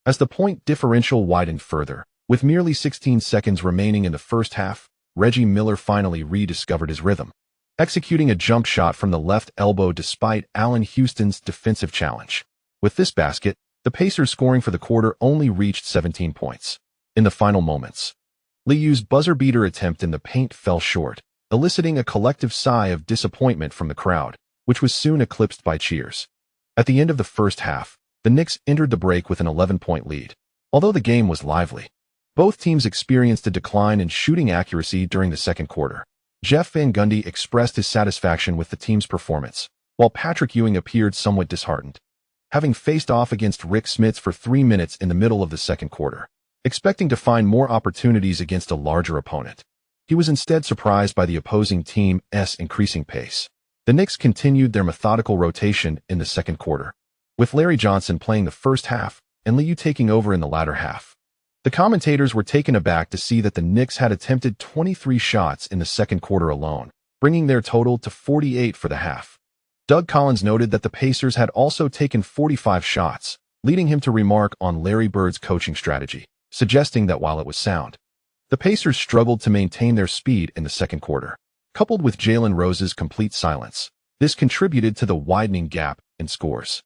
As the point differential widened further, with merely 16 seconds remaining in the first half, Reggie Miller finally rediscovered his rhythm, executing a jump shot from the left elbow despite Allen Houston's defensive challenge. With this basket, the Pacers' scoring for the quarter only reached 17 points. In the final moments, Liu's buzzer-beater attempt in the paint fell short, eliciting a collective sigh of disappointment from the crowd, which was soon eclipsed by cheers. At the end of the first half, the Knicks entered the break with an 11-point lead. Although the game was lively, both teams experienced a decline in shooting accuracy during the second quarter. Jeff Van Gundy expressed his satisfaction with the team's performance, while Patrick Ewing appeared somewhat disheartened, having faced off against Rik Smits for 3 minutes in the middle of the second quarter, expecting to find more opportunities against a larger opponent. He was instead surprised by the opposing team's increasing pace. The Knicks continued their methodical rotation in the second quarter, with Larry Johnson playing the first half and Liu taking over in the latter half. The commentators were taken aback to see that the Knicks had attempted 23 shots in the second quarter alone, bringing their total to 48 for the half. Doug Collins noted that the Pacers had also taken 45 shots, leading him to remark on Larry Bird's coaching strategy, suggesting that while it was sound, the Pacers struggled to maintain their speed in the second quarter. Coupled with Jalen Rose's complete silence, this contributed to the widening gap in scores.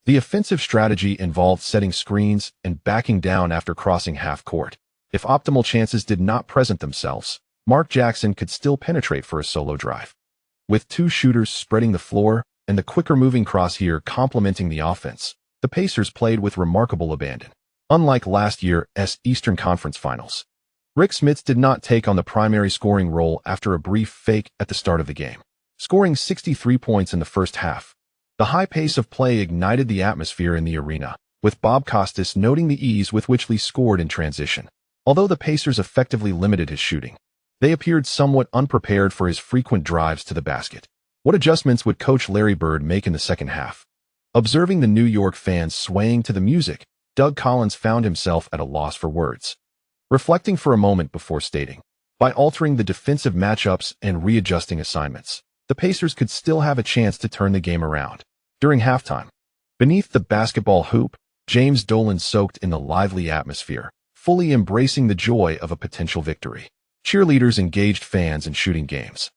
The offensive strategy involved setting screens and backing down after crossing half court. If optimal chances did not present themselves, Mark Jackson could still penetrate for a solo drive. With two shooters spreading the floor and the quicker-moving Croshier complementing the offense, the Pacers played with remarkable abandon. Unlike last year's Eastern Conference Finals, Rik Smits did not take on the primary scoring role after a brief fake at the start of the game, scoring 63 points in the first half. The high pace of play ignited the atmosphere in the arena, with Bob Costas noting the ease with which Lee scored in transition. Although the Pacers effectively limited his shooting, they appeared somewhat unprepared for his frequent drives to the basket. What adjustments would Coach Larry Bird make in the second half? Observing the New York fans swaying to the music, Doug Collins found himself at a loss for words, reflecting for a moment before stating, by altering the defensive matchups and readjusting assignments, the Pacers could still have a chance to turn the game around. During halftime, beneath the basketball hoop, James Dolan soaked in the lively atmosphere, fully embracing the joy of a potential victory. Cheerleaders engaged fans in shooting games,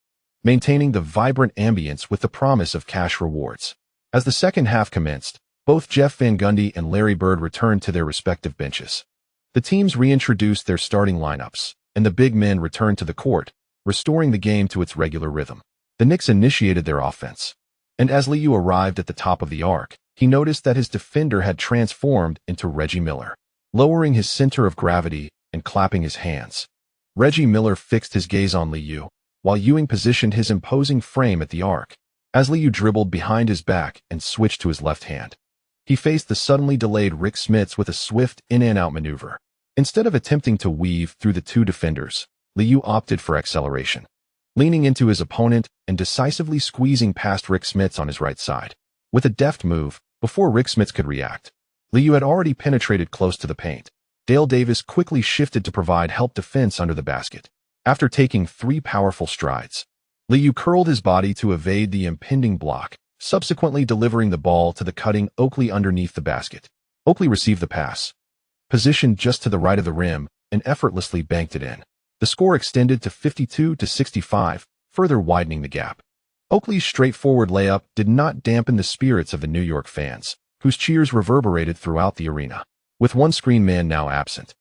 maintaining the vibrant ambience with the promise of cash rewards. As the second half commenced, both Jeff Van Gundy and Larry Bird returned to their respective benches. The teams reintroduced their starting lineups, and the big men returned to the court, restoring the game to its regular rhythm. The Knicks initiated their offense, and as Liu arrived at the top of the arc, he noticed that his defender had transformed into Reggie Miller. Lowering his center of gravity and clapping his hands, Reggie Miller fixed his gaze on Liu, while Ewing positioned his imposing frame at the arc. As Liu dribbled behind his back and switched to his left hand, he faced the suddenly delayed Rik Smits with a swift in-and-out maneuver. Instead of attempting to weave through the two defenders, Liu opted for acceleration, leaning into his opponent and decisively squeezing past Rik Smits on his right side. With a deft move, before Rik Smits could react, Liu had already penetrated close to the paint. Dale Davis quickly shifted to provide help defense under the basket. After taking 3 powerful strides, Liu curled his body to evade the impending block, subsequently delivering the ball to the cutting Oakley underneath the basket. Oakley received the pass, positioned just to the right of the rim, and effortlessly banked it in. The score extended to 52-65, further widening the gap. Oakley's straightforward layup did not dampen the spirits of the New York fans, whose cheers reverberated throughout the arena. With one screen man now absent,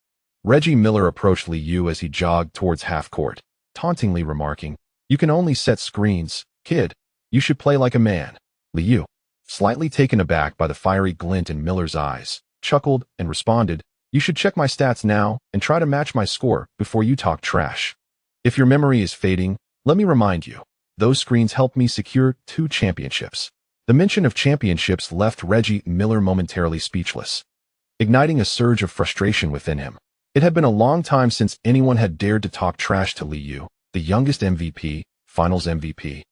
Reggie Miller approached Liu as he jogged towards half-court, tauntingly remarking, "You can only set screens, kid. You should play like a man." Liu, slightly taken aback by the fiery glint in Miller's eyes, chuckled and responded, "You should check my stats now and try to match my score before you talk trash. If your memory is fading, let me remind you, those screens helped me secure 2 championships." The mention of championships left Reggie Miller momentarily speechless, igniting a surge of frustration within him. It had been a long time since anyone had dared to talk trash to Liu, the youngest MVP, Finals MVP,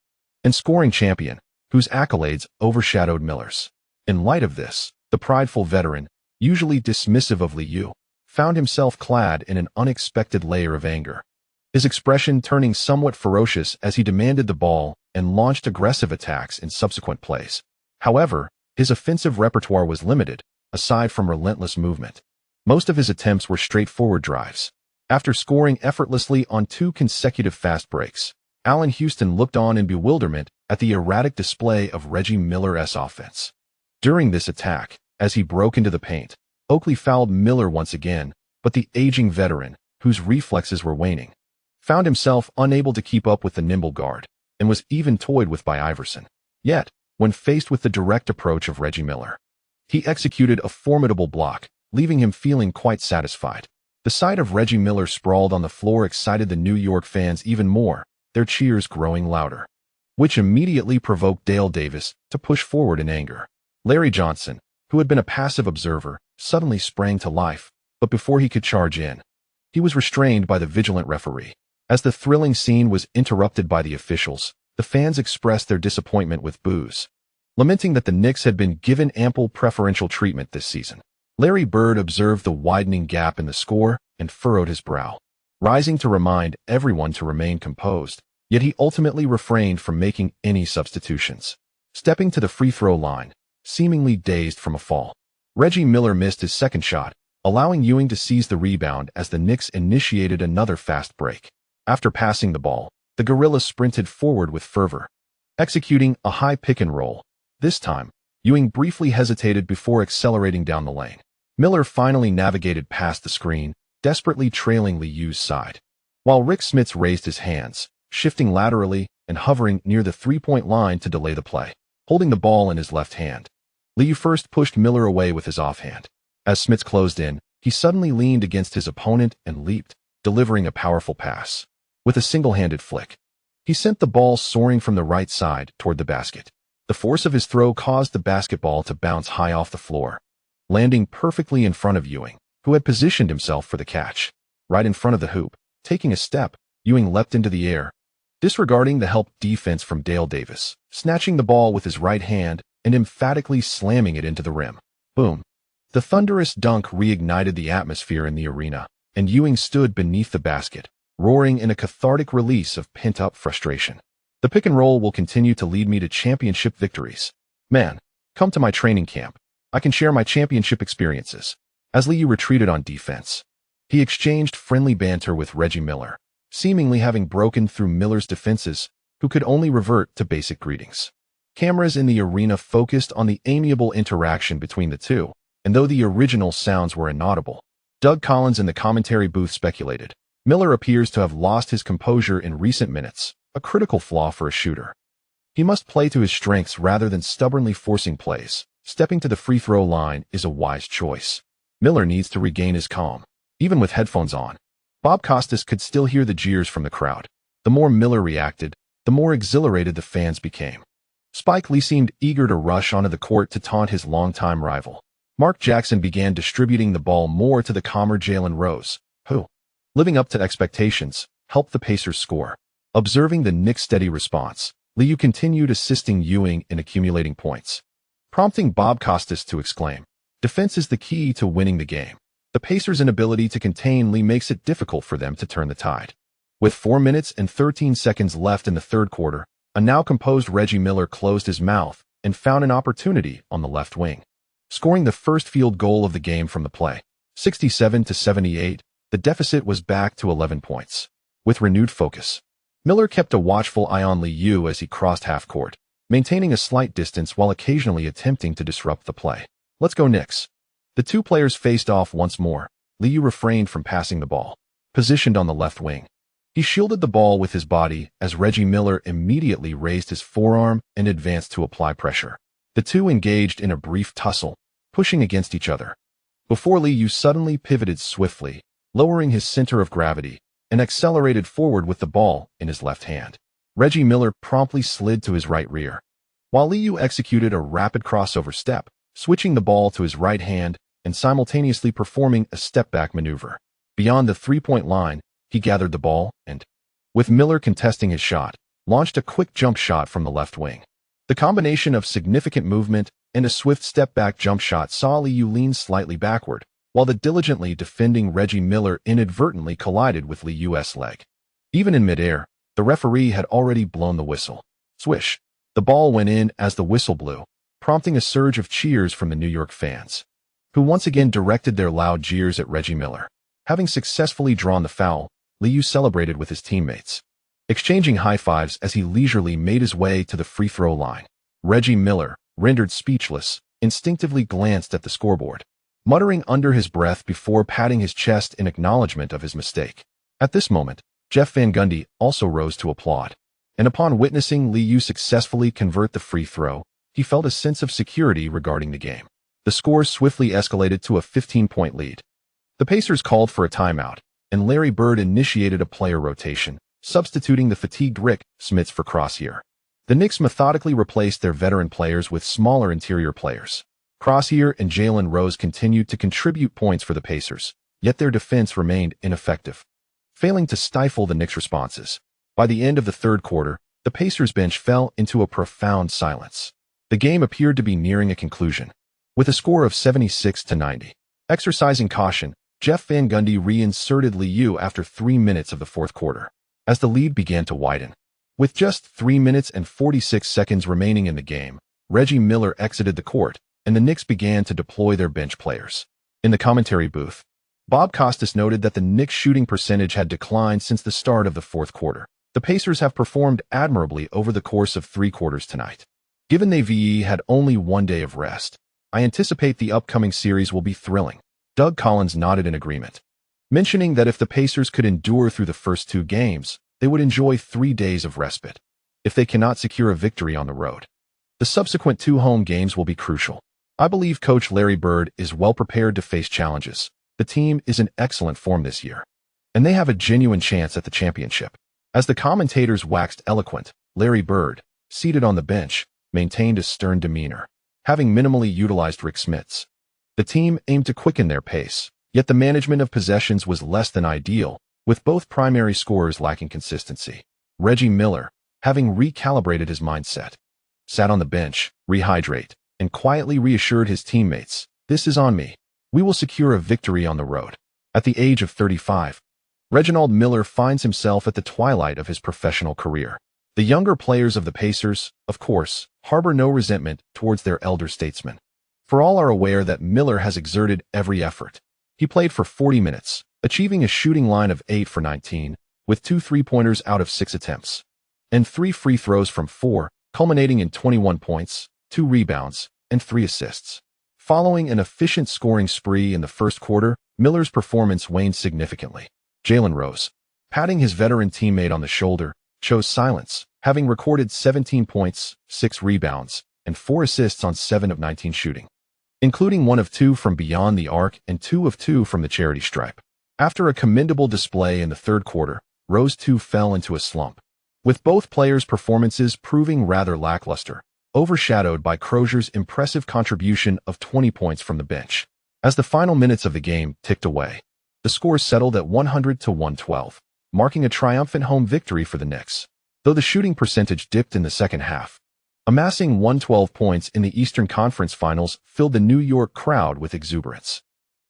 and scoring champion, whose accolades overshadowed Miller's. In light of this, the prideful veteran, usually dismissive of Liu, found himself clad in an unexpected layer of anger, his expression turning somewhat ferocious as he demanded the ball and launched aggressive attacks in subsequent plays. However, his offensive repertoire was limited, aside from relentless movement. Most of his attempts were straightforward drives. After scoring effortlessly on 2 consecutive fast breaks, Allen Houston looked on in bewilderment at the erratic display of Reggie Miller's offense. During this attack, as he broke into the paint, Oakley fouled Miller once again, but the aging veteran, whose reflexes were waning, found himself unable to keep up with the nimble guard, and was even toyed with by Iverson. Yet, when faced with the direct approach of Reggie Miller, he executed a formidable block, leaving him feeling quite satisfied. The sight of Reggie Miller sprawled on the floor excited the New York fans even more, their cheers growing louder, which immediately provoked Dale Davis to push forward in anger. Larry Johnson, who had been a passive observer, suddenly sprang to life, but before he could charge in, he was restrained by the vigilant referee. As the thrilling scene was interrupted by the officials, the fans expressed their disappointment with boos, lamenting that the Knicks had been given ample preferential treatment this season. Larry Bird observed the widening gap in the score and furrowed his brow, rising to remind everyone to remain composed, yet he ultimately refrained from making any substitutions. Stepping to the free throw line, seemingly dazed from a fall, Reggie Miller missed his second shot, allowing Ewing to seize the rebound as the Knicks initiated another fast break. After passing the ball, the Gorillas sprinted forward with fervor, executing a high pick and roll. This time, Ewing briefly hesitated before accelerating down the lane. Miller finally navigated past the screen, desperately trailing Liu's side, while Rik Smits raised his hands, shifting laterally and hovering near the three-point line to delay the play. Holding the ball in his left hand, Liu first pushed Miller away with his offhand. As Smits closed in, he suddenly leaned against his opponent and leaped, delivering a powerful pass. With a single-handed flick, he sent the ball soaring from the right side toward the basket. The force of his throw caused the basketball to bounce high off the floor, landing perfectly in front of Ewing, who had positioned himself for the catch. Right in front of the hoop, taking a step, Ewing leapt into the air, disregarding the help defense from Dale Davis, snatching the ball with his right hand and emphatically slamming it into the rim. Boom. The thunderous dunk reignited the atmosphere in the arena, and Ewing stood beneath the basket, roaring in a cathartic release of pent-up frustration. The pick and roll will continue to lead me to championship victories. Man, come to my training camp. I can share my championship experiences. As Liu retreated on defense, he exchanged friendly banter with Reggie Miller, seemingly having broken through Miller's defenses, who could only revert to basic greetings. Cameras in the arena focused on the amiable interaction between the two, and though the original sounds were inaudible, Doug Collins in the commentary booth speculated, Miller appears to have lost his composure in recent minutes, a critical flaw for a shooter. He must play to his strengths rather than stubbornly forcing plays. Stepping to the free throw line is a wise choice. Miller needs to regain his calm. Even with headphones on, Bob Costas could still hear the jeers from the crowd. The more Miller reacted, the more exhilarated the fans became. Spike Lee seemed eager to rush onto the court to taunt his longtime rival. Mark Jackson began distributing the ball more to the calmer Jalen Rose, who, living up to expectations, helped the Pacers score. Observing the Knicks' steady response, Liu continued assisting Ewing in accumulating points, prompting Bob Costas to exclaim, "Defense is the key to winning the game." The Pacers' inability to contain Lee makes it difficult for them to turn the tide. With 4 minutes and 13 seconds left in the third quarter, a now composed Reggie Miller closed his mouth and found an opportunity on the left wing, scoring the first field goal of the game from the play. 67-78, the deficit was back to 11 points. With renewed focus, Miller kept a watchful eye on Liu as he crossed half-court, maintaining a slight distance while occasionally attempting to disrupt the play. "Let's go Knicks." The two players faced off once more. Liu refrained from passing the ball. Positioned on the left wing, he shielded the ball with his body as Reggie Miller immediately raised his forearm and advanced to apply pressure. The two engaged in a brief tussle, pushing against each other, before Liu suddenly pivoted swiftly, lowering his center of gravity, and accelerated forward with the ball in his left hand. Reggie Miller promptly slid to his right rear, while Liu executed a rapid crossover step, switching the ball to his right hand and simultaneously performing a step-back maneuver. Beyond the three-point line, he gathered the ball and, with Miller contesting his shot, launched a quick jump shot from the left wing. The combination of significant movement and a swift step-back jump shot saw Liu lean slightly backward, while the diligently defending Reggie Miller inadvertently collided with Liu's leg. Even in midair, the referee had already blown the whistle. Swish! The ball went in as the whistle blew, prompting a surge of cheers from the New York fans. who once again directed their loud jeers at Reggie Miller. Having successfully drawn the foul, Liu celebrated with his teammates, exchanging high fives as he leisurely made his way to the free throw line. Reggie Miller, rendered speechless, instinctively glanced at the scoreboard, muttering under his breath before patting his chest in acknowledgement of his mistake. At this moment, Jeff Van Gundy also rose to applaud, and upon witnessing Liu successfully convert the free throw, he felt a sense of security regarding the game. The score swiftly escalated to a 15-point lead. The Pacers called for a timeout, and Larry Bird initiated a player rotation, substituting the fatigued Rik Smits for Croshier. The Knicks methodically replaced their veteran players with smaller interior players. Croshier and Jalen Rose continued to contribute points for the Pacers, yet their defense remained ineffective, failing to stifle the Knicks' responses. By the end of the third quarter, the Pacers bench fell into a profound silence. The game appeared to be nearing a conclusion, with a score of 76-90. Exercising caution, Jeff Van Gundy reinserted Liu after 3 minutes of the fourth quarter, as the lead began to widen. With just 3 minutes and 46 seconds remaining in the game, Reggie Miller exited the court, and the Knicks began to deploy their bench players. In the commentary booth, Bob Costas noted that the Knicks' shooting percentage had declined since the start of the fourth quarter. The Pacers have performed admirably over the course of 3 quarters tonight. Given they've had only 1 day of rest, I anticipate the upcoming series will be thrilling. Doug Collins nodded in agreement, mentioning that if the Pacers could endure through the first 2 games, they would enjoy 3 days of respite. If they cannot secure a victory on the road, the subsequent 2 home games will be crucial. I believe Coach Larry Bird is well prepared to face challenges. The team is in excellent form this year, and they have a genuine chance at the championship. As the commentators waxed eloquent, Larry Bird, seated on the bench, maintained a stern demeanor, having minimally utilized Rik Smits. The team aimed to quicken their pace, yet the management of possessions was less than ideal, with both primary scorers lacking consistency. Reggie Miller, having recalibrated his mindset, sat on the bench, rehydrate, and quietly reassured his teammates, "This is on me. We will secure a victory on the road." At the age of 35, Reginald Miller finds himself at the twilight of his professional career. The younger players of the Pacers, of course, harbor no resentment towards their elder statesman. For all are aware that Miller has exerted every effort. He played for 40 minutes, achieving a shooting line of 8 for 19, with 2 3-pointers out of 6 attempts, and 3 free throws from 4, culminating in 21 points, 2 rebounds, and 3 assists. Following an efficient scoring spree in the first quarter, Miller's performance waned significantly. Jalen Rose, patting his veteran teammate on the shoulder, chose silence, having recorded 17 points, 6 rebounds, and 4 assists on 7 of 19 shooting, including 1 of 2 from beyond the arc and 2 of 2 from the charity stripe. After a commendable display in the third quarter, Rose too fell into a slump, with both players' performances proving rather lackluster, overshadowed by Crosier's impressive contribution of 20 points from the bench. As the final minutes of the game ticked away, the score settled at 100-112, marking a triumphant home victory for the Knicks, though the shooting percentage dipped in the second half. Amassing 112 points in the Eastern Conference Finals filled the New York crowd with exuberance.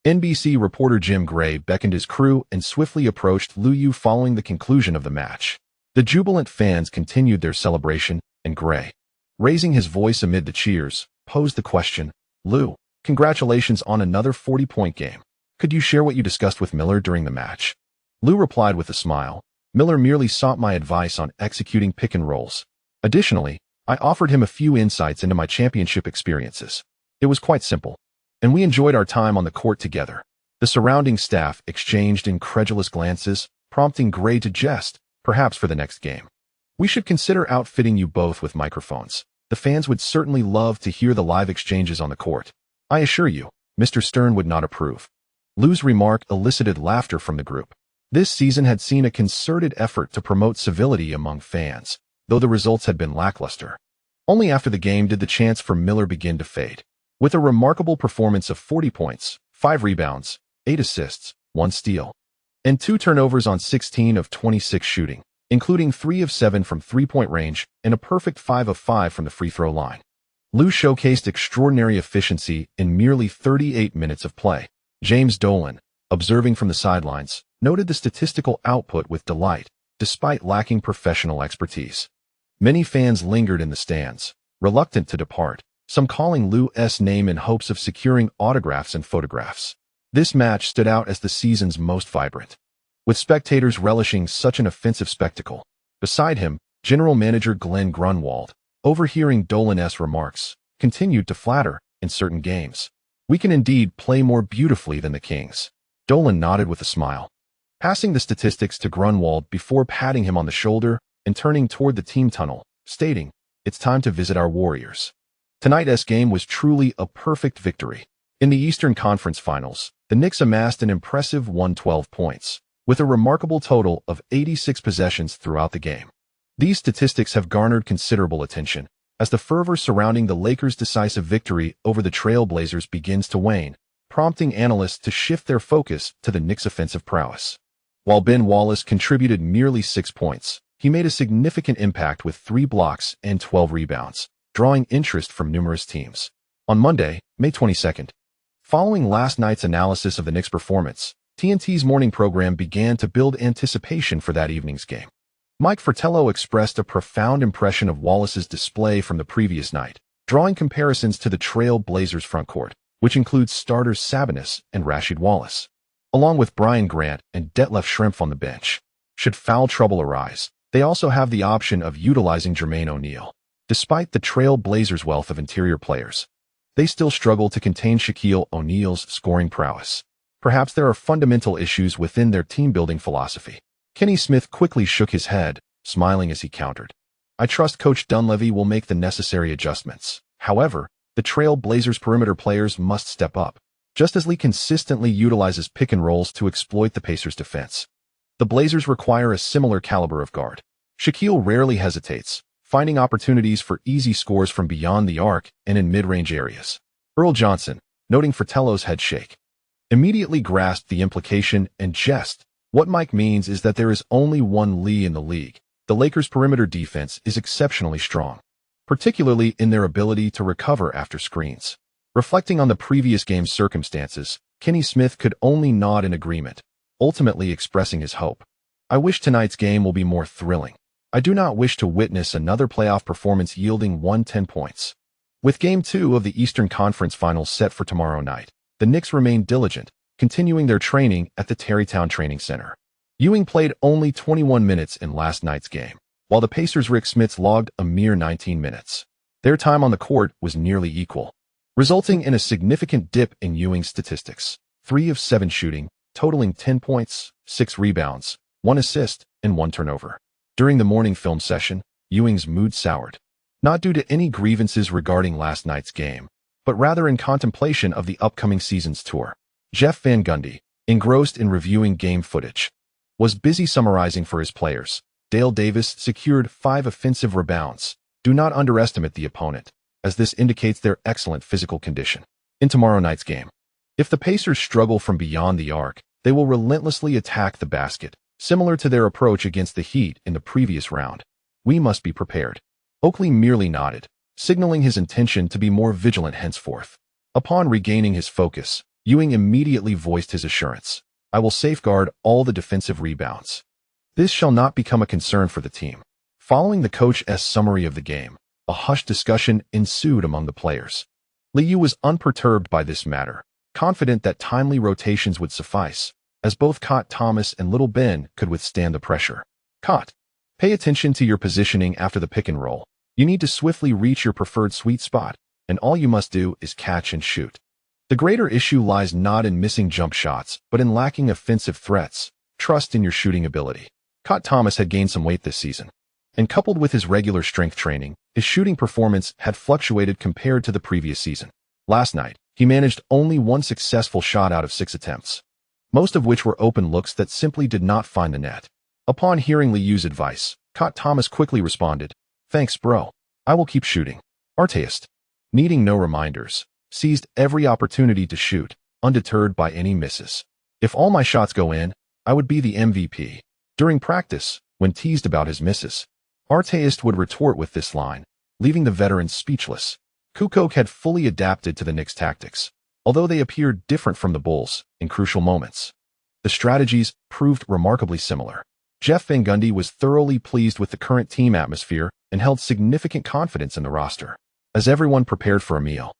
NBC reporter Jim Gray beckoned his crew and swiftly approached Liu following the conclusion of the match. The jubilant fans continued their celebration, and Gray, raising his voice amid the cheers, posed the question, "Liu, congratulations on another 40-point game. Could you share what you discussed with Miller during the match?" Liu replied with a smile, "Miller merely sought my advice on executing pick and rolls. Additionally, I offered him a few insights into my championship experiences. It was quite simple, and we enjoyed our time on the court together." The surrounding staff exchanged incredulous glances, prompting Gray to jest, perhaps for the next game. "We should consider outfitting you both with microphones. The fans would certainly love to hear the live exchanges on the court. I assure you, Mr. Stern would not approve." Liu's remark elicited laughter from the group. This season had seen a concerted effort to promote civility among fans, though the results had been lackluster. Only after the game did the chance for Miller begin to fade. With a remarkable performance of 40 points, 5 rebounds, 8 assists, 1 steal, and 2 turnovers on 16 of 26 shooting, including 3 of 7 from three-point range and a perfect 5 of 5 from the free throw line, Liu showcased extraordinary efficiency in merely 38 minutes of play. James Dolan, observing from the sidelines, noted the statistical output with delight, despite lacking professional expertise. Many fans lingered in the stands, reluctant to depart, some calling Lou's name in hopes of securing autographs and photographs. This match stood out as the season's most vibrant, with spectators relishing such an offensive spectacle. Beside him, General Manager Glenn Grunwald, overhearing Dolan's remarks, continued to flatter in certain games. "We can indeed play more beautifully than the Kings." Dolan nodded with a smile, passing the statistics to Grunwald before patting him on the shoulder and turning toward the team tunnel, stating, "It's time to visit our Warriors." Tonight's game was truly a perfect victory. In the Eastern Conference Finals, the Knicks amassed an impressive 112 points, with a remarkable total of 86 possessions throughout the game. These statistics have garnered considerable attention, as the fervor surrounding the Lakers' decisive victory over the Trail Blazers begins to wane, prompting analysts to shift their focus to the Knicks' offensive prowess. While Ben Wallace contributed merely 6 points, he made a significant impact with 3 blocks and 12 rebounds, drawing interest from numerous teams. On Monday, May 22nd, following last night's analysis of the Knicks' performance, TNT's morning program began to build anticipation for that evening's game. Mike Fratello expressed a profound impression of Wallace's display from the previous night, drawing comparisons to the Trail Blazers frontcourt, which includes starters Sabonis and Rasheed Wallace, along with Brian Grant and Detlef Schrempf on the bench. Should foul trouble arise, they also have the option of utilizing Jermaine O'Neal. Despite the Trail Blazers' wealth of interior players, they still struggle to contain Shaquille O'Neal's scoring prowess. Perhaps there are fundamental issues within their team-building philosophy. Kenny Smith quickly shook his head, smiling as he countered, "I trust Coach Dunleavy will make the necessary adjustments." However, the Trail Blazers' perimeter players must step up, just as Lee consistently utilizes pick and rolls to exploit the Pacers' defense. The Blazers require a similar caliber of guard. Shaquille rarely hesitates, finding opportunities for easy scores from beyond the arc and in mid-range areas. Earl Johnson, noting Fratello's head shake, immediately grasped the implication and jest. "What Mike means is that there is only one Lee in the league. The Lakers' perimeter defense is exceptionally strong, particularly in their ability to recover after screens." Reflecting on the previous game's circumstances, Kenny Smith could only nod in agreement, ultimately expressing his hope. "I wish tonight's game will be more thrilling. I do not wish to witness another playoff performance yielding 110 points." With Game 2 of the Eastern Conference Finals set for tomorrow night, the Knicks remain diligent, continuing their training at the Tarrytown Training Center. Ewing played only 21 minutes in last night's game, while the Pacers' Rik Smits logged a mere 19 minutes. Their time on the court was nearly equal, resulting in a significant dip in Ewing's statistics: 3 of 7 shooting, totaling 10 points, 6 rebounds, 1 assist, and 1 turnover. During the morning film session, Ewing's mood soured, not due to any grievances regarding last night's game, but rather in contemplation of the upcoming season's tour. Jeff Van Gundy, engrossed in reviewing game footage, was busy summarizing for his players. Dale Davis secured 5 offensive rebounds. Do not underestimate the opponent, as this indicates their excellent physical condition. In tomorrow night's game, if the Pacers struggle from beyond the arc, they will relentlessly attack the basket, similar to their approach against the Heat in the previous round. "We must be prepared." Oakley merely nodded, signaling his intention to be more vigilant henceforth. Upon regaining his focus, Ewing immediately voiced his assurance, "I will safeguard all the defensive rebounds. This shall not become a concern for the team." Following the coach's summary of the game, a hushed discussion ensued among the players. Liu was unperturbed by this matter, confident that timely rotations would suffice, as both Cot Thomas and Little Ben could withstand the pressure. "Cot, pay attention to your positioning after the pick and roll. You need to swiftly reach your preferred sweet spot, and all you must do is catch and shoot." The greater issue lies not in missing jump shots, but in lacking offensive threats. Trust in your shooting ability. Cot Thomas had gained some weight this season, and coupled with his regular strength training, his shooting performance had fluctuated compared to the previous season. Last night, he managed only 1 successful shot out of 6 attempts, most of which were open looks that simply did not find the net. Upon hearing Liu's advice, Cot Thomas quickly responded, "Thanks, bro. I will keep shooting." Artist, needing no reminders, seized every opportunity to shoot, undeterred by any misses. "If all my shots go in, I would be the MVP." During practice, when teased about his misses, Artist would retort with this line, leaving the veteran speechless. Kukoc had fully adapted to the Knicks' tactics, although they appeared different from the Bulls in crucial moments. The strategies proved remarkably similar. Jeff Van Gundy was thoroughly pleased with the current team atmosphere and held significant confidence in the roster. as everyone prepared for a meal.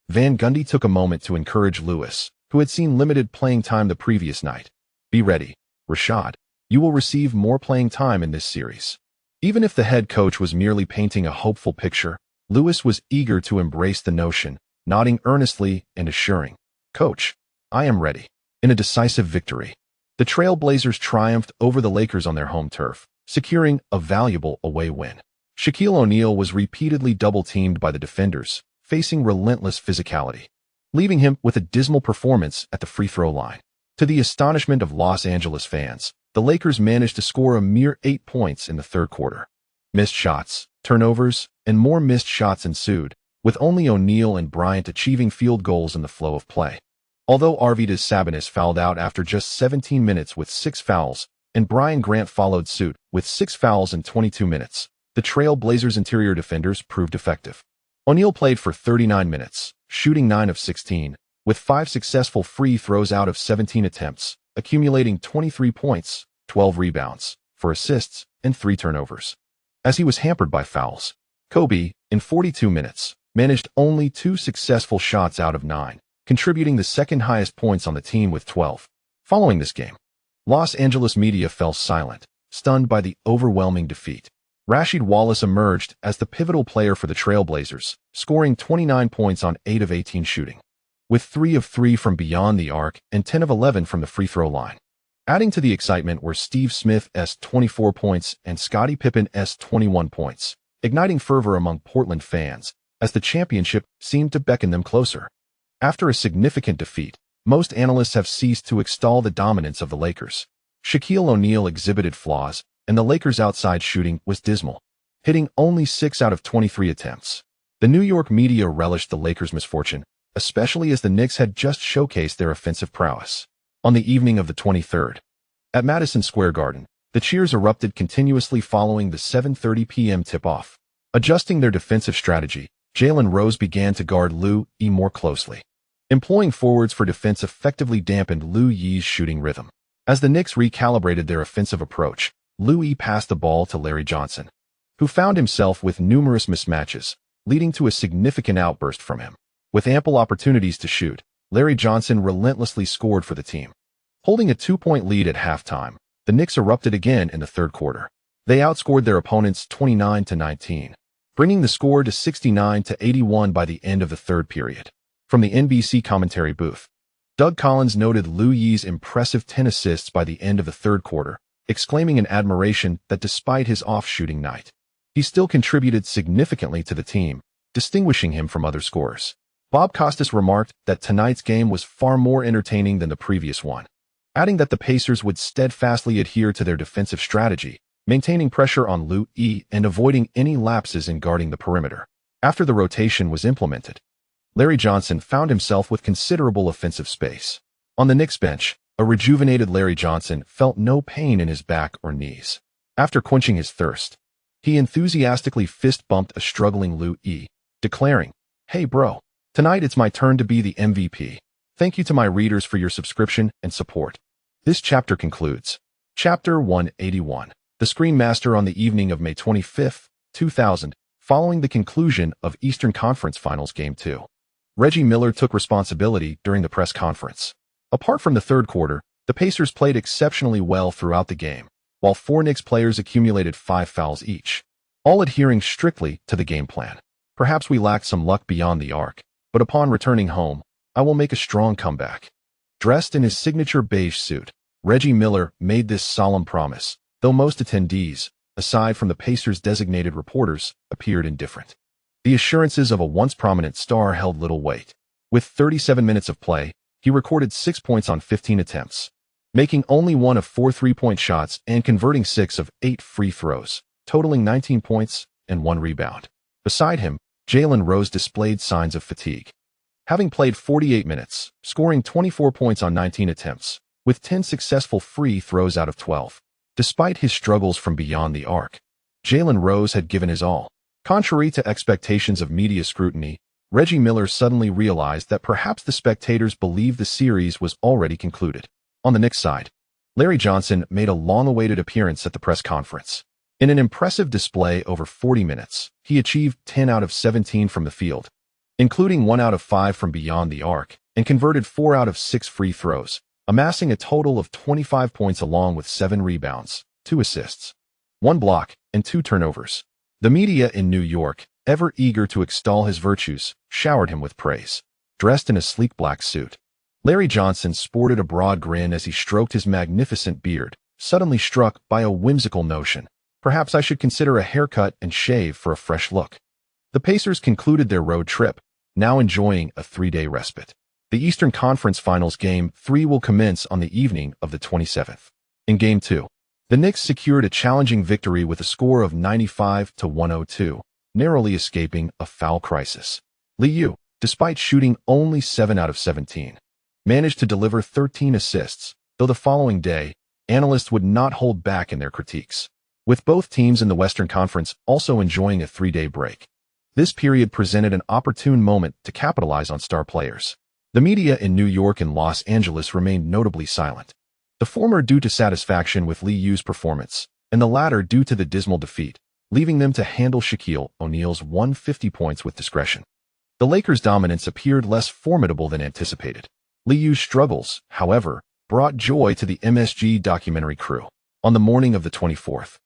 Van Gundy took a moment to encourage Lewis, who had seen limited playing time the previous night. Be ready, Rashad. You will receive more playing time in this series. Even if the head coach was merely painting a hopeful picture, Lewis was eager to embrace the notion, nodding earnestly and assuring, "Coach, I am ready." In a decisive victory, the Trail Blazers triumphed over the Lakers on their home turf, securing a valuable away win. Shaquille O'Neal was repeatedly double-teamed by the defenders, facing relentless physicality, leaving him with a dismal performance at the free throw line. To the astonishment of Los Angeles fans, the Lakers managed to score a mere 8 points in the third quarter. Missed shots, turnovers, and more missed shots ensued, with only O'Neal and Bryant achieving field goals in the flow of play. Although Arvydas Sabonis fouled out after just 17 minutes with 6 fouls, and Brian Grant followed suit with 6 fouls in 22 minutes, the Trail Blazers' interior defenders proved effective. O'Neal played for 39 minutes, shooting 9 of 16, with 5 successful free throws out of 17 attempts, accumulating 23 points, 12 rebounds, 4 assists, and 3 turnovers. As he was hampered by fouls, Kobe, in 42 minutes, managed only 2 successful shots out of 9, contributing the second highest points on the team with 12. Following this game, Los Angeles media fell silent, stunned by the overwhelming defeat. Rasheed Wallace emerged as the pivotal player for the Trail Blazers, scoring 29 points on 8 of 18 shooting, with 3 of 3 from beyond the arc and 10 of 11 from the free throw line. Adding to the excitement were Steve Smith's 24 points and Scottie Pippen's 21 points, igniting fervor among Portland fans as the championship seemed to beckon them closer. After a significant defeat, most analysts have ceased to extol the dominance of the Lakers. Shaquille O'Neal exhibited flaws, and the Lakers' outside shooting was dismal, hitting only 6 out of 23 attempts. The New York media relished the Lakers' misfortune, especially as the Knicks had just showcased their offensive prowess. On the evening of the 23rd, at Madison Square Garden, the cheers erupted continuously following the 7:30 p.m. tip-off. Adjusting their defensive strategy, Jalen Rose began to guard Lou Yee more closely. Employing forwards for defense effectively dampened Lou Yee's shooting rhythm. As the Knicks recalibrated their offensive approach, Lou Yee passed the ball to Larry Johnson, who found himself with numerous mismatches, leading to a significant outburst from him. With ample opportunities to shoot, Larry Johnson relentlessly scored for the team. Holding a 2-point lead at halftime, the Knicks erupted again in the third quarter. They outscored their opponents 29-19, bringing the score to 69-81 by the end of the third period. From the NBC commentary booth, Doug Collins noted Lou Yee's impressive 10 assists by the end of the third quarter, exclaiming in admiration that despite his off-shooting night, he still contributed significantly to the team, distinguishing him from other scorers. Bob Costas remarked that tonight's game was far more entertaining than the previous one, adding that the Pacers would steadfastly adhere to their defensive strategy, maintaining pressure on Lou Yee and avoiding any lapses in guarding the perimeter. After the rotation was implemented, Larry Johnson found himself with considerable offensive space. On the Knicks bench, a rejuvenated Larry Johnson felt no pain in his back or knees. After quenching his thirst, he enthusiastically fist-bumped a struggling Lou Yee, declaring, "Hey bro, tonight it's my turn to be the MVP. Thank you to my readers for your subscription and support." This chapter concludes. Chapter 181. The Screen Master on the evening of May 25, 2000, following the conclusion of Eastern Conference Finals Game 2. Reggie Miller took responsibility during the press conference. Apart from the third quarter, the Pacers played exceptionally well throughout the game, while 4 Knicks players accumulated 5 fouls each, all adhering strictly to the game plan. Perhaps we lacked some luck beyond the arc, but upon returning home, I will make a strong comeback. Dressed in his signature beige suit, Reggie Miller made this solemn promise, though most attendees, aside from the Pacers' designated reporters, appeared indifferent. The assurances of a once prominent star held little weight. With 37 minutes of play, he recorded 6 points on 15 attempts, making only 1 of 4 3-point shots and converting 6 of 8 free throws, totaling 19 points and 1 rebound. Beside him, Jalen Rose displayed signs of fatigue, having played 48 minutes, scoring 24 points on 19 attempts, with 10 successful free throws out of 12. Despite his struggles from beyond the arc, Jalen Rose had given his all. Contrary to expectations of media scrutiny, Reggie Miller suddenly realized that perhaps the spectators believed the series was already concluded. On the Knicks side, Larry Johnson made a long-awaited appearance at the press conference. In an impressive display over 40 minutes, he achieved 10 out of 17 from the field, including 1 out of 5 from beyond the arc, and converted 4 out of 6 free throws, amassing a total of 25 points along with 7 rebounds, 2 assists, 1 block, and 2 turnovers. The media in New York, ever eager to extol his virtues, showered him with praise. Dressed in a sleek black suit, Larry Johnson sported a broad grin as he stroked his magnificent beard, suddenly struck by a whimsical notion. Perhaps I should consider a haircut and shave for a fresh look. The Pacers concluded their road trip, now enjoying a 3-day respite. The Eastern Conference Finals Game 3 will commence on the evening of the 27th. In Game 2, the Knicks secured a challenging victory with a score of 95-102, narrowly escaping a foul crisis. Liu, despite shooting only 7 out of 17, managed to deliver 13 assists, though the following day, analysts would not hold back in their critiques. With both teams in the Western Conference also enjoying a 3-day break, this period presented an opportune moment to capitalize on star players. The media in New York and Los Angeles remained notably silent. The former due to satisfaction with Liu's performance, and the latter due to the dismal defeat, leaving them to handle Shaquille O'Neal's 150 points with discretion. The Lakers' dominance appeared less formidable than anticipated. Liu's struggles, however, brought joy to the MSG documentary crew. On the morning of the 24th,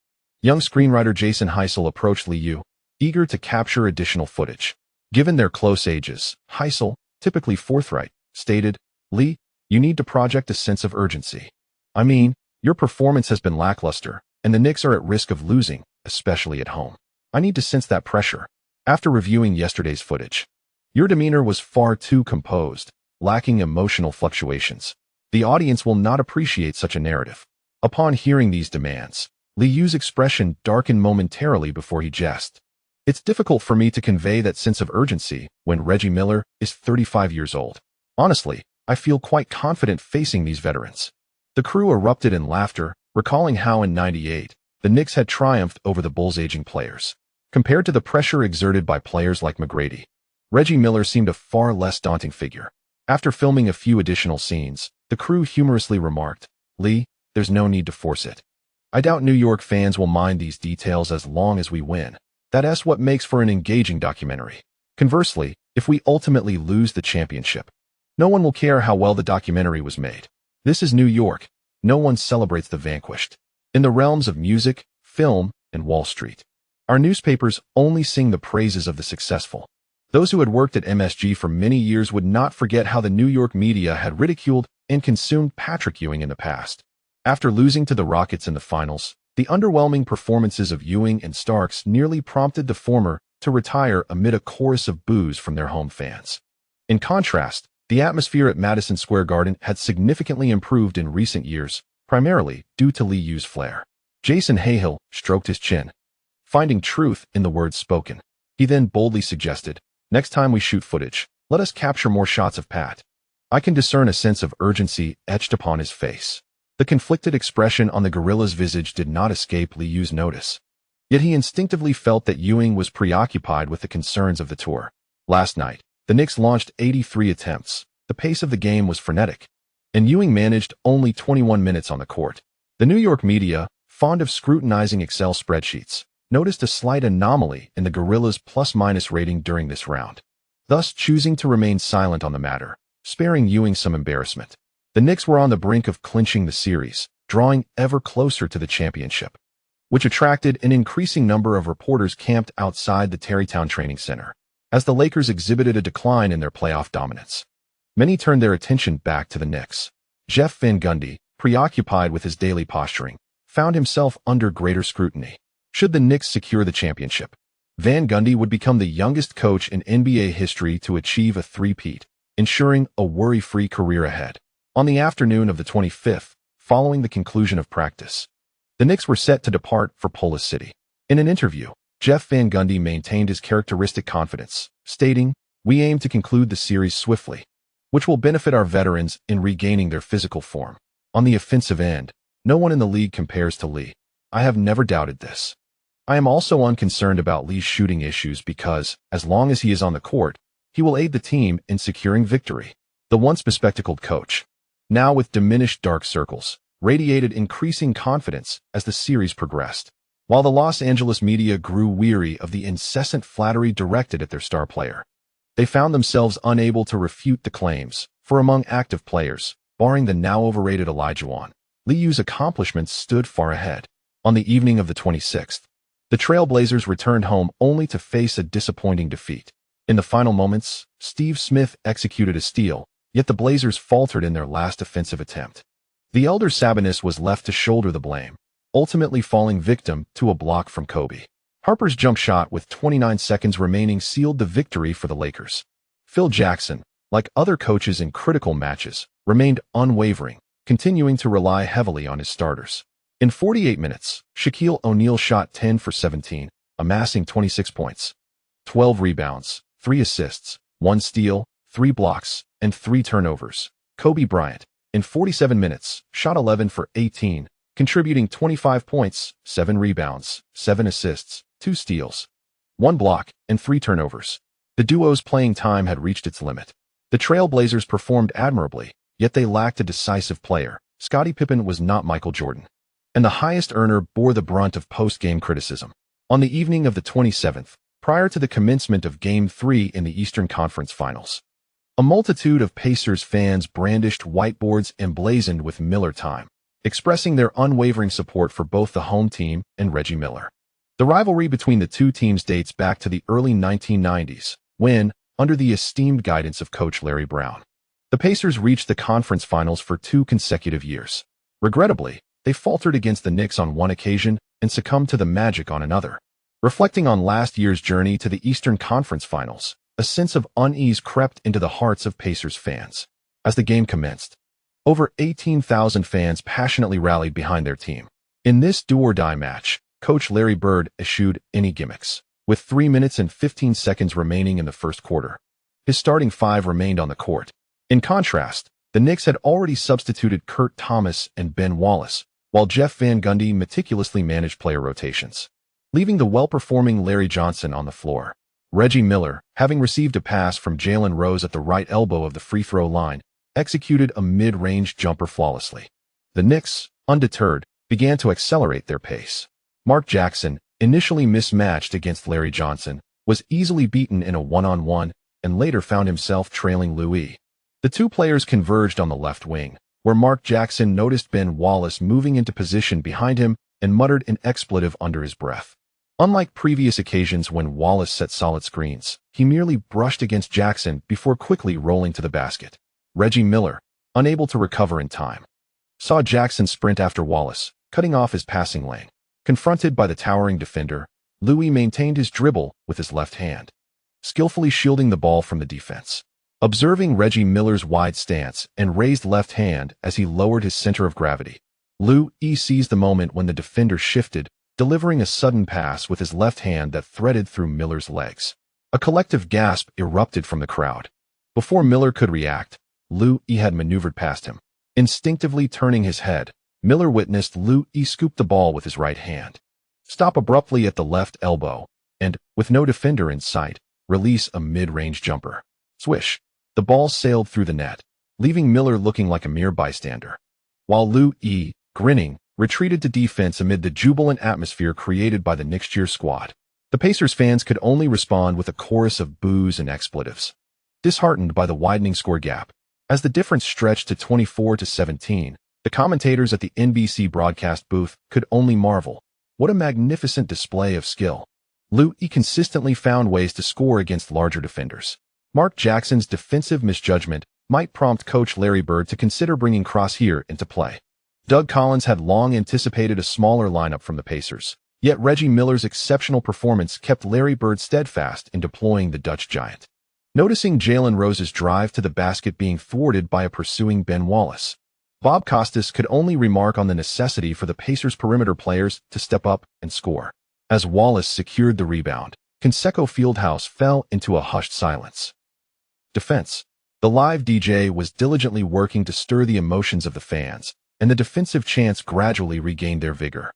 young screenwriter Jason Heisel approached Liu, eager to capture additional footage. Given their close ages, Heisel, typically forthright, stated, "Lee, you need to project a sense of urgency. I mean, your performance has been lackluster, and the Knicks are at risk of losing, especially at home. I need to sense that pressure." After reviewing yesterday's footage, "Your demeanor was far too composed, lacking emotional fluctuations. The audience will not appreciate such a narrative." Upon hearing these demands, Liu's expression darkened momentarily before he jested. "It's difficult for me to convey that sense of urgency when Reggie Miller is 35 years old. Honestly, I feel quite confident facing these veterans." The crew erupted in laughter, recalling how in '98, the Knicks had triumphed over the Bulls' aging players. Compared to the pressure exerted by players like McGrady, Reggie Miller seemed a far less daunting figure. After filming a few additional scenes, the crew humorously remarked, "Lee, there's no need to force it. I doubt New York fans will mind these details as long as we win. That's what makes for an engaging documentary. Conversely, if we ultimately lose the championship, no one will care how well the documentary was made. This is New York. No one celebrates the vanquished. In the realms of music, film, and Wall Street, our newspapers only sing the praises of the successful." Those who had worked at MSG for many years would not forget how the New York media had ridiculed and consumed Patrick Ewing in the past. After losing to the Rockets in the finals, the underwhelming performances of Ewing and Starks nearly prompted the former to retire amid a chorus of boos from their home fans. In contrast, the atmosphere at Madison Square Garden had significantly improved in recent years, primarily due to Liu's flair. Jason Hayhill stroked his chin, finding truth in the words spoken. He then boldly suggested, "Next time we shoot footage, let us capture more shots of Pat." I can discern a sense of urgency etched upon his face. The conflicted expression on the gorilla's visage did not escape Liu's notice. Yet he instinctively felt that Ewing was preoccupied with the concerns of the tour. Last night, the Knicks launched 83 attempts. The pace of the game was frenetic, and Ewing managed only 21 minutes on the court. The New York media, fond of scrutinizing Excel spreadsheets, noticed a slight anomaly in the gorilla's plus-minus rating during this round, thus choosing to remain silent on the matter, sparing Ewing some embarrassment. The Knicks were on the brink of clinching the series, drawing ever closer to the championship, which attracted an increasing number of reporters camped outside the Tarrytown Training Center. As the Lakers exhibited a decline in their playoff dominance, many turned their attention back to the Knicks. Jeff Van Gundy, preoccupied with his daily posturing, found himself under greater scrutiny. Should the Knicks secure the championship, Van Gundy would become the youngest coach in NBA history to achieve a three-peat, ensuring a worry-free career ahead. On the afternoon of the 25th, following the conclusion of practice, the Knicks were set to depart for Polaris City. In an interview, Jeff Van Gundy maintained his characteristic confidence, stating, "We aim to conclude the series swiftly, which will benefit our veterans in regaining their physical form. On the offensive end, no one in the league compares to Lee. I have never doubted this. I am also unconcerned about Lee's shooting issues because, as long as he is on the court, he will aid the team in securing victory." The once bespectacled coach, now with diminished dark circles, radiated increasing confidence as the series progressed. while the Los Angeles media grew weary of the incessant flattery directed at their star player. They found themselves unable to refute the claims, for among active players, barring the now overrated Olajuwon, Liu's accomplishments stood far ahead. On the evening of the 26th, the Trailblazers returned home only to face a disappointing defeat. In the final moments, Steve Smith executed a steal, yet the Blazers faltered in their last offensive attempt. The elder Sabonis was left to shoulder the blame, ultimately falling victim to a block from Kobe. Harper's jump shot with 29 seconds remaining sealed the victory for the Lakers. Phil Jackson, like other coaches in critical matches, remained unwavering, continuing to rely heavily on his starters. In 48 minutes, Shaquille O'Neal shot 10 for 17, amassing 26 points, 12 rebounds, 3 assists, 1 steal, 3 blocks, and 3 turnovers. Kobe Bryant, in 47 minutes, shot 11 for 18, contributing 25 points, 7 rebounds, 7 assists, 2 steals, 1 block, and 3 turnovers. The duo's playing time had reached its limit. The Trailblazers performed admirably, yet they lacked a decisive player. Scottie Pippen was not Michael Jordan, and the highest earner bore the brunt of post-game criticism. On the evening of the 27th, prior to the commencement of Game 3 in the Eastern Conference Finals, a multitude of Pacers fans brandished whiteboards emblazoned with Miller time, expressing their unwavering support for both the home team and Reggie Miller. The rivalry between the two teams dates back to the early 1990s, when, under the esteemed guidance of coach Larry Brown, the Pacers reached the conference finals for 2 consecutive years. Regrettably, they faltered against the Knicks on one occasion and succumbed to the Magic on another. Reflecting on last year's journey to the Eastern Conference Finals, a sense of unease crept into the hearts of Pacers fans. As the game commenced, over 18,000 fans passionately rallied behind their team. In this do-or-die match, Coach Larry Bird eschewed any gimmicks. With 3 minutes and 15 seconds remaining in the first quarter, his starting 5 remained on the court. In contrast, the Knicks had already substituted Kurt Thomas and Ben Wallace, while Jeff Van Gundy meticulously managed player rotations, leaving the well-performing Larry Johnson on the floor. Reggie Miller, having received a pass from Jalen Rose at the right elbow of the free-throw line, executed a mid-range jumper flawlessly. The Knicks, undeterred, began to accelerate their pace. Mark Jackson, initially mismatched against Larry Johnson, was easily beaten in a one-on-one and later found himself trailing Louis. The two players converged on the left wing, where Mark Jackson noticed Ben Wallace moving into position behind him and muttered an expletive under his breath. Unlike previous occasions when Wallace set solid screens, he merely brushed against Jackson before quickly rolling to the basket. Reggie Miller, unable to recover in time, saw Jackson sprint after Wallace, cutting off his passing lane. Confronted by the towering defender, Louis maintained his dribble with his left hand, skillfully shielding the ball from the defense. Observing Reggie Miller's wide stance and raised left hand as he lowered his center of gravity, Louis seized the moment when the defender shifted, delivering a sudden pass with his left hand that threaded through Miller's legs. A collective gasp erupted from the crowd. Before Miller could react, Louis had maneuvered past him. Instinctively turning his head, Miller witnessed Louis scoop the ball with his right hand, stop abruptly at the left elbow, and, with no defender in sight, release a mid-range jumper. Swish! The ball sailed through the net, leaving Miller looking like a mere bystander. While Louis, grinning, retreated to defense amid the jubilant atmosphere created by the Knicks cheer squad, the Pacers fans could only respond with a chorus of boos and expletives. Disheartened by the widening score gap, as the difference stretched to 24-17, the commentators at the NBC broadcast booth could only marvel. What a magnificent display of skill. Louis consistently found ways to score against larger defenders. Mark Jackson's defensive misjudgment might prompt coach Larry Bird to consider bringing Croshier into play. Doug Collins had long anticipated a smaller lineup from the Pacers, yet Reggie Miller's exceptional performance kept Larry Bird steadfast in deploying the Dutch giant. Noticing Jalen Rose's drive to the basket being thwarted by a pursuing Ben Wallace, Bob Costas could only remark on the necessity for the Pacers' perimeter players to step up and score. As Wallace secured the rebound, Conseco Fieldhouse fell into a hushed silence. Defense. The live DJ was diligently working to stir the emotions of the fans, and the defensive chants gradually regained their vigor.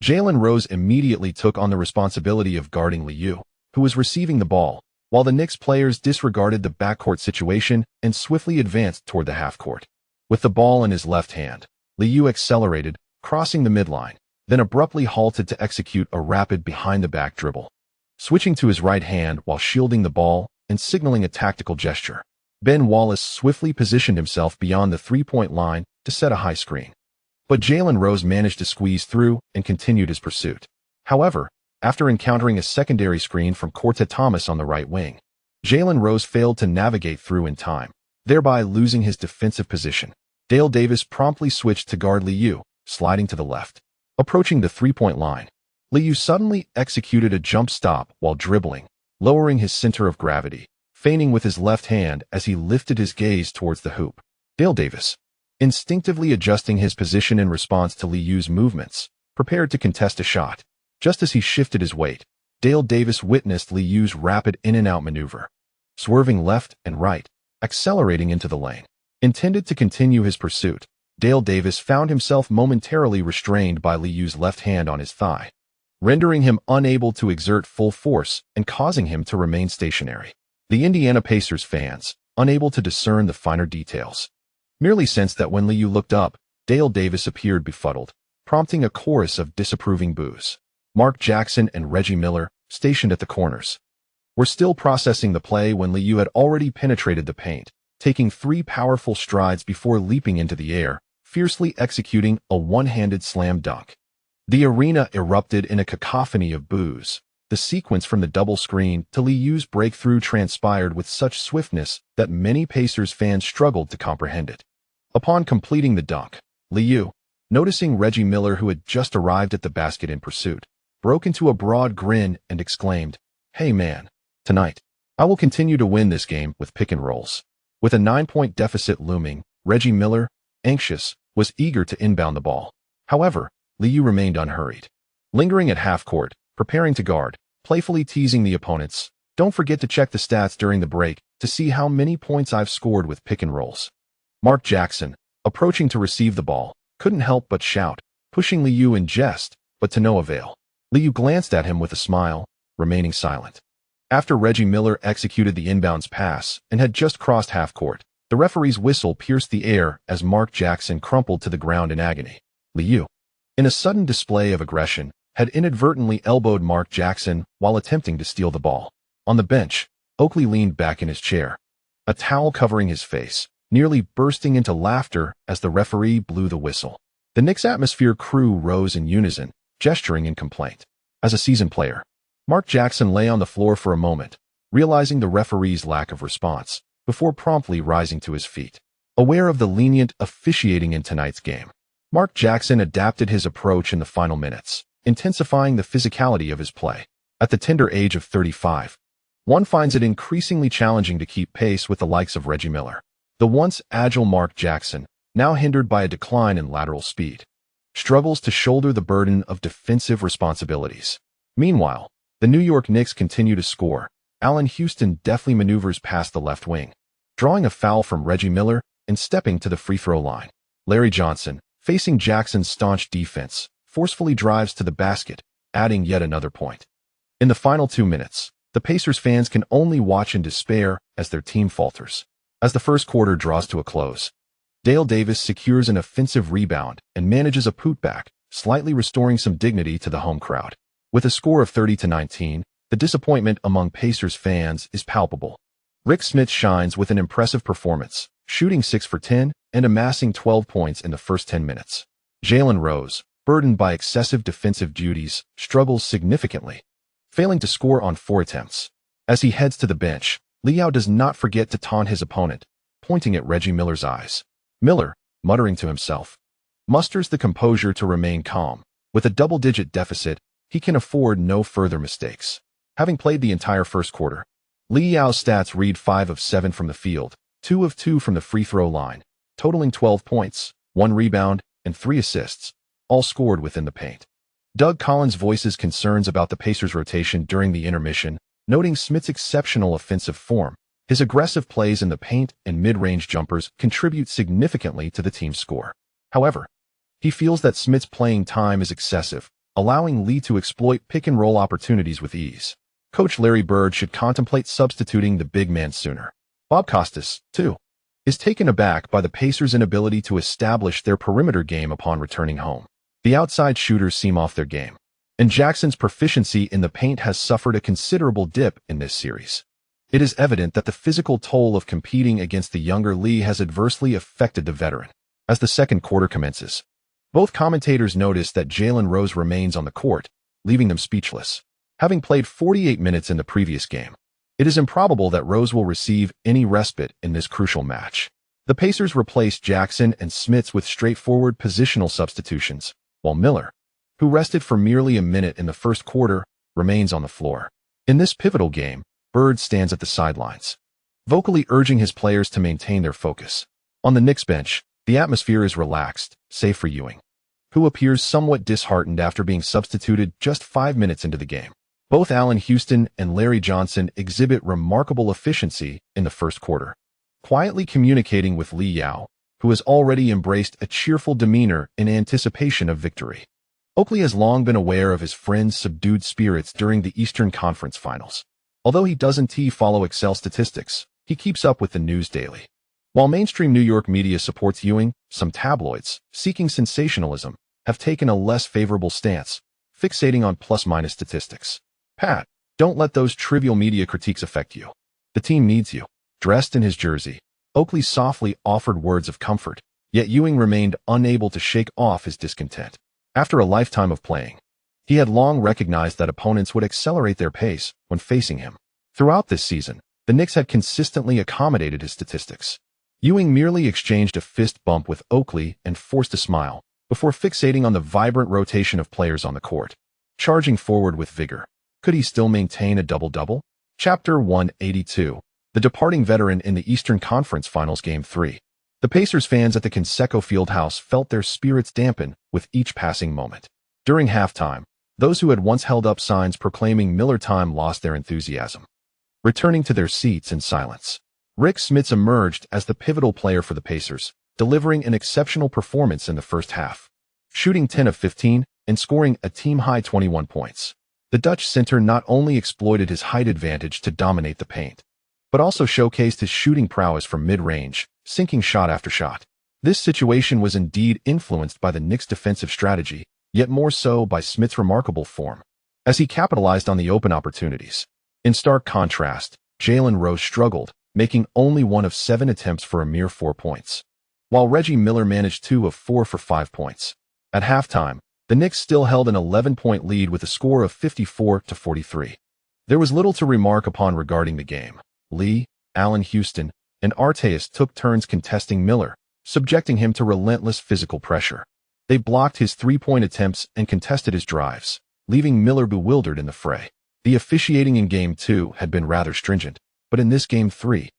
Jalen Rose immediately took on the responsibility of guarding Liu, who was receiving the ball, while the Knicks players disregarded the backcourt situation and swiftly advanced toward the half-court. With the ball in his left hand, Liu accelerated, crossing the midline, then abruptly halted to execute a rapid behind-the-back dribble, switching to his right hand while shielding the ball and signaling a tactical gesture. Ben Wallace swiftly positioned himself beyond the three-point line to set a high screen. But Jalen Rose managed to squeeze through and continued his pursuit. However, after encountering a secondary screen from Cortez Thomas on the right wing, Jalen Rose failed to navigate through in time, thereby losing his defensive position. Dale Davis promptly switched to guard Liu, sliding to the left. Approaching the three-point line, Liu suddenly executed a jump stop while dribbling, lowering his center of gravity, feigning with his left hand as he lifted his gaze towards the hoop. Dale Davis, instinctively adjusting his position in response to Liu's movements, prepared to contest a shot. Just as he shifted his weight, Dale Davis witnessed Liu's rapid in-and-out maneuver, swerving left and right, accelerating into the lane. Intended to continue his pursuit, Dale Davis found himself momentarily restrained by Liu's left hand on his thigh, rendering him unable to exert full force and causing him to remain stationary. The Indiana Pacers fans, unable to discern the finer details, merely sensed that when Liu looked up, Dale Davis appeared befuddled, prompting a chorus of disapproving boos. Mark Jackson and Reggie Miller, stationed at the corners, were still processing the play when Liu had already penetrated the paint, taking 3 powerful strides before leaping into the air, fiercely executing a one-handed slam dunk. The arena erupted in a cacophony of boos. The sequence from the double screen to Liu's breakthrough transpired with such swiftness that many Pacers fans struggled to comprehend it. Upon completing the dunk, Liu, noticing Reggie Miller, who had just arrived at the basket in pursuit, broke into a broad grin and exclaimed, "Hey man, tonight, I will continue to win this game with pick and rolls." With a 9-point deficit looming, Reggie Miller, anxious, was eager to inbound the ball. However, Liu remained unhurried, lingering at half court, preparing to guard, playfully teasing the opponents. "Don't forget to check the stats during the break to see how many points I've scored with pick and rolls." Mark Jackson, approaching to receive the ball, couldn't help but shout, pushing Liu in jest, but to no avail. Liu glanced at him with a smile, remaining silent. After Reggie Miller executed the inbounds pass and had just crossed half court, the referee's whistle pierced the air as Mark Jackson crumpled to the ground in agony. Liu, in a sudden display of aggression, had inadvertently elbowed Mark Jackson while attempting to steal the ball. On the bench, Oakley leaned back in his chair, a towel covering his face, nearly bursting into laughter as the referee blew the whistle. The Knicks atmosphere crew rose in unison, gesturing in complaint. As a seasoned player, Mark Jackson lay on the floor for a moment, realizing the referee's lack of response, before promptly rising to his feet. Aware of the lenient officiating in tonight's game, Mark Jackson adapted his approach in the final minutes, intensifying the physicality of his play. At the tender age of 35, one finds it increasingly challenging to keep pace with the likes of Reggie Miller. The once agile Mark Jackson, now hindered by a decline in lateral speed, struggles to shoulder the burden of defensive responsibilities. Meanwhile, the New York Knicks continue to score. Allen Houston deftly maneuvers past the left wing, drawing a foul from Reggie Miller and stepping to the free throw line. Larry Johnson, facing Jackson's staunch defense, forcefully drives to the basket, adding yet another point. In the final 2 minutes, the Pacers fans can only watch in despair as their team falters. As the first quarter draws to a close, Dale Davis secures an offensive rebound and manages a putback, slightly restoring some dignity to the home crowd. With a score of 30-19, the disappointment among Pacers fans is palpable. Rik Smits shines with an impressive performance, shooting 6 for 10 and amassing 12 points in the first 10 minutes. Jalen Rose, burdened by excessive defensive duties, struggles significantly, failing to score on 4 attempts. As he heads to the bench, Liu does not forget to taunt his opponent, pointing at Reggie Miller's eyes. Miller, muttering to himself, musters the composure to remain calm. With a double-digit deficit, he can afford no further mistakes. Having played the entire first quarter, Liu's stats read 5 of 7 from the field, 2 of 2 from the free throw line, totaling 12 points, 1 rebound, and 3 assists, all scored within the paint. Doug Collins voices concerns about the Pacers' rotation during the intermission, noting Smits' exceptional offensive form. His aggressive plays in the paint and mid-range jumpers contribute significantly to the team's score. However, he feels that Smits' playing time is excessive, allowing Lee to exploit pick-and-roll opportunities with ease. Coach Larry Bird should contemplate substituting the big man sooner. Bob Costas, too, is taken aback by the Pacers' inability to establish their perimeter game upon returning home. The outside shooters seem off their game, and Jackson's proficiency in the paint has suffered a considerable dip in this series. It is evident that the physical toll of competing against the younger Lee has adversely affected the veteran. As the second quarter commences, both commentators notice that Jalen Rose remains on the court, leaving them speechless. Having played 48 minutes in the previous game, it is improbable that Rose will receive any respite in this crucial match. The Pacers replaced Jackson and Smits with straightforward positional substitutions, while Miller, who rested for merely a minute in the first quarter, remains on the floor. In this pivotal game, Bird stands at the sidelines, vocally urging his players to maintain their focus. On the Knicks bench, the atmosphere is relaxed, save for Ewing, who appears somewhat disheartened after being substituted just 5 minutes into the game. Both Allen Houston and Larry Johnson exhibit remarkable efficiency in the first quarter, quietly communicating with Lee Yao, who has already embraced a cheerful demeanor in anticipation of victory. Oakley has long been aware of his friend's subdued spirits during the Eastern Conference Finals. Although he doesn't follow Excel statistics, he keeps up with the news daily. While mainstream New York media supports Ewing, some tabloids, seeking sensationalism, have taken a less favorable stance, fixating on plus-minus statistics. Pat, don't let those trivial media critiques affect you. The team needs you. Dressed in his jersey, Oakley softly offered words of comfort, yet Ewing remained unable to shake off his discontent. After a lifetime of playing, he had long recognized that opponents would accelerate their pace when facing him. Throughout this season, the Knicks had consistently accommodated his statistics. Ewing merely exchanged a fist bump with Oakley and forced a smile, before fixating on the vibrant rotation of players on the court. Charging forward with vigor, could he still maintain a double-double? Chapter 182. The departing veteran in the Eastern Conference Finals Game 3. The Pacers fans at the Conseco Fieldhouse felt their spirits dampen with each passing moment. During halftime, those who had once held up signs proclaiming Miller time lost their enthusiasm. Returning to their seats in silence, Rik Smits emerged as the pivotal player for the Pacers, delivering an exceptional performance in the first half, shooting 10 of 15 and scoring a team-high 21 points. The Dutch center not only exploited his height advantage to dominate the paint, but also showcased his shooting prowess from mid-range, sinking shot after shot. This situation was indeed influenced by the Knicks' defensive strategy, yet more so by Smits' remarkable form, as he capitalized on the open opportunities. In stark contrast, Jalen Rose struggled, making only 1 of 7 attempts for a mere 4 points, while Reggie Miller managed 2 of 4 for 5 points. At halftime, the Knicks still held an 11-point lead with a score of 54-43. There was little to remark upon regarding the game. Lee, Allen Houston, and Arteas took turns contesting Miller, subjecting him to relentless physical pressure. They blocked his 3-point attempts and contested his drives, leaving Miller bewildered in the fray. The officiating in Game 2 had been rather stringent, but in this Game 3,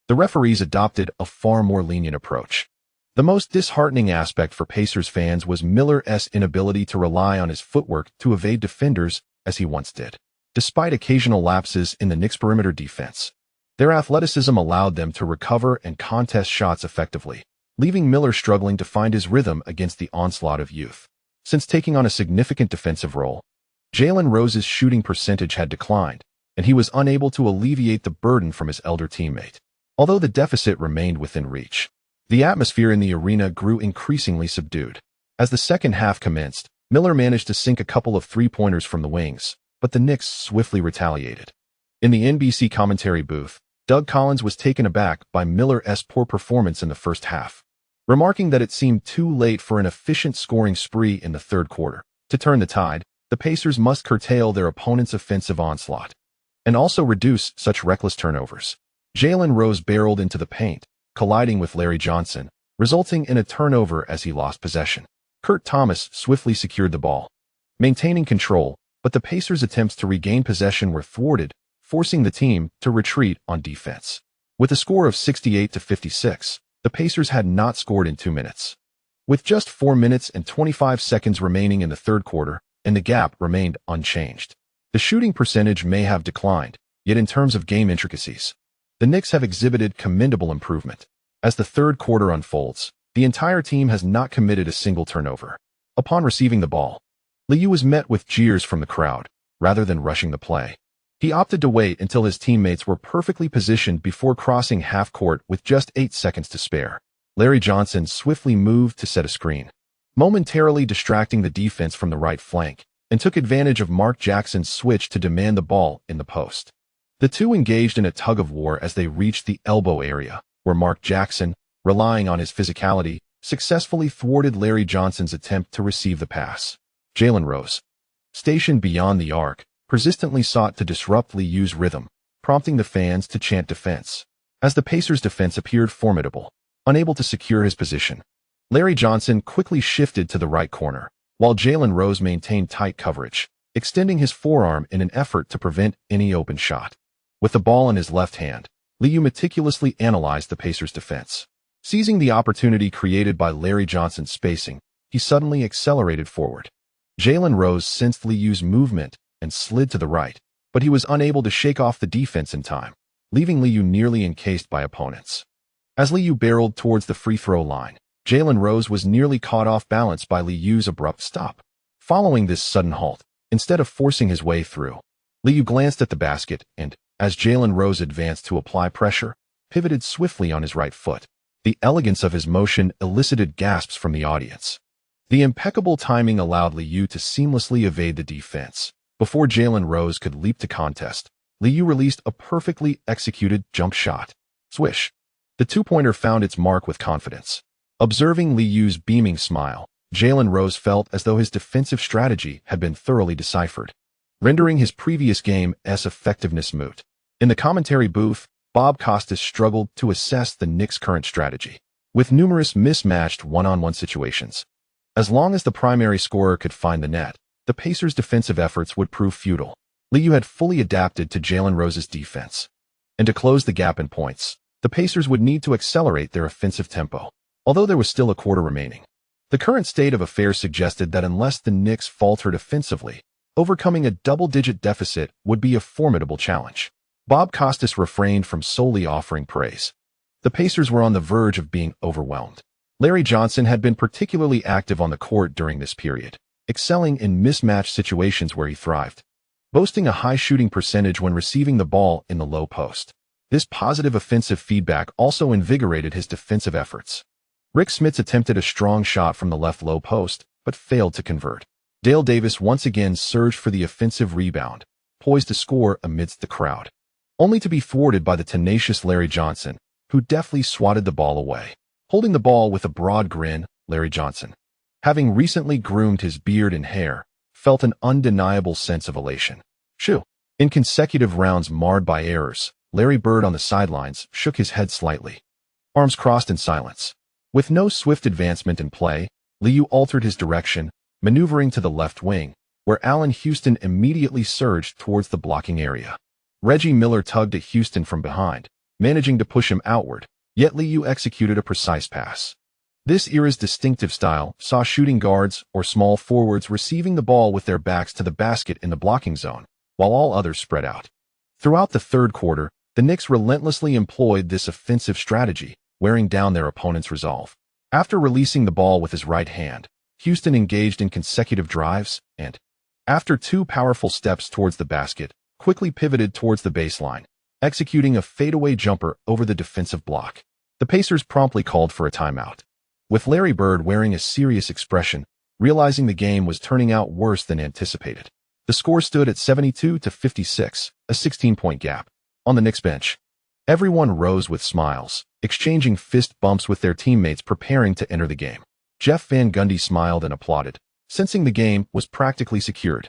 the referees adopted a far more lenient approach. The most disheartening aspect for Pacers fans was Miller's inability to rely on his footwork to evade defenders as he once did. Despite occasional lapses in the Knicks' perimeter defense, their athleticism allowed them to recover and contest shots effectively, leaving Miller struggling to find his rhythm against the onslaught of youth. Since taking on a significant defensive role, Jalen Rose's shooting percentage had declined, and he was unable to alleviate the burden from his elder teammate. Although the deficit remained within reach, the atmosphere in the arena grew increasingly subdued. As the second half commenced, Miller managed to sink a couple of three-pointers from the wings, but the Knicks swiftly retaliated. In the NBC commentary booth, Doug Collins was taken aback by Miller's poor performance in the first half, remarking that it seemed too late for an efficient scoring spree in the third quarter. To turn the tide, the Pacers must curtail their opponent's offensive onslaught, and also reduce such reckless turnovers. Jalen Rose barreled into the paint, colliding with Larry Johnson, resulting in a turnover as he lost possession. Kurt Thomas swiftly secured the ball, maintaining control, but the Pacers' attempts to regain possession were thwarted, forcing the team to retreat on defense. With a score of 68-56, the Pacers had not scored in 2 minutes. With just 4 minutes and 25 seconds remaining in the third quarter, and the gap remained unchanged. The shooting percentage may have declined, yet in terms of game intricacies, the Knicks have exhibited commendable improvement. As the third quarter unfolds, the entire team has not committed a single turnover. Upon receiving the ball, Liu was met with jeers from the crowd, rather than rushing the play. He opted to wait until his teammates were perfectly positioned before crossing half-court with just 8 seconds to spare. Larry Johnson swiftly moved to set a screen, momentarily distracting the defense from the right flank, and took advantage of Mark Jackson's switch to demand the ball in the post. The two engaged in a tug-of-war as they reached the elbow area, where Mark Jackson, relying on his physicality, successfully thwarted Larry Johnson's attempt to receive the pass. Jalen Rose, stationed beyond the arc, persistently sought to disrupt Liu's rhythm, prompting the fans to chant defense. As the Pacers' defense appeared formidable, unable to secure his position, Larry Johnson quickly shifted to the right corner, while Jalen Rose maintained tight coverage, extending his forearm in an effort to prevent any open shot. With the ball in his left hand, Liu meticulously analyzed the Pacers' defense. Seizing the opportunity created by Larry Johnson's spacing, he suddenly accelerated forward. Jalen Rose sensed Liu's movement and slid to the right, but he was unable to shake off the defense in time, leaving Liu nearly encased by opponents. As Liu barreled towards the free throw line, Jalen Rose was nearly caught off balance by Liu's abrupt stop. Following this sudden halt, instead of forcing his way through, Liu glanced at the basket and, as Jalen Rose advanced to apply pressure, pivoted swiftly on his right foot. The elegance of his motion elicited gasps from the audience. The impeccable timing allowed Liu to seamlessly evade the defense. Before Jalen Rose could leap to contest, Liu released a perfectly executed jump shot. Swish. The two-pointer found its mark with confidence. Observing Liu's beaming smile, Jalen Rose felt as though his defensive strategy had been thoroughly deciphered, rendering his previous game's effectiveness moot. In the commentary booth, Bob Costas struggled to assess the Knicks' current strategy, with numerous mismatched one-on-one situations. As long as the primary scorer could find the net, the Pacers' defensive efforts would prove futile. Liu had fully adapted to Jalen Rose's defense, and to close the gap in points, the Pacers would need to accelerate their offensive tempo, although there was still a quarter remaining. The current state of affairs suggested that unless the Knicks faltered offensively, overcoming a double-digit deficit would be a formidable challenge. Bob Costas refrained from solely offering praise. The Pacers were on the verge of being overwhelmed. Larry Johnson had been particularly active on the court during this period, excelling in mismatched situations where he thrived, boasting a high shooting percentage when receiving the ball in the low post. This positive offensive feedback also invigorated his defensive efforts. Rik Smits attempted a strong shot from the left low post, but failed to convert. Dale Davis once again surged for the offensive rebound, poised to score amidst the crowd, only to be thwarted by the tenacious Larry Johnson, who deftly swatted the ball away. Holding the ball with a broad grin, Larry Johnson, having recently groomed his beard and hair, felt an undeniable sense of elation. Shoo! In consecutive rounds marred by errors, Larry Bird on the sidelines shook his head slightly, arms crossed in silence. With no swift advancement in play, Liu altered his direction, maneuvering to the left wing, where Allen Houston immediately surged towards the blocking area. Reggie Miller tugged at Houston from behind, managing to push him outward, yet Liu executed a precise pass. This era's distinctive style saw shooting guards or small forwards receiving the ball with their backs to the basket in the blocking zone, while all others spread out. Throughout the third quarter, the Knicks relentlessly employed this offensive strategy, wearing down their opponent's resolve. After releasing the ball with his right hand, Houston engaged in consecutive drives and, after two powerful steps towards the basket, quickly pivoted towards the baseline, executing a fadeaway jumper over the defensive block. The Pacers promptly called for a timeout, with Larry Bird wearing a serious expression, realizing the game was turning out worse than anticipated. The score stood at 72-56, a 16-point gap. On the Knicks bench, everyone rose with smiles, exchanging fist bumps with their teammates preparing to enter the game. Jeff Van Gundy smiled and applauded, sensing the game was practically secured.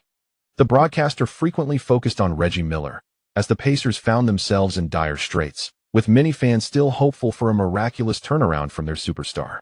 The broadcaster frequently focused on Reggie Miller, as the Pacers found themselves in dire straits, with many fans still hopeful for a miraculous turnaround from their superstar.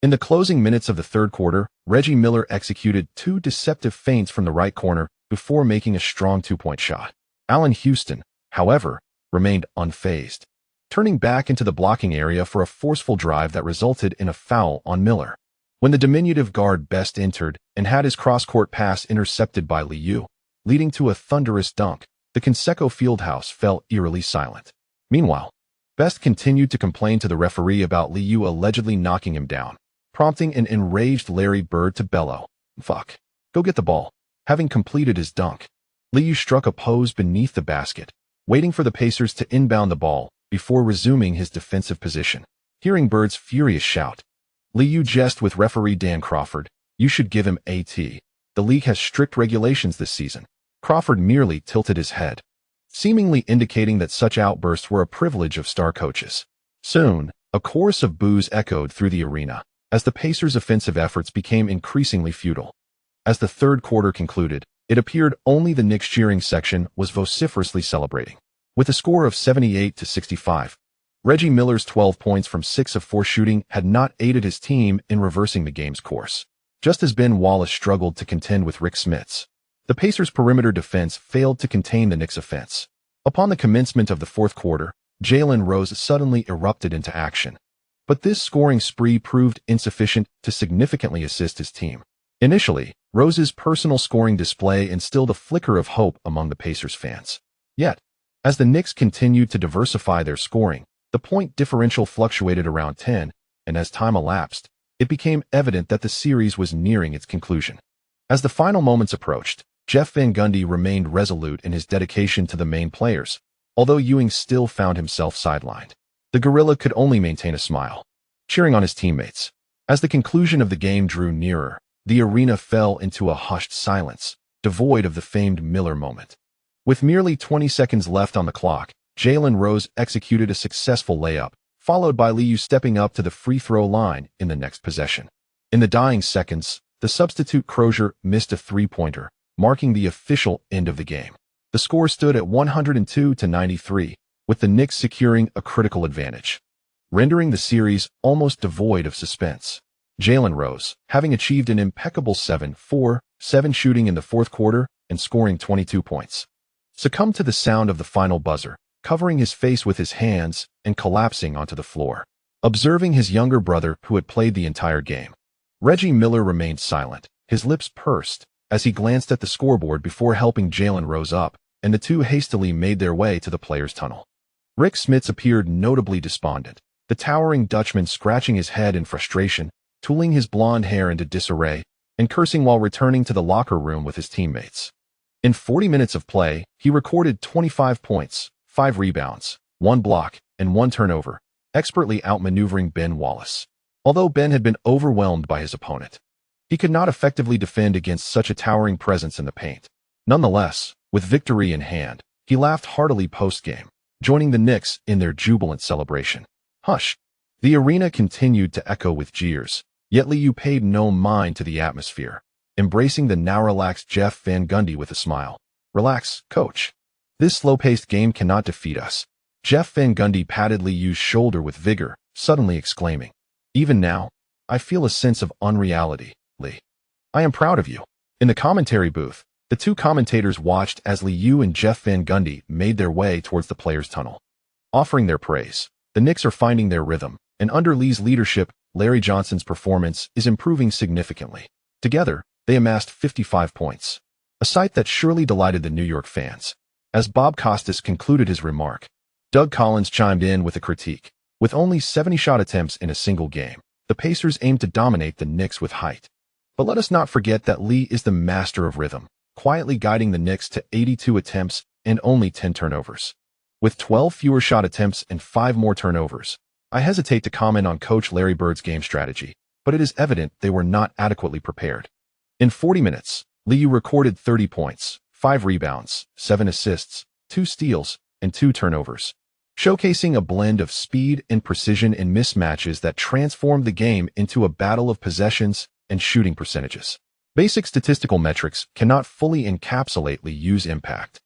In the closing minutes of the third quarter, Reggie Miller executed two deceptive feints from the right corner before making a strong two-point shot. Allen Houston, however, remained unfazed, turning back into the blocking area for a forceful drive that resulted in a foul on Miller. When the diminutive guard Best entered and had his cross-court pass intercepted by Liu, leading to a thunderous dunk, the Conseco Fieldhouse fell eerily silent. Meanwhile, Best continued to complain to the referee about Liu allegedly knocking him down, prompting an enraged Larry Bird to bellow, "Fuck. Go get the ball." Having completed his dunk, Liu struck a pose beneath the basket, waiting for the Pacers to inbound the ball before resuming his defensive position. Hearing Bird's furious shout, Liu jested with referee Dan Crawford, You should give him AT. The league has strict regulations this season. Crawford merely tilted his head, seemingly indicating that such outbursts were a privilege of star coaches. Soon, a chorus of boos echoed through the arena, as the Pacers' offensive efforts became increasingly futile. As the third quarter concluded, it appeared only the Knicks cheering section was vociferously celebrating. With a score of 78-65, Reggie Miller's 12 points from 6 of 4 shooting had not aided his team in reversing the game's course. Just as Ben Wallace struggled to contend with Rik Smits, the Pacers' perimeter defense failed to contain the Knicks' offense. Upon the commencement of the fourth quarter, Jalen Rose suddenly erupted into action. But this scoring spree proved insufficient to significantly assist his team. Initially, Rose's personal scoring display instilled a flicker of hope among the Pacers fans. Yet, as the Knicks continued to diversify their scoring, the point differential fluctuated around 10, and as time elapsed, it became evident that the series was nearing its conclusion. As the final moments approached, Jeff Van Gundy remained resolute in his dedication to the main players, although Ewing still found himself sidelined. The Gorilla could only maintain a smile, cheering on his teammates. As the conclusion of the game drew nearer, the arena fell into a hushed silence, devoid of the famed Miller moment. With merely 20 seconds left on the clock, Jalen Rose executed a successful layup, followed by Liu stepping up to the free throw line in the next possession. In the dying seconds, the substitute Croshier missed a three-pointer, marking the official end of the game. The score stood at 102-93, with the Knicks securing a critical advantage, rendering the series almost devoid of suspense. Jalen Rose, having achieved an impeccable 7-4-7 shooting in the fourth quarter and scoring 22 points, succumbed to the sound of the final buzzer, covering his face with his hands and collapsing onto the floor. Observing his younger brother, who had played the entire game, Reggie Miller remained silent, his lips pursed, as he glanced at the scoreboard before helping Jalen Rose up, and the two hastily made their way to the players' tunnel. Rik Smits appeared notably despondent, the towering Dutchman scratching his head in frustration, tooling his blonde hair into disarray, and cursing while returning to the locker room with his teammates. In 40 minutes of play, he recorded 25 points, 5 rebounds, 1 block, and 1 turnover, expertly outmaneuvering Ben Wallace. Although Ben had been overwhelmed by his opponent, he could not effectively defend against such a towering presence in the paint. Nonetheless, with victory in hand, he laughed heartily post-game, joining the Knicks in their jubilant celebration. Hush! The arena continued to echo with jeers, yet Liu paid no mind to the atmosphere, embracing the now relaxed Jeff Van Gundy with a smile. Relax, coach. This slow-paced game cannot defeat us. Jeff Van Gundy patted Liu's shoulder with vigor, suddenly exclaiming, "Even now, I feel a sense of unreality, Lee. I am proud of you." In the commentary booth, the two commentators watched as Liu and Jeff Van Gundy made their way towards the players' tunnel, offering their praise. The Knicks are finding their rhythm, and under Lee's leadership, Larry Johnson's performance is improving significantly. Together, they amassed 55 points, a sight that surely delighted the New York fans. As Bob Costas concluded his remark, Doug Collins chimed in with a critique. With only 70 shot attempts in a single game, the Pacers aim to dominate the Knicks with height. But let us not forget that Lee is the master of rhythm, quietly guiding the Knicks to 82 attempts and only 10 turnovers. With 12 fewer shot attempts and 5 more turnovers, I hesitate to comment on Coach Larry Bird's game strategy, but it is evident they were not adequately prepared. In 40 minutes, Liu recorded 30 points, 5 rebounds, 7 assists, 2 steals, and 2 turnovers, showcasing a blend of speed and precision in mismatches that transformed the game into a battle of possessions and shooting percentages. Basic statistical metrics cannot fully encapsulate Liu's impact,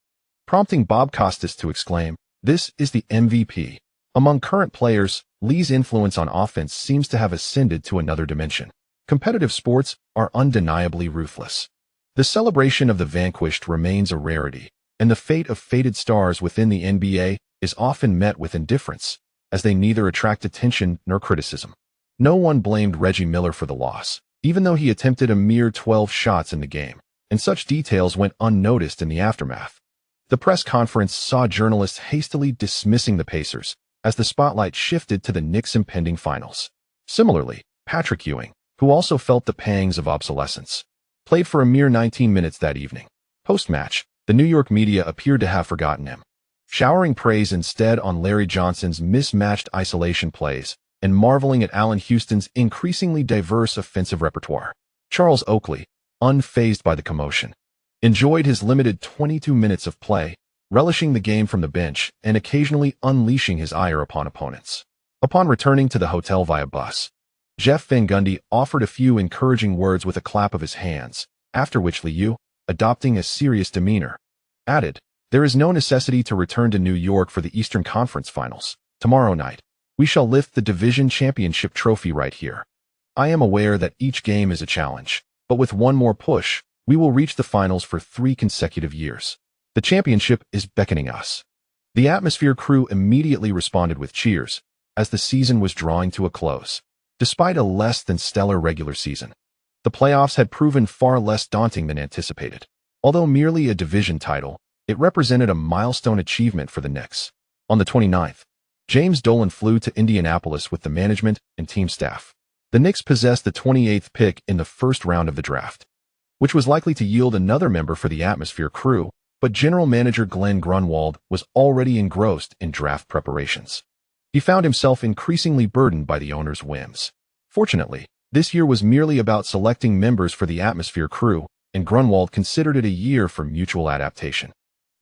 prompting Bob Costas to exclaim, "This is the MVP." Among current players, Lee's influence on offense seems to have ascended to another dimension. Competitive sports are undeniably ruthless. The celebration of the vanquished remains a rarity, and the fate of faded stars within the NBA is often met with indifference, as they neither attract attention nor criticism. No one blamed Reggie Miller for the loss, even though he attempted a mere 12 shots in the game, and such details went unnoticed in the aftermath. The press conference saw journalists hastily dismissing the Pacers as the spotlight shifted to the Knicks' impending finals. Similarly, Patrick Ewing, who also felt the pangs of obsolescence, played for a mere 19 minutes that evening. Post-match, the New York media appeared to have forgotten him, showering praise instead on Larry Johnson's mismatched isolation plays and marveling at Allen Houston's increasingly diverse offensive repertoire. Charles Oakley, unfazed by the commotion, enjoyed his limited 22 minutes of play, relishing the game from the bench and occasionally unleashing his ire upon opponents. Upon returning to the hotel via bus, Jeff Van Gundy offered a few encouraging words with a clap of his hands, after which Liu, adopting a serious demeanor, added, "There is no necessity to return to New York for the Eastern Conference Finals. Tomorrow night, we shall lift the division championship trophy right here. I am aware that each game is a challenge, but with one more push, we will reach the finals for 3 consecutive years. The championship is beckoning us." The Atmosphere crew immediately responded with cheers, as the season was drawing to a close. Despite a less than stellar regular season, the playoffs had proven far less daunting than anticipated. Although merely a division title, it represented a milestone achievement for the Knicks. On the 29th, James Dolan flew to Indianapolis with the management and team staff. The Knicks possessed the 28th pick in the first round of the draft, which was likely to yield another member for the Atmosphere crew, but general manager Glenn Grunwald was already engrossed in draft preparations. He found himself increasingly burdened by the owner's whims. Fortunately, this year was merely about selecting members for the Atmosphere crew, and Grunwald considered it a year for mutual adaptation.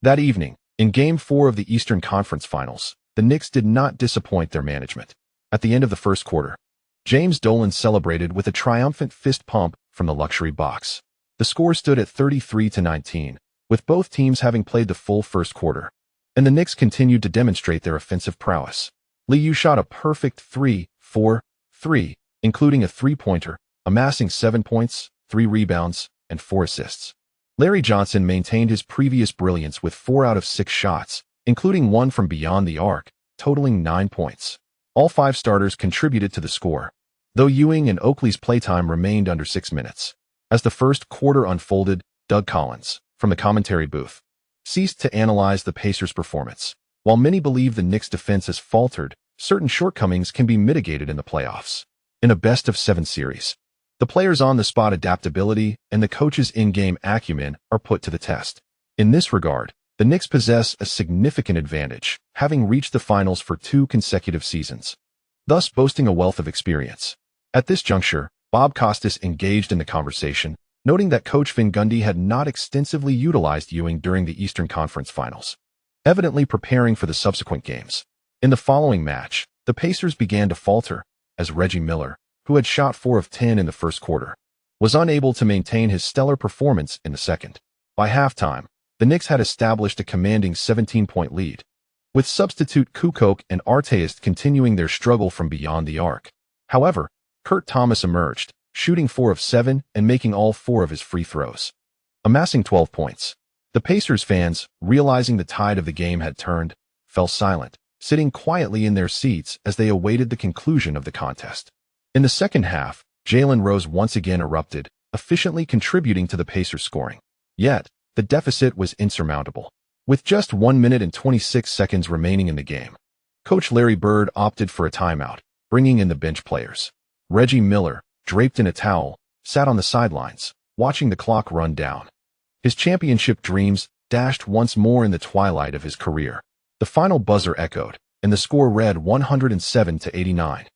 That evening, in Game 4 of the Eastern Conference Finals, the Knicks did not disappoint their management. At the end of the first quarter, James Dolan celebrated with a triumphant fist pump from the luxury box. The score stood at 33-19, with both teams having played the full first quarter, and the Knicks continued to demonstrate their offensive prowess. Liu shot a perfect 3-4-3, including a three-pointer, amassing 7 points, 3 rebounds, and 4 assists. Larry Johnson maintained his previous brilliance with 4 out of 6 shots, including 1 from beyond the arc, totaling 9 points. All 5 starters contributed to the score, though Ewing and Oakley's playtime remained under 6 minutes. As the first quarter unfolded, Doug Collins, from the commentary booth, ceased to analyze the Pacers' performance. While many believe the Knicks' defense has faltered, certain shortcomings can be mitigated in the playoffs. In a best-of-7 series, the players' on-the-spot adaptability and the coach's in-game acumen are put to the test. In this regard, the Knicks possess a significant advantage, having reached the finals for 2 consecutive seasons, thus boasting a wealth of experience. At this juncture, Bob Costas engaged in the conversation, noting that Coach Van Gundy had not extensively utilized Ewing during the Eastern Conference Finals, evidently preparing for the subsequent games. In the following match, the Pacers began to falter, as Reggie Miller, who had shot 4 of 10 in the first quarter, was unable to maintain his stellar performance in the second. By halftime, the Knicks had established a commanding 17-point lead, with substitute Kukoc and Artest continuing their struggle from beyond the arc. However, Kurt Thomas emerged, shooting 4 of 7 and making all 4 of his free throws, amassing 12 points. The Pacers fans, realizing the tide of the game had turned, fell silent, sitting quietly in their seats as they awaited the conclusion of the contest. In the second half, Jalen Rose once again erupted, efficiently contributing to the Pacers' scoring. Yet, the deficit was insurmountable. With just 1 minute and 26 seconds remaining in the game, Coach Larry Bird opted for a timeout, bringing in the bench players. Reggie Miller, draped in a towel, sat on the sidelines, watching the clock run down. His championship dreams dashed once more in the twilight of his career. The final buzzer echoed, and the score read 107-89.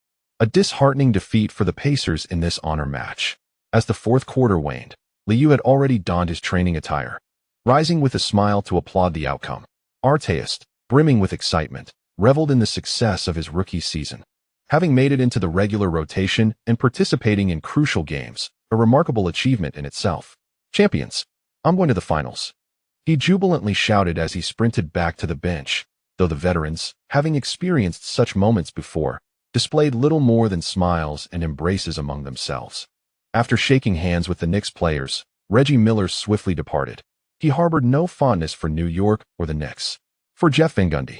A disheartening defeat for the Pacers in this honor match. As the fourth quarter waned, Liu had already donned his training attire, rising with a smile to applaud the outcome. Artest, brimming with excitement, reveled in the success of his rookie season. Having made it into the regular rotation and participating in crucial games, a remarkable achievement in itself. "Champions, I'm going to the finals," he jubilantly shouted as he sprinted back to the bench, though the veterans, having experienced such moments before, displayed little more than smiles and embraces among themselves. After shaking hands with the Knicks players, Reggie Miller swiftly departed. He harbored no fondness for New York or the Knicks. For Jeff Van Gundy,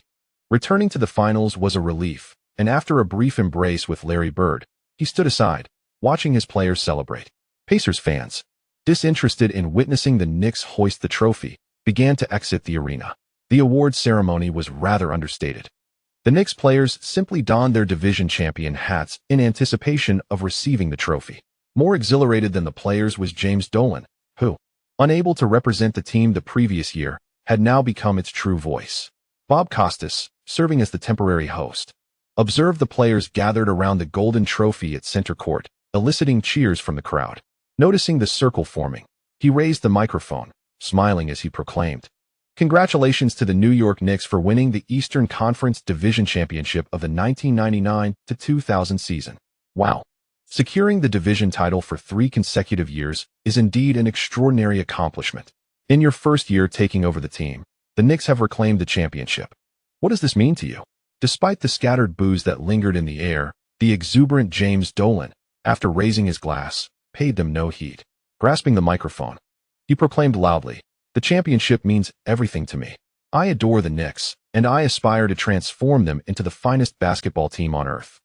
returning to the finals was a relief, and after a brief embrace with Larry Bird, he stood aside, watching his players celebrate. Pacers fans, disinterested in witnessing the Knicks hoist the trophy, began to exit the arena. The awards ceremony was rather understated. The Knicks players simply donned their division champion hats in anticipation of receiving the trophy. More exhilarated than the players was James Dolan, who, unable to represent the team the previous year, had now become its true voice. Bob Costas, serving as the temporary host, observed the players gathered around the golden trophy at center court, eliciting cheers from the crowd. Noticing the circle forming, he raised the microphone, smiling as he proclaimed, "Congratulations to the New York Knicks for winning the Eastern Conference Division Championship of the 1999-2000 season. Wow! Securing the division title for 3 consecutive years is indeed an extraordinary accomplishment. In your first year taking over the team, the Knicks have reclaimed the championship. What does this mean to you?" Despite the scattered boos that lingered in the air, the exuberant James Dolan, after raising his glass, paid them no heed. Grasping the microphone, he proclaimed loudly, "The championship means everything to me. I adore the Knicks, and I aspire to transform them into the finest basketball team on earth."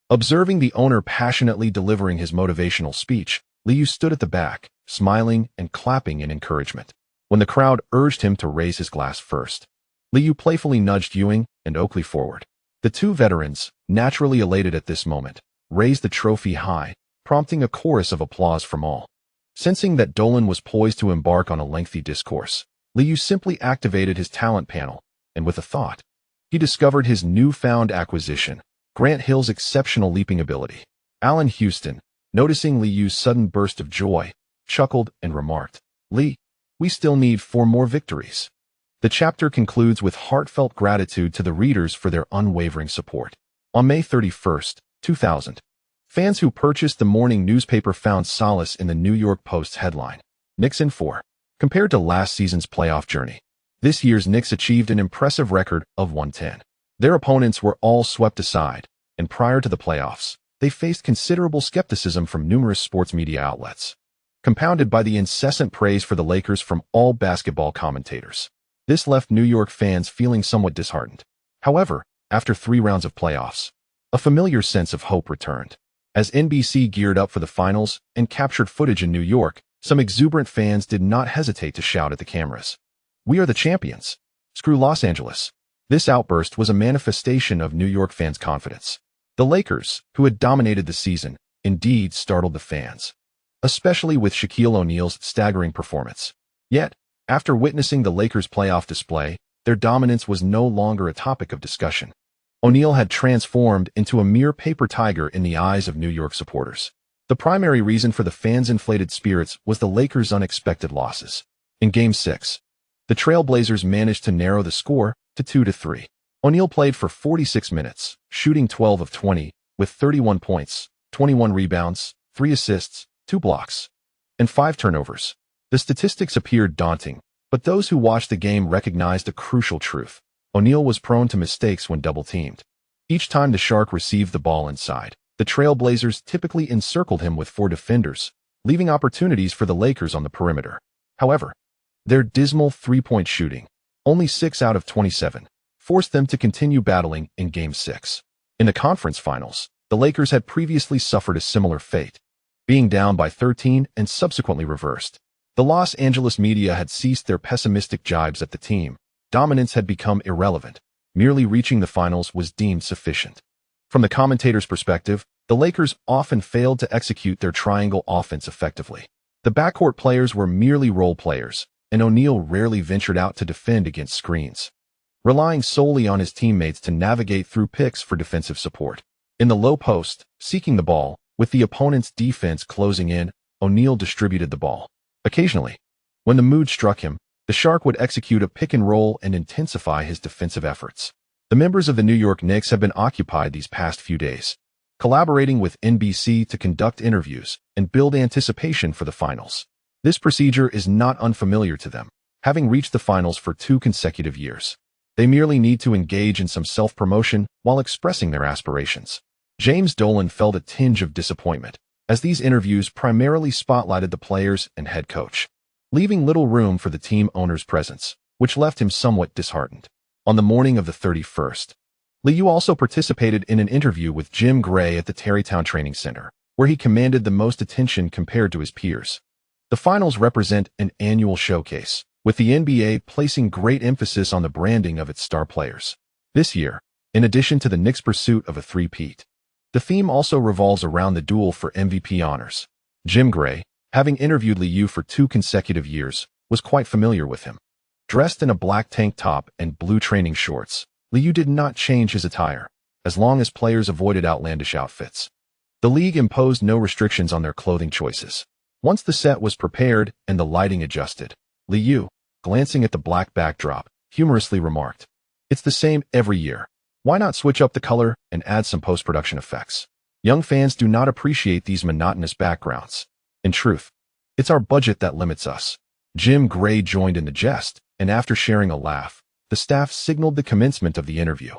Observing the owner passionately delivering his motivational speech, Liu stood at the back, smiling and clapping in encouragement. When the crowd urged him to raise his glass first, Liu playfully nudged Ewing and Oakley forward. The two veterans, naturally elated at this moment, raised the trophy high, prompting a chorus of applause from all. Sensing that Dolan was poised to embark on a lengthy discourse, Liu simply activated his talent panel, and with a thought, he discovered his newfound acquisition, Grant Hill's exceptional leaping ability. Allen Houston, noticing Liu's sudden burst of joy, chuckled and remarked, "Lee, we still need 4 more victories." The chapter concludes with heartfelt gratitude to the readers for their unwavering support. On May 31, 2000, fans who purchased the morning newspaper found solace in the New York Post's headline, "Knicks in 4." Compared to last season's playoff journey, this year's Knicks achieved an impressive record of 110. Their opponents were all swept aside, and prior to the playoffs, they faced considerable skepticism from numerous sports media outlets, compounded by the incessant praise for the Lakers from all basketball commentators. This left New York fans feeling somewhat disheartened. However, after 3 rounds of playoffs, a familiar sense of hope returned. As NBC geared up for the finals and captured footage in New York, some exuberant fans did not hesitate to shout at the cameras, "We are the champions! Screw Los Angeles!" This outburst was a manifestation of New York fans' confidence. The Lakers, who had dominated the season, indeed startled the fans, especially with Shaquille O'Neal's staggering performance. Yet, after witnessing the Lakers' playoff display, their dominance was no longer a topic of discussion. O'Neal had transformed into a mere paper tiger in the eyes of New York supporters. The primary reason for the fans' inflated spirits was the Lakers' unexpected losses. In Game 6, the Trailblazers managed to narrow the score to 2-3. O'Neal played for 46 minutes, shooting 12 of 20, with 31 points, 21 rebounds, 3 assists, 2 blocks, and 5 turnovers. The statistics appeared daunting, but those who watched the game recognized a crucial truth. O'Neal was prone to mistakes when double-teamed. Each time the Shark received the ball inside, the Trailblazers typically encircled him with 4 defenders, leaving opportunities for the Lakers on the perimeter. However, their dismal 3-point shooting, only 6 out of 27, forced them to continue battling in Game 6. In the conference finals, the Lakers had previously suffered a similar fate, being down by 13 and subsequently reversed. The Los Angeles media had ceased their pessimistic jibes at the team. Dominance had become irrelevant. Merely reaching the finals was deemed sufficient. From the commentators' perspective, the Lakers often failed to execute their triangle offense effectively. The backcourt players were merely role players, and O'Neal rarely ventured out to defend against screens, relying solely on his teammates to navigate through picks for defensive support. In the low post, seeking the ball, with the opponent's defense closing in, O'Neal distributed the ball. Occasionally, when the mood struck him, the Shark would execute a pick and roll and intensify his defensive efforts. The members of the New York Knicks have been occupied these past few days, collaborating with NBC to conduct interviews and build anticipation for the finals. This procedure is not unfamiliar to them, having reached the finals for 2 consecutive years. They merely need to engage in some self-promotion while expressing their aspirations. James Dolan felt a tinge of disappointment, as these interviews primarily spotlighted the players and head coach, leaving little room for the team owner's presence, which left him somewhat disheartened. On the morning of the 31st, Liu also participated in an interview with Jim Gray at the Tarrytown Training Center, where he commanded the most attention compared to his peers. The finals represent an annual showcase, with the NBA placing great emphasis on the branding of its star players. This year, in addition to the Knicks' pursuit of a three-peat, the theme also revolves around the duel for MVP honors. Jim Gray, having interviewed Liu for 2 consecutive years, was quite familiar with him. Dressed in a black tank top and blue training shorts, Liu did not change his attire, as long as players avoided outlandish outfits. The league imposed no restrictions on their clothing choices. Once the set was prepared and the lighting adjusted, Liu, glancing at the black backdrop, humorously remarked, "It's the same every year. Why not switch up the color and add some post-production effects? Young fans do not appreciate these monotonous backgrounds. In truth, it's our budget that limits us." Jim Gray joined in the jest, and after sharing a laugh, the staff signaled the commencement of the interview,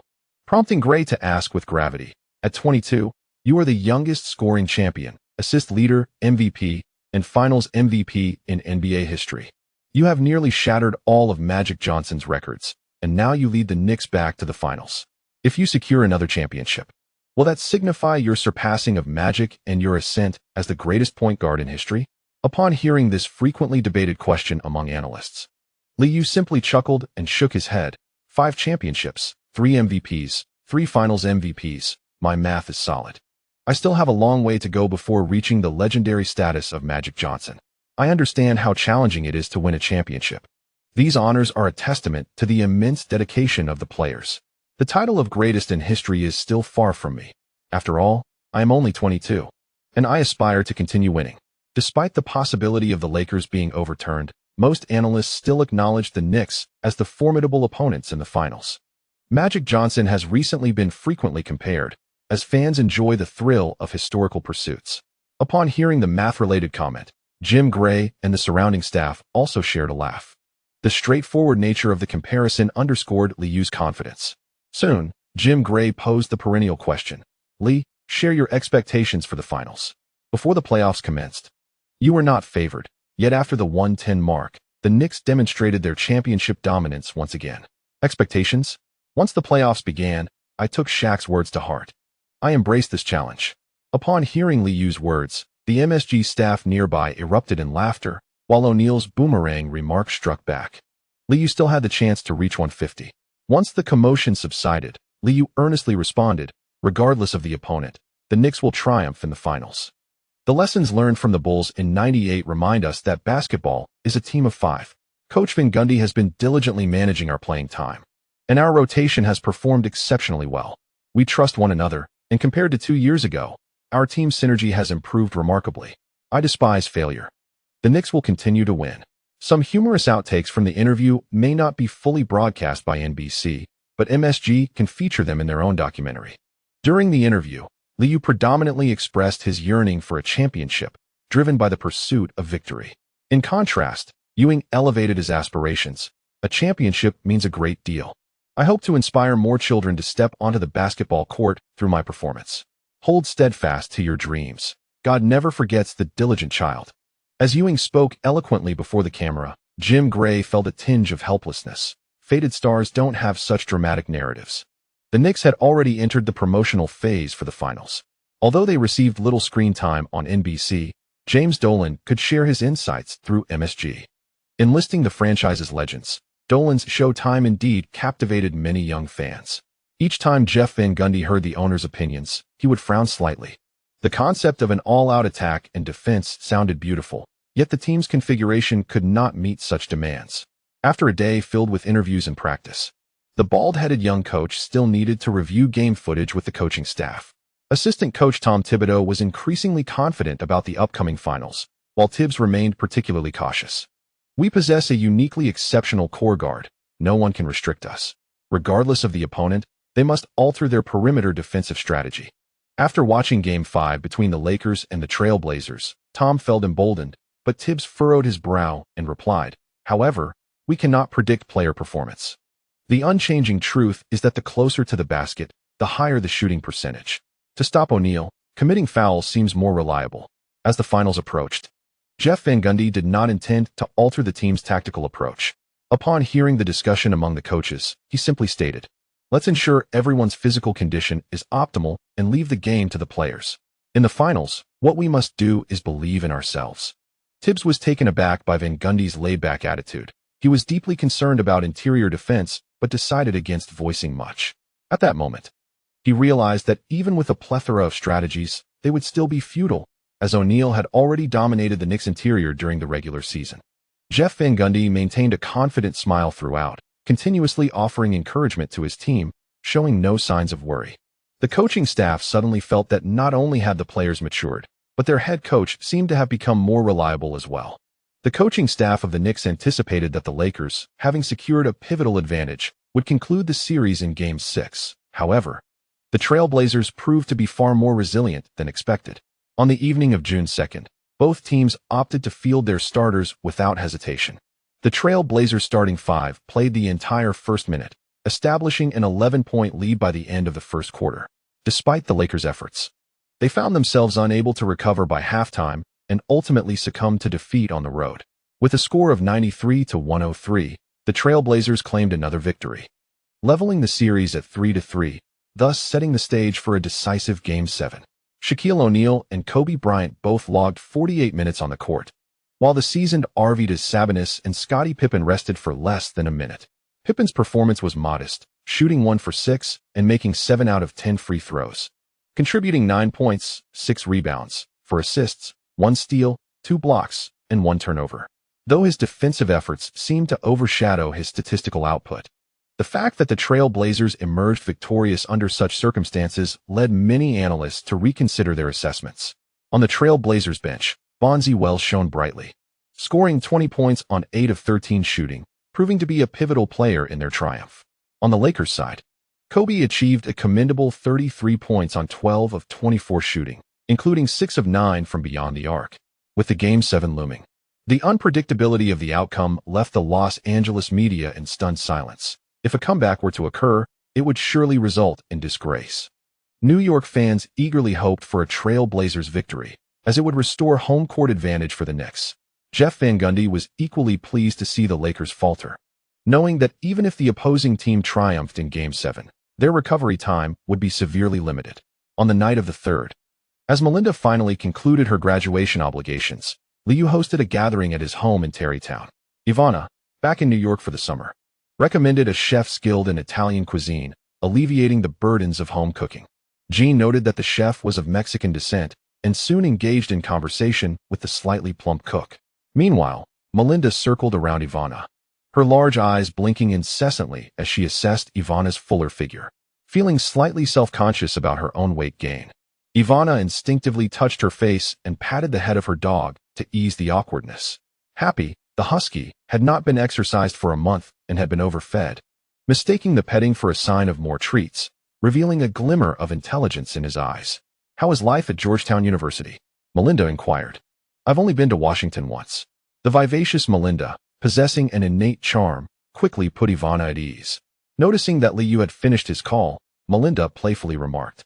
prompting Gray to ask with gravity, "At 22, you are the youngest scoring champion, assist leader, MVP, and finals MVP in NBA history. You have nearly shattered all of Magic Johnson's records, and now you lead the Knicks back to the finals. If you secure another championship, will that signify your surpassing of Magic and your ascent as the greatest point guard in history?" Upon hearing this frequently debated question among analysts, Liu simply chuckled and shook his head. 5 championships, 3 MVPs, 3 finals MVPs. My math is solid. I still have a long way to go before reaching the legendary status of Magic Johnson. I understand how challenging it is to win a championship. These honors are a testament to the immense dedication of the players. The title of greatest in history is still far from me. After all, I am only 22, and I aspire to continue winning. Despite the possibility of the Lakers being overturned, most analysts still acknowledge the Knicks as the formidable opponents in the finals. Magic Johnson has recently been frequently compared, as fans enjoy the thrill of historical pursuits. Upon hearing the math-related comment, Jim Gray and the surrounding staff also shared a laugh. The straightforward nature of the comparison underscored Liu's confidence. Soon, Jim Gray posed the perennial question, "Lee, share your expectations for the finals." Before the playoffs commenced, you were not favored, yet after the 110 mark, the Knicks demonstrated their championship dominance once again. Expectations? Once the playoffs began, I took Shaq's words to heart. I embraced this challenge. Upon hearing Liu's words, the MSG staff nearby erupted in laughter, while O'Neal's boomerang remark struck back. Liu still had the chance to reach 150. Once the commotion subsided, Liu earnestly responded, "Regardless of the opponent, the Knicks will triumph in the finals." The lessons learned from the Bulls in '98 remind us that basketball is a team of 5. Coach Gundy has been diligently managing our playing time, and our rotation has performed exceptionally well. We trust one another, and compared to 2 years ago, our team synergy has improved remarkably. I despise failure. The Knicks will continue to win. Some humorous outtakes from the interview may not be fully broadcast by NBC, but MSG can feature them in their own documentary. During the interview, Liu predominantly expressed his yearning for a championship, driven by the pursuit of victory. In contrast, Ewing elevated his aspirations. "A championship means a great deal. I hope to inspire more children to step onto the basketball court through my performance. Hold steadfast to your dreams. God never forgets the diligent child." As Ewing spoke eloquently before the camera, Jim Gray felt a tinge of helplessness. Faded stars don't have such dramatic narratives. The Knicks had already entered the promotional phase for the finals. Although they received little screen time on NBC, James Dolan could share his insights through MSG. Enlisting the franchise's legends, Dolan's showtime indeed captivated many young fans. Each time Jeff Van Gundy heard the owner's opinions, he would frown slightly. The concept of an all-out attack and defense sounded beautiful, yet the team's configuration could not meet such demands. After a day filled with interviews and practice, the bald-headed young coach still needed to review game footage with the coaching staff. Assistant coach Tom Thibodeau was increasingly confident about the upcoming finals, while Tibbs remained particularly cautious. "We possess a uniquely exceptional core guard. No one can restrict us. Regardless of the opponent, they must alter their perimeter defensive strategy." After watching Game 5 between the Lakers and the Trailblazers, Tom felt emboldened, but Tibbs furrowed his brow and replied, "However, we cannot predict player performance. The unchanging truth is that the closer to the basket, the higher the shooting percentage. To stop O'Neal, committing fouls seems more reliable." As the finals approached, Jeff Van Gundy did not intend to alter the team's tactical approach. Upon hearing the discussion among the coaches, he simply stated, "Let's ensure everyone's physical condition is optimal and leave the game to the players. In the finals, what we must do is believe in ourselves." Tibbs was taken aback by Van Gundy's laid-back attitude. He was deeply concerned about interior defense, but decided against voicing much. At that moment, he realized that even with a plethora of strategies, they would still be futile, as O'Neal had already dominated the Knicks' interior during the regular season. Jeff Van Gundy maintained a confident smile throughout, continuously offering encouragement to his team, showing no signs of worry. The coaching staff suddenly felt that not only had the players matured, but their head coach seemed to have become more reliable as well. The coaching staff of the Knicks anticipated that the Lakers, having secured a pivotal advantage, would conclude the series in Game 6. However, the Trailblazers proved to be far more resilient than expected. On the evening of June 2nd, both teams opted to field their starters without hesitation. The Trailblazers starting five played the entire first minute, establishing an 11-point lead by the end of the first quarter. Despite the Lakers' efforts, they found themselves unable to recover by halftime and ultimately succumbed to defeat on the road. With a score of 93-103, the Trailblazers claimed another victory, leveling the series at 3-3, thus setting the stage for a decisive Game 7. Shaquille O'Neal and Kobe Bryant both logged 48 minutes on the court, while the seasoned Arvydas Sabonis and Scottie Pippen rested for less than a minute. Pippen's performance was modest, shooting 1 for 6 and making 7 out of 10 free throws, contributing 9 points, 6 rebounds, 4 assists, 1 steal, 2 blocks, and 1 turnover. Though his defensive efforts seemed to overshadow his statistical output, the fact that the Trailblazers emerged victorious under such circumstances led many analysts to reconsider their assessments. On the Trailblazers bench, Bonzi Wells shone brightly, scoring 20 points on 8 of 13 shooting, proving to be a pivotal player in their triumph. On the Lakers side, Kobe achieved a commendable 33 points on 12 of 24 shooting, including 6 of 9 from beyond the arc. With the Game 7 looming, the unpredictability of the outcome left the Los Angeles media in stunned silence. If a comeback were to occur, it would surely result in disgrace. New York fans eagerly hoped for a Trailblazers victory, as it would restore home court advantage for the Knicks. Jeff Van Gundy was equally pleased to see the Lakers falter, knowing that even if the opposing team triumphed in Game 7, their recovery time would be severely limited. On the night of the 3rd, as Melinda finally concluded her graduation obligations, Liu hosted a gathering at his home in Tarrytown. Ivana, back in New York for the summer, recommended a chef skilled in Italian cuisine, alleviating the burdens of home cooking. Jean noted that the chef was of Mexican descent and soon engaged in conversation with the slightly plump cook. Meanwhile, Melinda circled around Ivana, her large eyes blinking incessantly as she assessed Ivana's fuller figure. Feeling slightly self-conscious about her own weight gain, Ivana instinctively touched her face and patted the head of her dog to ease the awkwardness. Happy, the husky, had not been exercised for a month and had been overfed, mistaking the petting for a sign of more treats, revealing a glimmer of intelligence in his eyes. "How is life at Georgetown University?" Melinda inquired. "I've only been to Washington once." The vivacious Melinda, possessing an innate charm, quickly put Ivana at ease. Noticing that Liu had finished his call, Melinda playfully remarked,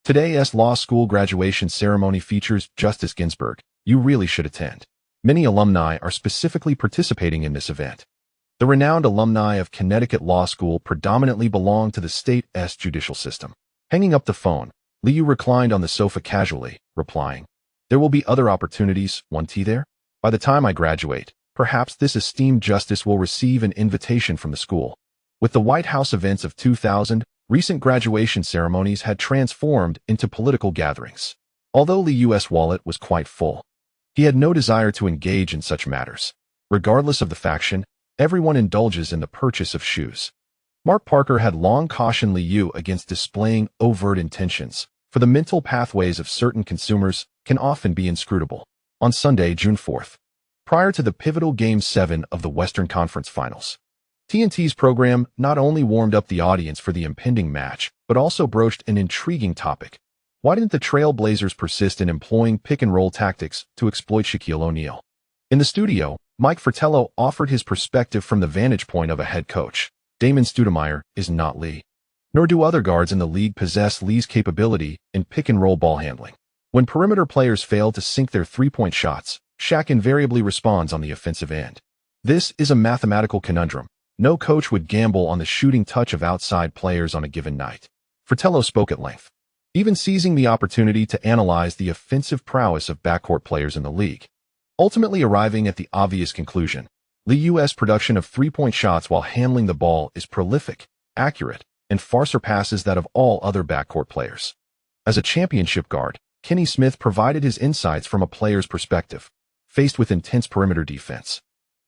"Today's law school graduation ceremony features Justice Ginsburg. You really should attend. Many alumni are specifically participating in this event." The renowned alumni of Connecticut Law School predominantly belong to the state's judicial system. Hanging up the phone, Liu reclined on the sofa casually, replying, "There will be other opportunities. Want tea there? By the time I graduate, perhaps this esteemed justice will receive an invitation from the school." With the White House events of 2000, recent graduation ceremonies had transformed into political gatherings. Although Liu's wallet was quite full, he had no desire to engage in such matters. Regardless of the faction, everyone indulges in the purchase of shoes. Mark Parker had long cautioned Liu against displaying overt intentions, for the mental pathways of certain consumers can often be inscrutable. On Sunday, June 4th, prior to the pivotal Game 7 of the Western Conference Finals, TNT's program not only warmed up the audience for the impending match, but also broached an intriguing topic. Why didn't the Trailblazers persist in employing pick-and-roll tactics to exploit Shaquille O'Neal? In the studio, Mike Fratello offered his perspective from the vantage point of a head coach. Damon Stoudemire is not Lee. Nor do other guards in the league possess Lee's capability in pick-and-roll ball handling. When perimeter players fail to sink their three-point shots, Shaq invariably responds on the offensive end. This is a mathematical conundrum. No coach would gamble on the shooting touch of outside players on a given night. Fratello spoke at length, even seizing the opportunity to analyze the offensive prowess of backcourt players in the league, ultimately arriving at the obvious conclusion. Liu's production of three-point shots while handling the ball is prolific, accurate, and far surpasses that of all other backcourt players. As a championship guard, Kenny Smith provided his insights from a player's perspective, faced with intense perimeter defense.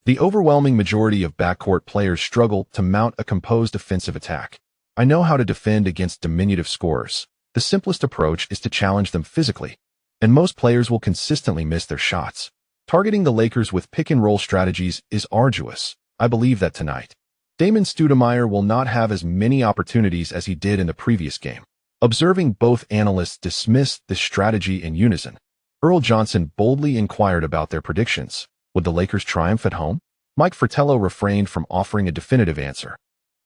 The overwhelming majority of backcourt players struggle to mount a composed offensive attack. I know how to defend against diminutive scorers. The simplest approach is to challenge them physically. and most players will consistently miss their shots. Targeting the Lakers with pick-and-roll strategies is arduous. I believe that tonight, Damon Stoudemire will not have as many opportunities as he did in the previous game. Observing both analysts dismiss this strategy in unison, Earl Johnson boldly inquired about their predictions. Would the Lakers triumph at home? Mike Fratello refrained from offering a definitive answer,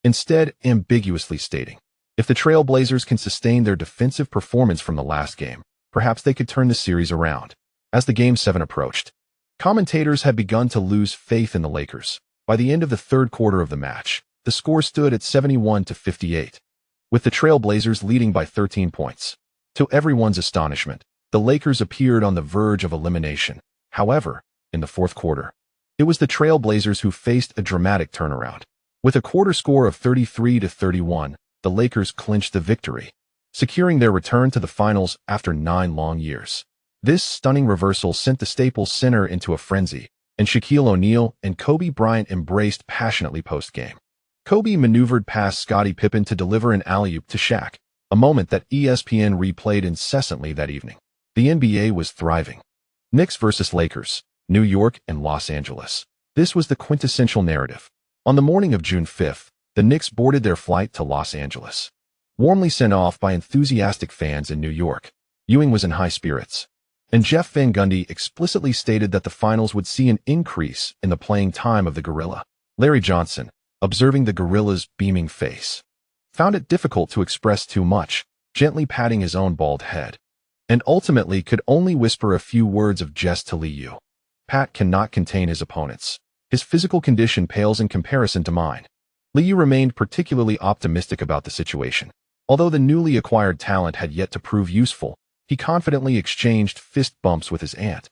instead ambiguously stating, if the Trailblazers can sustain their defensive performance from the last game, perhaps they could turn the series around. As the Game 7 approached, commentators had begun to lose faith in the Lakers. By the end of the third quarter of the match, the score stood at 71-58, with the Trailblazers leading by 13 points. To everyone's astonishment, the Lakers appeared on the verge of elimination. However, in the fourth quarter, it was the Trailblazers who faced a dramatic turnaround. With a quarter score of 33-31, the Lakers clinched the victory, securing their return to the finals after 9 long years. This stunning reversal sent the Staples Center into a frenzy, and Shaquille O'Neal and Kobe Bryant embraced passionately post-game. Kobe maneuvered past Scottie Pippen to deliver an alley-oop to Shaq, a moment that ESPN replayed incessantly that evening. The NBA was thriving. Knicks versus Lakers, New York and Los Angeles. This was the quintessential narrative. On the morning of June 5th, the Knicks boarded their flight to Los Angeles. Warmly sent off by enthusiastic fans in New York, Ewing was in high spirits, and Jeff Van Gundy explicitly stated that the finals would see an increase in the playing time of the Gorilla. Larry Johnson, observing the Gorilla's beaming face, found it difficult to express too much, gently patting his own bald head, and ultimately could only whisper a few words of jest to Liu. Pat cannot contain his opponents. His physical condition pales in comparison to mine. Liu remained particularly optimistic about the situation. Although the newly acquired talent had yet to prove useful, he confidently exchanged fist bumps with his aunt,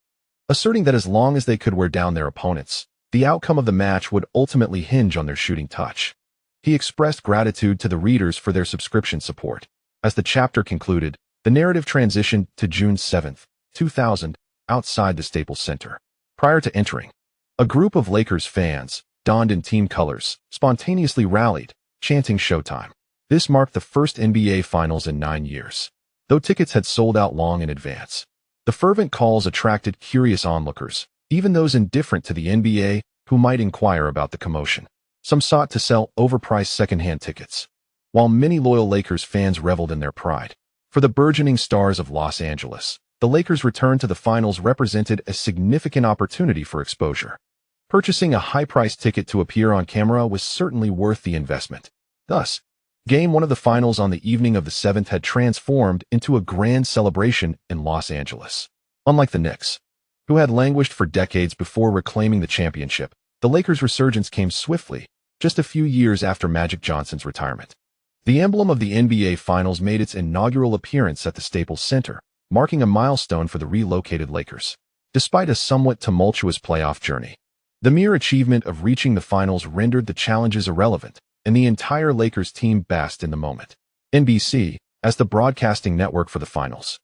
asserting that as long as they could wear down their opponents, the outcome of the match would ultimately hinge on their shooting touch. He expressed gratitude to the readers for their subscription support. As the chapter concluded, the narrative transitioned to June 7, 2000, outside the Staples Center. Prior to entering, a group of Lakers fans, donned in team colors, spontaneously rallied, chanting Showtime. This marked the first NBA Finals in 9 years, though tickets had sold out long in advance. The fervent calls attracted curious onlookers, even those indifferent to the NBA who might inquire about the commotion. Some sought to sell overpriced second-hand tickets, while many loyal Lakers fans reveled in their pride. For the burgeoning stars of Los Angeles, the Lakers' return to the finals represented a significant opportunity for exposure. Purchasing a high-priced ticket to appear on camera was certainly worth the investment. Thus, Game 1 of the finals on the evening of the 7th had transformed into a grand celebration in Los Angeles. Unlike the Knicks, who had languished for decades before reclaiming the championship, the Lakers' resurgence came swiftly, just a few years after Magic Johnson's retirement. The emblem of the NBA Finals made its inaugural appearance at the Staples Center, marking a milestone for the relocated Lakers. Despite a somewhat tumultuous playoff journey, the mere achievement of reaching the finals rendered the challenges irrelevant, and the entire Lakers team basked in the moment. NBC, as the broadcasting network for the finals,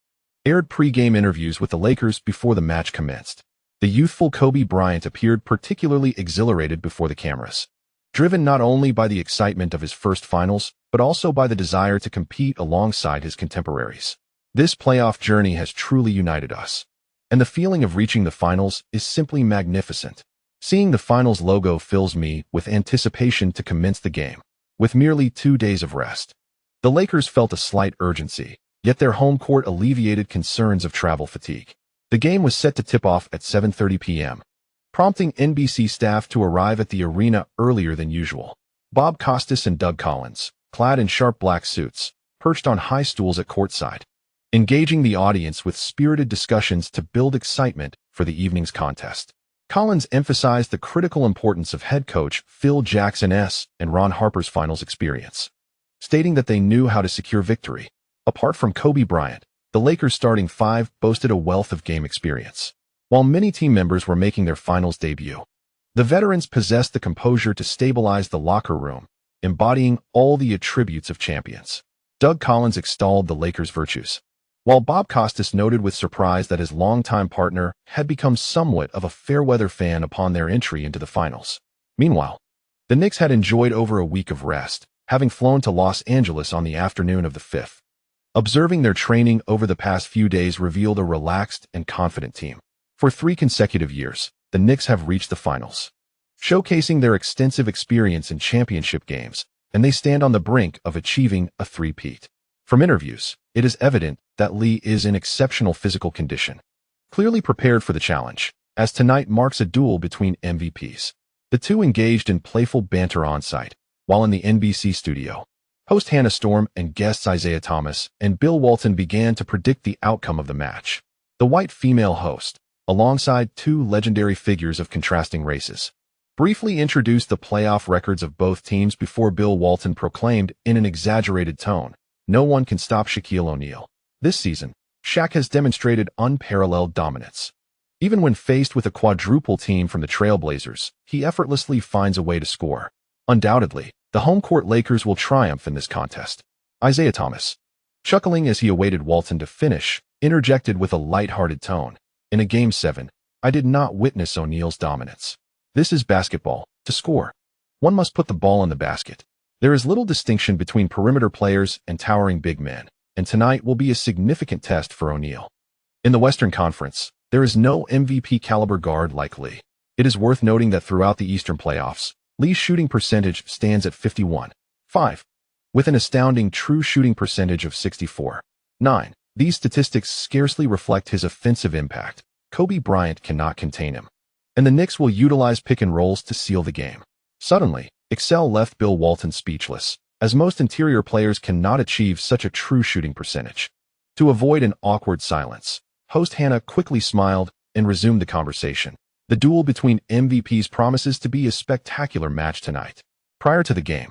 aired pre-game interviews with the Lakers before the match commenced. The youthful Kobe Bryant appeared particularly exhilarated before the cameras, driven not only by the excitement of his first finals, but also by the desire to compete alongside his contemporaries. This playoff journey has truly united us, and the feeling of reaching the finals is simply magnificent. Seeing the finals logo fills me with anticipation to commence the game. With merely 2 days of rest, the Lakers felt a slight urgency, yet their home court alleviated concerns of travel fatigue. The game was set to tip off at 7:30 p.m., prompting NBC staff to arrive at the arena earlier than usual. Bob Costas and Doug Collins, clad in sharp black suits, perched on high stools at courtside, engaging the audience with spirited discussions to build excitement for the evening's contest. Collins emphasized the critical importance of head coach Phil Jackson's and Ron Harper's finals experience, stating that they knew how to secure victory. Apart from Kobe Bryant, the Lakers' starting five boasted a wealth of game experience. While many team members were making their finals debut, the veterans possessed the composure to stabilize the locker room, embodying all the attributes of champions. Doug Collins extolled the Lakers' virtues, while Bob Costas noted with surprise that his longtime partner had become somewhat of a fair-weather fan upon their entry into the finals. Meanwhile, the Knicks had enjoyed over a week of rest, having flown to Los Angeles on the afternoon of the 5th. Observing their training over the past few days revealed a relaxed and confident team. For 3 consecutive years, the Knicks have reached the finals, showcasing their extensive experience in championship games, and they stand on the brink of achieving a three-peat. From interviews, it is evident that Lee is in exceptional physical condition, clearly prepared for the challenge, as tonight marks a duel between MVPs. The two engaged in playful banter on-site, while in the NBC studio. Host Hannah Storm and guests Isaiah Thomas and Bill Walton began to predict the outcome of the match. The white female host, alongside 2 legendary figures of contrasting races, briefly introduced the playoff records of both teams before Bill Walton proclaimed in an exaggerated tone, "No one can stop Shaquille O'Neal. This season, Shaq has demonstrated unparalleled dominance. Even when faced with a quadruple team from the Trailblazers, he effortlessly finds a way to score. Undoubtedly, the home court Lakers will triumph in this contest." Isaiah Thomas, chuckling as he awaited Walton to finish, interjected with a light-hearted tone, "In a Game 7, I did not witness O'Neal's dominance. This is basketball. To score, one must put the ball in the basket. There is little distinction between perimeter players and towering big men, and tonight will be a significant test for O'Neal." In the Western Conference, there is no MVP-caliber guard like Lee. It is worth noting that throughout the Eastern playoffs, Lee's shooting percentage stands at 51.5, with an astounding true shooting percentage of 64.9. These statistics scarcely reflect his offensive impact. Kobe Bryant cannot contain him, and the Knicks will utilize pick and rolls to seal the game. Suddenly, Excel left Bill Walton speechless, as most interior players cannot achieve such a true shooting percentage. To avoid an awkward silence, host Hannah quickly smiled and resumed the conversation. The duel between MVPs promises to be a spectacular match tonight. Prior to the game,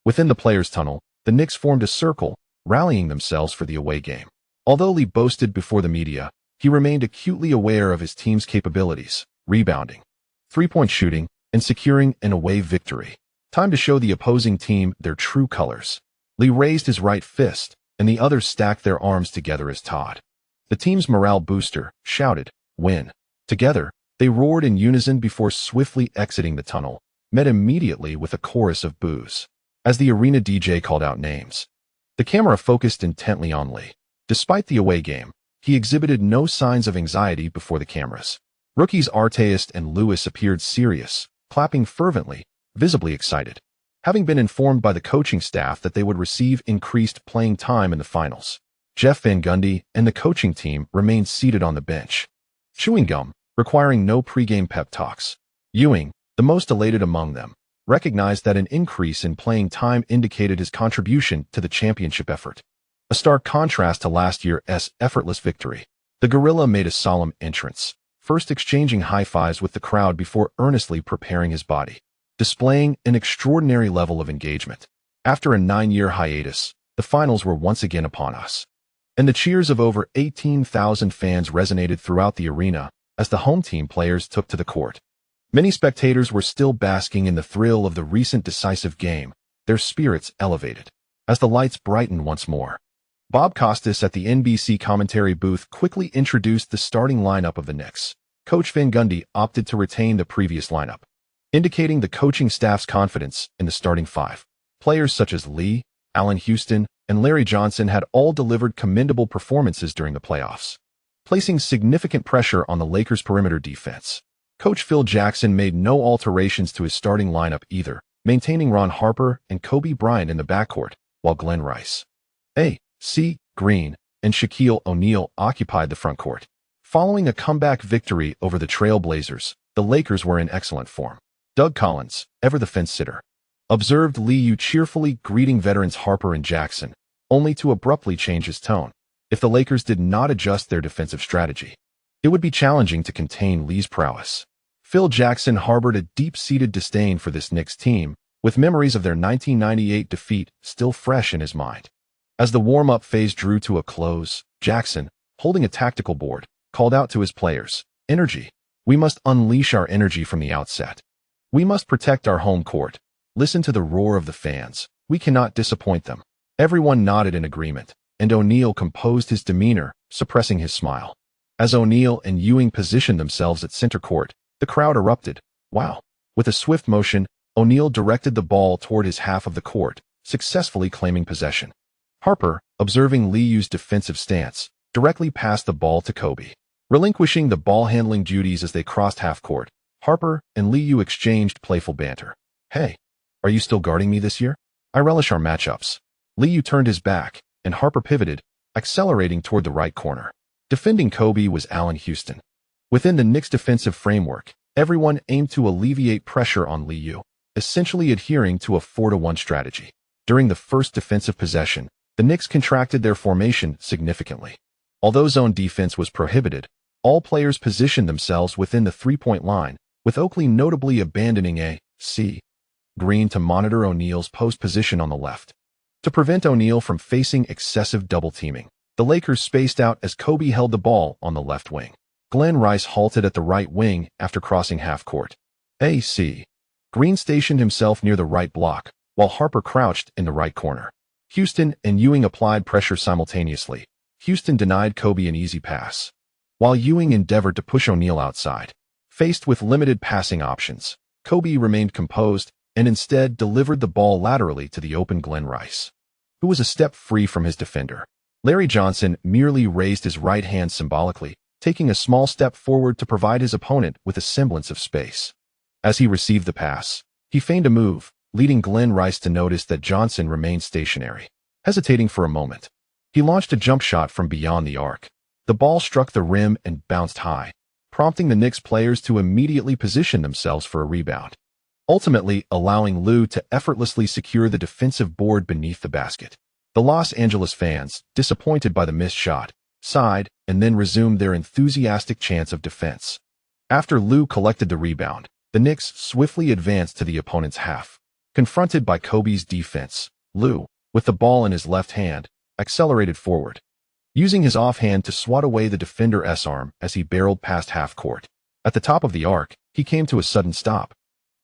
within the players' tunnel, the Knicks formed a circle, rallying themselves for the away game. Although Lee boasted before the media, he remained acutely aware of his team's capabilities, rebounding, three-point shooting, and securing an away victory. Time to show the opposing team their true colors. Lee raised his right fist, and the others stacked their arms together as Todd, the team's morale booster, shouted, "Win." Together, they roared in unison before swiftly exiting the tunnel, met immediately with a chorus of boos. As the arena DJ called out names, the camera focused intently on Lee. Despite the away game, he exhibited no signs of anxiety before the cameras. Rookies Arteist and Lewis appeared serious, clapping fervently, visibly excited, having been informed by the coaching staff that they would receive increased playing time in the finals. Jeff Van Gundy and the coaching team remained seated on the bench, chewing gum, requiring no pregame pep talks. Ewing, the most elated among them, recognized that an increase in playing time indicated his contribution to the championship effort. A stark contrast to last year's effortless victory. The gorilla made a solemn entrance, first exchanging high fives with the crowd before earnestly preparing his body, displaying an extraordinary level of engagement. After a 9-year hiatus, the finals were once again upon us, and the cheers of over 18,000 fans resonated throughout the arena as the home team players took to the court. Many spectators were still basking in the thrill of the recent decisive game, their spirits elevated as the lights brightened once more. Bob Costas at the NBC commentary booth quickly introduced the starting lineup of the Knicks. Coach Van Gundy opted to retain the previous lineup, indicating the coaching staff's confidence in the starting 5. Players such as Lee, Allen Houston, and Larry Johnson had all delivered commendable performances during the playoffs, placing significant pressure on the Lakers' perimeter defense. Coach Phil Jackson made no alterations to his starting lineup either, maintaining Ron Harper and Kobe Bryant in the backcourt, while Glenn Rice, A.C. Green, and Shaquille O'Neal occupied the frontcourt. Following a comeback victory over the Trailblazers, the Lakers were in excellent form. Doug Collins, ever the fence-sitter, observed Lee cheerfully greeting veterans Harper and Jackson, only to abruptly change his tone. If the Lakers did not adjust their defensive strategy, it would be challenging to contain Lee's prowess. Phil Jackson harbored a deep-seated disdain for this Knicks team, with memories of their 1998 defeat still fresh in his mind. As the warm-up phase drew to a close, Jackson, holding a tactical board, called out to his players, "Energy. We must unleash our energy from the outset. We must protect our home court. Listen to the roar of the fans. We cannot disappoint them." Everyone nodded in agreement, and O'Neal composed his demeanor, suppressing his smile. As O'Neal and Ewing positioned themselves at center court, the crowd erupted. Wow! With a swift motion, O'Neal directed the ball toward his half of the court, successfully claiming possession. Harper, observing Liu's defensive stance, directly passed the ball to Kobe. Relinquishing the ball-handling duties as they crossed half-court, Harper and Liu exchanged playful banter. "Hey, are you still guarding me this year? I relish our matchups." Liu turned his back, and Harper pivoted, accelerating toward the right corner. Defending Kobe was Allan Houston. Within the Knicks' defensive framework, everyone aimed to alleviate pressure on Liu, essentially adhering to a 4-to-1 strategy. During the first defensive possession, the Knicks contracted their formation significantly. Although zone defense was prohibited, all players positioned themselves within the three-point line, with Oakley notably abandoning a C Green to monitor O'Neal's post position on the left. To prevent O'Neal from facing excessive double-teaming, the Lakers spaced out as Kobe held the ball on the left wing. Glenn Rice halted at the right wing after crossing half-court. A.C. Green stationed himself near the right block, while Harper crouched in the right corner. Houston and Ewing applied pressure simultaneously. Houston denied Kobe an easy pass, while Ewing endeavored to push O'Neal outside. Faced with limited passing options, Kobe remained composed and instead delivered the ball laterally to the open Glenn Rice, who was a step free from his defender. Larry Johnson merely raised his right hand symbolically, taking a small step forward to provide his opponent with a semblance of space. As he received the pass, he feigned a move, leading Glenn Rice to notice that Johnson remained stationary. Hesitating for a moment, he launched a jump shot from beyond the arc. The ball struck the rim and bounced high, prompting the Knicks players to immediately position themselves for a rebound, ultimately allowing Lue to effortlessly secure the defensive board beneath the basket. The Los Angeles fans, disappointed by the missed shot, sighed and then resumed their enthusiastic chants of defense. After Lue collected the rebound, the Knicks swiftly advanced to the opponent's half. Confronted by Kobe's defense, Lue, with the ball in his left hand, accelerated forward, using his offhand to swat away the defender's arm as he barreled past half-court. At the top of the arc, he came to a sudden stop,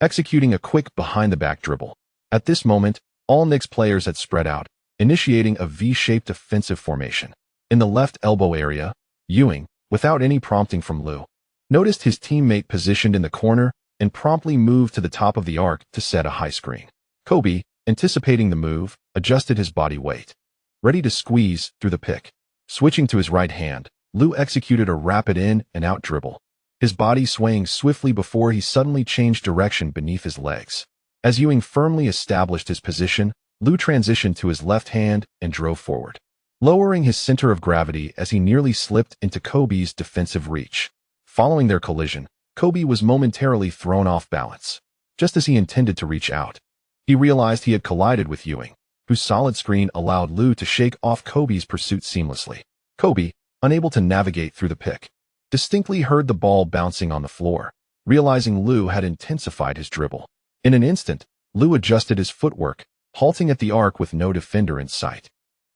executing a quick behind-the-back dribble. At this moment, all Knicks players had spread out, initiating a V-shaped offensive formation. In the left elbow area, Ewing, without any prompting from Lue, noticed his teammate positioned in the corner and promptly moved to the top of the arc to set a high screen. Kobe, anticipating the move, adjusted his body weight, ready to squeeze through the pick. Switching to his right hand, Lue executed a rapid in and out dribble, his body swaying swiftly before he suddenly changed direction beneath his legs. As Ewing firmly established his position, Lue transitioned to his left hand and drove forward, lowering his center of gravity as he nearly slipped into Kobe's defensive reach. Following their collision, Kobe was momentarily thrown off balance. Just as he intended to reach out, he realized he had collided with Ewing, whose solid screen allowed Lue to shake off Kobe's pursuit seamlessly. Kobe, unable to navigate through the pick, distinctly heard the ball bouncing on the floor, realizing Lue had intensified his dribble. In an instant, Lue adjusted his footwork, halting at the arc with no defender in sight,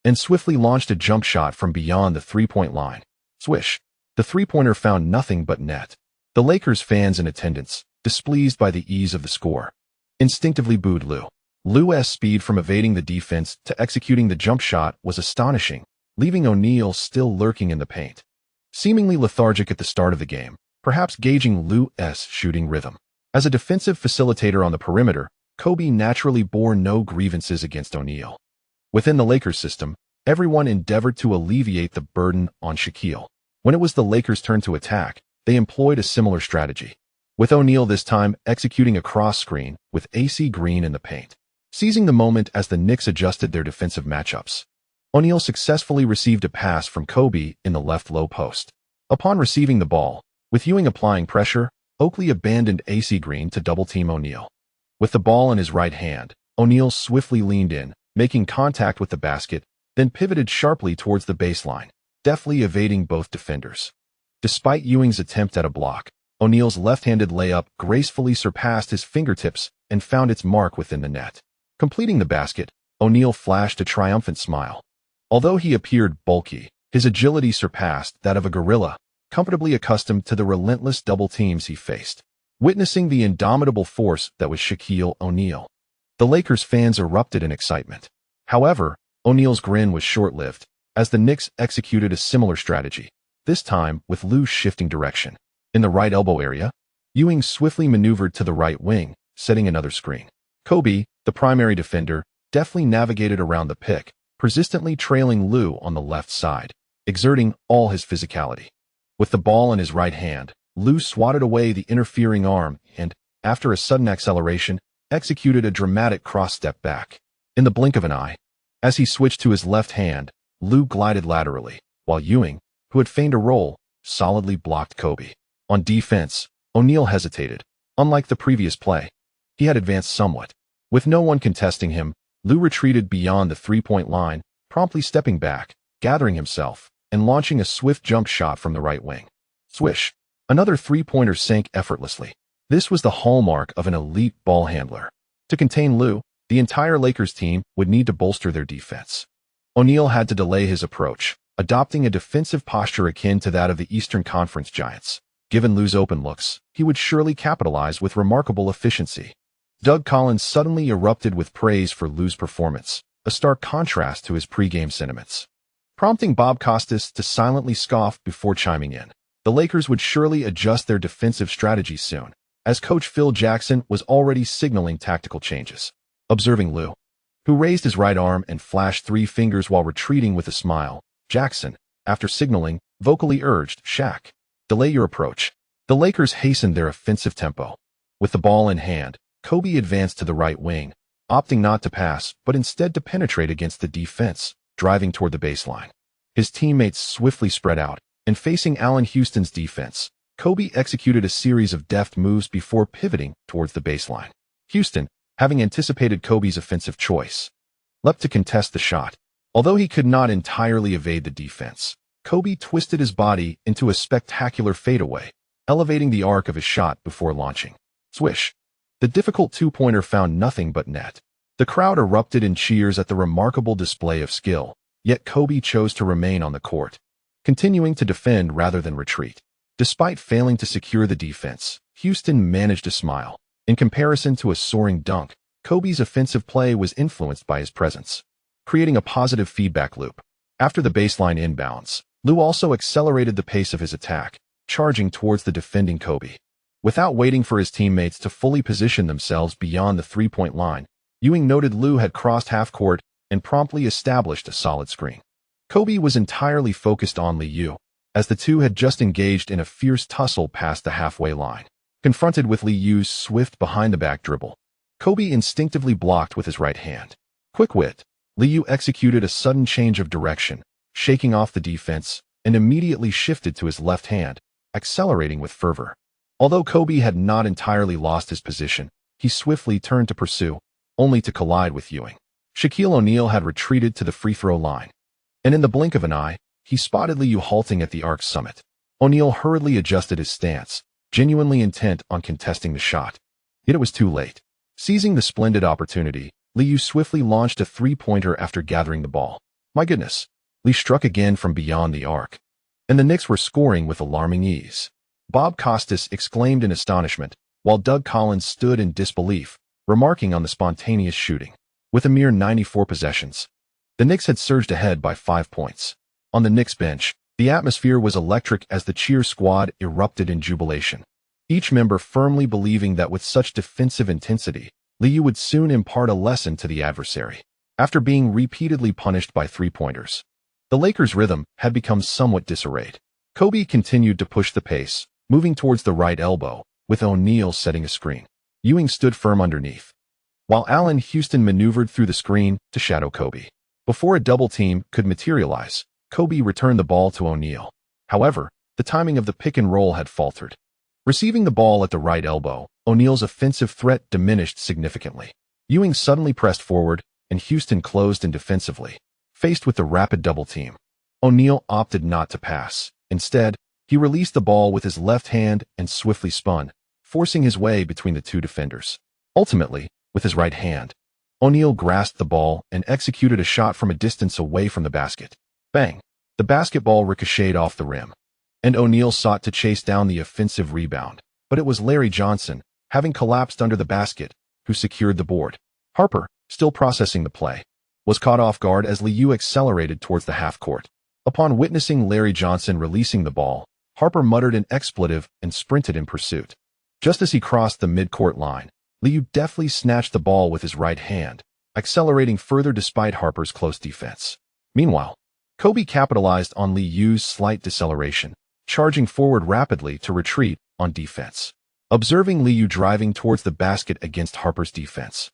and swiftly launched a jump shot from beyond the three-point line. Swish! The three-pointer found nothing but net. The Lakers fans in attendance, displeased by the ease of the score, instinctively booed Lue. Lue's speed from evading the defense to executing the jump shot was astonishing, leaving O'Neal still lurking in the paint, seemingly lethargic at the start of the game, perhaps gauging Lue's shooting rhythm. As a defensive facilitator on the perimeter, Kobe naturally bore no grievances against O'Neal. Within the Lakers system, everyone endeavored to alleviate the burden on Shaquille. When it was the Lakers' turn to attack, they employed a similar strategy, with O'Neal this time executing a cross screen with AC Green in the paint. Seizing the moment as the Knicks adjusted their defensive matchups, O'Neal successfully received a pass from Kobe in the left low post. Upon receiving the ball, with Ewing applying pressure, Oakley abandoned AC Green to double-team O'Neal. With the ball in his right hand, O'Neal swiftly leaned in, making contact with the basket, then pivoted sharply towards the baseline, deftly evading both defenders. Despite Ewing's attempt at a block, O'Neal's left-handed layup gracefully surpassed his fingertips and found its mark within the net. Completing the basket, O'Neal flashed a triumphant smile. Although he appeared bulky, his agility surpassed that of a gorilla, comfortably accustomed to the relentless double teams he faced. Witnessing the indomitable force that was Shaquille O'Neal, the Lakers fans erupted in excitement. However, O'Neal's grin was short-lived, as the Knicks executed a similar strategy, this time with Lue shifting direction. In the right elbow area, Ewing swiftly maneuvered to the right wing, setting another screen. Kobe, the primary defender, deftly navigated around the pick, persistently trailing Liu on the left side, exerting all his physicality. With the ball in his right hand, Liu swatted away the interfering arm and, after a sudden acceleration, executed a dramatic cross-step back. In the blink of an eye, as he switched to his left hand, Liu glided laterally, while Ewing, who had feigned a roll, solidly blocked Kobe. On defense, O'Neal hesitated. Unlike the previous play, he had advanced somewhat. With no one contesting him, Liu retreated beyond the three-point line, promptly stepping back, gathering himself, and launching a swift jump shot from the right wing. Swish! Another three-pointer sank effortlessly. This was the hallmark of an elite ball handler. To contain Liu, the entire Lakers team would need to bolster their defense. O'Neal had to delay his approach, adopting a defensive posture akin to that of the Eastern Conference giants. Given Liu's open looks, he would surely capitalize with remarkable efficiency. Doug Collins suddenly erupted with praise for Liu's performance, a stark contrast to his pregame sentiments. Prompting Bob Costas to silently scoff before chiming in. The Lakers would surely adjust their defensive strategy soon, as coach Phil Jackson was already signaling tactical changes. Observing Liu, who raised his right arm and flashed 3 fingers while retreating with a smile, Jackson, after signaling, vocally urged, "Shaq, delay your approach." The Lakers hastened their offensive tempo. With the ball in hand, Kobe advanced to the right wing, opting not to pass but instead to penetrate against the defense, driving toward the baseline. His teammates swiftly spread out, and facing Allen Houston's defense, Kobe executed a series of deft moves before pivoting towards the baseline. Houston, having anticipated Kobe's offensive choice, leapt to contest the shot. Although he could not entirely evade the defense, Kobe twisted his body into a spectacular fadeaway, elevating the arc of his shot before launching. Swish! The difficult two-pointer found nothing but net. The crowd erupted in cheers at the remarkable display of skill, yet Kobe chose to remain on the court, continuing to defend rather than retreat. Despite failing to secure the defense, Houston managed to smile. In comparison to a soaring dunk, Kobe's offensive play was influenced by his presence, creating a positive feedback loop. After the baseline inbounds, Liu also accelerated the pace of his attack, charging towards the defending Kobe. Without waiting for his teammates to fully position themselves beyond the three-point line, Ewing noted Liu had crossed half-court and promptly established a solid screen. Kobe was entirely focused on Liu, as the two had just engaged in a fierce tussle past the halfway line. Confronted with Liu's swift behind-the-back dribble, Kobe instinctively blocked with his right hand. Quick-wit, Liu executed a sudden change of direction, shaking off the defense, and immediately shifted to his left hand, accelerating with fervor. Although Kobe had not entirely lost his position, he swiftly turned to pursue, only to collide with Ewing. Shaquille O'Neal had retreated to the free-throw line, and in the blink of an eye, he spotted Liu halting at the arc's summit. O'Neal hurriedly adjusted his stance, genuinely intent on contesting the shot. Yet it was too late. Seizing the splendid opportunity, Liu swiftly launched a three-pointer after gathering the ball. My goodness, Liu struck again from beyond the arc, and the Knicks were scoring with alarming ease. Bob Costas exclaimed in astonishment, while Doug Collins stood in disbelief, remarking on the spontaneous shooting. With a mere 94 possessions, the Knicks had surged ahead by 5 points. On the Knicks bench, the atmosphere was electric as the cheer squad erupted in jubilation, each member firmly believing that with such defensive intensity, Liu would soon impart a lesson to the adversary. After being repeatedly punished by three-pointers, the Lakers' rhythm had become somewhat disarrayed. Kobe continued to push the pace, moving towards the right elbow, with O'Neal setting a screen. Ewing stood firm underneath, while Allen Houston maneuvered through the screen to shadow Kobe. Before a double team could materialize, Kobe returned the ball to O'Neal. However, the timing of the pick and roll had faltered. Receiving the ball at the right elbow, O'Neal's offensive threat diminished significantly. Ewing suddenly pressed forward, and Houston closed in defensively. Faced with the rapid double team, O'Neal opted not to pass. Instead, he released the ball with his left hand and swiftly spun, forcing his way between the two defenders. Ultimately, with his right hand, O'Neal grasped the ball and executed a shot from a distance away from the basket. Bang! The basketball ricocheted off the rim, and O'Neal sought to chase down the offensive rebound, but it was Larry Johnson, having collapsed under the basket, who secured the board. Harper, still processing the play, was caught off guard as Liu accelerated towards the half-court. Upon witnessing Larry Johnson releasing the ball, Harper muttered an expletive and sprinted in pursuit. Just as he crossed the mid-court line, Liu deftly snatched the ball with his right hand, accelerating further despite Harper's close defense. Meanwhile, Kobe capitalized on Liu's slight deceleration, charging forward rapidly to retreat on defense. Observing Liu driving towards the basket against Harper's defense,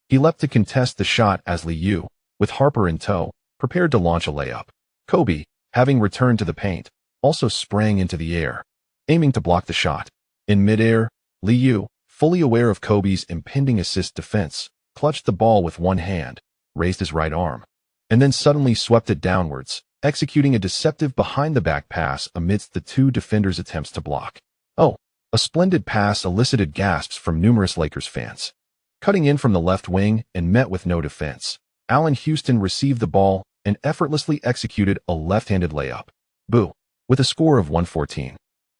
he leapt to contest the shot as Liu, with Harper in tow, prepared to launch a layup. Kobe, having returned to the paint, also sprang into the air, aiming to block the shot. In midair, Liu, fully aware of Kobe's impending assist defense, clutched the ball with one hand, raised his right arm, and then suddenly swept it downwards, executing a deceptive behind-the-back pass amidst the two defenders' attempts to block. Oh, a splendid pass elicited gasps from numerous Lakers fans. Cutting in from the left wing and met with no defense, Allen Houston received the ball and effortlessly executed a left-handed layup. Boo! With a score of 114.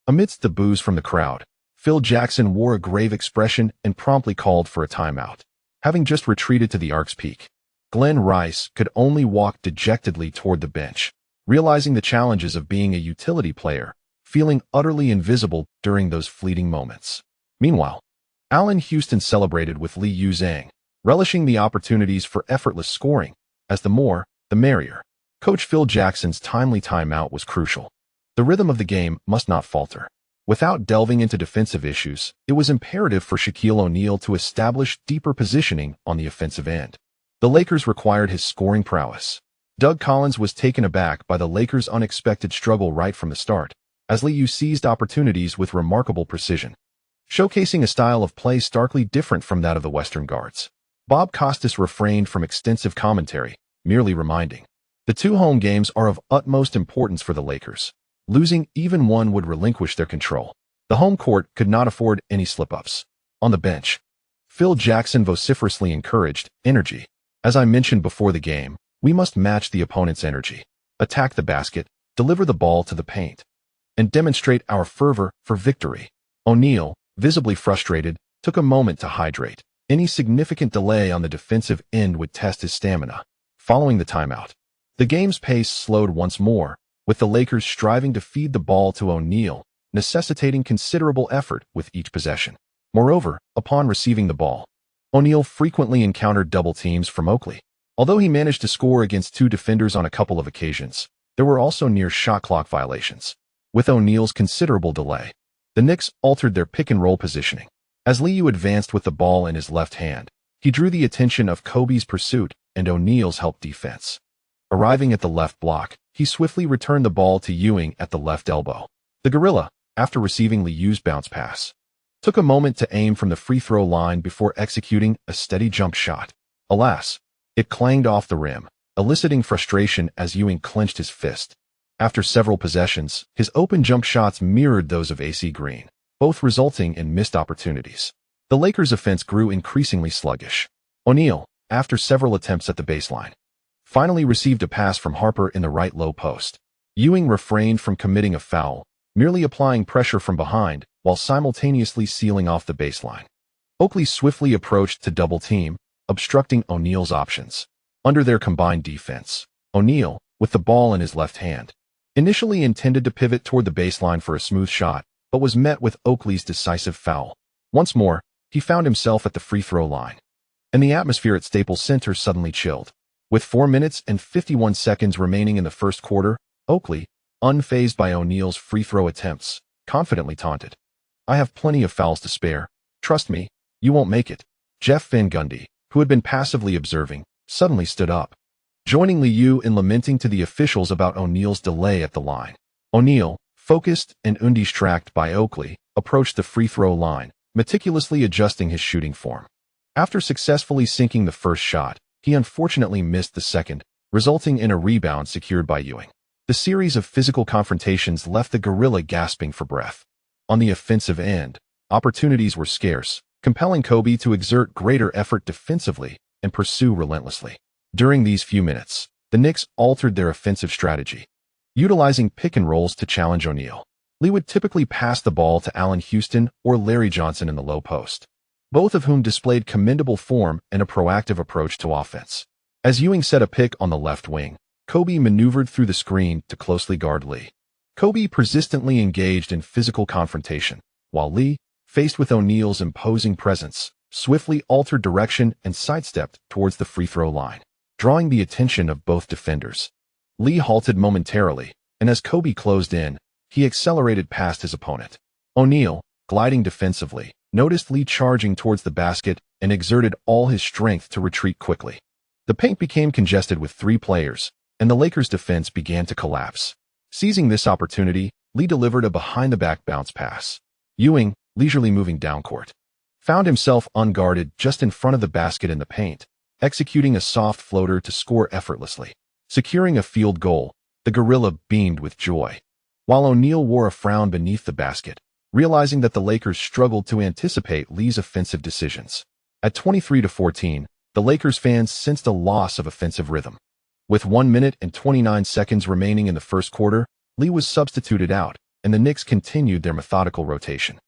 Amidst the boos from the crowd, Phil Jackson wore a grave expression and promptly called for a timeout. Having just retreated to the arc's peak, Glenn Rice could only walk dejectedly toward the bench, realizing the challenges of being a utility player, feeling utterly invisible during those fleeting moments. Meanwhile, Allen Houston celebrated with Liu Zhang, relishing the opportunities for effortless scoring, as the more, the merrier. Coach Phil Jackson's timely timeout was crucial. The rhythm of the game must not falter. Without delving into defensive issues, it was imperative for Shaquille O'Neal to establish deeper positioning on the offensive end. The Lakers required his scoring prowess. Doug Collins was taken aback by the Lakers' unexpected struggle right from the start, as Liu seized opportunities with remarkable precision, showcasing a style of play starkly different from that of the Western guards. Bob Costas refrained from extensive commentary, merely reminding, "The two home games are of utmost importance for the Lakers. Losing even one would relinquish their control. The home court could not afford any slip-ups." On the bench, Phil Jackson vociferously encouraged energy. "As I mentioned before the game, we must match the opponent's energy, attack the basket, deliver the ball to the paint, and demonstrate our fervor for victory." O'Neal, visibly frustrated, took a moment to hydrate. Any significant delay on the defensive end would test his stamina. Following the timeout, the game's pace slowed once more, with the Lakers striving to feed the ball to O'Neal, necessitating considerable effort with each possession. Moreover, upon receiving the ball, O'Neal frequently encountered double teams from Oakley. Although he managed to score against two defenders on a couple of occasions, there were also near shot clock violations. With O'Neal's considerable delay, the Knicks altered their pick-and-roll positioning. As Liu advanced with the ball in his left hand, he drew the attention of Kobe's pursuit and O'Neal's help defense. Arriving at the left block, he swiftly returned the ball to Ewing at the left elbow. The Gorilla, after receiving Liu's bounce pass, took a moment to aim from the free throw line before executing a steady jump shot. Alas, it clanged off the rim, eliciting frustration as Ewing clenched his fist. After several possessions, his open jump shots mirrored those of AC Green, both resulting in missed opportunities. The Lakers' offense grew increasingly sluggish. O'Neal, after several attempts at the baseline, finally received a pass from Harper in the right low post. Ewing refrained from committing a foul, merely applying pressure from behind while simultaneously sealing off the baseline. Oakley swiftly approached to double team, obstructing O'Neal's options. Under their combined defense, O'Neal, with the ball in his left hand, initially intended to pivot toward the baseline for a smooth shot, but was met with Oakley's decisive foul. Once more, he found himself at the free throw line, and the atmosphere at Staples Center suddenly chilled. With 4 minutes and 51 seconds remaining in the first quarter, Oakley, unfazed by O'Neal's free throw attempts, confidently taunted, "I have plenty of fouls to spare. Trust me, you won't make it." Jeff Van Gundy, who had been passively observing, suddenly stood up, joining Liu in lamenting to the officials about O'Neal's delay at the line. O'Neal, focused and undistracted by Oakley, approached the free throw line, meticulously adjusting his shooting form. After successfully sinking the first shot, he unfortunately missed the second, resulting in a rebound secured by Ewing. The series of physical confrontations left the Gorilla gasping for breath. On the offensive end, opportunities were scarce, compelling Kobe to exert greater effort defensively and pursue relentlessly. During these few minutes, the Knicks altered their offensive strategy, utilizing pick and rolls to challenge O'Neal. Lee would typically pass the ball to Allen Houston or Larry Johnson in the low post, both of whom displayed commendable form and a proactive approach to offense. As Ewing set a pick on the left wing, Kobe maneuvered through the screen to closely guard Lee. Kobe persistently engaged in physical confrontation, while Lee, faced with O'Neal's imposing presence, swiftly altered direction and sidestepped towards the free throw line, drawing the attention of both defenders. Lee halted momentarily, and as Kobe closed in, he accelerated past his opponent. O'Neal, gliding defensively, noticed Lee charging towards the basket and exerted all his strength to retreat quickly. The paint became congested with 3 players, and the Lakers' defense began to collapse. Seizing this opportunity, Lee delivered a behind-the-back bounce pass. Ewing, leisurely moving downcourt, found himself unguarded just in front of the basket in the paint, executing a soft floater to score effortlessly. Securing a field goal, the Gorilla beamed with joy, while O'Neal wore a frown beneath the basket, realizing that the Lakers struggled to anticipate Lee's offensive decisions. At 23-14, the Lakers fans sensed a loss of offensive rhythm. With 1 minute and 29 seconds remaining in the first quarter, Lee was substituted out, and the Knicks continued their methodical rotation.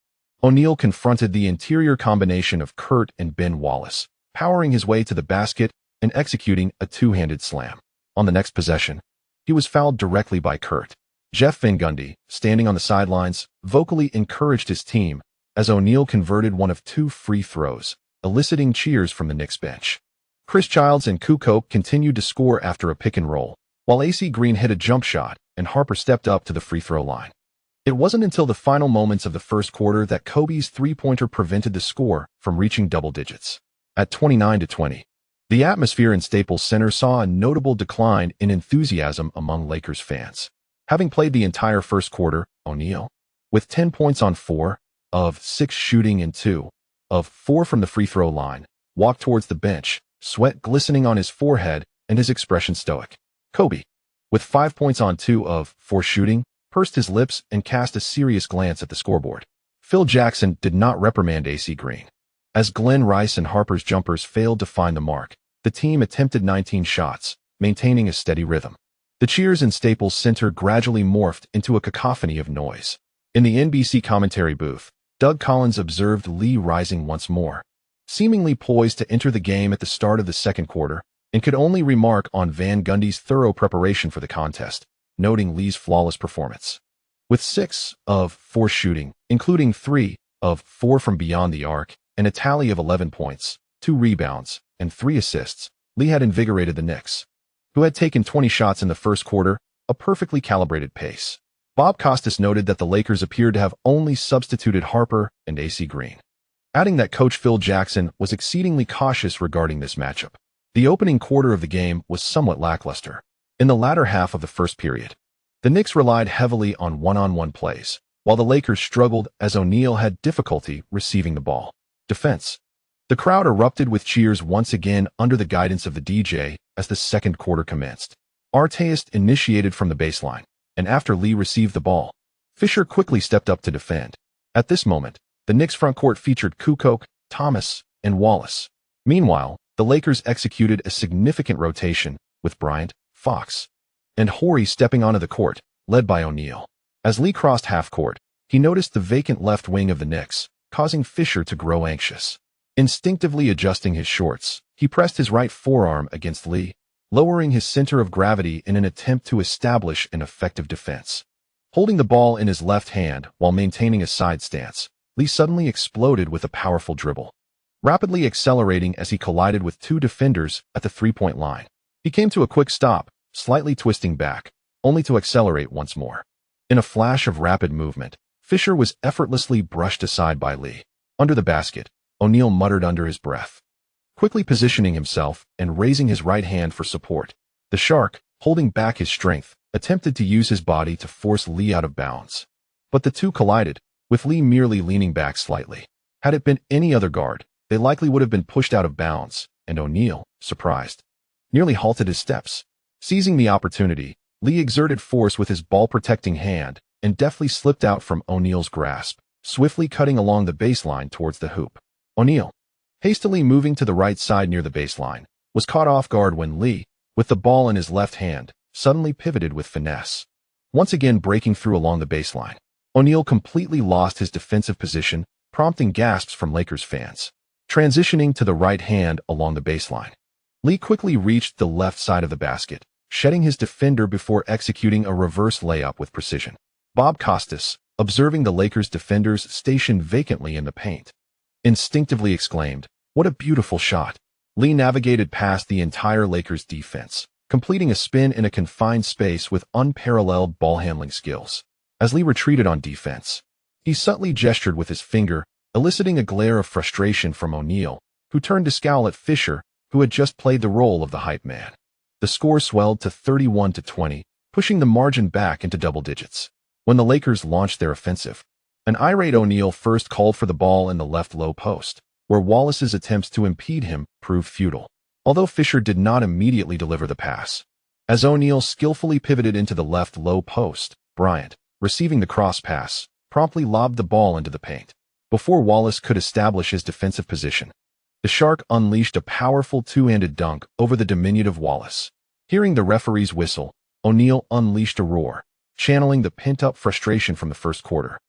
O'Neal confronted the interior combination of Kurt and Ben Wallace, powering his way to the basket and executing a two-handed slam. On the next possession, he was fouled directly by Kurt. Jeff Van Gundy, standing on the sidelines, vocally encouraged his team as O'Neal converted one of 2 free throws, eliciting cheers from the Knicks bench. Chris Childs and Kukoc continued to score after a pick and roll, while AC Green hit a jump shot and Harper stepped up to the free throw line. It wasn't until the final moments of the first quarter that Kobe's three-pointer prevented the score from reaching double digits. At 29-20, the atmosphere in Staples Center saw a notable decline in enthusiasm among Lakers fans. Having played the entire first quarter, O'Neal, with 10 points on 4 of 6 shooting and 2 of 4 from the free throw line, walked towards the bench, sweat glistening on his forehead and his expression stoic. Kobe, with 5 points on 2 of 4 shooting, pursed his lips and cast a serious glance at the scoreboard. Phil Jackson did not reprimand AC Green. As Glenn Rice and Harper's jumpers failed to find the mark, the team attempted 19 shots, maintaining a steady rhythm. The cheers in Staples Center gradually morphed into a cacophony of noise. In the NBC commentary booth, Doug Collins observed Lee rising once more, seemingly poised to enter the game at the start of the second quarter, and could only remark on Van Gundy's thorough preparation for the contest, noting Lee's flawless performance. With 6 of 4 shooting, including 3 of 4 from beyond the arc, and a tally of 11 points, 2 rebounds, and 3 assists, Lee had invigorated the Knicks, who had taken 20 shots in the first quarter, a perfectly calibrated pace. Bob Costas noted that the Lakers appeared to have only substituted Harper and AC Green, adding that coach Phil Jackson was exceedingly cautious regarding this matchup. The opening quarter of the game was somewhat lackluster. In the latter half of the first period, the Knicks relied heavily on one-on-one plays, while the Lakers struggled as O'Neal had difficulty receiving the ball. Defense. The crowd erupted with cheers once again under the guidance of the DJ as the second quarter commenced. Artest initiated from the baseline, and after Lee received the ball, Fisher quickly stepped up to defend. At this moment, the Knicks front court featured Kukoc, Thomas, and Wallace. Meanwhile, the Lakers executed a significant rotation, with Bryant, Fox, and Horry stepping onto the court, led by O'Neal. As Lee crossed half-court, he noticed the vacant left wing of the Knicks, causing Fisher to grow anxious. Instinctively adjusting his shorts, he pressed his right forearm against Lee, lowering his center of gravity in an attempt to establish an effective defense. Holding the ball in his left hand while maintaining a side stance, Lee suddenly exploded with a powerful dribble, rapidly accelerating as he collided with 2 defenders at the three-point line. He came to a quick stop, slightly twisting back, only to accelerate once more. In a flash of rapid movement, Fisher was effortlessly brushed aside by Lee. Under the basket, O'Neal muttered under his breath, quickly positioning himself and raising his right hand for support. The Shark, holding back his strength, attempted to use his body to force Lee out of bounds. But the two collided, with Lee merely leaning back slightly. Had it been any other guard, they likely would have been pushed out of bounds, and O'Neal, surprised, nearly halted his steps. Seizing the opportunity, Lee exerted force with his ball-protecting hand and deftly slipped out from O'Neal's grasp, swiftly cutting along the baseline towards the hoop. O'Neal, hastily moving to the right side near the baseline, was caught off guard when Lee, with the ball in his left hand, suddenly pivoted with finesse, once again breaking through along the baseline. O'Neal completely lost his defensive position, prompting gasps from Lakers fans. Transitioning to the right hand along the baseline, Lee quickly reached the left side of the basket, shedding his defender before executing a reverse layup with precision. Bob Costas, observing the Lakers defenders stationed vacantly in the paint, instinctively exclaimed, "What a beautiful shot." Lee navigated past the entire Lakers defense, completing a spin in a confined space with unparalleled ball-handling skills. As Lee retreated on defense, he subtly gestured with his finger, eliciting a glare of frustration from O'Neal, who turned to scowl at Fisher, who had just played the role of the hype man. The score swelled to 31-20, pushing the margin back into double digits. When the Lakers launched their offensive, an irate O'Neal first called for the ball in the left low post, where Wallace's attempts to impede him proved futile, although Fisher did not immediately deliver the pass. As O'Neal skillfully pivoted into the left low post, Bryant, receiving the cross pass, promptly lobbed the ball into the paint. Before Wallace could establish his defensive position, the Shark unleashed a powerful two-handed dunk over the diminutive Wallace. Hearing the referee's whistle, O'Neal unleashed a roar, channeling the pent-up frustration from the first quarter,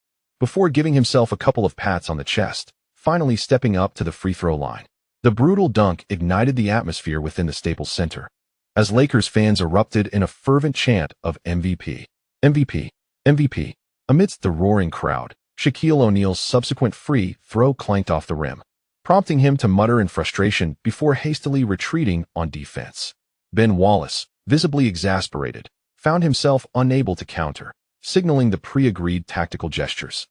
before giving himself a couple of pats on the chest, finally stepping up to the free throw line. The brutal dunk ignited the atmosphere within the Staples Center, as Lakers fans erupted in a fervent chant of MVP, MVP, MVP. Amidst the roaring crowd, Shaquille O'Neal's subsequent free throw clanked off the rim, prompting him to mutter in frustration before hastily retreating on defense. Ben Wallace, visibly exasperated, found himself unable to counter, signaling the pre-agreed tactical gestures.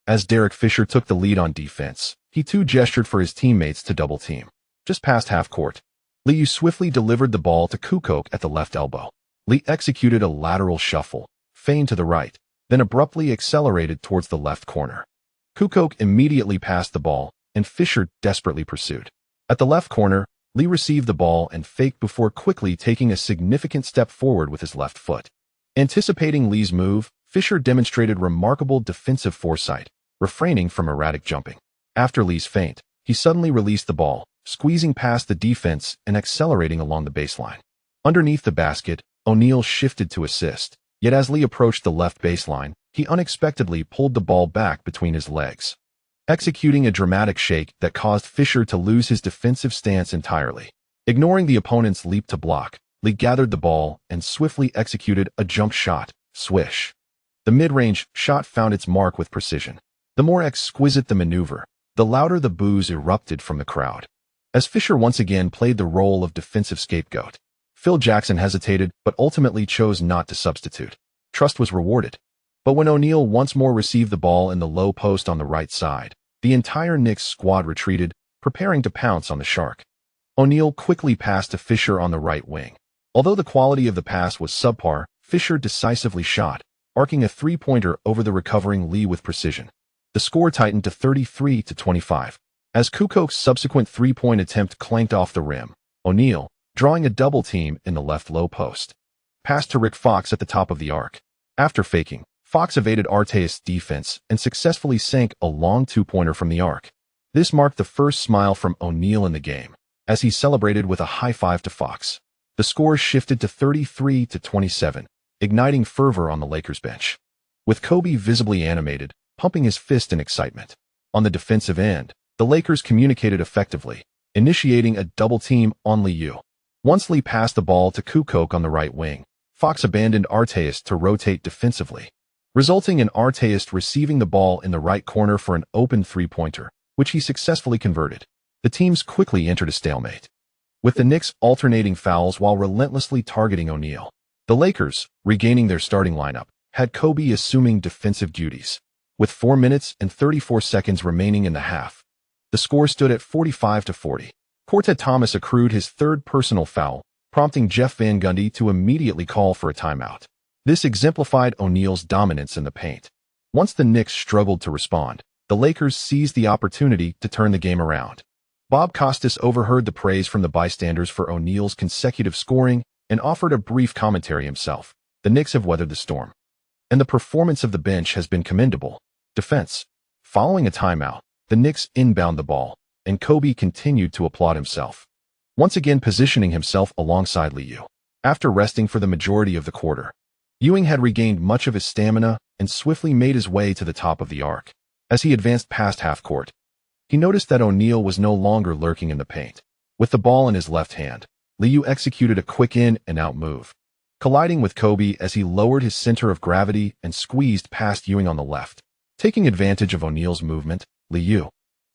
As Derek Fisher took the lead on defense, he too gestured for his teammates to double-team. Just past half-court, Liu swiftly delivered the ball to Kukoc at the left elbow. Lee executed a lateral shuffle, feigned to the right, then abruptly accelerated towards the left corner. Kukoc immediately passed the ball, and Fisher desperately pursued. At the left corner, Lee received the ball and faked before quickly taking a significant step forward with his left foot. Anticipating Lee's move, Fisher demonstrated remarkable defensive foresight, refraining from erratic jumping. After Lee's feint, he suddenly released the ball, squeezing past the defense and accelerating along the baseline. Underneath the basket, O'Neal shifted to assist, yet as Lee approached the left baseline, he unexpectedly pulled the ball back between his legs, executing a dramatic shake that caused Fisher to lose his defensive stance entirely. Ignoring the opponent's leap to block, Lee gathered the ball and swiftly executed a jump shot, swish. The mid-range shot found its mark with precision. The more exquisite the maneuver, the louder the boos erupted from the crowd. As Fisher once again played the role of defensive scapegoat, Phil Jackson hesitated but ultimately chose not to substitute. Trust was rewarded. But when O'Neal once more received the ball in the low post on the right side, the entire Knicks squad retreated, preparing to pounce on the Shark. O'Neal quickly passed to Fisher on the right wing. Although the quality of the pass was subpar, Fisher decisively shot, arcing a three-pointer over the recovering Lee with precision. The score tightened to 33-25. As Kukoc's subsequent three-point attempt clanked off the rim, O'Neal, drawing a double team in the left low post, passed to Rick Fox at the top of the arc. After faking, Fox evaded Arteas' defense and successfully sank a long two-pointer from the arc. This marked the first smile from O'Neal in the game, as he celebrated with a high-five to Fox. The score shifted to 33-27, igniting fervor on the Lakers bench, with Kobe visibly animated, pumping his fist in excitement. On the defensive end, the Lakers communicated effectively, initiating a double team on Liu. Once Lee passed the ball to Kukoc on the right wing, Fox abandoned Arteas to rotate defensively, resulting in Arteas receiving the ball in the right corner for an open three-pointer, which he successfully converted. The teams quickly entered a stalemate, with the Knicks alternating fouls while relentlessly targeting O'Neal. The Lakers, regaining their starting lineup, had Kobe assuming defensive duties. With 4 minutes and 34 seconds remaining in the half, the score stood at 45-40. Cortez Thomas accrued his third personal foul, prompting Jeff Van Gundy to immediately call for a timeout. This exemplified O'Neal's dominance in the paint. Once the Knicks struggled to respond, the Lakers seized the opportunity to turn the game around. Bob Costas overheard the praise from the bystanders for O'Neal's consecutive scoring and offered a brief commentary himself. The Knicks have weathered the storm, and the performance of the bench has been commendable. Defense. Following a timeout, the Knicks inbound the ball, and Kobe continued to applaud himself, once again positioning himself alongside Liu. After resting for the majority of the quarter, Ewing had regained much of his stamina and swiftly made his way to the top of the arc. As he advanced past half-court, he noticed that O'Neal was no longer lurking in the paint. With the ball in his left hand, Liu executed a quick in-and-out move, colliding with Kobe as he lowered his center of gravity and squeezed past Ewing on the left. Taking advantage of O'Neal's movement, Liu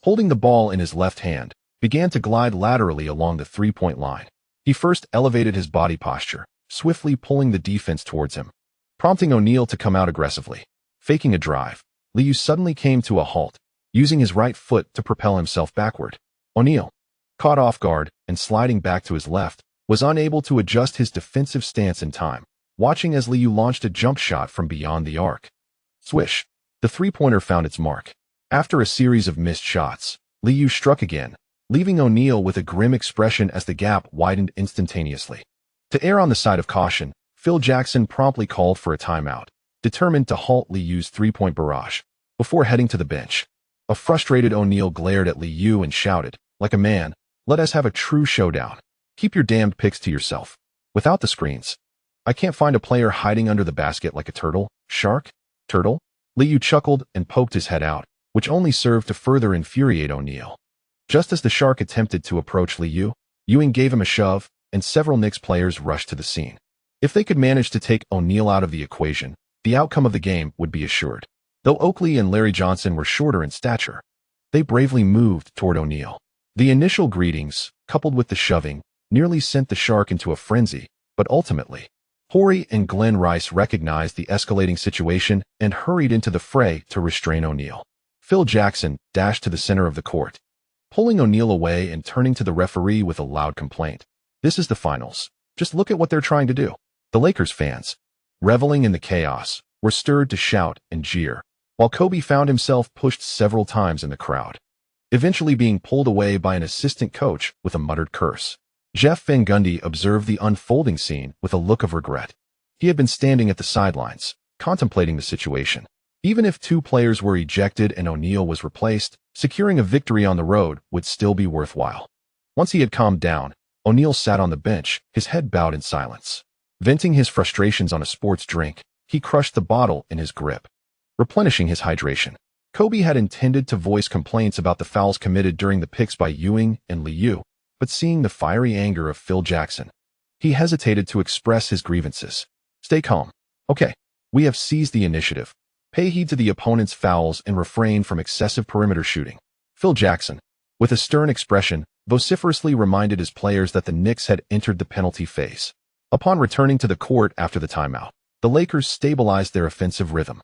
Holding the ball in his left hand, began to glide laterally along the three-point line. He first elevated his body posture, swiftly pulling the defense towards him, prompting O'Neal to come out aggressively. Faking a drive, Liu suddenly came to a halt, using his right foot to propel himself backward. O'Neal, caught off guard and sliding back to his left, was unable to adjust his defensive stance in time, watching as Liu launched a jump shot from beyond the arc. Swish! The three-pointer found its mark. After a series of missed shots, Liu struck again, leaving O'Neal with a grim expression as the gap widened instantaneously. To err on the side of caution, Phil Jackson promptly called for a timeout, determined to halt Liu's three-point barrage. Before heading to the bench, a frustrated O'Neal glared at Liu and shouted, "Like a man, let us have a true showdown. Keep your damned picks to yourself. Without the screens, I can't find a player hiding under the basket like a turtle." "Shark? Turtle?" Liu chuckled and poked his head out, which only served to further infuriate O'Neal. Just as the Shark attempted to approach Liu, Ewing gave him a shove, and several Knicks players rushed to the scene. If they could manage to take O'Neal out of the equation, the outcome of the game would be assured. Though Oakley and Larry Johnson were shorter in stature, they bravely moved toward O'Neal. The initial greetings, coupled with the shoving, nearly sent the Shark into a frenzy, but ultimately, Horry and Glenn Rice recognized the escalating situation and hurried into the fray to restrain O'Neal. Phil Jackson dashed to the center of the court, pulling O'Neal away and turning to the referee with a loud complaint. "This is the finals. Just look at what they're trying to do." The Lakers fans, reveling in the chaos, were stirred to shout and jeer, while Kobe found himself pushed several times in the crowd, eventually being pulled away by an assistant coach with a muttered curse. Jeff Van Gundy observed the unfolding scene with a look of regret. He had been standing at the sidelines, contemplating the situation. Even if two players were ejected and O'Neal was replaced, securing a victory on the road would still be worthwhile. Once he had calmed down, O'Neal sat on the bench, his head bowed in silence. Venting his frustrations on a sports drink, he crushed the bottle in his grip, replenishing his hydration. Kobe had intended to voice complaints about the fouls committed during the picks by Ewing and Liu, but seeing the fiery anger of Phil Jackson, he hesitated to express his grievances. "Stay calm. Okay, we have seized the initiative. Pay heed to the opponent's fouls and refrain from excessive perimeter shooting." Phil Jackson, with a stern expression, vociferously reminded his players that the Knicks had entered the penalty phase. Upon returning to the court after the timeout, the Lakers stabilized their offensive rhythm.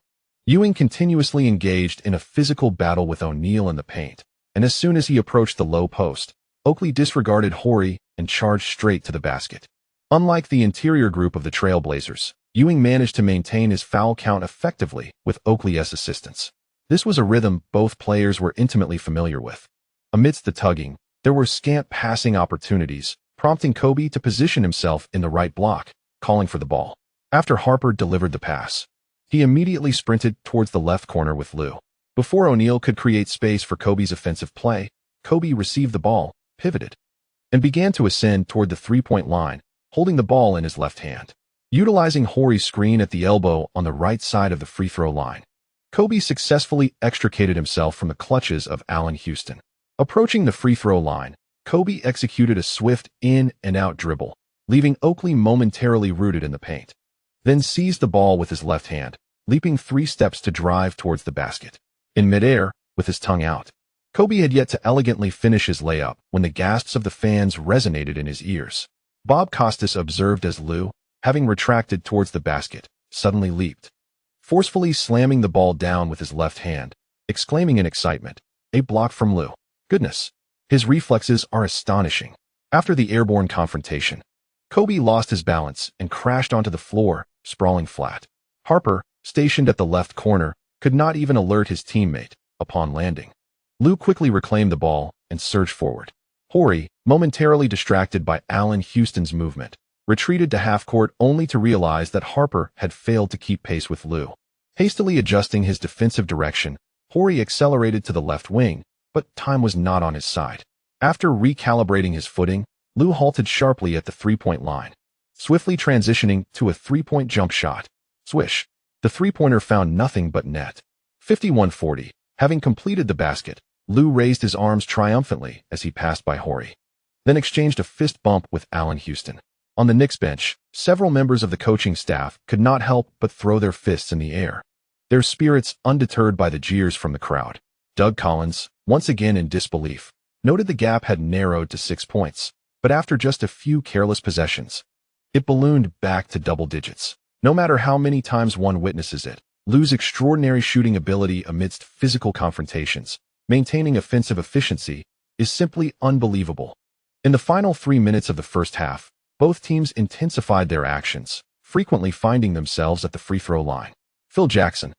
Ewing continuously engaged in a physical battle with O'Neal in the paint, and as soon as he approached the low post, Oakley disregarded Horry and charged straight to the basket. Unlike the interior group of the Trailblazers, Ewing managed to maintain his foul count effectively with Oakley's assistance. This was a rhythm both players were intimately familiar with. Amidst the tugging, there were scant passing opportunities, prompting Kobe to position himself in the right block, calling for the ball. After Harper delivered the pass, he immediately sprinted towards the left corner with Lou. Before O'Neal could create space for Kobe's offensive play, Kobe received the ball, pivoted, and began to ascend toward the three-point line, holding the ball in his left hand. Utilizing Horry's screen at the elbow on the right side of the free throw line, Kobe successfully extricated himself from the clutches of Allen Houston. Approaching the free throw line, Kobe executed a swift in-and-out dribble, leaving Oakley momentarily rooted in the paint. Then seized the ball with his left hand, leaping 3 steps to drive towards the basket. In midair, with his tongue out, Kobe had yet to elegantly finish his layup when the gasps of the fans resonated in his ears. Bob Costas observed as Lou, having retracted towards the basket, suddenly leaped, forcefully slamming the ball down with his left hand, exclaiming in excitement, "A block from Lou. Goodness. His reflexes are astonishing." After the airborne confrontation, Kobe lost his balance and crashed onto the floor, sprawling flat. Harper, stationed at the left corner, could not even alert his teammate upon landing. Lou quickly reclaimed the ball and surged forward. Horry, momentarily distracted by Allen Houston's movement, retreated to half-court only to realize that Harper had failed to keep pace with Lou. Hastily adjusting his defensive direction, Horry accelerated to the left wing, but time was not on his side. After recalibrating his footing, Lou halted sharply at the three-point line, swiftly transitioning to a three-point jump shot. Swish! The three-pointer found nothing but net. 51-40. Having completed the basket, Lou raised his arms triumphantly as he passed by Horry, then exchanged a fist bump with Allen Houston. On the Knicks bench, several members of the coaching staff could not help but throw their fists in the air, their spirits undeterred by the jeers from the crowd. Doug Collins, once again in disbelief, noted the gap had narrowed to 6 points, but after just a few careless possessions, it ballooned back to double digits. No matter how many times one witnesses it, Lou's extraordinary shooting ability amidst physical confrontations, maintaining offensive efficiency, is simply unbelievable. In the final 3 minutes of the first half, both teams intensified their actions, frequently finding themselves at the free throw line. Phil Jackson,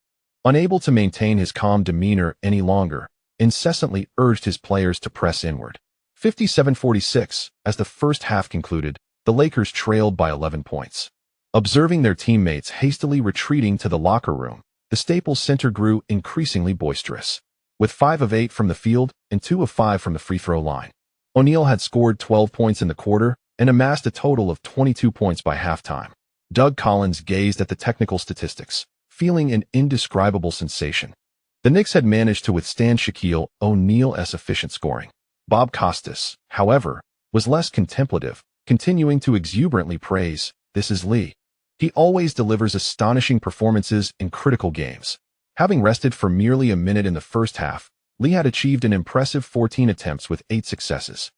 unable to maintain his calm demeanor any longer, incessantly urged his players to press inward. 57-46, as the first half concluded, the Lakers trailed by 11 points. Observing their teammates hastily retreating to the locker room, the Staples Center grew increasingly boisterous. With 5 of 8 from the field and 2 of 5 from the free throw line, O'Neal had scored 12 points in the quarter and amassed a total of 22 points by halftime. Doug Collins gazed at the technical statistics, feeling an indescribable sensation. The Knicks had managed to withstand Shaquille O'Neal's efficient scoring. Bob Costas, however, was less contemplative, continuing to exuberantly praise, "This is Lee. He always delivers astonishing performances in critical games." Having rested for merely a minute in the first half, Lee had achieved an impressive 14 attempts with 8 successes,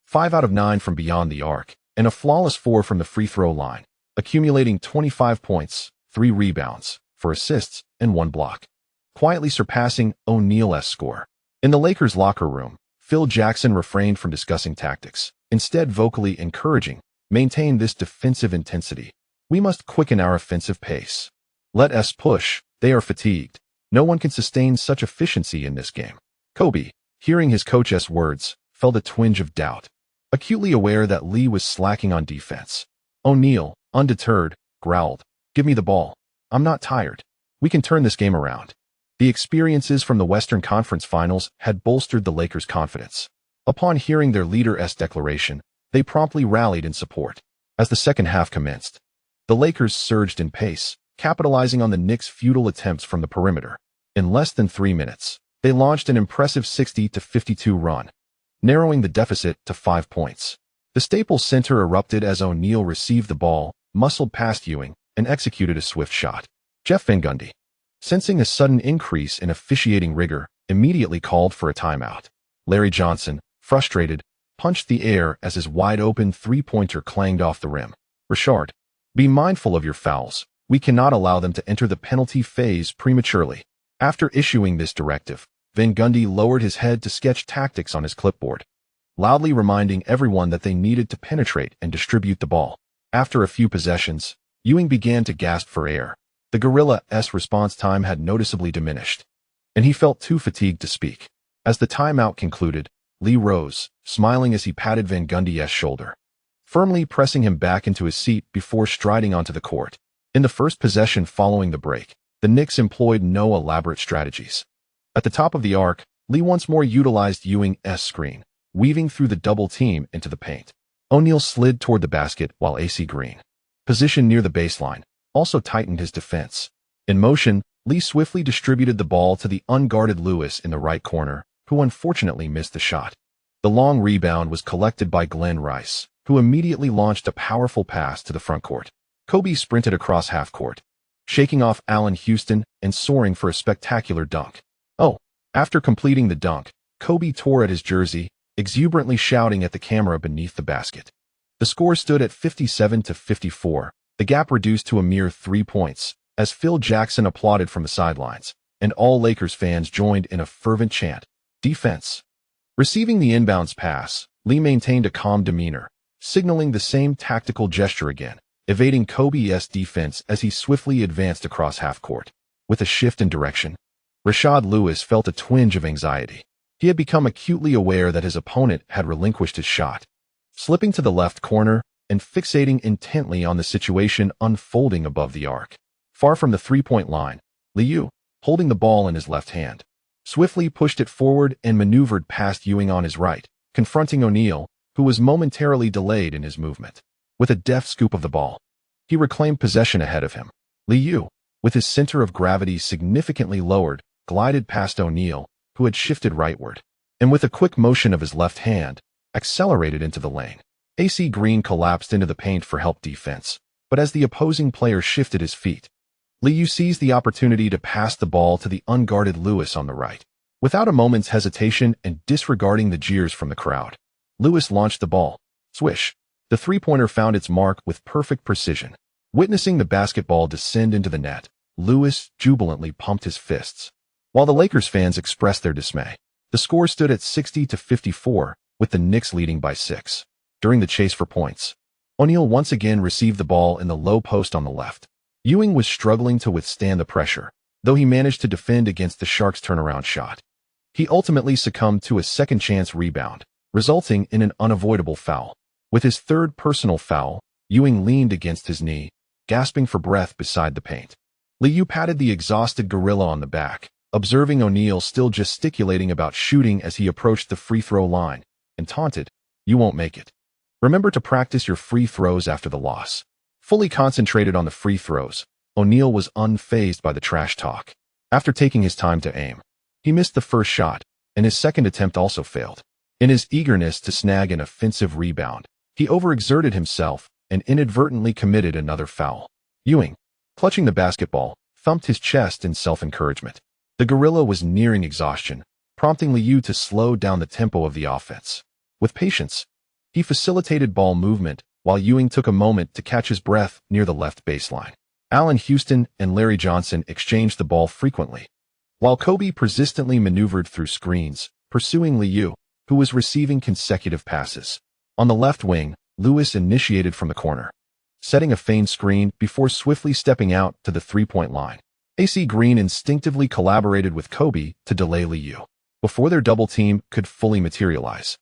5 out of 9 from beyond the arc, and a flawless 4 from the free throw line, accumulating 25 points, 3 rebounds, 4 assists, and 1 block, quietly surpassing O'Neal's score. In the Lakers' locker room, Phil Jackson refrained from discussing tactics, instead vocally encouraging, "Maintain this defensive intensity. We must quicken our offensive pace. Let us push. They are fatigued. No one can sustain such efficiency in this game." Kobe, hearing his coach's words, felt a twinge of doubt, acutely aware that Lee was slacking on defense. O'Neal, undeterred, growled, "Give me the ball. I'm not tired. We can turn this game around." The experiences from the Western Conference Finals had bolstered the Lakers' confidence. Upon hearing their leader's declaration, they promptly rallied in support. As the second half commenced, the Lakers surged in pace, capitalizing on the Knicks' futile attempts from the perimeter. In less than 3 minutes, they launched an impressive 60-52 run, narrowing the deficit to 5 points. The Staples Center erupted as O'Neal received the ball, muscled past Ewing, and executed a swift shot. Jeff Van Gundy, sensing a sudden increase in officiating rigor, immediately called for a timeout. Larry Johnson, frustrated, punched the air as his wide-open three-pointer clanged off the rim. "Richard, be mindful of your fouls. We cannot allow them to enter the penalty phase prematurely." After issuing this directive, Van Gundy lowered his head to sketch tactics on his clipboard, loudly reminding everyone that they needed to penetrate and distribute the ball. After a few possessions, Ewing began to gasp for air. The Gorilla's response time had noticeably diminished, and he felt too fatigued to speak. As the timeout concluded, Lee rose, smiling as he patted Van Gundy's shoulder, firmly pressing him back into his seat before striding onto the court. In the first possession following the break, the Knicks employed no elaborate strategies. At the top of the arc, Lee once more utilized Ewing's screen, weaving through the double team into the paint. O'Neal slid toward the basket while AC Green, positioned near the baseline, also tightened his defense. In motion, Lee swiftly distributed the ball to the unguarded Lewis in the right corner, who unfortunately missed the shot. The long rebound was collected by Glenn Rice, who immediately launched a powerful pass to the front court. Kobe sprinted across half court, shaking off Allen Houston and soaring for a spectacular dunk. After completing the dunk, Kobe tore at his jersey, exuberantly shouting at the camera beneath the basket. The score stood at 57-54, the gap reduced to a mere 3 points, as Phil Jackson applauded from the sidelines, and all Lakers fans joined in a fervent chant, "Defense." Receiving the inbounds pass, Lee maintained a calm demeanor, signaling the same tactical gesture again, evading Kobe's defense as he swiftly advanced across half court. With a shift in direction, Rashad Lewis felt a twinge of anxiety. He had become acutely aware that his opponent had relinquished his shot. Slipping to the left corner and fixating intently on the situation unfolding above the arc. Far from the three-point line, Liu, holding the ball in his left hand, swiftly pushed it forward and maneuvered past Ewing on his right, confronting O'Neal, who was momentarily delayed in his movement. With a deft scoop of the ball, he reclaimed possession ahead of him. Liu, with his center of gravity significantly lowered, glided past O'Neal, who had shifted rightward, and with a quick motion of his left hand, accelerated into the lane. AC Green collapsed into the paint for help defense, but as the opposing player shifted his feet, Liu seized the opportunity to pass the ball to the unguarded Lewis on the right. Without a moment's hesitation and disregarding the jeers from the crowd, Lewis launched the ball. Swish. The three-pointer found its mark with perfect precision. Witnessing the basketball descend into the net, Lewis jubilantly pumped his fists. While the Lakers fans expressed their dismay, the score stood at 60-54, with the Knicks leading by 6. During the chase for points, O'Neal once again received the ball in the low post on the left. Ewing was struggling to withstand the pressure, though he managed to defend against the Sharks' turnaround shot. He ultimately succumbed to a second-chance rebound, resulting in an unavoidable foul. With his third personal foul, Ewing leaned against his knee, gasping for breath beside the paint. Liu patted the exhausted gorilla on the back, observing O'Neal still gesticulating about shooting as he approached the free throw line, and taunted, "You won't make it. Remember to practice your free throws after the loss." Fully concentrated on the free throws, O'Neal was unfazed by the trash talk. After taking his time to aim, he missed the first shot, and his second attempt also failed. In his eagerness to snag an offensive rebound, he overexerted himself and inadvertently committed another foul. Ewing, clutching the basketball, thumped his chest in self-encouragement. The gorilla was nearing exhaustion, prompting Liu to slow down the tempo of the offense. With patience, he facilitated ball movement while Ewing took a moment to catch his breath near the left baseline. Allen Houston and Larry Johnson exchanged the ball frequently, while Kobe persistently maneuvered through screens, pursuing Liu, who was receiving consecutive passes. On the left wing, Lewis initiated from the corner, setting a feigned screen before swiftly stepping out to the three-point line. AC Green instinctively collaborated with Kobe to delay Liu before their double team could fully materialize.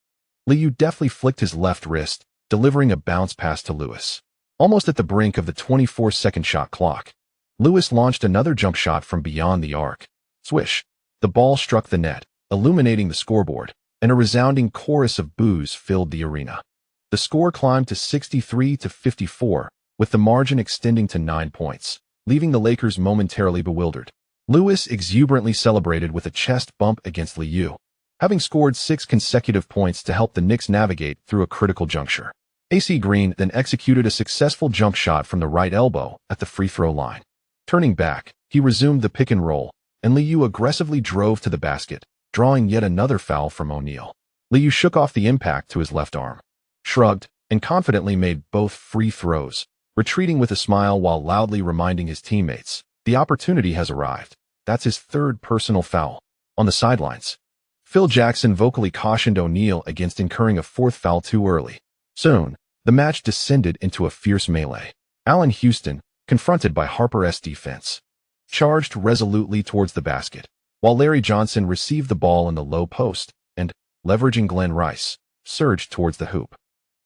Liu deftly flicked his left wrist, delivering a bounce pass to Lewis. Almost at the brink of the 24-second shot clock, Lewis launched another jump shot from beyond the arc. Swish. The ball struck the net, illuminating the scoreboard, and a resounding chorus of boos filled the arena. The score climbed to 63-54, with the margin extending to 9 points, leaving the Lakers momentarily bewildered. Lewis exuberantly celebrated with a chest bump against Liu, having scored 6 consecutive points to help the Knicks navigate through a critical juncture. AC Green then executed a successful jump shot from the right elbow at the free throw line. Turning back, he resumed the pick and roll, and Liu aggressively drove to the basket, drawing yet another foul from O'Neal. Liu shook off the impact to his left arm, shrugged, and confidently made both free throws, retreating with a smile while loudly reminding his teammates, "The opportunity has arrived." That's his third personal foul. On the sidelines, Phil Jackson vocally cautioned O'Neal against incurring a fourth foul too early. Soon, the match descended into a fierce melee. Allen Houston, confronted by Harper's defense, charged resolutely towards the basket, while Larry Johnson received the ball in the low post and, leveraging Glenn Rice, surged towards the hoop.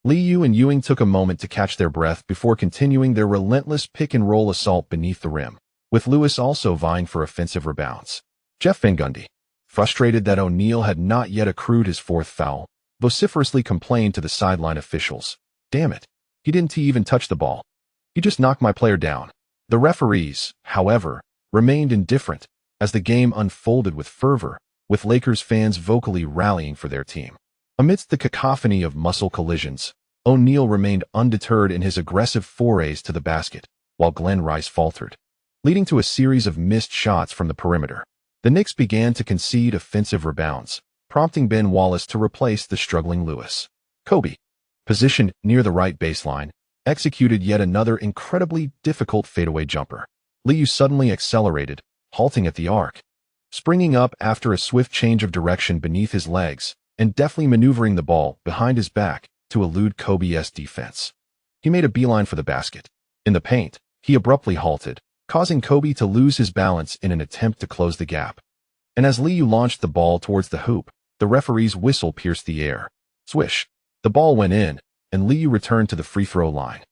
Liu and Ewing took a moment to catch their breath before continuing their relentless pick-and-roll assault beneath the rim, with Lewis also vying for offensive rebounds. Jeff Van Gundy, frustrated that O'Neal had not yet accrued his fourth foul, vociferously complained to the sideline officials, "Damn it, he didn't even touch the ball. He just knocked my player down." The referees, however, remained indifferent as the game unfolded with fervor, with Lakers fans vocally rallying for their team. Amidst the cacophony of muscle collisions, O'Neal remained undeterred in his aggressive forays to the basket, while Glenn Rice faltered, leading to a series of missed shots from the perimeter. The Knicks began to concede offensive rebounds, prompting Ben Wallace to replace the struggling Lewis. Kobe, positioned near the right baseline, executed yet another incredibly difficult fadeaway jumper. Liu suddenly accelerated, halting at the arc, springing up after a swift change of direction beneath his legs, and deftly maneuvering the ball behind his back to elude Kobe's defense. He made a beeline for the basket. In the paint, he abruptly halted, causing Kobe to lose his balance in an attempt to close the gap. And as Liu launched the ball towards the hoop, the referee's whistle pierced the air. Swish. The ball went in, and Liu returned to the free throw line,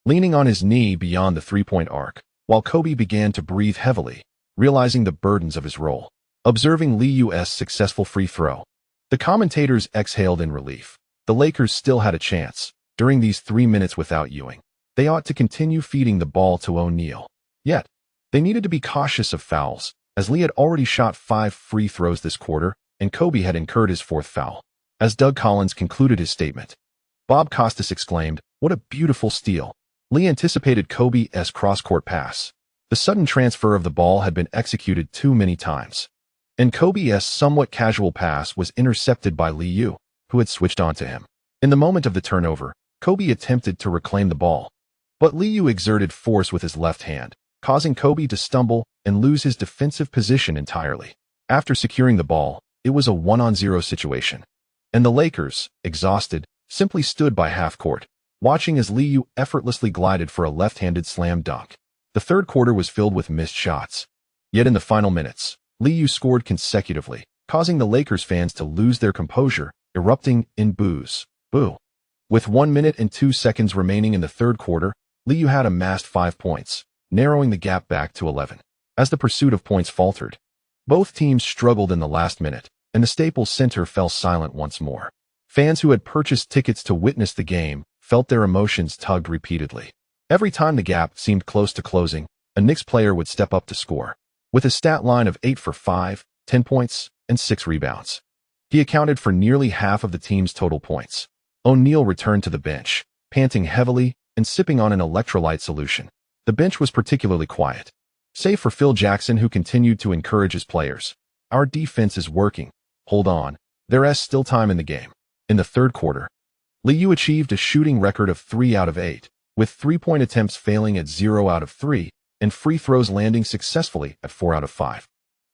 leaning on his knee beyond the three-point arc, while Kobe began to breathe heavily, realizing the burdens of his role. Observing Liu's successful free throw, the commentators exhaled in relief. The Lakers still had a chance. During these 3 minutes without Ewing, they ought to continue feeding the ball to O'Neal. Yet, they needed to be cautious of fouls, as Lee had already shot 5 free throws this quarter, and Kobe had incurred his fourth foul. As Doug Collins concluded his statement, Bob Costas exclaimed, "What a beautiful steal." Lee anticipated Kobe's cross-court pass. The sudden transfer of the ball had been executed too many times. and Kobe's somewhat casual pass was intercepted by Liu, who had switched onto him. In the moment of the turnover, Kobe attempted to reclaim the ball, but Liu exerted force with his left hand, causing Kobe to stumble and lose his defensive position entirely. After securing the ball, it was a 1-on-0 situation, and the Lakers, exhausted, simply stood by half-court, watching as Liu effortlessly glided for a left-handed slam dunk. The third quarter was filled with missed shots. Yet in the final minutes, Liu scored consecutively, causing the Lakers fans to lose their composure, erupting in boos. Boo. With 1 minute and 2 seconds remaining in the third quarter, Liu had amassed 5 points, narrowing the gap back to 11. As the pursuit of points faltered, both teams struggled in the last minute, and the Staples Center fell silent once more. Fans who had purchased tickets to witness the game felt their emotions tugged repeatedly. Every time the gap seemed close to closing, a Knicks player would step up to score. With a stat line of 8 for 5, 10 points, and 6 rebounds, he accounted for nearly half of the team's total points. O'Neal returned to the bench, panting heavily and sipping on an electrolyte solution. The bench was particularly quiet, save for Phil Jackson, who continued to encourage his players. "Our defense is working. Hold on. There's still time in the game." In the third quarter, Liu achieved a shooting record of 3 out of 8, with 3-point attempts failing at 0 out of 3, and free throws landing successfully at 4 out of 5,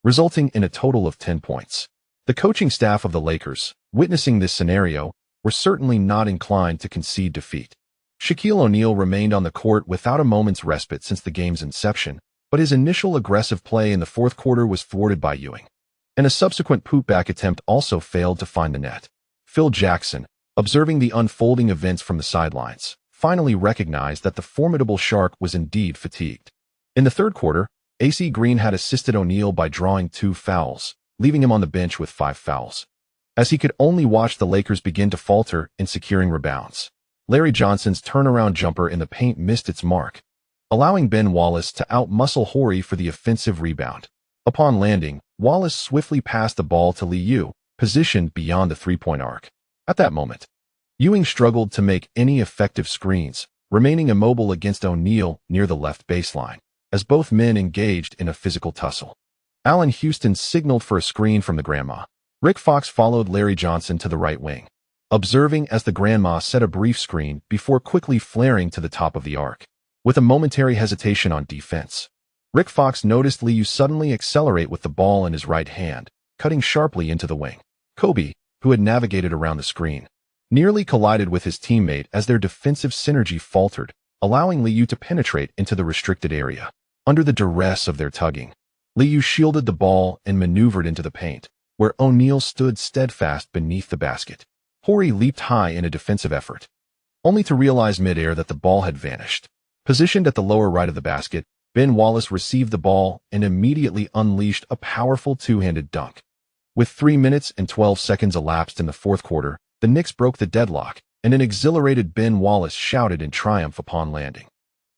resulting in a total of 10 points. The coaching staff of the Lakers, witnessing this scenario, were certainly not inclined to concede defeat. Shaquille O'Neal remained on the court without a moment's respite since the game's inception, but his initial aggressive play in the fourth quarter was thwarted by Ewing, and a subsequent putback attempt also failed to find the net. Phil Jackson, observing the unfolding events from the sidelines, finally recognized that the formidable Shark was indeed fatigued. In the third quarter, AC Green had assisted O'Neal by drawing 2 fouls, leaving him on the bench with 5 fouls, as he could only watch the Lakers begin to falter in securing rebounds. Larry Johnson's turnaround jumper in the paint missed its mark, allowing Ben Wallace to outmuscle Horry for the offensive rebound. Upon landing, Wallace swiftly passed the ball to Liu, positioned beyond the three-point arc. At that moment, Ewing struggled to make any effective screens, remaining immobile against O'Neal near the left baseline, as both men engaged in a physical tussle. Allen Houston signaled for a screen from the grandma. Rick Fox followed Larry Johnson to the right wing, observing as the grandma set a brief screen before quickly flaring to the top of the arc. With a momentary hesitation on defense, Rick Fox noticed Liu suddenly accelerate with the ball in his right hand, cutting sharply into the wing. Kobe, who had navigated around the screen, nearly collided with his teammate as their defensive synergy faltered, allowing Liu to penetrate into the restricted area. Under the duress of their tugging, Liu shielded the ball and maneuvered into the paint, where O'Neal stood steadfast beneath the basket. Horry leaped high in a defensive effort, only to realize midair that the ball had vanished. Positioned at the lower right of the basket, Ben Wallace received the ball and immediately unleashed a powerful two-handed dunk. With 3 minutes and 12 seconds elapsed in the fourth quarter, the Knicks broke the deadlock, and an exhilarated Ben Wallace shouted in triumph upon landing.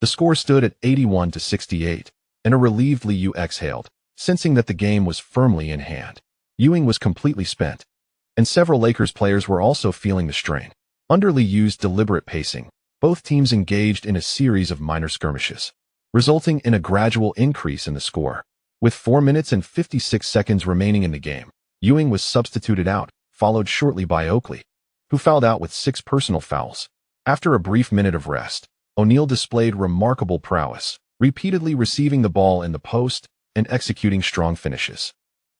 The score stood at 81-68, and a relieved Liu exhaled, sensing that the game was firmly in hand. Ewing was completely spent, and several Lakers players were also feeling the strain. Under Liu's deliberate pacing, both teams engaged in a series of minor skirmishes, resulting in a gradual increase in the score. With 4 minutes and 56 seconds remaining in the game, Ewing was substituted out, followed shortly by Oakley, who fouled out with 6 personal fouls. After a brief minute of rest, O'Neal displayed remarkable prowess, repeatedly receiving the ball in the post and executing strong finishes.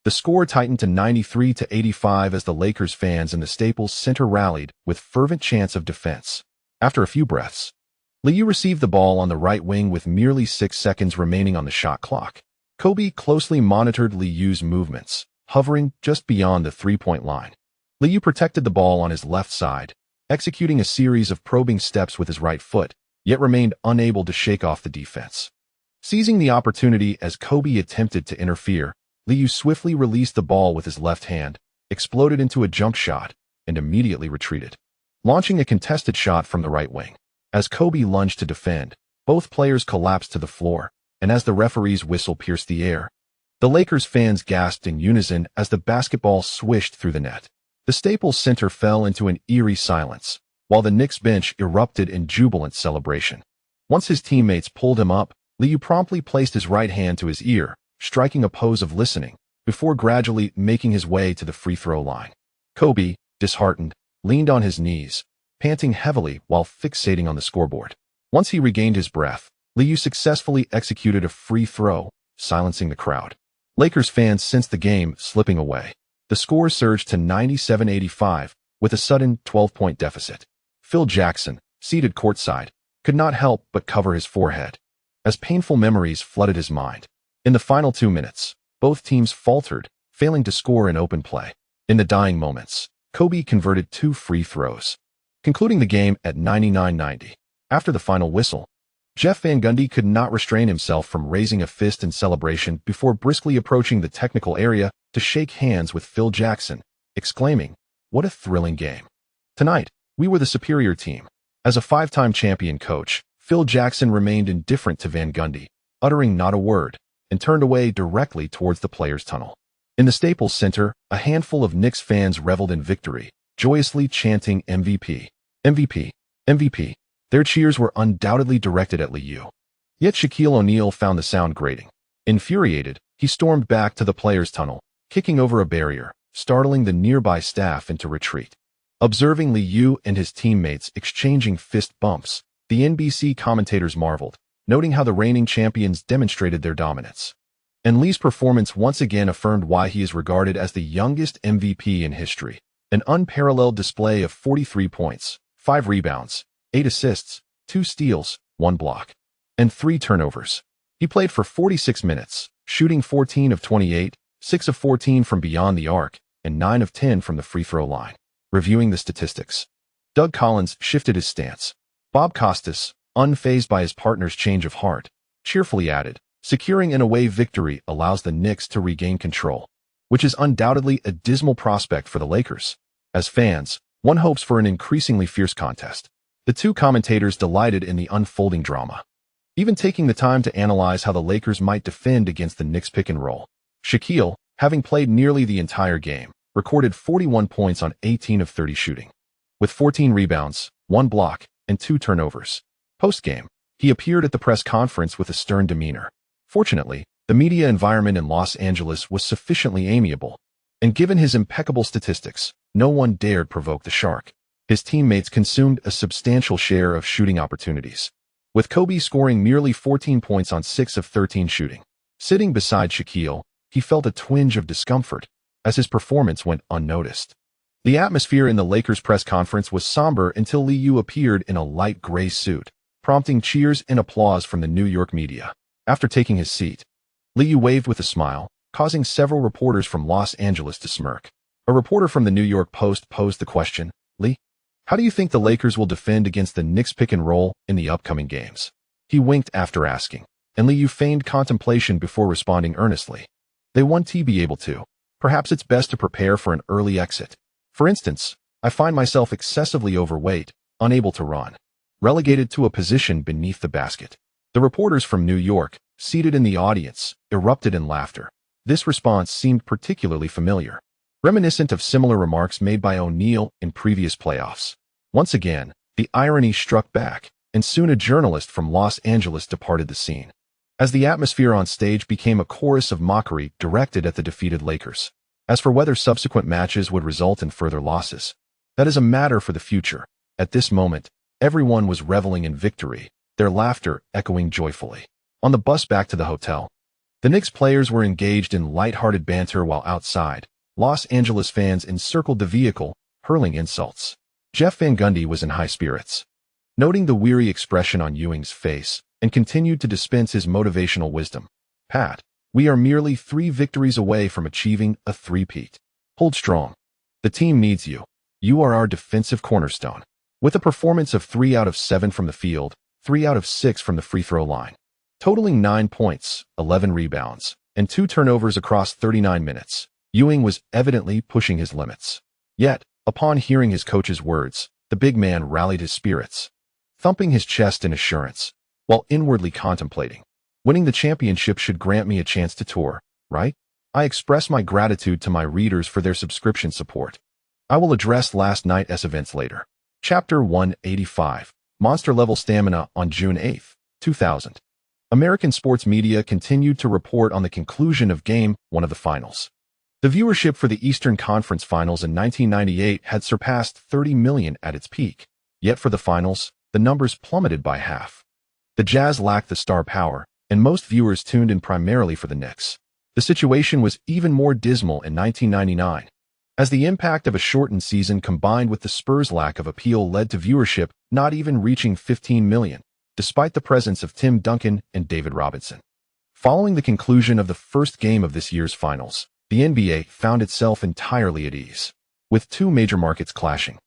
The score tightened to 93-85 as the Lakers fans in the Staples Center rallied with fervent chants of defense. After a few breaths, Liu received the ball on the right wing with merely 6 seconds remaining on the shot clock. Kobe closely monitored Liu's movements, hovering just beyond the three-point line. Liu protected the ball on his left side, executing a series of probing steps with his right foot, yet remained unable to shake off the defense. Seizing the opportunity as Kobe attempted to interfere, Liu swiftly released the ball with his left hand, exploded into a jump shot, and immediately retreated, launching a contested shot from the right wing. As Kobe lunged to defend, both players collapsed to the floor, and as the referee's whistle pierced the air, the Lakers fans gasped in unison as the basketball swished through the net. The Staples Center fell into an eerie silence, while the Knicks bench erupted in jubilant celebration. Once his teammates pulled him up, Liu promptly placed his right hand to his ear, striking a pose of listening, before gradually making his way to the free throw line. Kobe, disheartened, leaned on his knees, panting heavily while fixating on the scoreboard. Once he regained his breath, Liu successfully executed a free throw, silencing the crowd. Lakers fans sensed the game slipping away. The score surged to 97-85 with a sudden 12-point deficit. Phil Jackson, seated courtside, could not help but cover his forehead as painful memories flooded his mind. In the final 2 minutes, both teams faltered, failing to score in open play. In the dying moments, Kobe converted 2 free throws, concluding the game at 99-90. After the final whistle, Jeff Van Gundy could not restrain himself from raising a fist in celebration before briskly approaching the technical area to shake hands with Phil Jackson, exclaiming, "What a thrilling game. Tonight, we were the superior team." As a 5-time champion coach, Phil Jackson remained indifferent to Van Gundy, uttering not a word, and turned away directly towards the players' tunnel. In the Staples Center, a handful of Knicks fans reveled in victory, joyously chanting MVP, MVP, MVP. Their cheers were undoubtedly directed at Liu. Yet Shaquille O'Neal found the sound grating. Infuriated, he stormed back to the players' tunnel, kicking over a barrier, startling the nearby staff into retreat. Observing Liu and his teammates exchanging fist bumps, the NBC commentators marveled, noting how the reigning champions demonstrated their dominance. And Liu's performance once again affirmed why he is regarded as the youngest MVP in history. An unparalleled display of 43 points, 5 rebounds, 8 assists, 2 steals, 1 block, and 3 turnovers. He played for 46 minutes, shooting 14 of 28, 6 of 14 from beyond the arc, and 9 of 10 from the free throw line. Reviewing the statistics, Doug Collins shifted his stance. Bob Costas, unfazed by his partner's change of heart, cheerfully added, "Securing an away victory allows the Knicks to regain control, which is undoubtedly a dismal prospect for the Lakers. As fans, one hopes for an increasingly fierce contest." The two commentators delighted in the unfolding drama, even taking the time to analyze how the Lakers might defend against the Knicks pick and roll. Shaquille, having played nearly the entire game, recorded 41 points on 18 of 30 shooting, with 14 rebounds, 1 block, and 2 turnovers. Post-game, he appeared at the press conference with a stern demeanor. Fortunately, the media environment in Los Angeles was sufficiently amiable, and given his impeccable statistics, no one dared provoke the Shark. His teammates consumed a substantial share of shooting opportunities, with Kobe scoring merely 14 points on 6 of 13 shooting. Sitting beside Shaquille, he felt a twinge of discomfort as his performance went unnoticed. The atmosphere in the Lakers press conference was somber until Liu appeared in a light gray suit, prompting cheers and applause from the New York media. After taking his seat, Liu waved with a smile, causing several reporters from Los Angeles to smirk. A reporter from the New York Post posed the question, "Lee, how do you think the Lakers will defend against the Knicks pick and roll in the upcoming games?" He winked after asking, and Liu feigned contemplation before responding earnestly, "They won't be able to. Perhaps it's best to prepare for an early exit. For instance, I find myself excessively overweight, unable to run, relegated to a position beneath the basket." The reporters from New York, seated in the audience, erupted in laughter. This response seemed particularly familiar, reminiscent of similar remarks made by O'Neal in previous playoffs. Once again, the irony struck back, and soon a journalist from Los Angeles departed the scene, as the atmosphere on stage became a chorus of mockery directed at the defeated Lakers. As for whether subsequent matches would result in further losses, that is a matter for the future. At this moment, everyone was reveling in victory, their laughter echoing joyfully. On the bus back to the hotel, the Knicks players were engaged in light-hearted banter while outside, Los Angeles fans encircled the vehicle, hurling insults. Jeff Van Gundy was in high spirits, noting the weary expression on Ewing's face, and continued to dispense his motivational wisdom. "Pat, we are merely 3 victories away from achieving a three-peat. Hold strong. The team needs you. You are our defensive cornerstone." With a performance of 3 out of 7 from the field, 3 out of 6 from the free throw line, totaling 9 points, 11 rebounds, and 2 turnovers across 39 minutes, Ewing was evidently pushing his limits. Yet, upon hearing his coach's words, the big man rallied his spirits, thumping his chest in assurance, while inwardly contemplating, "Winning the championship should grant me a chance to tour, right? I express my gratitude to my readers for their subscription support. I will address last night's events later." Chapter 185, Monster-Level Stamina. On June 8, 2000. American sports media continued to report on the conclusion of Game 1 of the finals. The viewership for the Eastern Conference Finals in 1998 had surpassed 30 million at its peak, yet for the finals, the numbers plummeted by half. The Jazz lacked the star power, and most viewers tuned in primarily for the Knicks. The situation was even more dismal in 1999, as the impact of a shortened season combined with the Spurs' lack of appeal led to viewership not even reaching 15 million, despite the presence of Tim Duncan and David Robinson. Following the conclusion of the first game of this year's finals, the NBA found itself entirely at ease, with two major markets clashing.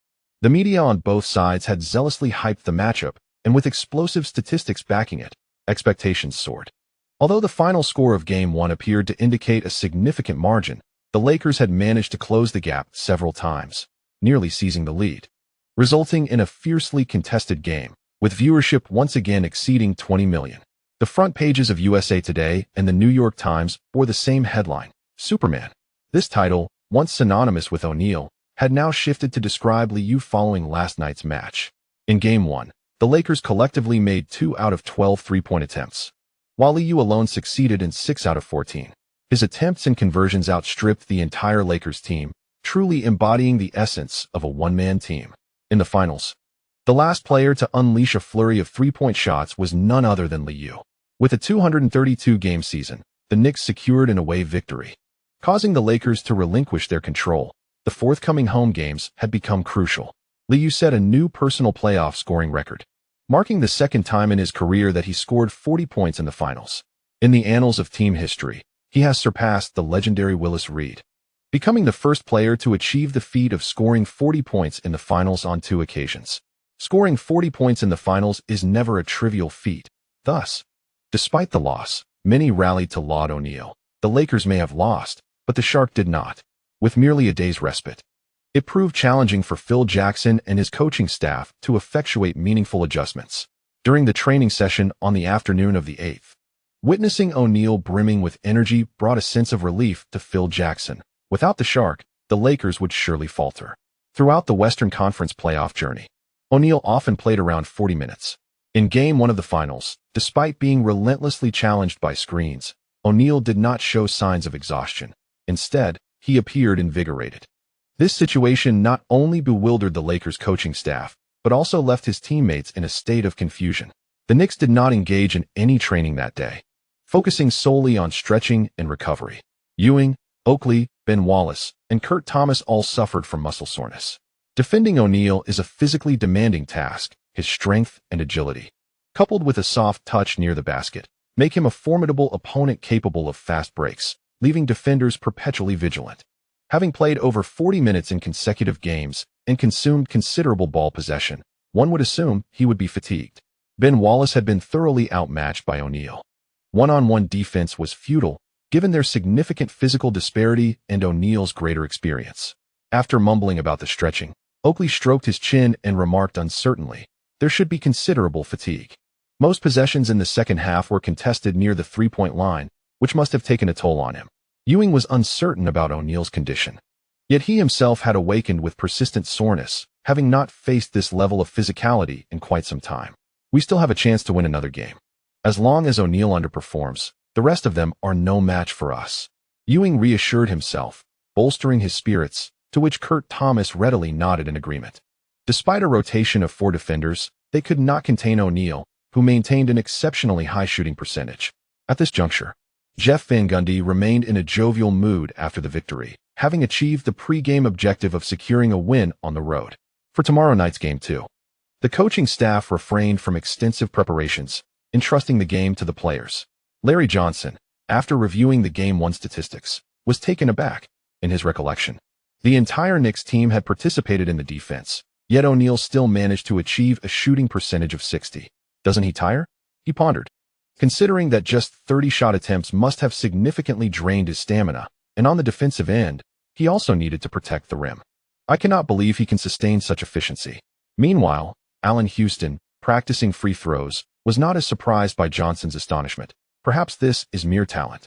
The media on both sides had zealously hyped the matchup, and with explosive statistics backing it, expectations soared. Although the final score of Game 1 appeared to indicate a significant margin, the Lakers had managed to close the gap several times, nearly seizing the lead, resulting in a fiercely contested game, with viewership once again exceeding 20 million. The front pages of USA Today and the New York Times bore the same headline, Superman. This title, once synonymous with O'Neal, had now shifted to describe Liu following last night's match. In Game 1, the Lakers collectively made 2 out of 12 three-point attempts, while Liu alone succeeded in 6 out of 14. His attempts and conversions outstripped the entire Lakers team, truly embodying the essence of a one-man team. In the finals, the last player to unleash a flurry of three-point shots was none other than Liu. With a 232-game season, the Knicks secured an away victory, causing the Lakers to relinquish their control. The forthcoming home games had become crucial. Liu set a new personal playoff scoring record, marking the second time in his career that he scored 40 points in the finals. In the annals of team history, he has surpassed the legendary Willis Reed, becoming the first player to achieve the feat of scoring 40 points in the finals on 2 occasions. Scoring 40 points in the finals is never a trivial feat. Thus, despite the loss, many rallied to laud O'Neal. The Lakers may have lost, but the Shark did not. With merely a day's respite, it proved challenging for Phil Jackson and his coaching staff to effectuate meaningful adjustments. During the training session on the afternoon of the 8th, witnessing O'Neal brimming with energy brought a sense of relief to Phil Jackson. Without the Shark, the Lakers would surely falter. Throughout the Western Conference playoff journey, O'Neal often played around 40 minutes. In Game 1 of the finals, despite being relentlessly challenged by screens, O'Neal did not show signs of exhaustion. Instead, he appeared invigorated. This situation not only bewildered the Lakers coaching staff, but also left his teammates in a state of confusion. The Knicks did not engage in any training that day, focusing solely on stretching and recovery. Ewing, Oakley, Ben Wallace, and Kurt Thomas all suffered from muscle soreness. Defending O'Neal is a physically demanding task. His strength and agility, coupled with a soft touch near the basket, make him a formidable opponent capable of fast breaks, leaving defenders perpetually vigilant. Having played over 40 minutes in consecutive games and consumed considerable ball possession, one would assume he would be fatigued. Ben Wallace had been thoroughly outmatched by O'Neal. One-on-one defense was futile, given their significant physical disparity and O'Neal's greater experience. After mumbling about the stretching, Oakley stroked his chin and remarked uncertainly, "There should be considerable fatigue." Most possessions in the second half were contested near the three-point line, which must have taken a toll on him. Ewing was uncertain about O'Neal's condition. Yet he himself had awakened with persistent soreness, having not faced this level of physicality in quite some time. "We still have a chance to win another game. As long as O'Neal underperforms, the rest of them are no match for us," Ewing reassured himself, bolstering his spirits, to which Kurt Thomas readily nodded in agreement. Despite a rotation of 4 defenders, they could not contain O'Neal, who maintained an exceptionally high shooting percentage. At this juncture, Jeff Van Gundy remained in a jovial mood after the victory, having achieved the pre-game objective of securing a win on the road. For tomorrow night's Game 2, the coaching staff refrained from extensive preparations, entrusting the game to the players. Larry Johnson, after reviewing the Game 1 statistics, was taken aback. In his recollection, the entire Knicks team had participated in the defense, yet O'Neal still managed to achieve a shooting percentage of 60. "Doesn't he tire?" he pondered. Considering that just 30 shot attempts must have significantly drained his stamina, and on the defensive end, he also needed to protect the rim. "I cannot believe he can sustain such efficiency." Meanwhile, Allen Houston, practicing free throws, was not as surprised by Johnson's astonishment. Perhaps this is mere talent.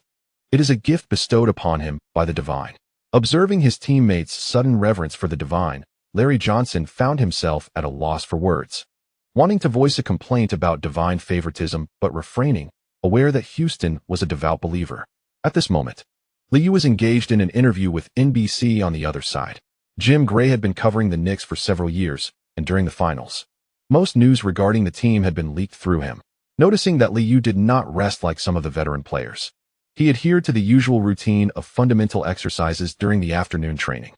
It is a gift bestowed upon him by the divine. Observing his teammates' sudden reverence for the divine, Larry Johnson found himself at a loss for words. Wanting to voice a complaint about divine favoritism but refraining, aware that Houston was a devout believer. At this moment, Liu was engaged in an interview with NBC on the other side. Jim Gray had been covering the Knicks for several years, and during the finals, most news regarding the team had been leaked through him. Noticing that Liu did not rest like some of the veteran players, he adhered to the usual routine of fundamental exercises during the afternoon training.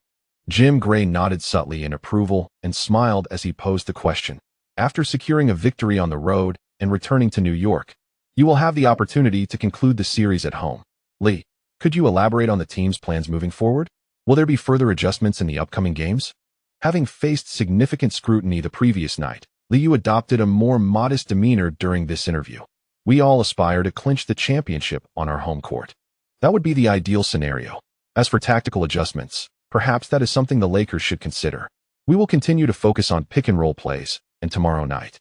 Jim Gray nodded subtly in approval and smiled as he posed the question. After securing a victory on the road and returning to New York, you will have the opportunity to conclude the series at home. Lee, could you elaborate on the team's plans moving forward? Will there be further adjustments in the upcoming games? Having faced significant scrutiny the previous night, Liu adopted a more modest demeanor during this interview. We all aspire to clinch the championship on our home court. That would be the ideal scenario. As for tactical adjustments, perhaps that is something the Lakers should consider. We will continue to focus on pick-and-roll plays, and tomorrow night,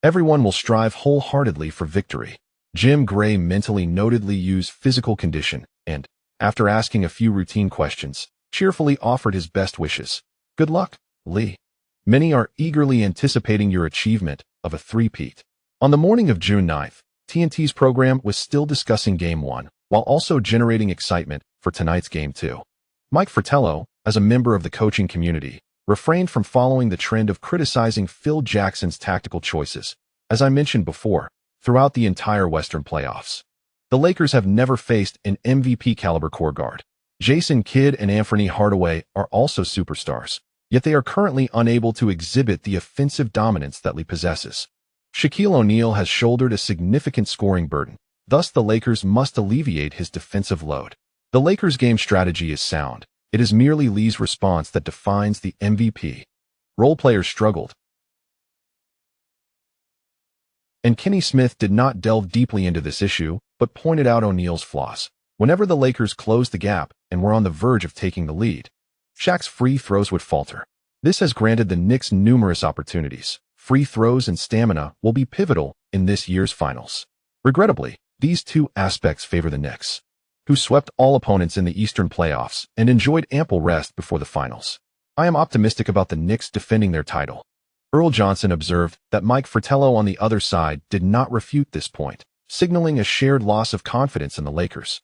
everyone will strive wholeheartedly for victory. Jim Gray mentally noted Liu's physical condition and, after asking a few routine questions, cheerfully offered his best wishes. Good luck, Lee. Many are eagerly anticipating your achievement of a three-peat. On the morning of June 9th, TNT's program was still discussing Game 1, while also generating excitement for tonight's Game 2. Mike Fratello, as a member of the coaching community, refrained from following the trend of criticizing Phil Jackson's tactical choices. As I mentioned before, throughout the entire Western playoffs, the Lakers have never faced an MVP-caliber core guard. Jason Kidd and Anthony Hardaway are also superstars, yet they are currently unable to exhibit the offensive dominance that Lee possesses. Shaquille O'Neal has shouldered a significant scoring burden, thus the Lakers must alleviate his defensive load. The Lakers' game strategy is sound. It is merely Lee's response that defines the MVP. Role players struggled, and Kenny Smith did not delve deeply into this issue, but pointed out O'Neal's flaws. Whenever the Lakers closed the gap and were on the verge of taking the lead, Shaq's free throws would falter. This has granted the Knicks numerous opportunities. Free throws and stamina will be pivotal in this year's finals. Regrettably, these two aspects favor the Knicks, who swept all opponents in the Eastern playoffs and enjoyed ample rest before the finals. I am optimistic about the Knicks defending their title. Earl Johnson observed that Mike Fratello on the other side did not refute this point, signaling a shared loss of confidence in the Lakers.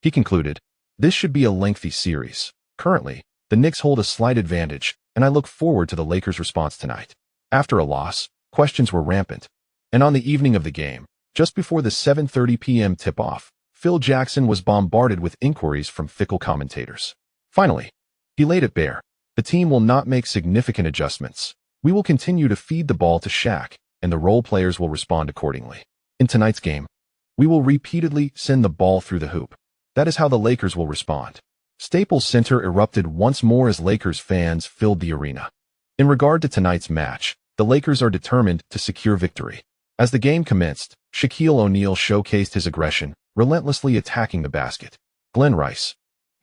He concluded, "This should be a lengthy series. Currently, the Knicks hold a slight advantage, and I look forward to the Lakers' response tonight." After a loss, questions were rampant, and on the evening of the game, just before the 7:30 p.m. tip-off, Phil Jackson was bombarded with inquiries from fickle commentators. Finally, he laid it bare. The team will not make significant adjustments. We will continue to feed the ball to Shaq, and the role players will respond accordingly. In tonight's game, we will repeatedly send the ball through the hoop. That is how the Lakers will respond. Staples Center erupted once more as Lakers fans filled the arena. In regard to tonight's match, the Lakers are determined to secure victory. As the game commenced, Shaquille O'Neal showcased his aggression, relentlessly attacking the basket. Glenn Rice,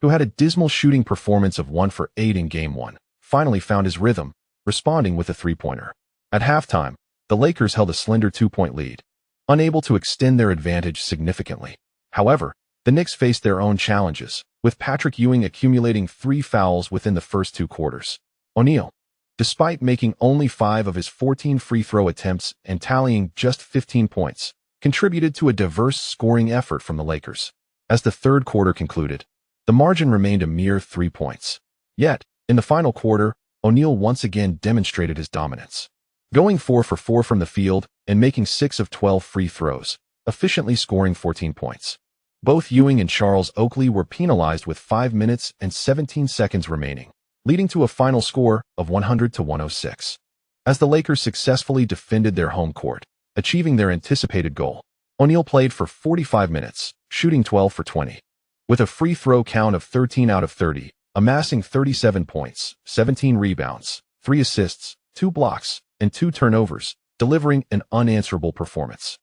who had a dismal shooting performance of 1 for 8 in Game 1, finally found his rhythm, responding with a three-pointer. At halftime, the Lakers held a slender 2-point lead, unable to extend their advantage significantly. However, the Knicks faced their own challenges, with Patrick Ewing accumulating 3 fouls within the first 2 quarters. O'Neal, despite making only 5 of his 14 free throw attempts and tallying just 15 points, contributed to a diverse scoring effort from the Lakers. As the third quarter concluded, the margin remained a mere 3 points. Yet, in the final quarter, O'Neal once again demonstrated his dominance, going 4 for 4 from the field and making 6 of 12 free throws, efficiently scoring 14 points. Both Ewing and Charles Oakley were penalized with 5 minutes and 17 seconds remaining, leading to a final score of 100-106. As the Lakers successfully defended their home court, achieving their anticipated goal, O'Neal played for 45 minutes, shooting 12 for 20, with a free throw count of 13 out of 30, amassing 37 points, 17 rebounds, 3 assists, 2 blocks, and 2 turnovers, delivering an unanswerable performance.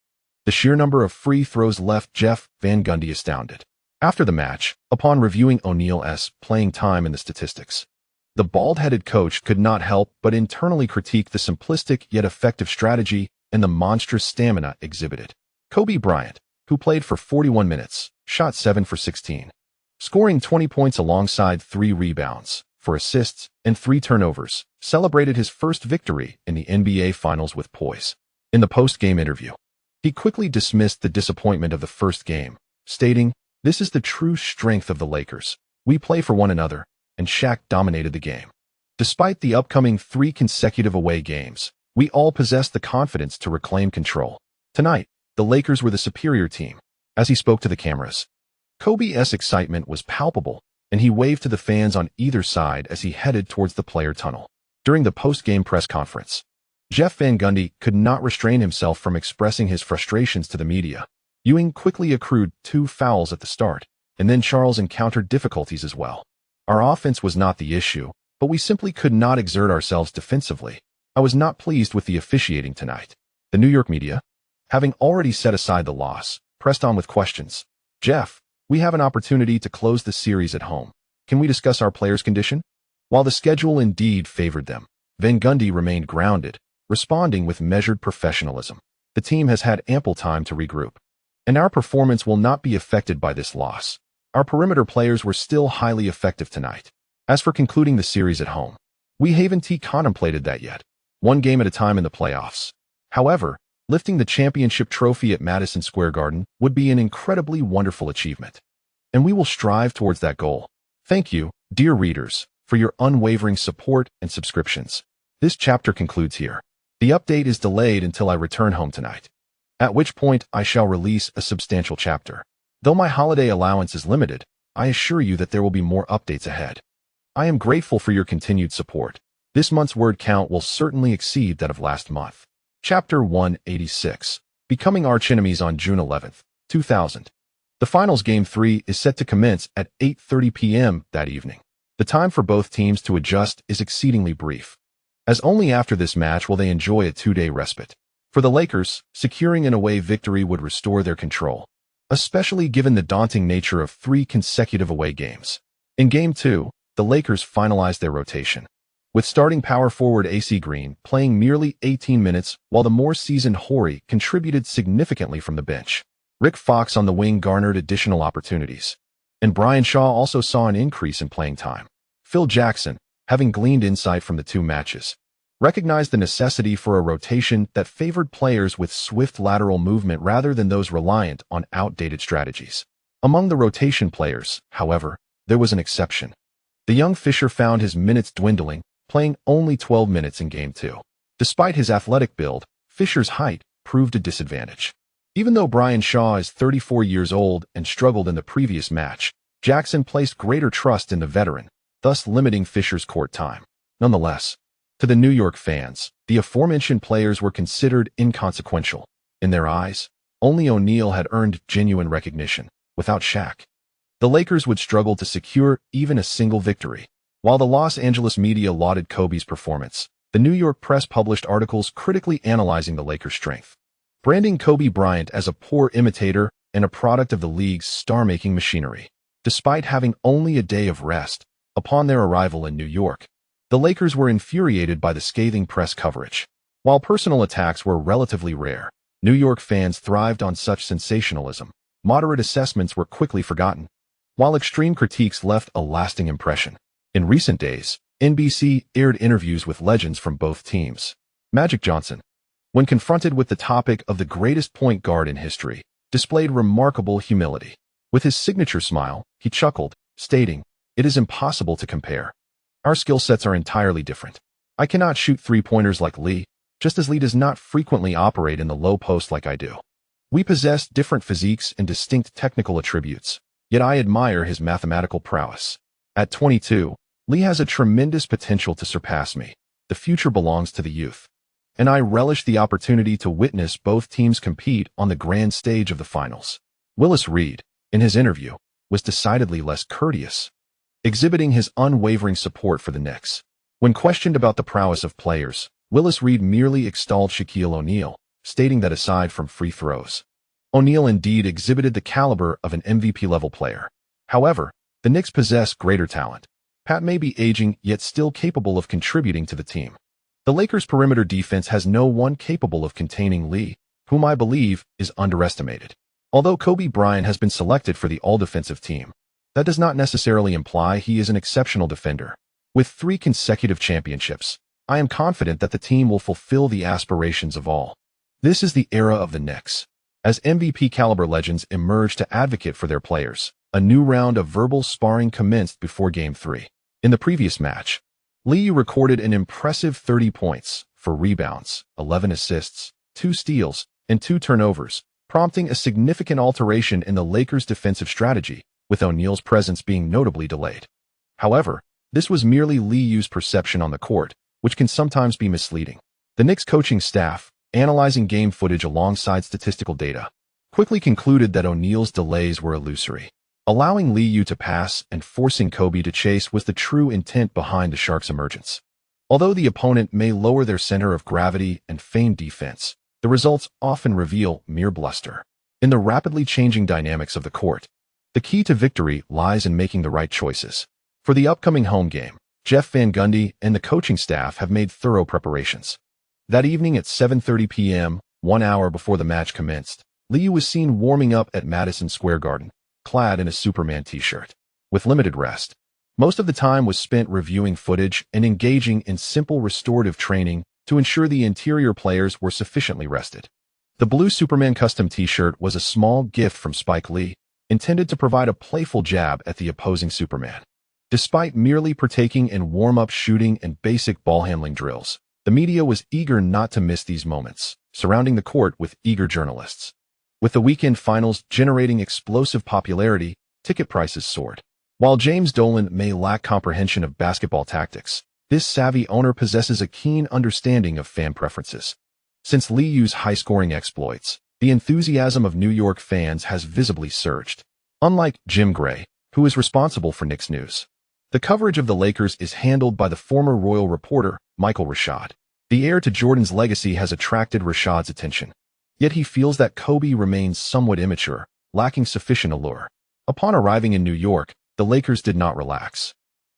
The sheer number of free throws left Jeff Van Gundy astounded. After the match, upon reviewing O'Neal's playing time and the statistics, the bald-headed coach could not help but internally critique the simplistic yet effective strategy and the monstrous stamina exhibited. Kobe Bryant, who played for 41 minutes, shot 7 for 16, scoring 20 points alongside 3 rebounds, 4 assists, and 3 turnovers, celebrated his first victory in the NBA Finals with poise. In the post-game interview, he quickly dismissed the disappointment of the first game, stating, This is the true strength of the Lakers. We play for one another, and Shaq dominated the game. Despite the upcoming 3 consecutive away games, we all possessed the confidence to reclaim control. Tonight, the Lakers were the superior team. As he spoke to the cameras, Kobe's excitement was palpable, and he waved to the fans on either side as he headed towards the player tunnel. During the post-game press conference, Jeff Van Gundy could not restrain himself from expressing his frustrations to the media. Ewing quickly accrued 2 fouls at the start, and then Charles encountered difficulties as well. Our offense was not the issue, but we simply could not exert ourselves defensively. I was not pleased with the officiating tonight. The New York media, having already set aside the loss, pressed on with questions. Jeff, we have an opportunity to close the series at home. Can we discuss our players' condition? While the schedule indeed favored them, Van Gundy remained grounded, responding with measured professionalism. The team has had ample time to regroup, and our performance will not be affected by this loss. Our perimeter players were still highly effective tonight. As for concluding the series at home, we haven't contemplated that yet. One game at a time in the playoffs. However, lifting the championship trophy at Madison Square Garden would be an incredibly wonderful achievement, and we will strive towards that goal. Thank you, dear readers, for your unwavering support and subscriptions. This chapter concludes here. The update is delayed until I return home tonight, at which point I shall release a substantial chapter. Though my holiday allowance is limited, I assure you that there will be more updates ahead. I am grateful for your continued support. This month's word count will certainly exceed that of last month. Chapter 186, Becoming Archenemies on June 11th, 2000. The Finals Game 3 is set to commence at 8:30 p.m. that evening. The time for both teams to adjust is exceedingly brief, as only after this match will they enjoy a 2-day respite. For the Lakers, securing an away victory would restore their control, especially given the daunting nature of 3 consecutive away games. In Game 2, the Lakers finalized their rotation, with starting power forward AC Green playing merely 18 minutes while the more seasoned Horry contributed significantly from the bench. Rick Fox on the wing garnered additional opportunities, and Brian Shaw also saw an increase in playing time. Phil Jackson, having gleaned insight from the 2 matches, recognized the necessity for a rotation that favored players with swift lateral movement rather than those reliant on outdated strategies. Among the rotation players, however, there was an exception. The young Fisher found his minutes dwindling, playing only 12 minutes in Game 2. Despite his athletic build, Fisher's height proved a disadvantage. Even though Brian Shaw is 34 years old and struggled in the previous match, Jackson placed greater trust in the veteran, thus limiting Fisher's court time. Nonetheless, to the New York fans, the aforementioned players were considered inconsequential. In their eyes, only O'Neal had earned genuine recognition. Without Shaq, the Lakers would struggle to secure even a single victory. While the Los Angeles media lauded Kobe's performance, the New York press published articles critically analyzing the Lakers' strength, branding Kobe Bryant as a poor imitator and a product of the league's star-making machinery. Despite having only a day of rest upon their arrival in New York, the Lakers were infuriated by the scathing press coverage. While personal attacks were relatively rare, New York fans thrived on such sensationalism. Moderate assessments were quickly forgotten, while extreme critiques left a lasting impression. In recent days, NBC aired interviews with legends from both teams. Magic Johnson, when confronted with the topic of the greatest point guard in history, displayed remarkable humility. With his signature smile, he chuckled, stating, "It is impossible to compare. Our skill sets are entirely different. I cannot shoot 3-pointers like Lee, just as Lee does not frequently operate in the low post like I do. We possess different physiques and distinct technical attributes, yet I admire his mathematical prowess. At 22, Lee has a tremendous potential to surpass me. The future belongs to the youth, and I relish the opportunity to witness both teams compete on the grand stage of the finals." Willis Reed, in his interview, was decidedly less courteous, exhibiting his unwavering support for the Knicks. When questioned about the prowess of players, Willis Reed merely extolled Shaquille O'Neal, stating that aside from free throws, O'Neal indeed exhibited the caliber of an MVP-level player. However, the Knicks possess greater talent. Pat may be aging, yet still capable of contributing to the team. The Lakers' perimeter defense has no one capable of containing Lee, whom I believe is underestimated. Although Kobe Bryant has been selected for the all-defensive team, that does not necessarily imply he is an exceptional defender. With 3 consecutive championships, I am confident that the team will fulfill the aspirations of all. This is the era of the Knicks. As MVP-caliber legends emerged to advocate for their players, a new round of verbal sparring commenced before Game 3. In the previous match, Lee recorded an impressive 30 points, 4 rebounds, 11 assists, 2 steals, and 2 turnovers, prompting a significant alteration in the Lakers' defensive strategy, with O'Neal's presence being notably delayed. However, this was merely Liu's perception on the court, which can sometimes be misleading. The Knicks coaching staff, analyzing game footage alongside statistical data, quickly concluded that O'Neal's delays were illusory. Allowing Liu to pass and forcing Kobe to chase was the true intent behind the Sharks' emergence. Although the opponent may lower their center of gravity and feign defense, the results often reveal mere bluster. In the rapidly changing dynamics of the court, the key to victory lies in making the right choices. For the upcoming home game, Jeff Van Gundy and the coaching staff have made thorough preparations. That evening at 7:30 p.m., 1 hour before the match commenced, Liu was seen warming up at Madison Square Garden, clad in a Superman t-shirt. With limited rest, most of the time was spent reviewing footage and engaging in simple restorative training to ensure the interior players were sufficiently rested. The blue Superman custom t-shirt was a small gift from Spike Lee, intended to provide a playful jab at the opposing Superman. Despite merely partaking in warm-up shooting and basic ball handling drills, the media was eager not to miss these moments, surrounding the court with eager journalists. With the weekend finals generating explosive popularity, ticket prices soared. While James Dolan may lack comprehension of basketball tactics, this savvy owner possesses a keen understanding of fan preferences. Since Liu's high-scoring exploits, the enthusiasm of New York fans has visibly surged. Unlike Jim Gray, who is responsible for Knicks news, the coverage of the Lakers is handled by the former Royal reporter, Michael Rashad. The heir to Jordan's legacy has attracted Rashad's attention. Yet he feels that Kobe remains somewhat immature, lacking sufficient allure. Upon arriving in New York, the Lakers did not relax.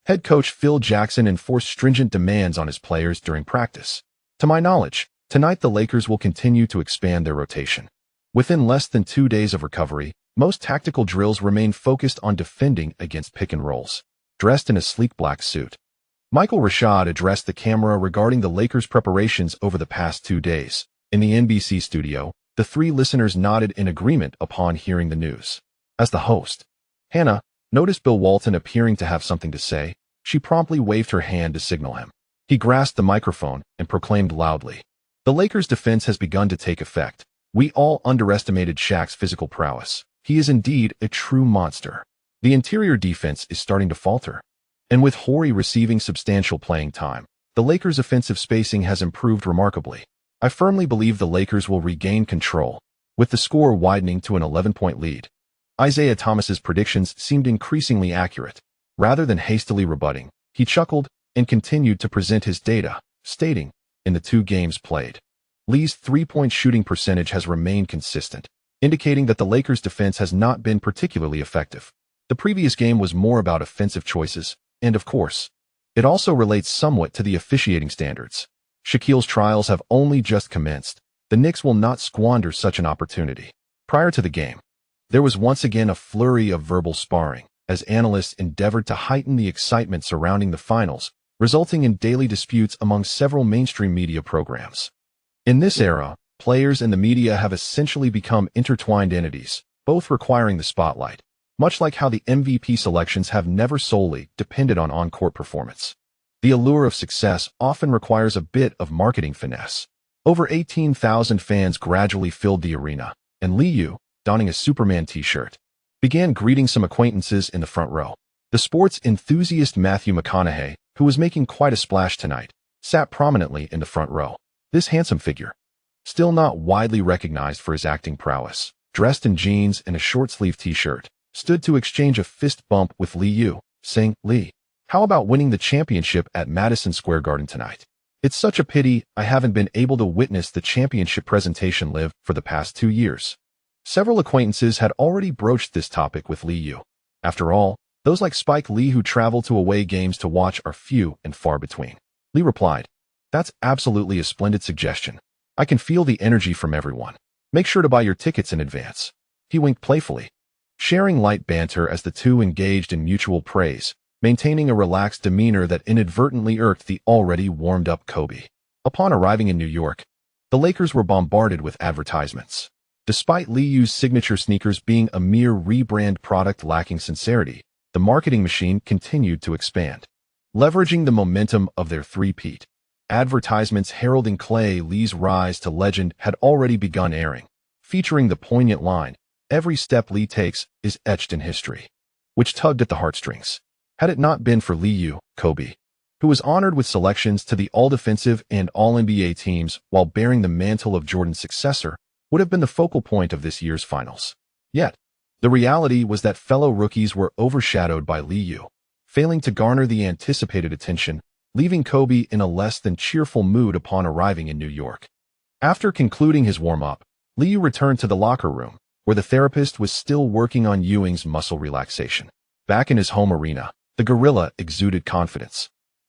Head coach Phil Jackson enforced stringent demands on his players during practice. To my knowledge, tonight the Lakers will continue to expand their rotation. Within less than 2 days of recovery, most tactical drills remain focused on defending against pick and rolls. Dressed in a sleek black suit, Michael Rashad addressed the camera regarding the Lakers' preparations over the past 2 days. In the NBC studio, the 3 listeners nodded in agreement upon hearing the news. As the host, Hannah noticed Bill Walton appearing to have something to say. She promptly waved her hand to signal him. He grasped the microphone and proclaimed loudly, "The Lakers' defense has begun to take effect. We all underestimated Shaq's physical prowess. He is indeed a true monster. The interior defense is starting to falter. And with Horry receiving substantial playing time, the Lakers' offensive spacing has improved remarkably. I firmly believe the Lakers will regain control, with the score widening to an 11-point lead." Isaiah Thomas's predictions seemed increasingly accurate. Rather than hastily rebutting, he chuckled and continued to present his data, stating, "In the 2 games played, Lee's 3-point shooting percentage has remained consistent, indicating that the Lakers' defense has not been particularly effective. The previous game was more about offensive choices, and of course, it also relates somewhat to the officiating standards. Shaquille's trials have only just commenced. The Knicks will not squander such an opportunity." Prior to the game, there was once again a flurry of verbal sparring, as analysts endeavored to heighten the excitement surrounding the finals, resulting in daily disputes among several mainstream media programs. In this era, players and the media have essentially become intertwined entities, both requiring the spotlight, much like how the MVP selections have never solely depended on on-court performance. The allure of success often requires a bit of marketing finesse. Over 18,000 fans gradually filled the arena, and Liu, donning a Superman t-shirt, began greeting some acquaintances in the front row. The sports enthusiast Matthew McConaughey, who was making quite a splash tonight, sat prominently in the front row. This handsome figure, still not widely recognized for his acting prowess, dressed in jeans and a short-sleeved t-shirt, stood to exchange a fist bump with Liu, saying, "Lee, how about winning the championship at Madison Square Garden tonight? It's such a pity I haven't been able to witness the championship presentation live for the past 2 years." Several acquaintances had already broached this topic with Liu. After all, those like Spike Lee who travel to away games to watch are few and far between. Lee replied, "That's absolutely a splendid suggestion. I can feel the energy from everyone. Make sure to buy your tickets in advance." He winked playfully, sharing light banter as the two engaged in mutual praise, maintaining a relaxed demeanor that inadvertently irked the already warmed-up Kobe. Upon arriving in New York, the Lakers were bombarded with advertisements. Despite Liu's signature sneakers being a mere rebrand product lacking sincerity, the marketing machine continued to expand. Leveraging the momentum of their three-peat, advertisements heralding Clay Lee's rise to legend had already begun airing, featuring the poignant line, "Every step Lee takes is etched in history," which tugged at the heartstrings. Had it not been for Liu, Kobe, who was honored with selections to the All-Defensive and All-NBA teams while bearing the mantle of Jordan's successor, would have been the focal point of this year's finals. Yet, the reality was that fellow rookies were overshadowed by Liu, failing to garner the anticipated attention, leaving Kobe in a less than cheerful mood upon arriving in New York. After concluding his warm-up, Liu returned to the locker room, where the therapist was still working on Ewing's muscle relaxation. Back in his home arena, the gorilla exuded confidence.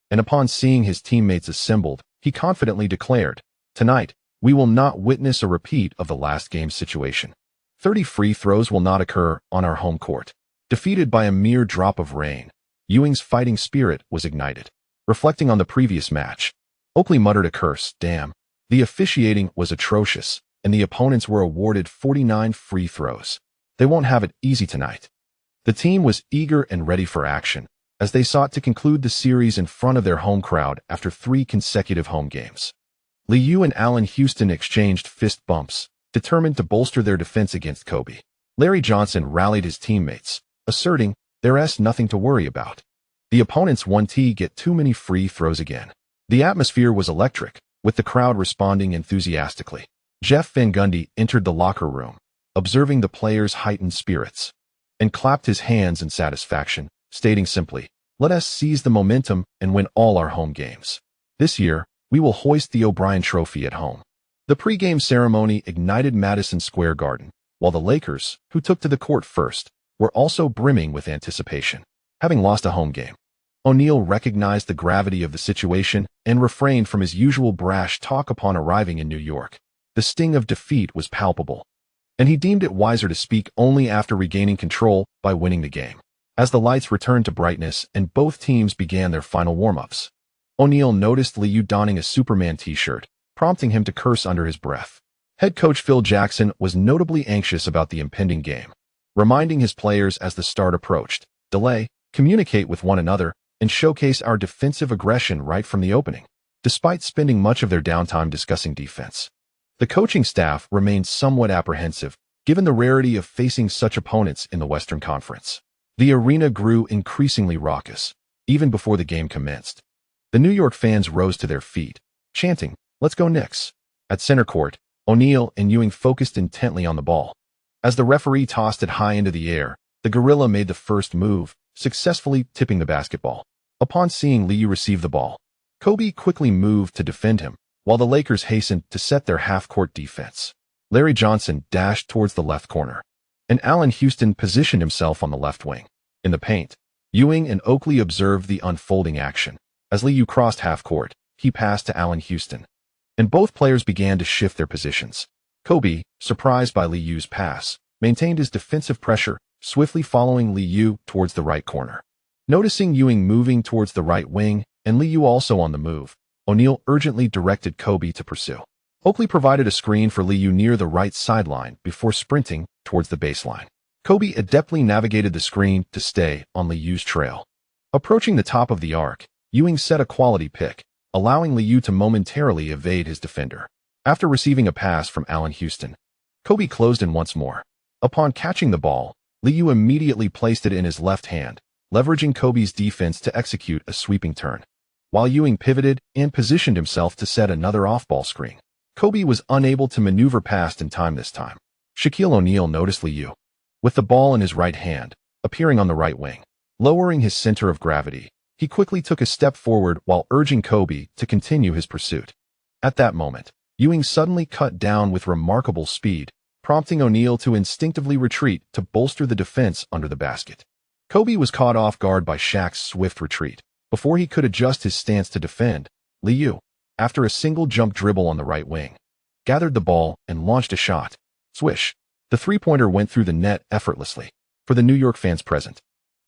And upon seeing his teammates assembled, he confidently declared, "Tonight, we will not witness a repeat of the last game's situation. 30 free throws will not occur on our home court." Defeated by a mere drop of rain, Ewing's fighting spirit was ignited. Reflecting on the previous match, Oakley muttered a curse, "Damn. The officiating was atrocious, and the opponents were awarded 49 free throws. They won't have it easy tonight." The team was eager and ready for action, as they sought to conclude the series in front of their home crowd after 3 consecutive home games. Liu and Allen Houston exchanged fist bumps, determined to bolster their defense against Kobe. Larry Johnson rallied his teammates, asserting, "There's nothing to worry about. The opponents won't get too many free throws again." The atmosphere was electric, with the crowd responding enthusiastically. Jeff Van Gundy entered the locker room, observing the players' heightened spirits, and clapped his hands in satisfaction, stating simply, "Let us seize the momentum and win all our home games. This year, we will hoist the O'Brien Trophy at home." The pregame ceremony ignited Madison Square Garden, while the Lakers, who took to the court first, were also brimming with anticipation. Having lost a home game, O'Neal recognized the gravity of the situation and refrained from his usual brash talk upon arriving in New York. The sting of defeat was palpable, and he deemed it wiser to speak only after regaining control by winning the game. As the lights returned to brightness and both teams began their final warm-ups, O'Neal noticed Liu donning a Superman t-shirt, prompting him to curse under his breath. Head coach Phil Jackson was notably anxious about the impending game, reminding his players as the start approached, "Delay, communicate with one another, and showcase our defensive aggression right from the opening." Despite spending much of their downtime discussing defense, the coaching staff remained somewhat apprehensive, given the rarity of facing such opponents in the Western Conference. The arena grew increasingly raucous, even before the game commenced. The New York fans rose to their feet, chanting, "Let's go Knicks." At center court, O'Neal and Ewing focused intently on the ball. As the referee tossed it high into the air, the gorilla made the first move, successfully tipping the basketball. Upon seeing Liu receive the ball, Kobe quickly moved to defend him, while the Lakers hastened to set their half-court defense. Larry Johnson dashed towards the left corner, and Allen Houston positioned himself on the left wing. In the paint, Ewing and Oakley observed the unfolding action. As Liu crossed half-court, he passed to Allen Houston, and both players began to shift their positions. Kobe, surprised by Liu's pass, maintained his defensive pressure, swiftly following Liu towards the right corner. Noticing Ewing moving towards the right wing, and Liu also on the move, O'Neal urgently directed Kobe to pursue. Oakley provided a screen for Liu near the right sideline before sprinting towards the baseline. Kobe adeptly navigated the screen to stay on Liu's trail. Approaching the top of the arc, Ewing set a quality pick, allowing Liu to momentarily evade his defender. After receiving a pass from Allen Houston, Kobe closed in once more. Upon catching the ball, Liu immediately placed it in his left hand, leveraging Kobe's defense to execute a sweeping turn. While Ewing pivoted and positioned himself to set another off-ball screen, Kobe was unable to maneuver past in time this time. Shaquille O'Neal noticed Liu, with the ball in his right hand, appearing on the right wing. Lowering his center of gravity, he quickly took a step forward while urging Kobe to continue his pursuit. At that moment, Ewing suddenly cut down with remarkable speed, prompting O'Neal to instinctively retreat to bolster the defense under the basket. Kobe was caught off guard by Shaq's swift retreat. Before he could adjust his stance to defend, Liu, after a single jump dribble on the right wing, gathered the ball and launched a shot. Swish! The three-pointer went through the net effortlessly. For the New York fans present,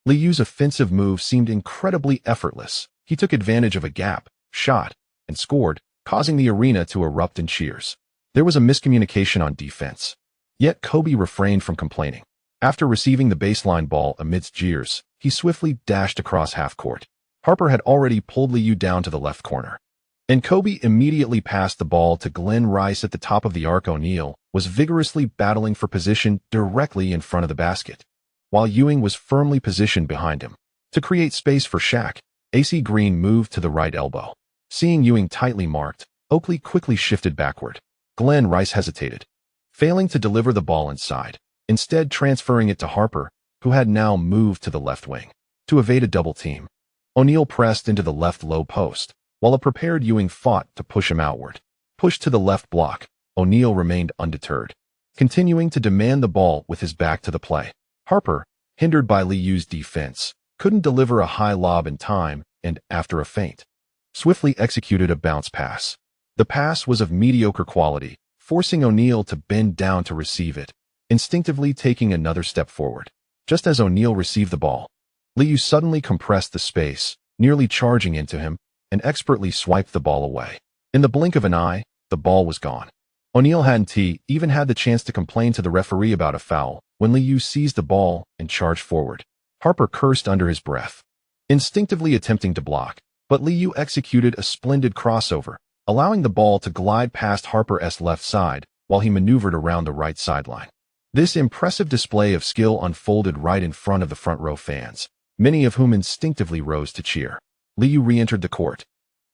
Liu's offensive move seemed incredibly effortless. He took advantage of a gap, shot, and scored, causing the arena to erupt in cheers. There was a miscommunication on defense. Yet Kobe refrained from complaining. After receiving the baseline ball amidst jeers, he swiftly dashed across half-court. Harper had already pulled Liu down to the left corner. And Kobe immediately passed the ball to Glenn Rice at the top of the arc. O'Neal was vigorously battling for position directly in front of the basket, while Ewing was firmly positioned behind him. To create space for Shaq, AC Green moved to the right elbow. Seeing Ewing tightly marked, Oakley quickly shifted backward. Glenn Rice hesitated, failing to deliver the ball inside, instead transferring it to Harper, who had now moved to the left wing. To evade a double team, O'Neal pressed into the left low post, while a prepared Ewing fought to push him outward. Pushed to the left block, O'Neal remained undeterred, continuing to demand the ball with his back to the play. Harper, hindered by Liu's defense, couldn't deliver a high lob in time and, after a feint, swiftly executed a bounce pass. The pass was of mediocre quality, forcing O'Neal to bend down to receive it, instinctively taking another step forward. Just as O'Neal received the ball, Liu suddenly compressed the space, nearly charging into him, and expertly swiped the ball away. In the blink of an eye, the ball was gone. O'Neal hadn't even had the chance to complain to the referee about a foul when Liu seized the ball and charged forward. Harper cursed under his breath, instinctively attempting to block, but Liu executed a splendid crossover, allowing the ball to glide past Harper's left side while he maneuvered around the right sideline. This impressive display of skill unfolded right in front of the front row fans, many of whom instinctively rose to cheer. Liu re-entered the court,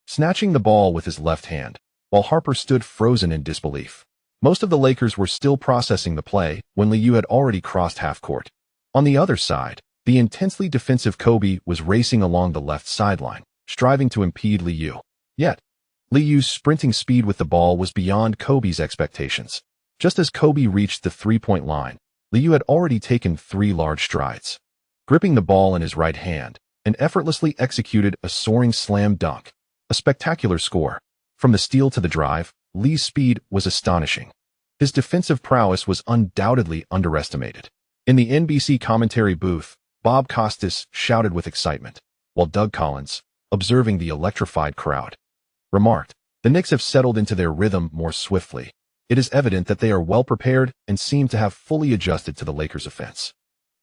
snatching the ball with his left hand, while Harper stood frozen in disbelief. Most of the Lakers were still processing the play when Liu had already crossed half-court. On the other side, the intensely defensive Kobe was racing along the left sideline, striving to impede Liu. Yet, Liu's sprinting speed with the ball was beyond Kobe's expectations. Just as Kobe reached the three-point line, Liu had already taken 3 large strides. Gripping the ball in his right hand, and effortlessly executed a soaring slam dunk. A spectacular score. From the steal to the drive, Liu's speed was astonishing. His defensive prowess was undoubtedly underestimated. In the NBC commentary booth, Bob Costas shouted with excitement, while Doug Collins, observing the electrified crowd, remarked, "The Knicks have settled into their rhythm more swiftly. It is evident that they are well prepared and seem to have fully adjusted to the Lakers' offense."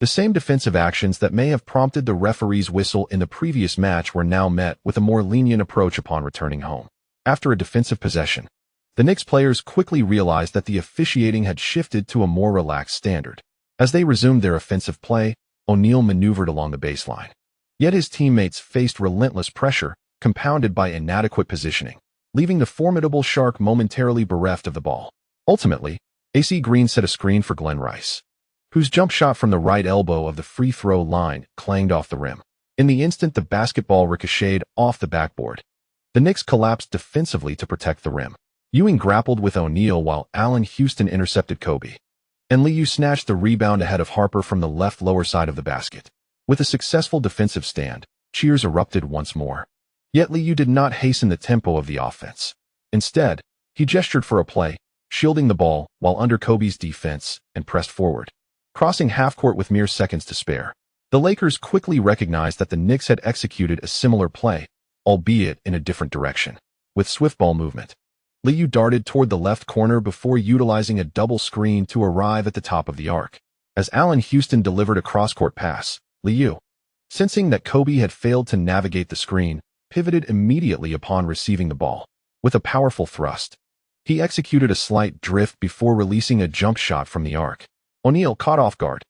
The same defensive actions that may have prompted the referee's whistle in the previous match were now met with a more lenient approach upon returning home. After a defensive possession, the Knicks players quickly realized that the officiating had shifted to a more relaxed standard. As they resumed their offensive play, O'Neal maneuvered along the baseline. Yet his teammates faced relentless pressure, compounded by inadequate positioning, leaving the formidable Shark momentarily bereft of the ball. Ultimately, AC Green set a screen for Glenn Rice, whose jump shot from the right elbow of the free throw line clanged off the rim. In the instant the basketball ricocheted off the backboard, the Knicks collapsed defensively to protect the rim. Ewing grappled with O'Neal while Allen Houston intercepted Kobe, and Liu snatched the rebound ahead of Harper from the left lower side of the basket. With a successful defensive stand, cheers erupted once more. Yet Liu did not hasten the tempo of the offense. Instead, he gestured for a play, shielding the ball while under Kobe's defense, and pressed forward. Crossing half-court with mere seconds to spare, the Lakers quickly recognized that the Knicks had executed a similar play, albeit in a different direction. With swift ball movement, Liu darted toward the left corner before utilizing a double screen to arrive at the top of the arc. As Allen Houston delivered a cross-court pass, Liu, sensing that Kobe had failed to navigate the screen, pivoted immediately upon receiving the ball. With a powerful thrust, he executed a slight drift before releasing a jump shot from the arc. O'Neal, caught off guard,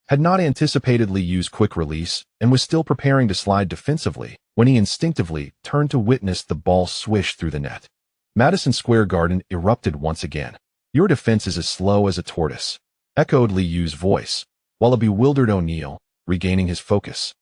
had not anticipated Liu's quick release and was still preparing to slide defensively when he instinctively turned to witness the ball swish through the net. Madison Square Garden erupted once again. "Your defense is as slow as a tortoise," echoed Liu's voice, while a bewildered O'Neal, regaining his focus,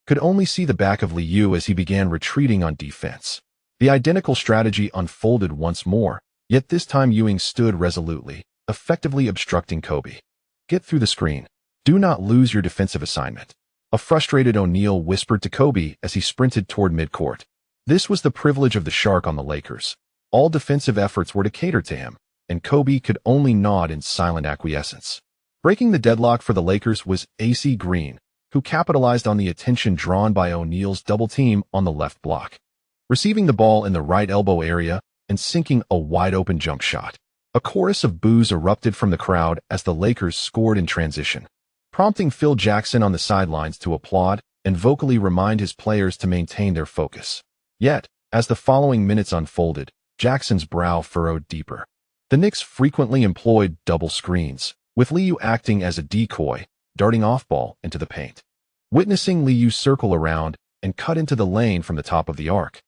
could only see the back of Liu as he began retreating on defense. The identical strategy unfolded once more, yet this time Ewing stood resolutely, effectively obstructing Kobe. "Get through the screen. Do not lose your defensive assignment," a frustrated O'Neal whispered to Kobe as he sprinted toward midcourt. This was the privilege of the Shark on the Lakers. All defensive efforts were to cater to him, and Kobe could only nod in silent acquiescence. Breaking the deadlock for the Lakers was AC Green, who capitalized on the attention drawn by O'Neal's double team on the left block, receiving the ball in the right elbow area and sinking a wide-open jump shot. A chorus of boos erupted from the crowd as the Lakers scored in transition, prompting Phil Jackson on the sidelines to applaud and vocally remind his players to maintain their focus. Yet, as the following minutes unfolded, Jackson's brow furrowed deeper. The Knicks frequently employed double screens, with Liu acting as a decoy, darting off-ball into the paint. Witnessing Liu circle around and cut into the lane from the top of the arc,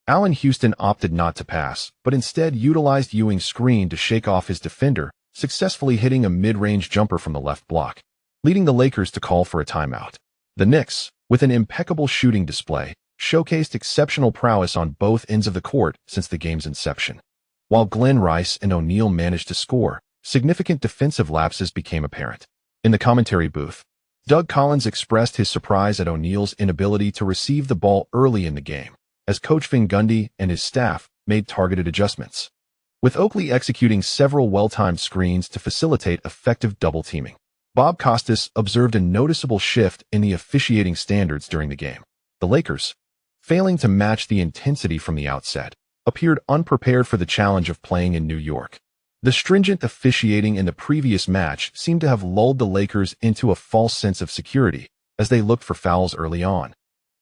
Allen Houston opted not to pass, but instead utilized Ewing's screen to shake off his defender, successfully hitting a mid-range jumper from the left block, leading the Lakers to call for a timeout. The Knicks, with an impeccable shooting display, showcased exceptional prowess on both ends of the court since the game's inception. While Glenn Rice and O'Neal managed to score, significant defensive lapses became apparent. In the commentary booth, Doug Collins expressed his surprise at O'Neal's inability to receive the ball early in the game, as Coach Gundy and his staff made targeted adjustments, with Oakley executing several well-timed screens to facilitate effective double-teaming. Bob Costas observed a noticeable shift in the officiating standards during the game. The Lakers, failing to match the intensity from the outset, appeared unprepared for the challenge of playing in New York. The stringent officiating in the previous match seemed to have lulled the Lakers into a false sense of security as they looked for fouls early on,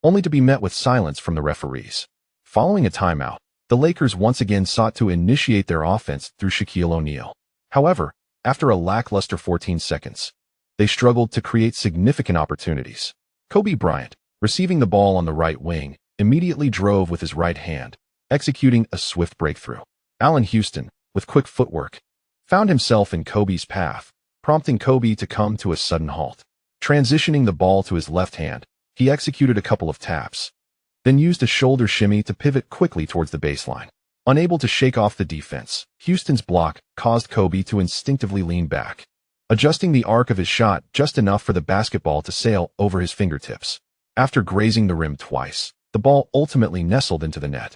only to be met with silence from the referees. Following a timeout, the Lakers once again sought to initiate their offense through Shaquille O'Neal. However, after a lackluster 14 seconds, they struggled to create significant opportunities. Kobe Bryant, receiving the ball on the right wing, immediately drove with his right hand, executing a swift breakthrough. Allen Houston, with quick footwork, found himself in Kobe's path, prompting Kobe to come to a sudden halt. Transitioning the ball to his left hand, he executed a couple of taps, then used a shoulder shimmy to pivot quickly towards the baseline. Unable to shake off the defense, Houston's block caused Kobe to instinctively lean back, adjusting the arc of his shot just enough for the basketball to sail over his fingertips. After grazing the rim twice, the ball ultimately nestled into the net.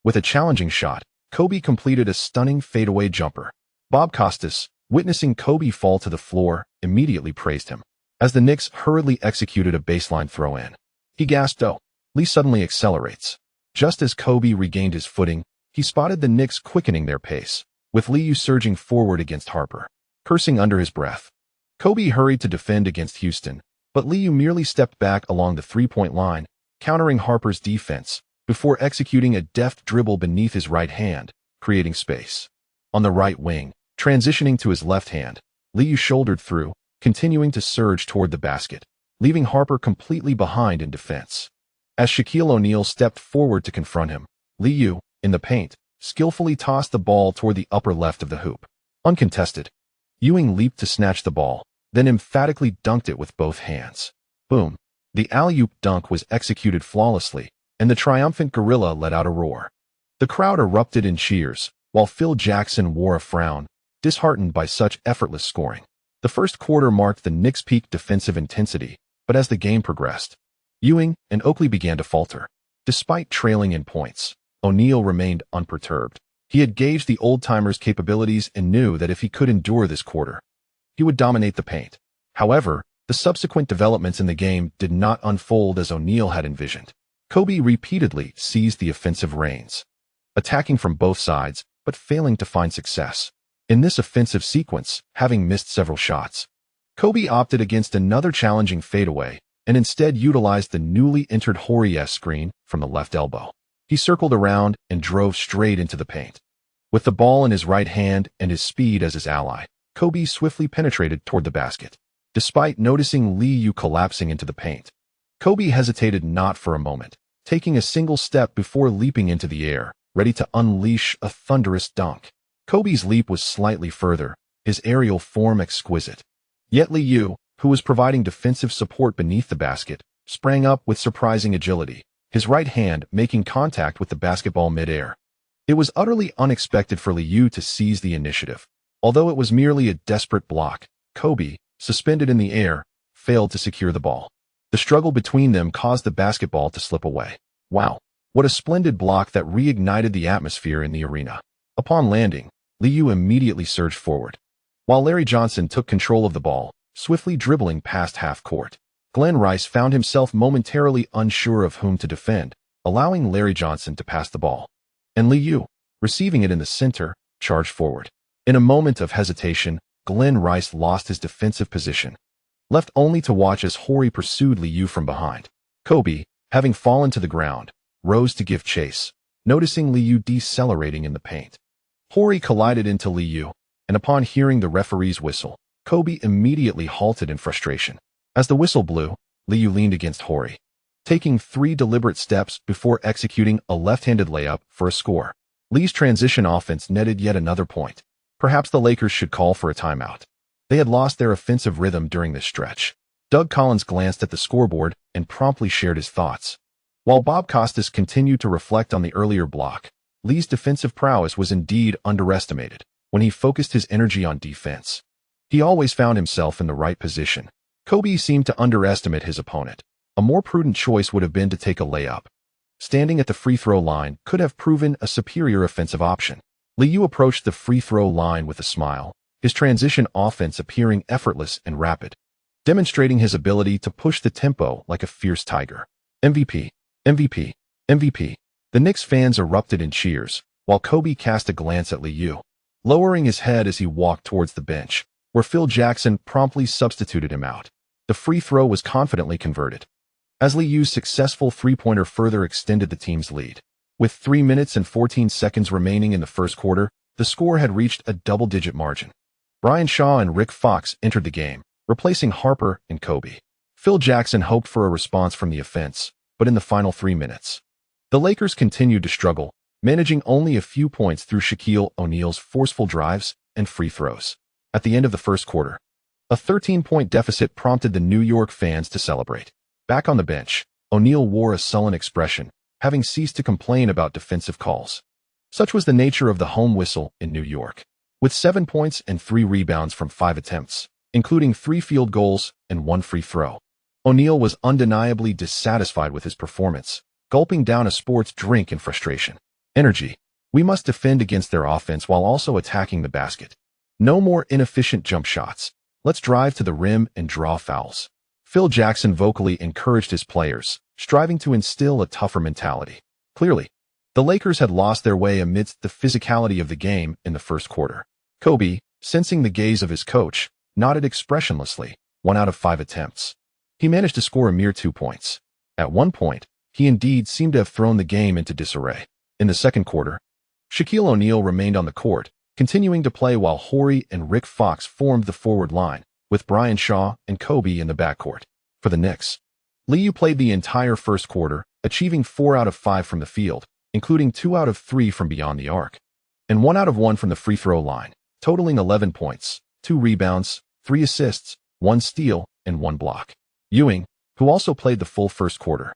With a challenging shot, Kobe completed a stunning fadeaway jumper. Bob Costas, witnessing Kobe fall to the floor, immediately praised him. As the Knicks hurriedly executed a baseline throw-in, he gasped, "Oh!" Lee suddenly accelerates. Just as Kobe regained his footing, he spotted the Knicks quickening their pace, with Liu surging forward against Harper. Cursing under his breath, Kobe hurried to defend against Houston, but Liu merely stepped back along the three-point line, countering Harper's defense, before executing a deft dribble beneath his right hand, creating space. On the right wing, transitioning to his left hand, Liu shouldered through, continuing to surge toward the basket, leaving Harper completely behind in defense. As Shaquille O'Neal stepped forward to confront him, Liu, in the paint, skillfully tossed the ball toward the upper left of the hoop. Uncontested, Ewing leaped to snatch the ball, then emphatically dunked it with both hands. Boom! The alley-oop dunk was executed flawlessly, and the triumphant gorilla let out a roar. The crowd erupted in cheers, while Phil Jackson wore a frown, disheartened by such effortless scoring. The first quarter marked the Knicks' peak defensive intensity, but as the game progressed, Ewing and Oakley began to falter. Despite trailing in points, O'Neal remained unperturbed. He had gauged the old-timers' capabilities and knew that if he could endure this quarter, he would dominate the paint. However, the subsequent developments in the game did not unfold as O'Neal had envisioned. Kobe repeatedly seized the offensive reins, attacking from both sides, but failing to find success. In this offensive sequence, having missed several shots, Kobe opted against another challenging fadeaway and instead utilized the newly entered Horry screen from the left elbow. He circled around and drove straight into the paint. With the ball in his right hand and his speed as his ally, Kobe swiftly penetrated toward the basket. Despite noticing Liu collapsing into the paint, Kobe hesitated not for a moment, taking a single step before leaping into the air, ready to unleash a thunderous dunk. Kobe's leap was slightly further, his aerial form exquisite. Yet Liu, who was providing defensive support beneath the basket, sprang up with surprising agility, his right hand making contact with the basketball midair. It was utterly unexpected for Liu to seize the initiative. Although it was merely a desperate block, Kobe, suspended in the air, failed to secure the ball. The struggle between them caused the basketball to slip away. Wow, what a splendid block that reignited the atmosphere in the arena. Upon landing, Liu immediately surged forward, while Larry Johnson took control of the ball, swiftly dribbling past half court. Glenn Rice found himself momentarily unsure of whom to defend, allowing Larry Johnson to pass the ball. And Liu, receiving it in the center, charged forward. In a moment of hesitation, Glenn Rice lost his defensive position, left only to watch as Horry pursued Liu from behind. Kobe, having fallen to the ground, rose to give chase, noticing Liu decelerating in the paint. Horry collided into Liu, and upon hearing the referee's whistle, Kobe immediately halted in frustration. As the whistle blew, Liu leaned against Horry, taking 3 deliberate steps before executing a left-handed layup for a score. Lee's transition offense netted yet another point. Perhaps the Lakers should call for a timeout. They had lost their offensive rhythm during this stretch. Doug Collins glanced at the scoreboard and promptly shared his thoughts. While Bob Costas continued to reflect on the earlier block, Lee's defensive prowess was indeed underestimated when he focused his energy on defense. He always found himself in the right position. Kobe seemed to underestimate his opponent. A more prudent choice would have been to take a layup. Standing at the free throw line could have proven a superior offensive option. Liu approached the free throw line with a smile, his transition offense appearing effortless and rapid, demonstrating his ability to push the tempo like a fierce tiger. MVP, MVP, MVP. The Knicks fans erupted in cheers, while Kobe cast a glance at Liu, lowering his head as he walked towards the bench, where Phil Jackson promptly substituted him out. The free throw was confidently converted, as Liu's successful three-pointer further extended the team's lead. With 3 minutes and 14 seconds remaining in the first quarter, the score had reached a double-digit margin. Brian Shaw and Rick Fox entered the game, replacing Harper and Kobe. Phil Jackson hoped for a response from the offense, but in the final 3 minutes, the Lakers continued to struggle, managing only a few points through Shaquille O'Neal's forceful drives and free throws. At the end of the first quarter, a 13-point deficit prompted the New York fans to celebrate. Back on the bench, O'Neal wore a sullen expression, having ceased to complain about defensive calls. Such was the nature of the home whistle in New York. With 7 points and 3 rebounds from 5 attempts, including 3 field goals and 1 free throw, O'Neal was undeniably dissatisfied with his performance, gulping down a sports drink in frustration. Energy. We must defend against their offense while also attacking the basket. No more inefficient jump shots. Let's drive to the rim and draw fouls. Phil Jackson vocally encouraged his players, striving to instill a tougher mentality. Clearly, the Lakers had lost their way amidst the physicality of the game in the first quarter. Kobe, sensing the gaze of his coach, nodded expressionlessly, 1 out of 5 attempts. He managed to score a mere 2 points. At one point, he indeed seemed to have thrown the game into disarray. In the second quarter, Shaquille O'Neal remained on the court, continuing to play while Horry and Rick Fox formed the forward line, with Brian Shaw and Kobe in the backcourt. For the Knicks, Liu played the entire first quarter, achieving 4 out of 5 from the field, including 2 out of 3 from beyond the arc, and 1 out of 1 from the free throw line, totaling 11 points, 2 rebounds, 3 assists, 1 steal, and 1 block. Ewing, who also played the full first quarter,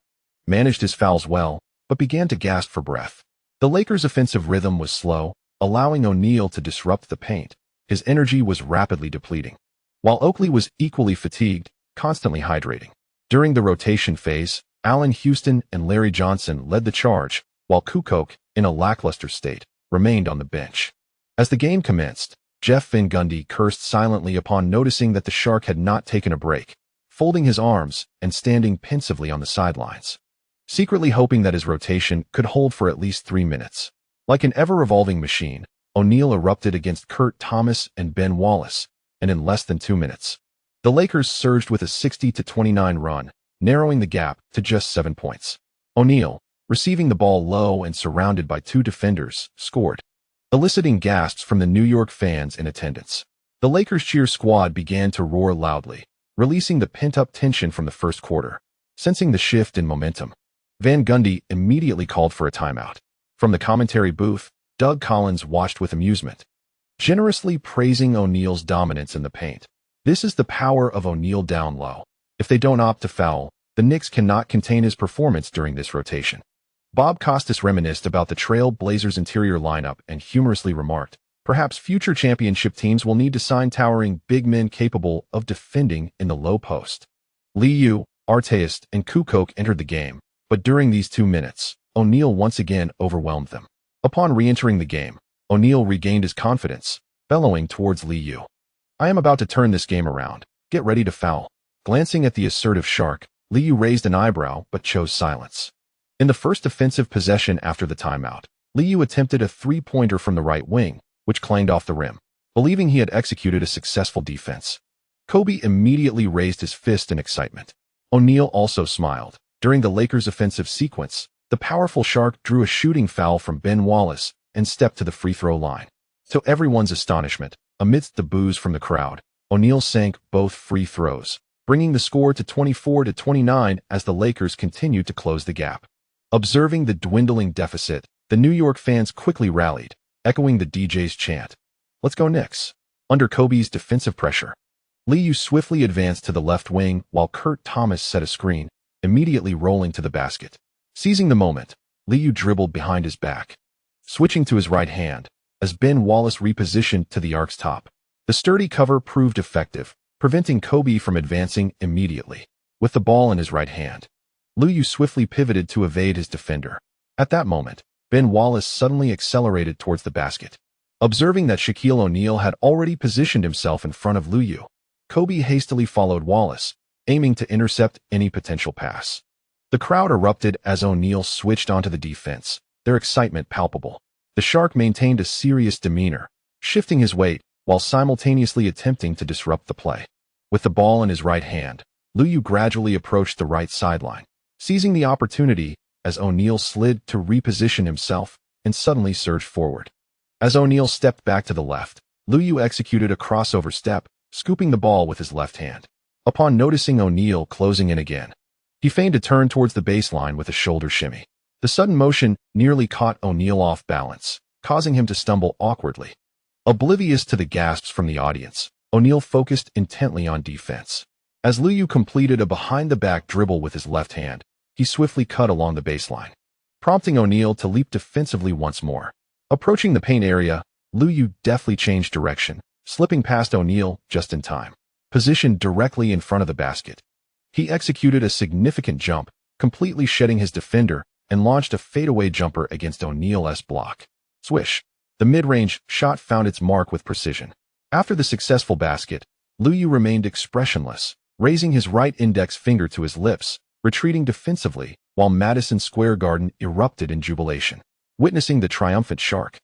managed his fouls well, but began to gasp for breath. The Lakers' offensive rhythm was slow, allowing O'Neal to disrupt the paint. His energy was rapidly depleting, while Oakley was equally fatigued, constantly hydrating. During the rotation phase, Allen Houston and Larry Johnson led the charge, while Kukoc, in a lackluster state, remained on the bench. As the game commenced, Jeff Van Gundy cursed silently upon noticing that the Shark had not taken a break, folding his arms and standing pensively on the sidelines, secretly hoping that his rotation could hold for at least 3 minutes. Like an ever-revolving machine, O'Neal erupted against Kurt Thomas and Ben Wallace, and in less than 2 minutes, the Lakers surged with a 60-29 run, narrowing the gap to just 7 points. O'Neal, receiving the ball low and surrounded by 2 defenders, scored, eliciting gasps from the New York fans in attendance. The Lakers cheer squad began to roar loudly, releasing the pent-up tension from the first quarter. Sensing the shift in momentum, Van Gundy immediately called for a timeout. From the commentary booth, Doug Collins watched with amusement, generously praising O'Neal's dominance in the paint. This is the power of O'Neal down low. If they don't opt to foul, the Knicks cannot contain his performance during this rotation. Bob Costas reminisced about the Trail Blazers' interior lineup and humorously remarked, perhaps future championship teams will need to sign towering big men capable of defending in the low post. Liu, Artest, and Kukoc entered the game, but during these 2 minutes, O'Neal once again overwhelmed them. Upon re-entering the game, O'Neal regained his confidence, bellowing towards Liu, I am about to turn this game around. Get ready to foul. Glancing at the assertive Shark, Liu raised an eyebrow but chose silence. In the first offensive possession after the timeout, Liu attempted a 3-pointer from the right wing, which clanged off the rim. believing he had executed a successful defense. Kobe immediately raised his fist in excitement. O'Neal also smiled. During the Lakers' offensive sequence, the powerful Shark drew a shooting foul from Ben Wallace and stepped to the free throw line. To everyone's astonishment, amidst the boos from the crowd, O'Neal sank both free throws, bringing the score to 24-29 as the Lakers continued to close the gap. Observing the dwindling deficit, the New York fans quickly rallied, echoing the DJ's chant, "Let's go Knicks." Under Kobe's defensive pressure, Liu swiftly advanced to the left wing while Kurt Thomas set a screen, immediately rolling to the basket. Seizing the moment, Liu dribbled behind his back, switching to his right hand, as Ben Wallace repositioned to the arc's top. The sturdy cover proved effective, preventing Kobe from advancing immediately. With the ball in his right hand, Liu swiftly pivoted to evade his defender. At that moment, Ben Wallace suddenly accelerated towards the basket. Observing that Shaquille O'Neal had already positioned himself in front of Liu, Kobe hastily followed Wallace, aiming to intercept any potential pass. The crowd erupted as O'Neal switched onto the defense, their excitement palpable. The Shark maintained a serious demeanor, shifting his weight while simultaneously attempting to disrupt the play. With the ball in his right hand, Liu gradually approached the right sideline, seizing the opportunity as O'Neal slid to reposition himself and suddenly surged forward. As O'Neal stepped back to the left, Liu executed a crossover step, scooping the ball with his left hand. Upon noticing O'Neal closing in again, he feigned a turn towards the baseline with a shoulder shimmy. The sudden motion nearly caught O'Neal off balance, causing him to stumble awkwardly. Oblivious to the gasps from the audience, O'Neal focused intently on defense. As Liu completed a behind-the-back dribble with his left hand, he swiftly cut along the baseline, prompting O'Neal to leap defensively once more. Approaching the paint area, Liu deftly changed direction, slipping past O'Neal just in time. Positioned directly in front of the basket, he executed a significant jump, completely shedding his defender, and launched a fadeaway jumper against O'Neal's block. Swish! The mid-range shot found its mark with precision. After the successful basket, Liu remained expressionless, raising his right index finger to his lips, retreating defensively, while Madison Square Garden erupted in jubilation, witnessing the triumphant Shark.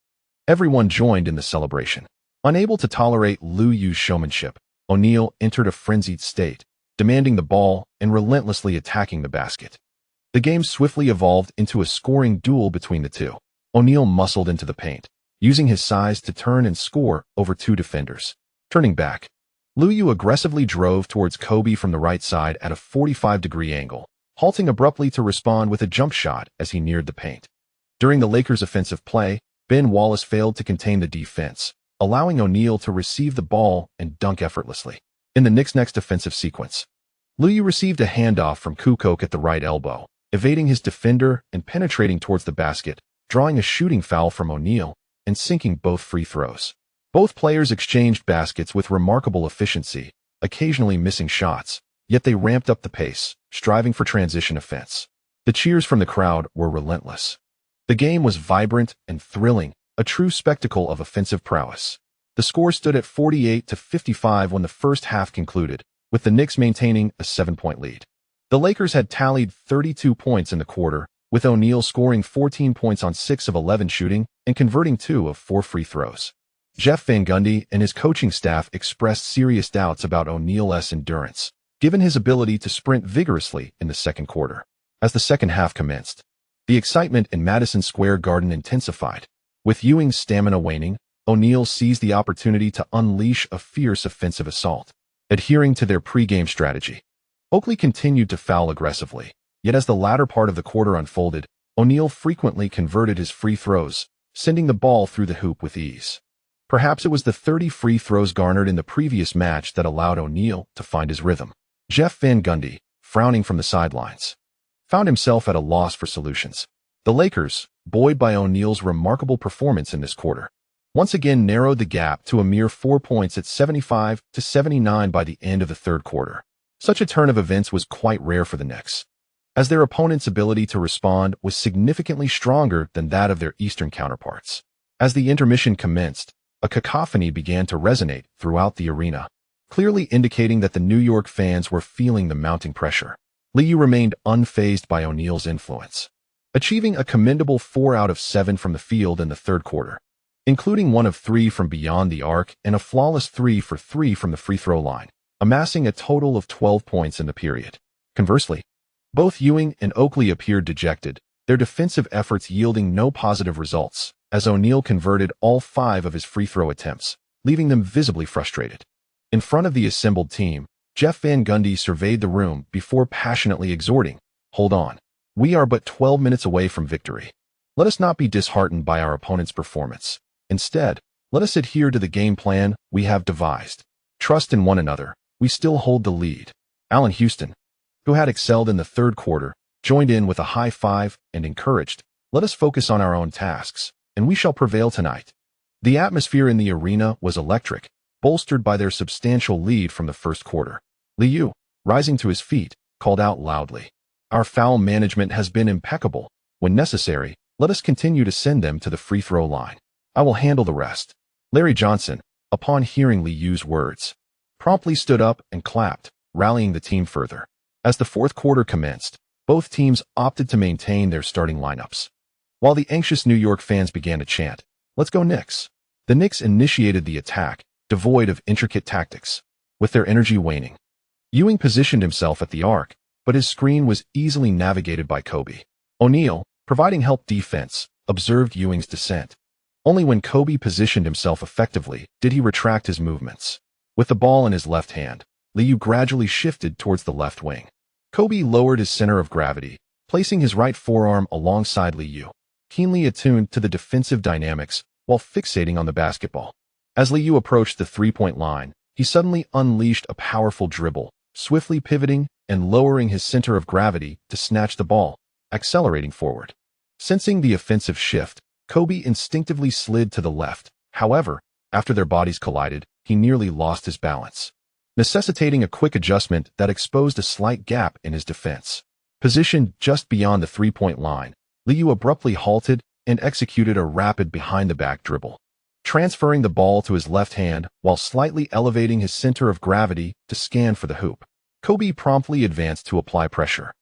Everyone joined in the celebration. Unable to tolerate Liu's showmanship, O'Neal entered a frenzied state, demanding the ball and relentlessly attacking the basket. The game swiftly evolved into a scoring duel between the two. O'Neal muscled into the paint, using his size to turn and score over two defenders. Turning back, Liu aggressively drove towards Kobe from the right side at a 45-degree angle, halting abruptly to respond with a jump shot as he neared the paint. During the Lakers' offensive play, Ben Wallace failed to contain the defense, allowing O'Neal to receive the ball and dunk effortlessly. In the Knicks' next offensive sequence, Liu received a handoff from Kukoc at the right elbow, evading his defender and penetrating towards the basket, drawing a shooting foul from O'Neal and sinking both free throws. Both players exchanged baskets with remarkable efficiency, occasionally missing shots, yet they ramped up the pace, striving for transition offense. The cheers from the crowd were relentless. The game was vibrant and thrilling, a true spectacle of offensive prowess. The score stood at 48-55 when the first half concluded, with the Knicks maintaining a 7-point lead. The Lakers had tallied 32 points in the quarter, with O'Neal scoring 14 points on 6 of 11 shooting and converting 2 of 4 free throws. Jeff Van Gundy and his coaching staff expressed serious doubts about O'Neal's endurance, given his ability to sprint vigorously in the second quarter. As the second half commenced, the excitement in Madison Square Garden intensified. With Ewing's stamina waning, O'Neal seized the opportunity to unleash a fierce offensive assault. Adhering to their pregame strategy, Oakley continued to foul aggressively, yet as the latter part of the quarter unfolded, O'Neal frequently converted his free throws, sending the ball through the hoop with ease. Perhaps it was the 30 free throws garnered in the previous match that allowed O'Neal to find his rhythm. Jeff Van Gundy, frowning from the sidelines, found himself at a loss for solutions. The Lakers, buoyed by O'Neal's remarkable performance in this quarter, once again narrowed the gap to a mere 4 points at 75-79 by the end of the third quarter. Such a turn of events was quite rare for the Knicks, as their opponent's ability to respond was significantly stronger than that of their Eastern counterparts. As the intermission commenced, a cacophony began to resonate throughout the arena, clearly indicating that the New York fans were feeling the mounting pressure. Liu remained unfazed by O'Neal's influence, achieving a commendable 4 out of 7 from the field in the third quarter. including one of 3 from beyond the arc and a flawless 3 for 3 from the free throw line, amassing a total of 12 points in the period. Conversely, both Ewing and Oakley appeared dejected, their defensive efforts yielding no positive results, as O'Neal converted all 5 of his free throw attempts, leaving them visibly frustrated. In front of the assembled team, Jeff Van Gundy surveyed the room before passionately exhorting, "Hold on. We are but 12 minutes away from victory. Let us not be disheartened by our opponent's performance. Instead, let us adhere to the game plan we have devised. Trust in one another. We still hold the lead." Allen Houston, who had excelled in the third quarter, joined in with a high five and encouraged, "Let us focus on our own tasks, and we shall prevail tonight." The atmosphere in the arena was electric, bolstered by their substantial lead from the first quarter. Liu, rising to his feet, called out loudly, "Our foul management has been impeccable. When necessary, let us continue to send them to the free throw line. I will handle the rest." Larry Johnson, upon hearing Liu's words, promptly stood up and clapped, rallying the team further. As the fourth quarter commenced, both teams opted to maintain their starting lineups, while the anxious New York fans began to chant, "Let's go Knicks." The Knicks initiated the attack, devoid of intricate tactics, with their energy waning. Ewing positioned himself at the arc, but his screen was easily navigated by Kobe. O'Neal, providing help defense, observed Ewing's descent. Only when Kobe positioned himself effectively did he retract his movements. With the ball in his left hand, Liu gradually shifted towards the left wing. Kobe lowered his center of gravity, placing his right forearm alongside Liu, keenly attuned to the defensive dynamics while fixating on the basketball. As Liu approached the three-point line, he suddenly unleashed a powerful dribble, swiftly pivoting and lowering his center of gravity to snatch the ball, accelerating forward. Sensing the offensive shift, Kobe instinctively slid to the left. However, after their bodies collided, he nearly lost his balance, necessitating a quick adjustment that exposed a slight gap in his defense. Positioned just beyond the three-point line, Liu abruptly halted and executed a rapid behind-the-back dribble, transferring the ball to his left hand while slightly elevating his center of gravity to scan for the hoop. Kobe promptly advanced to apply pressure,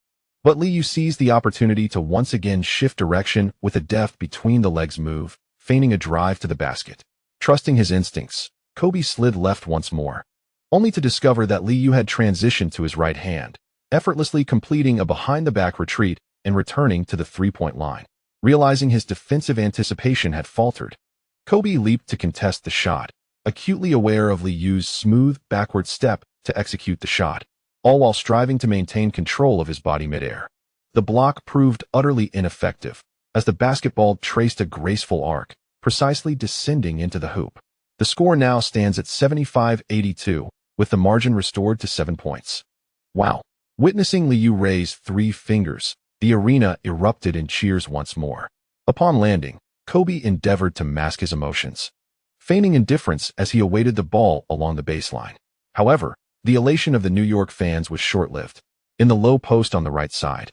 but Liu seized the opportunity to once again shift direction with a deft between-the-legs move, feigning a drive to the basket. Trusting his instincts, Kobe slid left once more, only to discover that Liu had transitioned to his right hand, effortlessly completing a behind-the-back retreat and returning to the three-point line. Realizing his defensive anticipation had faltered, Kobe leaped to contest the shot, acutely aware of Liu's smooth backward step to execute the shot, all while striving to maintain control of his body midair. The block proved utterly ineffective, as the basketball traced a graceful arc, precisely descending into the hoop. The score now stands at 75-82, with the margin restored to 7 points. Wow! Witnessing Liu raise 3 fingers, the arena erupted in cheers once more. Upon landing, Kobe endeavored to mask his emotions, feigning indifference as he awaited the ball along the baseline. However, the elation of the New York fans was short-lived. In the low post on the right side,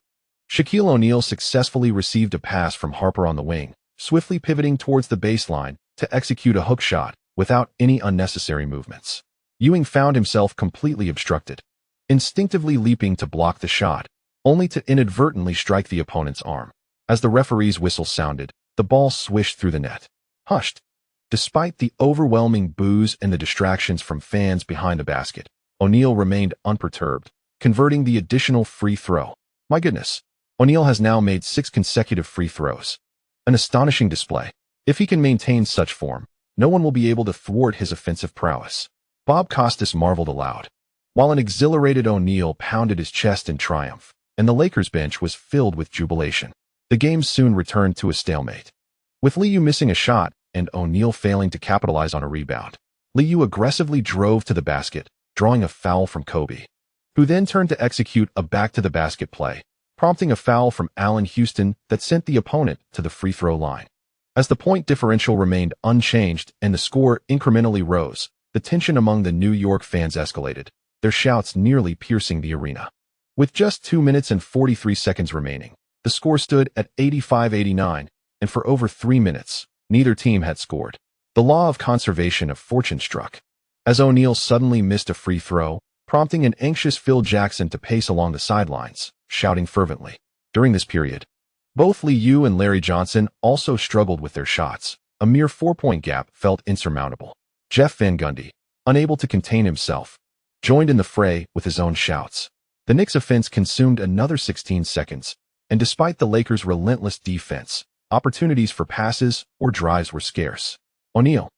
Shaquille O'Neal successfully received a pass from Harper on the wing, swiftly pivoting towards the baseline to execute a hook shot without any unnecessary movements. Ewing found himself completely obstructed, instinctively leaping to block the shot, only to inadvertently strike the opponent's arm. As the referee's whistle sounded, the ball swished through the net. Hushed. Despite the overwhelming boos and the distractions from fans behind the basket, O'Neal remained unperturbed, converting the additional free throw. My goodness. O'Neal has now made 6 consecutive free throws. An astonishing display. If he can maintain such form, no one will be able to thwart his offensive prowess. Bob Costas marveled aloud, while an exhilarated O'Neal pounded his chest in triumph, and the Lakers bench was filled with jubilation. The game soon returned to a stalemate, with Liu missing a shot and O'Neal failing to capitalize on a rebound. Liu aggressively drove to the basket, drawing a foul from Kobe, who then turned to execute a back-to-the-basket play, prompting a foul from Allen Houston that sent the opponent to the free throw line. As the point differential remained unchanged and the score incrementally rose, the tension among the New York fans escalated, their shouts nearly piercing the arena. With just 2 minutes and 43 seconds remaining, the score stood at 85-89, and for over 3 minutes, neither team had scored. The law of conservation of fortune struck, as O'Neal suddenly missed a free throw, prompting an anxious Phil Jackson to pace along the sidelines, shouting fervently. During this period, both Liu and Larry Johnson also struggled with their shots, A mere 4-point gap felt insurmountable. Jeff Van Gundy, unable to contain himself, joined in the fray with his own shouts. The Knicks offense consumed another 16 seconds, and despite the Lakers' relentless defense, opportunities for passes or drives were scarce. O'Neal,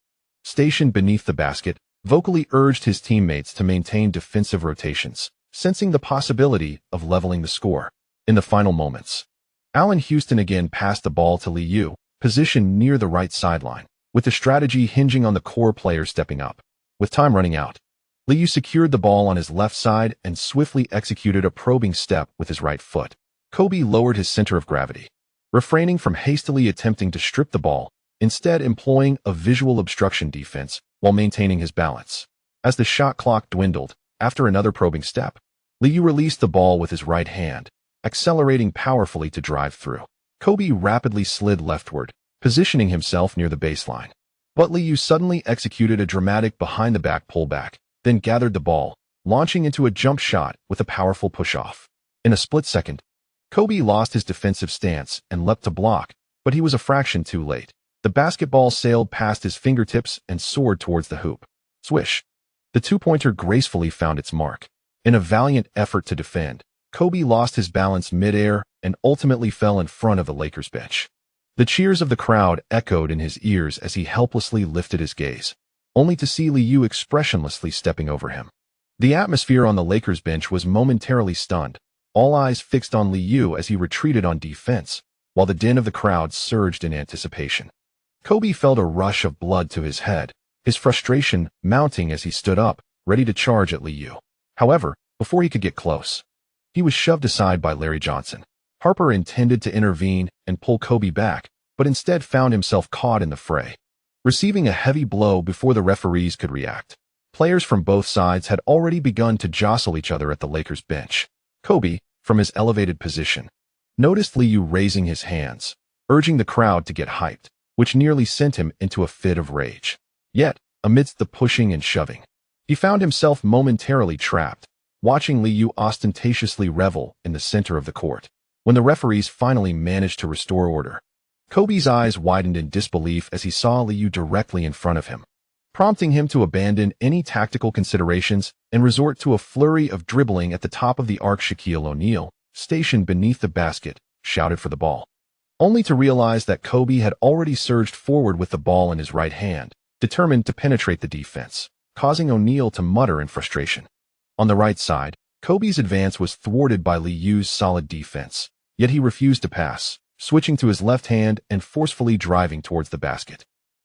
stationed beneath the basket, vocally urged his teammates to maintain defensive rotations, sensing the possibility of leveling the score. In the final moments, Allen Houston again passed the ball to Liu, positioned near the right sideline, with the strategy hinging on the core player stepping up. With time running out, Liu secured the ball on his left side and swiftly executed a probing step with his right foot. Kobe lowered his center of gravity, refraining from hastily attempting to strip the ball, instead employing a visual obstruction defense while maintaining his balance. As the shot clock dwindled, after another probing step, Liu released the ball with his right hand, accelerating powerfully to drive through. Kobe rapidly slid leftward, positioning himself near the baseline. But Liu suddenly executed a dramatic behind-the-back pullback, then gathered the ball, launching into a jump shot with a powerful push-off. In a split second, Kobe lost his defensive stance and leapt to block, but he was a fraction too late. The basketball sailed past his fingertips and soared towards the hoop. Swish! The two-pointer gracefully found its mark. In a valiant effort to defend, Kobe lost his balance mid-air and ultimately fell in front of the Lakers bench. The cheers of the crowd echoed in his ears as he helplessly lifted his gaze, only to see Liu expressionlessly stepping over him. The atmosphere on the Lakers bench was momentarily stunned, all eyes fixed on Liu as he retreated on defense, while the din of the crowd surged in anticipation. Kobe felt a rush of blood to his head, his frustration mounting as he stood up, ready to charge at Liu. However, before he could get close, he was shoved aside by Larry Johnson. Harper intended to intervene and pull Kobe back, but instead found himself caught in the fray, receiving a heavy blow before the referees could react. Players from both sides had already begun to jostle each other at the Lakers bench. Kobe, from his elevated position, noticed Liu raising his hands, urging the crowd to get hyped, which nearly sent him into a fit of rage. Yet, amidst the pushing and shoving, he found himself momentarily trapped, watching Liu ostentatiously revel in the center of the court. When the referees finally managed to restore order, Kobe's eyes widened in disbelief as he saw Liu directly in front of him, prompting him to abandon any tactical considerations and resort to a flurry of dribbling at the top of the arc. Shaquille O'Neal, stationed beneath the basket, shouted for the ball, only to realize that Kobe had already surged forward with the ball in his right hand, determined to penetrate the defense, causing O'Neal to mutter in frustration. On the right side, Kobe's advance was thwarted by Liu's solid defense, yet he refused to pass, switching to his left hand and forcefully driving towards the basket.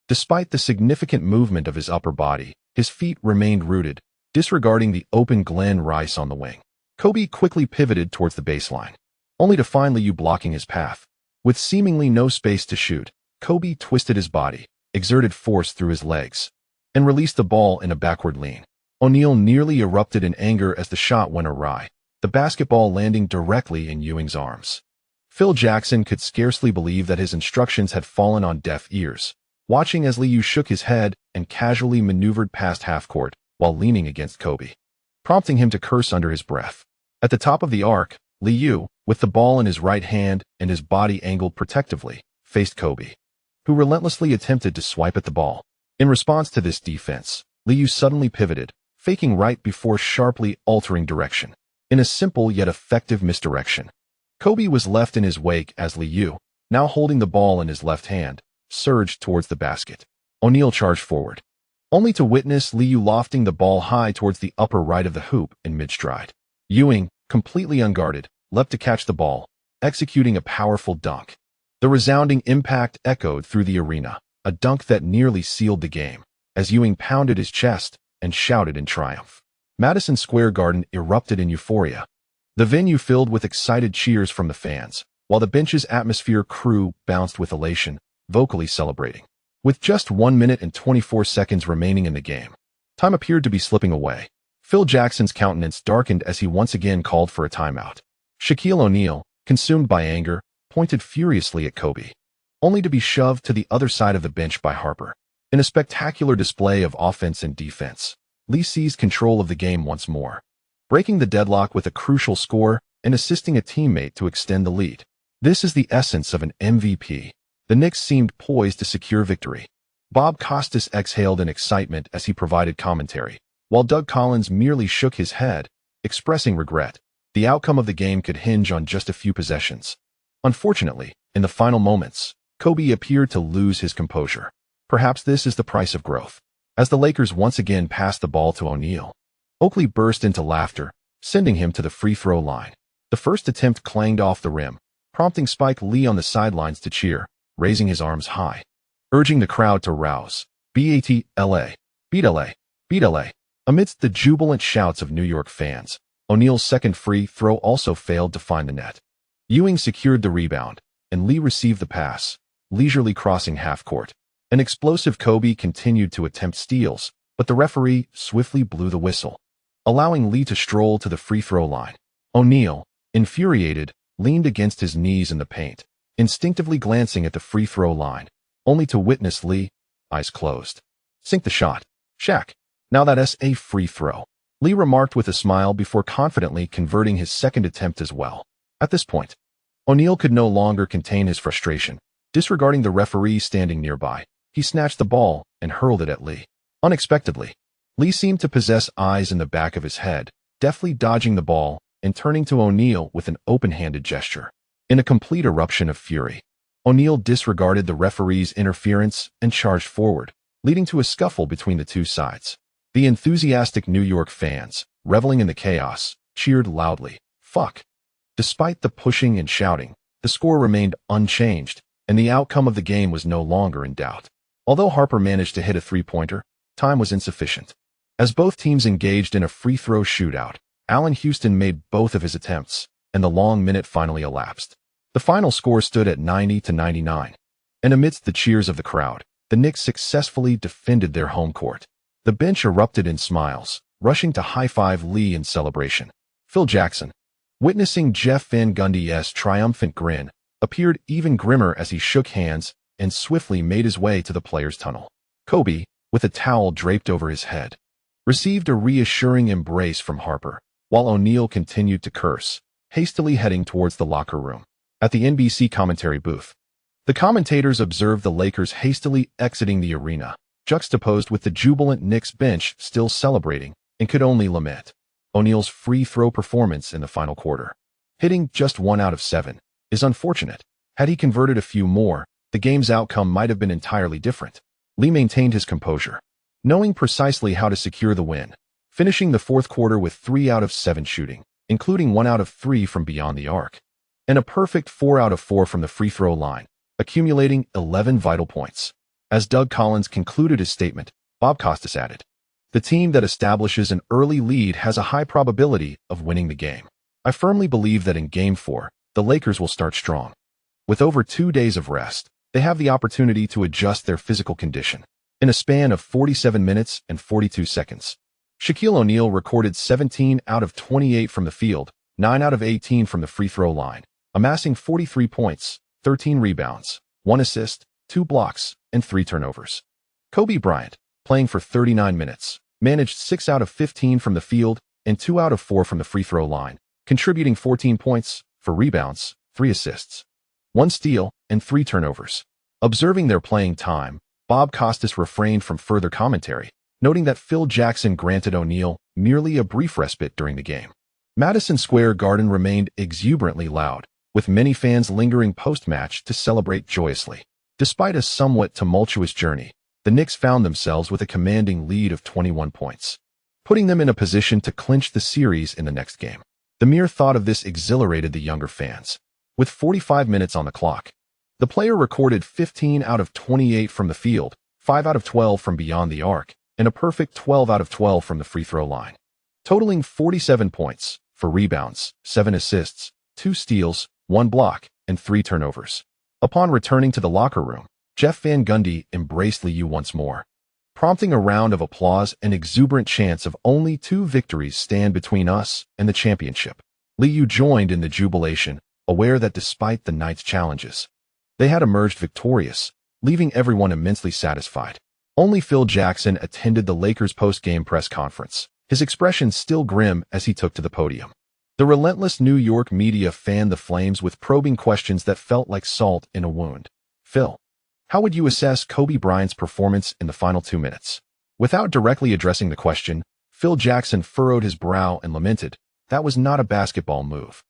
Despite the significant movement of his upper body, his feet remained rooted, disregarding the open Glen Rice on the wing. Kobe quickly pivoted towards the baseline, only to find Liu blocking his path. With seemingly no space to shoot, Kobe twisted his body, exerted force through his legs, and released the ball in a backward lean. O'Neal nearly erupted in anger as the shot went awry, the basketball landing directly in Ewing's arms. Phil Jackson could scarcely believe that his instructions had fallen on deaf ears, watching as Liu shook his head and casually maneuvered past half-court while leaning against Kobe, prompting him to curse under his breath. At the top of the arc, Liu, with the ball in his right hand and his body angled protectively, faced Kobe, who relentlessly attempted to swipe at the ball. In response to this defense, Liu suddenly pivoted, faking right before sharply altering direction. In a simple yet effective misdirection, Kobe was left in his wake as Liu, now holding the ball in his left hand, surged towards the basket. O'Neal charged forward, only to witness Liu lofting the ball high towards the upper right of the hoop in mid-stride. Ewing, completely unguarded, leapt to catch the ball, executing a powerful dunk. The resounding impact echoed through the arena, a dunk that nearly sealed the game, as Ewing pounded his chest and shouted in triumph. Madison Square Garden erupted in euphoria, the venue filled with excited cheers from the fans, while the bench's atmosphere crew bounced with elation, vocally celebrating. With just 1 minute and 24 seconds remaining in the game, time appeared to be slipping away. Phil Jackson's countenance darkened as he once again called for a timeout. Shaquille O'Neal, consumed by anger, pointed furiously at Kobe, only to be shoved to the other side of the bench by Harper. In a spectacular display of offense and defense, Lee seized control of the game once more, breaking the deadlock with a crucial score and assisting a teammate to extend the lead. This is the essence of an MVP. The Knicks seemed poised to secure victory. Bob Costas exhaled in excitement as he provided commentary, while Doug Collins merely shook his head, expressing regret. The outcome of the game could hinge on just a few possessions. Unfortunately, in the final moments, Kobe appeared to lose his composure. Perhaps this is the price of growth. As the Lakers once again passed the ball to O'Neal, Oakley burst into laughter, sending him to the free throw line. The first attempt clanged off the rim, prompting Spike Lee on the sidelines to cheer, raising his arms high, urging the crowd to rouse. BAT-LA, beat LA, beat LA. Amidst the jubilant shouts of New York fans, O'Neal's second free throw also failed to find the net. Ewing secured the rebound, and Lee received the pass, leisurely crossing half-court. An explosive Kobe continued to attempt steals, but the referee swiftly blew the whistle, allowing Lee to stroll to the free throw line. O'Neal, infuriated, leaned against his knees in the paint, instinctively glancing at the free throw line, only to witness Lee, eyes closed, sink the shot. Shaq, now that's a free throw, Lee remarked with a smile before confidently converting his second attempt as well. At this point, O'Neal could no longer contain his frustration. Disregarding the referee standing nearby, he snatched the ball and hurled it at Lee. Unexpectedly, Lee seemed to possess eyes in the back of his head, deftly dodging the ball and turning to O'Neal with an open-handed gesture. In a complete eruption of fury, O'Neal disregarded the referee's interference and charged forward, leading to a scuffle between the two sides. The enthusiastic New York fans, reveling in the chaos, cheered loudly. Fuck. Despite the pushing and shouting, the score remained unchanged, and the outcome of the game was no longer in doubt. Although Harper managed to hit a three-pointer, time was insufficient. As both teams engaged in a free throw shootout, Allen Houston made both of his attempts, and the long minute finally elapsed. The final score stood at 90-99. And amidst the cheers of the crowd, the Knicks successfully defended their home court. The bench erupted in smiles, rushing to high-five Lee in celebration. Phil Jackson, witnessing Jeff Van Gundy's triumphant grin, appeared even grimmer as he shook hands and swiftly made his way to the players' tunnel. Kobe, with a towel draped over his head, received a reassuring embrace from Harper, while O'Neal continued to curse, hastily heading towards the locker room. At the NBC commentary booth, the commentators observed the Lakers hastily exiting the arena, juxtaposed with the jubilant Knicks bench still celebrating, and could only lament O'Neal's free throw performance in the final quarter. Hitting just 1 out of 7 is unfortunate. Had he converted a few more, the game's outcome might have been entirely different. Lee maintained his composure, knowing precisely how to secure the win, finishing the fourth quarter with 3 out of 7 shooting, including 1 out of 3 from beyond the arc, and a perfect 4 out of 4 from the free throw line, accumulating 11 vital points. As Doug Collins concluded his statement, Bob Costas added, "The team that establishes an early lead has a high probability of winning the game. I firmly believe that in Game 4, the Lakers will start strong. With over 2 days of rest, they have the opportunity to adjust their physical condition." In a span of 47 minutes and 42 seconds, Shaquille O'Neal recorded 17 out of 28 from the field, 9 out of 18 from the free throw line, amassing 43 points, 13 rebounds, 1 assist, 2 blocks, and 3 turnovers. Kobe Bryant, playing for 39 minutes, managed 6 out of 15 from the field and 2 out of 4 from the free throw line, contributing 14 points, 4 rebounds, 3 assists, 1 steal, and 3 turnovers. Observing their playing time, Bob Costas refrained from further commentary, noting that Phil Jackson granted O'Neal merely a brief respite during the game. Madison Square Garden remained exuberantly loud, with many fans lingering post-match to celebrate joyously. Despite a somewhat tumultuous journey, the Knicks found themselves with a commanding lead of 21 points, putting them in a position to clinch the series in the next game. The mere thought of this exhilarated the younger fans. With 45 minutes on the clock, the player recorded 15 out of 28 from the field, 5 out of 12 from beyond the arc, and a perfect 12 out of 12 from the free throw line, totaling 47 points, 4 rebounds, 7 assists, 2 steals, 1 block, and 3 turnovers. Upon returning to the locker room, Jeff Van Gundy embraced Liu once more, prompting a round of applause and exuberant chants of "Only 2 victories stand between us and the championship." Liu joined in the jubilation, aware that despite the night's challenges, they had emerged victorious, leaving everyone immensely satisfied. Only Phil Jackson attended the Lakers' post-game press conference, his expression still grim as he took to the podium. The relentless New York media fanned the flames with probing questions that felt like salt in a wound. Phil, how would you assess Kobe Bryant's performance in the final 2 minutes? Without directly addressing the question, Phil Jackson furrowed his brow and lamented, that was not a basketball move.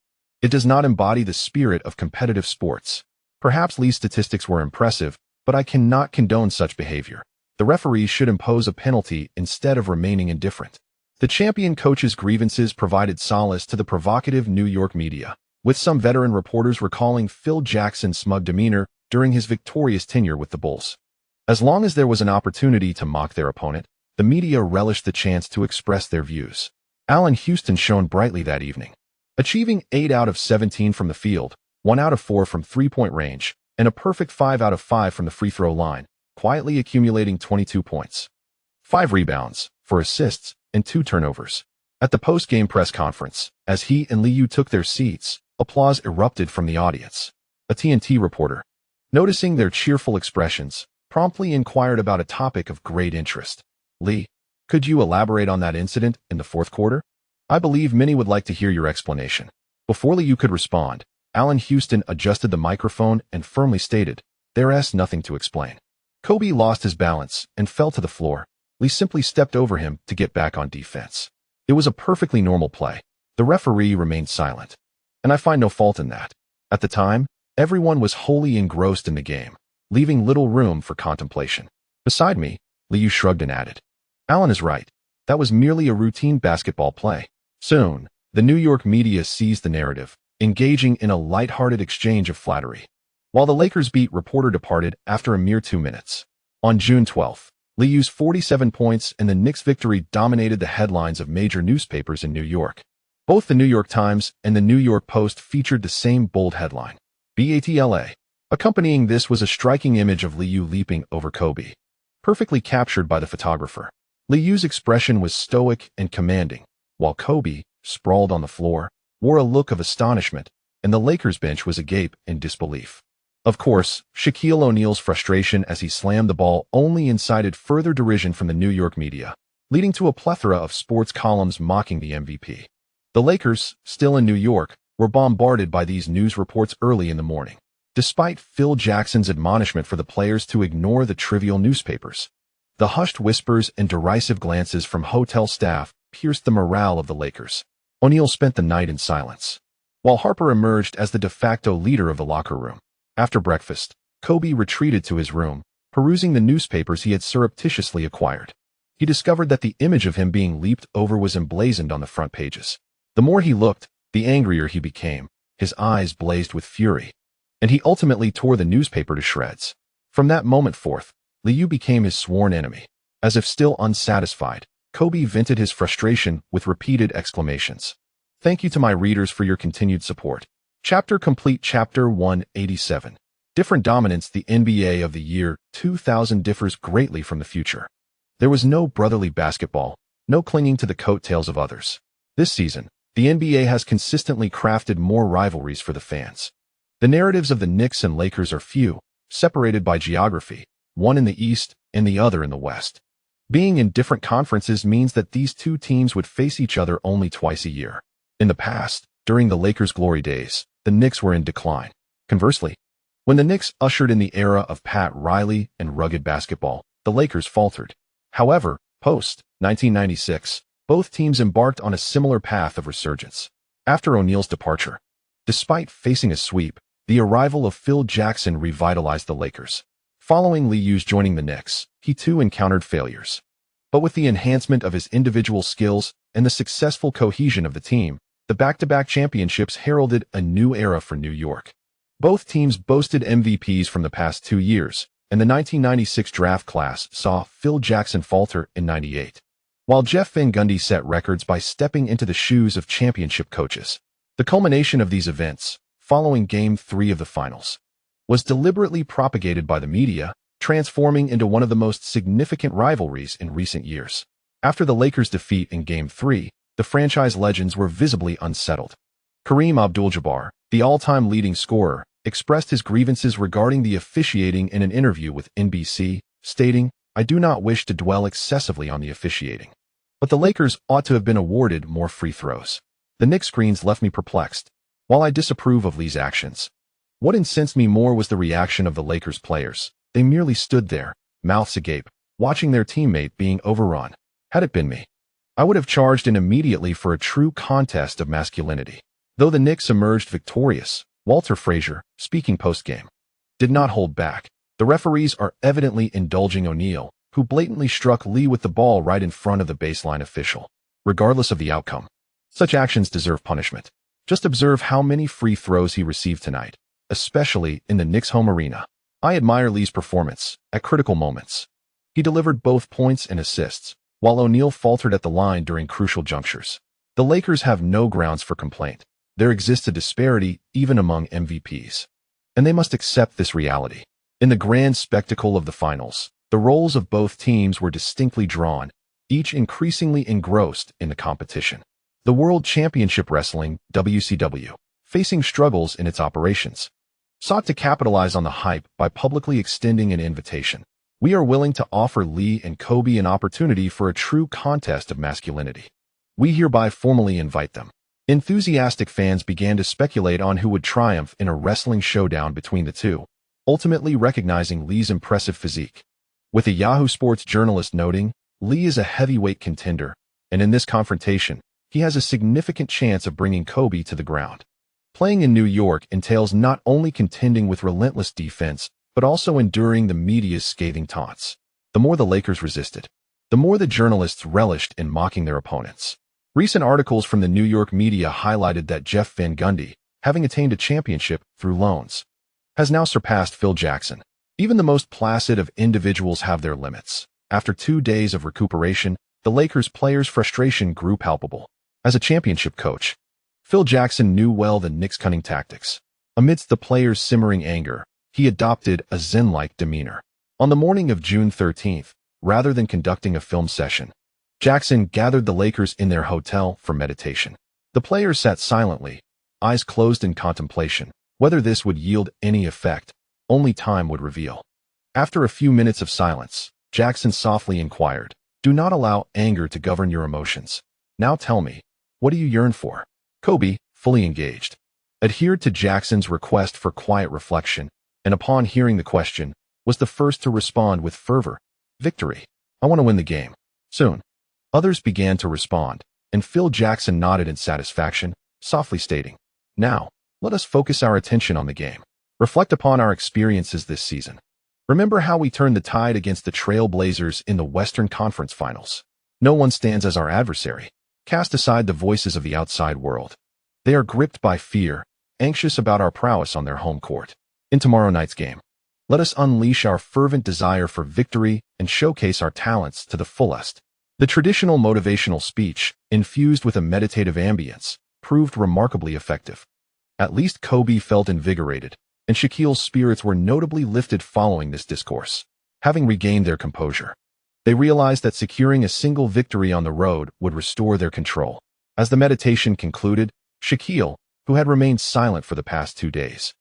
It does not embody the spirit of competitive sports. Perhaps Lee's statistics were impressive, but I cannot condone such behavior. The referees should impose a penalty instead of remaining indifferent. The champion coach's grievances provided solace to the provocative New York media, with some veteran reporters recalling Phil Jackson's smug demeanor during his victorious tenure with the Bulls. As long as there was an opportunity to mock their opponent, the media relished the chance to express their views. Allen Houston shone brightly that evening, achieving 8 out of 17 from the field, 1 out of 4 from three-point range, and a perfect 5 out of 5 from the free throw line, quietly accumulating 22 points, 5 rebounds, 4 assists, and 2 turnovers. At the post-game press conference, as he and Liu took their seats, applause erupted from the audience. A TNT reporter, noticing their cheerful expressions, promptly inquired about a topic of great interest. Lee, could you elaborate on that incident in the fourth quarter? I believe many would like to hear your explanation. Before Liu could respond, Allen Houston adjusted the microphone and firmly stated, there's nothing to explain. Kobe lost his balance and fell to the floor. Lee simply stepped over him to get back on defense. It was a perfectly normal play. The referee remained silent, and I find no fault in that. At the time, everyone was wholly engrossed in the game, leaving little room for contemplation. Beside me, Liu shrugged and added, Allen is right. That was merely a routine basketball play. Soon, the New York media seized the narrative, engaging in a light-hearted exchange of flattery. While the Lakers beat reporter departed after a mere 2 minutes. On June 12th, Liu's 47 points and the Knicks' victory dominated the headlines of major newspapers in New York. Both the New York Times and the New York Post featured the same bold headline, BATLA. Accompanying this was a striking image of Liu leaping over Kobe, perfectly captured by the photographer. Liu's expression was stoic and commanding, while Kobe, sprawled on the floor, wore a look of astonishment, and the Lakers bench was agape in disbelief. Of course, Shaquille O'Neal's frustration as he slammed the ball only incited further derision from the New York media, leading to a plethora of sports columns mocking the MVP. The Lakers, still in New York, were bombarded by these news reports early in the morning. Despite Phil Jackson's admonishment for the players to ignore the trivial newspapers, the hushed whispers and derisive glances from hotel staff pierced the morale of the Lakers. O'Neal spent the night in silence, while Harper emerged as the de facto leader of the locker room. After breakfast, Kobe retreated to his room, perusing the newspapers he had surreptitiously acquired. He discovered that the image of him being leaped over was emblazoned on the front pages. The more he looked, the angrier he became. His eyes blazed with fury, and he ultimately tore the newspaper to shreds. From that moment forth, Liu became his sworn enemy. As if still unsatisfied, Kobe vented his frustration with repeated exclamations. Thank you to my readers for your continued support. Chapter complete. Chapter 187. Different dominance. The NBA of the year 2000 differs greatly from the future. There was no brotherly basketball, no clinging to the coattails of others. This season, the NBA has consistently crafted more rivalries for the fans. The narratives of the Knicks and Lakers are few, separated by geography, one in the East and the other in the West. Being in different conferences means that these two teams would face each other only twice a year. In the past, during the Lakers' glory days, the Knicks were in decline. Conversely, when the Knicks ushered in the era of Pat Riley and rugged basketball, the Lakers faltered. However, post-1996, both teams embarked on a similar path of resurgence. After O'Neal's departure, despite facing a sweep, the arrival of Phil Jackson revitalized the Lakers. Following Liu's joining the Knicks, he too encountered failures. But with the enhancement of his individual skills and the successful cohesion of the team, the back-to-back championships heralded a new era for New York. Both teams boasted MVPs from the past 2 years, and the 1996 draft class saw Phil Jackson falter in '98, while Jeff Van Gundy set records by stepping into the shoes of championship coaches. The culmination of these events, following Game 3 of the Finals, was deliberately propagated by the media, transforming into one of the most significant rivalries in recent years. After the Lakers' defeat in Game 3, the franchise legends were visibly unsettled. Kareem Abdul-Jabbar, the all-time leading scorer, expressed his grievances regarding the officiating in an interview with NBC, stating, "I do not wish to dwell excessively on the officiating, but the Lakers ought to have been awarded more free throws. The Knicks screens left me perplexed. While I disapprove of Lee's actions, What incensed me more was the reaction of the Lakers players. They merely stood there, mouths agape, watching their teammate being overrun. Had it been me, I would have charged in immediately for a true contest of masculinity. Though the Knicks emerged victorious, Walter Frazier, speaking post-game, did not hold back. The referees are evidently indulging O'Neal, who blatantly struck Lee with the ball right in front of the baseline official. Regardless of the outcome, such actions deserve punishment. Just observe how many free throws he received tonight, especially in the Knicks' home arena. I admire Lee's performance at critical moments. He delivered both points and assists, while O'Neal faltered at the line during crucial junctures. The Lakers have no grounds for complaint. There exists a disparity even among MVPs, and they must accept this reality. In the grand spectacle of the finals, the roles of both teams were distinctly drawn, each increasingly engrossed in the competition. The World Championship Wrestling, WCW, facing struggles in its operations, sought to capitalize on the hype by publicly extending an invitation. We are willing to offer Lee and Kobe an opportunity for a true contest of masculinity. We hereby formally invite them. Enthusiastic fans began to speculate on who would triumph in a wrestling showdown between the two, ultimately recognizing Lee's impressive physique. With a Yahoo Sports journalist noting, Lee is a heavyweight contender, and in this confrontation, he has a significant chance of bringing Kobe to the ground. Playing in New York entails not only contending with relentless defense, but also enduring the media's scathing taunts. The more the Lakers resisted, the more the journalists relished in mocking their opponents. Recent articles from the New York media highlighted that Jeff Van Gundy, having attained a championship through loans, has now surpassed Phil Jackson. Even the most placid of individuals have their limits. After 2 days of recuperation, the Lakers players' frustration grew palpable. As a championship coach, Phil Jackson knew well the Knicks' cunning tactics. Amidst the players' simmering anger, he adopted a zen-like demeanor. On the morning of June 13th, rather than conducting a film session, Jackson gathered the Lakers in their hotel for meditation. The players sat silently, eyes closed in contemplation. Whether this would yield any effect, only time would reveal. After a few minutes of silence, Jackson softly inquired, "Do not allow anger to govern your emotions. Now tell me, what do you yearn for?" Kobe, fully engaged, adhered to Jackson's request for quiet reflection, and upon hearing the question, was the first to respond with fervor. "Victory. I want to win the game. Soon." Others began to respond, and Phil Jackson nodded in satisfaction, softly stating, "Now, let us focus our attention on the game. Reflect upon our experiences this season. Remember how we turned the tide against the Trail Blazers in the Western Conference Finals. No one stands as our adversary. Cast aside the voices of the outside world. They are gripped by fear, anxious about our prowess on their home court. In tomorrow night's game, let us unleash our fervent desire for victory and showcase our talents to the fullest." The traditional motivational speech, infused with a meditative ambience, proved remarkably effective. At least Kobe felt invigorated, and Shaquille's spirits were notably lifted following this discourse. Having regained their composure, they realized that securing a single victory on the road would restore their control. As the meditation concluded, Shaquille, who had remained silent for the past 2 days,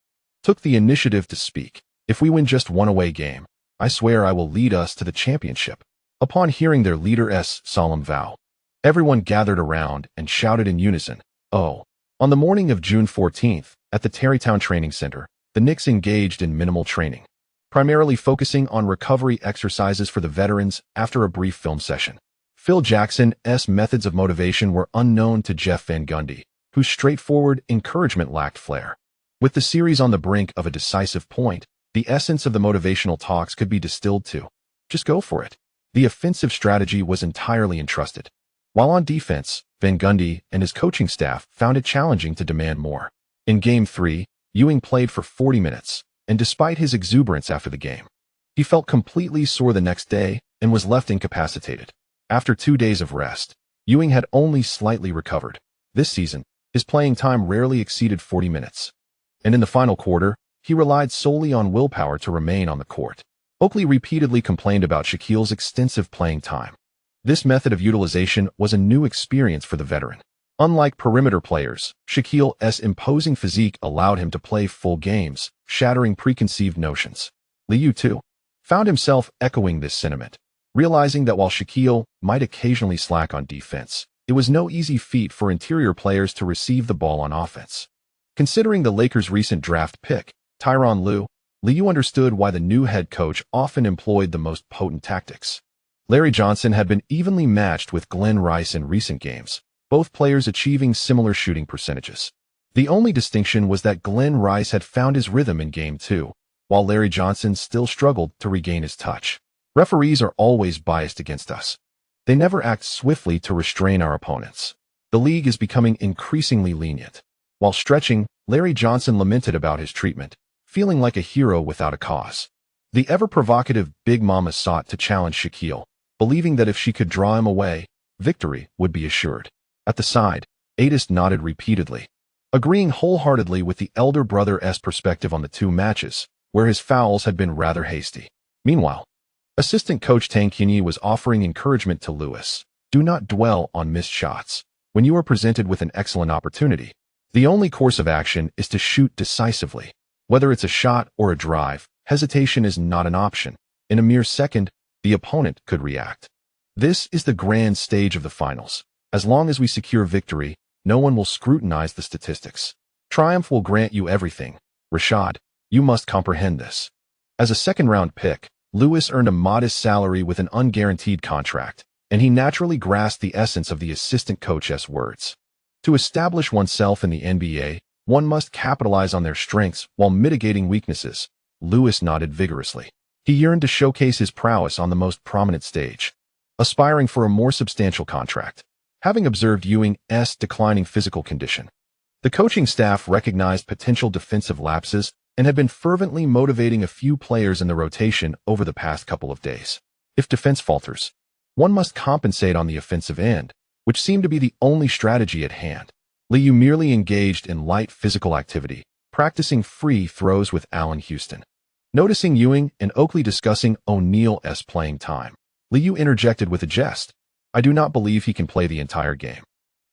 took the initiative to speak. "If we win just one away game, I swear I will lead us to the championship." Upon hearing their leader's solemn vow, everyone gathered around and shouted in unison, "Oh!" On the morning of June 14th, at the Tarrytown Training Center, the Knicks engaged in minimal training, primarily focusing on recovery exercises for the veterans after a brief film session. Phil Jackson's methods of motivation were unknown to Jeff Van Gundy, whose straightforward encouragement lacked flair. With the series on the brink of a decisive point, the essence of the motivational talks could be distilled to, "Just go for it." The offensive strategy was entirely entrusted, while on defense, Van Gundy and his coaching staff found it challenging to demand more. In Game 3, Ewing played for 40 minutes, and despite his exuberance after the game, he felt completely sore the next day and was left incapacitated. After 2 days of rest, Ewing had only slightly recovered. This season, his playing time rarely exceeded 40 minutes, and in the final quarter, he relied solely on willpower to remain on the court. Oakley repeatedly complained about Shaquille's extensive playing time. This method of utilization was a new experience for the veteran. Unlike perimeter players, Shaquille's imposing physique allowed him to play full games, shattering preconceived notions. Liu, too, found himself echoing this sentiment, realizing that while Shaquille might occasionally slack on defense, it was no easy feat for interior players to receive the ball on offense. Considering the Lakers' recent draft pick, Tyronn Lue understood why the new head coach often employed the most potent tactics. Larry Johnson had been evenly matched with Glenn Rice in recent games, both players achieving similar shooting percentages. The only distinction was that Glenn Rice had found his rhythm in Game 2, while Larry Johnson still struggled to regain his touch. Referees are always biased against us. They never act swiftly to restrain our opponents. The league is becoming increasingly lenient. While stretching, Larry Johnson lamented about his treatment, feeling like a hero without a cause. The ever-provocative Big Mama sought to challenge Shaquille, believing that if she could draw him away, victory would be assured. At the side, Adis nodded repeatedly, agreeing wholeheartedly with the elder brother's perspective on the two matches, where his fouls had been rather hasty. Meanwhile, assistant coach Tankini was offering encouragement to Lewis. Do not dwell on missed shots. When you are presented with an excellent opportunity, the only course of action is to shoot decisively. Whether it's a shot or a drive, hesitation is not an option. In a mere second, the opponent could react. This is the grand stage of the finals. As long as we secure victory, no one will scrutinize the statistics. Triumph will grant you everything. Rashad, you must comprehend this. As a second-round pick, Lewis earned a modest salary with an unguaranteed contract, and he naturally grasped the essence of the assistant coach's words. To establish oneself in the NBA, one must capitalize on their strengths while mitigating weaknesses. Lewis nodded vigorously. He yearned to showcase his prowess on the most prominent stage, aspiring for a more substantial contract. Having observed Ewing's declining physical condition, the coaching staff recognized potential defensive lapses and had been fervently motivating a few players in the rotation over the past couple of days. If defense falters, one must compensate on the offensive end, which seemed to be the only strategy at hand. Liu merely engaged in light physical activity, practicing free throws with Allen Houston. Noticing Ewing and Oakley discussing O'Neal's playing time, Liu interjected with a jest. I do not believe he can play the entire game.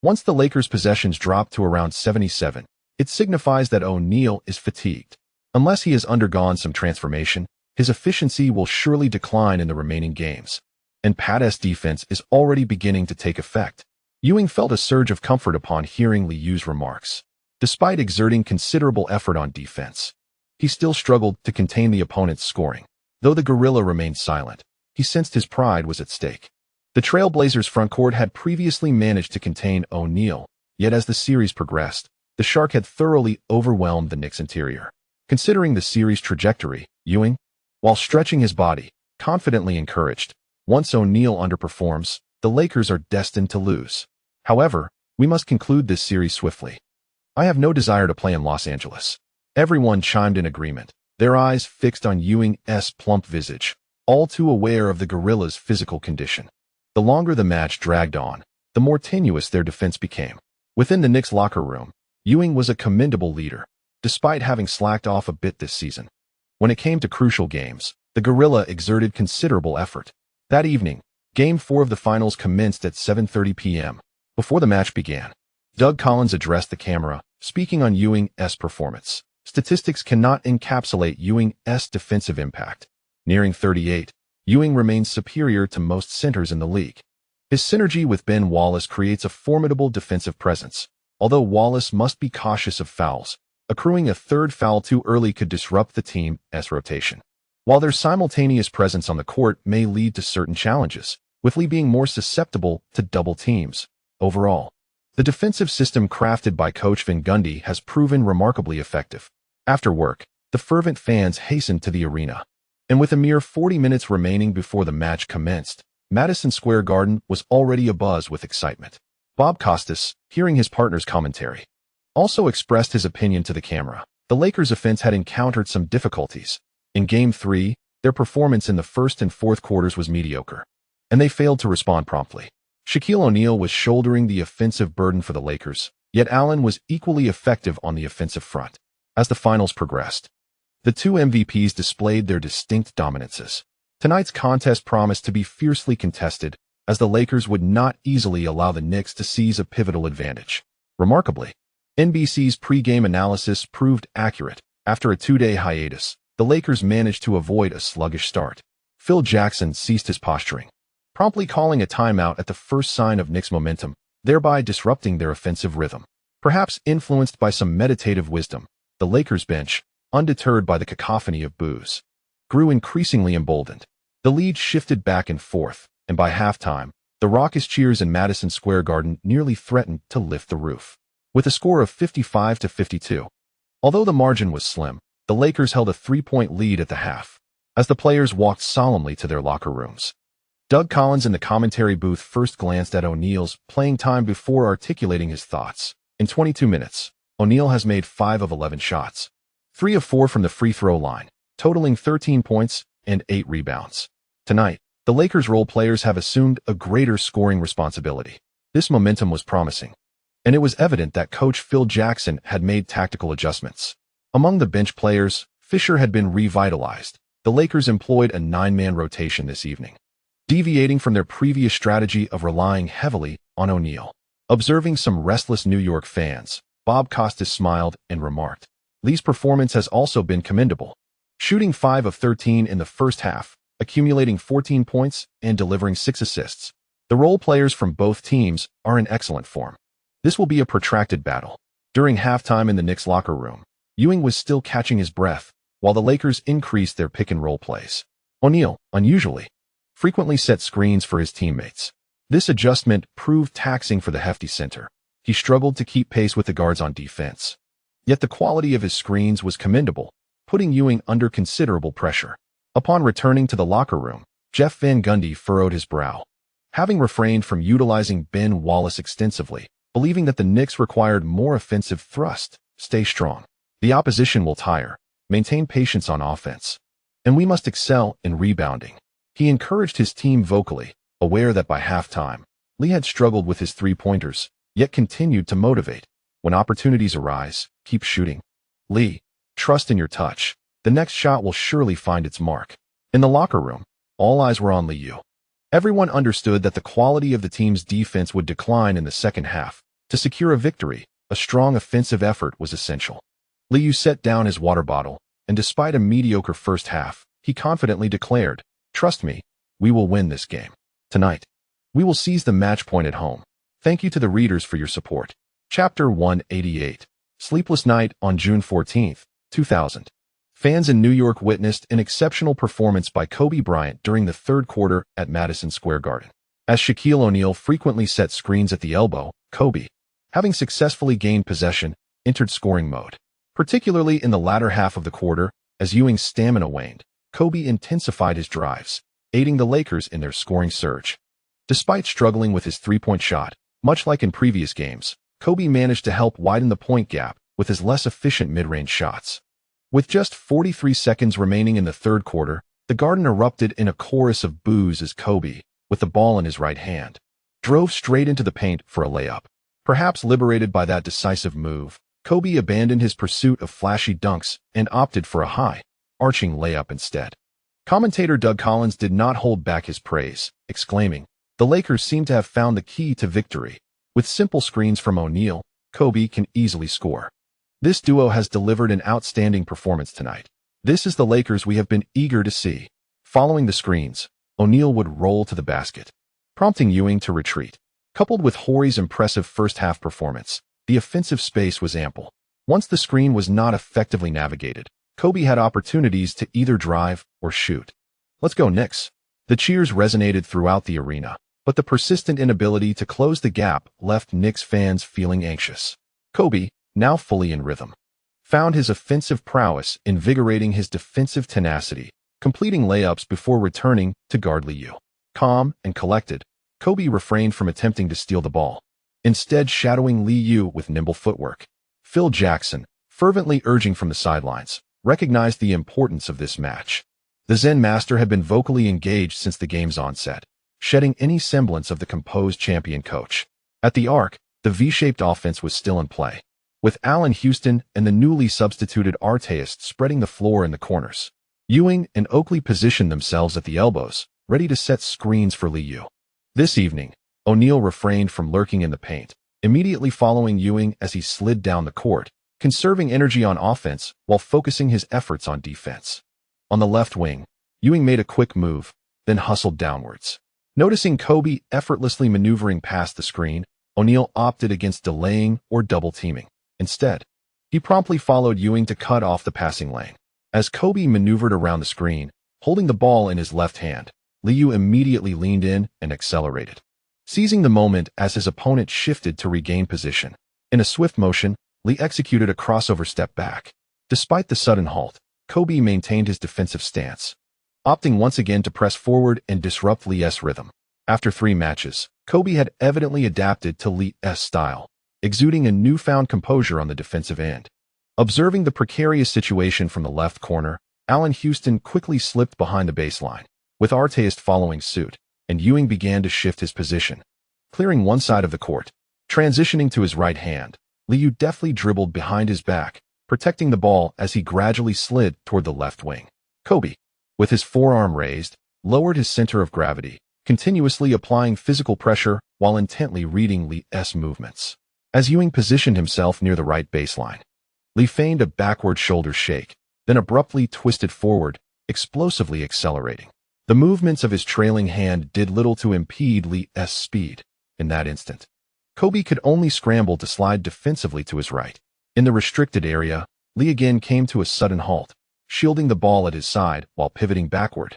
Once the Lakers' possessions drop to around 77, it signifies that O'Neal is fatigued. Unless he has undergone some transformation, his efficiency will surely decline in the remaining games. And Pat's defense is already beginning to take effect. Ewing felt a surge of comfort upon hearing Liu's remarks. Despite exerting considerable effort on defense, he still struggled to contain the opponent's scoring. Though the gorilla remained silent, he sensed his pride was at stake. The Trailblazers' frontcourt had previously managed to contain O'Neal, yet as the series progressed, the Shark had thoroughly overwhelmed the Knicks' interior. Considering the series' trajectory, Ewing, while stretching his body, confidently encouraged, once O'Neal underperforms, the Lakers are destined to lose. However, we must conclude this series swiftly. I have no desire to play in Los Angeles. Everyone chimed in agreement, their eyes fixed on Ewing's plump visage, all too aware of the gorilla's physical condition. The longer the match dragged on, the more tenuous their defense became. Within the Knicks' locker room, Ewing was a commendable leader, despite having slacked off a bit this season. When it came to crucial games, the gorilla exerted considerable effort. That evening, Game 4 of the finals commenced at 7:30 p.m. Before the match began, Doug Collins addressed the camera, speaking on Ewing's performance. Statistics cannot encapsulate Ewing's defensive impact. Nearing 38, Ewing remains superior to most centers in the league. His synergy with Ben Wallace creates a formidable defensive presence, although Wallace must be cautious of fouls. Accruing a third foul too early could disrupt the team's rotation. While their simultaneous presence on the court may lead to certain challenges, with Lee being more susceptible to double teams. Overall, the defensive system crafted by Coach Van Gundy has proven remarkably effective. After work, the fervent fans hastened to the arena. And with a mere 40 minutes remaining before the match commenced, Madison Square Garden was already abuzz with excitement. Bob Costas, hearing his partner's commentary, also expressed his opinion to the camera. The Lakers' offense had encountered some difficulties. In Game 3, their performance in the first and fourth quarters was mediocre, and they failed to respond promptly. Shaquille O'Neal was shouldering the offensive burden for the Lakers, yet Allen was equally effective on the offensive front. As the finals progressed, the two MVPs displayed their distinct dominances. Tonight's contest promised to be fiercely contested, as the Lakers would not easily allow the Knicks to seize a pivotal advantage. Remarkably, NBC's pre-game analysis proved accurate. After a two-day hiatus, the Lakers managed to avoid a sluggish start. Phil Jackson ceased his posturing, promptly calling a timeout at the first sign of Knicks momentum, thereby disrupting their offensive rhythm. Perhaps influenced by some meditative wisdom, the Lakers bench, undeterred by the cacophony of boos, grew increasingly emboldened. The lead shifted back and forth, and by halftime, the raucous cheers in Madison Square Garden nearly threatened to lift the roof. With a score of 55-52. Although the margin was slim, the Lakers held a 3-point lead at the half, as the players walked solemnly to their locker rooms. Doug Collins in the commentary booth first glanced at O'Neal's playing time before articulating his thoughts. In 22 minutes, O'Neal has made 5 of 11 shots, 3 of 4 from the free throw line, totaling 13 points and 8 rebounds. Tonight, the Lakers role players have assumed a greater scoring responsibility. This momentum was promising, and it was evident that coach Phil Jackson had made tactical adjustments. Among the bench players, Fisher had been revitalized. The Lakers employed a 9-man rotation this evening, deviating from their previous strategy of relying heavily on O'Neal. Observing some restless New York fans, Bob Costas smiled and remarked, "Lee's performance has also been commendable, shooting 5 of 13 in the first half, accumulating 14 points and delivering 6 assists. The role players from both teams are in excellent form. This will be a protracted battle." During halftime in the Knicks locker room, Ewing was still catching his breath, while the Lakers increased their pick-and-roll plays. O'Neal, unusually, frequently set screens for his teammates. This adjustment proved taxing for the hefty center. He struggled to keep pace with the guards on defense. Yet the quality of his screens was commendable, putting Ewing under considerable pressure. Upon returning to the locker room, Jeff Van Gundy furrowed his brow. Having refrained from utilizing Ben Wallace extensively, believing that the Knicks required more offensive thrust, "Stay strong. The opposition will tire. Maintain patience on offense. And we must excel in rebounding." He encouraged his team vocally, aware that by halftime, Lee had struggled with his three-pointers, yet continued to motivate. "When opportunities arise, keep shooting. Lee, trust in your touch. The next shot will surely find its mark." In the locker room, all eyes were on Liu. Everyone understood that the quality of the team's defense would decline in the second half. To secure a victory, a strong offensive effort was essential. Liu set down his water bottle, and despite a mediocre first half, he confidently declared, "Trust me, we will win this game. Tonight, we will seize the match point at home. Thank you to the readers for your support." Chapter 188. Sleepless Night on June 14, 2000. Fans in New York witnessed an exceptional performance by Kobe Bryant during the third quarter at Madison Square Garden. As Shaquille O'Neal frequently set screens at the elbow, Kobe, having successfully gained possession, entered scoring mode. Particularly in the latter half of the quarter, as Ewing's stamina waned, Kobe intensified his drives, aiding the Lakers in their scoring surge. Despite struggling with his three-point shot, much like in previous games, Kobe managed to help widen the point gap with his less efficient mid-range shots. With just 43 seconds remaining in the third quarter, the Garden erupted in a chorus of boos as Kobe, with the ball in his right hand, drove straight into the paint for a layup. Perhaps liberated by that decisive move, Kobe abandoned his pursuit of flashy dunks and opted for a high, arching layup instead. Commentator Doug Collins did not hold back his praise, exclaiming, "The Lakers seem to have found the key to victory. With simple screens from O'Neal, Kobe can easily score. This duo has delivered an outstanding performance tonight. This is the Lakers we have been eager to see." Following the screens, O'Neal would roll to the basket, prompting Ewing to retreat. Coupled with Horry's impressive first-half performance, the offensive space was ample. Once the screen was not effectively navigated, Kobe had opportunities to either drive or shoot. "Let's go Knicks." The cheers resonated throughout the arena, but the persistent inability to close the gap left Knicks fans feeling anxious. Kobe, now fully in rhythm, found his offensive prowess invigorating his defensive tenacity, completing layups before returning to guard Liu. Calm and collected, Kobe refrained from attempting to steal the ball, instead shadowing Liu with nimble footwork. Phil Jackson, fervently urging from the sidelines, recognized the importance of this match. The Zen master had been vocally engaged since the game's onset, shedding any semblance of the composed champion coach. At the arc, the V-shaped offense was still in play, with Allen Houston and the newly substituted Arteist spreading the floor in the corners. Ewing and Oakley positioned themselves at the elbows, ready to set screens for Liu. This evening, O'Neal refrained from lurking in the paint, immediately following Ewing as he slid down the court, conserving energy on offense while focusing his efforts on defense. On the left wing, Ewing made a quick move, then hustled downwards. Noticing Kobe effortlessly maneuvering past the screen, O'Neal opted against delaying or double-teaming. Instead, He promptly followed Ewing to cut off the passing lane. As Kobe maneuvered around the screen, holding the ball in his left hand, Liu immediately leaned in and accelerated, seizing the moment as his opponent shifted to regain position. In a swift motion, Lee executed a crossover step back. Despite the sudden halt, Kobe maintained his defensive stance, opting once again to press forward and disrupt Lee's rhythm. After 3 matches, Kobe had evidently adapted to Lee's style, exuding a newfound composure on the defensive end. Observing the precarious situation from the left corner, Allen Houston quickly slipped behind the baseline, with Artest following suit, and Ewing began to shift his position, clearing one side of the court. Transitioning to his right hand, Liu deftly dribbled behind his back, protecting the ball as he gradually slid toward the left wing. Kobe, with his forearm raised, lowered his center of gravity, continuously applying physical pressure while intently reading Lee's movements. As Ewing positioned himself near the right baseline, Lee feigned a backward shoulder shake, then abruptly twisted forward, explosively accelerating. The movements of his trailing hand did little to impede Lee's speed. In that instant, Kobe could only scramble to slide defensively to his right. In the restricted area, Lee again came to a sudden halt, shielding the ball at his side while pivoting backward,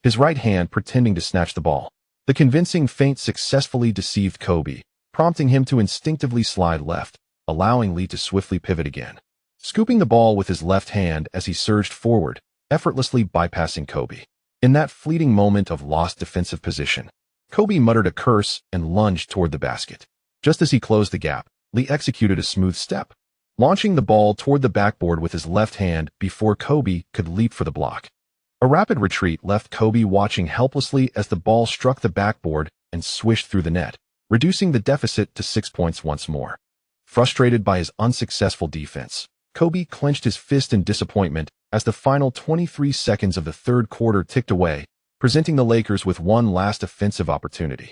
his right hand pretending to snatch the ball. The convincing feint successfully deceived Kobe, prompting him to instinctively slide left, allowing Lee to swiftly pivot again, scooping the ball with his left hand as he surged forward, effortlessly bypassing Kobe. In that fleeting moment of lost defensive position, Kobe muttered a curse and lunged toward the basket. Just as he closed the gap, Lee executed a smooth step, launching the ball toward the backboard with his left hand before Kobe could leap for the block. A rapid retreat left Kobe watching helplessly as the ball struck the backboard and swished through the net, reducing the deficit to 6 points once more. Frustrated by his unsuccessful defense, Kobe clenched his fist in disappointment as the final 23 seconds of the third quarter ticked away, presenting the Lakers with one last offensive opportunity.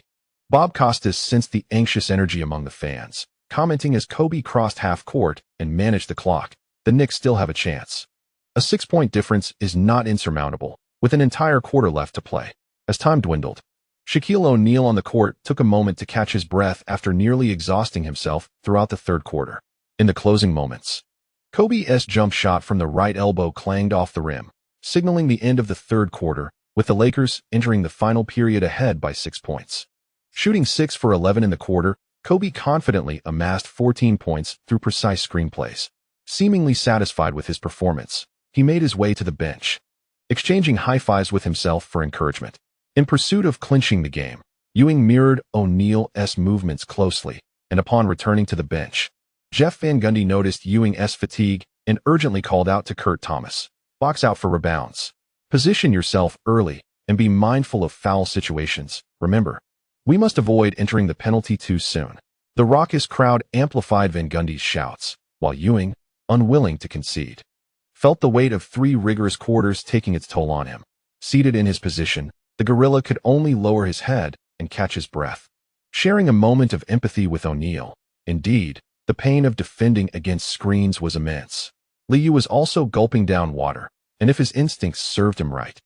Bob Costas sensed the anxious energy among the fans, commenting as Kobe crossed half court and managed the clock, "The Knicks still have a chance." A 6-point difference is not insurmountable, with an entire quarter left to play. As time dwindled, Shaquille O'Neal on the court took a moment to catch his breath after nearly exhausting himself throughout the third quarter. In the closing moments, Kobe's jump shot from the right elbow clanged off the rim, signaling the end of the third quarter, with the Lakers entering the final period ahead by 6 points. Shooting 6 for 11 in the quarter, Kobe confidently amassed 14 points through precise screenplays. Seemingly satisfied with his performance, he made his way to the bench, exchanging high-fives with himself for encouragement. In pursuit of clinching the game, Ewing mirrored O'Neal's movements closely, and upon returning to the bench, Jeff Van Gundy noticed Ewing's fatigue and urgently called out to Kurt Thomas, "Box out for rebounds. Position yourself early and be mindful of foul situations. Remember, we must avoid entering the penalty too soon." The raucous crowd amplified Van Gundy's shouts, while Ewing, unwilling to concede, felt the weight of 3 rigorous quarters taking its toll on him. Seated in his position, the gorilla could only lower his head and catch his breath, sharing a moment of empathy with O'Neal. Indeed, the pain of defending against screens was immense. Liu was also gulping down water, and if his instincts served him right,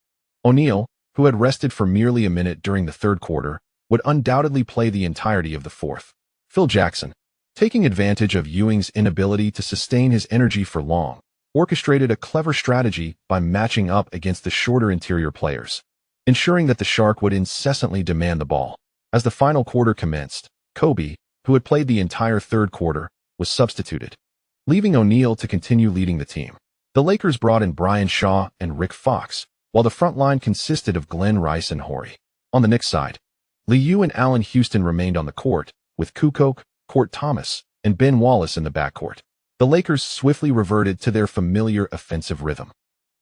O'Neal, who had rested for merely a minute during the third quarter, would undoubtedly play the entirety of the fourth. Phil Jackson, taking advantage of Ewing's inability to sustain his energy for long, orchestrated a clever strategy by matching up against the shorter interior players, ensuring that the Shark would incessantly demand the ball. As the final quarter commenced, Kobe, who had played the entire third quarter, was substituted, leaving O'Neal to continue leading the team. The Lakers brought in Brian Shaw and Rick Fox, while the front line consisted of Glenn Rice and Horry. On the Knicks side, Liu and Allen Houston remained on the court, with Kukoc, Court Thomas, and Ben Wallace in the backcourt. The Lakers swiftly reverted to their familiar offensive rhythm,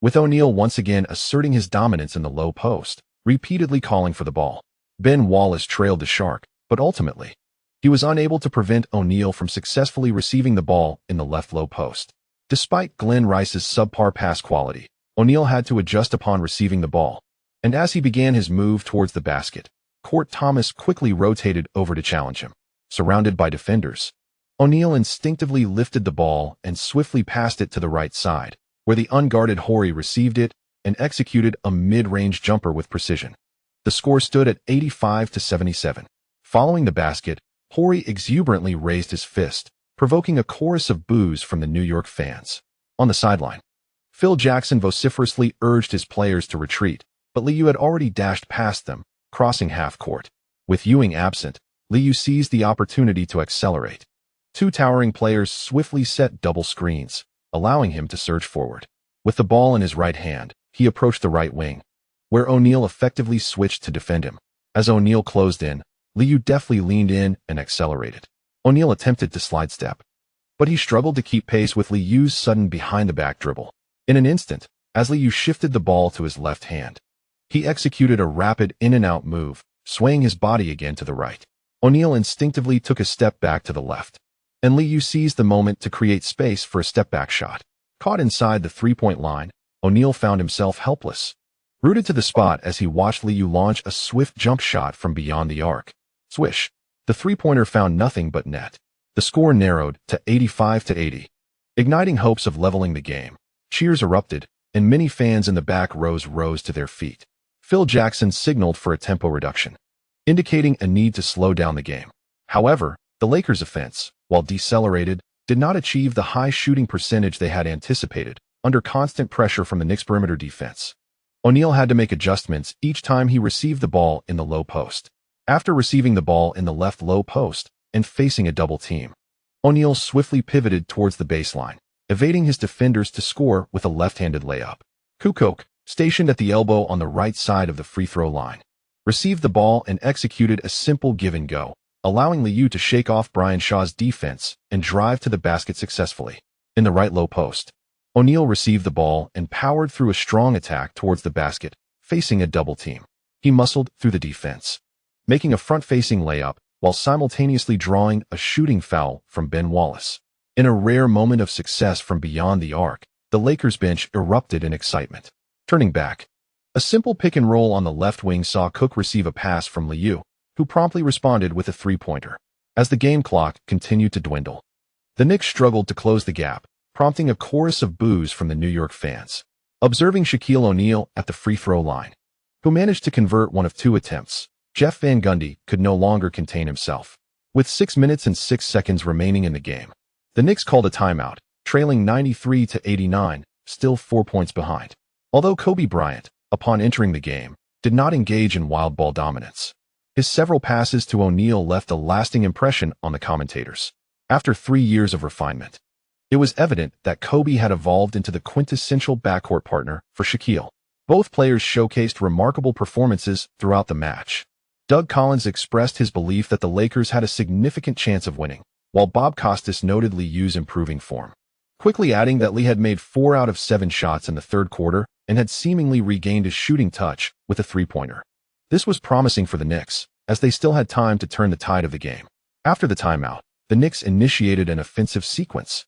with O'Neal once again asserting his dominance in the low post, repeatedly calling for the ball. Ben Wallace trailed the Shark, but ultimately, he was unable to prevent O'Neal from successfully receiving the ball in the left low post. Despite Glenn Rice's subpar pass quality, O'Neal had to adjust upon receiving the ball, and as he began his move towards the basket, Court Thomas quickly rotated over to challenge him. Surrounded by defenders, O'Neal instinctively lifted the ball and swiftly passed it to the right side, where the unguarded Horry received it and executed a mid-range jumper with precision. The score stood at 85-77. Following the basket, Horry exuberantly raised his fist, provoking a chorus of boos from the New York fans. On the sideline, Phil Jackson vociferously urged his players to retreat, but Liu had already dashed past them, crossing half-court. With Ewing absent, Liu seized the opportunity to accelerate. Two towering players swiftly set double screens, allowing him to surge forward. With the ball in his right hand, he approached the right wing, where O'Neal effectively switched to defend him. As O'Neal closed in, Liu deftly leaned in and accelerated. O'Neal attempted to slide step, but he struggled to keep pace with Liu's sudden behind-the-back dribble. In an instant, as Liu shifted the ball to his left hand, he executed a rapid in-and-out move, swaying his body again to the right. O'Neal instinctively took a step back to the left, and Liu seized the moment to create space for a step-back shot. Caught inside the three-point line, O'Neal found himself helpless, rooted to the spot as he watched Liu launch a swift jump shot from beyond the arc. Swish! The three-pointer found nothing but net. The score narrowed to 85-80. Igniting hopes of leveling the game, cheers erupted, and many fans in the back rows rose to their feet. Phil Jackson signaled for a tempo reduction, indicating a need to slow down the game. However, the Lakers' offense, while decelerated, did not achieve the high shooting percentage they had anticipated, under constant pressure from the Knicks' perimeter defense. O'Neal had to make adjustments each time he received the ball in the low post. After receiving the ball in the left low post and facing a double team, O'Neal swiftly pivoted towards the baseline, evading his defenders to score with a left-handed layup. Kukoc, stationed at the elbow on the right side of the free throw line, received the ball and executed a simple give-and-go, allowing Liu to shake off Brian Shaw's defense and drive to the basket successfully. In the right low post, O'Neal received the ball and powered through a strong attack towards the basket, facing a double team. He muscled through the defense, making a front-facing layup while simultaneously drawing a shooting foul from Ben Wallace. In a rare moment of success from beyond the arc, the Lakers bench erupted in excitement. Turning back, a simple pick-and-roll on the left wing saw Cook receive a pass from Liu, who promptly responded with a three-pointer. As the game clock continued to dwindle, the Knicks struggled to close the gap, prompting a chorus of boos from the New York fans. Observing Shaquille O'Neal at the free throw line, who managed to convert one of two attempts, Jeff Van Gundy could no longer contain himself. With 6 minutes and 6 seconds remaining in the game, the Knicks called a timeout, trailing 93-89, still 4 points behind. Although Kobe Bryant, upon entering the game, did not engage in wild ball dominance, his several passes to O'Neal left a lasting impression on the commentators. After 3 years of refinement, it was evident that Kobe had evolved into the quintessential backcourt partner for Shaquille. Both players showcased remarkable performances throughout the match. Doug Collins expressed his belief that the Lakers had a significant chance of winning, while Bob Costas noted Liu's improving form, quickly adding that Lee had made 4 out of 7 shots in the third quarter and had seemingly regained his shooting touch with a three-pointer. This was promising for the Knicks, as they still had time to turn the tide of the game. After the timeout, the Knicks initiated an offensive sequence,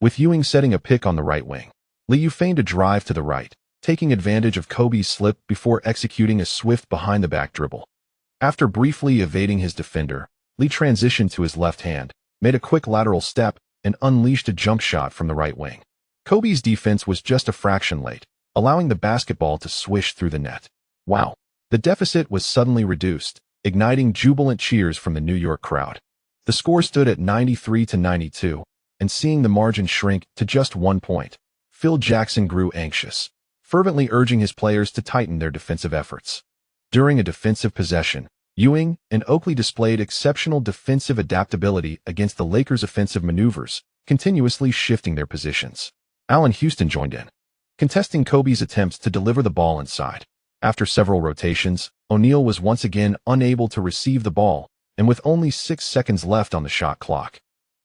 with Ewing setting a pick on the right wing. Liu feigned a drive to the right, taking advantage of Kobe's slip before executing a swift behind-the-back dribble. After briefly evading his defender, Lee transitioned to his left hand, made a quick lateral step, and unleashed a jump shot from the right wing. Kobe's defense was just a fraction late, allowing the basketball to swish through the net. Wow! The deficit was suddenly reduced, igniting jubilant cheers from the New York crowd. The score stood at 93-92, and seeing the margin shrink to just 1 point, Phil Jackson grew anxious, fervently urging his players to tighten their defensive efforts. During a defensive possession, Ewing and Oakley displayed exceptional defensive adaptability against the Lakers' offensive maneuvers, continuously shifting their positions. Allen Houston joined in, contesting Kobe's attempts to deliver the ball inside. After several rotations, O'Neal was once again unable to receive the ball, and with only 6 seconds left on the shot clock,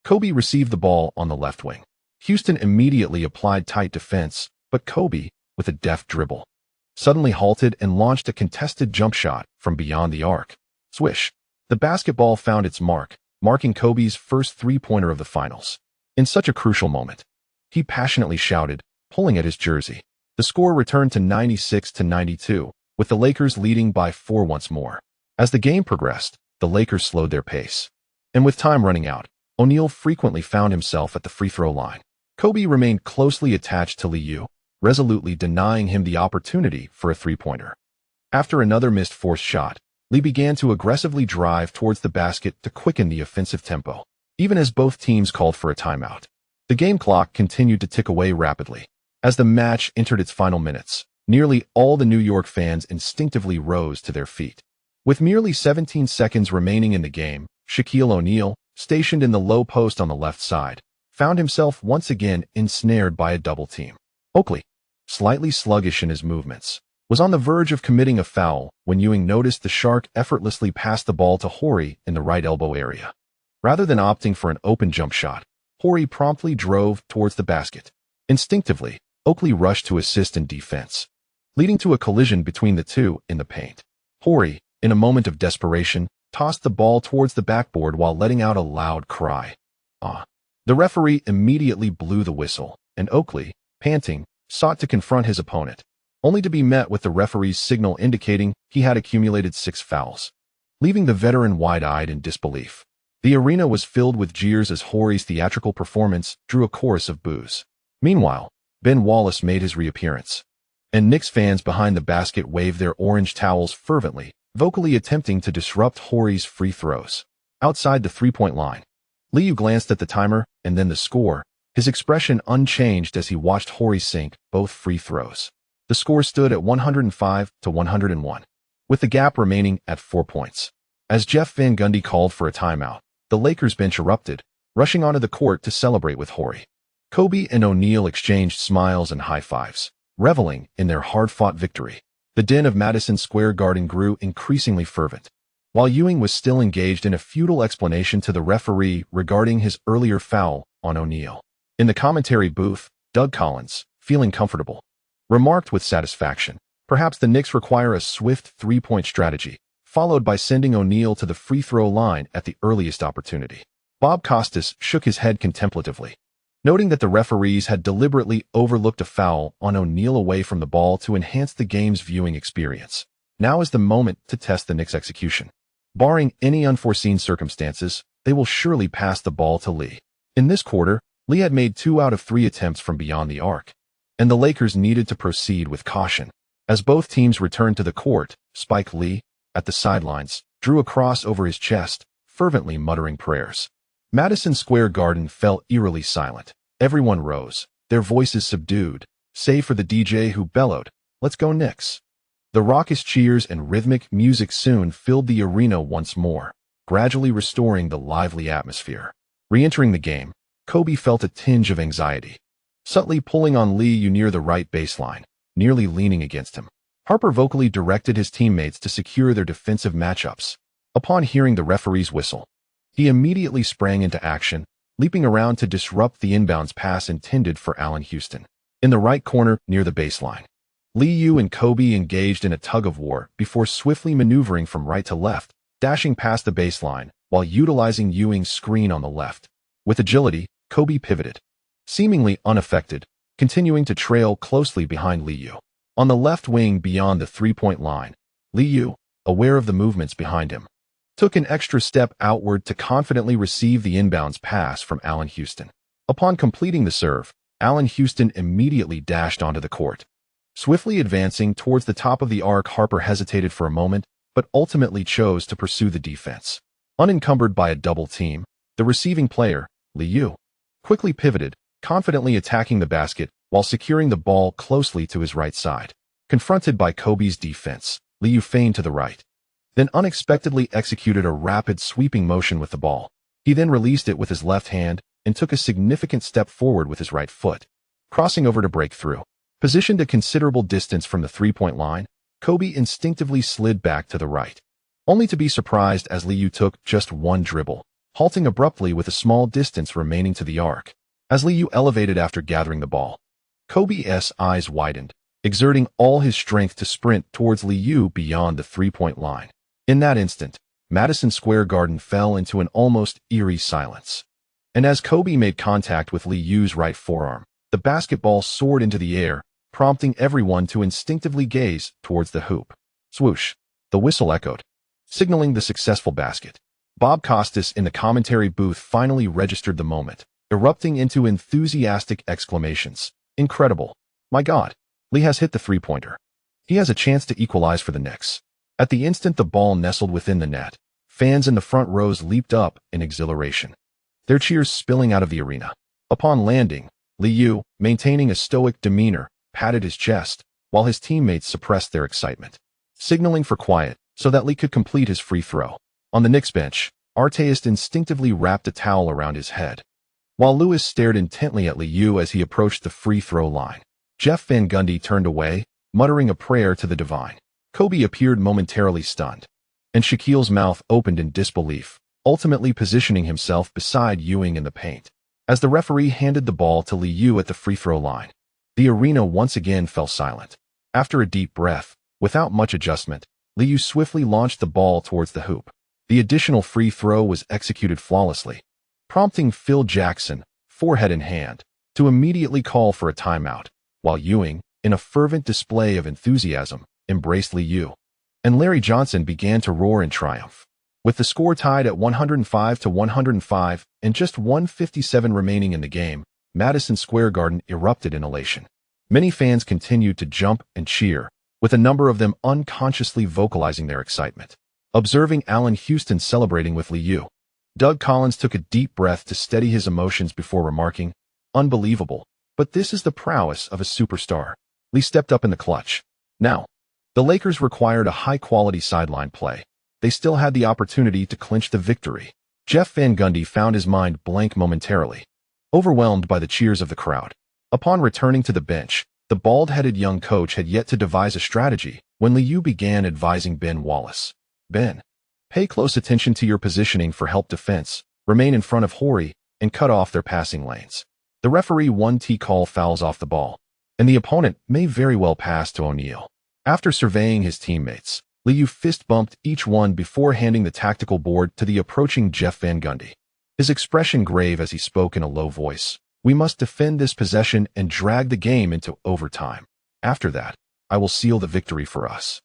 Kobe received the ball on the left wing. Houston immediately applied tight defense, but Kobe, with a deft dribble, suddenly halted and launched a contested jump shot from beyond the arc. Swish! The basketball found its mark, marking Kobe's first three-pointer of the finals. In such a crucial moment, he passionately shouted, pulling at his jersey. The score returned to 96-92, with the Lakers leading by 4 once more. As the game progressed, the Lakers slowed their pace, and with time running out, O'Neal frequently found himself at the free throw line. Kobe remained closely attached to Liu, resolutely denying him the opportunity for a three-pointer. After another missed forced shot, Lee began to aggressively drive towards the basket to quicken the offensive tempo. even as both teams called for a timeout. The game clock continued to tick away rapidly. As the match entered its final minutes, nearly all the New York fans instinctively rose to their feet. With merely 17 seconds remaining in the game, Shaquille O'Neal, stationed in the low post on the left side, found himself once again ensnared by a double team. Oakley, slightly sluggish in his movements, was on the verge of committing a foul when Ewing noticed the Shark effortlessly pass the ball to Horry in the right elbow area. Rather than opting for an open jump shot, Horry promptly drove towards the basket. Instinctively, Oakley rushed to assist in defense, leading to a collision between the two in the paint. Horry, in a moment of desperation, tossed the ball towards the backboard while letting out a loud cry. The referee immediately blew the whistle, and Oakley, panting, sought to confront his opponent, only to be met with the referee's signal indicating he had accumulated 6 fouls, leaving the veteran wide-eyed in disbelief. The arena was filled with jeers as Horry's theatrical performance drew a chorus of boos. Meanwhile, Ben Wallace made his reappearance, and Knicks fans behind the basket waved their orange towels fervently, vocally attempting to disrupt Horry's free throws. Outside the three-point line, Liu glanced at the timer and then the score, his expression unchanged as he watched Horry sink both free throws. The score stood at 105-101, with the gap remaining at 4 points. As Jeff Van Gundy called for a timeout, the Lakers bench erupted, rushing onto the court to celebrate with Horry. Kobe and O'Neal exchanged smiles and high-fives, reveling in their hard-fought victory. The din of Madison Square Garden grew increasingly fervent, while Ewing was still engaged in a futile explanation to the referee regarding his earlier foul on O'Neal. In the commentary booth, Doug Collins, feeling comfortable, remarked with satisfaction, "Perhaps the Knicks require a swift three-point strategy, followed by sending O'Neal to the free throw line at the earliest opportunity." Bob Costas shook his head contemplatively, noting that the referees had deliberately overlooked a foul on O'Neal away from the ball to enhance the game's viewing experience. Now is the moment to test the Knicks' execution. Barring any unforeseen circumstances, they will surely pass the ball to Lee. In this quarter, Lee had made 2 out of 3 attempts from beyond the arc, and the Lakers needed to proceed with caution. As both teams returned to the court, Spike Lee, at the sidelines, drew a cross over his chest, fervently muttering prayers. Madison Square Garden fell eerily silent. Everyone rose, their voices subdued, save for the DJ who bellowed, "Let's go Knicks." The raucous cheers and rhythmic music soon filled the arena once more, gradually restoring the lively atmosphere. Re-entering the game, Kobe felt a tinge of anxiety, subtly pulling on Liu near the right baseline, nearly leaning against him. Harper vocally directed his teammates to secure their defensive matchups. Upon hearing the referee's whistle, he immediately sprang into action, leaping around to disrupt the inbounds pass intended for Allen Houston. In the right corner near the baseline, Liu and Kobe engaged in a tug-of-war before swiftly maneuvering from right to left, dashing past the baseline while utilizing Ewing's screen on the left. With agility, Kobe pivoted, seemingly unaffected, continuing to trail closely behind Liu. On the left wing beyond the three-point line, Liu, aware of the movements behind him, took an extra step outward to confidently receive the inbounds pass from Allen Houston. Upon completing the serve, Allen Houston immediately dashed onto the court. Swiftly advancing towards the top of the arc, Harper hesitated for a moment, but ultimately chose to pursue the defense. Unencumbered by a double team, the receiving player, Liu, quickly pivoted, confidently attacking the basket while securing the ball closely to his right side. Confronted by Kobe's defense, Liu feigned to the right, then unexpectedly executed a rapid sweeping motion with the ball. He then released it with his left hand and took a significant step forward with his right foot, crossing over to break through. Positioned a considerable distance from the three-point line, Kobe instinctively slid back to the right, only to be surprised as Liu took just one dribble, halting abruptly with a small distance remaining to the arc. As Liu elevated after gathering the ball, Kobe's eyes widened, exerting all his strength to sprint towards Liu beyond the three-point line. In that instant, Madison Square Garden fell into an almost eerie silence. And as Kobe made contact with Liu's right forearm, the basketball soared into the air, prompting everyone to instinctively gaze towards the hoop. Swoosh! The whistle echoed, signaling the successful basket. Bob Costas in the commentary booth finally registered the moment, erupting into enthusiastic exclamations. "Incredible. My God. Lee has hit the three-pointer. He has a chance to equalize for the Knicks." At the instant the ball nestled within the net, fans in the front rows leaped up in exhilaration. their cheers spilling out of the arena. Upon landing, Liu, maintaining a stoic demeanor, patted his chest, while his teammates suppressed their excitement, signaling for quiet so that Lee could complete his free throw. On the Knicks bench, Artest instinctively wrapped a towel around his head, while Lewis stared intently at Liu as he approached the free throw line. Jeff Van Gundy turned away, muttering a prayer to the divine. Kobe appeared momentarily stunned, and Shaquille's mouth opened in disbelief, ultimately positioning himself beside Ewing in the paint. As the referee handed the ball to Liu at the free throw line, the arena once again fell silent. After a deep breath, without much adjustment, Liu swiftly launched the ball towards the hoop. The additional free throw was executed flawlessly, prompting Phil Jackson, forehead in hand, to immediately call for a timeout, while Ewing, in a fervent display of enthusiasm, embraced Liu. And Larry Johnson began to roar in triumph. With the score tied at 105-105 and just 1:57 remaining in the game, Madison Square Garden erupted in elation. Many fans continued to jump and cheer, with a number of them unconsciously vocalizing their excitement. Observing Allen Houston celebrating with Liu, Doug Collins took a deep breath to steady his emotions before remarking, "Unbelievable, but this is the prowess of a superstar." Lee stepped up in the clutch. Now, the Lakers required a high-quality sideline play. They still had the opportunity to clinch the victory. Jeff Van Gundy found his mind blank momentarily, overwhelmed by the cheers of the crowd. Upon returning to the bench, the bald-headed young coach had yet to devise a strategy when Liu began advising Ben Wallace. "Ben, pay close attention to your positioning for help defense, remain in front of Horry, and cut off their passing lanes. The referee 1T call fouls off the ball, and the opponent may very well pass to O'Neal." After surveying his teammates, Liu fist-bumped each one before handing the tactical board to the approaching Jeff Van Gundy. His expression grave as he spoke in a low voice, "We must defend this possession and drag the game into overtime. After that, I will seal the victory for us,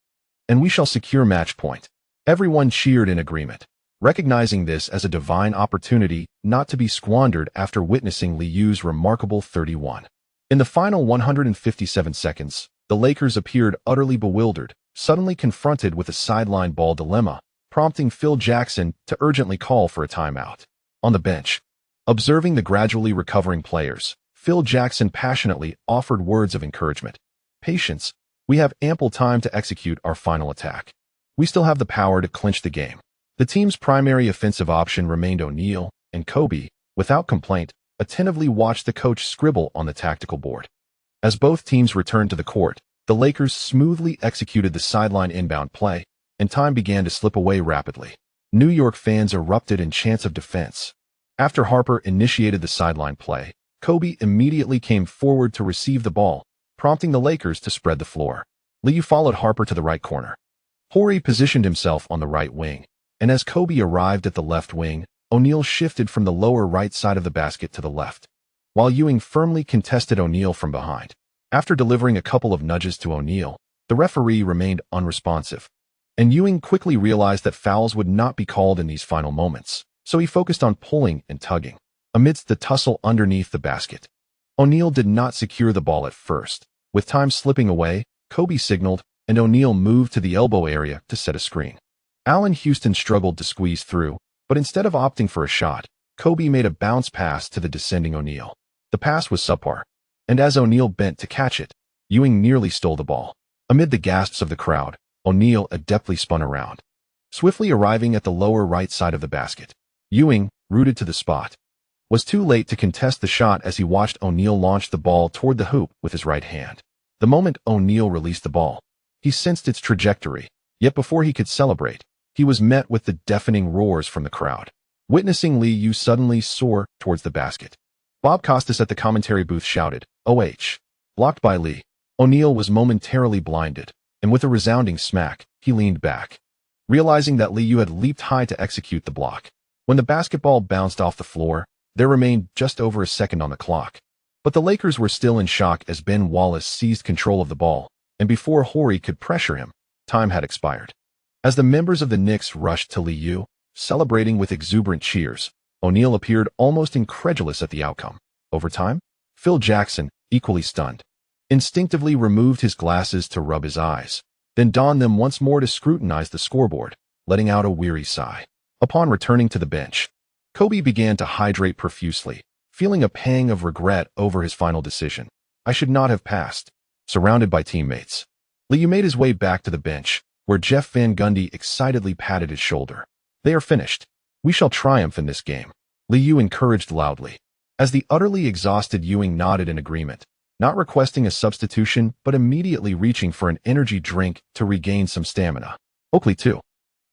and we shall secure match point." Everyone cheered in agreement, recognizing this as a divine opportunity not to be squandered after witnessing Liu's remarkable 31. In the final 157 seconds, the Lakers appeared utterly bewildered, suddenly confronted with a sideline ball dilemma, prompting Phil Jackson to urgently call for a timeout. On the bench, observing the gradually recovering players, Phil Jackson passionately offered words of encouragement. "Patience, we have ample time to execute our final attack. We still have the power to clinch the game." The team's primary offensive option remained O'Neal, and Kobe, without complaint, attentively watched the coach scribble on the tactical board. As both teams returned to the court, the Lakers smoothly executed the sideline inbound play, and time began to slip away rapidly. New York fans erupted in chants of defense. After Harper initiated the sideline play, Kobe immediately came forward to receive the ball, prompting the Lakers to spread the floor. Liu followed Harper to the right corner. Horry positioned himself on the right wing, and as Kobe arrived at the left wing, O'Neal shifted from the lower right side of the basket to the left, while Ewing firmly contested O'Neal from behind. After delivering a couple of nudges to O'Neal, the referee remained unresponsive, and Ewing quickly realized that fouls would not be called in these final moments, so he focused on pulling and tugging. Amidst the tussle underneath the basket, O'Neal did not secure the ball at first. With time slipping away, Kobe signaled, and O'Neal moved to the elbow area to set a screen. Allen Houston struggled to squeeze through, but instead of opting for a shot, Kobe made a bounce pass to the descending O'Neal. The pass was subpar, and as O'Neal bent to catch it, Ewing nearly stole the ball. Amid the gasps of the crowd, O'Neal adeptly spun around, swiftly arriving at the lower right side of the basket. Ewing, rooted to the spot, was too late to contest the shot as he watched O'Neal launch the ball toward the hoop with his right hand. The moment O'Neal released the ball, he sensed its trajectory, yet before he could celebrate, he was met with the deafening roars from the crowd. Witnessing Liu suddenly soar towards the basket, Bob Costas at the commentary booth shouted, "OH!" Blocked by Lee, O'Neal was momentarily blinded, and with a resounding smack, he leaned back, realizing that Liu had leaped high to execute the block. When the basketball bounced off the floor, there remained just over a second on the clock. But the Lakers were still in shock as Ben Wallace seized control of the ball, and before Horry could pressure him, time had expired. As the members of the Knicks rushed to Liu, celebrating with exuberant cheers, O'Neal appeared almost incredulous at the outcome. Overtime? Phil Jackson, equally stunned, instinctively removed his glasses to rub his eyes, then donned them once more to scrutinize the scoreboard, letting out a weary sigh. Upon returning to the bench, Kobe began to hydrate profusely, feeling a pang of regret over his final decision. I should not have passed. Surrounded by teammates, Liu made his way back to the bench, where Jeff Van Gundy excitedly patted his shoulder. They are finished. We shall triumph in this game, Liu encouraged loudly. As the utterly exhausted Ewing nodded in agreement, not requesting a substitution but immediately reaching for an energy drink to regain some stamina. Oakley, too,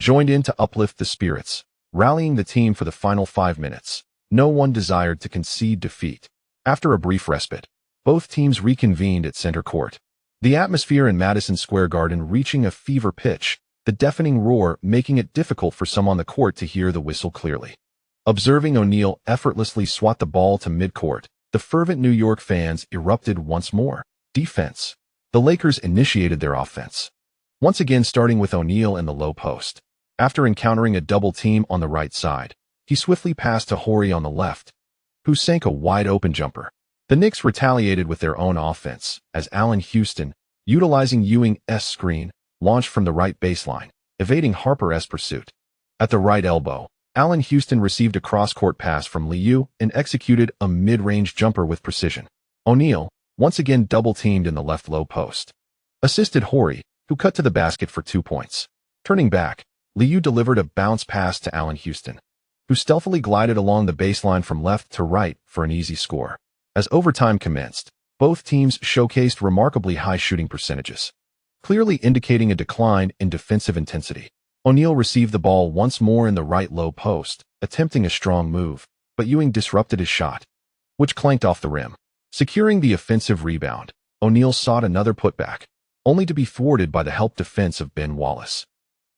joined in to uplift the spirits, rallying the team for the final 5 minutes. No one desired to concede defeat. After a brief respite, both teams reconvened at center court. The atmosphere in Madison Square Garden reaching a fever pitch, the deafening roar making it difficult for some on the court to hear the whistle clearly. Observing O'Neal effortlessly swat the ball to midcourt, the fervent New York fans erupted once more. Defense. The Lakers initiated their offense, once again starting with O'Neal in the low post. After encountering a double team on the right side, he swiftly passed to Horry on the left, who sank a wide-open jumper. The Knicks retaliated with their own offense, as Allen Houston, utilizing Ewing's screen, launched from the right baseline, evading Harper's pursuit. At the right elbow, Allen Houston received a cross-court pass from Liu and executed a mid-range jumper with precision. O'Neal, once again double-teamed in the left low post, assisted Horry, who cut to the basket for 2 points. Turning back, Liu delivered a bounce pass to Allen Houston, who stealthily glided along the baseline from left to right for an easy score. As overtime commenced, both teams showcased remarkably high shooting percentages, clearly indicating a decline in defensive intensity. O'Neal received the ball once more in the right low post, attempting a strong move, but Ewing disrupted his shot, which clanked off the rim. Securing the offensive rebound, O'Neal sought another putback, only to be thwarted by the help defense of Ben Wallace,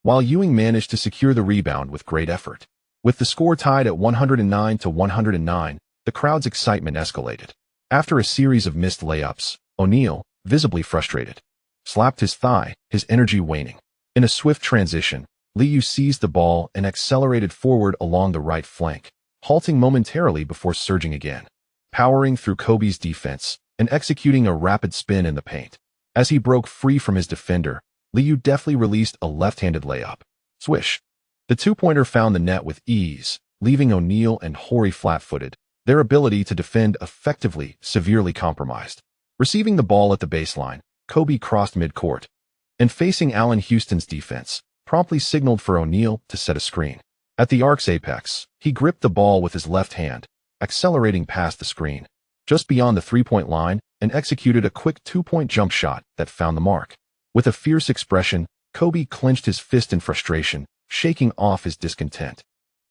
while Ewing managed to secure the rebound with great effort. With the score tied at 109-109, the crowd's excitement escalated. After a series of missed layups, O'Neal, visibly frustrated, slapped his thigh, his energy waning. In a swift transition, Liu seized the ball and accelerated forward along the right flank, halting momentarily before surging again, powering through Kobe's defense and executing a rapid spin in the paint. As he broke free from his defender, Liu deftly released a left-handed layup. Swish. The two-pointer found the net with ease, leaving O'Neal and Horry flat-footed, their ability to defend effectively severely compromised. Receiving the ball at the baseline, Kobe crossed midcourt, and facing Allen Houston's defense, promptly signaled for O'Neal to set a screen. At the arc's apex, he gripped the ball with his left hand, accelerating past the screen, just beyond the three-point line, and executed a quick two-point jump shot that found the mark. With a fierce expression, Kobe clenched his fist in frustration, shaking off his discontent,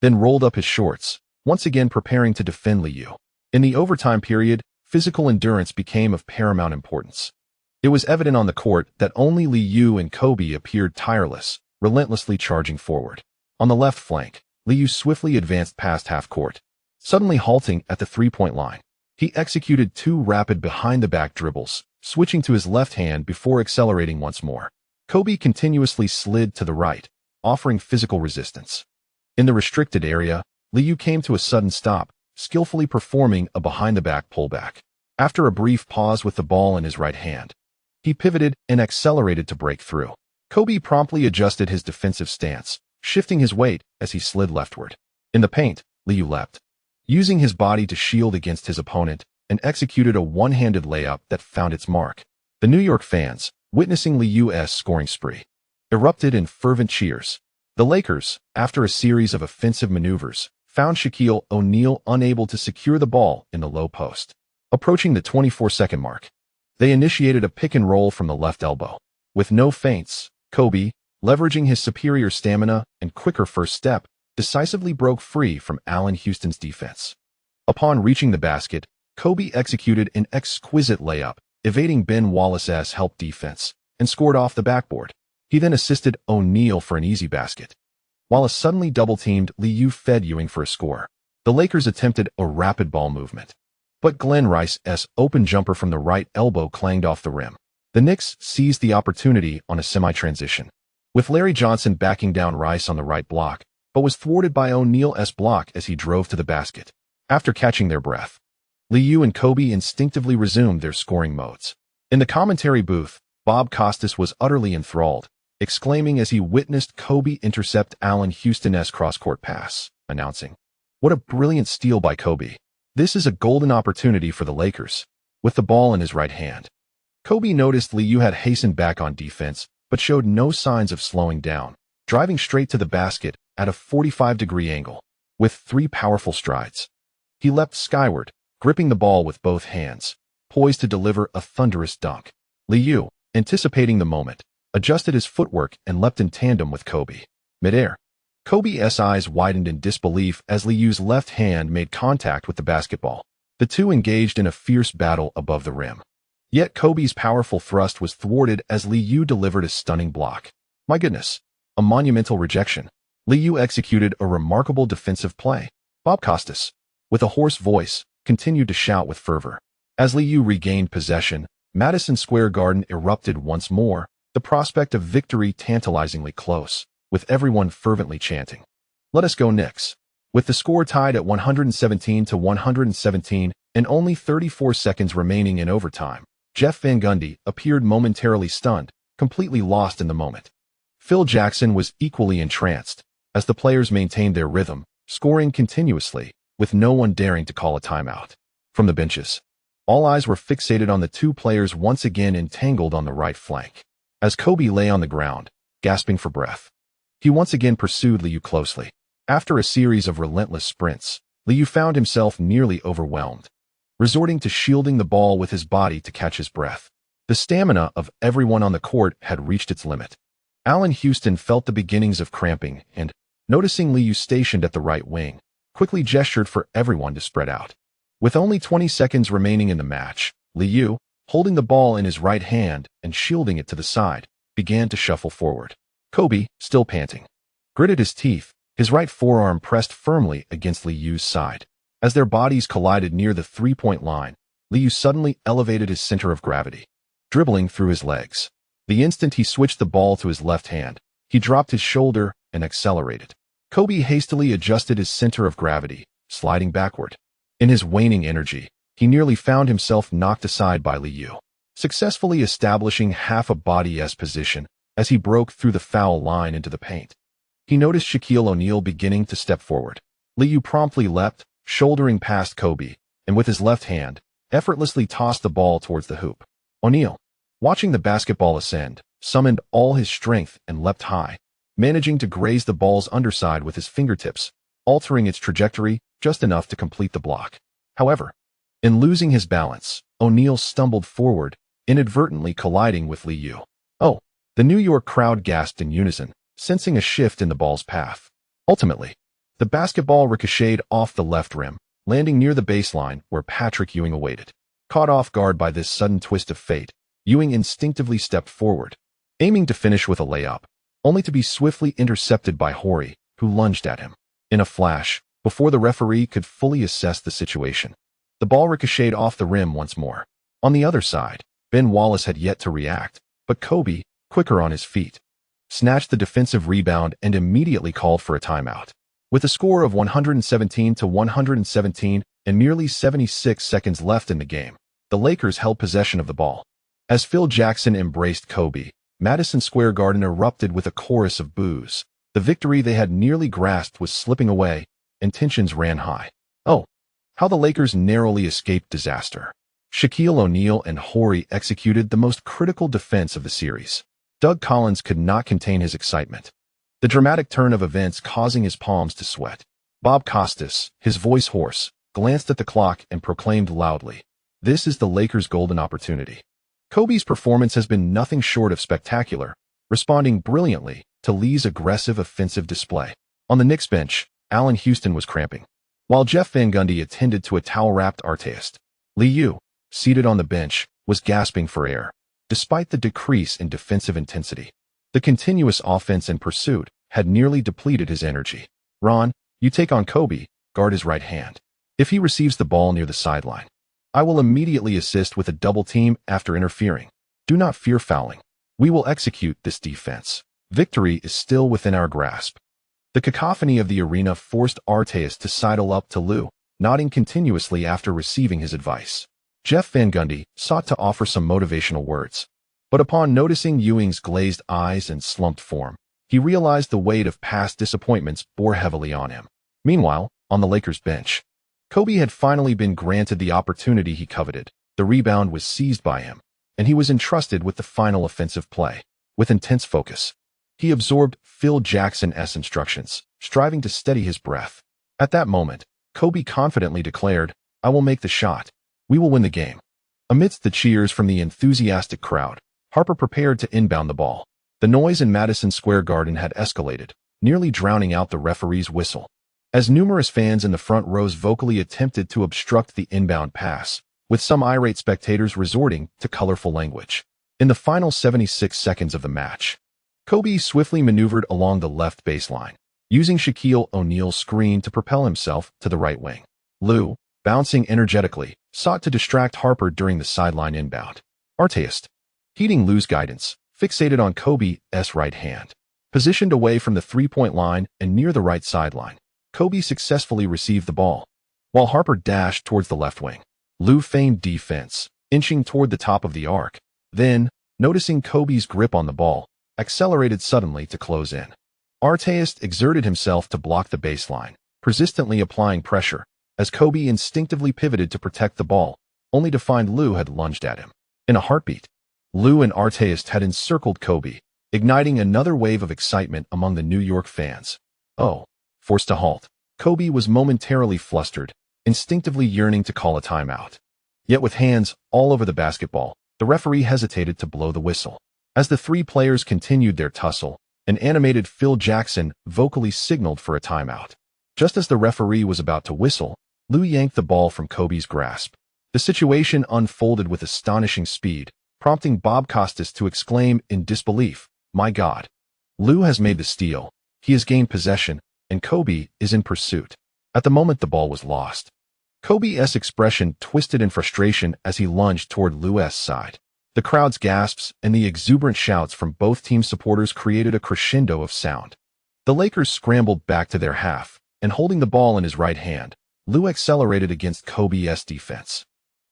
then rolled up his shorts, once again preparing to defend Liu. In the overtime period, physical endurance became of paramount importance. It was evident on the court that only Liu and Kobe appeared tireless, relentlessly charging forward. On the left flank, Liu swiftly advanced past half-court, suddenly halting at the three-point line. He executed 2 rapid behind-the-back dribbles, switching to his left hand before accelerating once more. Kobe continuously slid to the right, offering physical resistance. In the restricted area, Liu came to a sudden stop, skillfully performing a behind-the-back pullback. After a brief pause with the ball in his right hand, he pivoted and accelerated to break through. Kobe promptly adjusted his defensive stance, shifting his weight as he slid leftward. In the paint, Liu leapt, using his body to shield against his opponent, and executed a one-handed layup that found its mark. The New York fans, witnessing Liu's scoring spree, erupted in fervent cheers. The Lakers, after a series of offensive maneuvers, found Shaquille O'Neal unable to secure the ball in the low post. Approaching the 24-second mark, they initiated a pick-and-roll from the left elbow. With no feints, Kobe, leveraging his superior stamina and quicker first step, decisively broke free from Allen Houston's defense. Upon reaching the basket, Kobe executed an exquisite layup, evading Ben Wallace's help defense, and scored off the backboard. He then assisted O'Neal for an easy basket. While a suddenly double-teamed Liu fed Ewing for a score, the Lakers attempted a rapid ball movement, but Glenn Rice's open jumper from the right elbow clanged off the rim. The Knicks seized the opportunity on a semi-transition, with Larry Johnson backing down Rice on the right block, but was thwarted by O'Neal's block as he drove to the basket. After catching their breath, Liu and Kobe instinctively resumed their scoring modes. In the commentary booth, Bob Costas was utterly enthralled, exclaiming as he witnessed Kobe intercept Allen Houston's cross-court pass, announcing, What a brilliant steal by Kobe. This is a golden opportunity for the Lakers. With the ball in his right hand, Kobe noticed Liu had hastened back on defense, but showed no signs of slowing down, driving straight to the basket at a 45-degree angle. With 3 powerful strides, he leapt skyward, gripping the ball with both hands, poised to deliver a thunderous dunk. Liu, anticipating the moment, adjusted his footwork and leapt in tandem with Kobe. Midair, Kobe's eyes widened in disbelief as Liu's left hand made contact with the basketball. The two engaged in a fierce battle above the rim. Yet Kobe's powerful thrust was thwarted as Liu delivered a stunning block. My goodness, a monumental rejection. Liu executed a remarkable defensive play. Bob Costas, with a hoarse voice, continued to shout with fervor. As Liu regained possession, Madison Square Garden erupted once more, the prospect of victory tantalizingly close, with everyone fervently chanting, "Let us go Knicks." With the score tied at 117-117 and only 34 seconds remaining in overtime, Jeff Van Gundy appeared momentarily stunned, completely lost in the moment. Phil Jackson was equally entranced, as the players maintained their rhythm, scoring continuously, with no one daring to call a timeout. From the benches, all eyes were fixated on the two players once again entangled on the right flank. As Kobe lay on the ground, gasping for breath, he once again pursued Liu closely. After a series of relentless sprints, Liu found himself nearly overwhelmed, resorting to shielding the ball with his body to catch his breath. The stamina of everyone on the court had reached its limit. Allen Houston felt the beginnings of cramping and, noticing Liu stationed at the right wing, quickly gestured for everyone to spread out. With only 20 seconds remaining in the match, Liu, holding the ball in his right hand and shielding it to the side, began to shuffle forward. Kobe, still panting, gritted his teeth, his right forearm pressed firmly against Liu's side. As their bodies collided near the three-point line, Liu suddenly elevated his center of gravity, dribbling through his legs. The instant he switched the ball to his left hand, he dropped his shoulder and accelerated. Kobe hastily adjusted his center of gravity, sliding backward. In his waning energy, he nearly found himself knocked aside by Liu, successfully establishing half a body-S position as he broke through the foul line into the paint. He noticed Shaquille O'Neal beginning to step forward. Liu promptly leapt, shouldering past Kobe, and with his left hand, effortlessly tossed the ball towards the hoop. O'Neal, watching the basketball ascend, summoned all his strength and leapt high, managing to graze the ball's underside with his fingertips, altering its trajectory just enough to complete the block. However, in losing his balance, O'Neal stumbled forward, inadvertently colliding with Liu. Oh! The New York crowd gasped in unison, sensing a shift in the ball's path. Ultimately, the basketball ricocheted off the left rim, landing near the baseline where Patrick Ewing awaited. Caught off guard by this sudden twist of fate, Ewing instinctively stepped forward, aiming to finish with a layup, only to be swiftly intercepted by Horry, who lunged at him. In a flash, before the referee could fully assess the situation, the ball ricocheted off the rim once more. On the other side, Ben Wallace had yet to react, but Kobe, quicker on his feet, snatched the defensive rebound and immediately called for a timeout. With a score of 117-117 and nearly 76 seconds left in the game, the Lakers held possession of the ball. As Phil Jackson embraced Kobe, Madison Square Garden erupted with a chorus of boos. The victory they had nearly grasped was slipping away, and tensions ran high. Oh, how the Lakers narrowly escaped disaster. Shaquille O'Neal and Horry executed the most critical defense of the series. Doug Collins could not contain his excitement, the dramatic turn of events causing his palms to sweat. Bob Costas, his voice hoarse, glanced at the clock and proclaimed loudly, "This is the Lakers' golden opportunity." Kobe's performance has been nothing short of spectacular, responding brilliantly to Lee's aggressive offensive display. On the Knicks bench, Allen Houston was cramping, while Jeff Van Gundy attended to a towel-wrapped artiste. Liu, seated on the bench, was gasping for air, despite the decrease in defensive intensity. The continuous offense and pursuit had nearly depleted his energy. "Ron, you take on Kobe, guard his right hand. If he receives the ball near the sideline, I will immediately assist with a double team after interfering. Do not fear fouling. We will execute this defense. Victory is still within our grasp." The cacophony of the arena forced Arteas to sidle up to Liu, nodding continuously after receiving his advice. Jeff Van Gundy sought to offer some motivational words, but upon noticing Ewing's glazed eyes and slumped form, he realized the weight of past disappointments bore heavily on him. Meanwhile, on the Lakers bench. Kobe had finally been granted the opportunity he coveted. The rebound was seized by him, and he was entrusted with the final offensive play. With intense focus, he absorbed Phil Jackson's instructions, striving to steady his breath. At that moment, Kobe confidently declared, "I will make the shot. We will win the game." Amidst the cheers from the enthusiastic crowd, Harper prepared to inbound the ball. The noise in Madison Square Garden had escalated, nearly drowning out the referee's whistle. As numerous fans in the front rows vocally attempted to obstruct the inbound pass, with some irate spectators resorting to colorful language. In the final 76 seconds of the match, Kobe swiftly maneuvered along the left baseline, using Shaquille O'Neal's screen to propel himself to the right wing. Lou, bouncing energetically, sought to distract Harper during the sideline inbound. Artist, heeding Lou's guidance, fixated on Kobe's right hand. Positioned away from the three-point line and near the right sideline, Kobe successfully received the ball, while Harper dashed towards the left wing. Lou feigned defense, inching toward the top of the arc. Then, noticing Kobe's grip on the ball, accelerated suddenly to close in. Artist exerted himself to block the baseline, persistently applying pressure, as Kobe instinctively pivoted to protect the ball, only to find Lou had lunged at him. In a heartbeat, Lou and Artist had encircled Kobe, igniting another wave of excitement among the New York fans. Forced to halt, Kobe was momentarily flustered, instinctively yearning to call a timeout. Yet with hands all over the basketball, the referee hesitated to blow the whistle. As the three players continued their tussle, an animated Phil Jackson vocally signaled for a timeout. Just as the referee was about to whistle, Lou yanked the ball from Kobe's grasp. The situation unfolded with astonishing speed, prompting Bob Costas to exclaim in disbelief, "My God! Lou has made the steal, he has gained possession, and Kobe is in pursuit." At the moment the ball was lost, Kobe's expression twisted in frustration as he lunged toward Lou's side. The crowd's gasps and the exuberant shouts from both team supporters created a crescendo of sound. The Lakers scrambled back to their half, and holding the ball in his right hand, Lou accelerated against Kobe's defense.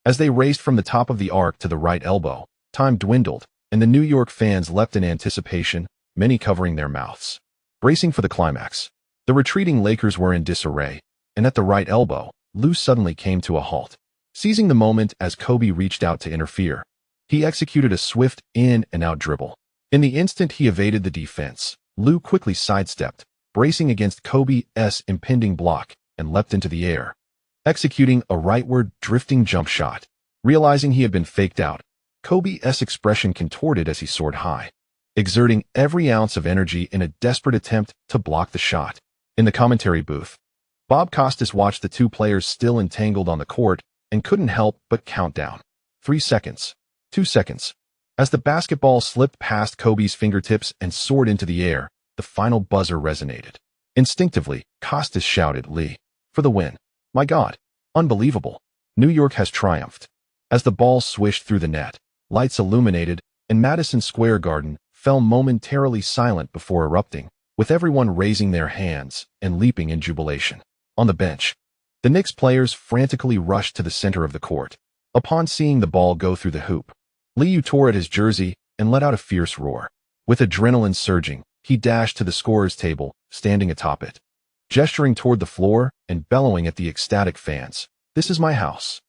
As they raced from the top of the arc to the right elbow, time dwindled, and the New York fans leapt in anticipation, many covering their mouths. Bracing for the climax, the retreating Lakers were in disarray, and at the right elbow, Lou suddenly came to a halt. Seizing the moment as Kobe reached out to interfere, he executed a swift in-and-out dribble. In the instant he evaded the defense, Lou quickly sidestepped, bracing against Kobe's impending block, and leapt into the air, executing a rightward drifting jump shot. Realizing he had been faked out, Kobe's expression contorted as he soared high, exerting every ounce of energy in a desperate attempt to block the shot. In the commentary booth, Bob Costas watched the two players still entangled on the court and couldn't help but count down. 3 seconds. 2 seconds. As the basketball slipped past Kobe's fingertips and soared into the air, the final buzzer resonated. Instinctively, Costas shouted, "Lee, for the win." My God. Unbelievable. New York has triumphed. As the ball swished through the net, lights illuminated, and Madison Square Garden fell momentarily silent before erupting, with everyone raising their hands and leaping in jubilation. On the bench, the Knicks players frantically rushed to the center of the court. Upon seeing the ball go through the hoop, Liu tore at his jersey and let out a fierce roar. With adrenaline surging, he dashed to the scorer's table, standing atop it, gesturing toward the floor and bellowing at the ecstatic fans, "This is my house."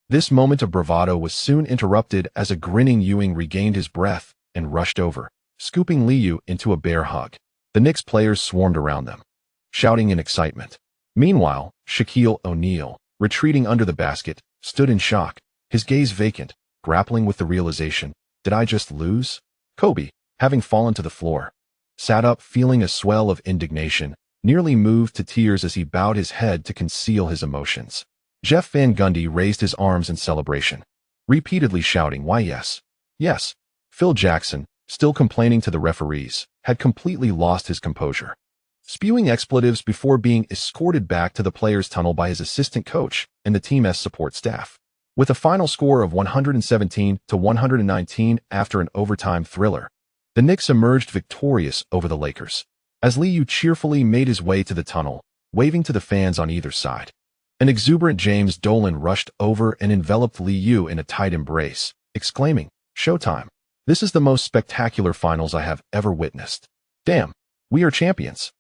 This moment of bravado was soon interrupted as a grinning Ewing regained his breath and rushed over, scooping Liu into a bear hug. The Knicks players swarmed around them, shouting in excitement. Meanwhile, Shaquille O'Neal, retreating under the basket, stood in shock, his gaze vacant, grappling with the realization, "Did I just lose?" Kobe, having fallen to the floor, sat up feeling a swell of indignation, nearly moved to tears as he bowed his head to conceal his emotions. Jeff Van Gundy raised his arms in celebration, repeatedly shouting, "Why yes, yes." Phil Jackson, still complaining to the referees, had completely lost his composure, spewing expletives before being escorted back to the players' tunnel by his assistant coach and the team's support staff. With a final score of 117-119 after an overtime thriller, the Knicks emerged victorious over the Lakers, as Liu cheerfully made his way to the tunnel, waving to the fans on either side. An exuberant James Dolan rushed over and enveloped Liu in a tight embrace, exclaiming, "Showtime. This is the most spectacular finals I have ever witnessed. Damn, we are champions."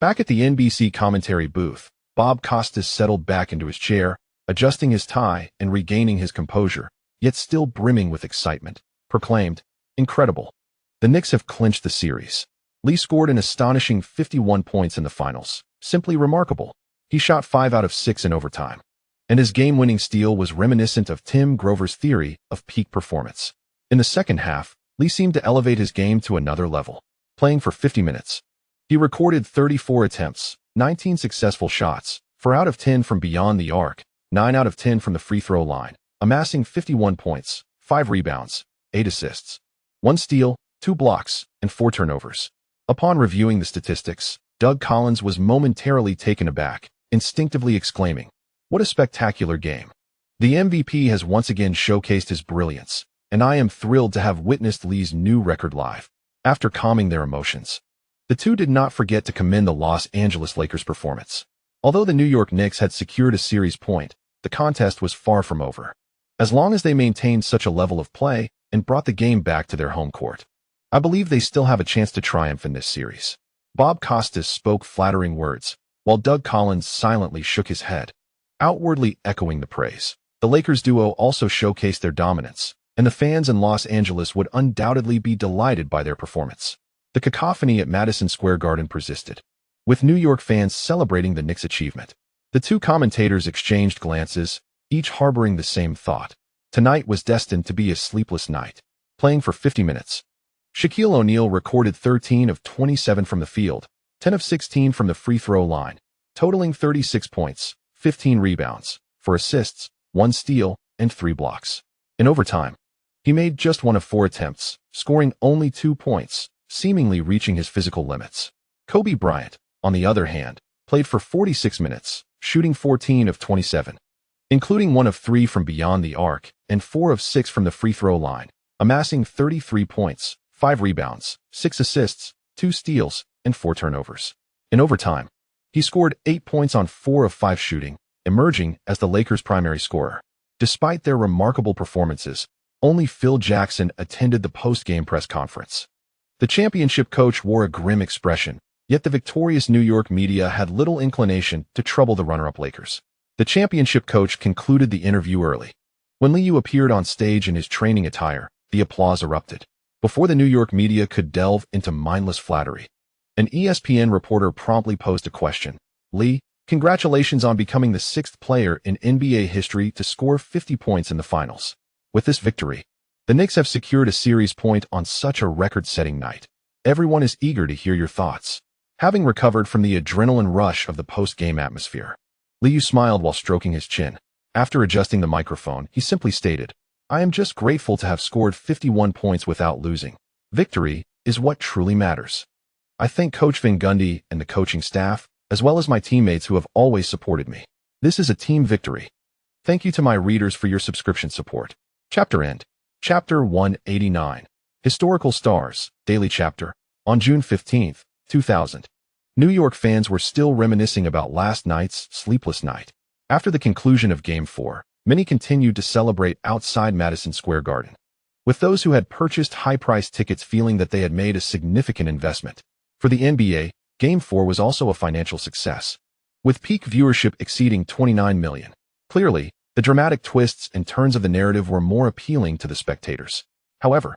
Back at the NBC commentary booth, Bob Costas settled back into his chair, adjusting his tie and regaining his composure, yet still brimming with excitement, proclaimed, "Incredible. The Knicks have clinched the series." Lee scored an astonishing 51 points in the finals. Simply remarkable. He shot 5 out of 6 in overtime. And his game-winning steal was reminiscent of Tim Grover's theory of peak performance. In the second half, Lee seemed to elevate his game to another level, playing for 50 minutes. He recorded 34 attempts, 19 successful shots, 4 out of 10 from beyond the arc, 9 out of 10 from the free throw line, amassing 51 points, 5 rebounds, 8 assists, 1 steal, 2 blocks, and 4 turnovers. Upon reviewing the statistics, Doug Collins was momentarily taken aback, instinctively exclaiming, "What a spectacular game." The MVP has once again showcased his brilliance, and I am thrilled to have witnessed Lee's new record live. After calming their emotions, the two did not forget to commend the Los Angeles Lakers' performance. Although the New York Knicks had secured a series point, the contest was far from over. As long as they maintained such a level of play and brought the game back to their home court, I believe they still have a chance to triumph in this series. Bob Costas spoke flattering words, while Doug Collins silently shook his head, outwardly echoing the praise. The Lakers duo also showcased their dominance, and the fans in Los Angeles would undoubtedly be delighted by their performance. The cacophony at Madison Square Garden persisted, with New York fans celebrating the Knicks' achievement. The two commentators exchanged glances, each harboring the same thought. Tonight was destined to be a sleepless night. Playing for 50 minutes, Shaquille O'Neal recorded 13 of 27 from the field, 10 of 16 from the free throw line, totaling 36 points, 15 rebounds, 4 assists, 1 steal, and 3 blocks. In overtime, he made just 1 of 4 attempts, scoring only 2 points, seemingly reaching his physical limits. Kobe Bryant, on the other hand, played for 46 minutes, shooting 14 of 27, including 1 of 3 from beyond the arc and 4 of 6 from the free throw line, amassing 33 points, 5 rebounds, 6 assists, 2 steals, and 4 turnovers. In overtime, he scored 8 points on 4 of 5 shooting, emerging as the Lakers' primary scorer. Despite their remarkable performances, only Phil Jackson attended the post-game press conference. The championship coach wore a grim expression, yet the victorious New York media had little inclination to trouble the runner-up Lakers. The championship coach concluded the interview early. When Liu appeared on stage in his training attire, the applause erupted. Before the New York media could delve into mindless flattery, an ESPN reporter promptly posed a question. "Lee, congratulations on becoming the 6th player in NBA history to score 50 points in the finals. With this victory, the Knicks have secured a series point on such a record-setting night. Everyone is eager to hear your thoughts." Having recovered from the adrenaline rush of the post-game atmosphere, Liu smiled while stroking his chin. After adjusting the microphone, he simply stated, "I am just grateful to have scored 51 points without losing. Victory is what truly matters. I thank Coach Gundy and the coaching staff, as well as my teammates who have always supported me. This is a team victory. Thank you to my readers for your subscription support." Chapter end. Chapter 189. Historical Stars, Daily Chapter, on June 15, 2000. New York fans were still reminiscing about last night's sleepless night. After the conclusion of Game 4, many continued to celebrate outside Madison Square Garden, with those who had purchased high-priced tickets feeling that they had made a significant investment. For the NBA, Game 4 was also a financial success, with peak viewership exceeding 29 million. Clearly, the dramatic twists and turns of the narrative were more appealing to the spectators. However,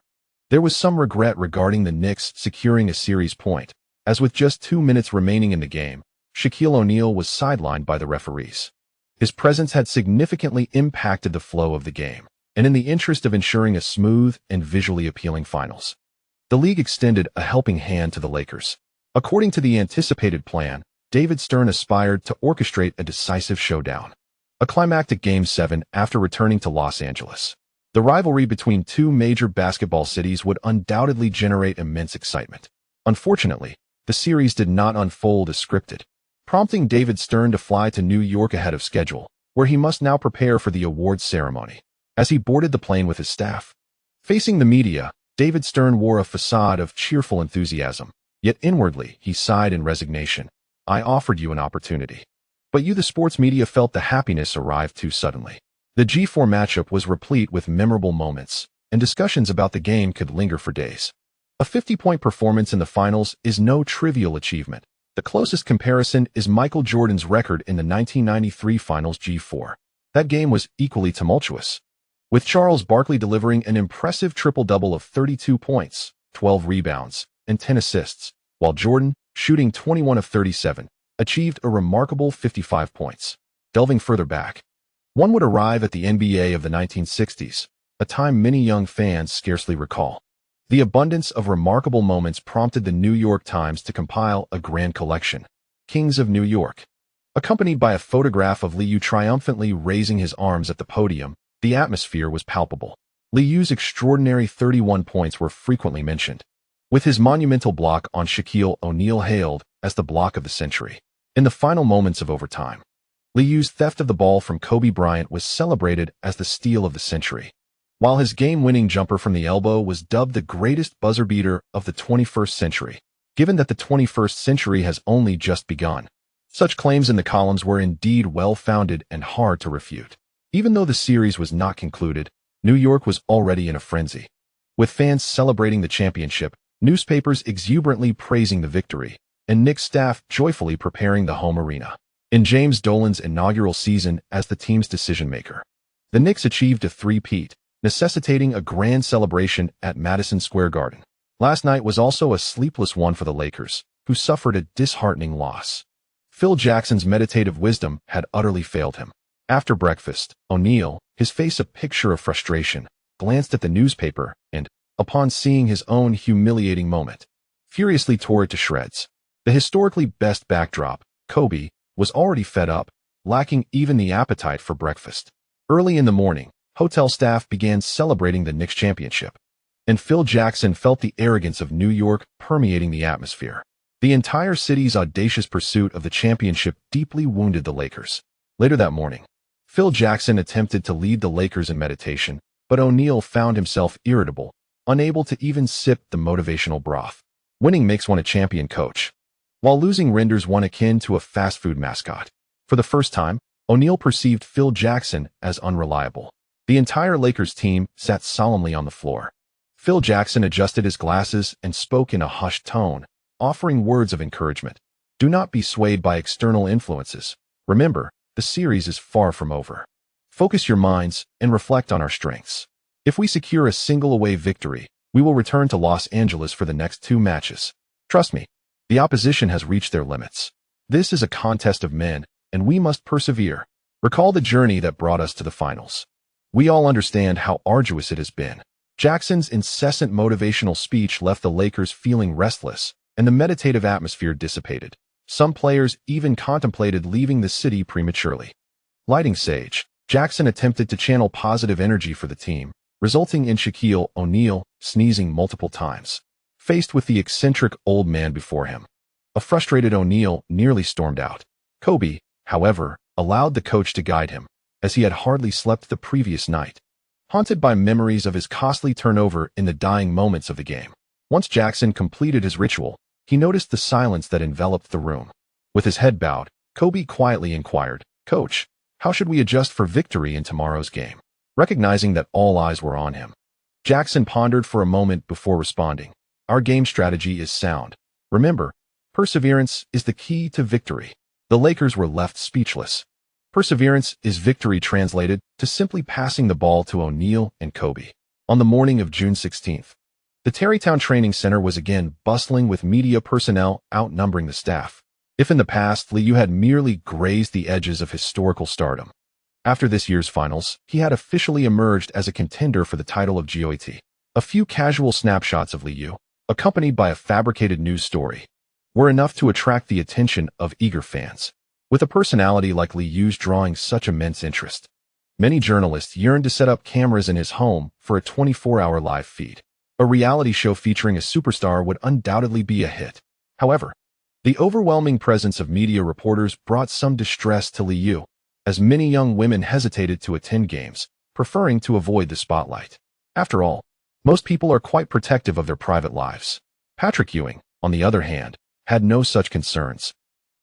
there was some regret regarding the Knicks securing a series point, as with just 2 minutes remaining in the game, Shaquille O'Neal was sidelined by the referees. His presence had significantly impacted the flow of the game, and in the interest of ensuring a smooth and visually appealing finals, the league extended a helping hand to the Lakers. According to the anticipated plan, David Stern aspired to orchestrate a decisive showdown, a climactic Game 7 after returning to Los Angeles. The rivalry between two major basketball cities would undoubtedly generate immense excitement. Unfortunately, the series did not unfold as scripted, prompting David Stern to fly to New York ahead of schedule, where he must now prepare for the awards ceremony. As he boarded the plane with his staff, facing the media, David Stern wore a facade of cheerful enthusiasm, yet inwardly he sighed in resignation. "I offered you an opportunity, but you, the sports media, felt the happiness arrived too suddenly." The G4 matchup was replete with memorable moments, and discussions about the game could linger for days. A 50-point performance in the finals is no trivial achievement. The closest comparison is Michael Jordan's record in the 1993 Finals G4. That game was equally tumultuous, with Charles Barkley delivering an impressive triple-double of 32 points, 12 rebounds, and 10 assists, while Jordan, shooting 21 of 37, achieved a remarkable 55 points. Delving further back, one would arrive at the NBA of the 1960s, a time many young fans scarcely recall. The abundance of remarkable moments prompted the New York Times to compile a grand collection, Kings of New York. Accompanied by a photograph of Liu triumphantly raising his arms at the podium, the atmosphere was palpable. Liu's extraordinary 31 points were frequently mentioned, with his monumental block on Shaquille O'Neal hailed as the block of the century. In the final moments of overtime, Liu's theft of the ball from Kobe Bryant was celebrated as the steal of the century, while his game-winning jumper from the elbow was dubbed the greatest buzzer beater of the 21st century, given that the 21st century has only just begun. Such claims in the columns were indeed well-founded and hard to refute. Even though the series was not concluded, New York was already in a frenzy. With fans celebrating the championship, newspapers exuberantly praising the victory, and Knicks staff joyfully preparing the home arena. In James Dolan's inaugural season as the team's decision-maker, the Knicks achieved a three-peat, necessitating a grand celebration at Madison Square Garden. Last night was also a sleepless one for the Lakers, who suffered a disheartening loss. Phil Jackson's meditative wisdom had utterly failed him. After breakfast, O'Neal, his face a picture of frustration, glanced at the newspaper and, upon seeing his own humiliating moment, furiously tore it to shreds. The historically best backdrop, Kobe, was already fed up, lacking even the appetite for breakfast. Early in the morning, hotel staff began celebrating the Knicks championship, and Phil Jackson felt the arrogance of New York permeating the atmosphere. The entire city's audacious pursuit of the championship deeply wounded the Lakers. Later that morning, Phil Jackson attempted to lead the Lakers in meditation, but O'Neal found himself irritable, unable to even sip the motivational broth. Winning makes one a champion coach, while losing renders one akin to a fast food mascot. For the first time, O'Neal perceived Phil Jackson as unreliable. The entire Lakers team sat solemnly on the floor. Phil Jackson adjusted his glasses and spoke in a hushed tone, offering words of encouragement. Do not be swayed by external influences. Remember, the series is far from over. Focus your minds and reflect on our strengths. If we secure a single away victory, we will return to Los Angeles for the next 2 matches. Trust me, the opposition has reached their limits. This is a contest of men, and we must persevere. Recall the journey that brought us to the finals. We all understand how arduous it has been. Jackson's incessant motivational speech left the Lakers feeling restless, and the meditative atmosphere dissipated. Some players even contemplated leaving the city prematurely. Lighting sage, Jackson attempted to channel positive energy for the team, resulting in Shaquille O'Neal sneezing multiple times. Faced with the eccentric old man before him, a frustrated O'Neal nearly stormed out. Kobe, however, allowed the coach to guide him, as he had hardly slept the previous night, haunted by memories of his costly turnover in the dying moments of the game. Once Jackson completed his ritual, he noticed the silence that enveloped the room. With his head bowed, Kobe quietly inquired, "Coach, how should we adjust for victory in tomorrow's game?" Recognizing that all eyes were on him, Jackson pondered for a moment before responding, "Our game strategy is sound. Remember, perseverance is the key to victory." The Lakers were left speechless. Perseverance is victory translated to simply passing the ball to O'Neal and Kobe. On the morning of June 16th, the Tarrytown Training Center was again bustling with media personnel outnumbering the staff. If in the past Liu had merely grazed the edges of historical stardom, after this year's finals, he had officially emerged as a contender for the title of GOAT. A few casual snapshots of Liu, accompanied by a fabricated news story, were enough to attract the attention of eager fans. With a personality like Liu's drawing such immense interest, many journalists yearned to set up cameras in his home for a 24-hour live feed. A reality show featuring a superstar would undoubtedly be a hit. However, the overwhelming presence of media reporters brought some distress to Liu, as many young women hesitated to attend games, preferring to avoid the spotlight. After all, most people are quite protective of their private lives. Patrick Ewing, on the other hand, had no such concerns.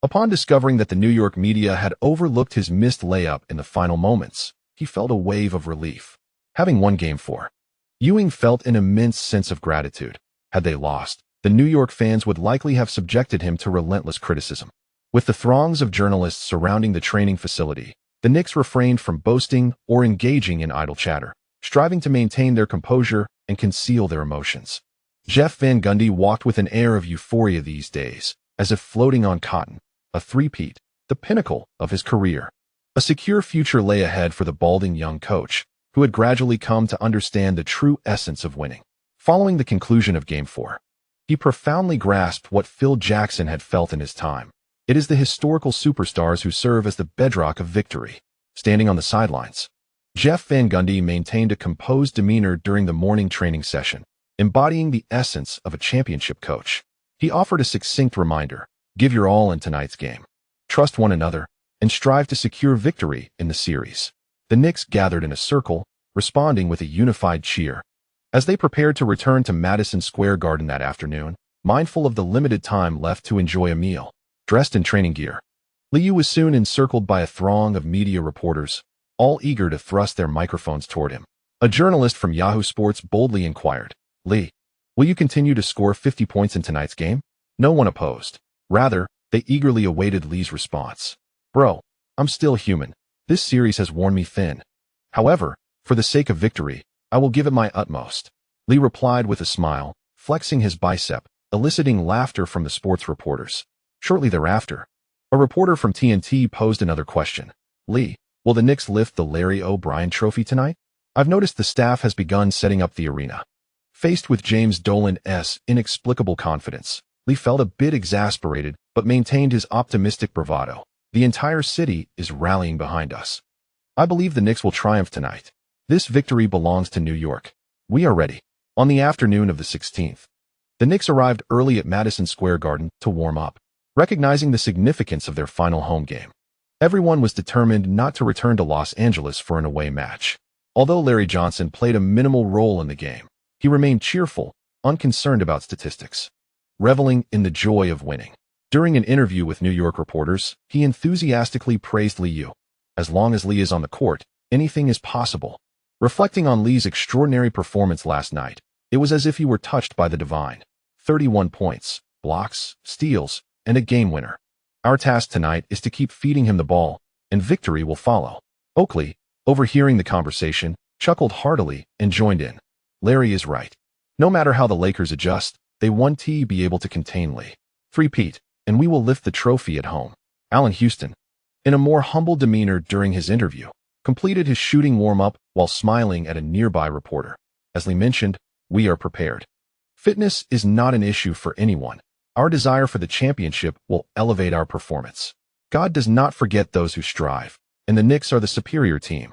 Upon discovering that the New York media had overlooked his missed layup in the final moments, he felt a wave of relief. Having won Game 4, Ewing felt an immense sense of gratitude. Had they lost, the New York fans would likely have subjected him to relentless criticism. With the throngs of journalists surrounding the training facility, the Knicks refrained from boasting or engaging in idle chatter, striving to maintain their composure and conceal their emotions. Jeff Van Gundy walked with an air of euphoria these days, as if floating on cotton, a three-peat, the pinnacle of his career. A secure future lay ahead for the balding young coach, who had gradually come to understand the true essence of winning. Following the conclusion of Game 4, he profoundly grasped what Phil Jackson had felt in his time. It is the historical superstars who serve as the bedrock of victory. Standing on the sidelines, Jeff Van Gundy maintained a composed demeanor during the morning training session, embodying the essence of a championship coach. He offered a succinct reminder: give your all in tonight's game. Trust one another, and strive to secure victory in the series. The Knicks gathered in a circle, responding with a unified cheer. As they prepared to return to Madison Square Garden that afternoon, mindful of the limited time left to enjoy a meal, dressed in training gear, Liu was soon encircled by a throng of media reporters, all eager to thrust their microphones toward him. A journalist from Yahoo Sports boldly inquired, "Lee, will you continue to score 50 points in tonight's game?" No one opposed. Rather, they eagerly awaited Lee's response. "Bro, I'm still human. This series has worn me thin. However, for the sake of victory, I will give it my utmost," Lee replied with a smile, flexing his bicep, eliciting laughter from the sports reporters. Shortly thereafter, a reporter from TNT posed another question. "Lee, will the Knicks lift the Larry O'Brien Trophy tonight? I've noticed the staff has begun setting up the arena." Faced with James Dolan's inexplicable confidence, Lee felt a bit exasperated but maintained his optimistic bravado. "The entire city is rallying behind us. I believe the Knicks will triumph tonight. This victory belongs to New York. We are ready." On the afternoon of the 16th, the Knicks arrived early at Madison Square Garden to warm up, recognizing the significance of their final home game. Everyone was determined not to return to Los Angeles for an away match. Although Larry Johnson played a minimal role in the game, he remained cheerful, unconcerned about statistics, reveling in the joy of winning. During an interview with New York reporters, he enthusiastically praised Liu. "As long as Lee is on the court, anything is possible." Reflecting on Lee's extraordinary performance last night, it was as if he were touched by the divine. 31 points, blocks, steals, and a game winner. "Our task tonight is to keep feeding him the ball, and victory will follow." Oakley, overhearing the conversation, chuckled heartily and joined in. "Larry is right. No matter how the Lakers adjust, they won't be able to contain Lee. Three-peat, and we will lift the trophy at home." Allen Houston, in a more humble demeanor during his interview, completed his shooting warm-up while smiling at a nearby reporter. "As Lee mentioned, we are prepared. Fitness is not an issue for anyone. Our desire for the championship will elevate our performance. God does not forget those who strive, and the Knicks are the superior team."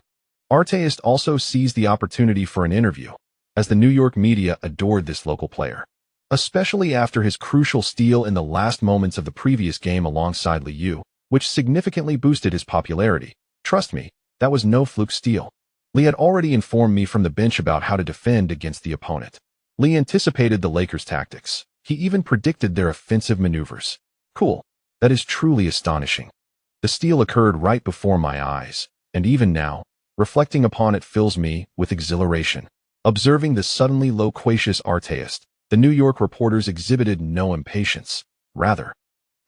Artest also seized the opportunity for an interview, as the New York media adored this local player, especially after his crucial steal in the last moments of the previous game alongside Liu, which significantly boosted his popularity. "Trust me, that was no fluke steal. Lee had already informed me from the bench about how to defend against the opponent." Lee anticipated the Lakers' tactics. He even predicted their offensive maneuvers. "Cool. That is truly astonishing. The steal occurred right before my eyes, and even now, reflecting upon it fills me with exhilaration." Observing the suddenly loquacious Artest, the New York reporters exhibited no impatience. Rather,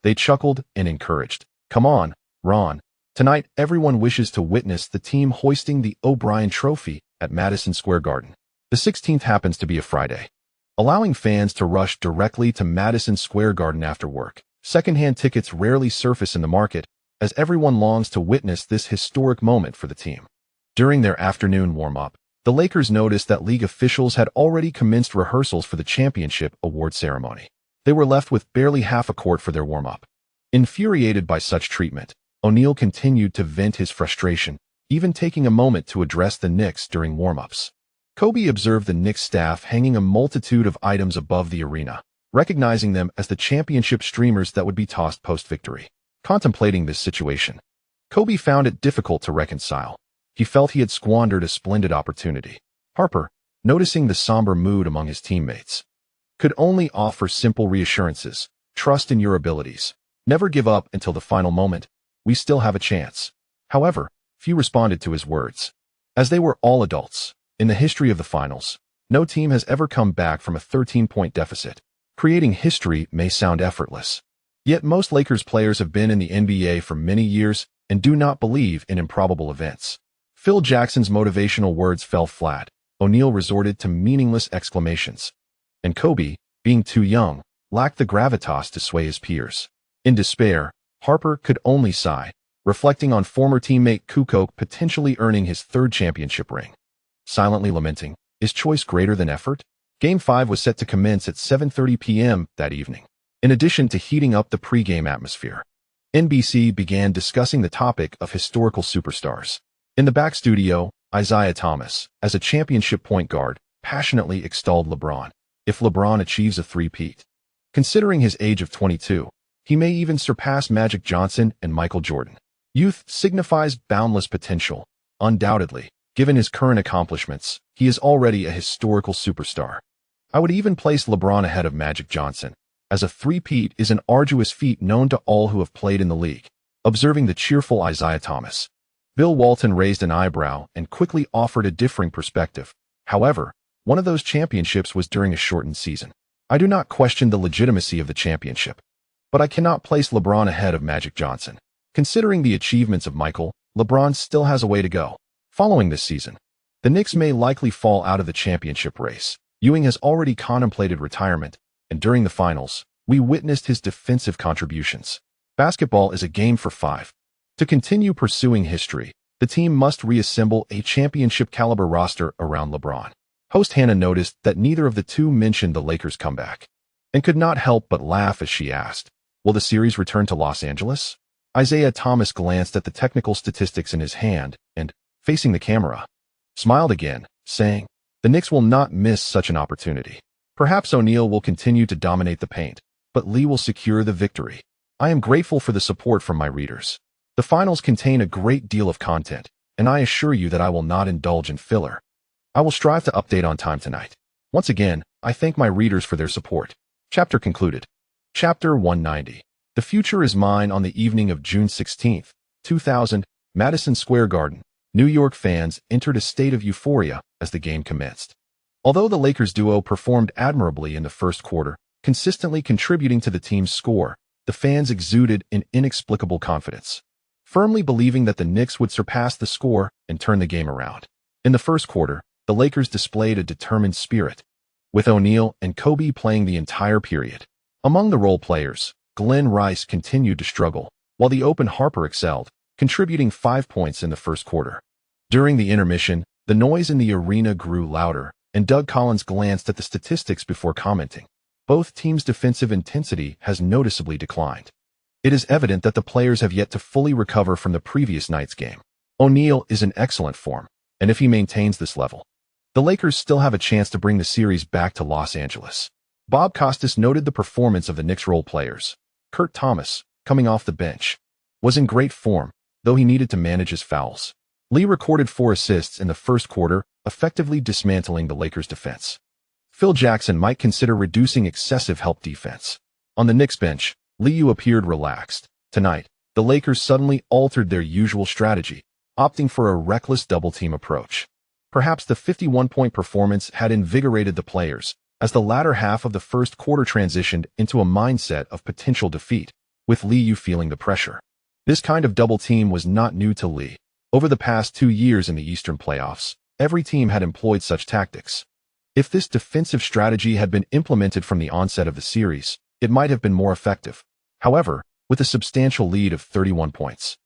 they chuckled and encouraged. "Come on, Ron. Tonight, everyone wishes to witness the team hoisting the O'Brien Trophy at Madison Square Garden." The 16th happens to be a Friday, allowing fans to rush directly to Madison Square Garden after work. Secondhand tickets rarely surface in the market, as everyone longs to witness this historic moment for the team. During their afternoon warm-up, the Lakers noticed that league officials had already commenced rehearsals for the championship award ceremony. They were left with barely half a court for their warm-up. Infuriated by such treatment, O'Neal continued to vent his frustration, even taking a moment to address the Knicks during warm-ups. Kobe observed the Knicks staff hanging a multitude of items above the arena, recognizing them as the championship streamers that would be tossed post-victory. Contemplating this situation, Kobe found it difficult to reconcile. He felt he had squandered a splendid opportunity. Harper, noticing the somber mood among his teammates, could only offer simple reassurances. "Trust in your abilities. Never give up until the final moment. We still have a chance." However, few responded to his words. As they were all adults, in the history of the finals, no team has ever come back from a 13-point deficit. Creating history may sound effortless. Yet most Lakers players have been in the NBA for many years and do not believe in improbable events. Phil Jackson's motivational words fell flat. O'Neal resorted to meaningless exclamations. And Kobe, being too young, lacked the gravitas to sway his peers. In despair, Harper could only sigh, reflecting on former teammate Kukoc potentially earning his third championship ring. Silently lamenting, is choice greater than effort? Game 5 was set to commence at 7:30 p.m. that evening. In addition to heating up the pre-game atmosphere, NBC began discussing the topic of historical superstars. In the back studio, Isaiah Thomas, as a championship point guard, passionately extolled LeBron. If LeBron achieves a three-peat, considering his age of 22, he may even surpass Magic Johnson and Michael Jordan. Youth signifies boundless potential. Undoubtedly, given his current accomplishments, he is already a historical superstar. I would even place LeBron ahead of Magic Johnson, as a three-peat is an arduous feat known to all who have played in the league. Observing the cheerful Isaiah Thomas, Bill Walton raised an eyebrow and quickly offered a differing perspective. However, one of those championships was during a shortened season. I do not question the legitimacy of the championship, but I cannot place LeBron ahead of Magic Johnson. Considering the achievements of Michael, LeBron still has a way to go. Following this season, the Knicks may likely fall out of the championship race. Ewing has already contemplated retirement, and during the finals, we witnessed his defensive contributions. Basketball is a game for 5. To continue pursuing history, the team must reassemble a championship-caliber roster around LeBron. Host Hannah noticed that neither of the two mentioned the Lakers' comeback, and could not help but laugh as she asked, will the series return to Los Angeles? Isaiah Thomas glanced at the technical statistics in his hand and, facing the camera, smiled again, saying, the Knicks will not miss such an opportunity. Perhaps O'Neal will continue to dominate the paint, but Lee will secure the victory. I am grateful for the support from my readers. The finals contain a great deal of content, and I assure you that I will not indulge in filler. I will strive to update on time tonight. Once again, I thank my readers for their support. Chapter concluded. Chapter 190. The future is mine. On the evening of June 16, 2000, Madison Square Garden, New York fans entered a state of euphoria as the game commenced. Although the Lakers duo performed admirably in the first quarter, consistently contributing to the team's score, the fans exuded an inexplicable confidence, firmly believing that the Knicks would surpass the score and turn the game around. In the first quarter, the Lakers displayed a determined spirit, with O'Neal and Kobe playing the entire period. Among the role players, Glenn Rice continued to struggle, while the open Harper excelled, contributing 5 points in the first quarter. During the intermission, the noise in the arena grew louder, and Doug Collins glanced at the statistics before commenting. Both teams' defensive intensity has noticeably declined. It is evident that the players have yet to fully recover from the previous night's game. O'Neal is in excellent form, and if he maintains this level, the Lakers still have a chance to bring the series back to Los Angeles. Bob Costas noted the performance of the Knicks role players. Kurt Thomas, coming off the bench, was in great form, though he needed to manage his fouls. Lee recorded 4 assists in the first quarter, effectively dismantling the Lakers' defense. Phil Jackson might consider reducing excessive help defense. On the Knicks bench, Liu appeared relaxed. Tonight, the Lakers suddenly altered their usual strategy, opting for a reckless double-team approach. Perhaps the 51-point performance had invigorated the players, as the latter half of the first quarter transitioned into a mindset of potential defeat, with Liu feeling the pressure. This kind of double-team was not new to Lee. Over the past 2 years in the Eastern playoffs, every team had employed such tactics. If this defensive strategy had been implemented from the onset of the series, it might have been more effective. However, with a substantial lead of 31 points,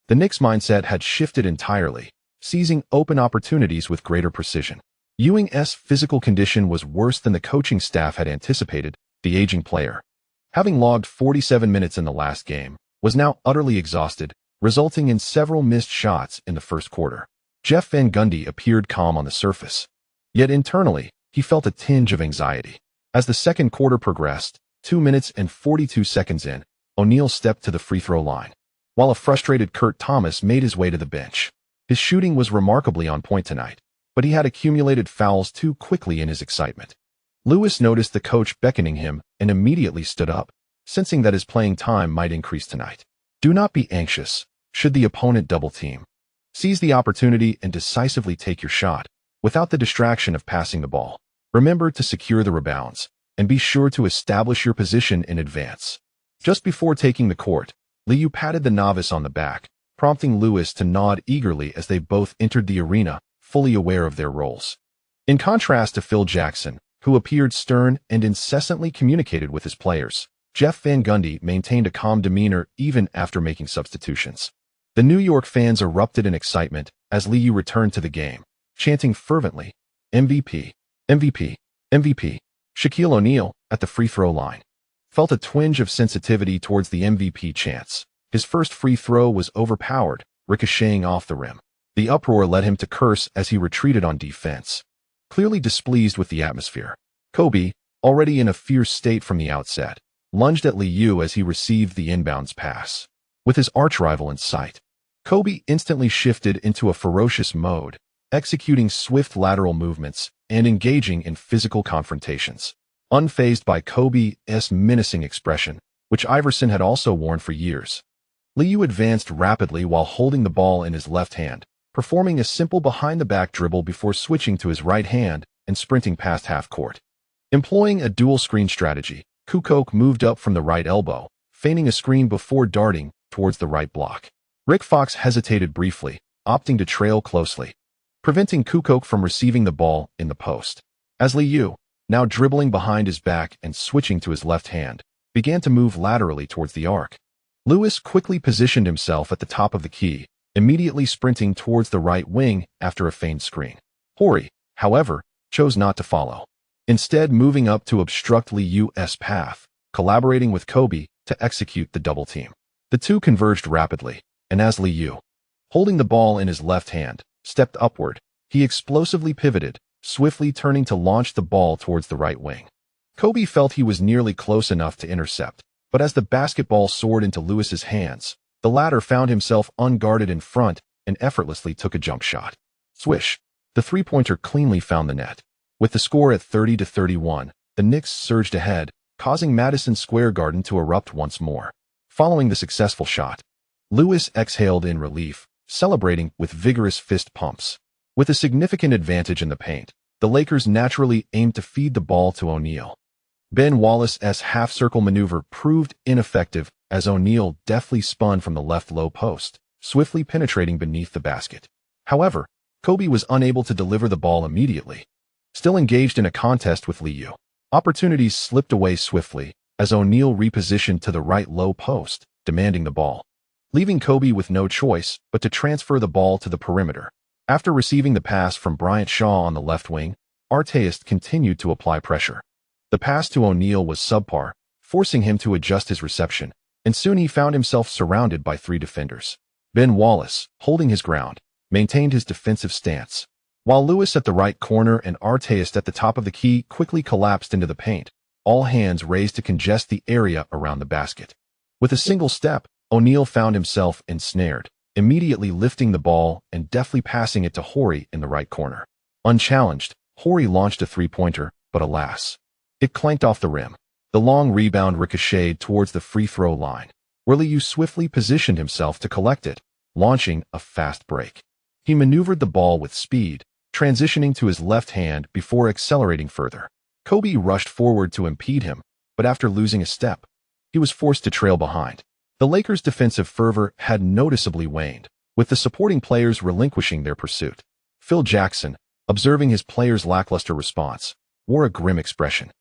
the Knicks' mindset had shifted entirely, seizing open opportunities with greater precision. Ewing's physical condition was worse than the coaching staff had anticipated. The aging player, having logged 47 minutes in the last game, was now utterly exhausted, resulting in several missed shots in the first quarter. Jeff Van Gundy appeared calm on the surface, yet internally, he felt a tinge of anxiety. As the second quarter progressed, 2 minutes and 42 seconds in, O'Neal stepped to the free throw line, while a frustrated Kurt Thomas made his way to the bench. His shooting was remarkably on point tonight, but he had accumulated fouls too quickly in his excitement. Lewis noticed the coach beckoning him and immediately stood up, sensing that his playing time might increase tonight. Do not be anxious, should the opponent double team. Seize the opportunity and decisively take your shot, without the distraction of passing the ball. Remember to secure the rebounds, and be sure to establish your position in advance. Just before taking the court, Liu patted the novice on the back, prompting Lewis to nod eagerly as they both entered the arena, fully aware of their roles. In contrast to Phil Jackson, who appeared stern and incessantly communicated with his players, Jeff Van Gundy maintained a calm demeanor even after making substitutions. The New York fans erupted in excitement as Liu returned to the game, chanting fervently, "MVP, MVP, MVP." Shaquille O'Neal, at the free throw line, felt a twinge of sensitivity towards the MVP chants. His first free throw was overpowered, ricocheting off the rim. The uproar led him to curse as he retreated on defense, clearly displeased with the atmosphere. Kobe, already in a fierce state from the outset, lunged at Liu as he received the inbounds pass. With his archrival in sight, Kobe instantly shifted into a ferocious mode, executing swift lateral movements and engaging in physical confrontations. Unfazed by Kobe's menacing expression, which Iverson had also worn for years, Liu advanced rapidly while holding the ball in his left hand, performing a simple behind-the-back dribble before switching to his right hand and sprinting past half-court. Employing a dual-screen strategy, Kukoc moved up from the right elbow, feigning a screen before darting towards the right block. Rick Fox hesitated briefly, opting to trail closely, preventing Kukoc from receiving the ball in the post. As Liu, now dribbling behind his back and switching to his left hand, began to move laterally towards the arc, Lewis quickly positioned himself at the top of the key, immediately sprinting towards the right wing after a feigned screen. Horry, however, chose not to follow, instead moving up to obstruct Liu's path, collaborating with Kobe to execute the double team. The two converged rapidly, and as Liu, holding the ball in his left hand, stepped upward, he explosively pivoted, swiftly turning to launch the ball towards the right wing. Kobe felt he was nearly close enough to intercept, but as the basketball soared into Lewis's hands, the latter found himself unguarded in front and effortlessly took a jump shot. Swish! The three-pointer cleanly found the net. With the score at 30-31, the Knicks surged ahead, causing Madison Square Garden to erupt once more. Following the successful shot, Lewis exhaled in relief, celebrating with vigorous fist pumps. With a significant advantage in the paint, the Lakers naturally aimed to feed the ball to O'Neal. Ben Wallace's half-circle maneuver proved ineffective as O'Neal deftly spun from the left low post, swiftly penetrating beneath the basket. However, Kobe was unable to deliver the ball immediately. Still engaged in a contest with Liu, opportunities slipped away swiftly as O'Neal repositioned to the right low post, demanding the ball, leaving Kobe with no choice but to transfer the ball to the perimeter. After receiving the pass from Bryant Shaw on the left wing, Artest continued to apply pressure. The pass to O'Neal was subpar, forcing him to adjust his reception, and soon he found himself surrounded by three defenders. Ben Wallace, holding his ground, maintained his defensive stance, while Lewis at the right corner and Artest at the top of the key quickly collapsed into the paint, all hands raised to congest the area around the basket. With a single step, O'Neal found himself ensnared, immediately lifting the ball and deftly passing it to Horry in the right corner. Unchallenged, Horry launched a three-pointer, but alas, it clanked off the rim. The long rebound ricocheted towards the free throw line, where Liu swiftly positioned himself to collect it, launching a fast break. He maneuvered the ball with speed, transitioning to his left hand before accelerating further. Kobe rushed forward to impede him, but after losing a step, he was forced to trail behind. The Lakers' defensive fervor had noticeably waned, with the supporting players relinquishing their pursuit. Phil Jackson, observing his players' lackluster response, wore a grim expression.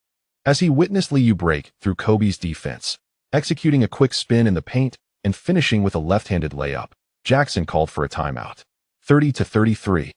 As he witnessed Liu break through Kobe's defense, executing a quick spin in the paint and finishing with a left-handed layup, Jackson called for a timeout. 30-33.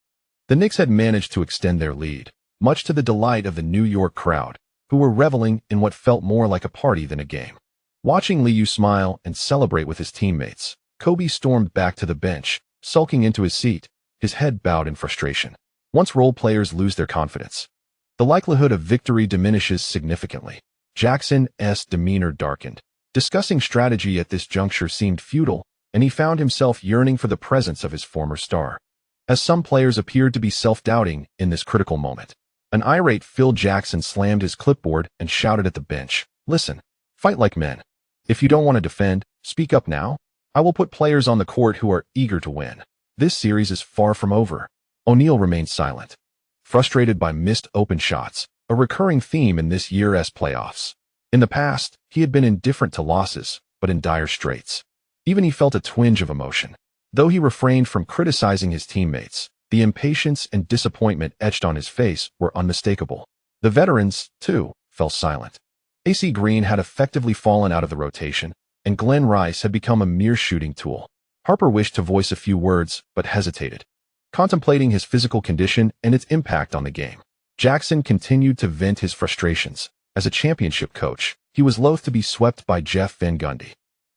The Knicks had managed to extend their lead, much to the delight of the New York crowd, who were reveling in what felt more like a party than a game. Watching Liu smile and celebrate with his teammates, Kobe stormed back to the bench, sulking into his seat, his head bowed in frustration. Once role players lose their confidence, the likelihood of victory diminishes significantly. Jackson's demeanor darkened. Discussing strategy at this juncture seemed futile, and he found himself yearning for the presence of his former star. As some players appeared to be self-doubting in this critical moment, an irate Phil Jackson slammed his clipboard and shouted at the bench, "Listen, fight like men. If you don't want to defend, speak up now. I will put players on the court who are eager to win. This series is far from over." O'Neal remained silent, frustrated by missed open shots, a recurring theme in this year's playoffs. In the past, he had been indifferent to losses, but in dire straits. Even he felt a twinge of emotion. Though he refrained from criticizing his teammates, the impatience and disappointment etched on his face were unmistakable. The veterans, too, fell silent. AC Green had effectively fallen out of the rotation, and Glenn Rice had become a mere shooting tool. Harper wished to voice a few words, but hesitated, contemplating his physical condition and its impact on the game. Jackson continued to vent his frustrations. As a championship coach, he was loath to be swept by Jeff Van Gundy.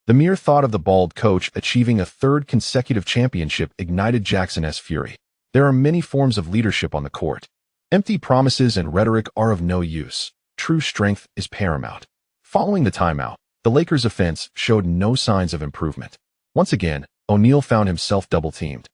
The mere thought of the bald coach achieving a third consecutive championship ignited Jackson's fury. There are many forms of leadership on the court. Empty promises and rhetoric are of no use. True strength is paramount. Following the timeout, the Lakers' offense showed no signs of improvement. Once again, O'Neal found himself double-teamed.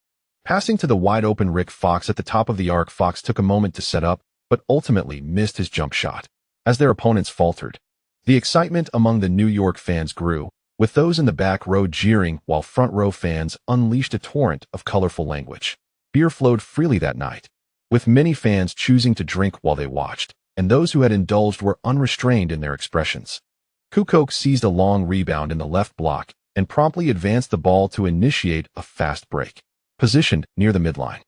Passing to the wide-open Rick Fox at the top of the arc, Fox took a moment to set up, but ultimately missed his jump shot. As their opponents faltered, the excitement among the New York fans grew, with those in the back row jeering while front-row fans unleashed a torrent of colorful language. Beer flowed freely that night, with many fans choosing to drink while they watched, and those who had indulged were unrestrained in their expressions. Kukoc seized a long rebound in the left block and promptly advanced the ball to initiate a fast break. Positioned near the midline,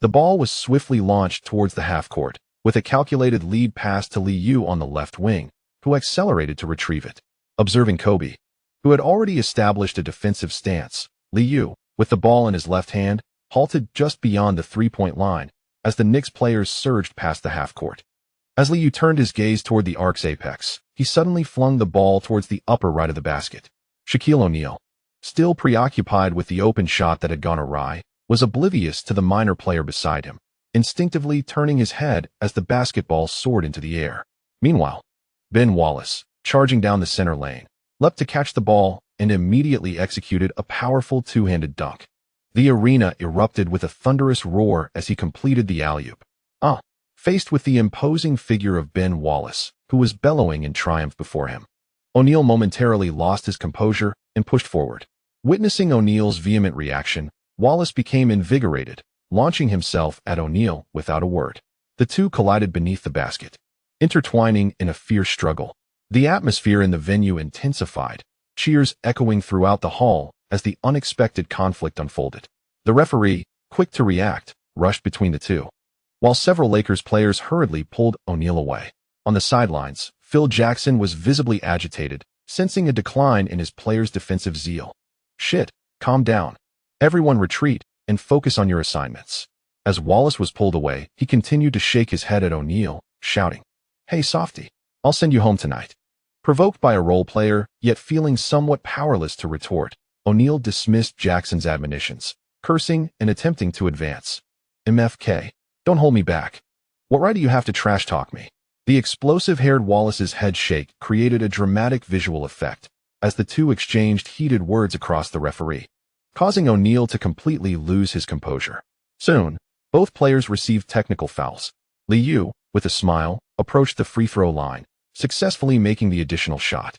the ball was swiftly launched towards the half-court, with a calculated lead pass to Liu on the left wing, who accelerated to retrieve it. Observing Kobe, who had already established a defensive stance, Liu, with the ball in his left hand, halted just beyond the three-point line as the Knicks players surged past the half-court. As Liu turned his gaze toward the arc's apex, he suddenly flung the ball towards the upper right of the basket. Shaquille O'Neal, still preoccupied with the open shot that had gone awry, was oblivious to the minor player beside him, instinctively turning his head as the basketball soared into the air. Meanwhile, Ben Wallace, charging down the center lane, leapt to catch the ball and immediately executed a powerful two-handed dunk. The arena erupted with a thunderous roar as he completed the alley-oop. Faced with the imposing figure of Ben Wallace, who was bellowing in triumph before him, O'Neal momentarily lost his composure and pushed forward. Witnessing O'Neal's vehement reaction, Wallace became invigorated, launching himself at O'Neal without a word. The two collided beneath the basket, intertwining in a fierce struggle. The atmosphere in the venue intensified, cheers echoing throughout the hall as the unexpected conflict unfolded. The referee, quick to react, rushed between the two, while several Lakers players hurriedly pulled O'Neal away. On the sidelines, Phil Jackson was visibly agitated, sensing a decline in his players' defensive zeal. "Shit, calm down. Everyone retreat and focus on your assignments." As Wallace was pulled away, he continued to shake his head at O'Neal, shouting, "Hey, softy, I'll send you home tonight." Provoked by a role player, yet feeling somewhat powerless to retort, O'Neal dismissed Jackson's admonitions, cursing and attempting to advance. "MFK, don't hold me back. What right do you have to trash-talk me?" The explosive-haired Wallace's head shake created a dramatic visual effect as the two exchanged heated words across the referee, causing O'Neal to completely lose his composure. Soon, both players received technical fouls. Liu, with a smile, approached the free-throw line, successfully making the additional shot.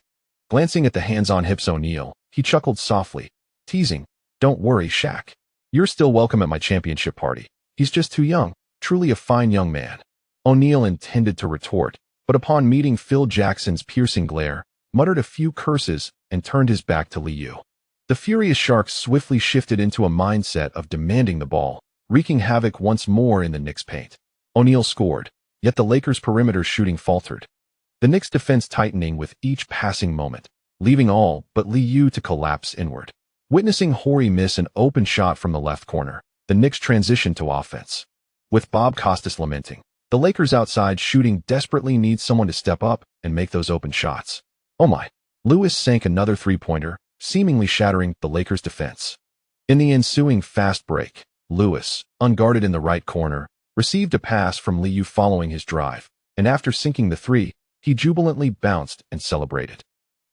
Glancing at the hands-on hips O'Neal, he chuckled softly, teasing, "Don't worry, Shaq. You're still welcome at my championship party. He's just too young. Truly a fine young man." O'Neal intended to retort, but upon meeting Phil Jackson's piercing glare, muttered a few curses and turned his back to Liu. The furious Sharks swiftly shifted into a mindset of demanding the ball, wreaking havoc once more in the Knicks' paint. O'Neal scored, yet the Lakers' perimeter shooting faltered. The Knicks' defense tightening with each passing moment, leaving all but Liu to collapse inward. Witnessing Horry miss an open shot from the left corner, the Knicks transitioned to offense. With Bob Costas lamenting, the Lakers outside shooting desperately need someone to step up and make those open shots. Oh my. Lewis sank another three-pointer, seemingly shattering the Lakers' defense. In the ensuing fast break, Lewis, unguarded in the right corner, received a pass from Liu following his drive, and after sinking the three, he jubilantly bounced and celebrated.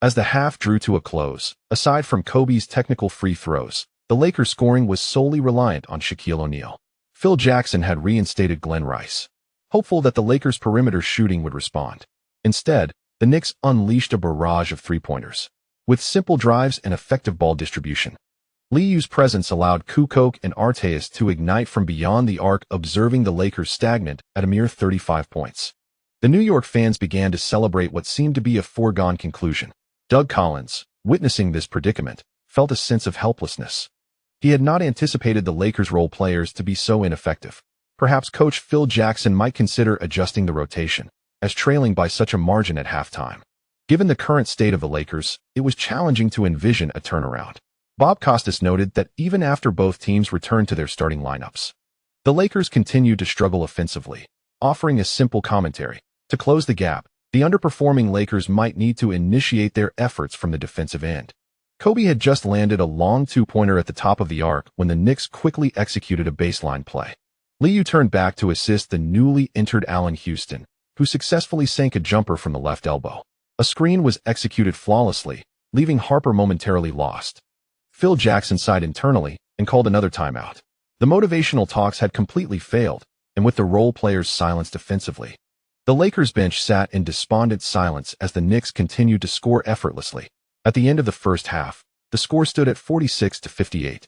As the half drew to a close, aside from Kobe's technical free throws, the Lakers' scoring was solely reliant on Shaquille O'Neal. Phil Jackson had reinstated Glenn Rice, hopeful that the Lakers' perimeter shooting would respond. Instead, the Knicks unleashed a barrage of three-pointers, with simple drives and effective ball distribution. Liu's presence allowed Kukoc and Arteas to ignite from beyond the arc, observing the Lakers stagnant at a mere 35 points. The New York fans began to celebrate what seemed to be a foregone conclusion. Doug Collins, witnessing this predicament, felt a sense of helplessness. He had not anticipated the Lakers' role players to be so ineffective. Perhaps coach Phil Jackson might consider adjusting the rotation, as trailing by such a margin at halftime. Given the current state of the Lakers, it was challenging to envision a turnaround. Bob Costas noted that even after both teams returned to their starting lineups, the Lakers continued to struggle offensively, offering a simple commentary. To close the gap, the underperforming Lakers might need to initiate their efforts from the defensive end. Kobe had just landed a long two-pointer at the top of the arc when the Knicks quickly executed a baseline play. Liu turned back to assist the newly entered Allen Houston, who successfully sank a jumper from the left elbow. A screen was executed flawlessly, leaving Harper momentarily lost. Phil Jackson sighed internally and called another timeout. The motivational talks had completely failed, and with the role players silenced defensively, the Lakers bench sat in despondent silence as the Knicks continued to score effortlessly. At the end of the first half, the score stood at 46-58,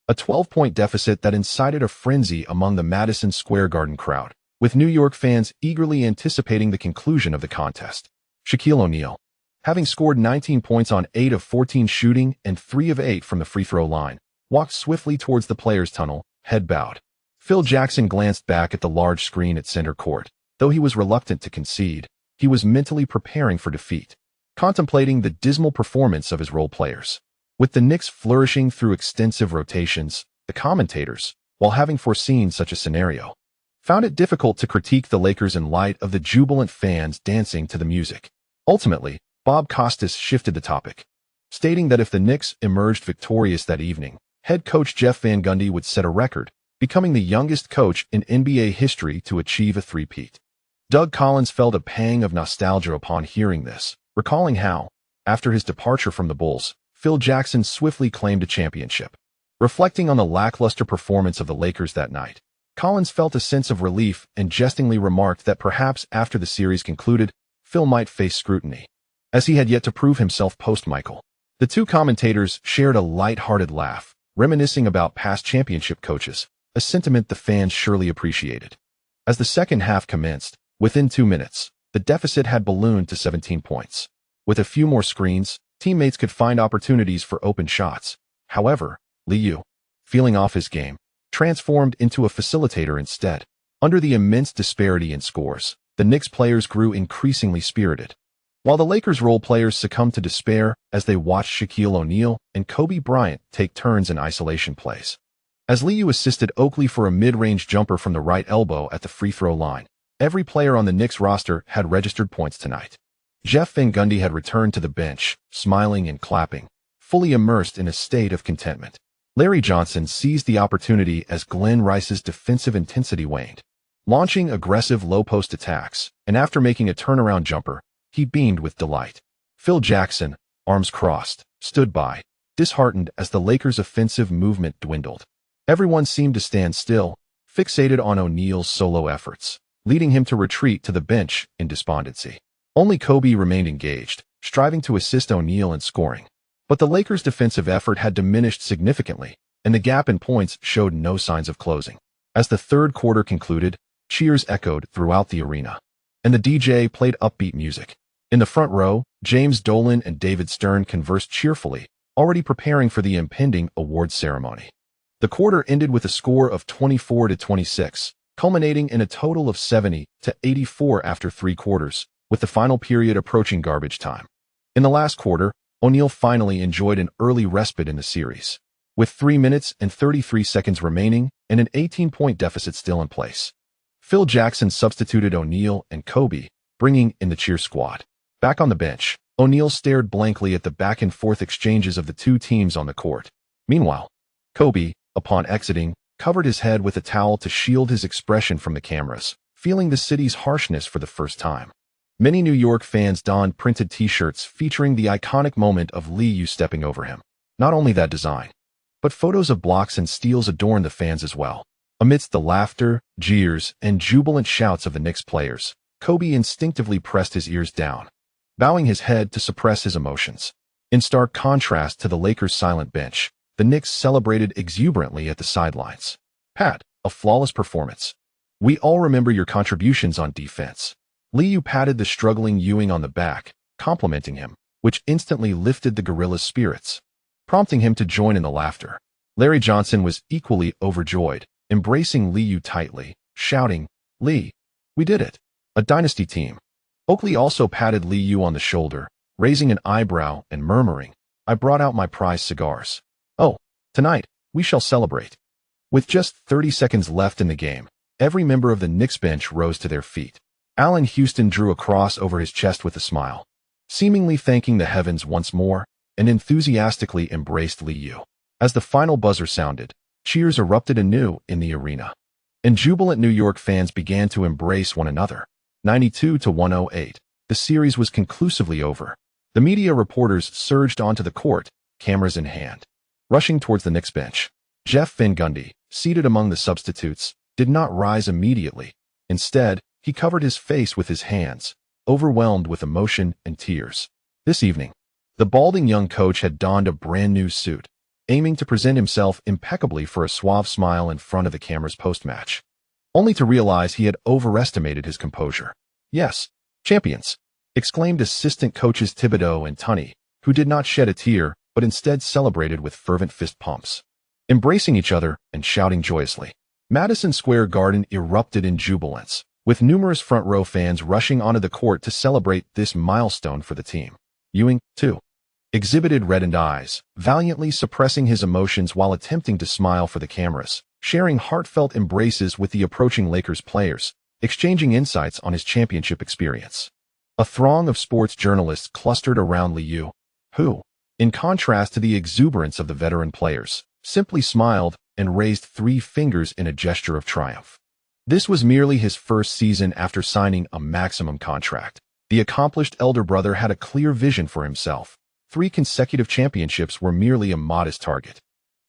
a 12-point deficit that incited a frenzy among the Madison Square Garden crowd, with New York fans eagerly anticipating the conclusion of the contest. Shaquille O'Neal, having scored 19 points on 8 of 14 shooting and 3 of 8 from the free throw line, walked swiftly towards the players' tunnel, head bowed. Phil Jackson glanced back at the large screen at center court. Though he was reluctant to concede, he was mentally preparing for defeat, contemplating the dismal performance of his role players. With the Knicks flourishing through extensive rotations, the commentators, while having foreseen such a scenario, found it difficult to critique the Lakers in light of the jubilant fans dancing to the music. Ultimately, Bob Costas shifted the topic, stating that if the Knicks emerged victorious that evening, head coach Jeff Van Gundy would set a record, becoming the youngest coach in NBA history to achieve a three-peat. Doug Collins felt a pang of nostalgia upon hearing this, recalling how, after his departure from the Bulls, Phil Jackson swiftly claimed a championship. Reflecting on the lackluster performance of the Lakers that night, Collins felt a sense of relief and jestingly remarked that perhaps after the series concluded, Phil might face scrutiny, as he had yet to prove himself post-Michael. The two commentators shared a light-hearted laugh, reminiscing about past championship coaches, a sentiment the fans surely appreciated. As the second half commenced, within 2 minutes, the deficit had ballooned to 17 points. With a few more screens, teammates could find opportunities for open shots. However, Liu, feeling off his game, transformed into a facilitator instead. Under the immense disparity in scores, the Knicks players grew increasingly spirited, while the Lakers role players succumbed to despair as they watched Shaquille O'Neal and Kobe Bryant take turns in isolation plays. As Liu assisted Oakley for a mid-range jumper from the right elbow at the free throw line, every player on the Knicks roster had registered points tonight. Jeff Van Gundy had returned to the bench, smiling and clapping, fully immersed in a state of contentment. Larry Johnson seized the opportunity as Glenn Rice's defensive intensity waned, launching aggressive low-post attacks, and after making a turnaround jumper, he beamed with delight. Phil Jackson, arms crossed, stood by, disheartened as the Lakers' offensive movement dwindled. Everyone seemed to stand still, fixated on O'Neal's solo efforts, leading him to retreat to the bench in despondency. Only Kobe remained engaged, striving to assist O'Neal in scoring. But the Lakers' defensive effort had diminished significantly, and the gap in points showed no signs of closing. As the third quarter concluded, cheers echoed throughout the arena, and the DJ played upbeat music. In the front row, James Dolan and David Stern conversed cheerfully, already preparing for the impending awards ceremony. The quarter ended with a score of 24-26, culminating in a total of 70-84 after 3 quarters, with the final period approaching garbage time. In the last quarter, O'Neal finally enjoyed an early respite in the series, with 3 minutes and 33 seconds remaining and an 18-point deficit still in place. Phil Jackson substituted O'Neal and Kobe, bringing in the cheer squad. Back on the bench, O'Neal stared blankly at the back-and-forth exchanges of the two teams on the court. Meanwhile, Kobe, upon exiting, covered his head with a towel to shield his expression from the cameras, feeling the city's harshness for the first time. Many New York fans donned printed t-shirts featuring the iconic moment of Liu stepping over him. Not only that design, but photos of blocks and steals adorned the fans as well. Amidst the laughter, jeers, and jubilant shouts of the Knicks players, Kobe instinctively pressed his ears down, bowing his head to suppress his emotions. In stark contrast to the Lakers' silent bench, the Knicks celebrated exuberantly at the sidelines. "Pat, a flawless performance. We all remember your contributions on defense. Liu patted the struggling Ewing on the back, complimenting him, which instantly lifted the gorilla's spirits, prompting him to join in the laughter. Larry Johnson was equally overjoyed, embracing Liu tightly, shouting, "Lee, we did it! A dynasty team." Oakley also patted Liu on the shoulder, raising an eyebrow and murmuring, "I brought out my prize cigars. Oh, tonight, we shall celebrate." With just 30 seconds left in the game, every member of the Knicks bench rose to their feet. Allen Houston drew a cross over his chest with a smile, seemingly thanking the heavens once more, and enthusiastically embraced Liu. As the final buzzer sounded, cheers erupted anew in the arena, and jubilant New York fans began to embrace one another. 92-108. The series was conclusively over. The media reporters surged onto the court, cameras in hand. Rushing towards the Knicks bench, Jeff Van Gundy, seated among the substitutes, did not rise immediately. Instead, he covered his face with his hands, overwhelmed with emotion and tears. This evening, the balding young coach had donned a brand-new suit, aiming to present himself impeccably for a suave smile in front of the cameras post-match, only to realize he had overestimated his composure. "Yes, champions," exclaimed assistant coaches Thibodeau and Tunney, who did not shed a tear, but instead celebrated with fervent fist pumps, embracing each other and shouting joyously. Madison Square Garden erupted in jubilance, with numerous front-row fans rushing onto the court to celebrate this milestone for the team. Ewing, too, exhibited reddened eyes, valiantly suppressing his emotions while attempting to smile for the cameras, sharing heartfelt embraces with the approaching Lakers players, exchanging insights on his championship experience. A throng of sports journalists clustered around Liu, who, in contrast to the exuberance of the veteran players, simply smiled and raised 3 fingers in a gesture of triumph. This was merely his first season after signing a maximum contract. The accomplished elder brother had a clear vision for himself. 3 consecutive championships were merely a modest target.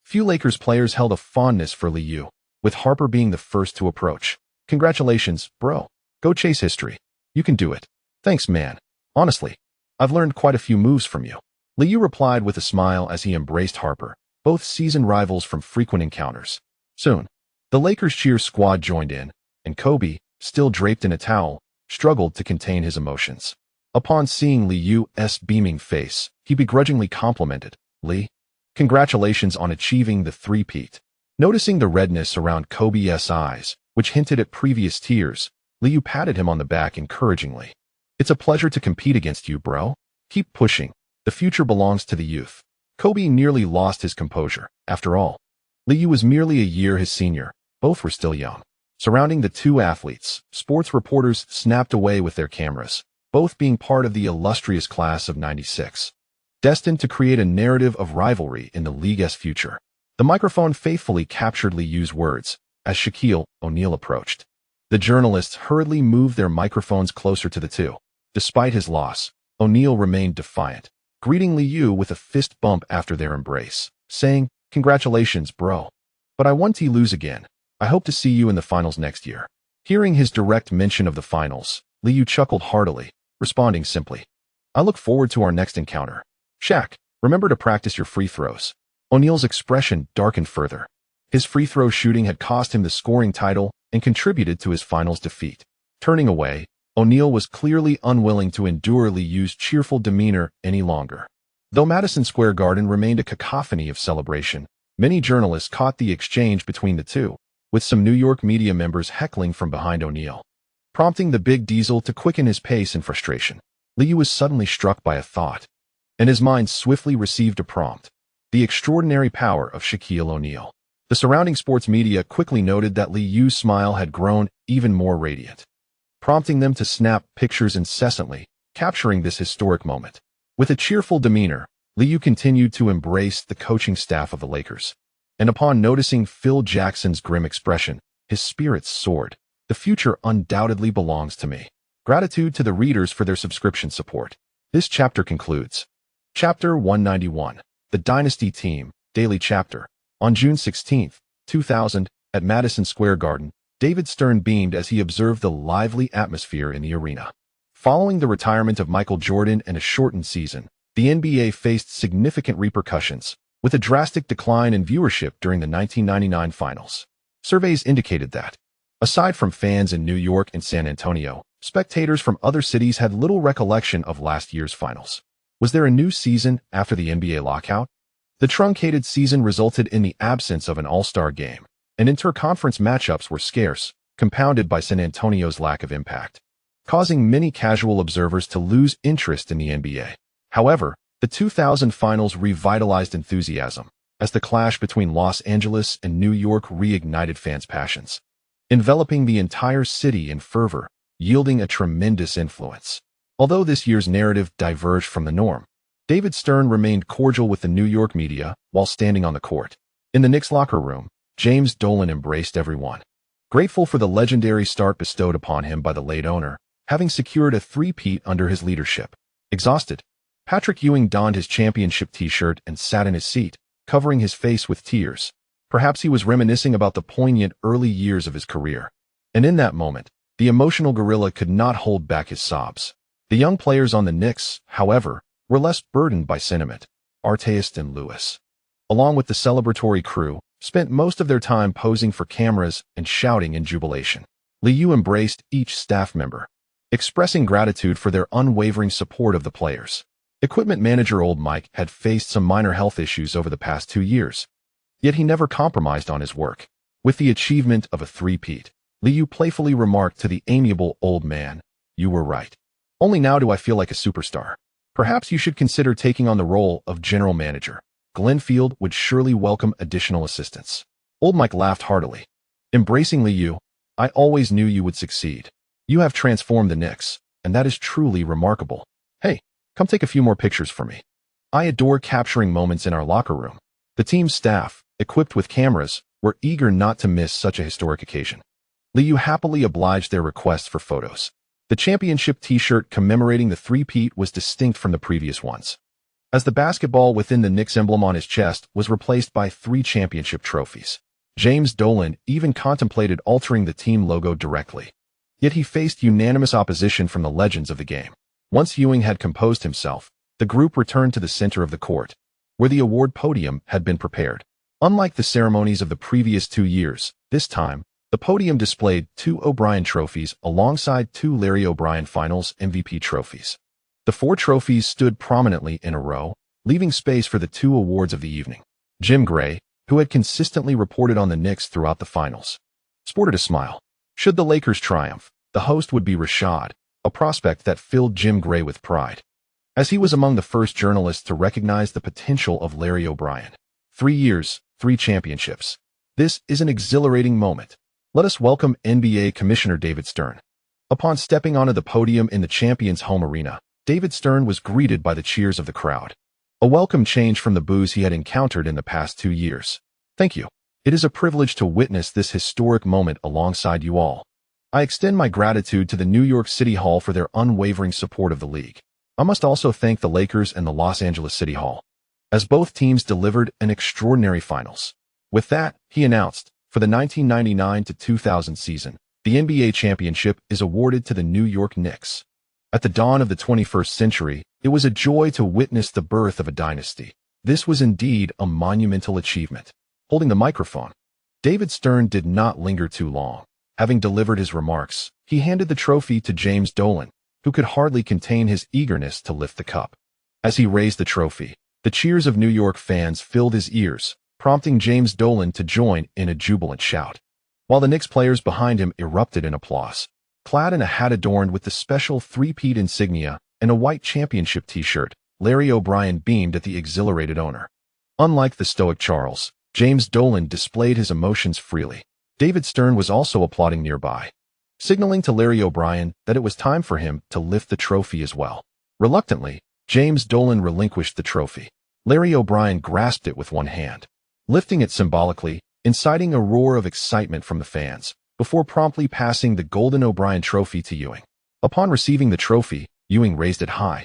Few Lakers players held a fondness for Liu, with Harper being the first to approach. "Congratulations, bro. Go chase history. You can do it." "Thanks, man. Honestly, I've learned quite a few moves from you." Liu replied with a smile as he embraced Harper, both seasoned rivals from frequent encounters. Soon, the Lakers cheer squad joined in, and Kobe, still draped in a towel, struggled to contain his emotions. Upon seeing Liu's beaming face, he begrudgingly complimented, "Lee, congratulations on achieving the three-peat." Noticing the redness around Kobe's eyes, which hinted at previous tears, Liu patted him on the back encouragingly. "It's a pleasure to compete against you, bro. Keep pushing. The future belongs to the youth." Kobe nearly lost his composure. After all, Liu was merely a year his senior. Both were still young. Surrounding the two athletes, sports reporters snapped away with their cameras, both being part of the illustrious class of '96, destined to create a narrative of rivalry in the league's future. The microphone faithfully captured Liu's words as Shaquille O'Neal approached. The journalists hurriedly moved their microphones closer to the two. Despite his loss, O'Neal remained defiant, greeting Liu with a fist bump after their embrace, saying, "Congratulations, bro. But I won to lose again. I hope to see you in the finals next year." Hearing his direct mention of the finals, Liu chuckled heartily, responding simply, "I look forward to our next encounter. Shaq, remember to practice your free throws." O'Neal's expression darkened further. His free throw shooting had cost him the scoring title and contributed to his finals defeat. Turning away, O'Neal was clearly unwilling to endure Liu's cheerful demeanor any longer. Though Madison Square Garden remained a cacophony of celebration, many journalists caught the exchange between the two, with some New York media members heckling from behind O'Neal, prompting the Big Diesel to quicken his pace in frustration. Liu was suddenly struck by a thought, and his mind swiftly received a prompt: the extraordinary power of Shaquille O'Neal. The surrounding sports media quickly noted that Liu's smile had grown even more radiant, prompting them to snap pictures incessantly, capturing this historic moment. With a cheerful demeanor, Liu continued to embrace the coaching staff of the Lakers, and upon noticing Phil Jackson's grim expression, his spirits soared. "The future undoubtedly belongs to me." Gratitude to the readers for their subscription support. This chapter concludes. Chapter 191, The Dynasty Team, Daily Chapter. On June 16, 2000, at Madison Square Garden, David Stern beamed as he observed the lively atmosphere in the arena. Following the retirement of Michael Jordan and a shortened season, the NBA faced significant repercussions, with a drastic decline in viewership during the 1999 finals. Surveys indicated that, aside from fans in New York and San Antonio, Spectators from other cities had little recollection of last year's finals. Was there a new season after the NBA lockout? The truncated season resulted in the absence of an all-star game, and interconference matchups were scarce, compounded by San Antonio's lack of impact, causing many casual observers to lose interest in the NBA. However, the 2000 finals revitalized enthusiasm, as the clash between Los Angeles and New York reignited fans' passions, enveloping the entire city in fervor, yielding a tremendous influence. Although this year's narrative diverged from the norm, David Stern remained cordial with the New York media while standing on the court. In the Knicks locker room, James Dolan embraced everyone, grateful for the legendary start bestowed upon him by the late owner, having secured a three-peat under his leadership. Exhausted, Patrick Ewing donned his championship t-shirt and sat in his seat, covering his face with tears. Perhaps he was reminiscing about the poignant early years of his career. And in that moment, the emotional gorilla could not hold back his sobs. The young players on the Knicks, however, were less burdened by sentiment. Artest and Lewis, along with the celebratory crew, spent most of their time posing for cameras and shouting in jubilation. Liu embraced each staff member, expressing gratitude for their unwavering support of the players. Equipment manager Old Mike had faced some minor health issues over the past 2 years, yet he never compromised on his work. With the achievement of a three-peat, Liu playfully remarked to the amiable old man, "You were right. Only now do I feel like a superstar. Perhaps you should consider taking on the role of general manager. Glenfield would surely welcome additional assistance." Old Mike laughed heartily. Embracing Liu, "I always knew you would succeed. You have transformed the Knicks, and that is truly remarkable. Hey, come take a few more pictures for me. I adore capturing moments in our locker room." The team's staff, equipped with cameras, were eager not to miss such a historic occasion. Liu happily obliged their requests for photos. The championship t-shirt commemorating the three-peat was distinct from the previous ones, as the basketball within the Knicks emblem on his chest was replaced by 3 championship trophies. James Dolan even contemplated altering the team logo directly, yet he faced unanimous opposition from the legends of the game. Once Ewing had composed himself, the group returned to the center of the court, where the award podium had been prepared. Unlike the ceremonies of the previous 2 years, this time, the podium displayed 2 O'Brien trophies alongside 2 Larry O'Brien Finals MVP trophies. The 4 trophies stood prominently in a row, leaving space for the 2 awards of the evening. Jim Gray, who had consistently reported on the Knicks throughout the finals, sported a smile. Should the Lakers triumph, the host would be Rashad, a prospect that filled Jim Gray with pride, as he was among the first journalists to recognize the potential of Larry O'Brien. 3 years, 3 championships. This is an exhilarating moment. Let us welcome NBA Commissioner David Stern. Upon stepping onto the podium in the champion's home arena, David Stern was greeted by the cheers of the crowd, a welcome change from the boos he had encountered in the past 2 years. "Thank you. It is a privilege to witness this historic moment alongside you all. I extend my gratitude to the New York City Hall for their unwavering support of the league. I must also thank the Lakers and the Los Angeles City Hall, as both teams delivered an extraordinary finals." With that, he announced, for the 1999 to 2000 season, the NBA championship is awarded to the New York Knicks. At the dawn of the 21st century, it was a joy to witness the birth of a dynasty. This was indeed a monumental achievement. Holding the microphone, David Stern did not linger too long. Having delivered his remarks, he handed the trophy to James Dolan, who could hardly contain his eagerness to lift the cup. As he raised the trophy, the cheers of New York fans filled his ears, prompting James Dolan to join in a jubilant shout, while the Knicks players behind him erupted in applause. Clad in a hat adorned with the special three-peat insignia and a white championship t-shirt, Larry O'Brien beamed at the exhilarated owner. Unlike the stoic Charles, James Dolan displayed his emotions freely. David Stern was also applauding nearby, signaling to Larry O'Brien that it was time for him to lift the trophy as well. Reluctantly, James Dolan relinquished the trophy. Larry O'Brien grasped it with one hand, lifting it symbolically, inciting a roar of excitement from the fans, before promptly passing the golden O'Brien trophy to Ewing. Upon receiving the trophy, Ewing raised it high,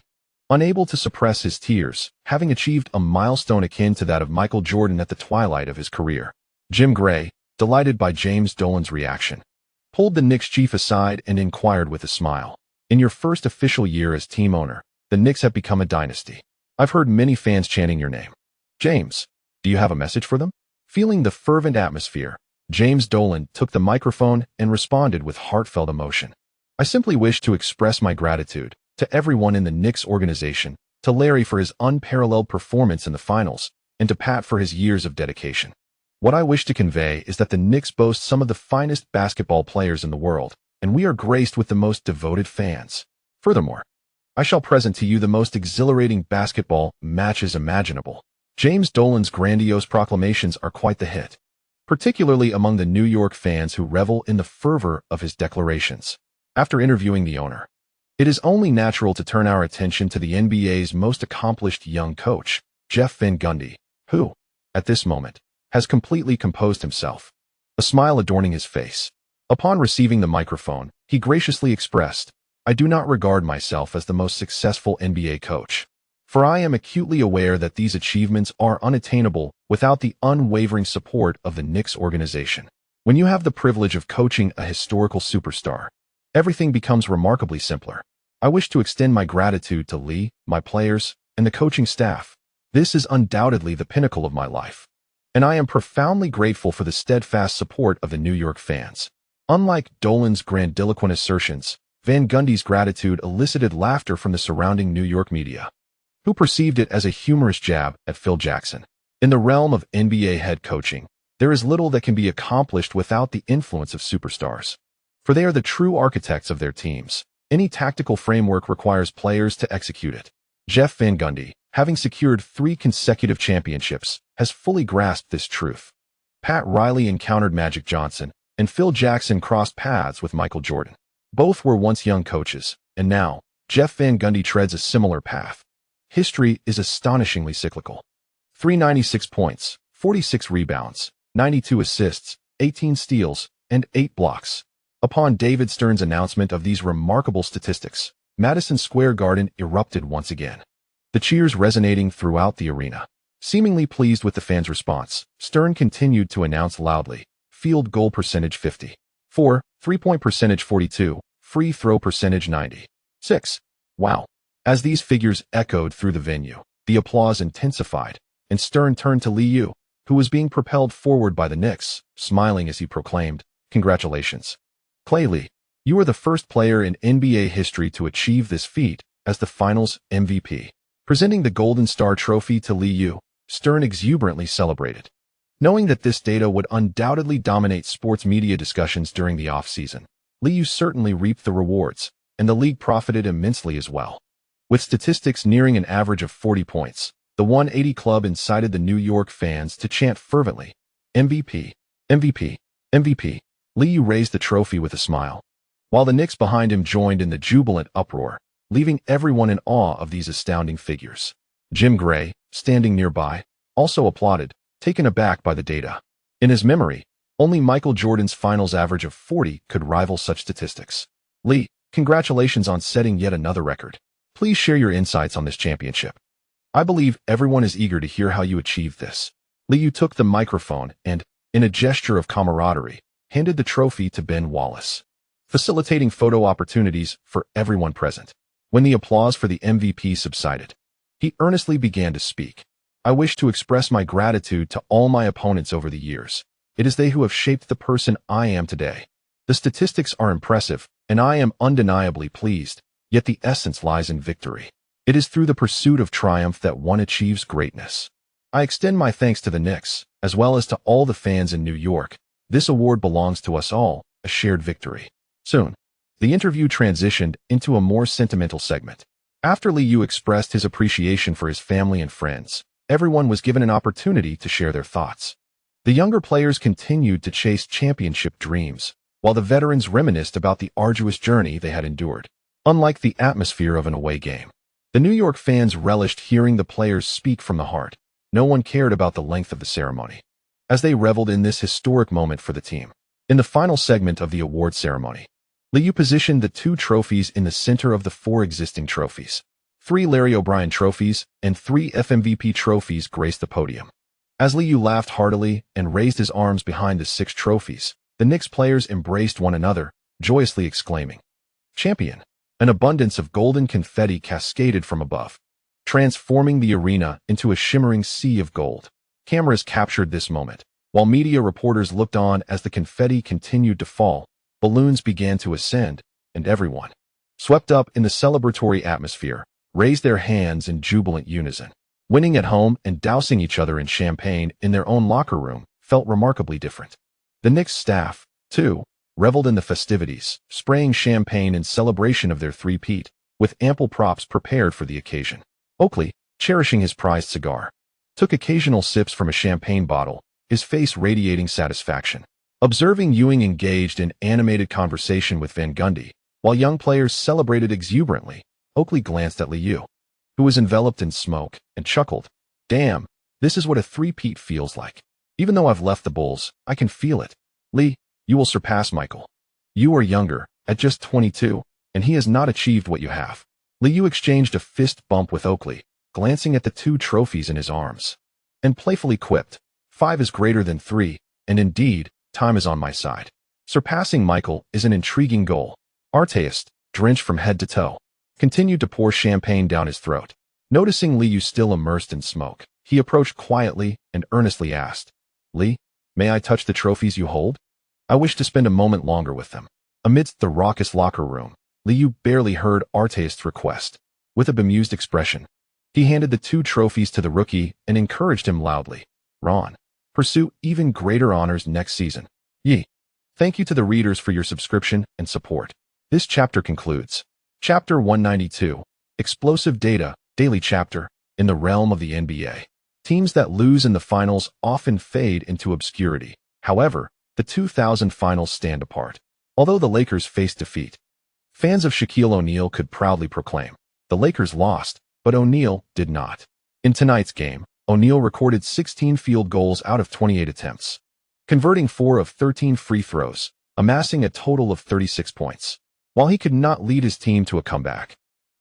unable to suppress his tears, having achieved a milestone akin to that of Michael Jordan at the twilight of his career. Jim Gray, delighted by James Dolan's reaction, pulled the Knicks chief aside and inquired with a smile, "In your first official year as team owner, the Knicks have become a dynasty. I've heard many fans chanting your name. James, do you have a message for them?" Feeling the fervent atmosphere, James Dolan took the microphone and responded with heartfelt emotion. I simply wish to express my gratitude to everyone in the Knicks organization, to Larry for his unparalleled performance in the finals, and to Pat for his years of dedication. What I wish to convey is that the Knicks boast some of the finest basketball players in the world, and we are graced with the most devoted fans. Furthermore, I shall present to you the most exhilarating basketball matches imaginable. James Dolan's grandiose proclamations are quite the hit, particularly among the New York fans who revel in the fervor of his declarations. After interviewing the owner, it is only natural to turn our attention to the NBA's most accomplished young coach, Jeff Van Gundy, who, at this moment, has completely composed himself, a smile adorning his face. Upon receiving the microphone, he graciously expressed, "I do not regard myself as the most successful NBA coach, for I am acutely aware that these achievements are unattainable without the unwavering support of the Knicks organization. When you have the privilege of coaching a historical superstar, everything becomes remarkably simpler. I wish to extend my gratitude to Lee, my players, and the coaching staff. This is undoubtedly the pinnacle of my life, and I am profoundly grateful for the steadfast support of the New York fans." Unlike Dolan's grandiloquent assertions, Van Gundy's gratitude elicited laughter from the surrounding New York media, who perceived it as a humorous jab at Phil Jackson. In the realm of NBA head coaching, there is little that can be accomplished without the influence of superstars, for they are the true architects of their teams. Any tactical framework requires players to execute it. Jeff Van Gundy, having secured 3 consecutive championships, has fully grasped this truth. Pat Riley encountered Magic Johnson, and Phil Jackson crossed paths with Michael Jordan. Both were once young coaches, and now, Jeff Van Gundy treads a similar path. History is astonishingly cyclical. 396 points, 46 rebounds, 92 assists, 18 steals, and 8 blocks. Upon David Stern's announcement of these remarkable statistics, Madison Square Garden erupted once again, the cheers resonating throughout the arena. Seemingly pleased with the fans' response, Stern continued to announce loudly, field goal percentage 50.4, three-point percentage 42, free throw percentage 90.6. Wow. As these figures echoed through the venue, the applause intensified, and Stern turned to Lee Yu, who was being propelled forward by the Knicks, smiling as he proclaimed, "Congratulations, Clay Lee. You are the first player in NBA history to achieve this feat as the Finals MVP." Presenting the Golden Star Trophy to Lee Yu, Stern exuberantly celebrated, knowing that this data would undoubtedly dominate sports media discussions during the offseason. Lee Yu certainly reaped the rewards, and the league profited immensely as well. With statistics nearing an average of 40 points, the 180 Club incited the New York fans to chant fervently, "MVP, MVP, MVP." Lee Yu raised the trophy with a smile, while the Knicks behind him joined in the jubilant uproar, leaving everyone in awe of these astounding figures. Jim Gray, standing nearby, also applauded, taken aback by the data. In his memory, only Michael Jordan's finals average of 40 could rival such statistics. Lee, congratulations on setting yet another record. Please share your insights on this championship. I believe everyone is eager to hear how you achieved this. Lee Yu took the microphone and, in a gesture of camaraderie, handed the trophy to Ben Wallace, facilitating photo opportunities for everyone present. When the applause for the MVP subsided, he earnestly began to speak. "I wish to express my gratitude to all my opponents over the years. It is they who have shaped the person I am today. The statistics are impressive, and I am undeniably pleased, yet the essence lies in victory. It is through the pursuit of triumph that one achieves greatness. I extend my thanks to the Knicks, as well as to all the fans in New York. This award belongs to us all, a shared victory." Soon, the interview transitioned into a more sentimental segment. After Lee Yu expressed his appreciation for his family and friends, everyone was given an opportunity to share their thoughts. The younger players continued to chase championship dreams, while the veterans reminisced about the arduous journey they had endured. Unlike the atmosphere of an away game, the New York fans relished hearing the players speak from the heart. No one cared about the length of the ceremony, as they reveled in this historic moment for the team. In the final segment of the award ceremony, Lee Yu positioned the 2 trophies in the center of the 4 existing trophies. 3 Larry O'Brien trophies and 3 FMVP trophies graced the podium. As Lee Yu laughed heartily and raised his arms behind the 6 trophies, the Knicks players embraced one another, joyously exclaiming, "Champion!" An abundance of golden confetti cascaded from above, transforming the arena into a shimmering sea of gold. Cameras captured this moment, while media reporters looked on as the confetti continued to fall. Balloons began to ascend, and everyone, swept up in the celebratory atmosphere, raised their hands in jubilant unison. Winning at home and dousing each other in champagne in their own locker room felt remarkably different. The Knicks staff, too, reveled in the festivities, spraying champagne in celebration of their three-peat, with ample props prepared for the occasion. Oakley, cherishing his prized cigar, took occasional sips from a champagne bottle, his face radiating satisfaction. Observing Ewing engaged in animated conversation with Van Gundy, while young players celebrated exuberantly, Oakley glanced at Liu, who was enveloped in smoke, and chuckled. Damn, this is what a three-peat feels like. Even though I've left the Bulls, I can feel it. Lee, you will surpass Michael. You are younger, at just 22, and he has not achieved what you have. Liu exchanged a fist bump with Oakley, glancing at the 2 trophies in his arms, and playfully quipped, 5 is greater than 3, and indeed, time is on my side. Surpassing Michael is an intriguing goal. Artist, drenched from head to toe, continued to pour champagne down his throat. Noticing Liu still immersed in smoke, he approached quietly and earnestly asked, Lee, may I touch the trophies you hold? I wish to spend a moment longer with them. Amidst the raucous locker room, Liu barely heard Artist's request. With a bemused expression, he handed the 2 trophies to the rookie and encouraged him loudly. Ron, pursue even greater honors next season. Yee. Thank you to the readers for your subscription and support. This chapter concludes. Chapter 192, Explosive Data, Daily Chapter, in the realm of the NBA. Teams that lose in the finals often fade into obscurity. However, the 2000 finals stand apart. Although the Lakers faced defeat, fans of Shaquille O'Neal could proudly proclaim, the Lakers lost, but O'Neal did not. In tonight's game, O'Neal recorded 16 field goals out of 28 attempts, converting 4 of 13 free throws, amassing a total of 36 points. While he could not lead his team to a comeback,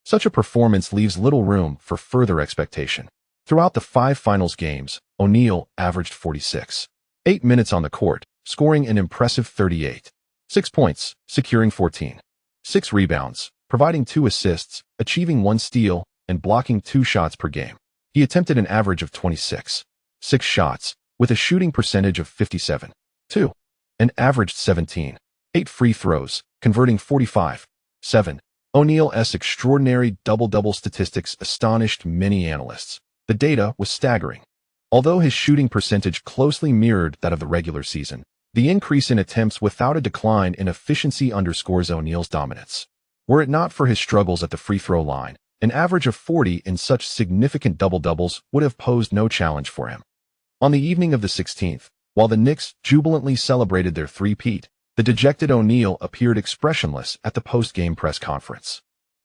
such a performance leaves little room for further expectation. Throughout the 5 finals games, O'Neal averaged 46.8 minutes on the court, scoring an impressive 38.6 points, securing 14.6 rebounds, providing 2 assists, achieving 1 steal, and blocking 2 shots per game. He attempted an average of 26.6 shots, with a shooting percentage of 57.2, and averaged 17.8 free throws, converting 45.7. O'Neal's extraordinary double-double statistics astonished many analysts. The data was staggering. Although his shooting percentage closely mirrored that of the regular season, the increase in attempts without a decline in efficiency underscores O'Neal's dominance. Were it not for his struggles at the free throw line, an average of 40 in such significant double-doubles would have posed no challenge for him. On the evening of the 16th, while the Knicks jubilantly celebrated their three-peat, the dejected O'Neal appeared expressionless at the post-game press conference.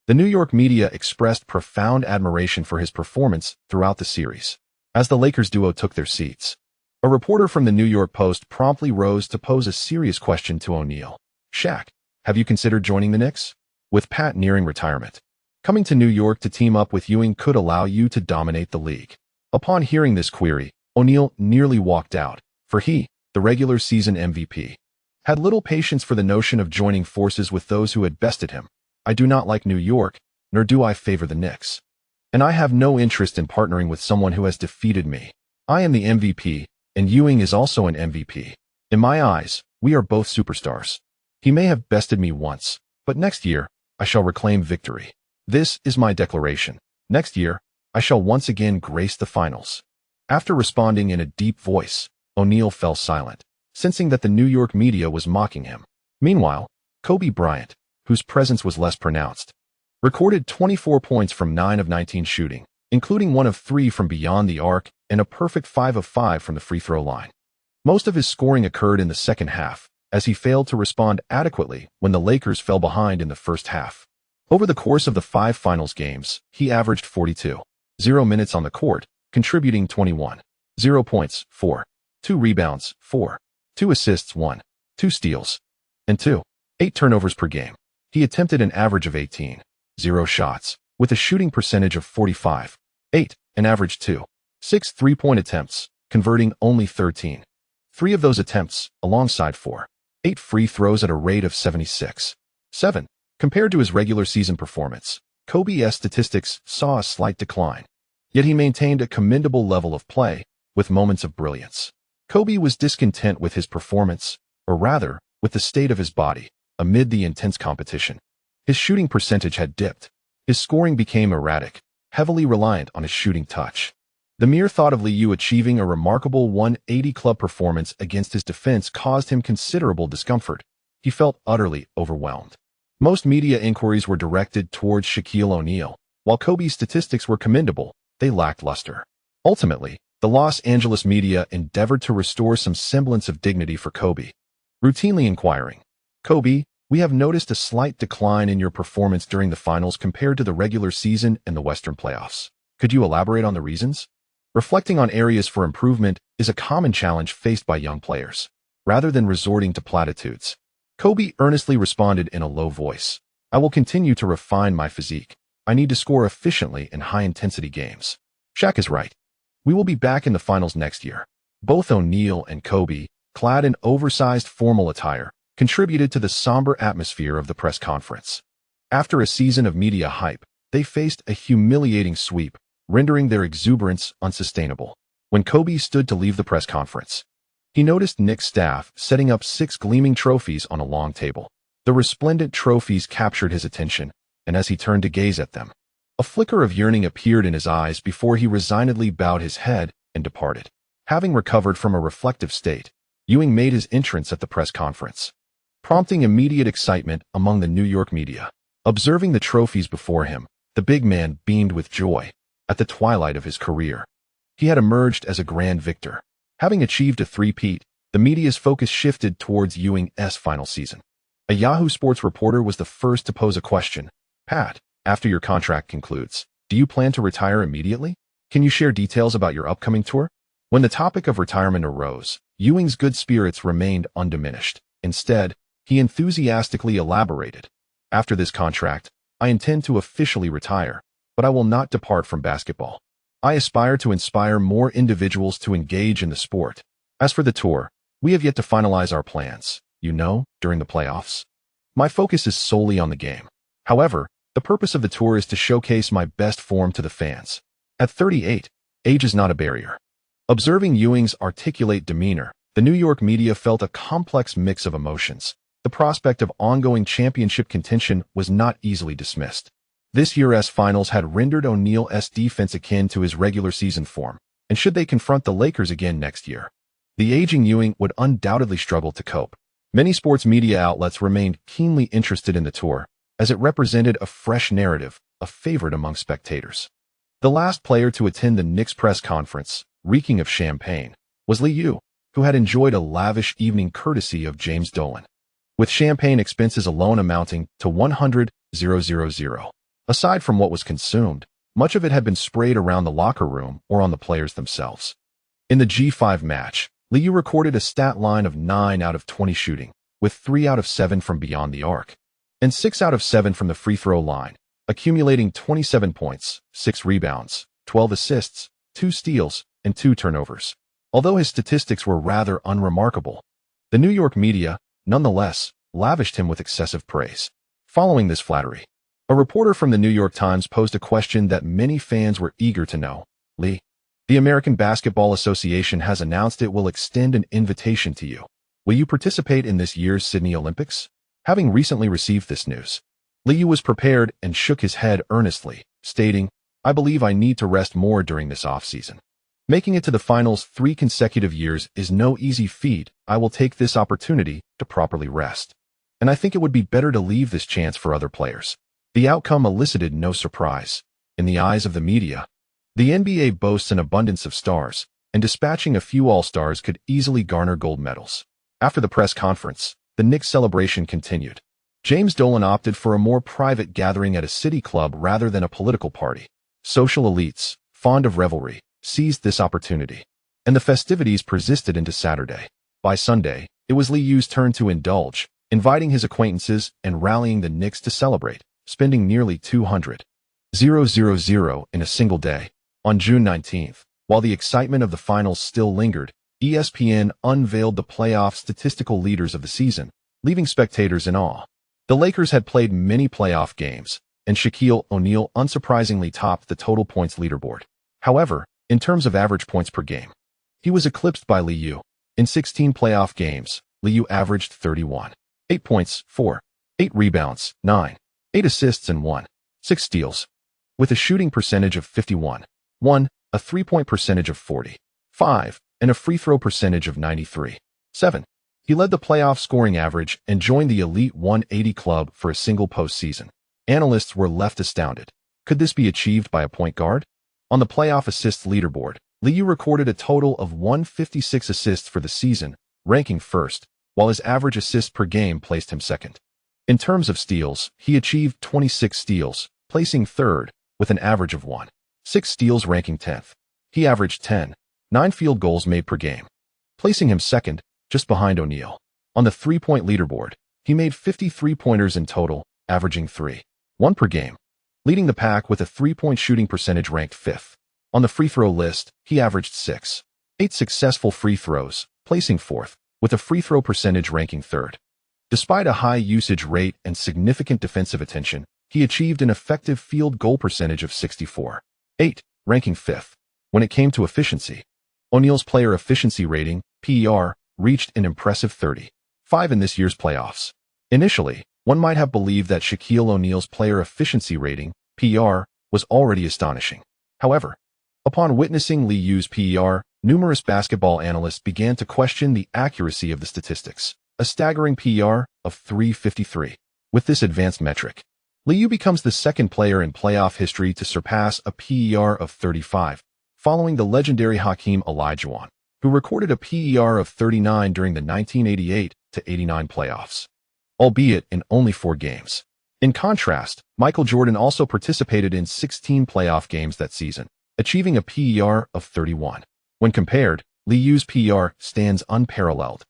The New York media expressed profound admiration for his performance throughout the series. As the Lakers duo took their seats, a reporter from the New York Post promptly rose to pose a serious question to O'Neal. Shaq, have you considered joining the Knicks? With Pat nearing retirement, coming to New York to team up with Ewing could allow you to dominate the league. Upon hearing this query, O'Neal nearly walked out, for he, the regular season MVP, had little patience for the notion of joining forces with those who had bested him. I do not like New York, nor do I favor the Knicks. And I have no interest in partnering with someone who has defeated me. I am the MVP, and Ewing is also an MVP. In my eyes, we are both superstars. He may have bested me once, but next year, I shall reclaim victory. This is my declaration. Next year, I shall once again grace the finals. After responding in a deep voice, O'Neal fell silent, sensing that the New York media was mocking him. Meanwhile, Kobe Bryant, whose presence was less pronounced, recorded 24 points from 9 of 19 shooting, including 1 of 3 from beyond the arc and a perfect 5 of 5 from the free throw line. Most of his scoring occurred in the second half, as he failed to respond adequately when the Lakers fell behind in the first half. Over the course of the 5 finals games, he averaged 42.0 minutes on the court, contributing 21.0 points, 4.2 rebounds, 4.2 assists, 1.2 steals, and 2.8 turnovers per game. He attempted an average of 18.0 shots, with a shooting percentage of 45.8 and averaged 2.6 three-point attempts, converting only 13.3 of those attempts, alongside 4.8 free throws at a rate of 76.7. Compared to his regular season performance, Kobe's statistics saw a slight decline. Yet he maintained a commendable level of play, with moments of brilliance. Kobe was discontent with his performance, or rather, with the state of his body, amid the intense competition. His shooting percentage had dipped. His scoring became erratic, heavily reliant on his shooting touch. The mere thought of Liu achieving a remarkable 180 club performance against his defense caused him considerable discomfort. He felt utterly overwhelmed. Most media inquiries were directed towards Shaquille O'Neal. While Kobe's statistics were commendable, they lacked luster. Ultimately, the Los Angeles media endeavored to restore some semblance of dignity for Kobe, routinely inquiring, "Kobe, we have noticed a slight decline in your performance during the finals compared to the regular season and the Western playoffs. Could you elaborate on the reasons?" Reflecting on areas for improvement is a common challenge faced by young players. Rather than resorting to platitudes, Kobe earnestly responded in a low voice, "I will continue to refine my physique. I need to score efficiently in high-intensity games." Shaq is right. We will be back in the finals next year. Both O'Neal and Kobe, clad in oversized formal attire, contributed to the somber atmosphere of the press conference. After a season of media hype, they faced a humiliating sweep, rendering their exuberance unsustainable. When Kobe stood to leave the press conference, he noticed Knicks staff setting up 6 gleaming trophies on a long table. The resplendent trophies captured his attention, and as he turned to gaze at them, a flicker of yearning appeared in his eyes before he resignedly bowed his head and departed. Having recovered from a reflective state, Ewing made his entrance at the press conference, prompting immediate excitement among the New York media. Observing the trophies before him, the big man beamed with joy. At the twilight of his career, he had emerged as a grand victor. Having achieved a three-peat, the media's focus shifted towards Ewing's final season. A Yahoo Sports reporter was the first to pose a question. "Pat, after your contract concludes, do you plan to retire immediately? Can you share details about your upcoming tour?" When the topic of retirement arose, Ewing's good spirits remained undiminished. Instead, he enthusiastically elaborated, "After this contract, I intend to officially retire, but I will not depart from basketball. I aspire to inspire more individuals to engage in the sport. As for the tour, we have yet to finalize our plans, during the playoffs. My focus is solely on the game. However, the purpose of the tour is to showcase my best form to the fans." At 38, age is not a barrier. Observing Ewing's articulate demeanor, the New York media felt a complex mix of emotions. The prospect of ongoing championship contention was not easily dismissed. This year's finals had rendered O'Neal's defense akin to his regular season form, and should they confront the Lakers again next year, the aging Ewing would undoubtedly struggle to cope. Many sports media outlets remained keenly interested in the tour, as it represented a fresh narrative, a favorite among spectators. The last player to attend the Knicks press conference, reeking of champagne, was Liu, who had enjoyed a lavish evening courtesy of James Dolan, with champagne expenses alone amounting to $100,000. Aside from what was consumed, much of it had been sprayed around the locker room or on the players themselves. In the G5 match, Liu recorded a stat line of 9 out of 20 shooting, with 3 out of 7 from beyond the arc, and 6 out of 7 from the free throw line, accumulating 27 points, 6 rebounds, 12 assists, 2 steals, and 2 turnovers. Although his statistics were rather unremarkable, the New York media, nonetheless, lavished him with excessive praise. Following this flattery, a reporter from the New York Times posed a question that many fans were eager to know. "Lee, the American Basketball Association has announced it will extend an invitation to you. Will you participate in this year's Sydney Olympics?" Having recently received this news, Liu was prepared and shook his head earnestly, stating, "I believe I need to rest more during this off-season. Making it to the finals 3 consecutive years is no easy feat. I will take this opportunity to properly rest. And I think it would be better to leave this chance for other players." The outcome elicited no surprise. In the eyes of the media, the NBA boasts an abundance of stars, and dispatching a few all-stars could easily garner gold medals. After the press conference, the Knicks celebration continued. James Dolan opted for a more private gathering at a city club rather than a political party. Social elites, fond of revelry, seized this opportunity, and the festivities persisted into Saturday. By Sunday, it was Liu's turn to indulge, inviting his acquaintances and rallying the Knicks to celebrate, spending nearly $200,000 in a single day. On June 19th, while the excitement of the finals still lingered, ESPN unveiled the playoff statistical leaders of the season, leaving spectators in awe. The Lakers had played many playoff games, and Shaquille O'Neal unsurprisingly topped the total points leaderboard. However, in terms of average points per game, he was eclipsed by Liu. In 16 playoff games, Liu averaged 31, 8 points, 4, 8 rebounds, 9, 8 assists and 6 steals. With a shooting percentage of 51, a three-point percentage of 45, and a free throw percentage of 93.7. He led the playoff scoring average and joined the elite 180 club for a single postseason. Analysts were left astounded. Could this be achieved by a point guard? On the playoff assists leaderboard, Liu recorded a total of 156 assists for the season, ranking first, while his average assists per game placed him second. In terms of steals, he achieved 26 steals, placing third, with an average of 6 steals ranking 10th. He averaged 9 field goals made per game, placing him second, just behind O'Neal. On the three-point leaderboard, he made 53 pointers in total, averaging 1 per game, leading the pack with a three-point shooting percentage ranked 5th. On the free throw list, he averaged 8 successful free throws, placing 4th, with a free throw percentage ranking 3rd. Despite a high usage rate and significant defensive attention, he achieved an effective field goal percentage of 64.8, ranking 5th. When it came to efficiency, O'Neal's player efficiency rating, PER, reached an impressive 35 in this year's playoffs. Initially, one might have believed that Shaquille O'Neal's player efficiency rating, PER, was already astonishing. However, upon witnessing Liu's PER, numerous basketball analysts began to question the accuracy of the statistics. A staggering PER of 353. With this advanced metric, Liu becomes the second player in playoff history to surpass a PER of 35, following the legendary Hakeem Olajuwon, who recorded a PER of 39 during the 1988-89 playoffs, albeit in only 4 games. In contrast, Michael Jordan also participated in 16 playoff games that season, achieving a PER of 31. When compared, Liu's PER stands unparalleled.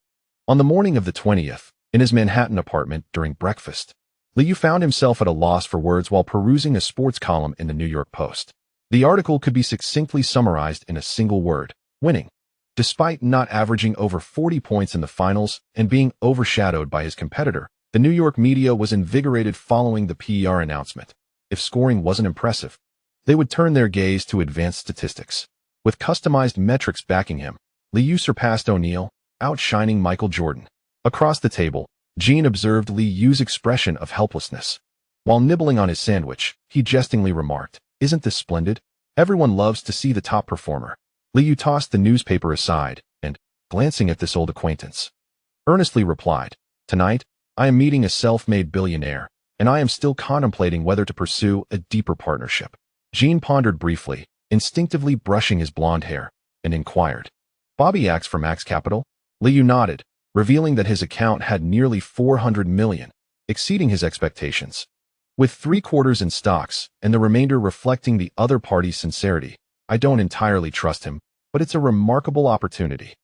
On the morning of the 20th, in his Manhattan apartment during breakfast, Liu found himself at a loss for words while perusing a sports column in the New York Post. The article could be succinctly summarized in a single word: winning. Despite not averaging over 40 points in the finals and being overshadowed by his competitor, the New York media was invigorated following the PER announcement. If scoring wasn't impressive, they would turn their gaze to advanced statistics. With customized metrics backing him, Liu surpassed O'Neal, outshining Michael Jordan. Across the table, Gene observed Liu's expression of helplessness. While nibbling on his sandwich, he jestingly remarked, "Isn't this splendid? Everyone loves to see the top performer." Liu tossed the newspaper aside and, glancing at this old acquaintance, earnestly replied, "Tonight, I am meeting a self-made billionaire, and I am still contemplating whether to pursue a deeper partnership." Gene pondered briefly, instinctively brushing his blonde hair, and inquired, "Bobby acts for Max Capital?" Liu nodded, revealing that his account had nearly 400 million, exceeding his expectations. With 3/4 in stocks and the remainder reflecting the other party's sincerity, I don't entirely trust him, but it's a remarkable opportunity.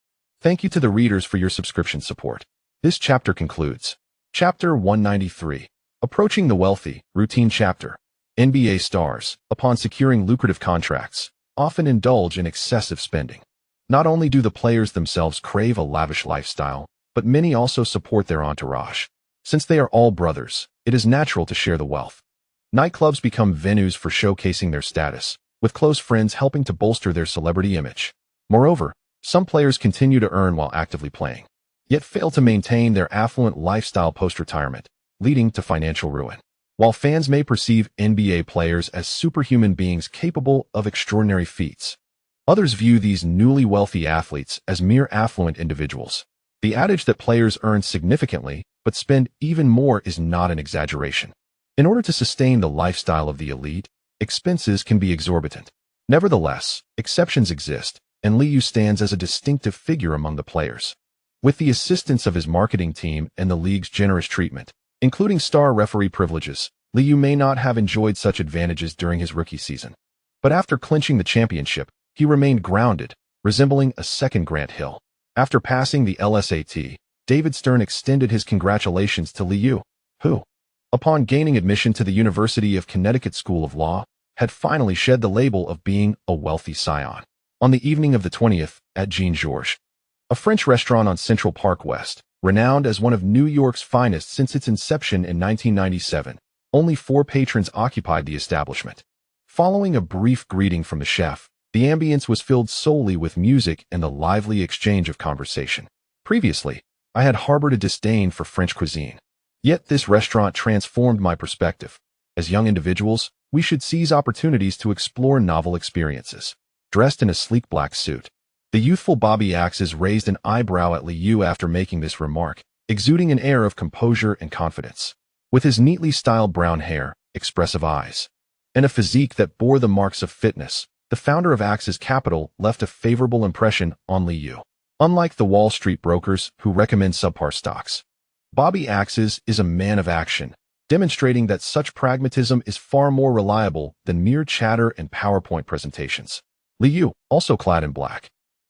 Thank you to the readers for your subscription support. This chapter concludes. Chapter 193. Approaching the wealthy, routine chapter. NBA stars, upon securing lucrative contracts, often indulge in excessive spending. Not only do the players themselves crave a lavish lifestyle, but many also support their entourage. Since they are all brothers, it is natural to share the wealth. Nightclubs become venues for showcasing their status, with close friends helping to bolster their celebrity image. Moreover, some players continue to earn while actively playing, yet fail to maintain their affluent lifestyle post-retirement, leading to financial ruin. While fans may perceive NBA players as superhuman beings capable of extraordinary feats, others view these newly wealthy athletes as mere affluent individuals. The adage that players earn significantly but spend even more is not an exaggeration. In order to sustain the lifestyle of the elite, expenses can be exorbitant. Nevertheless, exceptions exist, and Liu stands as a distinctive figure among the players. With the assistance of his marketing team and the league's generous treatment, including star referee privileges, Liu may not have enjoyed such advantages during his rookie season. But after clinching the championship, he remained grounded, resembling a second Grant Hill. After passing the LSAT, David Stern extended his congratulations to Liu, who, upon gaining admission to the University of Connecticut School of Law, had finally shed the label of being a wealthy scion. On the evening of the 20th, at Jean Georges, a French restaurant on Central Park West, renowned as one of New York's finest since its inception in 1997, only 4 patrons occupied the establishment. Following a brief greeting from the chef, the ambience was filled solely with music and the lively exchange of conversation. Previously, I had harbored a disdain for French cuisine. Yet this restaurant transformed my perspective, As young individuals, we should seize opportunities to explore novel experiences. Dressed in a sleek black suit, the youthful Bobby Axes raised an eyebrow at Liu after making this remark, exuding an air of composure and confidence. With his neatly styled brown hair, expressive eyes, and a physique that bore the marks of fitness, the founder of Axes Capital left a favorable impression on Liu. Unlike the Wall Street brokers who recommend subpar stocks, Bobby Axes is a man of action, demonstrating that such pragmatism is far more reliable than mere chatter and PowerPoint presentations. Liu, also clad in black,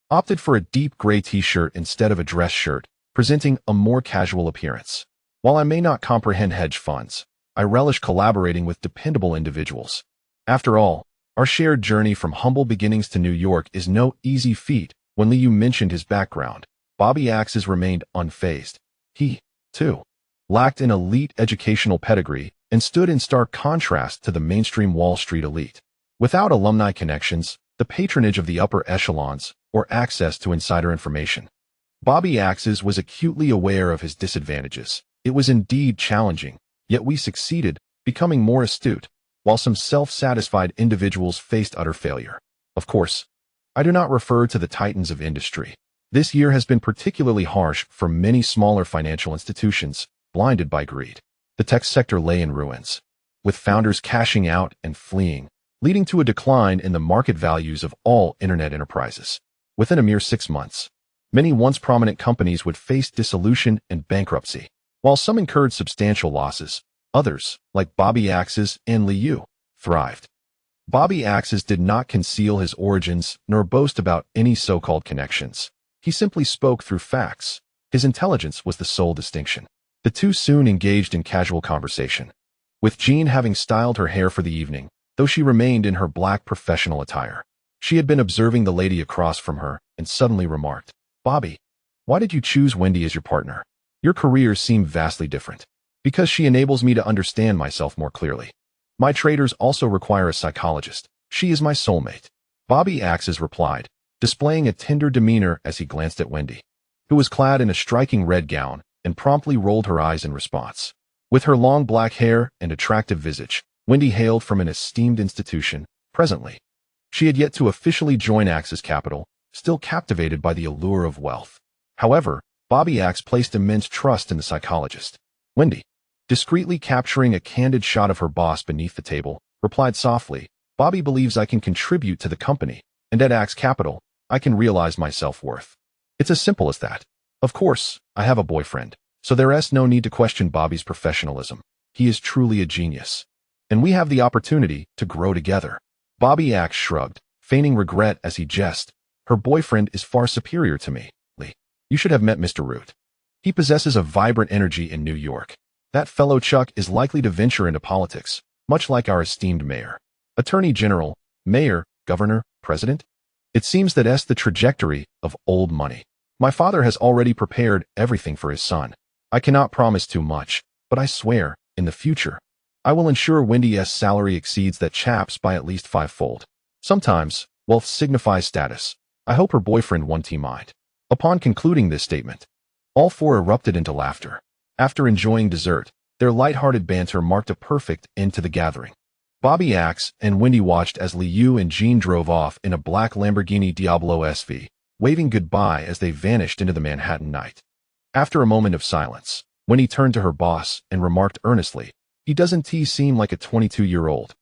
opted for a deep gray t-shirt instead of a dress shirt, presenting a more casual appearance. While I may not comprehend hedge funds, I relish collaborating with dependable individuals. After all, our shared journey from humble beginnings to New York is no easy feat. When Liu mentioned his background, Bobby Axes remained unfazed. He, too, lacked an elite educational pedigree and stood in stark contrast to the mainstream Wall Street elite. Without alumni connections, the patronage of the upper echelons, or access to insider information, Bobby Axes was acutely aware of his disadvantages. It was indeed challenging, yet we succeeded, becoming more astute, while some self-satisfied individuals faced utter failure. Of course, I do not refer to the titans of industry. This year has been particularly harsh for many smaller financial institutions, blinded by greed. The tech sector lay in ruins, with founders cashing out and fleeing, leading to a decline in the market values of all internet enterprises. Within a mere 6 months, many once prominent companies would face dissolution and bankruptcy. While some incurred substantial losses, others, like Bobby Axes and Liu, thrived. Bobby Axes did not conceal his origins nor boast about any so-called connections. He simply spoke through facts. His intelligence was the sole distinction. The two soon engaged in casual conversation, with Jean having styled her hair for the evening, though she remained in her black professional attire. She had been observing the lady across from her and suddenly remarked, "Bobby, why did you choose Wendy as your partner? Your careers seem vastly different." "Because she enables me to understand myself more clearly. My traders also require a psychologist. She is my soulmate," Bobby Axes replied, displaying a tender demeanor as he glanced at Wendy, who was clad in a striking red gown, and promptly rolled her eyes in response. With her long black hair and attractive visage, Wendy hailed from an esteemed institution. Presently, she had yet to officially join Axes Capital, still captivated by the allure of wealth. However, Bobby Axes placed immense trust in the psychologist. Wendy, discreetly capturing a candid shot of her boss beneath the table, replied softly, "Bobby believes I can contribute to the company, and at Axes Capital, I can realize my self-worth. It's as simple as that. Of course, I have a boyfriend, so there's no need to question Bobby's professionalism. He is truly a genius. And we have the opportunity to grow together." Bobby Axes shrugged, feigning regret as he jested. "Her boyfriend is far superior to me, Lee. You should have met Mr. Root. He possesses a vibrant energy in New York. That fellow Chuck is likely to venture into politics, much like our esteemed mayor. Attorney General, mayor, governor, president. It seems that's the trajectory of old money. My father has already prepared everything for his son. I cannot promise too much, but I swear, in the future, I will ensure Wendy's salary exceeds that chap's by at least 5-fold. Sometimes, wealth signifies status. I hope her boyfriend won't mind." Upon concluding this statement, all four erupted into laughter. After enjoying dessert, their light-hearted banter marked a perfect end to the gathering. Bobby Axes and Wendy watched as Liu and Jean drove off in a black Lamborghini Diablo SV, waving goodbye as they vanished into the Manhattan night. After a moment of silence, Wendy turned to her boss and remarked earnestly, "He doesn't seem like a 22-year-old.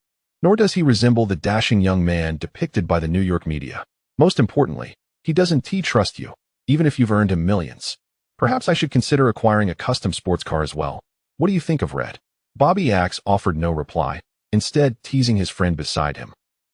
Nor does he resemble the dashing young man depicted by the New York media. Most importantly, he doesn't trust you, even if you've earned him millions. Perhaps I should consider acquiring a custom sports car as well. What do you think of Red?" Bobby Axes offered no reply, instead teasing his friend beside him,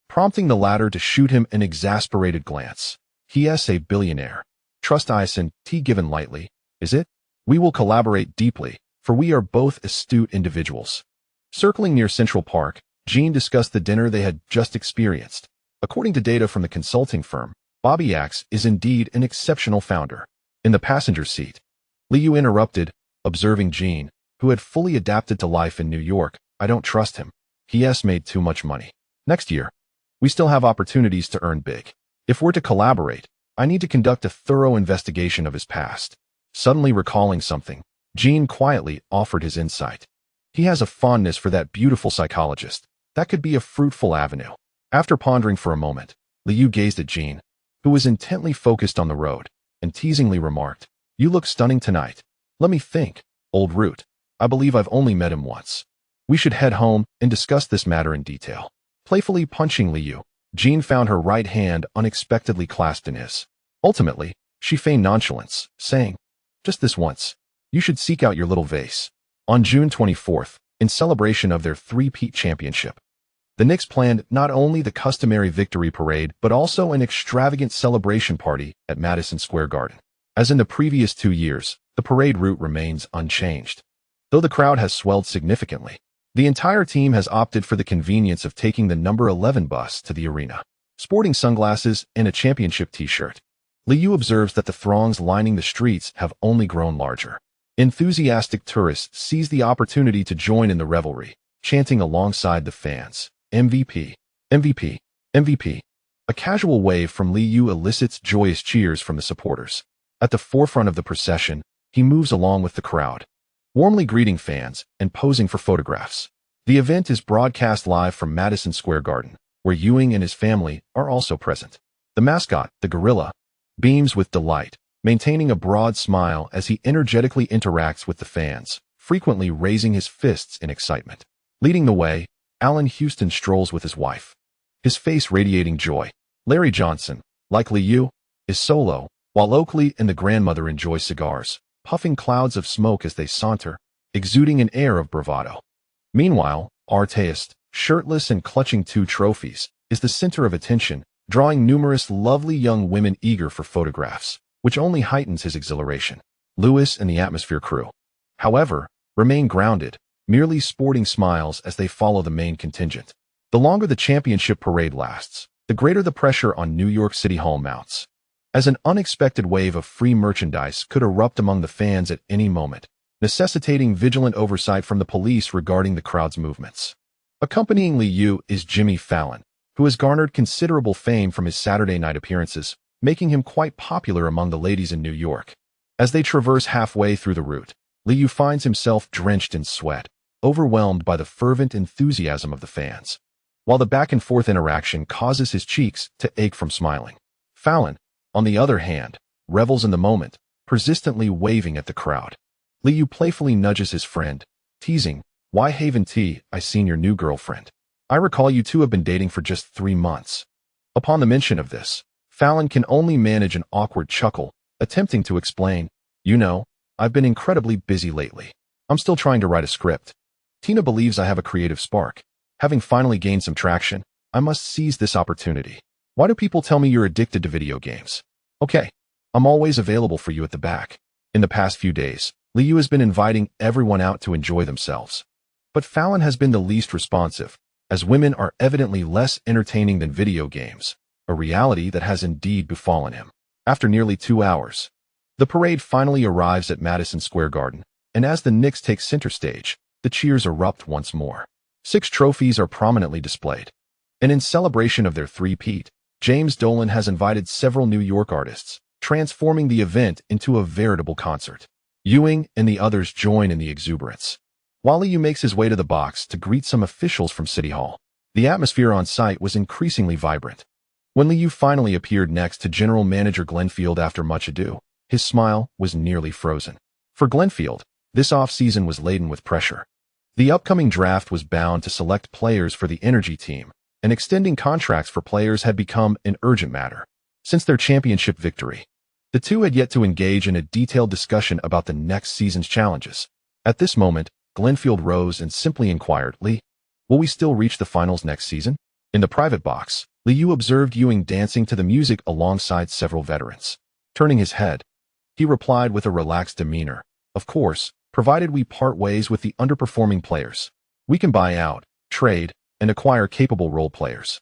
prompting the latter to shoot him an exasperated glance. "He is a billionaire. Trust isn't given lightly, is it? We will collaborate deeply, for we are both astute individuals." Circling near Central Park, Jean discussed the dinner they had just experienced. According to data from the consulting firm, Bobby Axes is indeed an exceptional founder. In the passenger seat, Liu interrupted, observing Jean, who had fully adapted to life in New York. "I don't trust him. He's made too much money. Next year, we still have opportunities to earn big. If we're to collaborate, I need to conduct a thorough investigation of his past." Suddenly recalling something, Jean quietly offered his insight. He has a fondness for that beautiful psychologist. That could be a fruitful avenue. After pondering for a moment, Liu gazed at Jean, who was intently focused on the road, and teasingly remarked, "You look stunning tonight." "Let me think, old root. I believe I've only met him once. We should head home and discuss this matter in detail." Playfully punching Liu, Jean found her right hand unexpectedly clasped in his. Ultimately, she feigned nonchalance, saying, "Just this once. You should seek out your little vase." On June 24th, in celebration of their three-peat championship, the Knicks planned not only the customary victory parade but also an extravagant celebration party at Madison Square Garden. As in the previous 2 years, the parade route remains unchanged. Though the crowd has swelled significantly, the entire team has opted for the convenience of taking the number 11 bus to the arena. Sporting sunglasses and a championship t-shirt, Liu observes that the throngs lining the streets have only grown larger. Enthusiastic tourists seize the opportunity to join in the revelry, chanting alongside the fans, "MVP, MVP, MVP." A casual wave from Liu elicits joyous cheers from the supporters. At the forefront of the procession, he moves along with the crowd, warmly greeting fans and posing for photographs. The event is broadcast live from Madison Square Garden, where Ewing and his family are also present. The mascot, the gorilla, beams with delight, maintaining a broad smile as he energetically interacts with the fans, frequently raising his fists in excitement. Leading the way, Allen Houston strolls with his wife, his face radiating joy. Larry Johnson, like Liu, is solo, while Oakley and the grandmother enjoy cigars, puffing clouds of smoke as they saunter, exuding an air of bravado. Meanwhile, Artist, shirtless and clutching 2 trophies, is the center of attention, drawing numerous lovely young women eager for photographs, which only heightens his exhilaration. Lewis and the Atmosphere crew, however, remain grounded, merely sporting smiles as they follow the main contingent. The longer the championship parade lasts, the greater the pressure on New York City Hall mounts, as an unexpected wave of free merchandise could erupt among the fans at any moment, necessitating vigilant oversight from the police regarding the crowd's movements. Accompanying Liu is Jimmy Fallon, who has garnered considerable fame from his Saturday night appearances, making him quite popular among the ladies in New York. As they traverse halfway through the route, Liu finds himself drenched in sweat, overwhelmed by the fervent enthusiasm of the fans, while the back-and-forth interaction causes his cheeks to ache from smiling. Fallon, on the other hand, revels in the moment, persistently waving at the crowd. Liu playfully nudges his friend, teasing, "Why haven't I seen your new girlfriend? I recall you two have been dating for just 3 months." Upon the mention of this, Fallon can only manage an awkward chuckle, attempting to explain, "You know, I've been incredibly busy lately. I'm still trying to write a script. Tina believes I have a creative spark. Having finally gained some traction, I must seize this opportunity. Why do people tell me you're addicted to video games? Okay, I'm always available for you at the back." In the past few days, Liu has been inviting everyone out to enjoy themselves. But Fallon has been the least responsive, as women are evidently less entertaining than video games, a reality that has indeed befallen him. After nearly 2 hours, the parade finally arrives at Madison Square Garden, and as the Knicks take center stage, the cheers erupt once more. 6 trophies are prominently displayed, and in celebration of their three-peat, James Dolan has invited several New York artists, transforming the event into a veritable concert. Ewing and the others join in the exuberance. While Liu makes his way to the box to greet some officials from City Hall, the atmosphere on site was increasingly vibrant. When Liu finally appeared next to General Manager Glenfield after much ado, his smile was nearly frozen. For Glenfield, this offseason was laden with pressure. The upcoming draft was bound to select players for the Energy team, and extending contracts for players had become an urgent matter. Since their championship victory, the two had yet to engage in a detailed discussion about the next season's challenges. At this moment, Glenfield rose and simply inquired, "Lee, will we still reach the finals next season?" In the private box, Liu observed Ewing dancing to the music alongside several veterans. Turning his head, he replied with a relaxed demeanor, "Of course, provided we part ways with the underperforming players. We can buy out, trade, and acquire capable role players.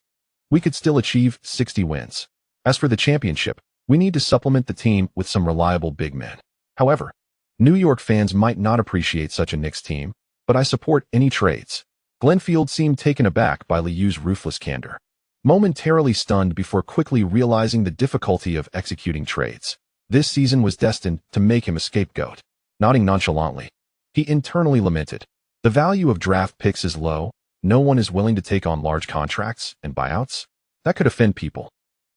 We could still achieve 60 wins. As for the championship, we need to supplement the team with some reliable big men. However, New York fans might not appreciate such a Knicks team, but I support any trades." Glenfield seemed taken aback by Liu's ruthless candor, momentarily stunned before quickly realizing the difficulty of executing trades. This season was destined to make him a scapegoat. Nodding nonchalantly, he internally lamented, The value of draft picks is low. No one is willing to take on large contracts and buyouts. That could offend people.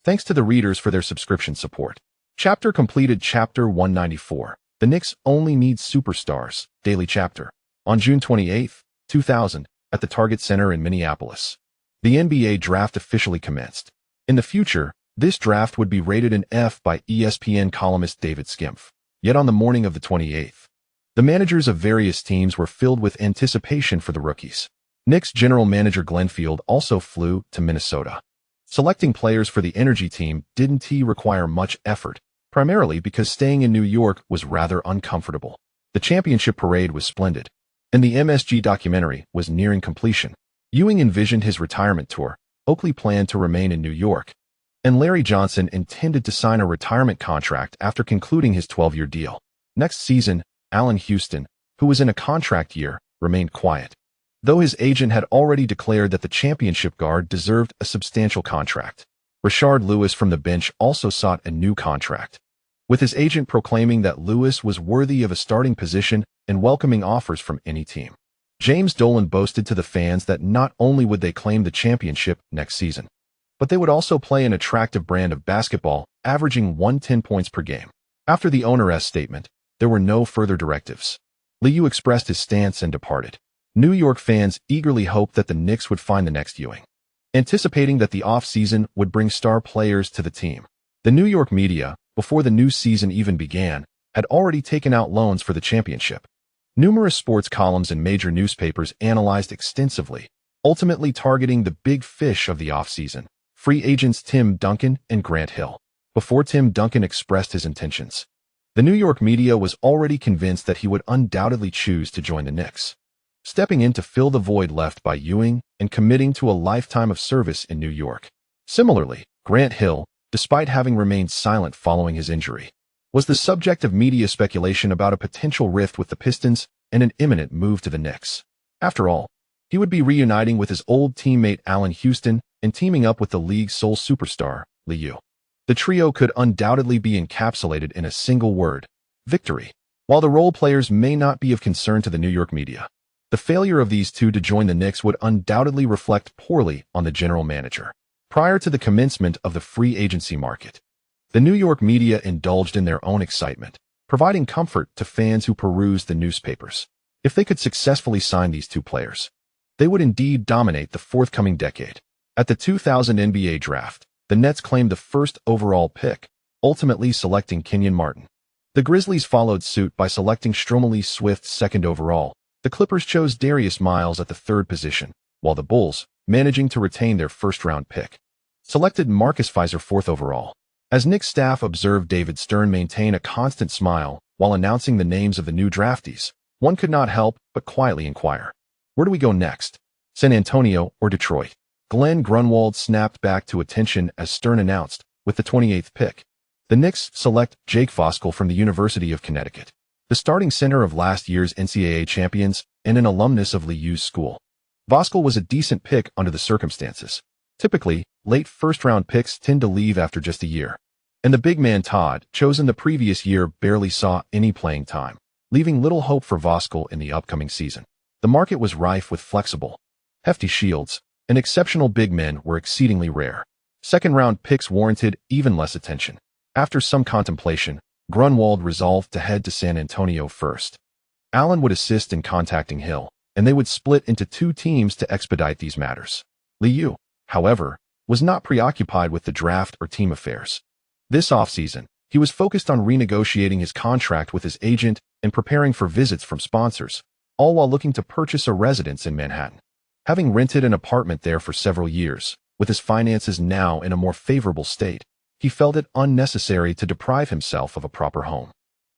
Thanks to the readers for their subscription support. Chapter completed. Chapter 194. The Knicks only need superstars. Daily chapter. On June 28, 2000, at the Target Center in Minneapolis. The NBA draft officially commenced. In the future, this draft would be rated an F by ESPN columnist David Skimpf. Yet on the morning of the 28th, the managers of various teams were filled with anticipation for the rookies. Knicks general manager Glenn Field also flew to Minnesota. Selecting players for the energy team didn't require much effort, primarily because staying in New York was rather uncomfortable. The championship parade was splendid, and the MSG documentary was nearing completion. Ewing envisioned his retirement tour. Oakley planned to remain in New York, and Larry Johnson intended to sign a retirement contract after concluding his 12-year deal. Next season, Allen Houston, who was in a contract year, remained quiet, though his agent had already declared that the championship guard deserved a substantial contract. Rashard Lewis from the bench also sought a new contract, with his agent proclaiming that Lewis was worthy of a starting position and welcoming offers from any team. James Dolan boasted to the fans that not only would they claim the championship next season, but they would also play an attractive brand of basketball, averaging 110 points per game. After the owner's statement, there were no further directives. Liu expressed his stance and departed. New York fans eagerly hoped that the Knicks would find the next Ewing, anticipating that the off-season would bring star players to the team. The New York media, before the new season even began, had already taken out loans for the championship. Numerous sports columns in major newspapers analyzed extensively, ultimately targeting the big fish of the offseason, free agents Tim Duncan and Grant Hill. Before Tim Duncan expressed his intentions, the New York media was already convinced that he would undoubtedly choose to join the Knicks, stepping in to fill the void left by Ewing and committing to a lifetime of service in New York. Similarly, Grant Hill, despite having remained silent following his injury, was the subject of media speculation about a potential rift with the Pistons and an imminent move to the Knicks. After all, he would be reuniting with his old teammate Allen Houston and teaming up with the league's sole superstar, Liu. The trio could undoubtedly be encapsulated in a single word: victory. While the role players may not be of concern to the New York media, the failure of these two to join the Knicks would undoubtedly reflect poorly on the general manager. Prior to the commencement of the free agency market, the New York media indulged in their own excitement, providing comfort to fans who perused the newspapers. If they could successfully sign these two players, they would indeed dominate the forthcoming decade. At the 2000 NBA draft, the Nets claimed the first overall pick, ultimately selecting Kenyon Martin. The Grizzlies followed suit by selecting Stromily Swift second overall. The Clippers chose Darius Miles at the third position, while the Bulls, managing to retain their first-round pick, selected Marcus Fizer fourth overall. As Knicks staff observed David Stern maintain a constant smile while announcing the names of the new draftees, one could not help but quietly inquire, where do we go next? San Antonio or Detroit? Glenn Grunwald snapped back to attention as Stern announced, with the 28th pick, the Knicks select Jake Voskuhl from the University of Connecticut, the starting center of last year's NCAA champions and an alumnus of Liu's school. Voskuhl was a decent pick under the circumstances. Typically, late first-round picks tend to leave after just a year, and the big man Todd, chosen the previous year, barely saw any playing time, leaving little hope for Voskuhl in the upcoming season. The market was rife with flexible, hefty shields, and exceptional big men were exceedingly rare. Second-round picks warranted even less attention. After some contemplation, Grunwald resolved to head to San Antonio first. Allen would assist in contacting Hill, and they would split into two teams to expedite these matters. Liu, however, was not preoccupied with the draft or team affairs. This offseason, he was focused on renegotiating his contract with his agent and preparing for visits from sponsors, all while looking to purchase a residence in Manhattan. Having rented an apartment there for several years, with his finances now in a more favorable state, he felt it unnecessary to deprive himself of a proper home.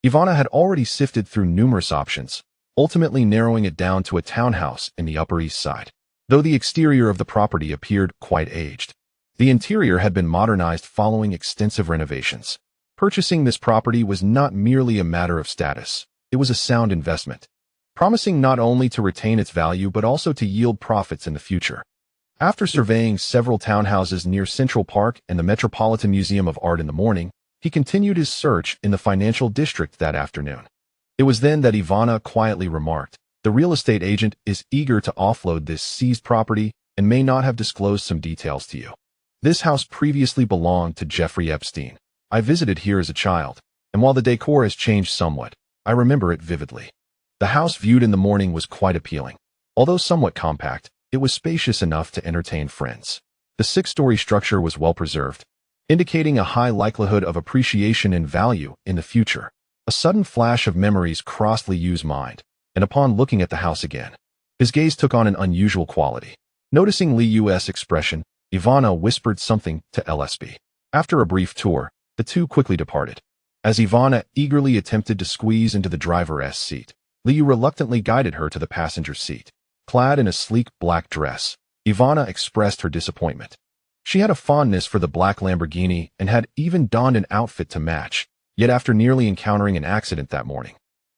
Ivana had already sifted through numerous options, ultimately narrowing it down to a townhouse in the Upper East Side. Though the exterior of the property appeared quite aged, the interior had been modernized following extensive renovations. Purchasing this property was not merely a matter of status, it was a sound investment, promising not only to retain its value but also to yield profits in the future. After surveying several townhouses near Central Park and the Metropolitan Museum of Art in the morning, he continued his search in the financial district that afternoon. It was then that Ivana quietly remarked, The real estate agent is eager to offload this seized property and may not have disclosed some details to you. This house previously belonged to Jeffrey Epstein. I visited here as a child, and while the decor has changed somewhat, I remember it vividly. The house viewed in the morning was quite appealing. Although somewhat compact, it was spacious enough to entertain friends. The six-story structure was well preserved, indicating a high likelihood of appreciation in value in the future. A sudden flash of memories crossed Liu's mind, and upon looking at the house again, his gaze took on an unusual quality. Noticing Liu's expression, Ivana whispered something to LSB. After a brief tour, the two quickly departed. As Ivana eagerly attempted to squeeze into the driver's seat, Liu reluctantly guided her to the passenger seat. Clad in a sleek black dress, Ivana expressed her disappointment. She had a fondness for the black Lamborghini and had even donned an outfit to match, yet after nearly encountering an accident that morning,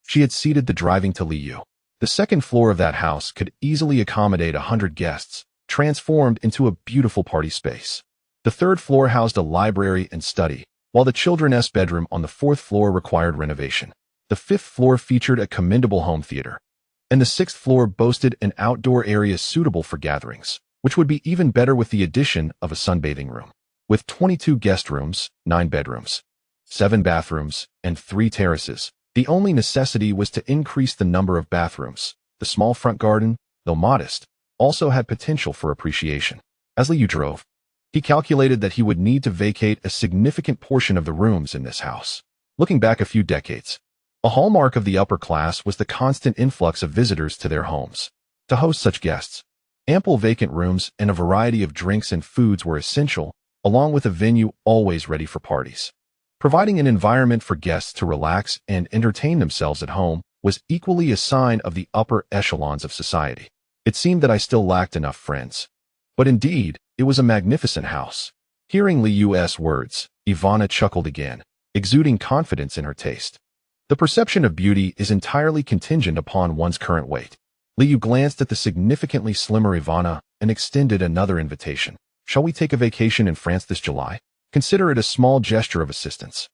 she had ceded the driving to Liu. The second floor of that house could easily accommodate 100 guests, transformed into a beautiful party space. The third floor housed a library and study, while the children's bedroom on the fourth floor required renovation. The fifth floor featured a commendable home theater, and the sixth floor boasted an outdoor area suitable for gatherings, which would be even better with the addition of a sunbathing room. With 22 guest rooms, 9 bedrooms, 7 bathrooms, and 3 terraces, the only necessity was to increase the number of bathrooms. The small front garden, though modest, also had potential for appreciation. As Liu drove, he calculated that he would need to vacate a significant portion of the rooms in this house. Looking back a few decades, a hallmark of the upper class was the constant influx of visitors to their homes. To host such guests, ample vacant rooms and a variety of drinks and foods were essential, along with a venue always ready for parties. Providing an environment for guests to relax and entertain themselves at home was equally a sign of the upper echelons of society. It seemed that I still lacked enough friends. But indeed, it was a magnificent house. Hearing Liu's words, Ivana chuckled again, exuding confidence in her taste. The perception of beauty is entirely contingent upon one's current weight. Liu glanced at the significantly slimmer Ivana and extended another invitation. Shall we take a vacation in France this July? Consider it a small gesture of assistance.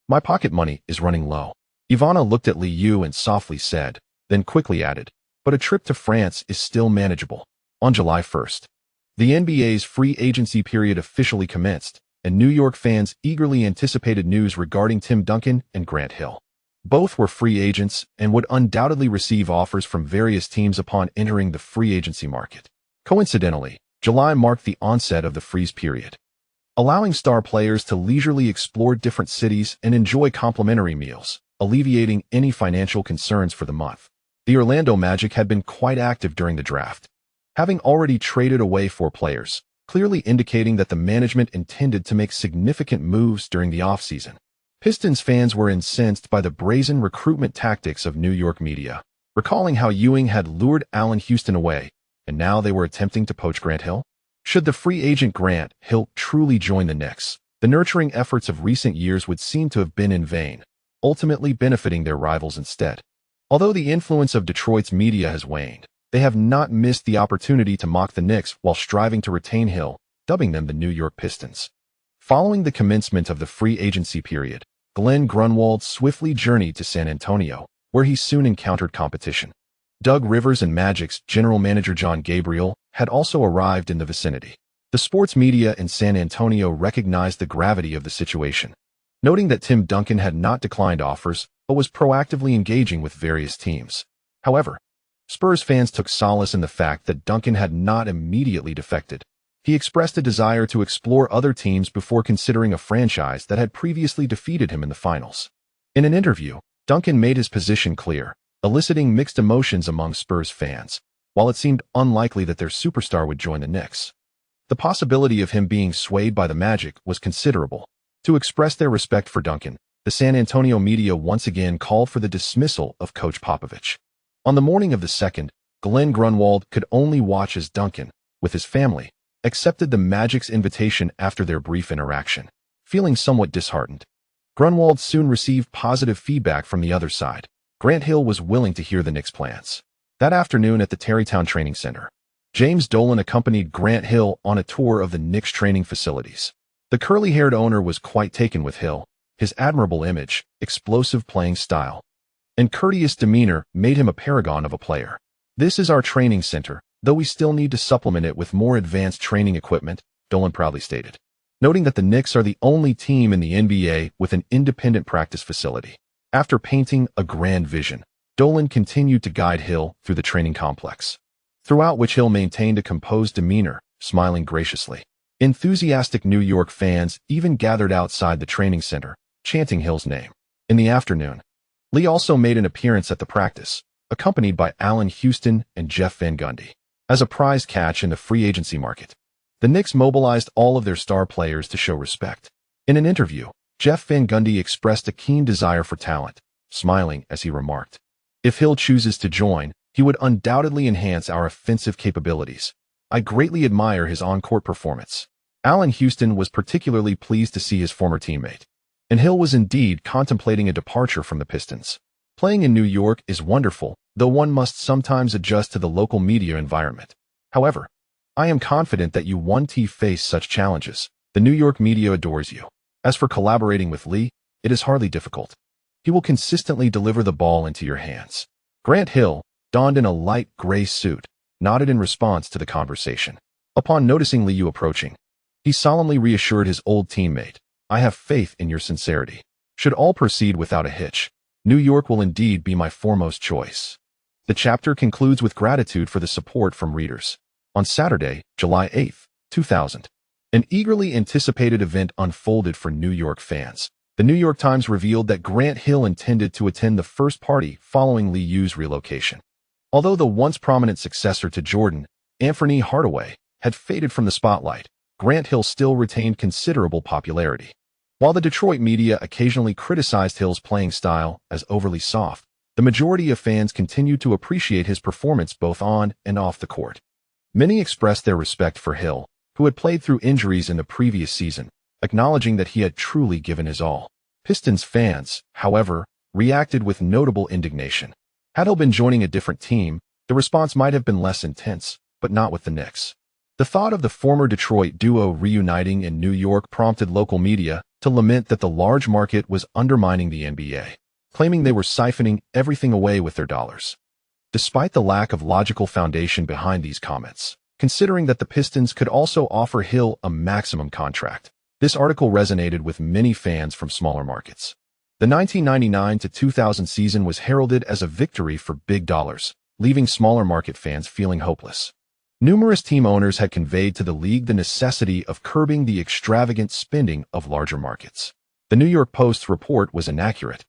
My pocket money is running low. Ivana looked at Liu and softly said, then quickly added, but a trip to France is still manageable. On July 1st, the NBA's free agency period officially commenced, and New York fans eagerly anticipated news regarding Tim Duncan and Grant Hill. Both were free agents and would undoubtedly receive offers from various teams upon entering the free agency market. Coincidentally, July marked the onset of the freeze period, allowing star players to leisurely explore different cities and enjoy complimentary meals, alleviating any financial concerns for the month. The Orlando Magic had been quite active during the draft, having already traded away 4 players, clearly indicating that the management intended to make significant moves during the offseason. Pistons fans were incensed by the brazen recruitment tactics of New York media, recalling how Ewing had lured Allen Houston away, and now they were attempting to poach Grant Hill. Should the free agent Grant Hill truly join the Knicks, the nurturing efforts of recent years would seem to have been in vain, ultimately benefiting their rivals instead. Although the influence of Detroit's media has waned, they have not missed the opportunity to mock the Knicks while striving to retain Hill, dubbing them the New York Pistons. Following the commencement of the free agency period, Glenn Grunwald swiftly journeyed to San Antonio, where he soon encountered competition. Doug Rivers and Magic's general manager John Gabriel had also arrived in the vicinity. The sports media in San Antonio recognized the gravity of the situation, noting that Tim Duncan had not declined offers but was proactively engaging with various teams. However, Spurs fans took solace in the fact that Duncan had not immediately defected. He expressed a desire to explore other teams before considering a franchise that had previously defeated him in the finals. In an interview, Duncan made his position clear, eliciting mixed emotions among Spurs fans, while it seemed unlikely that their superstar would join the Knicks. The possibility of him being swayed by the Magic was considerable. To express their respect for Duncan, the San Antonio media once again called for the dismissal of Coach Popovich. On the morning of the 2nd, Glenn Grunwald could only watch as Duncan, with his family, accepted the Magic's invitation after their brief interaction. Feeling somewhat disheartened, Grunwald soon received positive feedback from the other side. Grant Hill was willing to hear the Knicks' plans. That afternoon at the Tarrytown Training Center, James Dolan accompanied Grant Hill on a tour of the Knicks training facilities. The curly-haired owner was quite taken with Hill. His admirable image, explosive playing style, and courteous demeanor made him a paragon of a player. "This is our training center, though we still need to supplement it with more advanced training equipment," Dolan proudly stated, noting that the Knicks are the only team in the NBA with an independent practice facility. After painting a grand vision, Dolan continued to guide Hill through the training complex, throughout which Hill maintained a composed demeanor, smiling graciously. Enthusiastic New York fans even gathered outside the training center, chanting Hill's name. In the afternoon, Lee also made an appearance at the practice, accompanied by Allen Houston and Jeff Van Gundy. As a prize catch in the free agency market, the Knicks mobilized all of their star players to show respect. In an interview, Jeff Van Gundy expressed a keen desire for talent, smiling as he remarked, "If Hill chooses to join, he would undoubtedly enhance our offensive capabilities. I greatly admire his on-court performance." Allen Houston was particularly pleased to see his former teammate, and Hill was indeed contemplating a departure from the Pistons. "Playing in New York is wonderful, though one must sometimes adjust to the local media environment. However, I am confident that you won't face such challenges. The New York media adores you. As for collaborating with Lee, it is hardly difficult. He will consistently deliver the ball into your hands." Grant Hill, donned in a light gray suit, nodded in response to the conversation. Upon noticing Liu approaching, he solemnly reassured his old teammate, "I have faith in your sincerity. Should all proceed without a hitch, New York will indeed be my foremost choice." The chapter concludes with gratitude for the support from readers. On Saturday, July 8, 2000, an eagerly anticipated event unfolded for New York fans. The New York Times revealed that Grant Hill intended to attend the first party following Liu's relocation. Although the once prominent successor to Jordan, Anthony Hardaway, had faded from the spotlight, Grant Hill still retained considerable popularity. While the Detroit media occasionally criticized Hill's playing style as overly soft, the majority of fans continued to appreciate his performance both on and off the court. Many expressed their respect for Hill, who had played through injuries in the previous season, acknowledging that he had truly given his all. Pistons fans, however, reacted with notable indignation. Had Hill been joining a different team, the response might have been less intense, but not with the Knicks. The thought of the former Detroit duo reuniting in New York prompted local media to lament that the large market was undermining the NBA, claiming they were siphoning everything away with their dollars. Despite the lack of logical foundation behind these comments, considering that the Pistons could also offer Hill a maximum contract, this article resonated with many fans from smaller markets. The 1999 to 2000 season was heralded as a victory for big dollars, leaving smaller market fans feeling hopeless. Numerous team owners had conveyed to the league the necessity of curbing the extravagant spending of larger markets. The New York Post's report was inaccurate.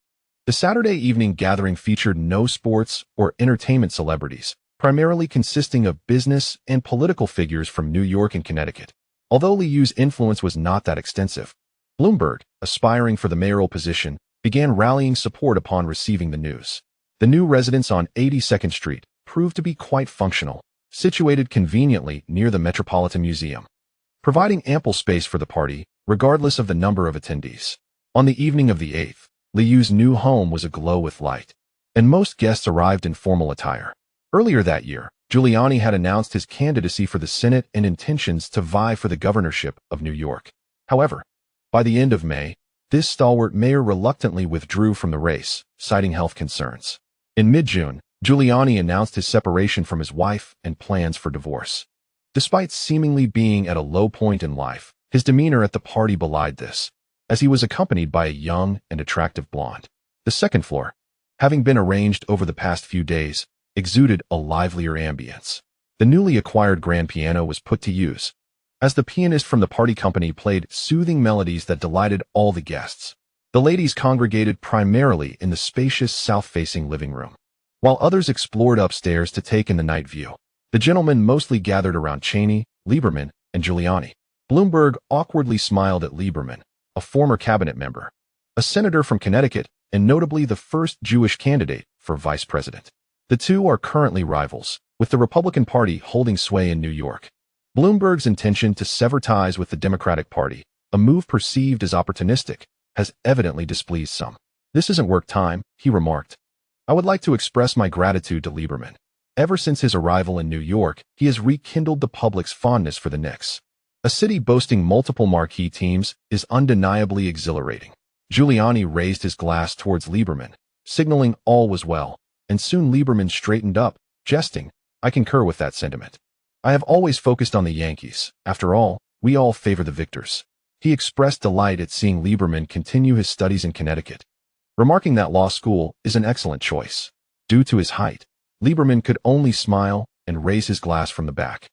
The Saturday evening gathering featured no sports or entertainment celebrities, primarily consisting of business and political figures from New York and Connecticut. Although Liu's influence was not that extensive, Bloomberg, aspiring for the mayoral position, began rallying support upon receiving the news. The new residence on 82nd Street proved to be quite functional, situated conveniently near the Metropolitan Museum, providing ample space for the party, regardless of the number of attendees. On the evening of the 8th, Liu's new home was aglow with light, and most guests arrived in formal attire. Earlier that year, Giuliani had announced his candidacy for the Senate and intentions to vie for the governorship of New York. However, by the end of May, this stalwart mayor reluctantly withdrew from the race, citing health concerns. In mid-June, Giuliani announced his separation from his wife and plans for divorce. Despite seemingly being at a low point in life, his demeanor at the party belied this, as he was accompanied by a young and attractive blonde. The second floor, having been arranged over the past few days, exuded a livelier ambience. The newly acquired grand piano was put to use, as the pianist from the party company played soothing melodies that delighted all the guests. The ladies congregated primarily in the spacious south-facing living room, while others explored upstairs to take in the night view. The gentlemen mostly gathered around Cheney, Lieberman, and Giuliani. Bloomberg awkwardly smiled at Lieberman, a former cabinet member, a senator from Connecticut, and notably the first Jewish candidate for vice president. The two are currently rivals, with the Republican Party holding sway in New York. Bloomberg's intention to sever ties with the Democratic Party, a move perceived as opportunistic, has evidently displeased some. "This isn't work time," he remarked. "I would like to express my gratitude to Lieberman. Ever since his arrival in New York, he has rekindled the public's fondness for the Knicks. A city boasting multiple marquee teams is undeniably exhilarating." Giuliani raised his glass towards Lieberman, signaling all was well, and soon Lieberman straightened up, jesting, I concur with that sentiment. I have always focused on the Yankees. After all, we all favor the victors. He expressed delight at seeing Lieberman continue his studies in Connecticut, remarking that law school is an excellent choice. Due to his height, Lieberman could only smile and raise his glass from the back,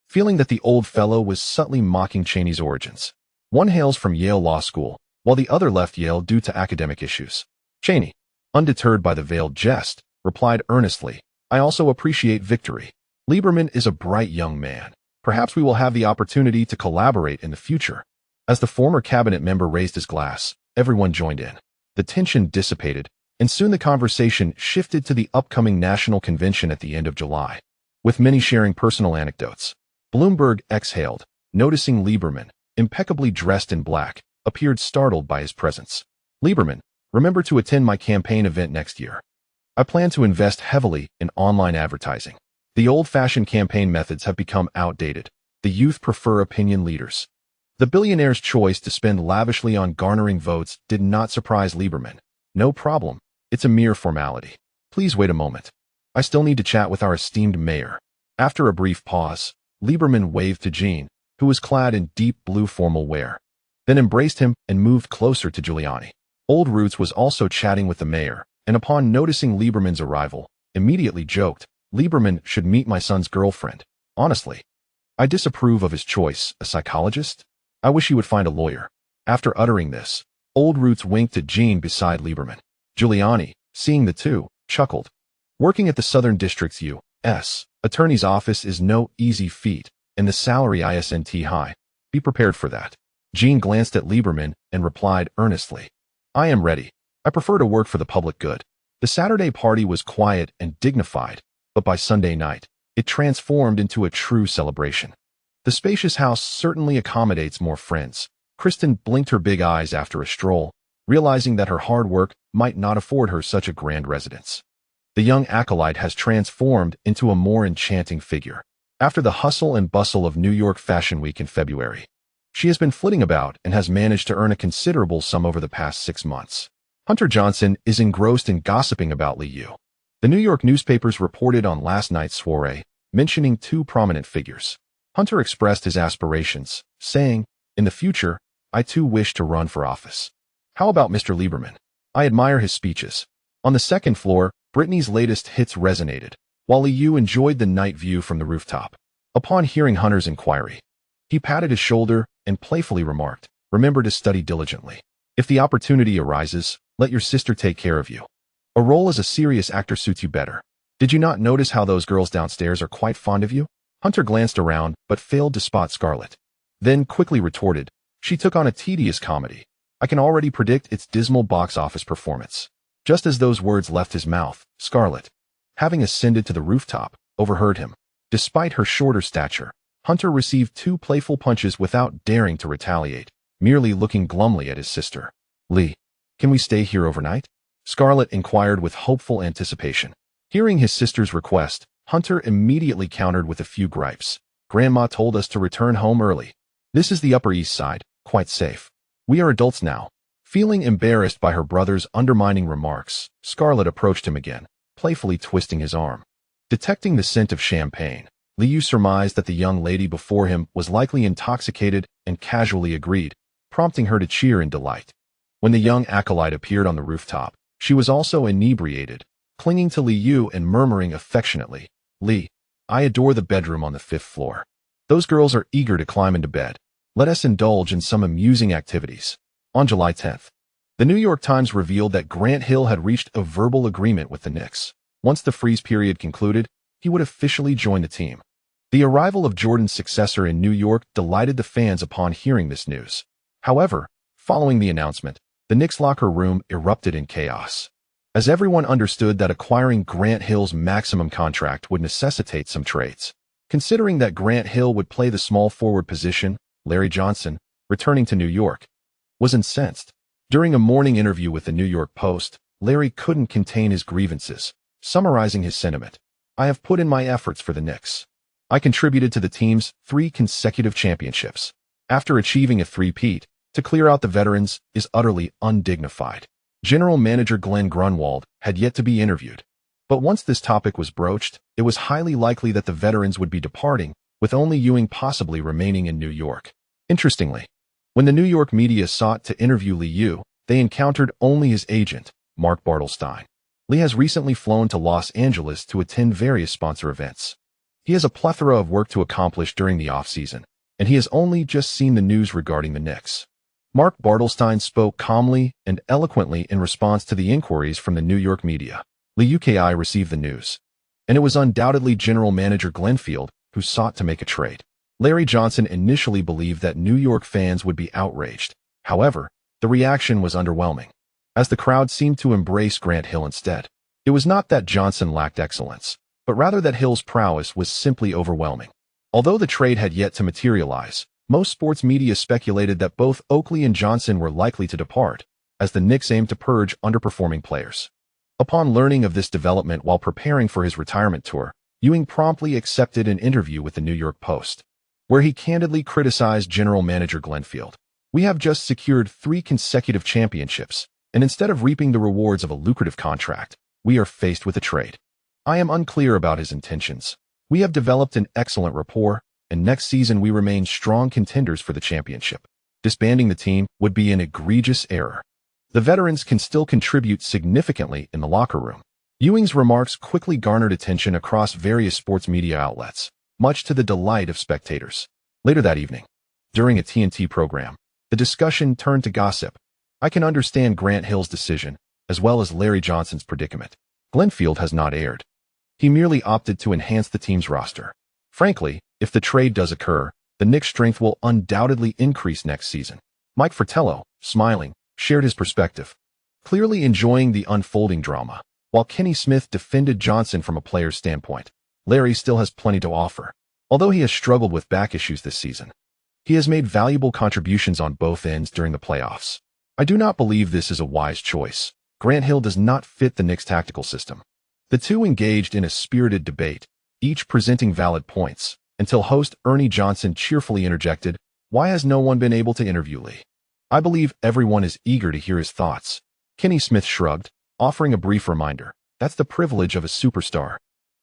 feeling that the old fellow was subtly mocking Cheney's origins. One hails from Yale Law School, while the other left Yale due to academic issues. Cheney, undeterred by the veiled jest, replied earnestly, I also appreciate victory. Lieberman is a bright young man. Perhaps we will have the opportunity to collaborate in the future. As the former cabinet member raised his glass, everyone joined in. The tension dissipated, and soon the conversation shifted to the upcoming national convention at the end of July, with many sharing personal anecdotes. Bloomberg exhaled, noticing Lieberman, impeccably dressed in black, appeared startled by his presence. Lieberman, remember to attend my campaign event next year. I plan to invest heavily in online advertising. The old-fashioned campaign methods have become outdated. The youth prefer opinion leaders. The billionaire's choice to spend lavishly on garnering votes did not surprise Lieberman. No problem. It's a mere formality. Please wait a moment. I still need to chat with our esteemed mayor. After a brief pause, Lieberman waved to Jean, who was clad in deep blue formal wear, then embraced him and moved closer to Giuliani. Old Roots was also chatting with the mayor, and upon noticing Lieberman's arrival, immediately joked, Lieberman should meet my son's girlfriend. Honestly, I disapprove of his choice. A psychologist? I wish he would find a lawyer. After uttering this, Old Roots winked at Jean beside Lieberman. Giuliani, seeing the two, chuckled. Working at the Southern District's U.S. Attorney's office is no easy feat, and the salary isn't high. Be prepared for that. Jean glanced at Lieberman and replied earnestly, I am ready. I prefer to work for the public good. The Saturday party was quiet and dignified, but by Sunday night, it transformed into a true celebration. The spacious house certainly accommodates more friends. Kristen blinked her big eyes after a stroll, realizing that her hard work might not afford her such a grand residence. The young acolyte has transformed into a more enchanting figure. After the hustle and bustle of New York Fashion Week in February, she has been flitting about and has managed to earn a considerable sum over the past 6 months. Hunter Johnson is engrossed in gossiping about Liu. The New York newspapers reported on last night's soiree, mentioning two prominent figures. Hunter expressed his aspirations, saying, in the future, I too wish to run for office. How about Mr. Lieberman? I admire his speeches. On the second floor, Britney's latest hits resonated, while Liu enjoyed the night view from the rooftop. Upon hearing Hunter's inquiry, he patted his shoulder and playfully remarked, remember to study diligently. If the opportunity arises, let your sister take care of you. A role as a serious actor suits you better. Did you not notice how those girls downstairs are quite fond of you? Hunter glanced around, but failed to spot Scarlett. Then quickly retorted, she took on a tedious comedy. I can already predict its dismal box office performance. Just as those words left his mouth, Scarlett, having ascended to the rooftop, overheard him. Despite her shorter stature, Hunter received 2 playful punches without daring to retaliate, merely looking glumly at his sister. Lee, can we stay here overnight? Scarlett inquired with hopeful anticipation. Hearing his sister's request, Hunter immediately countered with a few gripes. Grandma told us to return home early. This is the Upper East Side, quite safe. We are adults now. Feeling embarrassed by her brother's undermining remarks, Scarlett approached him again, playfully twisting his arm. Detecting the scent of champagne, Liu surmised that the young lady before him was likely intoxicated and casually agreed, prompting her to cheer in delight. When the young acolyte appeared on the rooftop, she was also inebriated, clinging to Liu and murmuring affectionately, Lee, I adore the bedroom on the 5th floor. Those girls are eager to climb into bed. Let us indulge in some amusing activities. On July 10th, the New York Times revealed that Grant Hill had reached a verbal agreement with the Knicks. Once the freeze period concluded, he would officially join the team. The arrival of Jordan's successor in New York delighted the fans upon hearing this news. However, following the announcement, the Knicks locker room erupted in chaos, as everyone understood that acquiring Grant Hill's maximum contract would necessitate some trades. Considering that Grant Hill would play the small forward position, Larry Johnson, returning to New York, was incensed. During a morning interview with the New York Post, Larry couldn't contain his grievances, summarizing his sentiment. I have put in my efforts for the Knicks. I contributed to the team's 3 consecutive championships. After achieving a three-peat, to clear out the veterans is utterly undignified. General Manager Glenn Grunwald had yet to be interviewed. But once this topic was broached, it was highly likely that the veterans would be departing, with only Ewing possibly remaining in New York. Interestingly, when the New York media sought to interview Liu, they encountered only his agent, Mark Bartelstein. Lee has recently flown to Los Angeles to attend various sponsor events. He has a plethora of work to accomplish during the off-season, and he has only just seen the news regarding the Knicks. Mark Bartelstein spoke calmly and eloquently in response to the inquiries from the New York media. Lee UKI received the news, and it was undoubtedly general manager Glenfield who sought to make a trade. Larry Johnson initially believed that New York fans would be outraged. However, the reaction was underwhelming, as the crowd seemed to embrace Grant Hill instead. It was not that Johnson lacked excellence, but rather that Hill's prowess was simply overwhelming. Although the trade had yet to materialize, most sports media speculated that both Oakley and Johnson were likely to depart, as the Knicks aimed to purge underperforming players. Upon learning of this development while preparing for his retirement tour, Ewing promptly accepted an interview with the New York Post, where he candidly criticized general manager Glenfield. "We have just secured 3 consecutive championships, and instead of reaping the rewards of a lucrative contract, we are faced with a trade. I am unclear about his intentions. We have developed an excellent rapport, and next season we remain strong contenders for the championship. Disbanding the team would be an egregious error. The veterans can still contribute significantly in the locker room." Ewing's remarks quickly garnered attention across various sports media outlets, much to the delight of spectators. Later that evening, during a TNT program, the discussion turned to gossip. "I can understand Grant Hill's decision, as well as Larry Johnson's predicament. Glenfield has not erred. He merely opted to enhance the team's roster. Frankly, if the trade does occur, the Knicks' strength will undoubtedly increase next season." Mike Fratello, smiling, shared his perspective, clearly enjoying the unfolding drama. While Kenny Smith defended Johnson from a player's standpoint, Larry still has plenty to offer. Although he has struggled with back issues this season, he has made valuable contributions on both ends during the playoffs. "I do not believe this is a wise choice. Grant Hill does not fit the Knicks' tactical system." The two engaged in a spirited debate, each presenting valid points, until host Ernie Johnson cheerfully interjected, "Why has no one been able to interview Lee? I believe everyone is eager to hear his thoughts." Kenny Smith shrugged, offering a brief reminder, "That's the privilege of a superstar.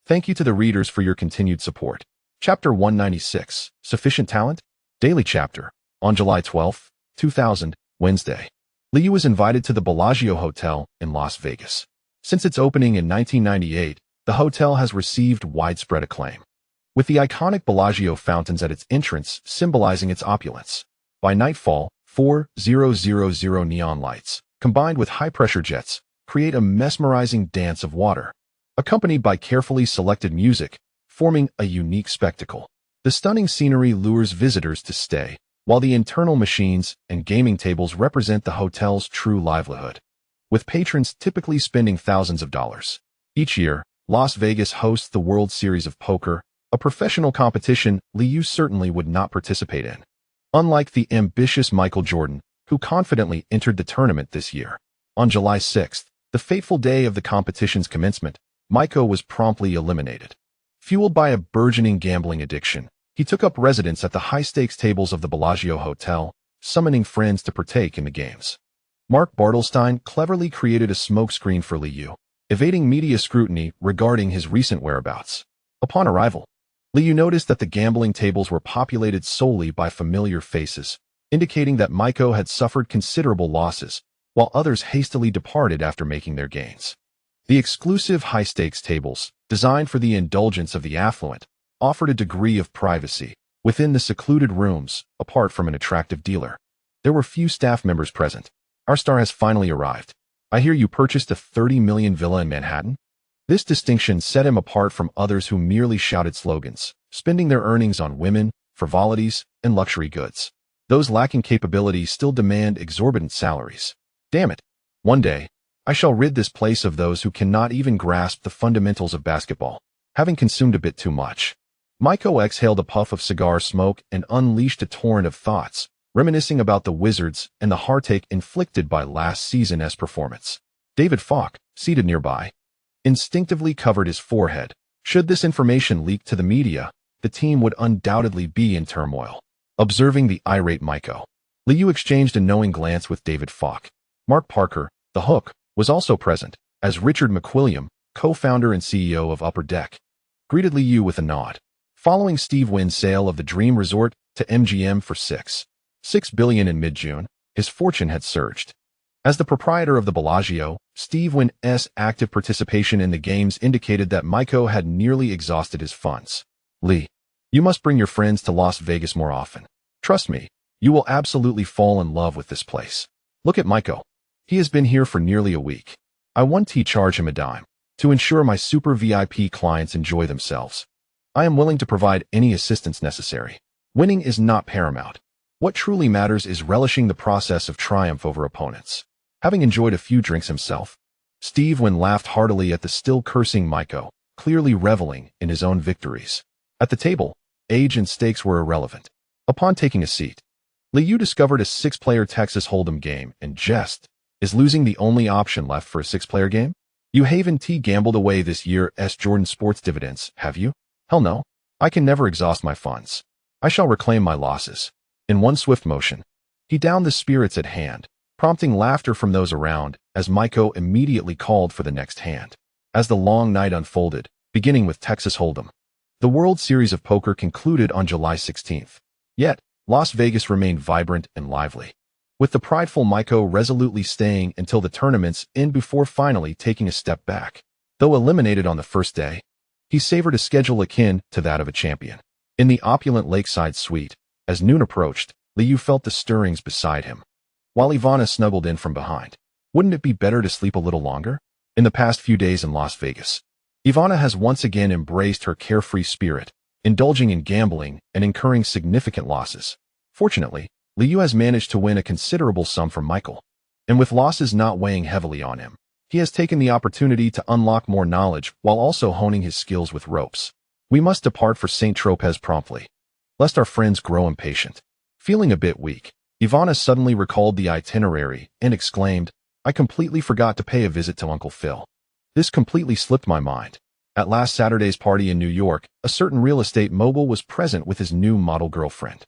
Thank you to the readers for your continued support." Chapter 196, Sufficient Talent? Daily Chapter. On July 12, 2000, Wednesday, Liu was invited to the Bellagio Hotel in Las Vegas. Since its opening in 1998, the hotel has received widespread acclaim, with the iconic Bellagio fountains at its entrance symbolizing its opulence. By nightfall, 4,000 neon lights, combined with high-pressure jets, create a mesmerizing dance of water, accompanied by carefully selected music, forming a unique spectacle. The stunning scenery lures visitors to stay, while the internal machines and gaming tables represent the hotel's true livelihood, with patrons typically spending thousands of dollars. Each year, Las Vegas hosts the World Series of Poker, a professional competition Liu certainly would not participate in. Unlike the ambitious Michael Jordan, who confidently entered the tournament this year. On July 6th, the fateful day of the competition's commencement, Michael was promptly eliminated. Fueled by a burgeoning gambling addiction, he took up residence at the high-stakes tables of the Bellagio Hotel, summoning friends to partake in the games. Mark Bartelstein cleverly created a smokescreen for Liu, evading media scrutiny regarding his recent whereabouts. Upon arrival, Liu noticed that the gambling tables were populated solely by familiar faces, indicating that Michael had suffered considerable losses, while others hastily departed after making their gains. The exclusive high-stakes tables, designed for the indulgence of the affluent, offered a degree of privacy within the secluded rooms, apart from an attractive dealer. There were few staff members present. "Our star has finally arrived. I hear you purchased a $30 million villa in Manhattan?" This distinction set him apart from others who merely shouted slogans, spending their earnings on women, frivolities, and luxury goods. Those lacking capability still demand exorbitant salaries. "Damn it. One day, I shall rid this place of those who cannot even grasp the fundamentals of basketball, having consumed a bit too much." Michael exhaled a puff of cigar smoke and unleashed a torrent of thoughts, reminiscing about the Wizards and the heartache inflicted by last season's performance. David Falk, seated nearby, instinctively covered his forehead. Should this information leak to the media, the team would undoubtedly be in turmoil. Observing the irate Michael, Liu exchanged a knowing glance with David Falk. Mark Parker, the Hook, was also present, as Richard McWilliam, co-founder and CEO of Upper Deck, greeted Liu with a nod. Following Steve Wynn's sale of the Dream Resort to MGM for $6 billion in mid-June, his fortune had surged. As the proprietor of the Bellagio, Steve Wynn's active participation in the games indicated that Michael had nearly exhausted his funds. Lee, you must bring your friends to Las Vegas more often. Trust me, you will absolutely fall in love with this place. Look at Michael. He has been here for nearly a week. I won't charge him a dime to ensure my super VIP clients enjoy themselves. I am willing to provide any assistance necessary. Winning is not paramount. What truly matters is relishing the process of triumph over opponents. Having enjoyed a few drinks himself, Steve Wynn laughed heartily at the still cursing Michael, clearly reveling in his own victories. At the table, age and stakes were irrelevant. Upon taking a seat, Liu discovered a 6-player Texas Hold'em game and jest, is losing the only option left for a 6-player game? You haven't gambled away this year's Jordan Sports dividends, have you? Hell no. I can never exhaust my funds. I shall reclaim my losses. In one swift motion, he downed the spirits at hand, prompting laughter from those around as Michael immediately called for the next hand. As the long night unfolded, beginning with Texas Hold'em, the World Series of Poker concluded on July 16th. Yet, Las Vegas remained vibrant and lively, with the prideful Michael resolutely staying until the tournament's end before finally taking a step back. Though eliminated on the first day, he savored a schedule akin to that of a champion. In the opulent lakeside suite, as noon approached, Liu felt the stirrings beside him, while Ivana snuggled in from behind. Wouldn't it be better to sleep a little longer? In the past few days in Las Vegas, Ivana has once again embraced her carefree spirit, indulging in gambling and incurring significant losses. Fortunately, Liu has managed to win a considerable sum from Michael, and with losses not weighing heavily on him, he has taken the opportunity to unlock more knowledge while also honing his skills with ropes. We must depart for St. Tropez promptly, lest our friends grow impatient. Feeling a bit weak, Ivana suddenly recalled the itinerary and exclaimed, I completely forgot to pay a visit to Uncle Phil. This completely slipped my mind. At last Saturday's party in New York, a certain real estate mogul was present with his new model girlfriend.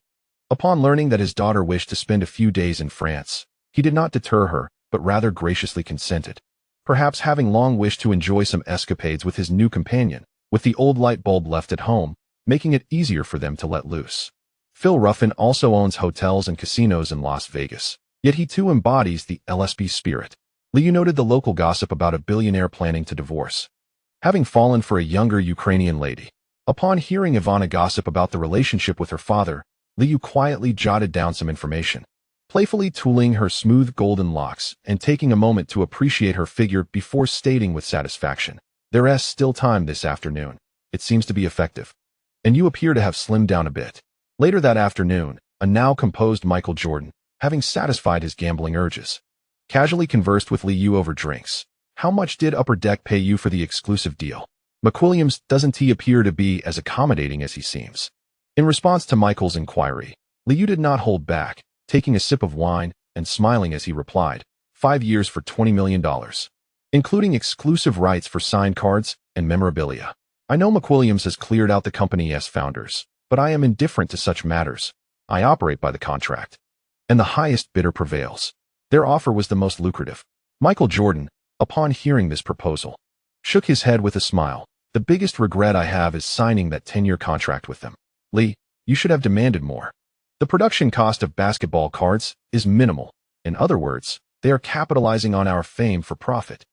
Upon learning that his daughter wished to spend a few days in France, he did not deter her, but rather graciously consented. Perhaps having long wished to enjoy some escapades with his new companion, with the old light bulb left at home, making it easier for them to let loose. Phil Ruffin also owns hotels and casinos in Las Vegas, yet he too embodies the LSP spirit. Liu noted the local gossip about a billionaire planning to divorce, having fallen for a younger Ukrainian lady. Upon hearing Ivana gossip about the relationship with her father, Liu quietly jotted down some information, playfully tooling her smooth golden locks and taking a moment to appreciate her figure before stating with satisfaction, There's still time this afternoon. It seems to be effective. And you appear to have slimmed down a bit. Later that afternoon, a now composed Michael Jordan, having satisfied his gambling urges, casually conversed with Liu over drinks. How much did Upper Deck pay you for the exclusive deal? McWilliams, doesn't he appear to be as accommodating as he seems? In response to Michael's inquiry, Liu did not hold back, taking a sip of wine and smiling as he replied, 5 years for $20 million, including exclusive rights for signed cards and memorabilia. I know McWilliams has cleared out the company's founders, but I am indifferent to such matters. I operate by the contract. And the highest bidder prevails. Their offer was the most lucrative. Michael Jordan, upon hearing this proposal, shook his head with a smile. The biggest regret I have is signing that 10-year contract with them. Lee, you should have demanded more. The production cost of basketball cards is minimal. In other words, they are capitalizing on our fame for profit.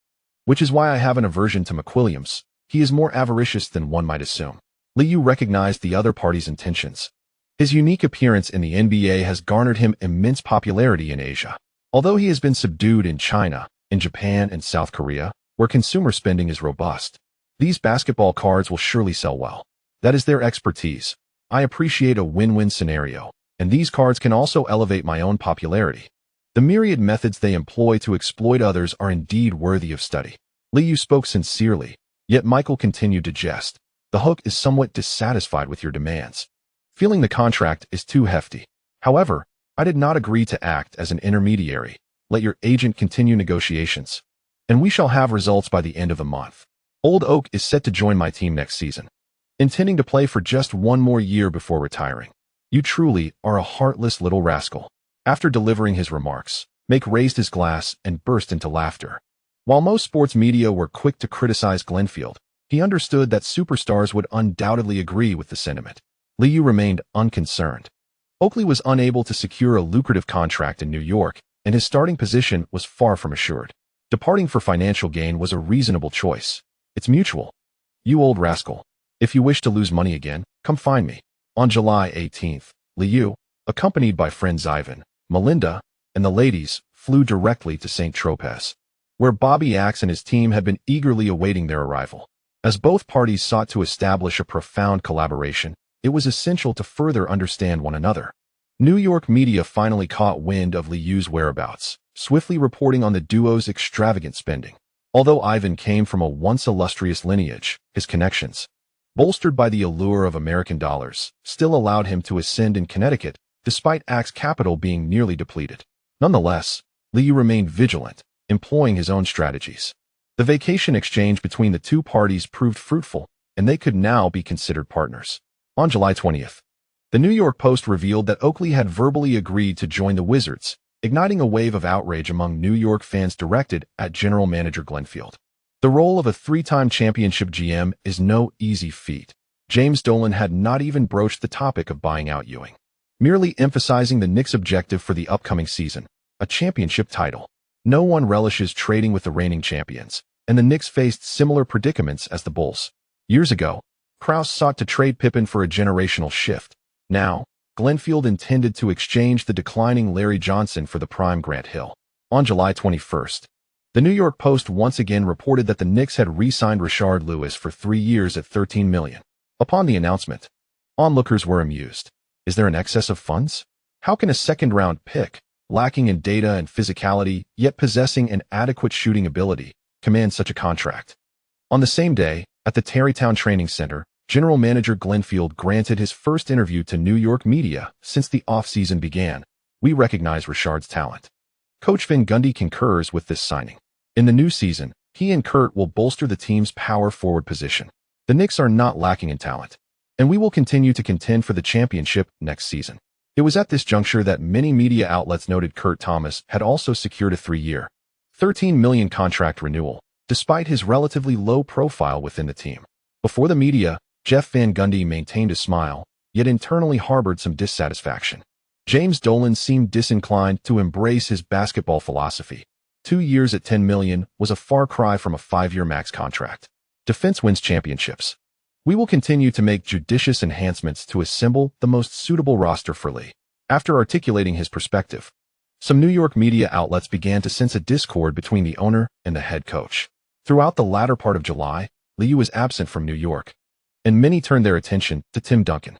Which is why I have an aversion to McWilliams. He is more avaricious than one might assume. Liu recognized the other party's intentions. His unique appearance in the NBA has garnered him immense popularity in Asia. Although he has been subdued in China, in Japan, and South Korea, where consumer spending is robust, these basketball cards will surely sell well. That is their expertise. I appreciate a win-win scenario, and these cards can also elevate my own popularity. The myriad methods they employ to exploit others are indeed worthy of study. Liu spoke sincerely, yet Michael continued to jest. The hook is somewhat dissatisfied with your demands, feeling the contract is too hefty. However, I did not agree to act as an intermediary. Let your agent continue negotiations, and we shall have results by the end of the month. Old Oak is set to join my team next season, intending to play for just one more year before retiring. You truly are a heartless little rascal. After delivering his remarks, Make raised his glass and burst into laughter. While most sports media were quick to criticize Glenfield, he understood that superstars would undoubtedly agree with the sentiment. Liu remained unconcerned. Oakley was unable to secure a lucrative contract in New York, and his starting position was far from assured. Departing for financial gain was a reasonable choice. It's mutual. You old rascal. If you wish to lose money again, come find me. On July 18th, Liu, accompanied by friends Ivan, Melinda, and the ladies, flew directly to St. Tropez, where Bobby Axe and his team had been eagerly awaiting their arrival. As both parties sought to establish a profound collaboration, it was essential to further understand one another. New York media finally caught wind of Liu's whereabouts, swiftly reporting on the duo's extravagant spending. Although Ivan came from a once illustrious lineage, his connections, bolstered by the allure of American dollars, still allowed him to ascend in Connecticut, despite Axe's capital being nearly depleted. Nonetheless, Liu remained vigilant, employing his own strategies. The vacation exchange between the two parties proved fruitful, and they could now be considered partners. On July 20th, the New York Post revealed that Oakley had verbally agreed to join the Wizards, igniting a wave of outrage among New York fans directed at general manager Glenfield. The role of a three-time championship GM is no easy feat. James Dolan had not even broached the topic of buying out Ewing, merely emphasizing the Knicks' objective for the upcoming season, a championship title. No one relishes trading with the reigning champions, and the Knicks faced similar predicaments as the Bulls. Years ago, Krause sought to trade Pippen for a generational shift. Now, Glenfield intended to exchange the declining Larry Johnson for the prime Grant Hill. On July 21st, the New York Post once again reported that the Knicks had re-signed Rashard Lewis for 3 years at $13 million. Upon the announcement, onlookers were amused. Is there an excess of funds? How can a second-round pick, lacking in data and physicality, yet possessing an adequate shooting ability, command such a contract? On the same day, at the Tarrytown Training Center, General Manager Glenfield granted his first interview to New York media since the offseason began. We recognize Rashard's talent. Coach Van Gundy concurs with this signing. In the new season, he and Kurt will bolster the team's power forward position. The Knicks are not lacking in talent, and we will continue to contend for the championship next season. It was at this juncture that many media outlets noted Kurt Thomas had also secured a 3-year, $13 million contract renewal, despite his relatively low profile within the team. Before the media, Jeff Van Gundy maintained a smile, yet internally harbored some dissatisfaction. James Dolan seemed disinclined to embrace his basketball philosophy. 2 years at $10 million was a far cry from a 5-year max contract. Defense wins championships. We will continue to make judicious enhancements to assemble the most suitable roster for Lee. After articulating his perspective, some New York media outlets began to sense a discord between the owner and the head coach. Throughout the latter part of July, Liu was absent from New York, and many turned their attention to Tim Duncan.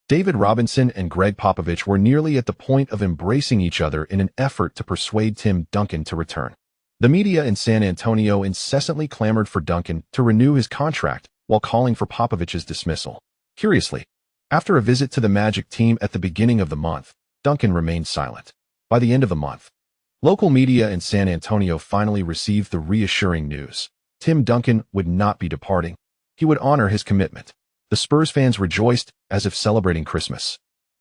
David Robinson and Greg Popovich were nearly at the point of embracing each other in an effort to persuade Tim Duncan to return. The media in San Antonio incessantly clamored for Duncan to renew his contract while calling for Popovich's dismissal. Curiously, after a visit to the Magic team at the beginning of the month, Duncan remained silent. By the end of the month, local media in San Antonio finally received the reassuring news. Tim Duncan would not be departing. He would honor his commitment. The Spurs fans rejoiced as if celebrating Christmas,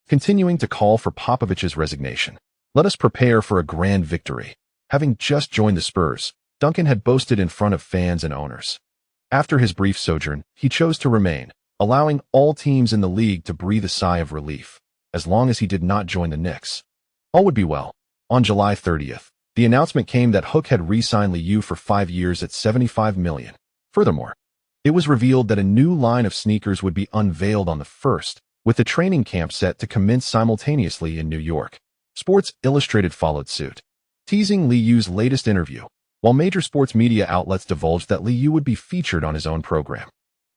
continuing to call for Popovich's resignation. Let us prepare for a grand victory. Having just joined the Spurs, Duncan had boasted in front of fans and owners. After his brief sojourn, he chose to remain, allowing all teams in the league to breathe a sigh of relief, as long as he did not join the Knicks. All would be well. On July 30th, the announcement came that Hook had re-signed Liu for 5 years at $75 million. Furthermore, it was revealed that a new line of sneakers would be unveiled on the 1st, with the training camp set to commence simultaneously in New York. Sports Illustrated followed suit, teasing Liu's latest interview, while major sports media outlets divulged that Liu would be featured on his own program.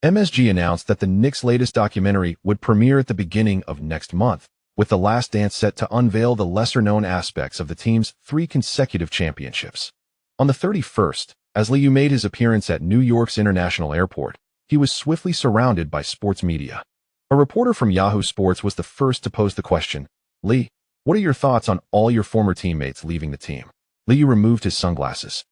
MSG announced that the Knicks' latest documentary would premiere at the beginning of next month, with The Last Dance set to unveil the lesser-known aspects of the team's 3 consecutive championships. On the 31st, as Liu made his appearance at New York's International Airport, he was swiftly surrounded by sports media. A reporter from Yahoo Sports was the first to pose the question, "Lee, what are your thoughts on all your former teammates leaving the team?" Liu removed his sunglasses,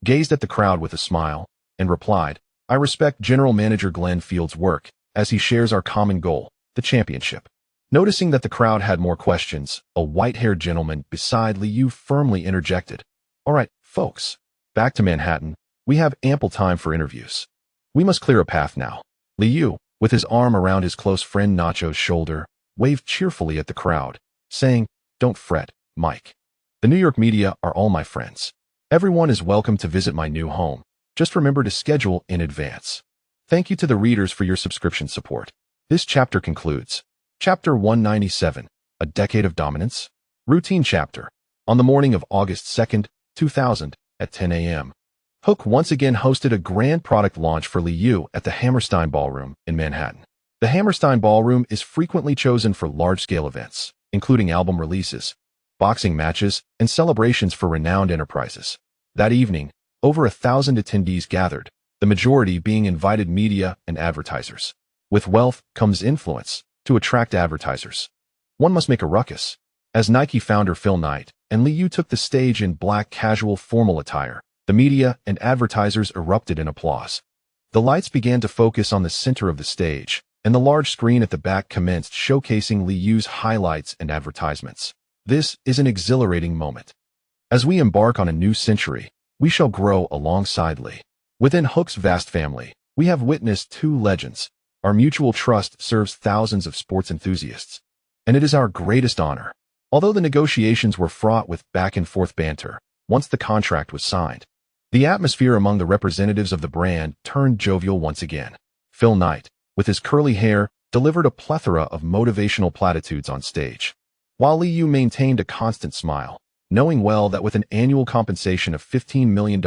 gazed at the crowd with a smile, and replied, "I respect General Manager Glenfield's work, as he shares our common goal, the championship." Noticing that the crowd had more questions, a white-haired gentleman beside Liu firmly interjected, "All right, folks, back to Manhattan, We have ample time for interviews. We must clear a path now. Li Yu, with his arm around his close friend Nacho's shoulder, waved cheerfully at the crowd, saying, "Don't fret, Mike. The New York media are all my friends. Everyone is welcome to visit my new home. Just remember to schedule in advance. Thank you to the readers for your subscription support." This chapter concludes. Chapter 197, A Decade of Dominance. Routine chapter. On the morning of August 2nd, 2000, at 10 a.m., Hook once again hosted a grand product launch for Li Yu at the Hammerstein Ballroom in Manhattan. The Hammerstein Ballroom is frequently chosen for large-scale events, including album releases, boxing matches, and celebrations for renowned enterprises. That evening, over 1,000 attendees gathered, the majority being invited media and advertisers. With wealth comes influence to attract advertisers. One must make a ruckus. As Nike founder Phil Knight and Li Yu took the stage in black casual formal attire, the media and advertisers erupted in applause. The lights began to focus on the center of the stage, and the large screen at the back commenced showcasing Li Yu's highlights and advertisements. This is an exhilarating moment. As we embark on a new century, we shall grow alongside Li. Within Hook's vast family, we have witnessed two legends. Our mutual trust serves thousands of sports enthusiasts, and it is our greatest honor. Although the negotiations were fraught with back-and-forth banter, once the contract was signed, the atmosphere among the representatives of the brand turned jovial once again. Phil Knight, with his curly hair, delivered a plethora of motivational platitudes on stage, while Li Yu maintained a constant smile, knowing well that with an annual compensation of $15 million,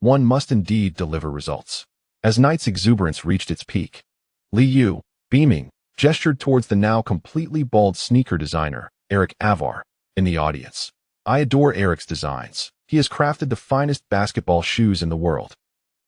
one must indeed deliver results. As Knight's exuberance reached its peak, Li Yu, beaming, gestured towards the now completely bald sneaker designer, Erik Avar, in the audience. "I adore Erik's designs. He has crafted the finest basketball shoes in the world.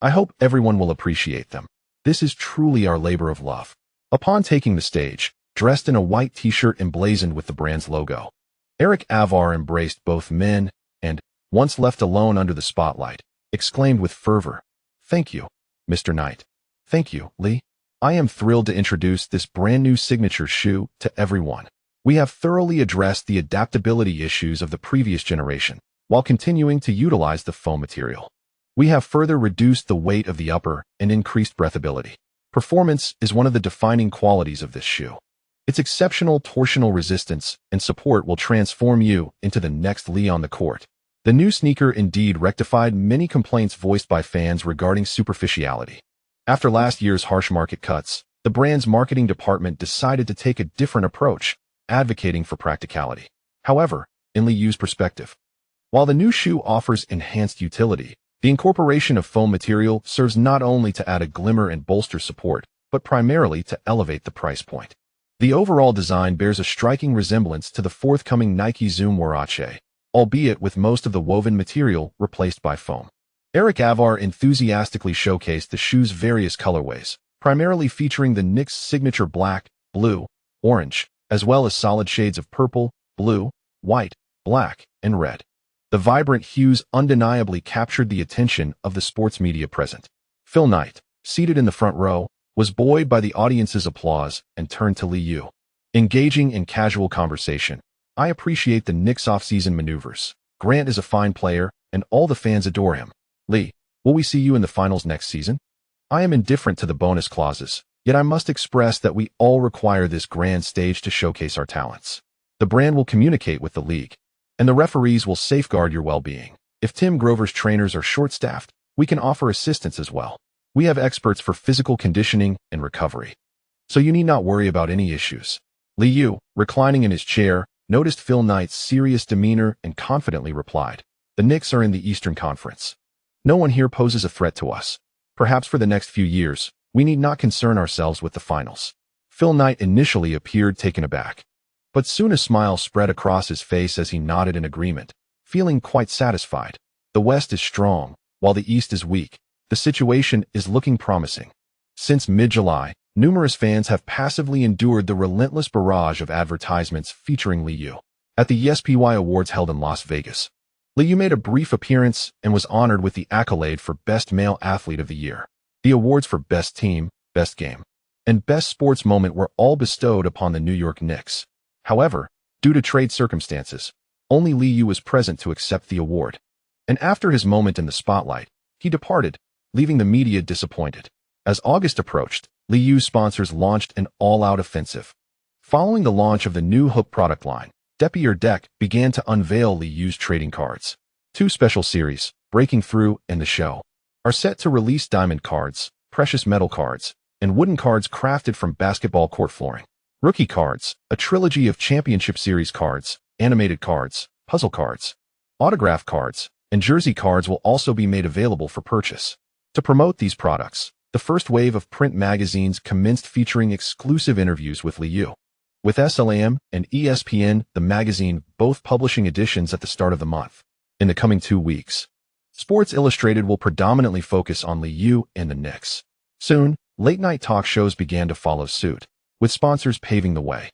I hope everyone will appreciate them. This is truly our labor of love." Upon taking the stage, dressed in a white t-shirt emblazoned with the brand's logo, Erik Avar embraced both men and, once left alone under the spotlight, exclaimed with fervor, "Thank you, Mr. Knight. Thank you, Li. I am thrilled to introduce this brand new signature shoe to everyone. We have thoroughly addressed the adaptability issues of the previous generation, while continuing to utilize the foam material. We have further reduced the weight of the upper and increased breathability. Performance is one of the defining qualities of this shoe. Its exceptional torsional resistance and support will transform you into the next Li on the court." The new sneaker indeed rectified many complaints voiced by fans regarding superficiality. After last year's harsh market cuts, the brand's marketing department decided to take a different approach, advocating for practicality. However, in Li Yu's perspective, while the new shoe offers enhanced utility, the incorporation of foam material serves not only to add a glimmer and bolster support, but primarily to elevate the price point. The overall design bears a striking resemblance to the forthcoming Nike Zoom Huarache, albeit with most of the woven material replaced by foam. Erik Avar enthusiastically showcased the shoe's various colorways, primarily featuring the Knicks' signature black, blue, orange, as well as solid shades of purple, blue, white, black, and red. The vibrant hues undeniably captured the attention of the sports media present. Phil Knight, seated in the front row, was buoyed by the audience's applause and turned to Li Yu. Engaging in casual conversation, "I appreciate the Knicks' off-season maneuvers. Grant is a fine player, and all the fans adore him. Li, will we see you in the finals next season? I am indifferent to the bonus clauses, yet I must express that we all require this grand stage to showcase our talents. The brand will communicate with the league, and the referees will safeguard your well-being. If Tim Grover's trainers are short-staffed, we can offer assistance as well. We have experts for physical conditioning and recovery, so you need not worry about any issues." Li Yu, reclining in his chair, noticed Phil Knight's serious demeanor and confidently replied, "The Knicks are in the Eastern Conference. No one here poses a threat to us. Perhaps for the next few years, we need not concern ourselves with the finals." Phil Knight initially appeared taken aback, but soon a smile spread across his face as he nodded in agreement, feeling quite satisfied. The West is strong, while the East is weak. The situation is looking promising. Since mid-July, numerous fans have passively endured the relentless barrage of advertisements featuring Li Yu. At the ESPY Awards held in Las Vegas, Li Yu made a brief appearance and was honored with the accolade for Best Male Athlete of the Year. The awards for Best Team, Best Game, and Best Sports Moment were all bestowed upon the New York Knicks. However, due to trade circumstances, only Li Yu was present to accept the award. And after his moment in the spotlight, he departed, leaving the media disappointed. As August approached, Liu's sponsors launched an all-out offensive. Following the launch of the new Hook product line, Depier Deck began to unveil Liu's trading cards. Two special series, Breaking Through and The Show, are set to release diamond cards, precious metal cards, and wooden cards crafted from basketball court flooring. Rookie cards, a trilogy of championship series cards, animated cards, puzzle cards, autograph cards, and jersey cards will also be made available for purchase. To promote these products, the first wave of print magazines commenced featuring exclusive interviews with Liu. With SLAM and ESPN, the magazine, both publishing editions at the start of the month. In the coming 2 weeks, Sports Illustrated will predominantly focus on Liu and the Knicks. Soon, late-night talk shows began to follow suit, with sponsors paving the way.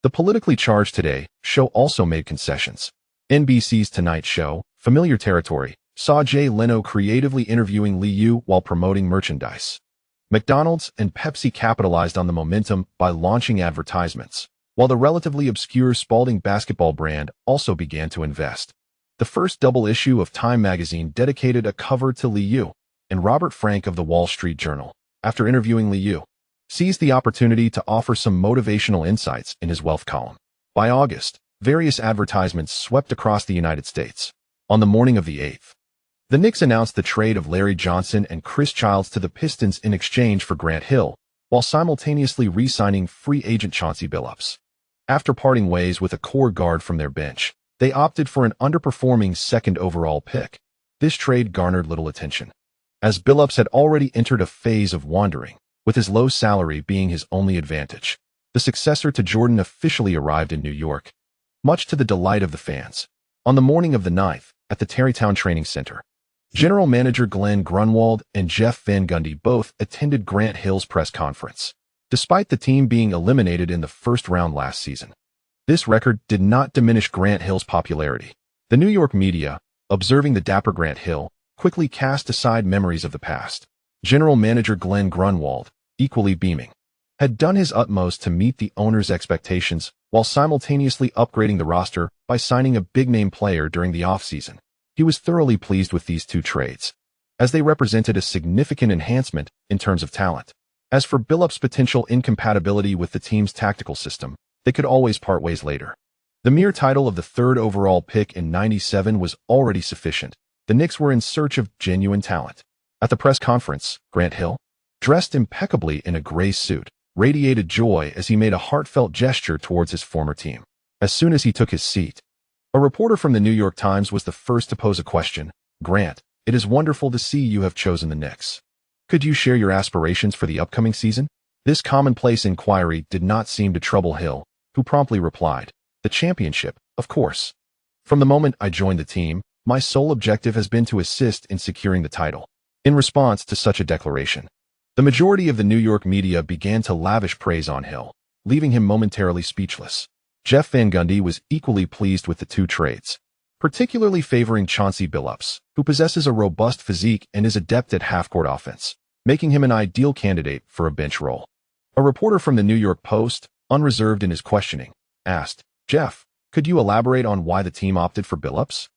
The politically charged Today show also made concessions. NBC's Tonight Show, familiar territory, saw Jay Leno creatively interviewing Liu while promoting merchandise. McDonald's and Pepsi capitalized on the momentum by launching advertisements, while the relatively obscure Spalding basketball brand also began to invest. The first double issue of Time magazine dedicated a cover to Liu, and Robert Frank of the Wall Street Journal, after interviewing Liu, seized the opportunity to offer some motivational insights in his wealth column. By August, various advertisements swept across the United States. On the morning of the 8th, the Knicks announced the trade of Larry Johnson and Chris Childs to the Pistons in exchange for Grant Hill, while simultaneously re-signing free agent Chauncey Billups. After parting ways with a core guard from their bench, they opted for an underperforming second overall pick. This trade garnered little attention, as Billups had already entered a phase of wandering, with his low salary being his only advantage. The successor to Jordan officially arrived in New York, much to the delight of the fans. On the morning of the 9th, at the Tarrytown Training Center, General Manager Glenn Grunwald and Jeff Van Gundy both attended Grant Hill's press conference. Despite the team being eliminated in the first round last season, this record did not diminish Grant Hill's popularity. The New York media, observing the dapper Grant Hill, quickly cast aside memories of the past. General Manager Glenn Grunwald, equally beaming, had done his utmost to meet the owner's expectations while simultaneously upgrading the roster by signing a big-name player during the offseason. He was thoroughly pleased with these two trades, as they represented a significant enhancement in terms of talent. As for Billups' potential incompatibility with the team's tactical system, they could always part ways later. The mere title of the third overall pick in '97 was already sufficient. The Knicks were in search of genuine talent. At the press conference, Grant Hill, dressed impeccably in a gray suit, radiated joy as he made a heartfelt gesture towards his former team. As soon as he took his seat, a reporter from the New York Times was the first to pose a question. "Grant, it is wonderful to see you have chosen the Knicks. Could you share your aspirations for the upcoming season?" This commonplace inquiry did not seem to trouble Hill, who promptly replied, "The championship, of course. From the moment I joined the team, my sole objective has been to assist in securing the title." In response to such a declaration, the majority of the New York media began to lavish praise on Hill, leaving him momentarily speechless. Jeff Van Gundy was equally pleased with the two trades, particularly favoring Chauncey Billups, who possesses a robust physique and is adept at half-court offense, making him an ideal candidate for a bench role. A reporter from the New York Post, unreserved in his questioning, asked, "Jeff, could you elaborate on why the team opted for Billups?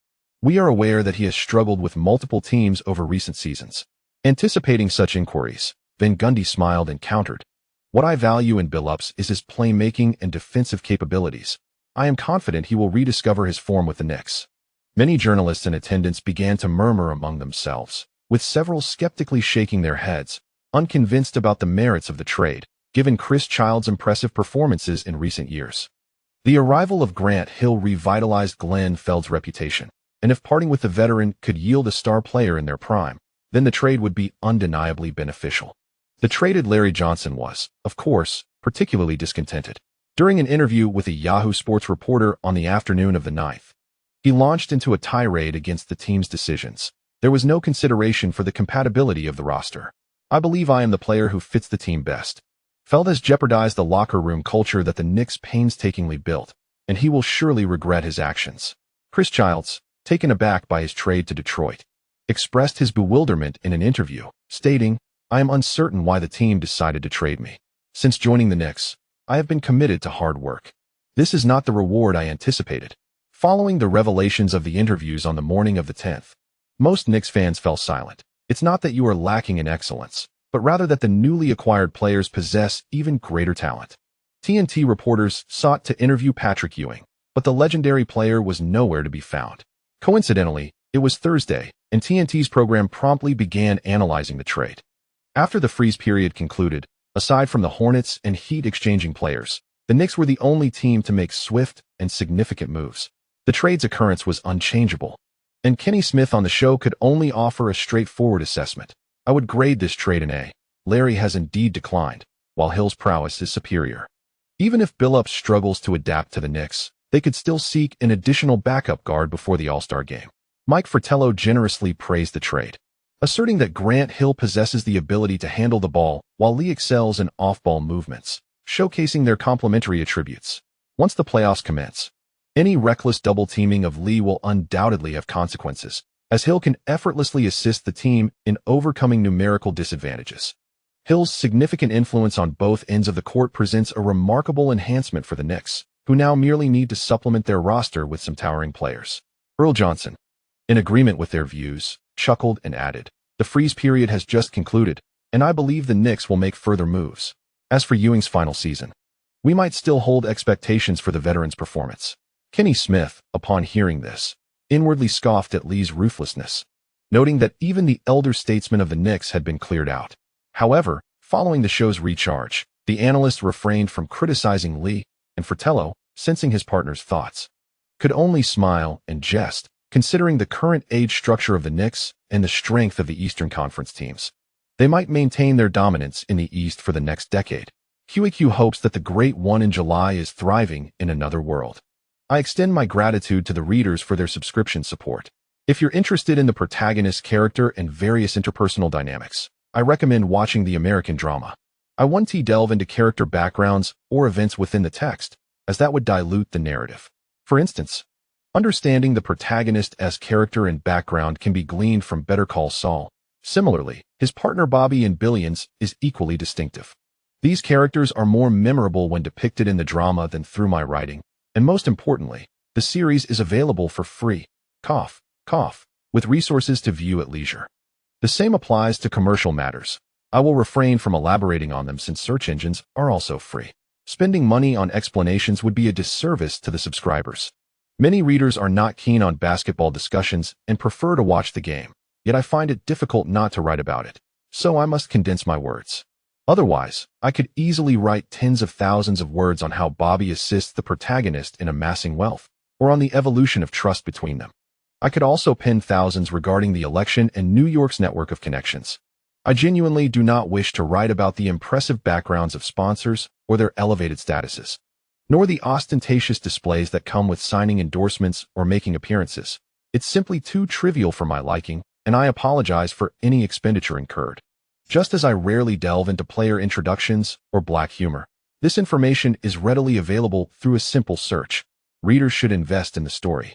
We are aware that he has struggled with multiple teams over recent seasons." Anticipating such inquiries, Van Gundy smiled and countered, "What I value in Billups is his playmaking and defensive capabilities. I am confident he will rediscover his form with the Knicks." Many journalists in attendance began to murmur among themselves, with several skeptically shaking their heads, unconvinced about the merits of the trade, given Chris Childs' impressive performances in recent years. The arrival of Grant Hill revitalized Glenn Feld's reputation, and if parting with the veteran could yield a star player in their prime, then the trade would be undeniably beneficial. The traded Larry Johnson was, of course, particularly discontented. During an interview with a Yahoo Sports reporter on the afternoon of the 9th, he launched into a tirade against the team's decisions. "There was no consideration for the compatibility of the roster. I believe I am the player who fits the team best. Feld has jeopardized the locker room culture that the Knicks painstakingly built, and he will surely regret his actions." Chris Childs, taken aback by his trade to Detroit, expressed his bewilderment in an interview, stating, "I am uncertain why the team decided to trade me. Since joining the Knicks, I have been committed to hard work. This is not the reward I anticipated." Following the revelations of the interviews on the morning of the 10th, most Knicks fans fell silent. It's not that you are lacking in excellence, but rather that the newly acquired players possess even greater talent. TNT reporters sought to interview Patrick Ewing, but the legendary player was nowhere to be found. Coincidentally, it was Thursday, and TNT's program promptly began analyzing the trade. After the freeze period concluded, aside from the Hornets and Heat exchanging players, the Knicks were the only team to make swift and significant moves. The trade's occurrence was unchangeable, and Kenny Smith on the show could only offer a straightforward assessment. I would grade this trade an A. Larry has indeed declined, while Hill's prowess is superior. Even if Billups struggles to adapt to the Knicks, they could still seek an additional backup guard before the All-Star game. Mike Fratello generously praised the trade, asserting that Grant Hill possesses the ability to handle the ball while Lee excels in off-ball movements, showcasing their complementary attributes. Once the playoffs commence, any reckless double-teaming of Lee will undoubtedly have consequences, as Hill can effortlessly assist the team in overcoming numerical disadvantages. Hill's significant influence on both ends of the court presents a remarkable enhancement for the Knicks, who now merely need to supplement their roster with some towering players. Earl Johnson, in agreement with their views, chuckled and added, "The freeze period has just concluded, and I believe the Knicks will make further moves." As for Ewing's final season, we might still hold expectations for the veteran's performance. Kenny Smith, upon hearing this, inwardly scoffed at Lee's ruthlessness, noting that even the elder statesman of the Knicks had been cleared out. However, following the show's recharge, the analyst refrained from criticizing Lee, and Fratello, sensing his partner's thoughts, could only smile and jest, considering the current age structure of the Knicks and the strength of the Eastern Conference teams. They might maintain their dominance in the East for the next decade. QEQ hopes that the Great One in July is thriving in another world. I extend my gratitude to the readers for their subscription support. If you're interested in the protagonist's character and various interpersonal dynamics, I recommend watching the American drama. I won't delve into character backgrounds or events within the text, as that would dilute the narrative. For instance, understanding the protagonist's character and background can be gleaned from Better Call Saul. Similarly, his partner Bobby in Billions is equally distinctive. These characters are more memorable when depicted in the drama than through my writing, and most importantly, the series is available for free, with resources to view at leisure. The same applies to commercial matters. I will refrain from elaborating on them since search engines are also free. Spending money on explanations would be a disservice to the subscribers. Many readers are not keen on basketball discussions and prefer to watch the game, yet I find it difficult not to write about it, so I must condense my words. Otherwise, I could easily write tens of thousands of words on how Bobby assists the protagonist in amassing wealth, or on the evolution of trust between them. I could also pen thousands regarding the election and New York's network of connections. I genuinely do not wish to write about the impressive backgrounds of sponsors or their elevated statuses, nor the ostentatious displays that come with signing endorsements or making appearances. It's simply too trivial for my liking, and I apologize for any expenditure incurred. Just as I rarely delve into player introductions or black humor, this information is readily available through a simple search. Readers should invest in the story,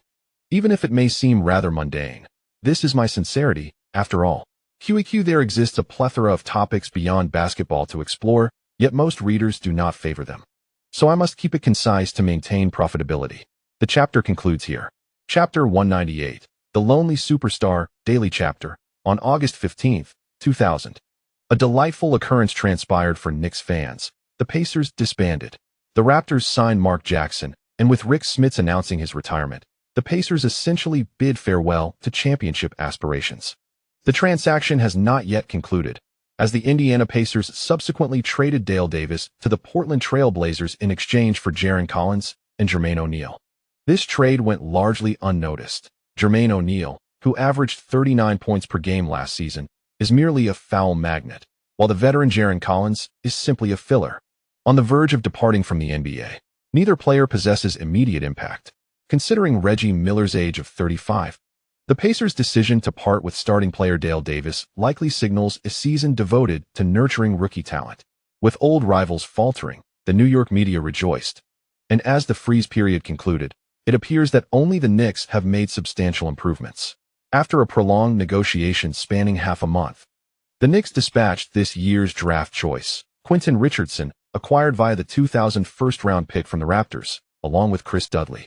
even if it may seem rather mundane. This is my sincerity, after all. QEQ, there exists a plethora of topics beyond basketball to explore, yet most readers do not favor them. So I must keep it concise to maintain profitability. The chapter concludes here. Chapter 198, The Lonely Superstar, Daily Chapter, on August 15, 2000. A delightful occurrence transpired for Knicks fans. The Pacers disbanded. The Raptors signed Mark Jackson, and with Rik Smits announcing his retirement, the Pacers essentially bid farewell to championship aspirations. The transaction has not yet concluded, as the Indiana Pacers subsequently traded Dale Davis to the Portland Trail Blazers in exchange for Jaren Collins and Jermaine O'Neal. This trade went largely unnoticed. Jermaine O'Neal, who averaged 39 points per game last season, is merely a foul magnet, while the veteran Jaren Collins is simply a filler. On the verge of departing from the NBA, neither player possesses immediate impact. Considering Reggie Miller's age of 35, the Pacers' decision to part with starting player Dale Davis likely signals a season devoted to nurturing rookie talent. With old rivals faltering, the New York media rejoiced. And as the freeze period concluded, it appears that only the Knicks have made substantial improvements. After a prolonged negotiation spanning half a month, the Knicks dispatched this year's draft choice, Quentin Richardson, acquired via the 2000 first-round pick from the Raptors, along with Chris Dudley,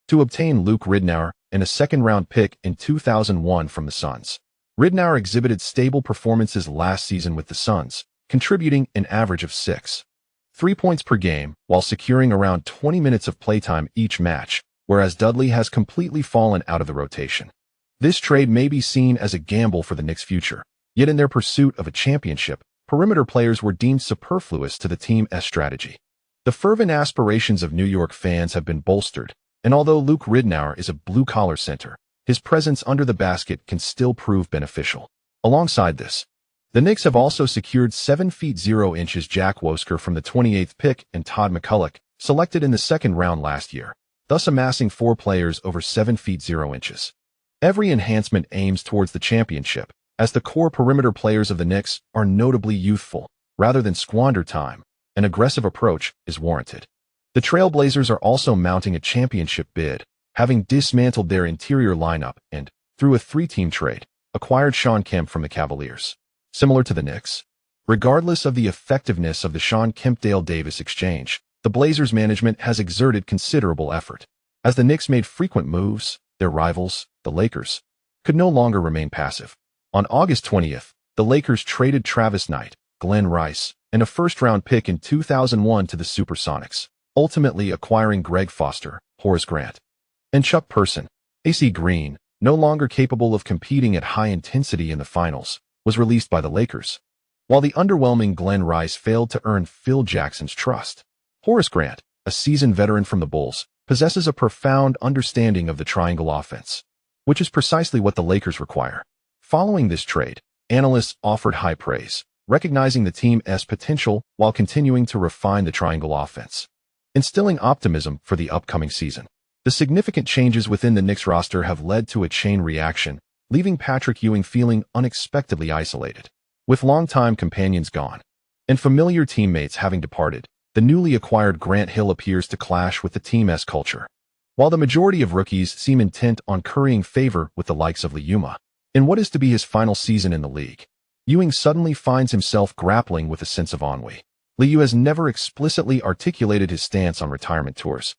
to obtain Luke Ridnour and a second-round pick in 2001 from the Suns. Ridnour exhibited stable performances last season with the Suns, contributing an average of 6.3 points per game while securing around 20 minutes of playtime each match, whereas Dudley has completely fallen out of the rotation. This trade may be seen as a gamble for the Knicks' future, yet in their pursuit of a championship, perimeter players were deemed superfluous to the team's strategy. The fervent aspirations of New York fans have been bolstered, and although Luke Ridnour is a blue-collar center, his presence under the basket can still prove beneficial. Alongside this, the Knicks have also secured 7 feet 0 inches Jack Wosker from the 28th pick and Todd McCulloch, selected in the second round last year, thus amassing 4 players over 7 feet 0 inches. Every enhancement aims towards the championship, as the core perimeter players of the Knicks are notably youthful, rather than squander time. An aggressive approach is warranted. The Trailblazers are also mounting a championship bid, having dismantled their interior lineup and, through a 3-team trade, acquired Shawn Kemp from the Cavaliers. Similar to the Knicks, regardless of the effectiveness of the Shawn Kemp-Dale Davis exchange, the Blazers management has exerted considerable effort. As the Knicks made frequent moves, their rivals, the Lakers, could no longer remain passive. On August 20th, the Lakers traded Travis Knight, Glenn Rice, and a first-round pick in 2001 to the Supersonics, ultimately acquiring Greg Foster, Horace Grant, and Chuck Person. AC Green, no longer capable of competing at high intensity in the finals, was released by the Lakers, while the underwhelming Glenn Rice failed to earn Phil Jackson's trust. Horace Grant, a seasoned veteran from the Bulls, possesses a profound understanding of the triangle offense, which is precisely what the Lakers require. Following this trade, analysts offered high praise, recognizing the team's potential while continuing to refine the triangle offense, instilling optimism for the upcoming season. The significant changes within the Knicks roster have led to a chain reaction, leaving Patrick Ewing feeling unexpectedly isolated. With longtime companions gone and familiar teammates having departed, the newly acquired Grant Hill appears to clash with the team's culture. While the majority of rookies seem intent on currying favor with the likes of Liuma, in what is to be his final season in the league, Ewing suddenly finds himself grappling with a sense of ennui. Liu has never explicitly articulated his stance on retirement tours.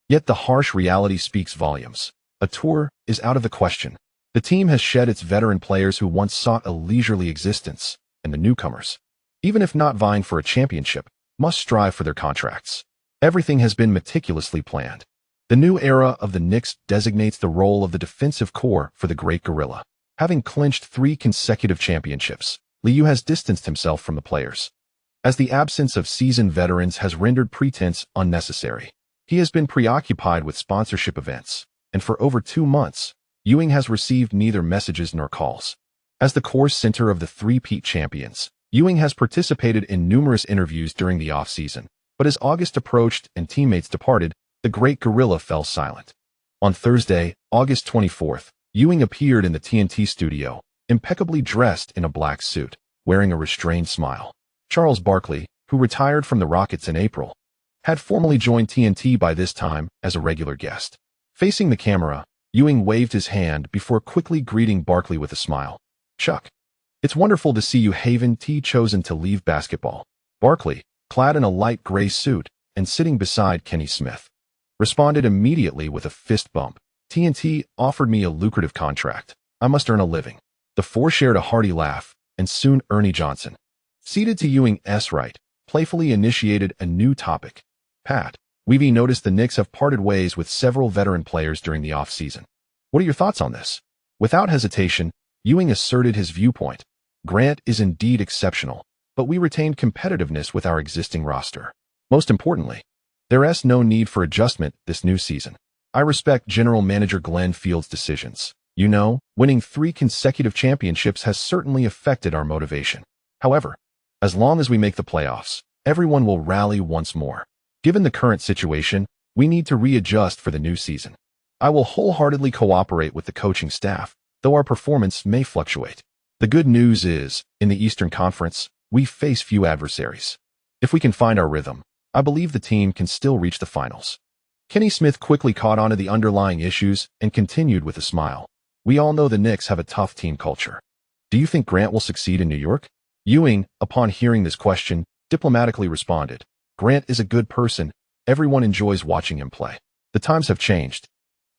Yet the harsh reality speaks volumes. A tour is out of the question. The team has shed its veteran players who once sought a leisurely existence, and the newcomers, even if not vying for a championship, must strive for their contracts. Everything has been meticulously planned. The new era of the Knicks designates the role of the defensive core for the Great Gorilla. Having clinched 3 consecutive championships, Liu has distanced himself from the players, as the absence of seasoned veterans has rendered pretense unnecessary. He has been preoccupied with sponsorship events, and for over 2 months, Ewing has received neither messages nor calls. As the core center of the three-peat champions, Ewing has participated in numerous interviews during the off-season, but as August approached and teammates departed, the Great Gorilla fell silent. On Thursday, August 24th, Ewing appeared in the TNT studio, impeccably dressed in a black suit, wearing a restrained smile. Charles Barkley, who retired from the Rockets in April, had formally joined TNT by this time as a regular guest. Facing the camera, Ewing waved his hand before quickly greeting Barkley with a smile. "Chuck, it's wonderful to see you chosen to leave basketball." Barkley, clad in a light gray suit and sitting beside Kenny Smith, responded immediately with a fist bump. "TNT offered me a lucrative contract. I must earn a living." The four shared a hearty laugh, and soon Ernie Johnson, seated to Ewing's right, playfully initiated a new topic. "Pat, we've noticed the Knicks have parted ways with several veteran players during the offseason. What are your thoughts on this?" Without hesitation, Ewing asserted his viewpoint. "Grant is indeed exceptional, but we retained competitiveness with our existing roster. Most importantly, there's no need for adjustment this new season. I respect General Manager Glenn Field's decisions. Winning 3 consecutive championships has certainly affected our motivation. However, as long as we make the playoffs, everyone will rally once more. Given the current situation, we need to readjust for the new season. I will wholeheartedly cooperate with the coaching staff, though our performance may fluctuate. The good news is, in the Eastern Conference, we face few adversaries. If we can find our rhythm, I believe the team can still reach the finals." Kenny Smith quickly caught on to the underlying issues and continued with a smile. "We all know the Knicks have a tough team culture. Do you think Grant will succeed in New York?" Ewing, upon hearing this question, diplomatically responded, "Grant is a good person. Everyone enjoys watching him play. The times have changed,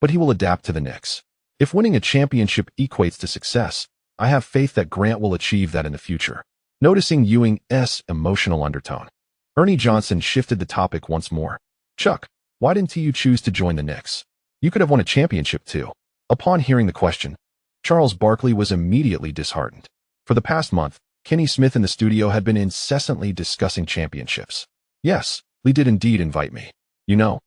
but he will adapt to the Knicks. If winning a championship equates to success, I have faith that Grant will achieve that in the future. Noticing Ewing's emotional undertone, Ernie Johnson shifted the topic once more. Chuck, why didn't you choose to join the Knicks? You could have won a championship too. Upon hearing the question, Charles Barkley was immediately disheartened. For the past month, Kenny Smith in the studio had been incessantly discussing championships. Yes, Lee did indeed invite me. You know,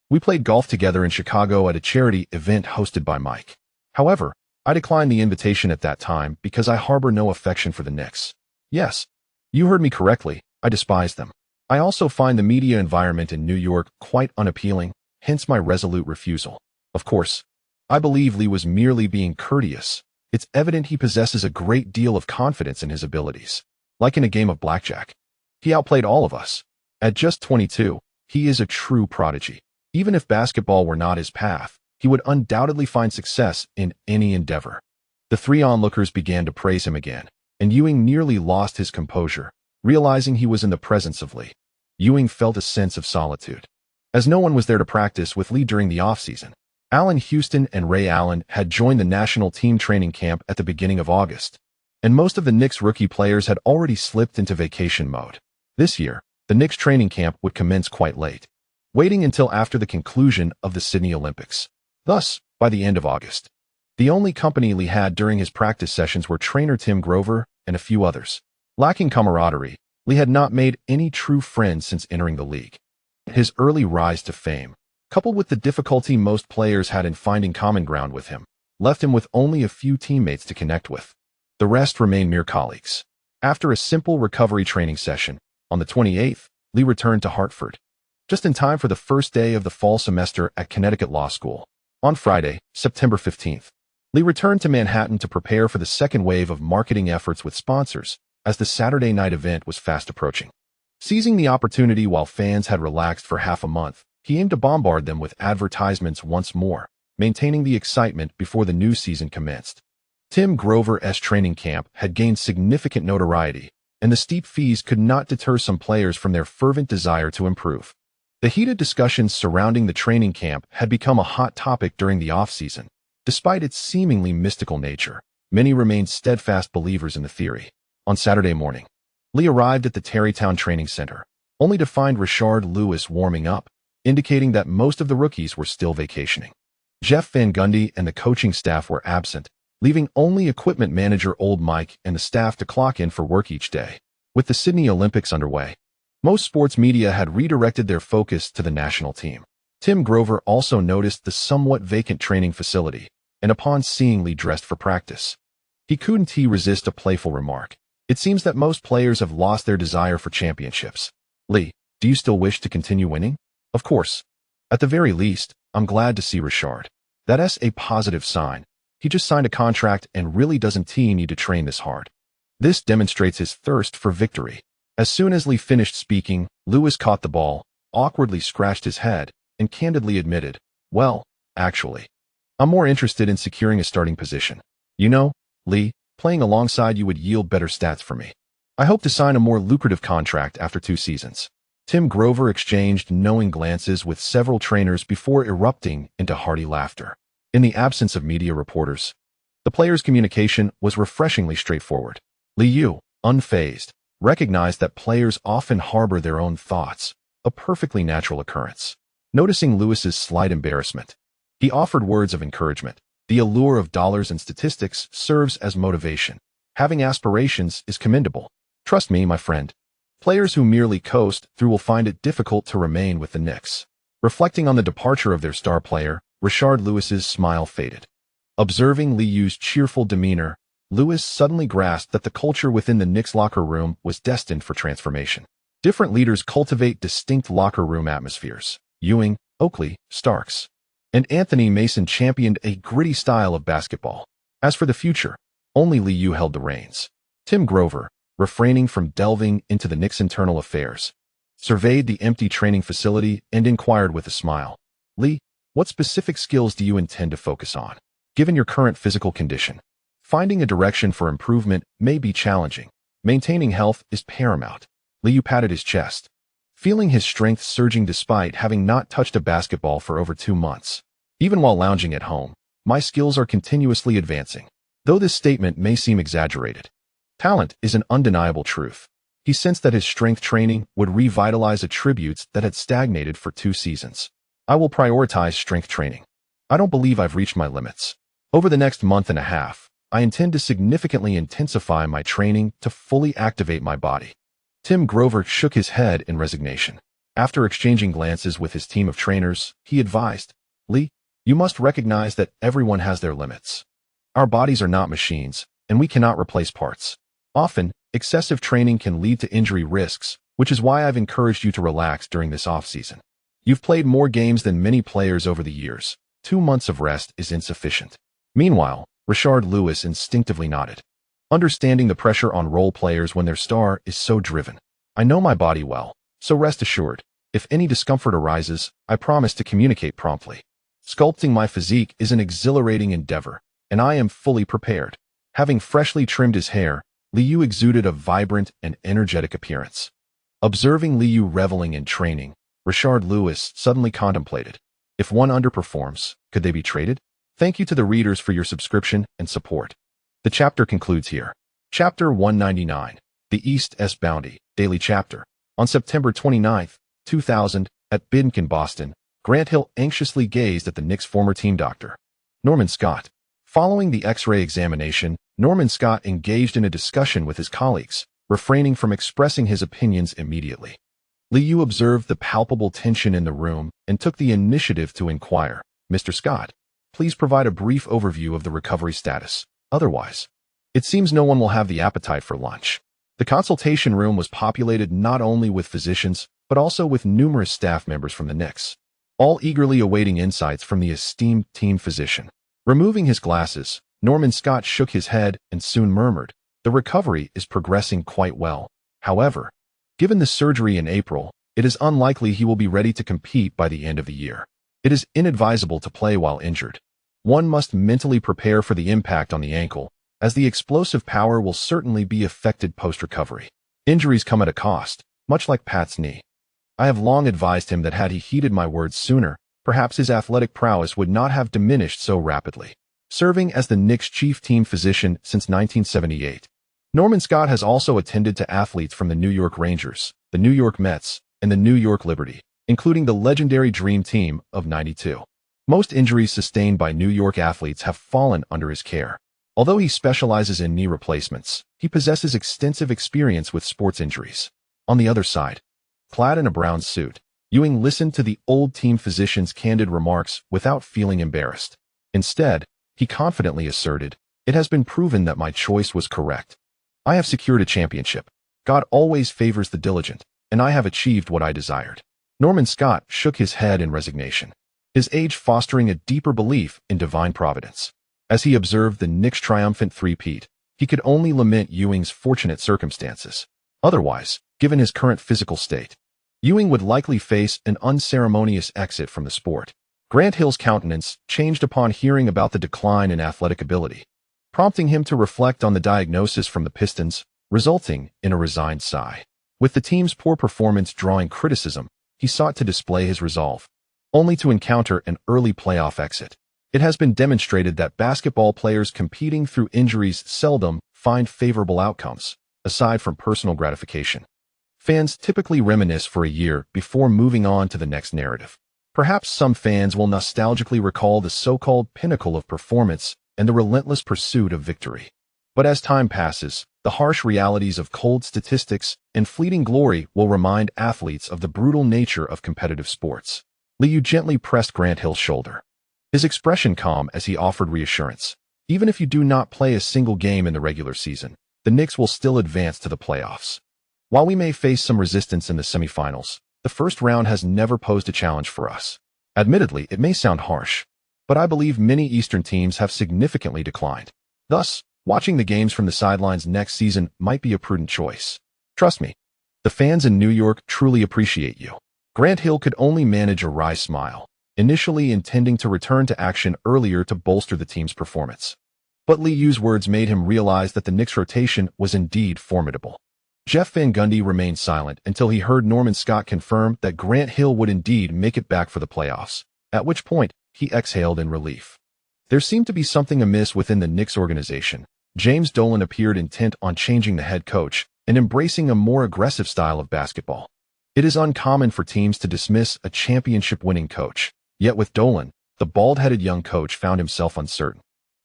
we played golf together in Chicago at a charity event hosted by Mike. However, I declined the invitation at that time because I harbor no affection for the Knicks. Yes, you heard me correctly, I despise them. I also find the media environment in New York quite unappealing, hence my resolute refusal. Of course, I believe Lee was merely being courteous. It's evident he possesses a great deal of confidence in his abilities. Like in a game of blackjack, he outplayed all of us. At just 22, he is a true prodigy. Even if basketball were not his path, he would undoubtedly find success in any endeavor. The three onlookers began to praise him again, and Ewing nearly lost his composure, realizing he was in the presence of Lee. Ewing felt a sense of solitude. As no one was there to practice with Lee during the offseason, Allen Houston and Ray Allen had joined the national team training camp at the beginning of August, and most of the Knicks rookie players had already slipped into vacation mode. This year, the Knicks training camp would commence quite late, waiting until after the conclusion of the Sydney Olympics. Thus, by the end of August, the only company Lee had during his practice sessions were trainer Tim Grover and a few others. Lacking camaraderie, Lee had not made any true friends since entering the league. His early rise to fame, coupled with the difficulty most players had in finding common ground with him, left him with only a few teammates to connect with. The rest remained mere colleagues. After a simple recovery training session, on the 28th, Lee returned to Hartford, just in time for the first day of the fall semester at Connecticut Law School. On Friday, September 15th, Lee returned to Manhattan to prepare for the second wave of marketing efforts with sponsors, as the Saturday night event was fast approaching. Seizing the opportunity while fans had relaxed for half a month, he aimed to bombard them with advertisements once more, maintaining the excitement before the new season commenced. Tim Grover's training camp had gained significant notoriety, and the steep fees could not deter some players from their fervent desire to improve. The heated discussions surrounding the training camp had become a hot topic during the off-season. Despite its seemingly mystical nature, many remained steadfast believers in the theory. On Saturday morning, Lee arrived at the Tarrytown Training Center, only to find Rashard Lewis warming up, indicating that most of the rookies were still vacationing. Jeff Van Gundy and the coaching staff were absent, leaving only equipment manager Old Mike and the staff to clock in for work each day. With the Sydney Olympics underway, most sports media had redirected their focus to the national team. Tim Grover also noticed the somewhat vacant training facility, and upon seeing Lee dressed for practice, he couldn't resist a playful remark. It seems that most players have lost their desire for championships. Lee, do you still wish to continue winning? Of course. At the very least, I'm glad to see Rashard. That's a positive sign. He just signed a contract and really doesn't need to train this hard. This demonstrates his thirst for victory. As soon as Lee finished speaking, Lewis caught the ball, awkwardly scratched his head, and candidly admitted, well, actually, I'm more interested in securing a starting position. You know, Lee, playing alongside you would yield better stats for me. I hope to sign a more lucrative contract after 2 seasons. Tim Grover exchanged knowing glances with several trainers before erupting into hearty laughter. In the absence of media reporters, the players' communication was refreshingly straightforward. Lee, unfazed, recognized that players often harbor their own thoughts, a perfectly natural occurrence. Noticing Lewis's slight embarrassment, he offered words of encouragement. The allure of dollars and statistics serves as motivation. Having aspirations is commendable. Trust me, my friend. Players who merely coast through will find it difficult to remain with the Knicks. Reflecting on the departure of their star player, Rashard Lewis's smile faded. Observing Lee's cheerful demeanor, Lewis suddenly grasped that the culture within the Knicks locker room was destined for transformation. Different leaders cultivate distinct locker room atmospheres. Ewing, Oakley, Starks, and Anthony Mason championed a gritty style of basketball. As for the future, only Lee held the reins. Tim Grover, refraining from delving into the Knicks' internal affairs, surveyed the empty training facility and inquired with a smile, Lee, what specific skills do you intend to focus on? Given your current physical condition, finding a direction for improvement may be challenging. Maintaining health is paramount. Lee patted his chest, feeling his strength surging despite having not touched a basketball for over 2 months. Even while lounging at home, my skills are continuously advancing. Though this statement may seem exaggerated, talent is an undeniable truth. He sensed that his strength training would revitalize attributes that had stagnated for 2 seasons. I will prioritize strength training. I don't believe I've reached my limits. Over the next month and a half, I intend to significantly intensify my training to fully activate my body. Tim Grover shook his head in resignation. After exchanging glances with his team of trainers, he advised, "Lee, you must recognize that everyone has their limits. Our bodies are not machines, and we cannot replace parts. Often, excessive training can lead to injury risks, which is why I've encouraged you to relax during this off-season. You've played more games than many players over the years. 2 months of rest is insufficient." Meanwhile, Rashard Lewis instinctively nodded. Understanding the pressure on role players when their star is so driven. "I know my body well, so rest assured, if any discomfort arises, I promise to communicate promptly. Sculpting my physique is an exhilarating endeavor, and I am fully prepared." Having freshly trimmed his hair, Liu exuded a vibrant and energetic appearance. Observing Liu reveling in training, Rashard Lewis suddenly contemplated, if one underperforms, could they be traded? Thank you to the readers for your subscription and support. The chapter concludes here. Chapter 199, The East's Bounty, Daily Chapter. On September 29, 2000, at Biddenkin, Boston, Grant Hill anxiously gazed at the Knicks' former team doctor, Norman Scott. Following the X-ray examination, Norman Scott engaged in a discussion with his colleagues, refraining from expressing his opinions immediately. Liu observed the palpable tension in the room and took the initiative to inquire, "Mr. Scott, please provide a brief overview of the recovery status. Otherwise, it seems no one will have the appetite for lunch." The consultation room was populated not only with physicians, but also with numerous staff members from the Knicks, all eagerly awaiting insights from the esteemed team physician. Removing his glasses, Norman Scott shook his head and soon murmured, "The recovery is progressing quite well. However, given the surgery in April, it is unlikely he will be ready to compete by the end of the year. It is inadvisable to play while injured. One must mentally prepare for the impact on the ankle, as the explosive power will certainly be affected post-recovery. Injuries come at a cost, much like Pat's knee. I have long advised him that had he heeded my words sooner, perhaps his athletic prowess would not have diminished so rapidly." Serving as the Knicks' chief team physician since 1978, Norman Scott has also attended to athletes from the New York Rangers, the New York Mets, and the New York Liberty, including the legendary Dream Team of '92. Most injuries sustained by New York athletes have fallen under his care. Although he specializes in knee replacements, he possesses extensive experience with sports injuries. On the other side, clad in a brown suit, Ewing listened to the old team physician's candid remarks without feeling embarrassed. Instead, he confidently asserted, "It has been proven that my choice was correct. I have secured a championship. God always favors the diligent, and I have achieved what I desired." Norman Scott shook his head in resignation, his age fostering a deeper belief in divine providence. As he observed the Knicks' triumphant three-peat, he could only lament Ewing's fortunate circumstances. Otherwise, given his current physical state, Ewing would likely face an unceremonious exit from the sport. Grant Hill's countenance changed upon hearing about the decline in athletic ability, prompting him to reflect on the diagnosis from the Pistons, resulting in a resigned sigh. With the team's poor performance drawing criticism, he sought to display his resolve, only to encounter an early playoff exit. It has been demonstrated that basketball players competing through injuries seldom find favorable outcomes, aside from personal gratification. Fans typically reminisce for a year before moving on to the next narrative. Perhaps some fans will nostalgically recall the so-called pinnacle of performance and the relentless pursuit of victory. But as time passes, the harsh realities of cold statistics and fleeting glory will remind athletes of the brutal nature of competitive sports. Liu gently pressed Grant Hill's shoulder, his expression calm as he offered reassurance. "Even if you do not play a single game in the regular season, the Knicks will still advance to the playoffs. While we may face some resistance in the semifinals, the first round has never posed a challenge for us. Admittedly, it may sound harsh, but I believe many Eastern teams have significantly declined. Thus, watching the games from the sidelines next season might be a prudent choice. Trust me, the fans in New York truly appreciate you." Grant Hill could only manage a wry smile, initially intending to return to action earlier to bolster the team's performance. But Liu's words made him realize that the Knicks' rotation was indeed formidable. Jeff Van Gundy remained silent until he heard Norman Scott confirm that Grant Hill would indeed make it back for the playoffs, at which point he exhaled in relief. There seemed to be something amiss within the Knicks organization. James Dolan appeared intent on changing the head coach and embracing a more aggressive style of basketball. It is uncommon for teams to dismiss a championship-winning coach, yet with Dolan, the bald-headed young coach found himself uncertain.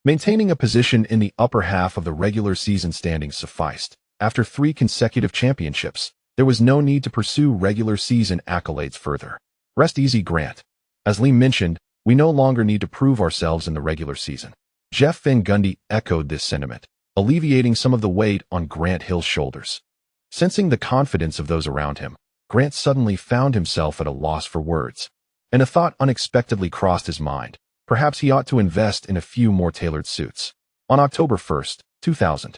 Maintaining a position in the upper half of the regular season standings sufficed. After 3 consecutive championships, there was no need to pursue regular season accolades further. Rest easy, Grant. As Lee mentioned, we no longer need to prove ourselves in the regular season. Jeff Van Gundy echoed this sentiment, alleviating some of the weight on Grant Hill's shoulders. Sensing the confidence of those around him, Grant suddenly found himself at a loss for words. And a thought unexpectedly crossed his mind. Perhaps he ought to invest in a few more tailored suits. On October 1st, 2000,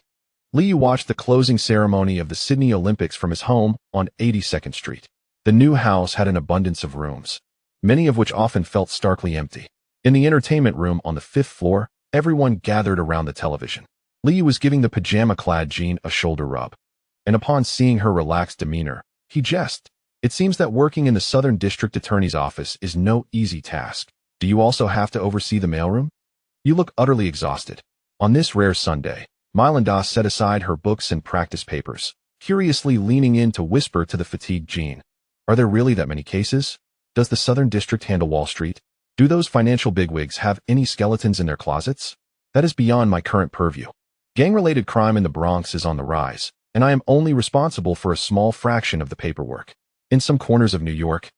Lee watched the closing ceremony of the Sydney Olympics from his home on 82nd Street. The new house had an abundance of rooms, many of which often felt starkly empty. In the entertainment room on the 5th floor, everyone gathered around the television. Lee was giving the pajama-clad Jean a shoulder rub. And upon seeing her relaxed demeanor, he jested. It seems that working in the Southern District Attorney's office is no easy task. Do you also have to oversee the mailroom? You look utterly exhausted. On this rare Sunday, Mylandas set aside her books and practice papers, curiously leaning in to whisper to the fatigued Jean. Are there really that many cases? Does the Southern District handle Wall Street? Do those financial bigwigs have any skeletons in their closets? That is beyond my current purview. Gang-related crime in the Bronx is on the rise, and I am only responsible for a small fraction of the paperwork. In some corners of New York,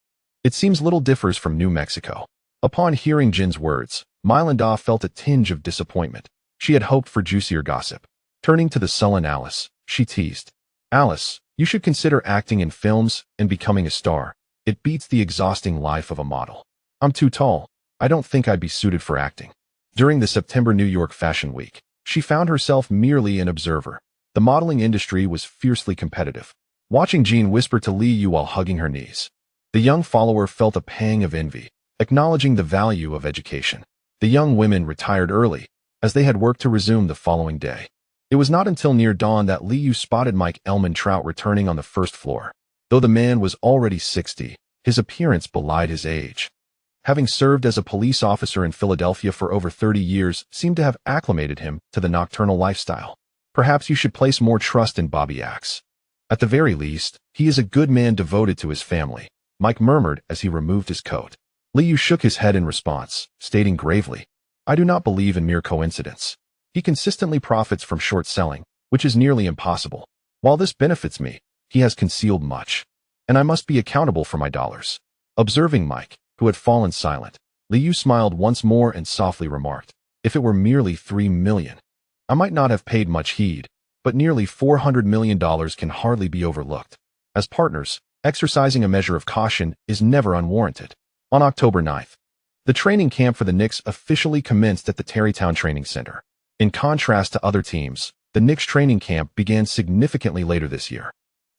it seems little differs from New Mexico. Upon hearing Jin's words, Mylandas felt a tinge of disappointment. She had hoped for juicier gossip. Turning to the sullen Alice, she teased. Alice, you should consider acting in films and becoming a star. It beats the exhausting life of a model. I'm too tall. I don't think I'd be suited for acting. During the September New York Fashion Week, she found herself merely an observer. The modeling industry was fiercely competitive. Watching Jean whisper to Lee Yu while hugging her knees, the young follower felt a pang of envy, acknowledging the value of education. The young women retired early, as they had work to resume the following day. It was not until near dawn that Lee Yu spotted Mike Elman-Trout returning on the first floor. Though the man was already 60, his appearance belied his age. Having served as a police officer in Philadelphia for over 30 years seemed to have acclimated him to the nocturnal lifestyle. Perhaps you should place more trust in Bobby Axe. At the very least, he is a good man devoted to his family, Mike murmured as he removed his coat. Lee Yu shook his head in response, stating gravely, I do not believe in mere coincidence. He consistently profits from short selling, which is nearly impossible. While this benefits me, he has concealed much, and I must be accountable for my dollars. Observing Mike, who had fallen silent, Lee Yu smiled once more and softly remarked, if it were merely $3 million, I might not have paid much heed, but nearly $400 million can hardly be overlooked. As partners, exercising a measure of caution is never unwarranted. On October 9th, the training camp for the Knicks officially commenced at the Tarrytown Training Center. In contrast to other teams, the Knicks training camp began significantly later this year.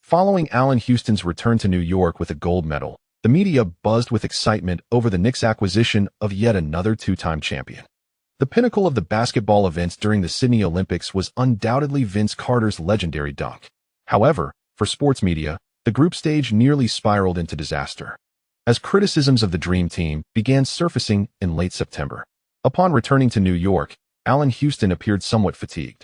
Following Allen Houston's return to New York with a gold medal, the media buzzed with excitement over the Knicks' acquisition of yet another two-time champion. The pinnacle of the basketball events during the Sydney Olympics was undoubtedly Vince Carter's legendary dunk. However, for sports media, the group stage nearly spiraled into disaster, as criticisms of the Dream Team began surfacing in late September. Upon returning to New York, Allen Houston appeared somewhat fatigued,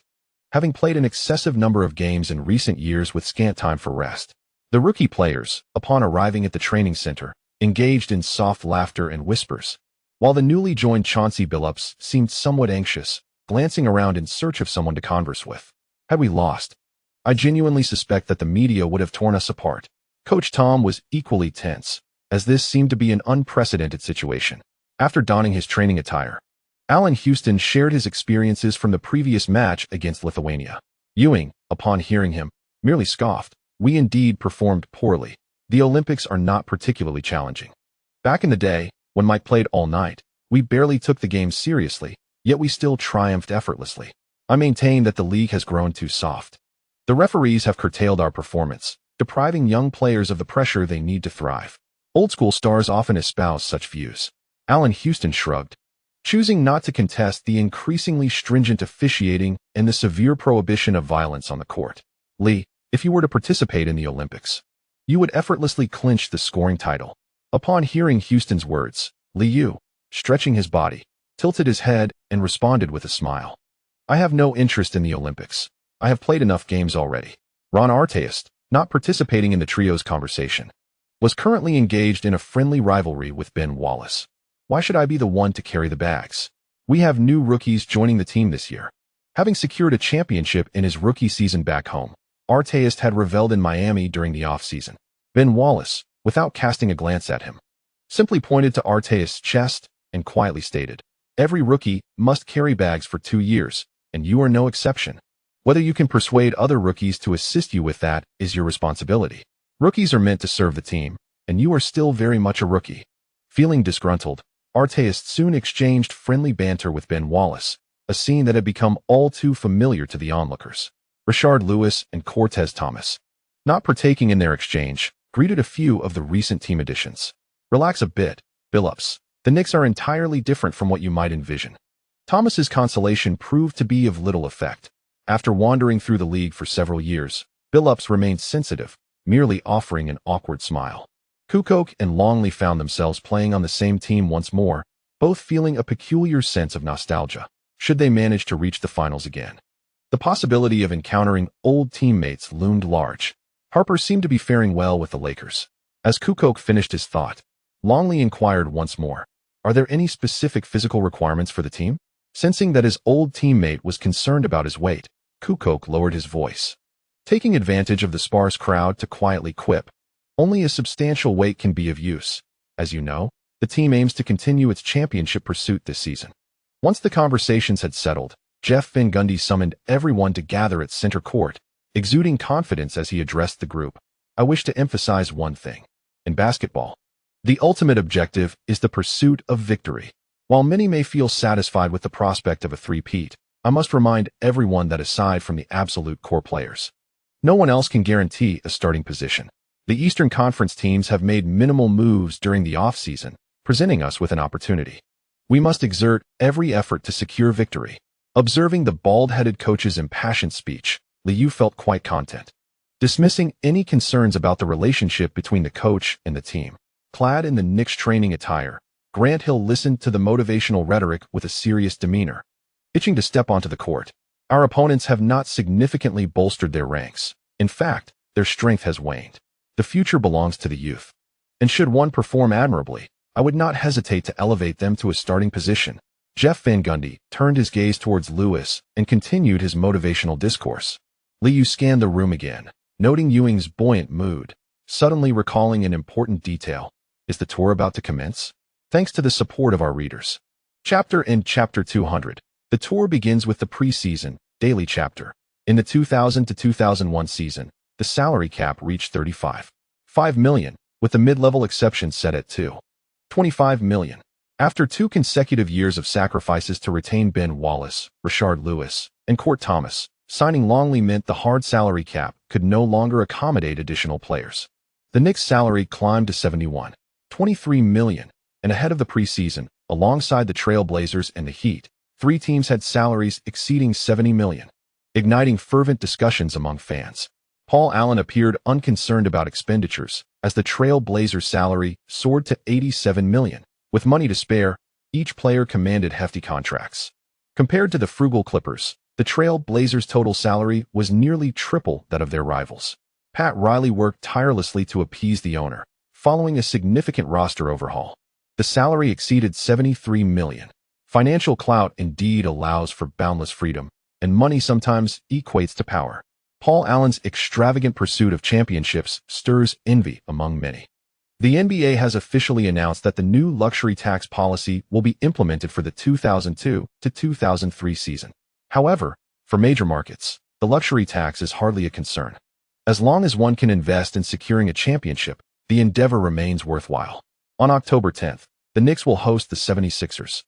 having played an excessive number of games in recent years with scant time for rest. The rookie players, upon arriving at the training center, engaged in soft laughter and whispers, while the newly joined Chauncey Billups seemed somewhat anxious, glancing around in search of someone to converse with. Had we lost? I genuinely suspect that the media would have torn us apart. Coach Tom was equally tense, as this seemed to be an unprecedented situation. After donning his training attire, Allen Houston shared his experiences from the previous match against Lithuania. Ewing, upon hearing him, merely scoffed. We indeed performed poorly. The Olympics are not particularly challenging. Back in the day, when Mike played all night, we barely took the game seriously, yet we still triumphed effortlessly. I maintain that the league has grown too soft. The referees have curtailed our performance, depriving young players of the pressure they need to thrive. Old-school stars often espouse such views. Allen Houston shrugged, choosing not to contest the increasingly stringent officiating and the severe prohibition of violence on the court. Lee, if you were to participate in the Olympics, you would effortlessly clinch the scoring title. Upon hearing Houston's words, Lee Yu, stretching his body, tilted his head, and responded with a smile. I have no interest in the Olympics. I have played enough games already. Ron Artest, not participating in the trio's conversation, was currently engaged in a friendly rivalry with Ben Wallace. Why should I be the one to carry the bags? We have new rookies joining the team this year. Having secured a championship in his rookie season back home, Artest had reveled in Miami during the offseason. Ben Wallace, without casting a glance at him, simply pointed to Artest's chest and quietly stated, every rookie must carry bags for 2 years, and you are no exception. Whether you can persuade other rookies to assist you with that is your responsibility. Rookies are meant to serve the team, and you are still very much a rookie. Feeling disgruntled, Artest soon exchanged friendly banter with Ben Wallace, a scene that had become all too familiar to the onlookers. Rashard Lewis and Cortez Thomas, not partaking in their exchange, greeted a few of the recent team additions. Relax a bit, Billups. The Knicks are entirely different from what you might envision. Thomas's consolation proved to be of little effect. After wandering through the league for several years, Billups remained sensitive, merely offering an awkward smile. Kukoc and Longley found themselves playing on the same team once more, both feeling a peculiar sense of nostalgia, should they manage to reach the finals again. The possibility of encountering old teammates loomed large. Harper seemed to be faring well with the Lakers. As Kukoc finished his thought, Longley inquired once more, are there any specific physical requirements for the team? Sensing that his old teammate was concerned about his weight, Kukoc lowered his voice, taking advantage of the sparse crowd to quietly quip, only a substantial weight can be of use. As you know, the team aims to continue its championship pursuit this season. Once the conversations had settled, Jeff Van Gundy summoned everyone to gather at center court, exuding confidence as he addressed the group. I wish to emphasize one thing. In basketball, the ultimate objective is the pursuit of victory. While many may feel satisfied with the prospect of a three-peat, I must remind everyone that aside from the absolute core players, no one else can guarantee a starting position. The Eastern Conference teams have made minimal moves during the offseason, presenting us with an opportunity. We must exert every effort to secure victory. Observing the bald-headed coach's impassioned speech, Liu felt quite content. Dismissing any concerns about the relationship between the coach and the team, clad in the Knicks training attire, Grant Hill listened to the motivational rhetoric with a serious demeanor. Itching to step onto the court, our opponents have not significantly bolstered their ranks. In fact, their strength has waned. The future belongs to the youth. And should one perform admirably, I would not hesitate to elevate them to a starting position. Jeff Van Gundy turned his gaze towards Lewis and continued his motivational discourse. Liu scanned the room again, noting Ewing's buoyant mood, suddenly recalling an important detail. Is the tour about to commence? Thanks to the support of our readers. Chapter 200. The tour begins with the preseason, daily chapter. In the 2000 to 2001 season, the salary cap reached $35.5 million, with the mid-level exception set at $25 million. After 2 consecutive years of sacrifices to retain Ben Wallace, Rashard Lewis, and Court Thomas, signing Longley meant the hard salary cap could no longer accommodate additional players. The Knicks' salary climbed to $71.23 million, and ahead of the preseason, alongside the Trail Blazers and the Heat, 3 teams had salaries exceeding $70 million, igniting fervent discussions among fans. Paul Allen appeared unconcerned about expenditures, as the Trail Blazers' salary soared to $87 million. With money to spare, each player commanded hefty contracts. Compared to the frugal Clippers, the Trail Blazers' total salary was nearly triple that of their rivals. Pat Riley worked tirelessly to appease the owner, following a significant roster overhaul. The salary exceeded $73 million. Financial clout indeed allows for boundless freedom, and money sometimes equates to power. Paul Allen's extravagant pursuit of championships stirs envy among many. The NBA has officially announced that the new luxury tax policy will be implemented for the 2002 to 2003 season. However, for major markets, the luxury tax is hardly a concern. As long as one can invest in securing a championship, the endeavor remains worthwhile. On October 10th, the Knicks will host the 76ers,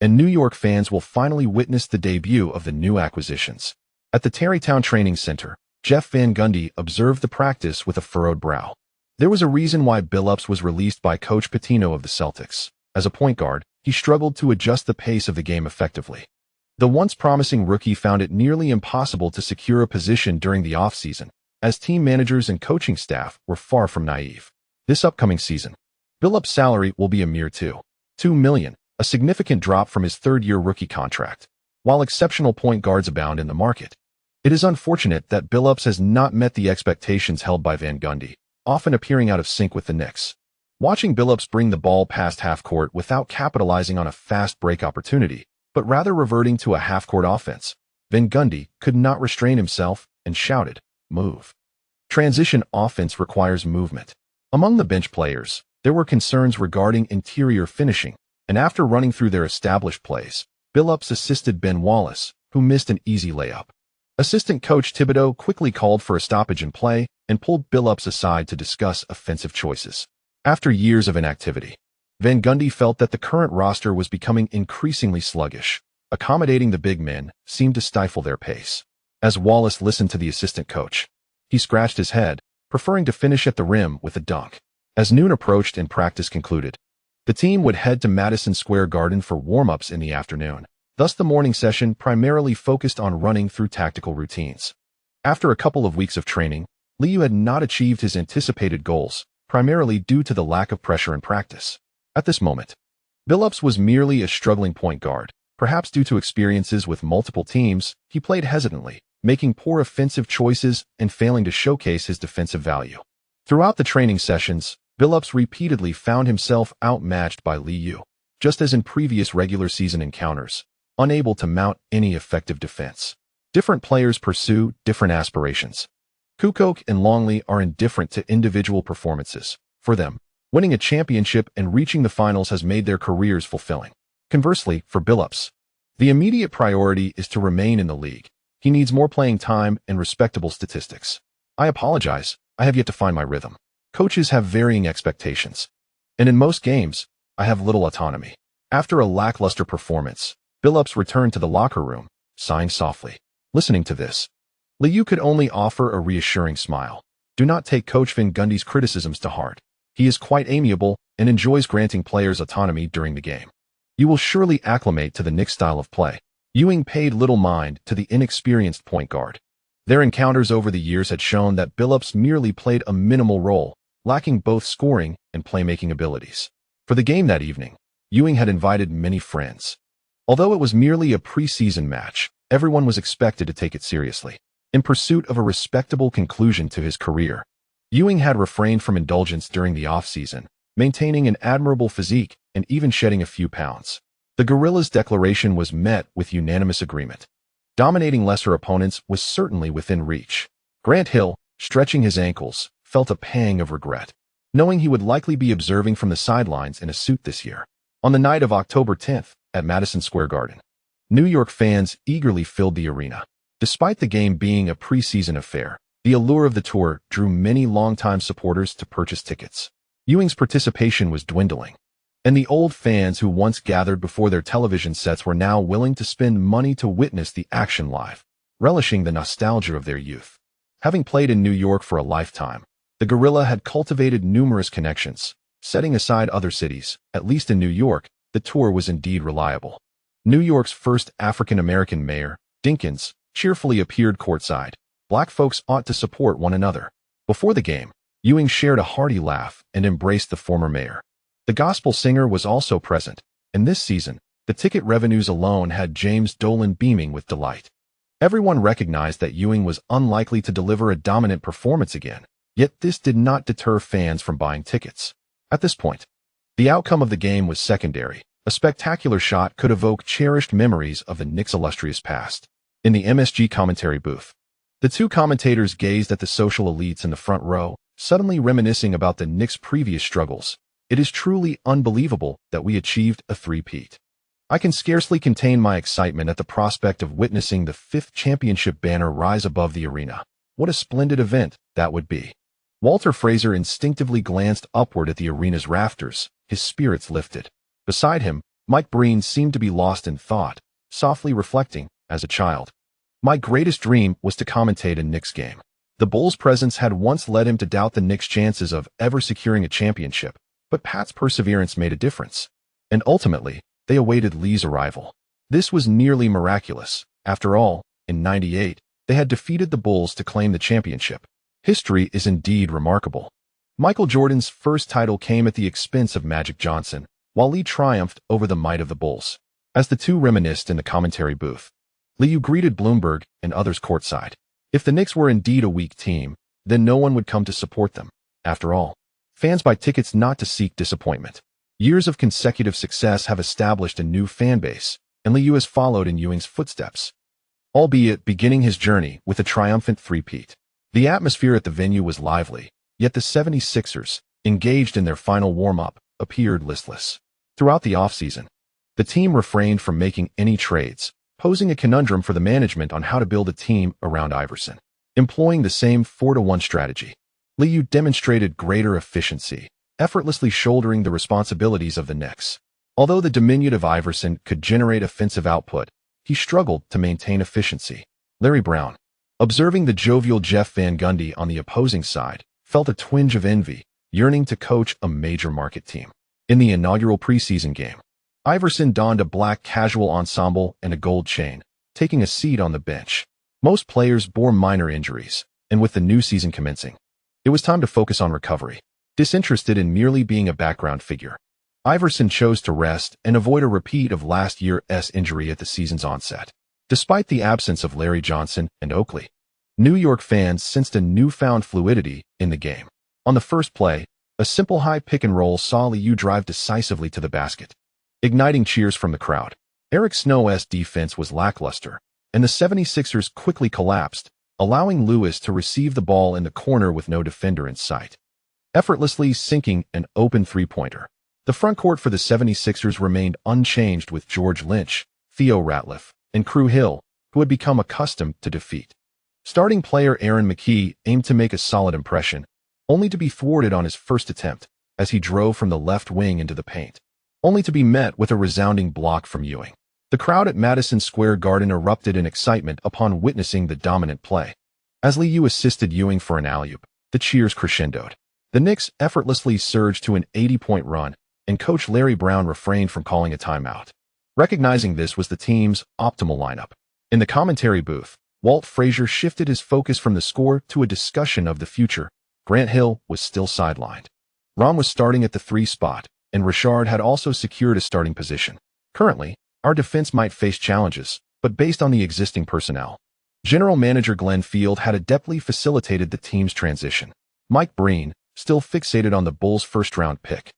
and New York fans will finally witness the debut of the new acquisitions. At the Tarrytown Training Center, Jeff Van Gundy observed the practice with a furrowed brow. There was a reason why Billups was released by Coach Pitino of the Celtics. As a point guard, he struggled to adjust the pace of the game effectively. The once promising rookie found it nearly impossible to secure a position during the offseason, as team managers and coaching staff were far from naive. This upcoming season, Billups' salary will be a mere $2 million, a significant drop from his third-year rookie contract. While exceptional point guards abound in the market, it is unfortunate that Billups has not met the expectations held by Van Gundy, often appearing out of sync with the Knicks. Watching Billups bring the ball past half-court without capitalizing on a fast break opportunity, but rather reverting to a half-court offense, Van Gundy could not restrain himself and shouted, "Move." Transition offense requires movement. Among the bench players, there were concerns regarding interior finishing, and after running through their established plays, Billups assisted Ben Wallace, who missed an easy layup. Assistant coach Thibodeau quickly called for a stoppage in play and pulled Billups aside to discuss offensive choices. After years of inactivity, Van Gundy felt that the current roster was becoming increasingly sluggish. Accommodating the big men seemed to stifle their pace. As Wallace listened to the assistant coach, he scratched his head, preferring to finish at the rim with a dunk. As noon approached and practice concluded, the team would head to Madison Square Garden for warm-ups in the afternoon. Thus, the morning session primarily focused on running through tactical routines. After a couple of weeks of training, Liu had not achieved his anticipated goals, primarily due to the lack of pressure in practice. At this moment, Billups was merely a struggling point guard. Perhaps due to experiences with multiple teams, he played hesitantly, making poor offensive choices and failing to showcase his defensive value. Throughout the training sessions, Billups repeatedly found himself outmatched by Liu, just as in previous regular season encounters, unable to mount any effective defense. Different players pursue different aspirations. Kukoc and Longley are indifferent to individual performances. For them, winning a championship and reaching the finals has made their careers fulfilling. Conversely, for Billups, the immediate priority is to remain in the league. He needs more playing time and respectable statistics. "I apologize, I have yet to find my rhythm. Coaches have varying expectations, and in most games, I have little autonomy." After a lackluster performance, Billups returned to the locker room, sighing softly. Listening to this, Liu could only offer a reassuring smile. Do not take Coach Van Gundy's criticisms to heart. He is quite amiable and enjoys granting players autonomy during the game. You will surely acclimate to the Knicks' style of play. Ewing paid little mind to the inexperienced point guard. Their encounters over the years had shown that Billups merely played a minimal role, lacking both scoring and playmaking abilities. For the game that evening, Ewing had invited many friends. Although it was merely a preseason match, everyone was expected to take it seriously. In pursuit of a respectable conclusion to his career, Ewing had refrained from indulgence during the off-season, maintaining an admirable physique and even shedding a few pounds. The Gorilla's declaration was met with unanimous agreement. Dominating lesser opponents was certainly within reach. Grant Hill, stretching his ankles, felt a pang of regret, knowing he would likely be observing from the sidelines in a suit this year. On the night of October 10th, at Madison Square Garden, New York fans eagerly filled the arena. Despite the game being a preseason affair, the allure of the tour drew many longtime supporters to purchase tickets. Ewing's participation was dwindling, and the old fans who once gathered before their television sets were now willing to spend money to witness the action live, relishing the nostalgia of their youth. Having played in New York for a lifetime, the Gorilla had cultivated numerous connections. Setting aside other cities, at least in New York, the tour was indeed reliable. New York's first African-American mayor, Dinkins, cheerfully appeared courtside. Black folks ought to support one another. Before the game, Ewing shared a hearty laugh and embraced the former mayor. The gospel singer was also present, and this season, the ticket revenues alone had James Dolan beaming with delight. Everyone recognized that Ewing was unlikely to deliver a dominant performance again, yet this did not deter fans from buying tickets. At this point, the outcome of the game was secondary. A spectacular shot could evoke cherished memories of the Knicks' illustrious past. In the MSG commentary booth, the two commentators gazed at the social elites in the front row, suddenly reminiscing about the Knicks' previous struggles. "It is truly unbelievable that we achieved a three-peat. I can scarcely contain my excitement at the prospect of witnessing the fifth championship banner rise above the arena. What a splendid event that would be." Walter Frazier instinctively glanced upward at the arena's rafters, his spirits lifted. Beside him, Mike Breen seemed to be lost in thought, softly reflecting, as a child, "My greatest dream was to commentate a Knicks game." The Bulls' presence had once led him to doubt the Knicks' chances of ever securing a championship, but Pat's perseverance made a difference. And ultimately, they awaited Lee's arrival. This was nearly miraculous. After all, in '98, they had defeated the Bulls to claim the championship. History is indeed remarkable. Michael Jordan's first title came at the expense of Magic Johnson, while Lee triumphed over the might of the Bulls. As the two reminisced in the commentary booth, Liu greeted Bloomberg and others courtside. If the Knicks were indeed a weak team, then no one would come to support them. After all, fans buy tickets not to seek disappointment. Years of consecutive success have established a new fan base, and Liu has followed in Ewing's footsteps, albeit beginning his journey with a triumphant three-peat. The atmosphere at the venue was lively, yet the 76ers, engaged in their final warm-up, appeared listless. Throughout the offseason, the team refrained from making any trades, posing a conundrum for the management on how to build a team around Iverson. Employing the same 4-to-1 strategy, Liu demonstrated greater efficiency, effortlessly shouldering the responsibilities of the Knicks. Although the diminutive Iverson could generate offensive output, he struggled to maintain efficiency. Larry Brown, observing the jovial Jeff Van Gundy on the opposing side, felt a twinge of envy, yearning to coach a major market team. In the inaugural preseason game, Iverson donned a black casual ensemble and a gold chain, taking a seat on the bench. Most players bore minor injuries, and with the new season commencing, it was time to focus on recovery. Disinterested in merely being a background figure, Iverson chose to rest and avoid a repeat of last year's injury at the season's onset. Despite the absence of Larry Johnson and Oakley, New York fans sensed a newfound fluidity in the game. On the first play, a simple high pick-and-roll saw Liu drive decisively to the basket, igniting cheers from the crowd. Eric Snow's defense was lackluster, and the 76ers quickly collapsed, allowing Lewis to receive the ball in the corner with no defender in sight, effortlessly sinking an open three-pointer. The front court for the 76ers remained unchanged with George Lynch, Theo Ratliff, and Crew Hill, who had become accustomed to defeat. Starting player Aaron McKie aimed to make a solid impression, only to be thwarted on his first attempt as he drove from the left wing into the paint, only to be met with a resounding block from Ewing. The crowd at Madison Square Garden erupted in excitement upon witnessing the dominant play. As Liu assisted Ewing for an alley-oop, the cheers crescendoed. The Knicks effortlessly surged to an 80-point run, and coach Larry Brown refrained from calling a timeout, recognizing this was the team's optimal lineup. In the commentary booth, Walt Frazier shifted his focus from the score to a discussion of the future. Grant Hill was still sidelined. Ron was starting at the 3 spot, and Richard had also secured a starting position. Currently, our defense might face challenges, but based on the existing personnel, General Manager Glenn Field had adeptly facilitated the team's transition. Mike Breen, still fixated on the Bulls' first-round pick,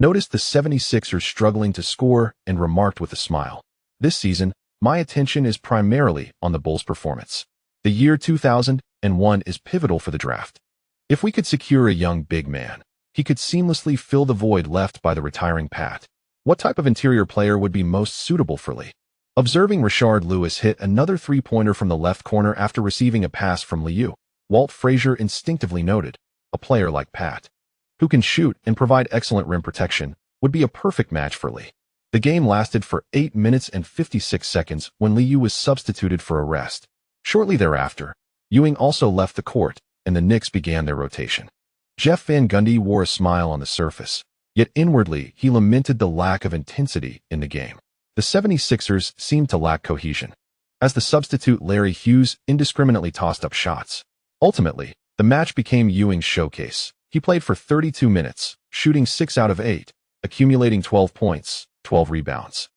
noticed the 76ers struggling to score and remarked with a smile, "This season, my attention is primarily on the Bulls' performance. The year 2001 is pivotal for the draft. If we could secure a young big man, he could seamlessly fill the void left by the retiring Pat. What type of interior player would be most suitable for Lee?" Observing Rashard Lewis hit another three-pointer from the left corner after receiving a pass from Liu, Walt Frazier instinctively noted, "A player like Pat, who can shoot and provide excellent rim protection, would be a perfect match for Lee." The game lasted for 8 minutes and 56 seconds when Liu was substituted for a rest. Shortly thereafter, Ewing also left the court, and the Knicks began their rotation. Jeff Van Gundy wore a smile on the surface, yet inwardly he lamented the lack of intensity in the game. The 76ers seemed to lack cohesion, as the substitute Larry Hughes indiscriminately tossed up shots. Ultimately, the match became Ewing's showcase. He played for 32 minutes, shooting 6 out of 8, accumulating 12 points, 12 rebounds,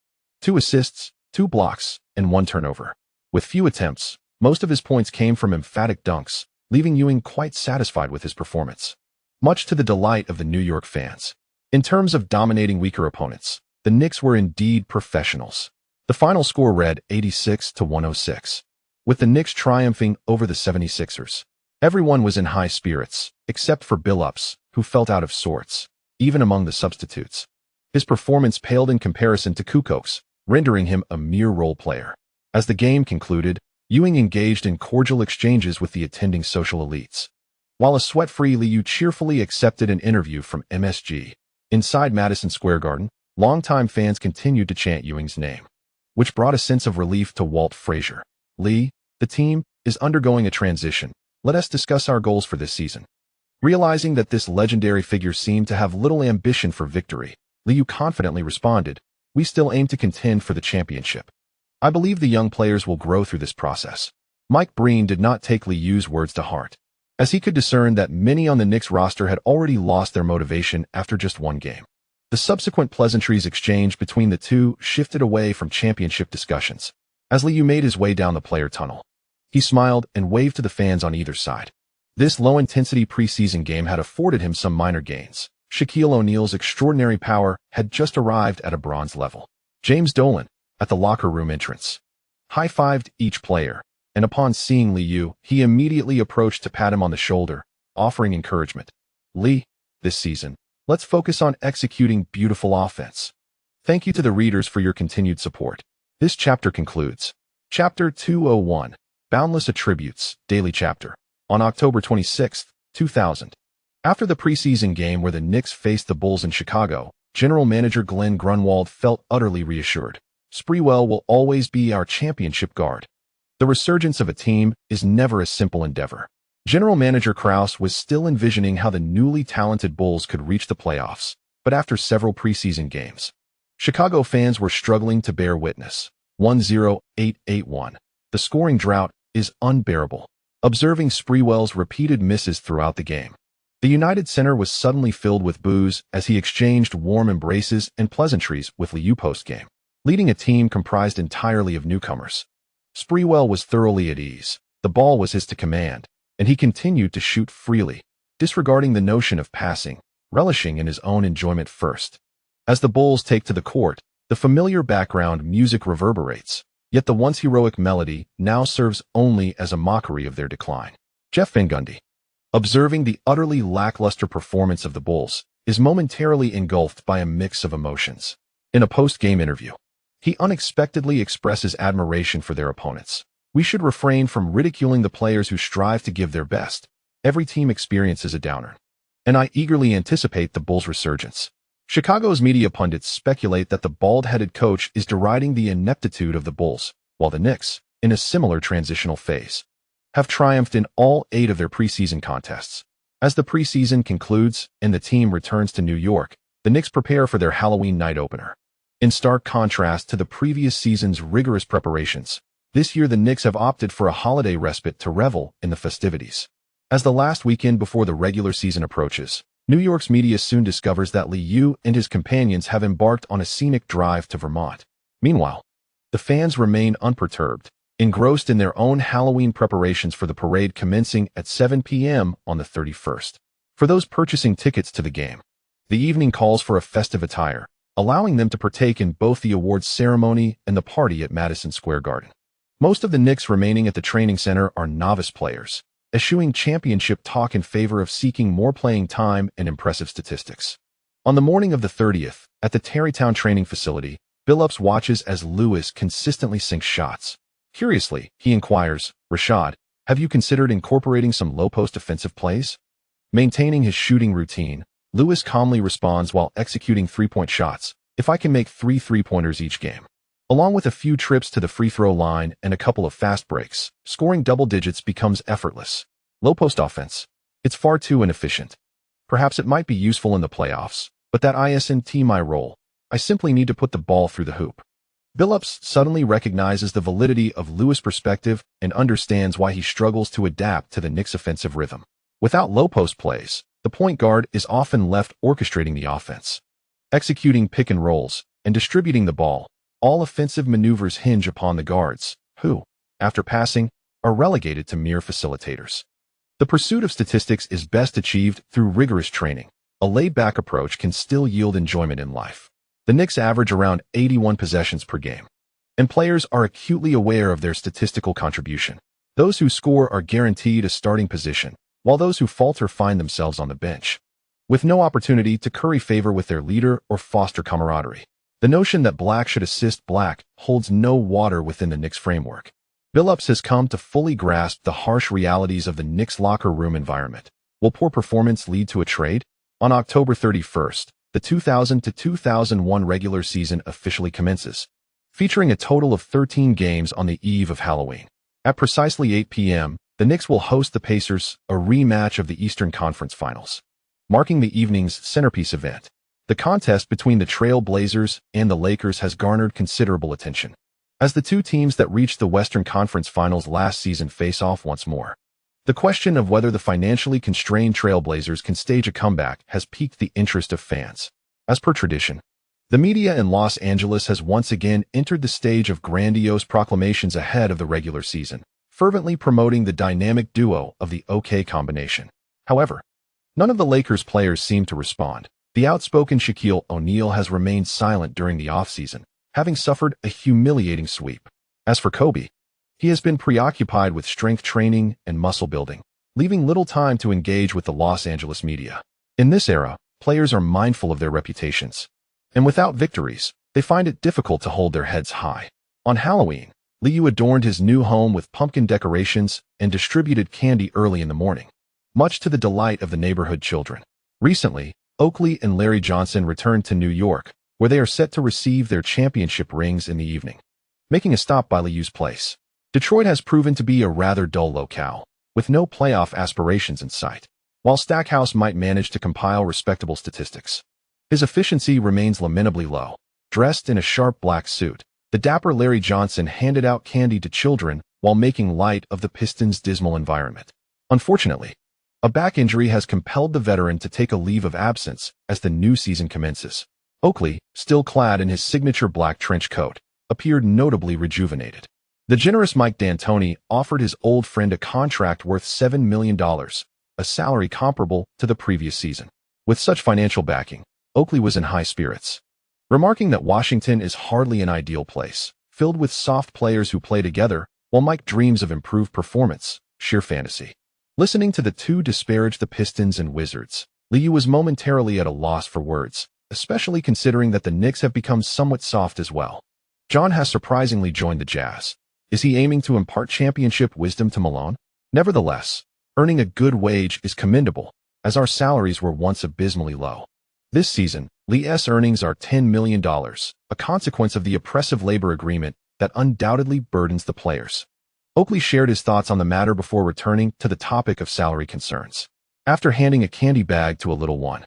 2 assists, 2 blocks, and 1 turnover. With few attempts, most of his points came from emphatic dunks, leaving Ewing quite satisfied with his performance, much to the delight of the New York fans. In terms of dominating weaker opponents, the Knicks were indeed professionals. The final score read 86-106, with the Knicks triumphing over the 76ers. Everyone was in high spirits, except for Billups, who felt out of sorts, even among the substitutes. His performance paled in comparison to Kukok's, rendering him a mere role player. As the game concluded, Ewing engaged in cordial exchanges with the attending social elites, while a sweat-free Liu cheerfully accepted an interview from MSG. Inside Madison Square Garden, longtime fans continued to chant Ewing's name, which brought a sense of relief to Walt Frazier. "Lee, the team is undergoing a transition. Let us discuss our goals for this season." Realizing that this legendary figure seemed to have little ambition for victory, Liu confidently responded, "We still aim to contend for the championship. I believe the young players will grow through this process." Mike Breen did not take Liu's words to heart, as he could discern that many on the Knicks roster had already lost their motivation after just one game. The subsequent pleasantries exchanged between the two shifted away from championship discussions. As Liu made his way down the player tunnel, he smiled and waved to the fans on either side. This low-intensity preseason game had afforded him some minor gains. Shaquille O'Neal's extraordinary power had just arrived at a bronze level. James Dolan, at the locker room entrance, high-fived each player, and upon seeing Liu, he immediately approached to pat him on the shoulder, offering encouragement. "Lee, this season, let's focus on executing beautiful offense. Thank you to the readers for your continued support." This chapter concludes. Chapter 201, Boundless Attributes, Daily Chapter, on October 26, 2000. After the preseason game where the Knicks faced the Bulls in Chicago, General Manager Glenn Grunwald felt utterly reassured. "Sprewell will always be our championship guard." The resurgence of a team is never a simple endeavor. General Manager Krause was still envisioning how the newly talented Bulls could reach the playoffs, but after several preseason games, Chicago fans were struggling to bear witness. 1-0-8-8-1. The scoring drought is unbearable. Observing Sprewell's repeated misses throughout the game, the United Center was suddenly filled with boos as he exchanged warm embraces and pleasantries with Liu post-game. Leading a team comprised entirely of newcomers, Sprewell was thoroughly at ease. The ball was his to command, and he continued to shoot freely, disregarding the notion of passing, relishing in his own enjoyment first. As the Bulls take to the court, the familiar background music reverberates, yet the once heroic melody now serves only as a mockery of their decline. Jeff Van Gundy, observing the utterly lackluster performance of the Bulls, is momentarily engulfed by a mix of emotions. In a post-game interview, he unexpectedly expresses admiration for their opponents. "We should refrain from ridiculing the players who strive to give their best. Every team experiences a downer, and I eagerly anticipate the Bulls' resurgence." Chicago's media pundits speculate that the bald-headed coach is deriding the ineptitude of the Bulls, while the Knicks, in a similar transitional phase, have triumphed in all 8 of their preseason contests. As the preseason concludes and the team returns to New York, the Knicks prepare for their Halloween night opener. In stark contrast to the previous season's rigorous preparations, this year the Knicks have opted for a holiday respite to revel in the festivities. As the last weekend before the regular season approaches, New York's media soon discovers that Liu and his companions have embarked on a scenic drive to Vermont. Meanwhile, the fans remain unperturbed, engrossed in their own Halloween preparations for the parade commencing at 7 p.m. on the 31st. For those purchasing tickets to the game, the evening calls for a festive attire, allowing them to partake in both the awards ceremony and the party at Madison Square Garden. Most of the Knicks remaining at the training center are novice players, eschewing championship talk in favor of seeking more playing time and impressive statistics. On the morning of the 30th, at the Tarrytown training facility, Billups watches as Lewis consistently sinks shots. Curiously, he inquires, "Rashad, have you considered incorporating some low-post offensive plays?" Maintaining his shooting routine, Lewis calmly responds while executing three-point shots, "If I can make 3 three-pointers each game, along with a few trips to the free throw line and a couple of fast breaks, scoring double digits becomes effortless. Low-post offense, it's far too inefficient. Perhaps it might be useful in the playoffs, but that isn't my role. I simply need to put the ball through the hoop." Billups suddenly recognizes the validity of Lewis' perspective and understands why he struggles to adapt to the Knicks' offensive rhythm. Without low-post plays, the point guard is often left orchestrating the offense, executing pick and rolls, and distributing the ball. All offensive maneuvers hinge upon the guards, who, after passing, are relegated to mere facilitators. The pursuit of statistics is best achieved through rigorous training. A laid-back approach can still yield enjoyment in life. The Knicks average around 81 possessions per game, and players are acutely aware of their statistical contribution. Those who score are guaranteed a starting position, while those who falter find themselves on the bench, with no opportunity to curry favor with their leader or foster camaraderie. The notion that black should assist black holds no water within the Knicks framework. Billups has come to fully grasp the harsh realities of the Knicks locker room environment. Will poor performance lead to a trade? On October 31st, the 2000-2001 regular season officially commences, featuring a total of 13 games on the eve of Halloween. At precisely 8 p.m., the Knicks will host the Pacers, a rematch of the Eastern Conference Finals, marking the evening's centerpiece event. The contest between the Trail Blazers and the Lakers has garnered considerable attention, as the two teams that reached the Western Conference Finals last season face off once more. The question of whether the financially constrained Trail Blazers can stage a comeback has piqued the interest of fans. As per tradition, the media in Los Angeles has once again entered the stage of grandiose proclamations ahead of the regular season, fervently promoting the dynamic duo of the OK combination. However, none of the Lakers players seem to respond. The outspoken Shaquille O'Neal has remained silent during the offseason, having suffered a humiliating sweep. As for Kobe, he has been preoccupied with strength training and muscle building, leaving little time to engage with the Los Angeles media. In this era, players are mindful of their reputations, and without victories, they find it difficult to hold their heads high. On Halloween, Liu adorned his new home with pumpkin decorations and distributed candy early in the morning, much to the delight of the neighborhood children. Recently, Oakley and Larry Johnson returned to New York, where they are set to receive their championship rings in the evening, making a stop by Liu's place. Detroit has proven to be a rather dull locale, with no playoff aspirations in sight. While Stackhouse might manage to compile respectable statistics, his efficiency remains lamentably low. Dressed in a sharp black suit, the dapper Larry Johnson handed out candy to children while making light of the Pistons' dismal environment. Unfortunately, a back injury has compelled the veteran to take a leave of absence as the new season commences. Oakley, still clad in his signature black trench coat, appeared notably rejuvenated. The generous Mike D'Antoni offered his old friend a contract worth $7 million, a salary comparable to the previous season. With such financial backing, Oakley was in high spirits, remarking that Washington is hardly an ideal place, filled with soft players who play together, while Mike dreams of improved performance, sheer fantasy. Listening to the two disparage the Pistons and Wizards, Liu was momentarily at a loss for words, especially considering that the Knicks have become somewhat soft as well. John has surprisingly joined the Jazz. Is he aiming to impart championship wisdom to Malone? Nevertheless, earning a good wage is commendable, as our salaries were once abysmally low. This season, Li's earnings are $10 million, a consequence of the oppressive labor agreement that undoubtedly burdens the players. Oakley shared his thoughts on the matter before returning to the topic of salary concerns. After handing a candy bag to a little one,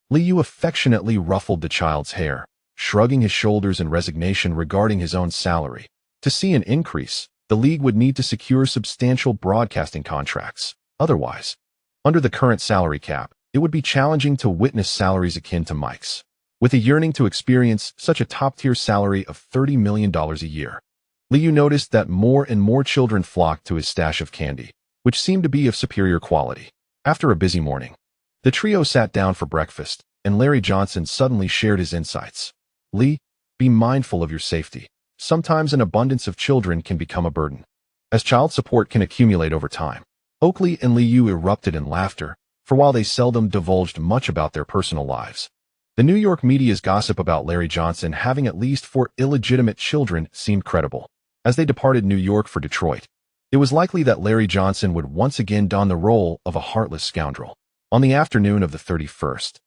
Liu affectionately ruffled the child's hair, shrugging his shoulders in resignation regarding his own salary. To see an increase, the league would need to secure substantial broadcasting contracts. Otherwise, under the current salary cap, it would be challenging to witness salaries akin to Mike's. With a yearning to experience such a top-tier salary of $30 million a year, Liu noticed that more and more children flocked to his stash of candy, which seemed to be of superior quality. After a busy morning, the trio sat down for breakfast, and Larry Johnson suddenly shared his insights. "Lee, be mindful of your safety. Sometimes an abundance of children can become a burden, as child support can accumulate over time." Oakley and Liu erupted in laughter, for while they seldom divulged much about their personal lives, the New York media's gossip about Larry Johnson having at least 4 illegitimate children seemed credible. As they departed New York for Detroit, it was likely that Larry Johnson would once again don the role of a heartless scoundrel. On the afternoon of the 31st,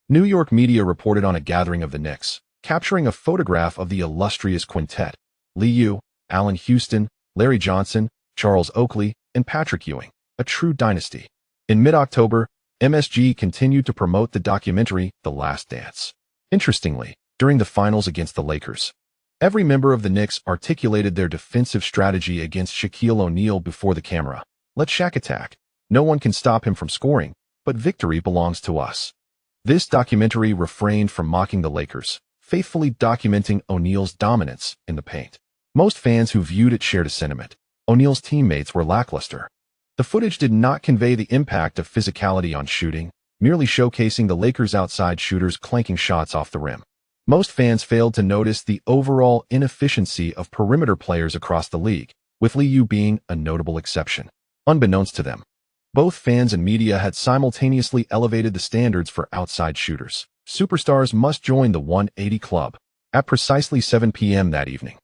New York media reported on a gathering of the Knicks, capturing a photograph of the illustrious quintet: Liu, Allen Houston, Larry Johnson, Charles Oakley, and Patrick Ewing, a true dynasty. In mid-October, MSG continued to promote the documentary The Last Dance. Interestingly, during the finals against the Lakers, every member of the Knicks articulated their defensive strategy against Shaquille O'Neal before the camera. "Let Shaq attack. No one can stop him from scoring, but victory belongs to us." This documentary refrained from mocking the Lakers, faithfully documenting O'Neal's dominance in the paint. Most fans who viewed it shared a sentiment: O'Neal's teammates were lackluster. The footage did not convey the impact of physicality on shooting, merely showcasing the Lakers' outside shooters clanking shots off the rim. Most fans failed to notice the overall inefficiency of perimeter players across the league, with Liu being a notable exception. Unbeknownst to them, both fans and media had simultaneously elevated the standards for outside shooters. Superstars must join the 180 Club. At precisely 7 p.m. that evening,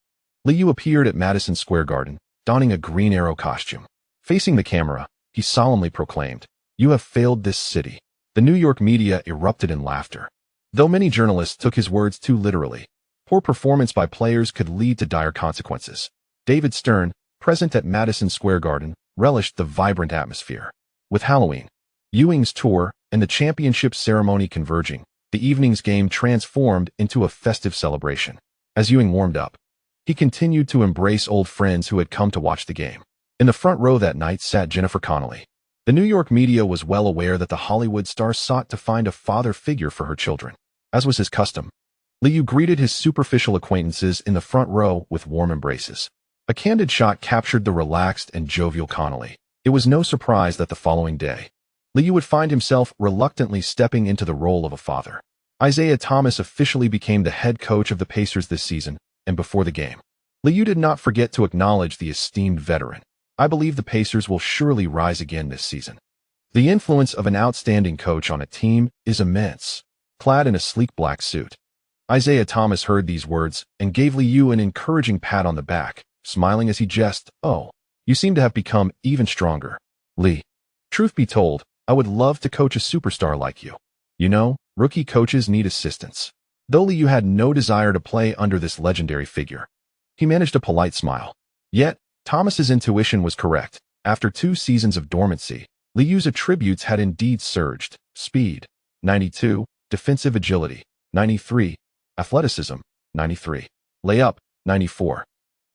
Liu appeared at Madison Square Garden, donning a Green Arrow costume. Facing the camera, he solemnly proclaimed, "You have failed this city." The New York media erupted in laughter. Though many journalists took his words too literally, poor performance by players could lead to dire consequences. David Stern, present at Madison Square Garden, relished the vibrant atmosphere. With Halloween, Ewing's tour, and the championship ceremony converging, the evening's game transformed into a festive celebration. As Ewing warmed up, he continued to embrace old friends who had come to watch the game. In the front row that night sat Jennifer Connelly. The New York media was well aware that the Hollywood star sought to find a father figure for her children. As was his custom, Liu greeted his superficial acquaintances in the front row with warm embraces. A candid shot captured the relaxed and jovial Connolly. It was no surprise that the following day, Liu would find himself reluctantly stepping into the role of a father. Isaiah Thomas officially became the head coach of the Pacers this season, and before the game, Liu did not forget to acknowledge the esteemed veteran. I believe the Pacers will surely rise again this season. The influence of an outstanding coach on a team is immense. Clad in a sleek black suit, Isaiah Thomas heard these words and gave Liu an encouraging pat on the back, smiling as he jested, "Oh, you seem to have become even stronger, Lee. Truth be told, I would love to coach a superstar like you. You know, rookie coaches need assistance." Though Liu had no desire to play under this legendary figure, he managed a polite smile. Yet, Thomas's intuition was correct. After 2 seasons of dormancy, Liu's attributes had indeed surged. Speed, 92, defensive agility, 93, athleticism, 93, layup, 94,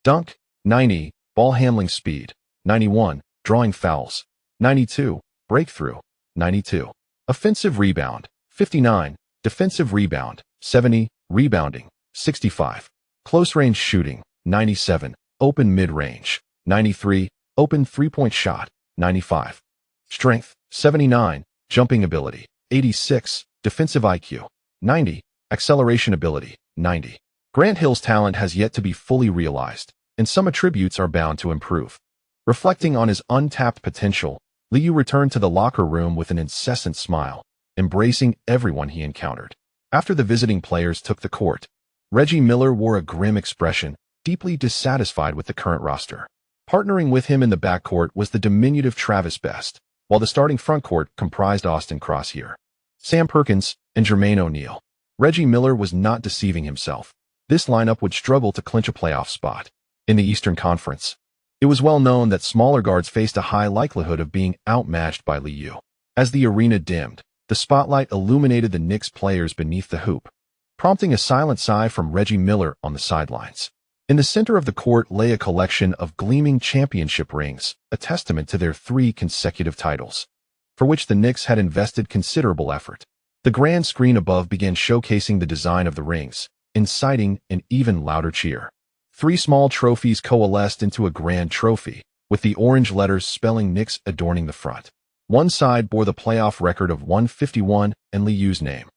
dunk, 90, ball handling speed, 91, drawing fouls, 92, breakthrough, 92, offensive rebound, 59, defensive rebound, 70, rebounding, 65, close range shooting, 97, open mid-range, 93, open three-point shot, 95, strength, 79, jumping ability, 86, defensive IQ, 90, acceleration ability, 90. Grant Hill's talent has yet to be fully realized, and some attributes are bound to improve. Reflecting on his untapped potential, Liu returned to the locker room with an incessant smile, embracing everyone he encountered. After the visiting players took the court, Reggie Miller wore a grim expression, deeply dissatisfied with the current roster. Partnering with him in the backcourt was the diminutive Travis Best, while the starting frontcourt comprised Austin Croshier, Sam Perkins, and Jermaine O'Neal. Reggie Miller was not deceiving himself. This lineup would struggle to clinch a playoff spot. In the Eastern Conference, it was well known that smaller guards faced a high likelihood of being outmatched by Liu. As the arena dimmed, the spotlight illuminated the Knicks players beneath the hoop, prompting a silent sigh from Reggie Miller on the sidelines. In the center of the court lay a collection of gleaming championship rings, a testament to their 3 consecutive titles, for which the Knicks had invested considerable effort. The grand screen above began showcasing the design of the rings, inciting an even louder cheer. 3 small trophies coalesced into a grand trophy, with the orange letters spelling Knicks adorning the front. One side bore the playoff record of 151 and Liu's name,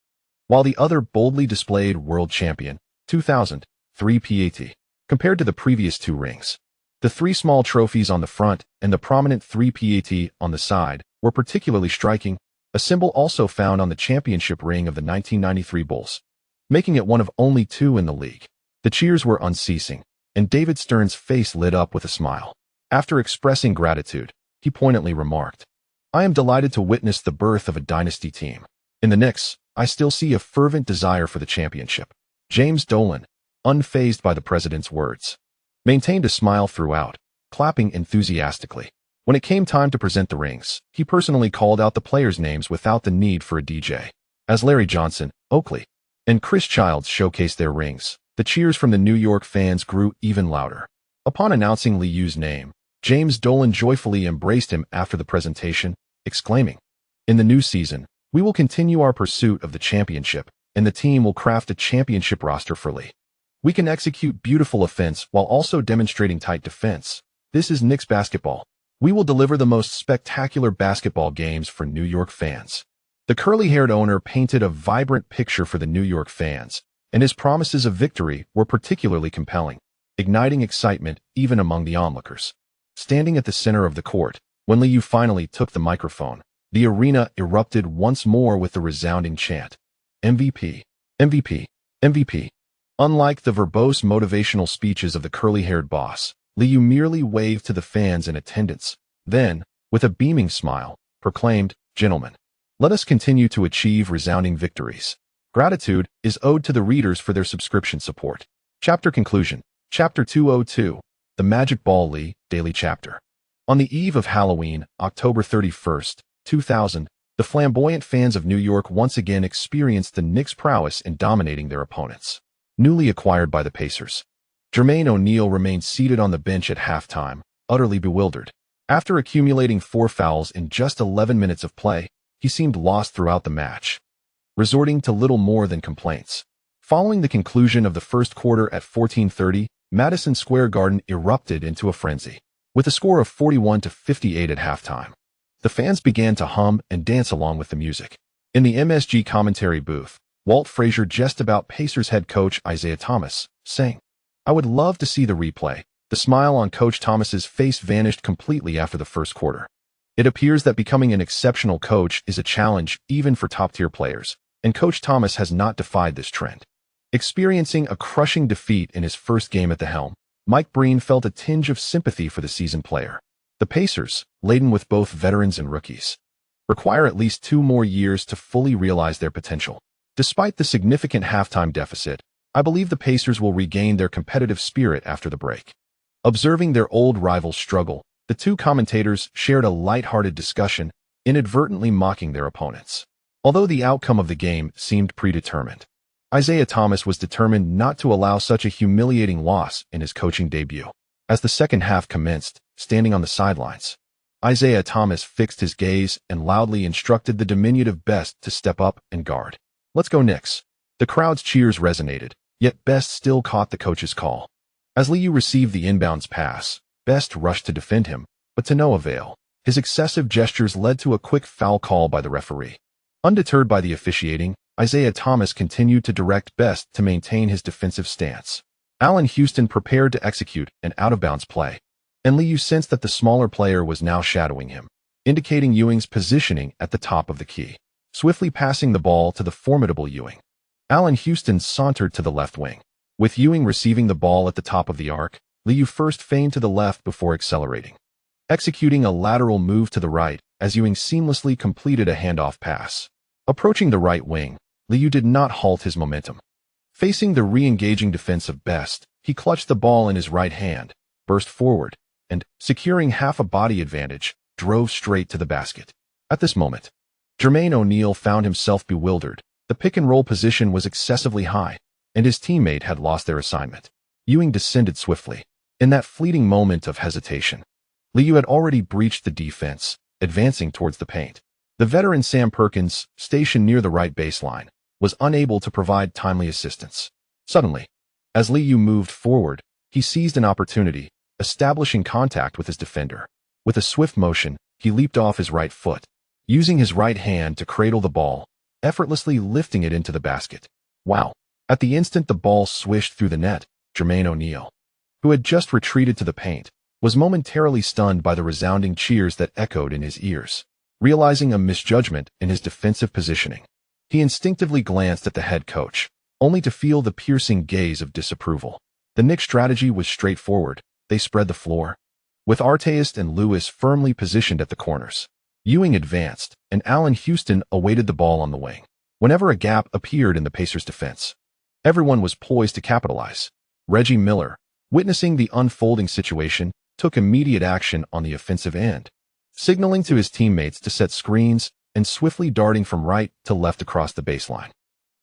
while the other boldly displayed World Champion, 2003 PAT. Compared to the previous 2 rings, the 3 small trophies on the front and the prominent 3 PAT on the side were particularly striking, a symbol also found on the championship ring of the 1993 Bulls, making it one of only 2 in the league. The cheers were unceasing, and David Stern's face lit up with a smile. After expressing gratitude, he poignantly remarked, "I am delighted to witness the birth of a dynasty team. In the Knicks, I still see a fervent desire for the championship." James Dolan, unfazed by the president's words, maintained a smile throughout, clapping enthusiastically. When it came time to present the rings, he personally called out the players' names without the need for a DJ. As Larry Johnson, Oakley, and Chris Childs showcased their rings, the cheers from the New York fans grew even louder. Upon announcing Liu's name, James Dolan joyfully embraced him after the presentation, exclaiming, "In the new season, we will continue our pursuit of the championship, and the team will craft a championship roster for Lee. We can execute beautiful offense while also demonstrating tight defense. This is Knicks basketball. We will deliver the most spectacular basketball games for New York fans." The curly-haired owner painted a vibrant picture for the New York fans, and his promises of victory were particularly compelling, igniting excitement even among the onlookers. Standing at the center of the court, when Liu finally took the microphone, the arena erupted once more with the resounding chant, "MVP, MVP, MVP." Unlike the verbose motivational speeches of the curly-haired boss, Liu merely waved to the fans in attendance, then, with a beaming smile, proclaimed, "Gentlemen, let us continue to achieve resounding victories. Gratitude is owed to the readers for their subscription support." Chapter Conclusion. Chapter 202. The Magic Ball Lee Daily Chapter. On the eve of Halloween, October 31st, 2000, the flamboyant fans of New York once again experienced the Knicks' prowess in dominating their opponents. Newly acquired by the Pacers, Jermaine O'Neal remained seated on the bench at halftime, utterly bewildered. After accumulating 4 fouls in just 11 minutes of play, he seemed lost throughout the match. resorting to little more than complaints. Following the conclusion of the first quarter at 14:30, Madison Square Garden erupted into a frenzy. With a score of 41-58 at halftime, the fans began to hum and dance along with the music. In the MSG commentary booth, Walt Frazier jest about Pacers head coach Isaiah Thomas, saying, "I would love to see the replay." The smile on Coach Thomas's face vanished completely after the first quarter. It appears that becoming an exceptional coach is a challenge even for top-tier players, and Coach Thomas has not defied this trend. Experiencing a crushing defeat in his first game at the helm, Mike Breen felt a tinge of sympathy for the seasoned player. The Pacers, laden with both veterans and rookies, require at least 2 more years to fully realize their potential. Despite the significant halftime deficit, I believe the Pacers will regain their competitive spirit after the break. Observing their old rivals struggle, the two commentators shared a light-hearted discussion, inadvertently mocking their opponents. Although the outcome of the game seemed predetermined, Isaiah Thomas was determined not to allow such a humiliating loss in his coaching debut. As the second half commenced, standing on the sidelines, Isaiah Thomas fixed his gaze and loudly instructed the diminutive Best to step up and guard. "Let's go Knicks." The crowd's cheers resonated, yet Best still caught the coach's call. As Liu received the inbounds pass, Best rushed to defend him, but to no avail. His excessive gestures led to a quick foul call by the referee. Undeterred by the officiating, Isaiah Thomas continued to direct Best to maintain his defensive stance. Allen Houston prepared to execute an out-of-bounds play, and Liu sensed that the smaller player was now shadowing him, indicating Ewing's positioning at the top of the key. Swiftly passing the ball to the formidable Ewing, Allen Houston sauntered to the left wing. With Ewing receiving the ball at the top of the arc, Liu first feigned to the left before accelerating, executing a lateral move to the right as Ewing seamlessly completed a handoff pass. Approaching the right wing, Liu did not halt his momentum. Facing the re-engaging defense of Best, he clutched the ball in his right hand, burst forward, and, securing half a body advantage, drove straight to the basket. At this moment, Jermaine O'Neal found himself bewildered. The pick-and-roll position was excessively high, and his teammate had lost their assignment. Ewing descended swiftly. In that fleeting moment of hesitation, Liu had already breached the defense, advancing towards the paint. The veteran Sam Perkins, stationed near the right baseline, was unable to provide timely assistance. Suddenly, as Liu moved forward, he seized an opportunity, establishing contact with his defender. With a swift motion, he leaped off his right foot, using his right hand to cradle the ball, effortlessly lifting it into the basket. Wow! At the instant the ball swished through the net, Jermaine O'Neal, who had just retreated to the paint, was momentarily stunned by the resounding cheers that echoed in his ears. Realizing a misjudgment in his defensive positioning, he instinctively glanced at the head coach, only to feel the piercing gaze of disapproval. The Knicks' strategy was straightforward. They spread the floor, with Artest and Lewis firmly positioned at the corners. Ewing advanced, and Allen Houston awaited the ball on the wing. Whenever a gap appeared in the Pacers' defense, everyone was poised to capitalize. Reggie Miller, witnessing the unfolding situation, took immediate action on the offensive end, signaling to his teammates to set screens and swiftly darting from right to left across the baseline.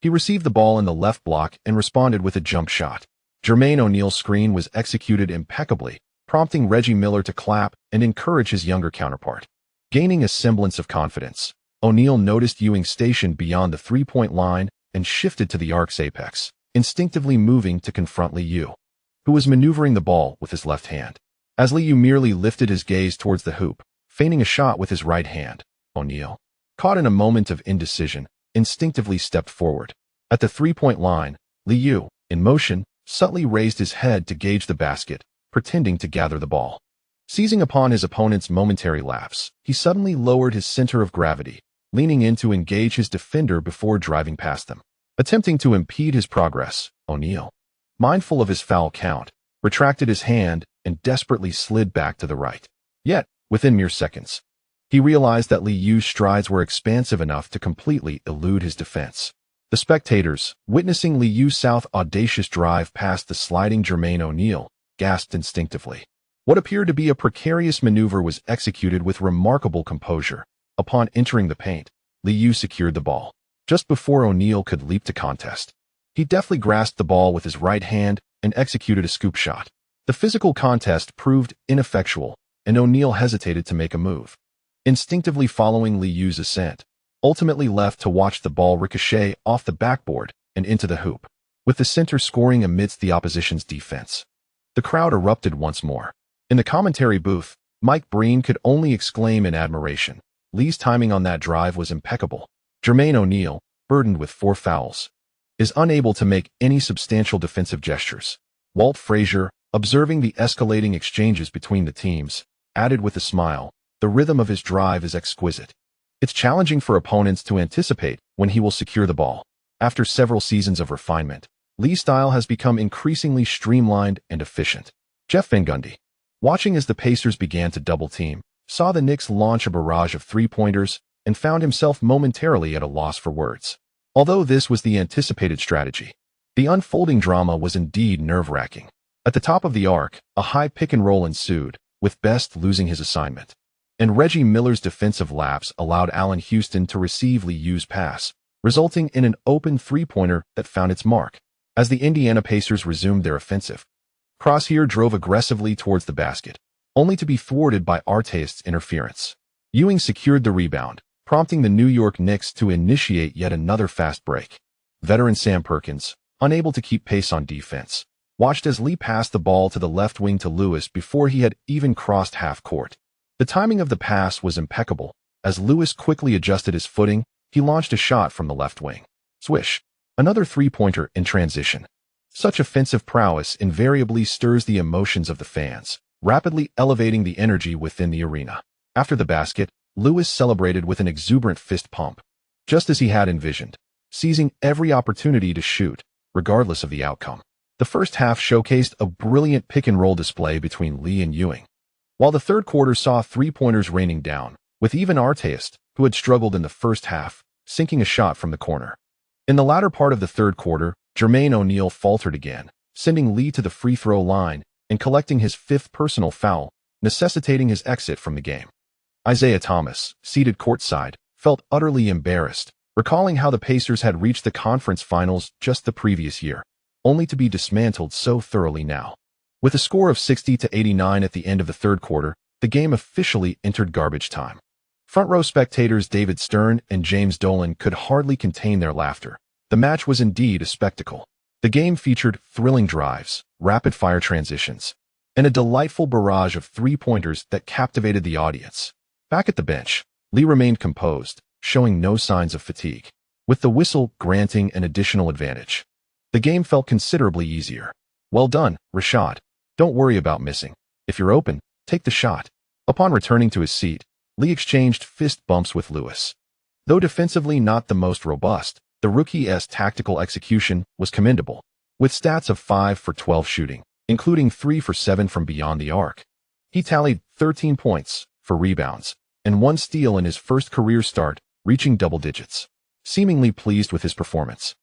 He received the ball in the left block and responded with a jump shot. Jermaine O'Neal's screen was executed impeccably, prompting Reggie Miller to clap and encourage his younger counterpart. Gaining a semblance of confidence, O'Neal noticed Ewing stationed beyond the three-point line and shifted to the arc's apex, instinctively moving to confront Liu, who was maneuvering the ball with his left hand. As Liu merely lifted his gaze towards the hoop, feigning a shot with his right hand, O'Neal, caught in a moment of indecision, instinctively stepped forward. At the three-point line, Liu, in motion, subtly raised his head to gauge the basket, pretending to gather the ball. Seizing upon his opponent's momentary lapse, he suddenly lowered his center of gravity, leaning in to engage his defender before driving past them. Attempting to impede his progress, O'Neal, mindful of his foul count, retracted his hand and desperately slid back to the right. Yet, within mere seconds, he realized that Liu's strides were expansive enough to completely elude his defense. The spectators, witnessing Liu's audacious drive past the sliding Jermaine O'Neal, gasped instinctively. What appeared to be a precarious maneuver was executed with remarkable composure. Upon entering the paint, Liu secured the ball. Just before O'Neal could leap to contest, he deftly grasped the ball with his right hand and executed a scoop shot. The physical contest proved ineffectual, and O'Neal hesitated to make a move. Instinctively following Liu's ascent, ultimately left to watch the ball ricochet off the backboard and into the hoop, with the center scoring amidst the opposition's defense. The crowd erupted once more. In the commentary booth, Mike Breen could only exclaim in admiration. Lee's timing on that drive was impeccable. Jermaine O'Neal, burdened with 4 fouls, is unable to make any substantial defensive gestures. Walt Frazier, observing the escalating exchanges between the teams, added with a smile, "The rhythm of his drive is exquisite. It's challenging for opponents to anticipate when he will secure the ball." After several seasons of refinement, Lee's style has become increasingly streamlined and efficient. Jeff Van Gundy, watching as the Pacers began to double-team, saw the Knicks launch a barrage of three-pointers and found himself momentarily at a loss for words. Although this was the anticipated strategy, the unfolding drama was indeed nerve-wracking. At the top of the arc, a high pick-and-roll ensued, with Best losing his assignment, and Reggie Miller's defensive lapse allowed Allen Houston to receive Liu's pass, resulting in an open three-pointer that found its mark. As the Indiana Pacers resumed their offensive, Croshier drove aggressively towards the basket, only to be thwarted by Artest's interference. Ewing secured the rebound, prompting the New York Knicks to initiate yet another fast break. Veteran Sam Perkins, unable to keep pace on defense, watched as Lee passed the ball to the left wing to Lewis before he had even crossed half court. The timing of the pass was impeccable. As Lewis quickly adjusted his footing, he launched a shot from the left wing. Swish. Another three-pointer in transition. Such offensive prowess invariably stirs the emotions of the fans, rapidly elevating the energy within the arena. After the basket, Lewis celebrated with an exuberant fist pump, just as he had envisioned, seizing every opportunity to shoot, regardless of the outcome. The first half showcased a brilliant pick-and-roll display between Lee and Ewing, while the third quarter saw three-pointers raining down, with even Artest, who had struggled in the first half, sinking a shot from the corner. In the latter part of the third quarter, Jermaine O'Neal faltered again, sending Lee to the free throw line and collecting his 5th personal foul, necessitating his exit from the game. Isaiah Thomas, seated courtside, felt utterly embarrassed, recalling how the Pacers had reached the conference finals just the previous year, only to be dismantled so thoroughly now. With a score of 60-89 at the end of the third quarter, the game officially entered garbage time. Front row spectators David Stern and James Dolan could hardly contain their laughter. The match was indeed a spectacle. The game featured thrilling drives, rapid-fire transitions, and a delightful barrage of three-pointers that captivated the audience. Back at the bench, Lee remained composed, showing no signs of fatigue, with the whistle granting an additional advantage. The game felt considerably easier. "Well done, Rashad. Don't worry about missing. If you're open, take the shot." Upon returning to his seat, Lee exchanged fist bumps with Lewis. Though defensively not the most robust, the rookie's tactical execution was commendable, with stats of 5 for 12 shooting, including 3 for 7 from beyond the arc. He tallied 13 points, 4 rebounds, and 1 steal in his first career start, reaching double digits. Seemingly pleased with his performance,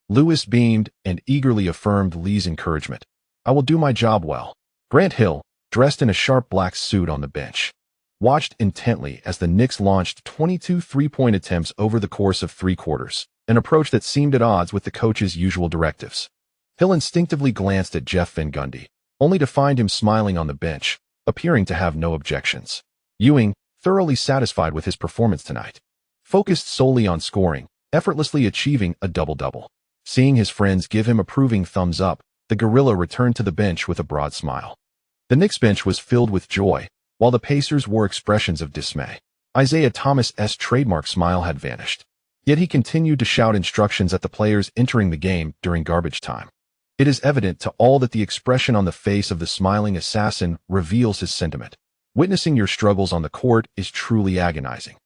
Lewis beamed and eagerly affirmed Lee's encouragement. "I will do my job well." Grant Hill, dressed in a sharp black suit on the bench, watched intently as the Knicks launched 22 three-point attempts over the course of 3 quarters, an approach that seemed at odds with the coach's usual directives. Hill instinctively glanced at Jeff Van Gundy, only to find him smiling on the bench, appearing to have no objections. Ewing, thoroughly satisfied with his performance tonight, focused solely on scoring, effortlessly achieving a double-double. Seeing his friends give him approving thumbs up, the gorilla returned to the bench with a broad smile. The Knicks bench was filled with joy, while the Pacers wore expressions of dismay. Isaiah Thomas's trademark smile had vanished, yet he continued to shout instructions at the players entering the game during garbage time. It is evident to all that the expression on the face of the smiling assassin reveals his sentiment. Witnessing your struggles on the court is truly agonizing.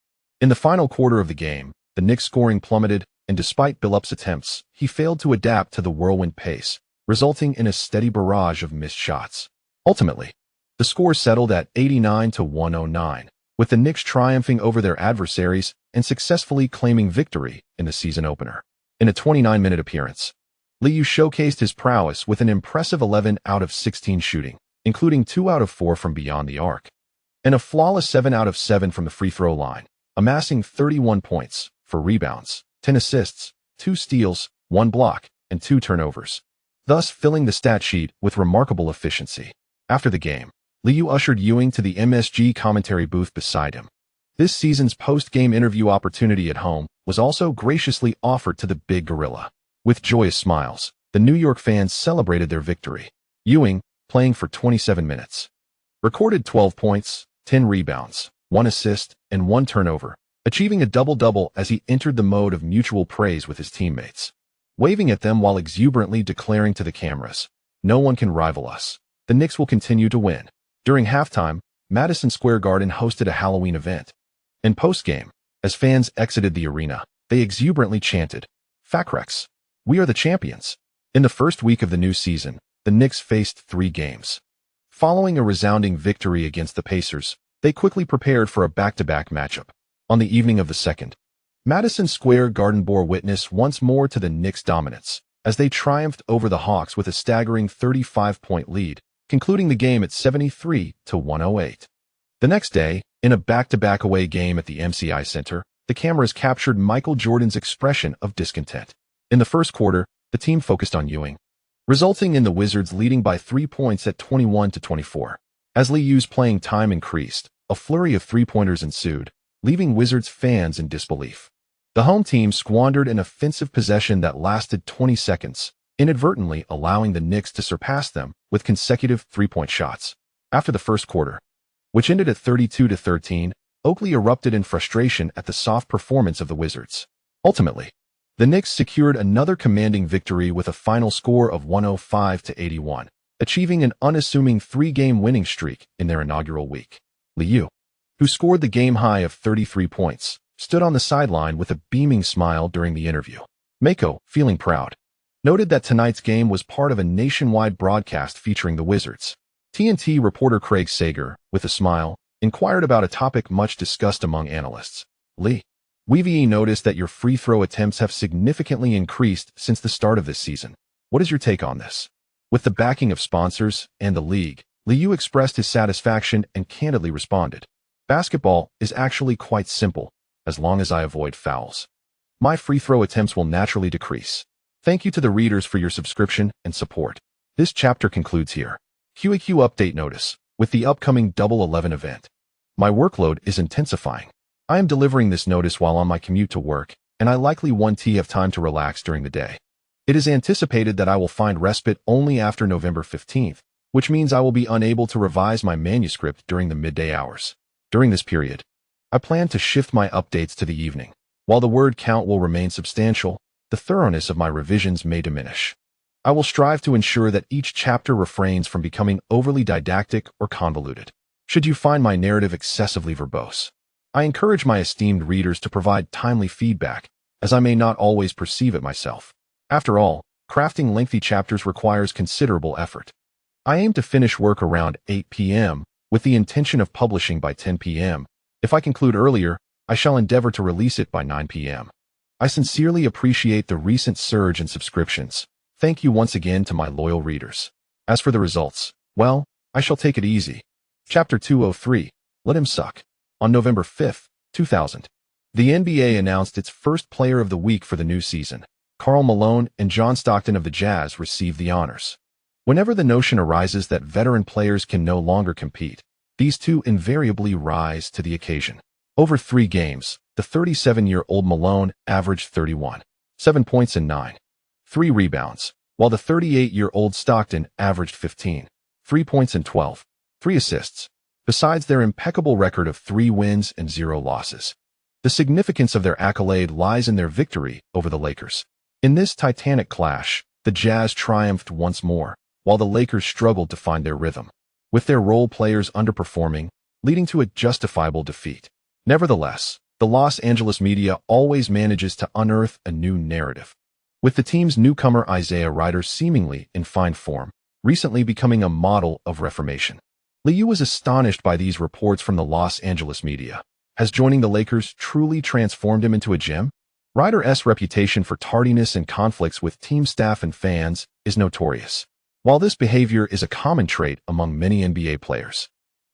In the final quarter of the game, the Knicks scoring plummeted, and despite Billup's attempts, he failed to adapt to the whirlwind pace, resulting in a steady barrage of missed shots. Ultimately, the score settled at 89-109, with the Knicks triumphing over their adversaries and successfully claiming victory in the season opener. In a 29-minute appearance, Liu showcased his prowess with an impressive 11 out of 16 shooting, including 2 out of 4 from beyond the arc, and a flawless 7 out of 7 from the free throw line, amassing 31 points, 4 rebounds, 10 assists, 2 steals, 1 block, and 2 turnovers, thus filling the stat sheet with remarkable efficiency. After the game, Liu ushered Ewing to the MSG commentary booth beside him. This season's post-game interview opportunity at home was also graciously offered to the big gorilla. With joyous smiles, the New York fans celebrated their victory. Ewing, playing for 27 minutes, recorded 12 points, 10 rebounds, 1 assist, and 1 turnover, achieving a double-double as he entered the mode of mutual praise with his teammates, waving at them while exuberantly declaring to the cameras, "No one can rival us. The Knicks will continue to win." During halftime, Madison Square Garden hosted a Halloween event. In postgame, as fans exited the arena, they exuberantly chanted, "Facrex, we are the champions." In the first week of the new season, the Knicks faced 3 games. Following a resounding victory against the Pacers, they quickly prepared for a back-to-back matchup. On the evening of the second, Madison Square Garden bore witness once more to the Knicks' dominance, as they triumphed over the Hawks with a staggering 35-point lead, concluding the game at 73-108. The next day, in a back-to-back away game at the MCI Center, the cameras captured Michael Jordan's expression of discontent. In the first quarter, the team focused on Ewing, resulting in the Wizards leading by 3 points at 21-24. As Liu's playing time increased, a flurry of three-pointers ensued, leaving Wizards fans in disbelief. The home team squandered an offensive possession that lasted 20 seconds, inadvertently allowing the Knicks to surpass them with consecutive three-point shots. After the first quarter, which ended at 32-13, Oakley erupted in frustration at the soft performance of the Wizards. Ultimately, the Knicks secured another commanding victory with a final score of 105-81, achieving an unassuming 3-game winning streak in their inaugural week. Liu, who scored the game high of 33 points, stood on the sideline with a beaming smile during the interview. Mako, feeling proud, noted that tonight's game was part of a nationwide broadcast featuring the Wizards. TNT reporter Craig Sager, with a smile, inquired about a topic much discussed among analysts. "Lee, we've noticed that your free throw attempts have significantly increased since the start of this season. What is your take on this?" With the backing of sponsors and the league, Liu expressed his satisfaction and candidly responded, "Basketball is actually quite simple, as long as I avoid fouls. My free throw attempts will naturally decrease. Thank you to the readers for your subscription and support." This chapter concludes here. QAQ update notice. With the upcoming Double 11 event, my workload is intensifying. I am delivering this notice while on my commute to work, and I likely won't have time to relax during the day. It is anticipated that I will find respite only after November 15th, which means I will be unable to revise my manuscript during the midday hours. During this period, I plan to shift my updates to the evening. While the word count will remain substantial, the thoroughness of my revisions may diminish. I will strive to ensure that each chapter refrains from becoming overly didactic or convoluted. Should you find my narrative excessively verbose, I encourage my esteemed readers to provide timely feedback, as I may not always perceive it myself. After all, crafting lengthy chapters requires considerable effort. I aim to finish work around 8 p.m., with the intention of publishing by 10 p.m. If I conclude earlier, I shall endeavor to release it by 9 p.m. I sincerely appreciate the recent surge in subscriptions. Thank you once again to my loyal readers. As for the results, well, I shall take it easy. Chapter 203, Let Him Suck. On November 5, 2000, the NBA announced its first Player of the Week for the new season. Karl Malone and John Stockton of the Jazz received the honors. Whenever the notion arises that veteran players can no longer compete, these two invariably rise to the occasion. Over 3 games, the 37-year-old Malone averaged 31, 7 points and 9.3 rebounds, while the 38-year-old Stockton averaged 15, 3 points and 12.3 assists. Besides their impeccable record of 3 wins and 0 losses, the significance of their accolade lies in their victory over the Lakers. In this titanic clash, the Jazz triumphed once more, while the Lakers struggled to find their rhythm, with their role players underperforming, leading to a justifiable defeat. Nevertheless, the Los Angeles media always manages to unearth a new narrative, with the team's newcomer Isaiah Rider seemingly in fine form, recently becoming a model of reformation. Liu was astonished by these reports from the Los Angeles media. Has joining the Lakers truly transformed him into a gem? Rider's reputation for tardiness and conflicts with team staff and fans is notorious. While this behavior is a common trait among many NBA players,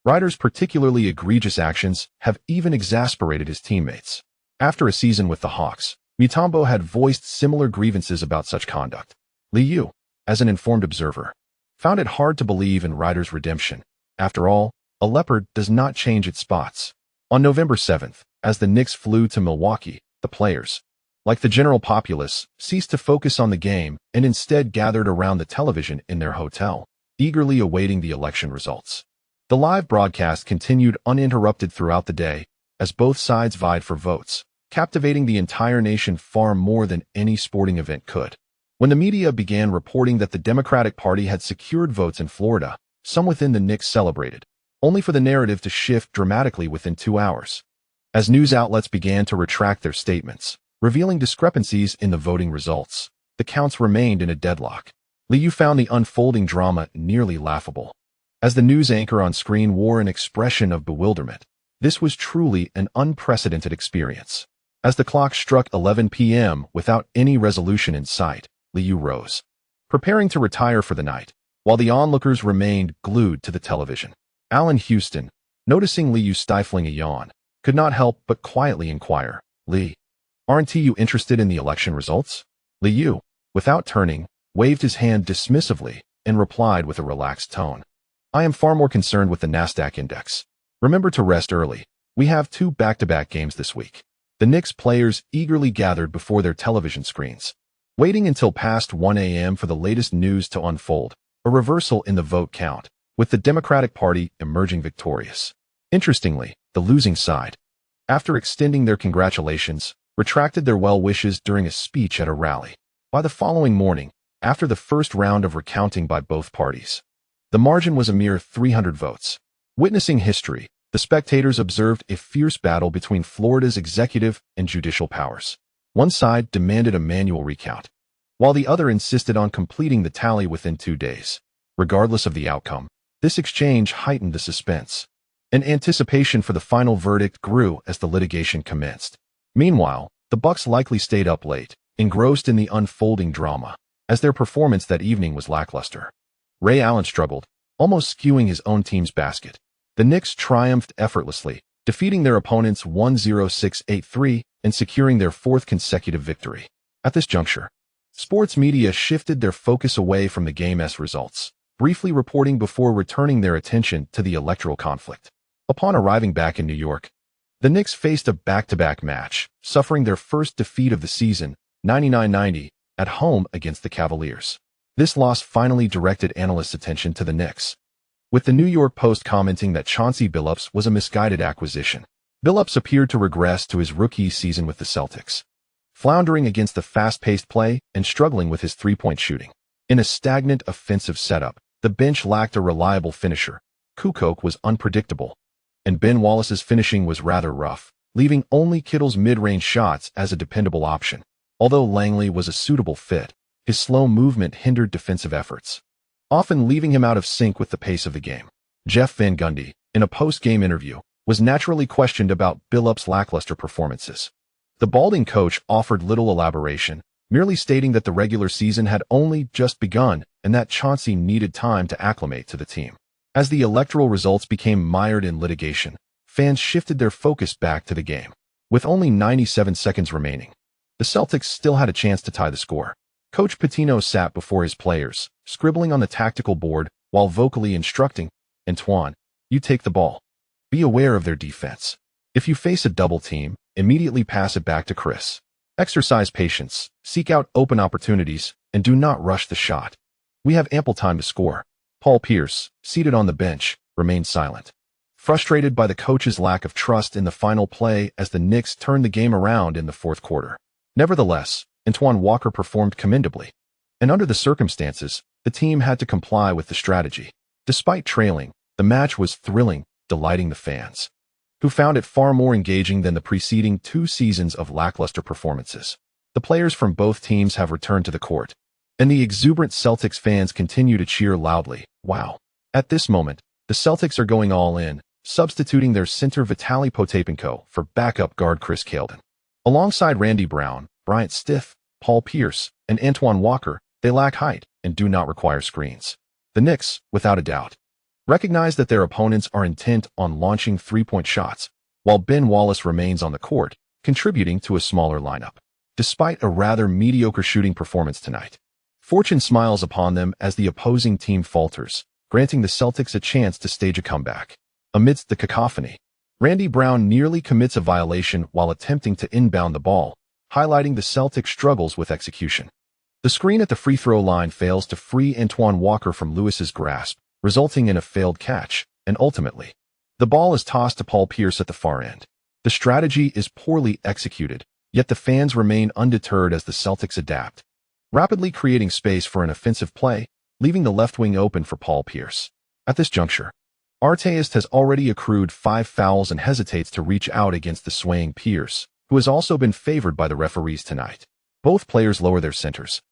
Rider's particularly egregious actions have even exasperated his teammates. After a season with the Hawks, Mutombo had voiced similar grievances about such conduct. Liu, as an informed observer, found it hard to believe in Rider's redemption. After all, a leopard does not change its spots. On November 7th, as the Knicks flew to Milwaukee, the players, like the general populace, ceased to focus on the game and instead gathered around the television in their hotel, eagerly awaiting the election results. The live broadcast continued uninterrupted throughout the day as both sides vied for votes, captivating the entire nation far more than any sporting event could. When the media began reporting that the Democratic Party had secured votes in Florida, some within the Knicks celebrated, only for the narrative to shift dramatically within 2 hours. As news outlets began to retract their statements, revealing discrepancies in the voting results, the counts remained in a deadlock. Liu found the unfolding drama nearly laughable. As the news anchor on screen wore an expression of bewilderment, this was truly an unprecedented experience. As the clock struck 11 p.m. without any resolution in sight, Liu rose, preparing to retire for the night, while the onlookers remained glued to the television. Allen Houston, noticing Liu stifling a yawn, could not help but quietly inquire, "Lee, aren't you interested in the election results?" Liu, without turning, waved his hand dismissively and replied with a relaxed tone, "I am far more concerned with the Nasdaq index. Remember to rest early. We have 2 back-to-back games this week." The Knicks players eagerly gathered before their television screens, waiting until past 1 a.m. for the latest news to unfold, a reversal in the vote count, with the Democratic Party emerging victorious. Interestingly, the losing side, after extending their congratulations, retracted their well wishes during a speech at a rally. By the following morning, after the first round of recounting by both parties, the margin was a mere 300 votes. Witnessing history, the spectators observed a fierce battle between Florida's executive and judicial powers. One side demanded a manual recount, while the other insisted on completing the tally within 2 days. Regardless of the outcome, this exchange heightened the suspense, and anticipation for the final verdict grew as the litigation commenced. Meanwhile, the Bucks likely stayed up late, engrossed in the unfolding drama, as their performance that evening was lackluster. Ray Allen struggled, almost skewing his own team's basket. The Knicks triumphed effortlessly, defeating their opponents 1-0-6-8-3 and securing their 4th consecutive victory. At this juncture, sports media shifted their focus away from the game's results, briefly reporting before returning their attention to the electoral conflict. Upon arriving back in New York, the Knicks faced a back-to-back match, suffering their first defeat of the season, 99-90, at home against the Cavaliers. This loss finally directed analysts' attention to the Knicks, with the New York Post commenting that Chauncey Billups was a misguided acquisition. Billups appeared to regress to his rookie season with the Celtics, floundering against the fast-paced play and struggling with his three-point shooting. In a stagnant offensive setup, the bench lacked a reliable finisher. Kukoc was unpredictable, and Ben Wallace's finishing was rather rough, leaving only Kittle's mid-range shots as a dependable option. Although Langley was a suitable fit, his slow movement hindered defensive efforts, often leaving him out of sync with the pace of the game. Jeff Van Gundy, in a post-game interview, was naturally questioned about Billups' lackluster performances. The balding coach offered little elaboration, merely stating that the regular season had only just begun and that Chauncey needed time to acclimate to the team. As the electoral results became mired in litigation, fans shifted their focus back to the game. With only 97 seconds remaining, the Celtics still had a chance to tie the score. Coach Pitino sat before his players, scribbling on the tactical board while vocally instructing, "Antoine, you take the ball. Be aware of their defense. If you face a double team, immediately pass it back to Chris. Exercise patience, seek out open opportunities, and do not rush the shot. We have ample time to score." Paul Pierce, seated on the bench, remained silent, frustrated by the coach's lack of trust in the final play as the Knicks turned the game around in the fourth quarter. Nevertheless, Antoine Walker performed commendably, and under the circumstances, the team had to comply with the strategy. Despite trailing, the match was thrilling, delighting the fans, who found it far more engaging than the preceding 2 seasons of lackluster performances. The players from both teams have returned to the court, and the exuberant Celtics fans continue to cheer loudly. Wow. At this moment, the Celtics are going all in, substituting their center Vitaly Potapenko for backup guard Chris Kaelden. Alongside Randy Brown, Bryant Stiff, Paul Pierce, and Antoine Walker, they lack height and do not require screens. The Knicks, without a doubt, recognize that their opponents are intent on launching three-point shots, while Ben Wallace remains on the court, contributing to a smaller lineup. Despite a rather mediocre shooting performance tonight, fortune smiles upon them as the opposing team falters, granting the Celtics a chance to stage a comeback. Amidst the cacophony, Randy Brown nearly commits a violation while attempting to inbound the ball, highlighting the Celtics' struggles with execution. The screen at the free throw line fails to free Antoine Walker from Lewis's grasp, resulting in a failed catch, and ultimately, the ball is tossed to Paul Pierce at the far end. The strategy is poorly executed, yet the fans remain undeterred as the Celtics adapt, rapidly creating space for an offensive play, leaving the left wing open for Paul Pierce. At this juncture, Artest has already accrued 5 fouls and hesitates to reach out against the swaying Pierce, who has also been favored by the referees tonight. Both players lower their centers,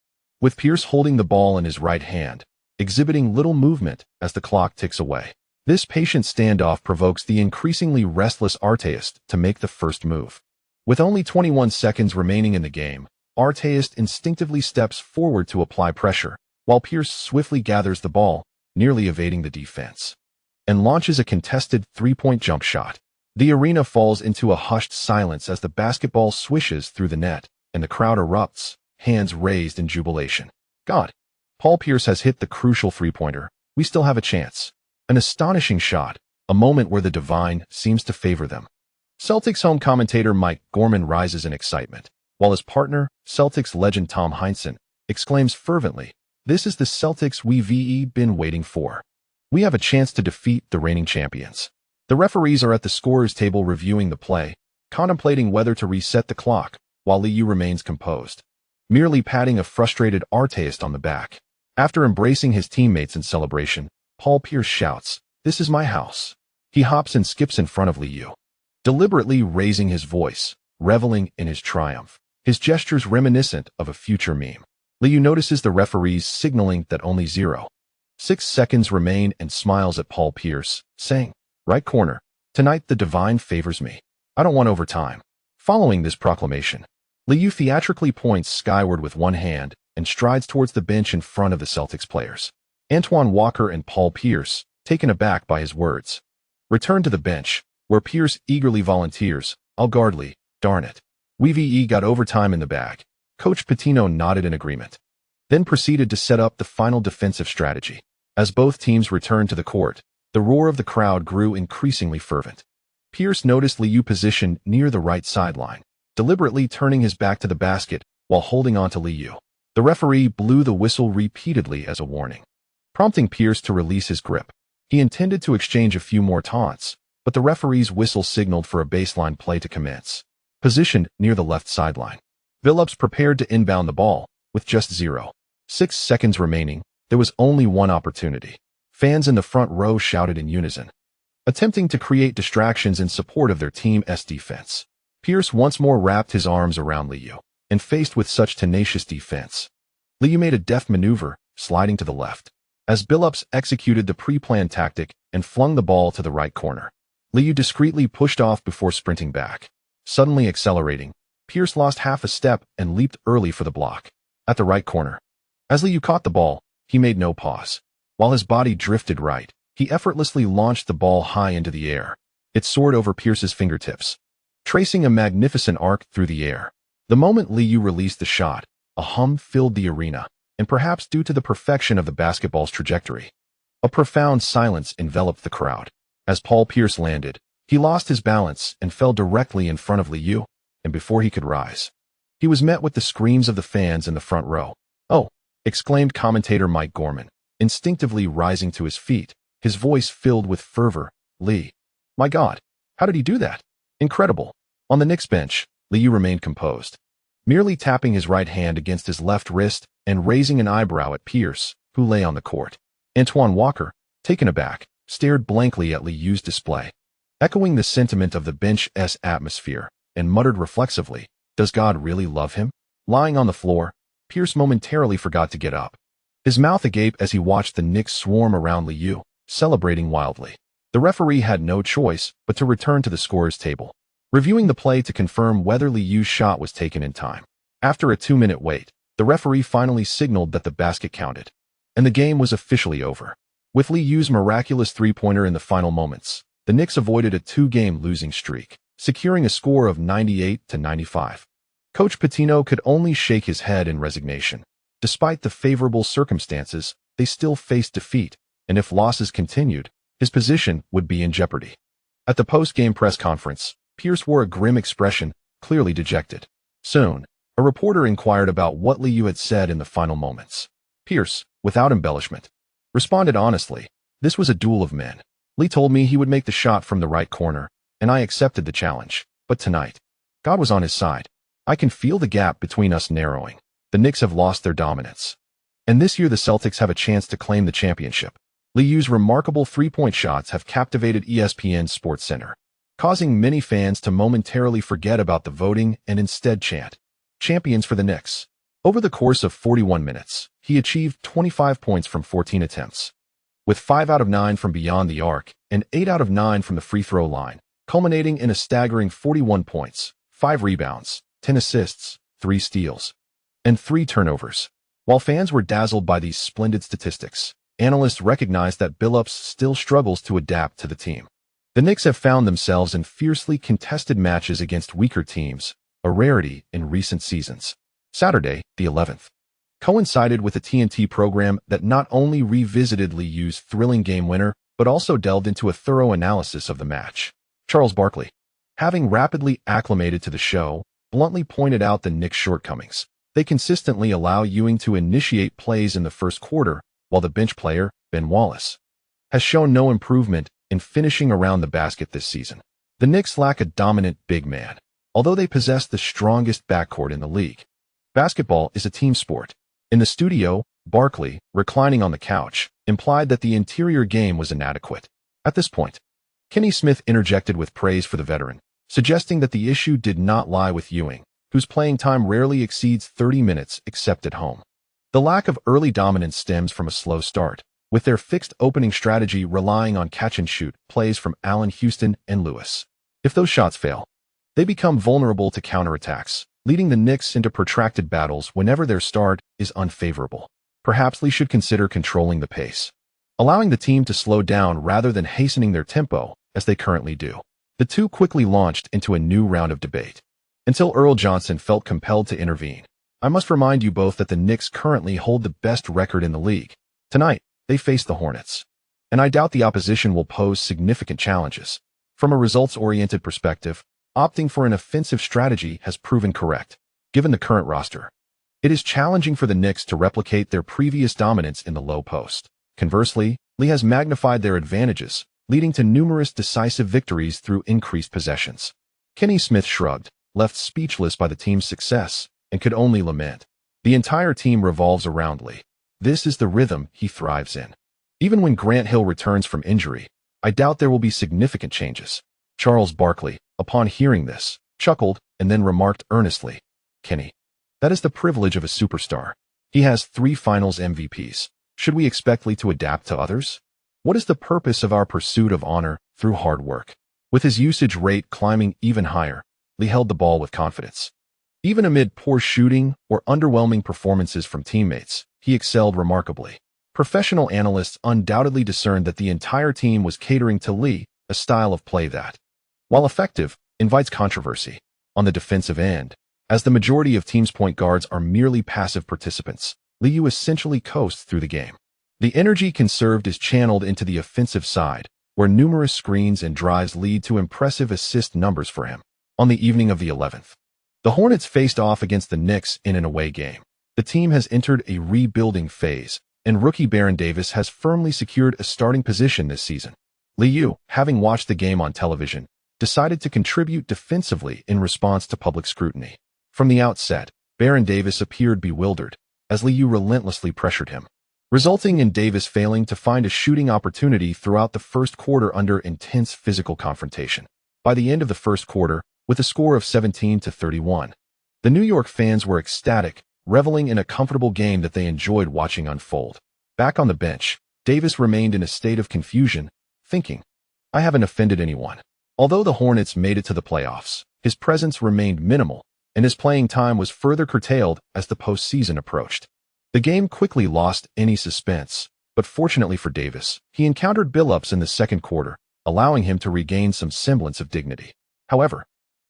with Pierce holding the ball in his right hand, exhibiting little movement as the clock ticks away. This patient standoff provokes the increasingly restless Artest to make the first move. With only 21 seconds remaining in the game, Artest instinctively steps forward to apply pressure, while Pierce swiftly gathers the ball, nearly evading the defense, and launches a contested three-point jump shot. The arena falls into a hushed silence as the basketball swishes through the net, and the crowd erupts, hands raised in jubilation. God! Paul Pierce has hit the crucial three-pointer. We still have a chance. An astonishing shot, a moment where the divine seems to favor them. Celtics home commentator Mike Gorman rises in excitement, while his partner, Celtics legend Tom Heinsohn, exclaims fervently, "This is the Celtics we've been waiting for. We have a chance to defeat the reigning champions." The referees are at the scorer's table reviewing the play, contemplating whether to reset the clock, while Liu remains composed, merely patting a frustrated Artest on the back. After embracing his teammates in celebration, Paul Pierce shouts, "This is my house." He hops and skips in front of Liu, deliberately raising his voice, reveling in his triumph, his gestures reminiscent of a future meme. Liu notices the referees signaling that only 0.6 seconds remain and smiles at Paul Pierce, saying, "Right corner, tonight the divine favors me. I don't want overtime." Following this proclamation, Liu theatrically points skyward with one hand and strides towards the bench in front of the Celtics players. Antoine Walker and Paul Pierce, taken aback by his words, return to the bench, where Pierce eagerly volunteers, "I'll guard Lee, darn it. We've got overtime in the bag." Coach Pitino nodded in agreement, then proceeded to set up the final defensive strategy. As both teams returned to the court, the roar of the crowd grew increasingly fervent. Pierce noticed Liu positioned near the right sideline, deliberately turning his back to the basket while holding on to Liu. The referee blew the whistle repeatedly as a warning, prompting Pierce to release his grip. He intended to exchange a few more taunts, but the referee's whistle signaled for a baseline play to commence. Positioned near the left sideline, Billups prepared to inbound the ball. With just 0.6 seconds remaining, there was only one opportunity. Fans in the front row shouted in unison, attempting to create distractions in support of their team's defense. Pierce once more wrapped his arms around Liu, and faced with such tenacious defense, Liu made a deft maneuver, sliding to the left, as Billups executed the pre-planned tactic and flung the ball to the right corner. Liu discreetly pushed off before sprinting back. Suddenly accelerating, Pierce lost half a step and leaped early for the block. At the right corner, as Liu caught the ball, he made no pause. While his body drifted right, he effortlessly launched the ball high into the air. It soared over Pierce's fingertips, tracing a magnificent arc through the air. The moment Liu released the shot, a hum filled the arena, and perhaps due to the perfection of the basketball's trajectory, a profound silence enveloped the crowd. As Paul Pierce landed, he lost his balance and fell directly in front of Liu, and before he could rise, he was met with the screams of the fans in the front row. "Oh!" exclaimed commentator Mike Gorman, instinctively rising to his feet, his voice filled with fervor. "Lee! My God! How did he do that? Incredible!" On the Knicks bench, Liu remained composed, merely tapping his right hand against his left wrist and raising an eyebrow at Pierce, who lay on the court. Antoine Walker, taken aback, stared blankly at Liu's display, echoing the sentiment of the bench's atmosphere, and muttered reflexively, "Does God really love him?" Lying on the floor, Pierce momentarily forgot to get up, his mouth agape as he watched the Knicks swarm around Liu, celebrating wildly. The referee had no choice but to return to the scorer's table, reviewing the play to confirm whether Liu's shot was taken in time. After a 2-minute wait, the referee finally signaled that the basket counted, and the game was officially over. With Liu's miraculous three-pointer in the final moments, the Knicks avoided a 2-game losing streak, securing a score of 98-95. Coach Pitino could only shake his head in resignation. Despite the favorable circumstances, they still faced defeat, and if losses continued, his position would be in jeopardy. At the post-game press conference, Pierce wore a grim expression, clearly dejected. Soon, a reporter inquired about what Liu had said in the final moments. Pierce, without embellishment, responded honestly, "This was a duel of men. Lee told me he would make the shot from the right corner, and I accepted the challenge. But tonight, God was on his side. I can feel the gap between us narrowing. The Knicks have lost their dominance. And this year the Celtics have a chance to claim the championship." Liu's remarkable three-point shots have captivated ESPN's SportsCenter, causing many fans to momentarily forget about the voting and instead chant, "Champions for the Knicks." Over the course of 41 minutes, he achieved 25 points from 14 attempts, with 5 out of 9 from beyond the arc and 8 out of 9 from the free throw line, culminating in a staggering 41 points, 5 rebounds, 10 assists, 3 steals, and 3 turnovers. While fans were dazzled by these splendid statistics, analysts recognize that Billups still struggles to adapt to the team. The Knicks have found themselves in fiercely contested matches against weaker teams, a rarity in recent seasons. Saturday, the 11th, coincided with a TNT program that not only revisited Liu's thrilling game winner, but also delved into a thorough analysis of the match. Charles Barkley, having rapidly acclimated to the show, bluntly pointed out the Knicks' shortcomings. They consistently allow Ewing to initiate plays in the first quarter, while the bench player, Ben Wallace, has shown no improvement in finishing around the basket this season. The Knicks lack a dominant big man, although they possess the strongest backcourt in the league. Basketball is a team sport. In the studio, Barkley, reclining on the couch, implied that the interior game was inadequate. At this point, Kenny Smith interjected with praise for the veteran, suggesting that the issue did not lie with Ewing, whose playing time rarely exceeds 30 minutes except at home. The lack of early dominance stems from a slow start, with their fixed opening strategy relying on catch-and-shoot plays from Allen Houston and Lewis. If those shots fail, they become vulnerable to counterattacks, leading the Knicks into protracted battles whenever their start is unfavorable. Perhaps Lee should consider controlling the pace, allowing the team to slow down rather than hastening their tempo, as they currently do. The two quickly launched into a new round of debate, until Earl Johnson felt compelled to intervene. "I must remind you both that the Knicks currently hold the best record in the league. Tonight, they face the Hornets, and I doubt the opposition will pose significant challenges." From a results-oriented perspective, opting for an offensive strategy has proven correct. Given the current roster, it is challenging for the Knicks to replicate their previous dominance in the low post. Conversely, Lee has magnified their advantages, leading to numerous decisive victories through increased possessions. Kenny Smith shrugged, left speechless by the team's success, and could only lament. The entire team revolves around Lee. This is the rhythm he thrives in. Even when Grant Hill returns from injury, I doubt there will be significant changes. Charles Barkley, upon hearing this, chuckled and then remarked earnestly, "Kenny, that is the privilege of a superstar. He has 3 finals MVPs. Should we expect Lee to adapt to others? What is the purpose of our pursuit of honor through hard work?" With his usage rate climbing even higher, Lee held the ball with confidence. Even amid poor shooting or underwhelming performances from teammates, he excelled remarkably. Professional analysts undoubtedly discerned that the entire team was catering to Lee, a style of play that, while effective, invites controversy. On the defensive end, as the majority of teams' point guards are merely passive participants, Liu essentially coasts through the game. The energy conserved is channeled into the offensive side, where numerous screens and drives lead to impressive assist numbers for him. On the evening of the 11th, the Hornets faced off against the Knicks in an away game. The team has entered a rebuilding phase, and rookie Baron Davis has firmly secured a starting position this season. Liu, having watched the game on television, decided to contribute defensively in response to public scrutiny. From the outset, Baron Davis appeared bewildered, as Liu relentlessly pressured him, resulting in Davis failing to find a shooting opportunity throughout the first quarter under intense physical confrontation. By the end of the first quarter, with a score of 17-31, the New York fans were ecstatic, reveling in a comfortable game that they enjoyed watching unfold. Back on the bench, Davis remained in a state of confusion, thinking, "I haven't offended anyone." Although the Hornets made it to the playoffs, his presence remained minimal, and his playing time was further curtailed as the postseason approached. The game quickly lost any suspense, but fortunately for Davis, he encountered Billups in the second quarter, allowing him to regain some semblance of dignity. However,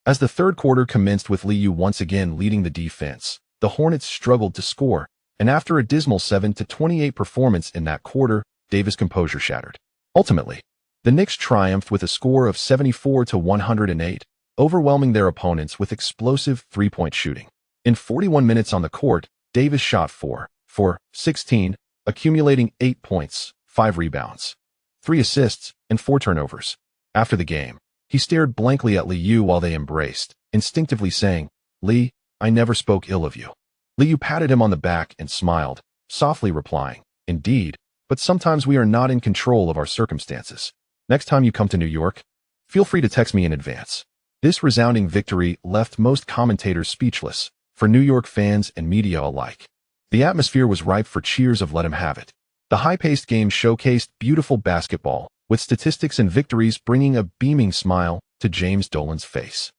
as the third quarter commenced with Liu once again leading the defense, the Hornets struggled to score, and after a dismal 7-28 performance in that quarter, Davis' composure shattered. Ultimately, The Knicks triumphed with a score of 74-108, overwhelming their opponents with explosive three-point shooting. In 41 minutes on the court, Davis shot 4 for 16, accumulating 8 points, 5 rebounds, 3 assists, and 4 turnovers. After the game, he stared blankly at Liu while they embraced, instinctively saying, "Lee, I never spoke ill of you." Liu patted him on the back and smiled, softly replying, "Indeed, but sometimes we are not in control of our circumstances. Next time you come to New York, feel free to text me in advance." This resounding victory left most commentators speechless, for New York fans and media alike. The atmosphere was ripe for cheers of "Let him have it." The high-paced game showcased beautiful basketball, with statistics and victories bringing a beaming smile to James Dolan's face.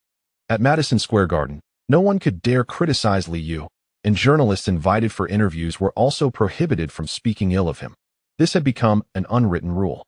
At Madison Square Garden, no one could dare criticize Liu, and journalists invited for interviews were also prohibited from speaking ill of him. This had become an unwritten rule.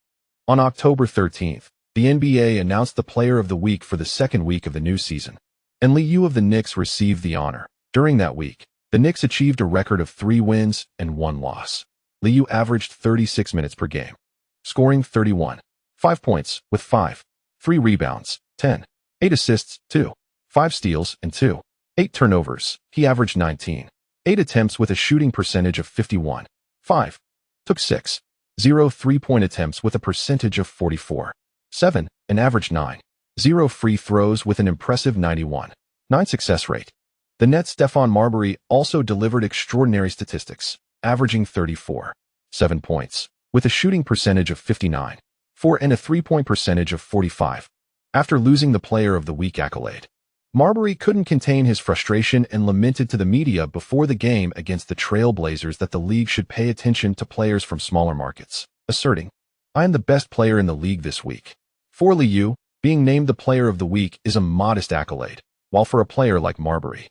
On October 13th, the NBA announced the Player of the Week for the second week of the new season, and Liu of the Knicks received the honor. During that week, the Knicks achieved a record of 3 wins and 1 loss. Liu averaged 36 minutes per game, scoring 31.5 points with 5.3 rebounds, 10.8 assists, 2.5 steals, and 2.8 turnovers. He averaged 19.8 attempts with a shooting percentage of 51.5, took 6.0 three-point attempts with a percentage of 44.7, and averaged 9.0 free throws with an impressive 91.9 success rate. The Nets' Stephon Marbury also delivered extraordinary statistics, averaging 34.7 points, with a shooting percentage of 59.4 and a three-point percentage of 45. After losing the Player of the Week accolade, Marbury couldn't contain his frustration and lamented to the media before the game against the Trail Blazers that the league should pay attention to players from smaller markets, asserting, "I am the best player in the league this week." For Liu, being named the Player of the Week is a modest accolade, while for a player like Marbury,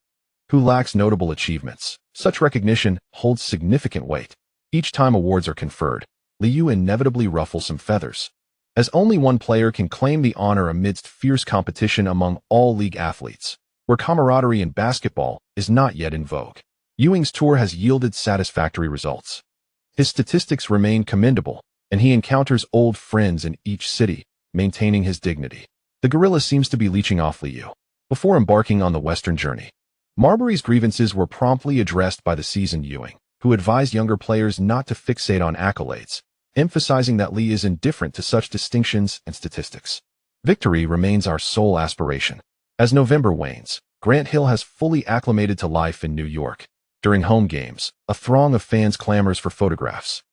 who lacks notable achievements, such recognition holds significant weight. Each time awards are conferred, Liu inevitably ruffles some feathers, as only one player can claim the honor amidst fierce competition among all league athletes, where camaraderie in basketball is not yet in vogue. Ewing's tour has yielded satisfactory results. His statistics remain commendable, and he encounters old friends in each city, maintaining his dignity. The gorilla seems to be leeching off Liu. Before embarking on the Western journey, Marbury's grievances were promptly addressed by the seasoned Ewing, who advised younger players not to fixate on accolades, emphasizing that Lee is indifferent to such distinctions and statistics. Victory remains our sole aspiration. As November wanes, Grant Hill has fully acclimated to life in New York. During home games, a throng of fans clamors for photographs.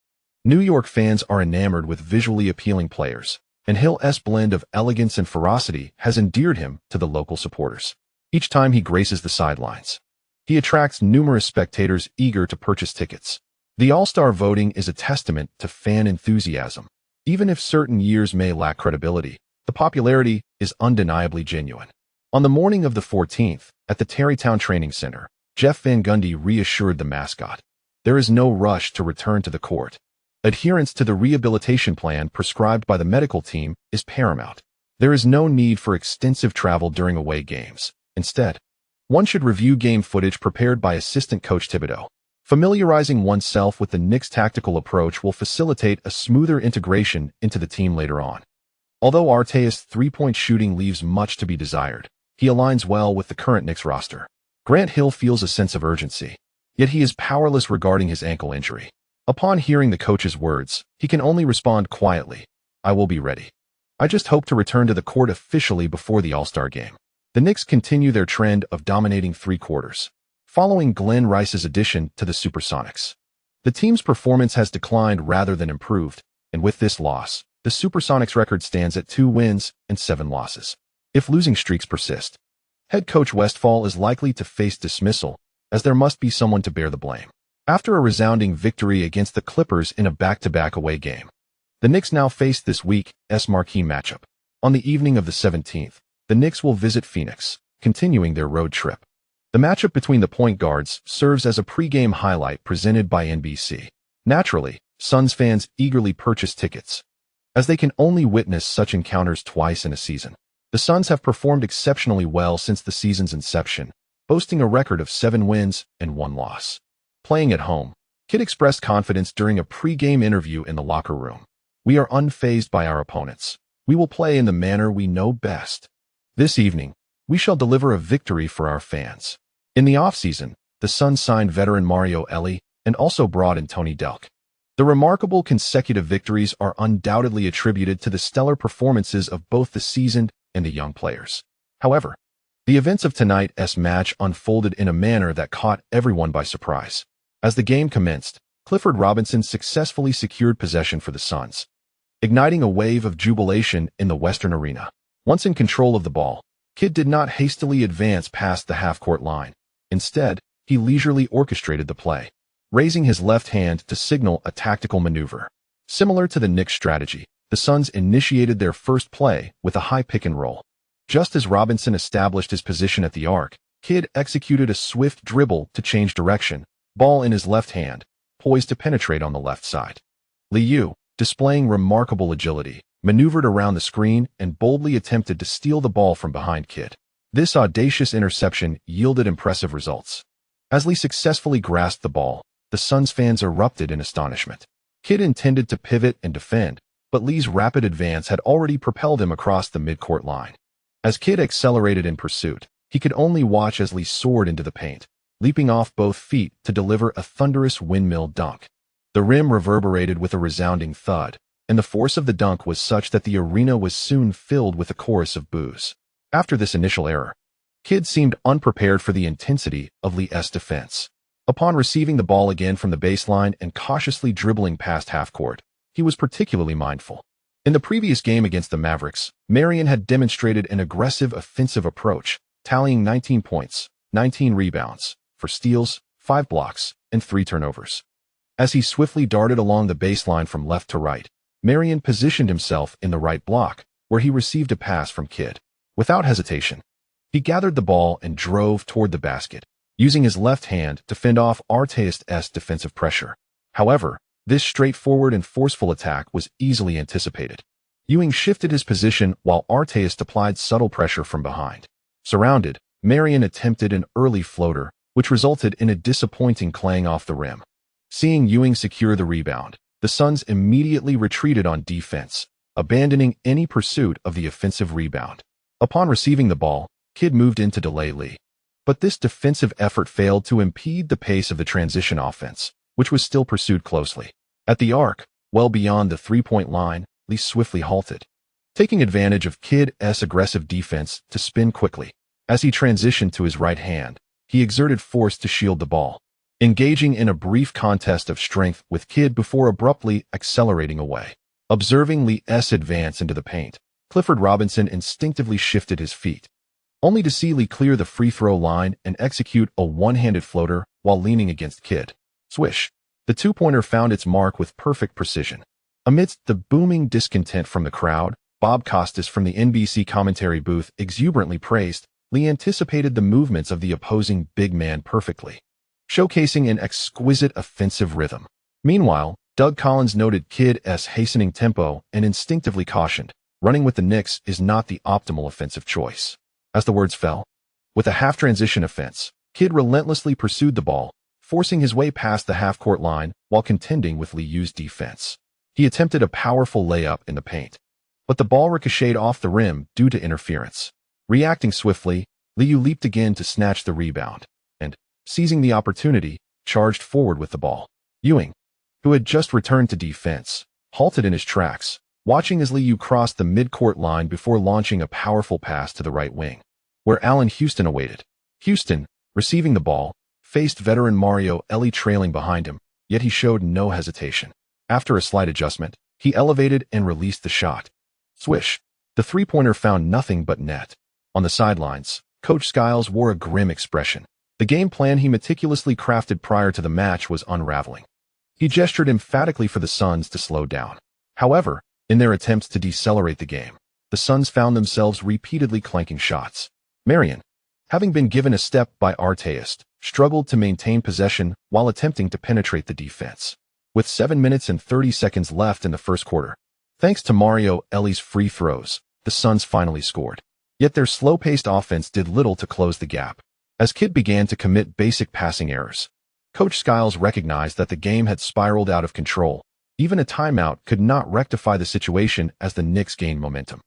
New York fans are enamored with visually appealing players, and Hill's blend of elegance and ferocity has endeared him to the local supporters. Each time he graces the sidelines, he attracts numerous spectators eager to purchase tickets. The All-Star voting is a testament to fan enthusiasm. Even if certain years may lack credibility, the popularity is undeniably genuine. On the morning of the 14th, at the Tarrytown Training Center, Jeff Van Gundy reassured the mascot, "There is no rush to return to the court. Adherence to the rehabilitation plan prescribed by the medical team is paramount. There is no need for extensive travel during away games. Instead, one should review game footage prepared by assistant coach Thibodeau. Familiarizing oneself with the Knicks' tactical approach will facilitate a smoother integration into the team later on." Although Arteas' three-point shooting leaves much to be desired, he aligns well with the current Knicks roster. Grant Hill feels a sense of urgency, yet he is powerless regarding his ankle injury. Upon hearing the coach's words, he can only respond quietly, "I will be ready. I just hope to return to the court officially before the All-Star game." The Knicks continue their trend of dominating three quarters, following Glenn Rice's addition to the Supersonics. The team's performance has declined rather than improved, and with this loss, the Supersonics record stands at 2 wins and 7 losses. If losing streaks persist, head coach Westphal is likely to face dismissal, as there must be someone to bear the blame. After a resounding victory against the Clippers in a back-to-back away game, the Knicks now face this week's marquee matchup. On the evening of the 17th, the Knicks will visit Phoenix, continuing their road trip. The matchup between the point guards serves as a pre-game highlight presented by NBC. Naturally, Suns fans eagerly purchase tickets, as they can only witness such encounters twice in a season. The Suns have performed exceptionally well since the season's inception, boasting a record of 7 wins and 1 loss. Playing at home, Kidd expressed confidence during a pre-game interview in the locker room. We are unfazed by our opponents. We will play in the manner we know best. This evening, we shall deliver a victory for our fans. In the offseason, the Suns signed veteran Mario Elie and also brought in Tony Delk. The remarkable consecutive victories are undoubtedly attributed to the stellar performances of both the seasoned and the young players. However, the events of tonight's match unfolded in a manner that caught everyone by surprise. As the game commenced, Clifford Robinson successfully secured possession for the Suns, igniting a wave of jubilation in the Western Arena. Once in control of the ball, Kidd did not hastily advance past the half-court line. Instead, he leisurely orchestrated the play, raising his left hand to signal a tactical maneuver. Similar to the Knicks' strategy, the Suns initiated their first play with a high pick-and-roll. Just as Robinson established his position at the arc, Kidd executed a swift dribble to change direction, ball in his left hand, poised to penetrate on the left side. Liu, displaying remarkable agility, maneuvered around the screen and boldly attempted to steal the ball from behind Kidd. This audacious interception yielded impressive results. As Lee successfully grasped the ball, the Suns fans erupted in astonishment. Kidd intended to pivot and defend, but Lee's rapid advance had already propelled him across the midcourt line. As Kidd accelerated in pursuit, he could only watch as Lee soared into the paint, leaping off both feet to deliver a thunderous windmill dunk. The rim reverberated with a resounding thud, and the force of the dunk was such that the arena was soon filled with a chorus of boos. After this initial error, Kidd seemed unprepared for the intensity of Lee's defense. Upon receiving the ball again from the baseline and cautiously dribbling past half-court, he was particularly mindful. In the previous game against the Mavericks, Marion had demonstrated an aggressive offensive approach, tallying 19 points, 19 rebounds, 4 steals, 5 blocks, and 3 turnovers. As he swiftly darted along the baseline from left to right, Marion positioned himself in the right block, where he received a pass from Kidd. Without hesitation, he gathered the ball and drove toward the basket, using his left hand to fend off Artest's defensive pressure. However, this straightforward and forceful attack was easily anticipated. Ewing shifted his position while Artest applied subtle pressure from behind. Surrounded, Marion attempted an early floater, which resulted in a disappointing clang off the rim. Seeing Ewing secure the rebound, the Suns immediately retreated on defense, abandoning any pursuit of the offensive rebound. Upon receiving the ball, Kidd moved in to delay Lee. But this defensive effort failed to impede the pace of the transition offense, which was still pursued closely. At the arc, well beyond the three-point line, Lee swiftly halted, taking advantage of Kidd's aggressive defense to spin quickly. As he transitioned to his right hand, he exerted force to shield the ball, engaging in a brief contest of strength with Kidd before abruptly accelerating away. Observing Lee's advance into the paint, Clifford Robinson instinctively shifted his feet, only to see Lee clear the free throw line and execute a one-handed floater while leaning against Kidd. Swish! The two-pointer found its mark with perfect precision. Amidst the booming discontent from the crowd, Bob Costas from the NBC commentary booth exuberantly praised Lee anticipated the movements of the opposing big man perfectly, showcasing an exquisite offensive rhythm. Meanwhile, Doug Collins noted Kidd's hastening tempo and instinctively cautioned, running with the Knicks is not the optimal offensive choice. As the words fell, with a half-transition offense, Kidd relentlessly pursued the ball, forcing his way past the half-court line while contending with Liu's defense. He attempted a powerful layup in the paint, but the ball ricocheted off the rim due to interference. Reacting swiftly, Liu leaped again to snatch the rebound, and, seizing the opportunity, charged forward with the ball. Ewing, who had just returned to defense, halted in his tracks, watching as Liu crossed the midcourt line before launching a powerful pass to the right wing, where Allen Houston awaited. Houston, receiving the ball, faced veteran Mario Elie trailing behind him, yet he showed no hesitation. After a slight adjustment, he elevated and released the shot. Swish! The three-pointer found nothing but net. On the sidelines, Coach Skiles wore a grim expression. The game plan he meticulously crafted prior to the match was unraveling. He gestured emphatically for the Suns to slow down. However, in their attempts to decelerate the game, the Suns found themselves repeatedly clanking shots. Marion, having been given a step by Artest, struggled to maintain possession while attempting to penetrate the defense. With 7 minutes and 30 seconds left in the first quarter, thanks to Mario Elie's free throws, the Suns finally scored. Yet their slow-paced offense did little to close the gap. As Kidd began to commit basic passing errors, Coach Skiles recognized that the game had spiraled out of control, Even a timeout could not rectify the situation as the Knicks gained momentum.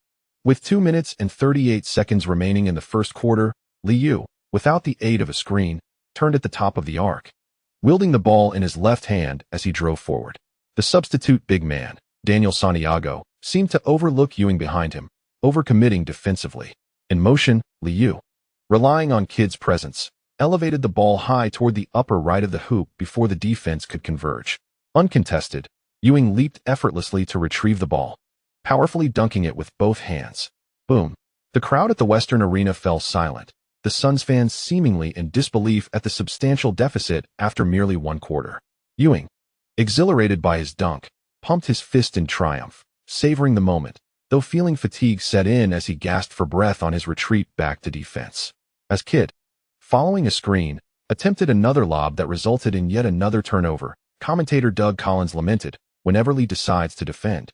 With 2 minutes and 38 seconds remaining in the first quarter, Liu, without the aid of a screen, turned at the top of the arc, wielding the ball in his left hand as he drove forward. The substitute big man, Daniel Santiago, seemed to overlook Ewing behind him, overcommitting defensively. In motion, Liu, relying on Kidd's presence, elevated the ball high toward the upper right of the hoop before the defense could converge. Uncontested, Ewing leaped effortlessly to retrieve the ball, powerfully dunking it with both hands. Boom. The crowd at the Western Arena fell silent, the Suns fans seemingly in disbelief at the substantial deficit after merely 1 quarter. Ewing, exhilarated by his dunk, pumped his fist in triumph, savoring the moment, though feeling fatigue set in as he gasped for breath on his retreat back to defense. As Kidd, following a screen, attempted another lob that resulted in yet another turnover, commentator Doug Collins lamented, whenever Lee decides to defend.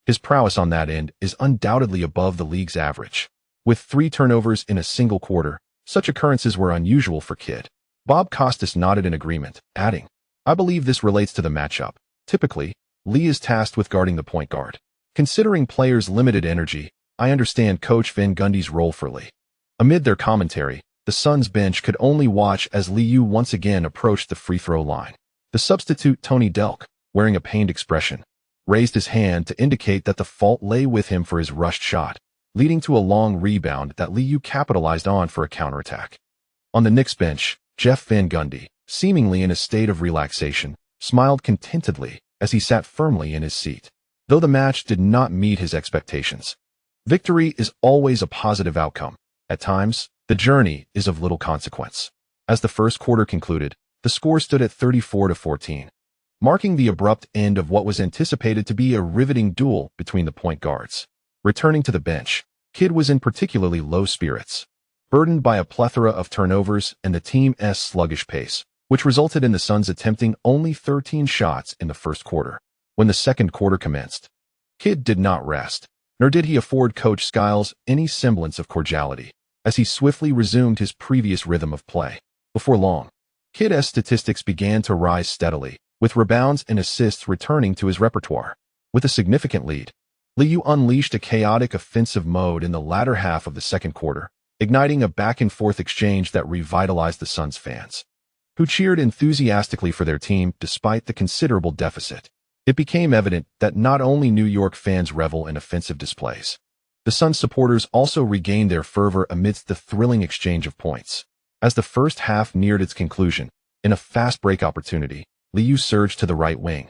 His prowess on that end is undoubtedly above the league's average. With 3 turnovers in a single quarter, such occurrences were unusual for Kidd. Bob Costas nodded in agreement, adding, "I believe this relates to the matchup. Typically, Lee is tasked with guarding the point guard. Considering players' limited energy, I understand Coach Van Gundy's role for Lee." Amid their commentary, the Suns bench could only watch as Liu once again approached the free throw line. The substitute Tony Delk, wearing a pained expression, raised his hand to indicate that the fault lay with him for his rushed shot, leading to a long rebound that Liu capitalized on for a counterattack. On the Knicks bench, Jeff Van Gundy, seemingly in a state of relaxation, smiled contentedly as he sat firmly in his seat. Though the match did not meet his expectations. Victory is always a positive outcome. At times, the journey is of little consequence. As the first quarter concluded, the score stood at 34-14. Marking the abrupt end of what was anticipated to be a riveting duel between the point guards. Returning to the bench, Kidd was in particularly low spirits, burdened by a plethora of turnovers and the team's sluggish pace, which resulted in the Suns attempting only 13 shots in the first quarter. When the second quarter commenced, Kidd did not rest, nor did he afford Coach Skiles any semblance of cordiality, as he swiftly resumed his previous rhythm of play. Before long, Kidd's statistics began to rise steadily, with rebounds and assists returning to his repertoire. With a significant lead, Liu unleashed a chaotic offensive mode in the latter half of the second quarter, igniting a back-and-forth exchange that revitalized the Suns fans, who cheered enthusiastically for their team despite the considerable deficit. It became evident that not only New York fans revel in offensive displays, the Suns supporters also regained their fervor amidst the thrilling exchange of points. As the first half neared its conclusion, in a fast break opportunity, Liu surged to the right wing,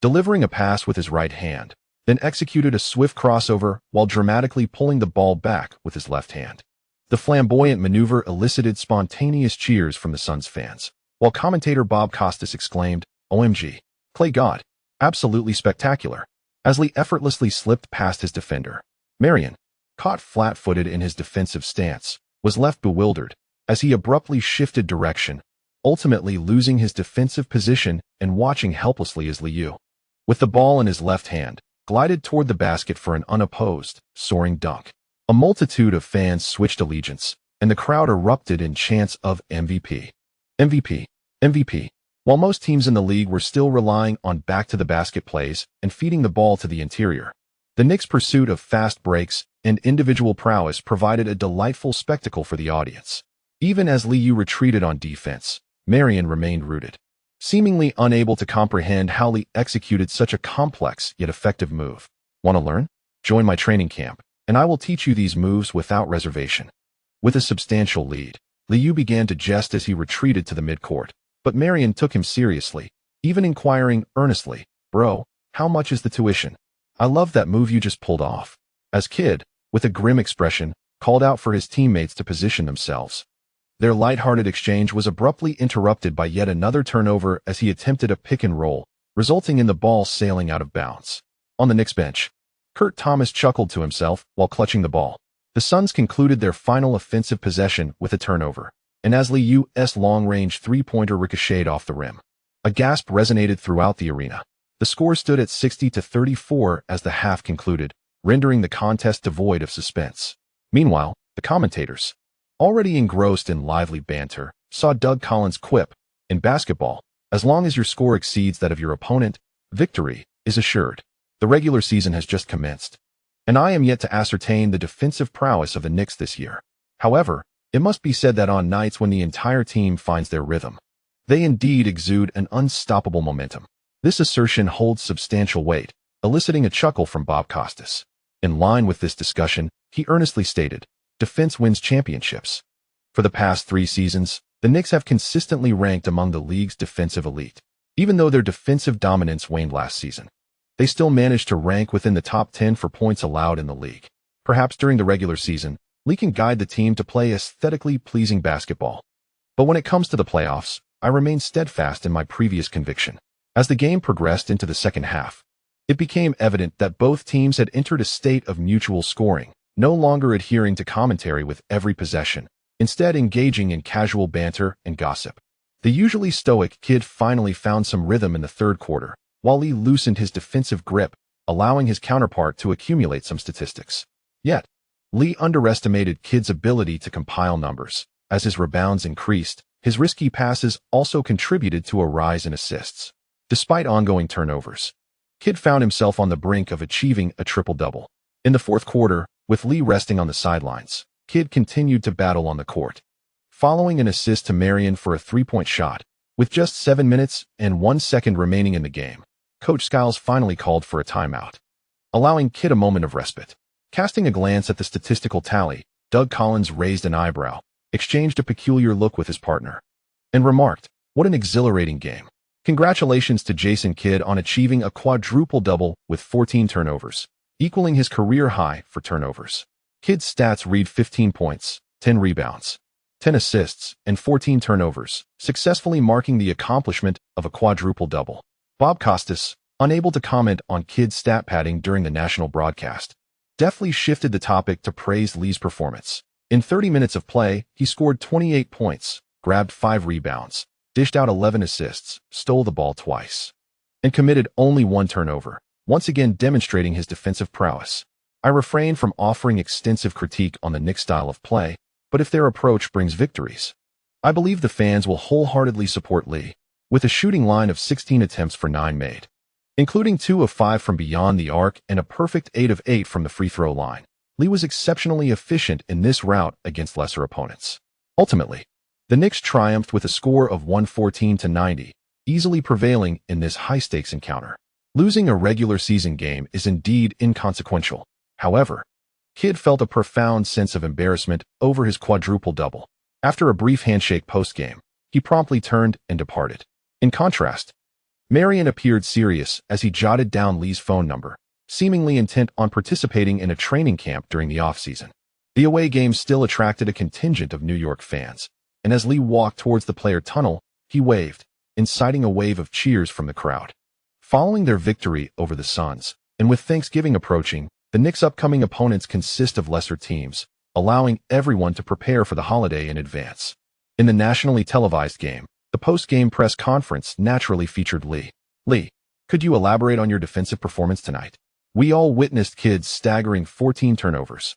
delivering a pass with his right hand, then executed a swift crossover while dramatically pulling the ball back with his left hand. The flamboyant maneuver elicited spontaneous cheers from the Suns fans, while commentator Bob Costas exclaimed, "OMG, Clay God, absolutely spectacular," as Lee effortlessly slipped past his defender. Marion, caught flat-footed in his defensive stance, was left bewildered as he abruptly shifted direction, ultimately losing his defensive position and watching helplessly as Liu, with the ball in his left hand, glided toward the basket for an unopposed, soaring dunk. A multitude of fans switched allegiance, and the crowd erupted in chants of MVP, MVP, MVP. While most teams in the league were still relying on back-to-the-basket plays and feeding the ball to the interior, the Knicks' pursuit of fast breaks and individual prowess provided a delightful spectacle for the audience. Even as Liu retreated on defense, Marion remained rooted, seemingly unable to comprehend how Lee executed such a complex yet effective move. Want to learn? Join my training camp, and I will teach you these moves without reservation. With a substantial lead, Liu began to jest as he retreated to the midcourt, but Marion took him seriously, even inquiring earnestly, "Bro, how much is the tuition? I love that move you just pulled off." As Kidd, with a grim expression, called out for his teammates to position themselves. Their light-hearted exchange was abruptly interrupted by yet another turnover as he attempted a pick and roll, resulting in the ball sailing out of bounds. On the Knicks bench, Kurt Thomas chuckled to himself while clutching the ball. The Suns concluded their final offensive possession with a turnover, and as Liu's long-range three-pointer ricocheted off the rim, a gasp resonated throughout the arena. The score stood at 60-34 as the half concluded, rendering the contest devoid of suspense. Meanwhile, the commentators, already engrossed in lively banter, saw Doug Collins quip, "In basketball, as long as your score exceeds that of your opponent, victory is assured. The regular season has just commenced, and I am yet to ascertain the defensive prowess of the Knicks this year. However, it must be said that on nights when the entire team finds their rhythm, they indeed exude an unstoppable momentum. This assertion holds substantial weight, eliciting a chuckle from Bob Costas. In line with this discussion, he earnestly stated, "Defense wins championships." For the past 3 seasons, the Knicks have consistently ranked among the league's defensive elite. Even though their defensive dominance waned last season, they still managed to rank within the top 10 for points allowed in the league. Perhaps during the regular season, Lee can guide the team to play aesthetically pleasing basketball. But when it comes to the playoffs, I remain steadfast in my previous conviction. As the game progressed into the second half, it became evident that both teams had entered a state of mutual scoring, no longer adhering to commentary with every possession, instead engaging in casual banter and gossip. The usually stoic Kid finally found some rhythm in the third quarter, while Lee loosened his defensive grip, allowing his counterpart to accumulate some statistics. Yet, Lee underestimated Kid's ability to compile numbers. As his rebounds increased, his risky passes also contributed to a rise in assists. Despite ongoing turnovers, Kid found himself on the brink of achieving a triple-double. In the fourth quarter, with Lee resting on the sidelines, Kid continued to battle on the court. Following an assist to Marion for a 3-point shot, with just 7 minutes and 1 second remaining in the game, Coach Skiles finally called for a timeout, allowing Kid a moment of respite. Casting a glance at the statistical tally, Doug Collins raised an eyebrow, exchanged a peculiar look with his partner, and remarked, "What an exhilarating game." Congratulations to Jason Kidd on achieving a quadruple-double with 14 turnovers, equaling his career high for turnovers. Kidd's stats read 15 points, 10 rebounds, 10 assists, and 14 turnovers, successfully marking the accomplishment of a quadruple-double. Bob Costas, unable to comment on Kidd's stat padding during the national broadcast, deftly shifted the topic to praise Lee's performance. In 30 minutes of play, he scored 28 points, grabbed 5 rebounds, dished out 11 assists, stole the ball twice, and committed only 1 turnover, once again demonstrating his defensive prowess. I refrain from offering extensive critique on the Knicks' style of play, but if their approach brings victories, I believe the fans will wholeheartedly support Lee, with a shooting line of 16 attempts for 9 made, including 2 of 5 from beyond the arc and a perfect 8 of 8 from the free throw line. Lee was exceptionally efficient in this rout against lesser opponents. Ultimately, the Knicks triumphed with a score of 114-90, easily prevailing in this high-stakes encounter. Losing a regular season game is indeed inconsequential. However, Kidd felt a profound sense of embarrassment over his quadruple-double. After a brief handshake post-game, he promptly turned and departed. In contrast, Marion appeared serious as he jotted down Lee's phone number, seemingly intent on participating in a training camp during the off-season. The away game still attracted a contingent of New York fans, and as Lee walked towards the player tunnel, he waved, inciting a wave of cheers from the crowd. Following their victory over the Suns, and with Thanksgiving approaching, the Knicks' upcoming opponents consist of lesser teams, allowing everyone to prepare for the holiday in advance. In the nationally televised game, the post-game press conference naturally featured Lee. "Lee, could you elaborate on your defensive performance tonight? We all witnessed Kidd's staggering 14 turnovers.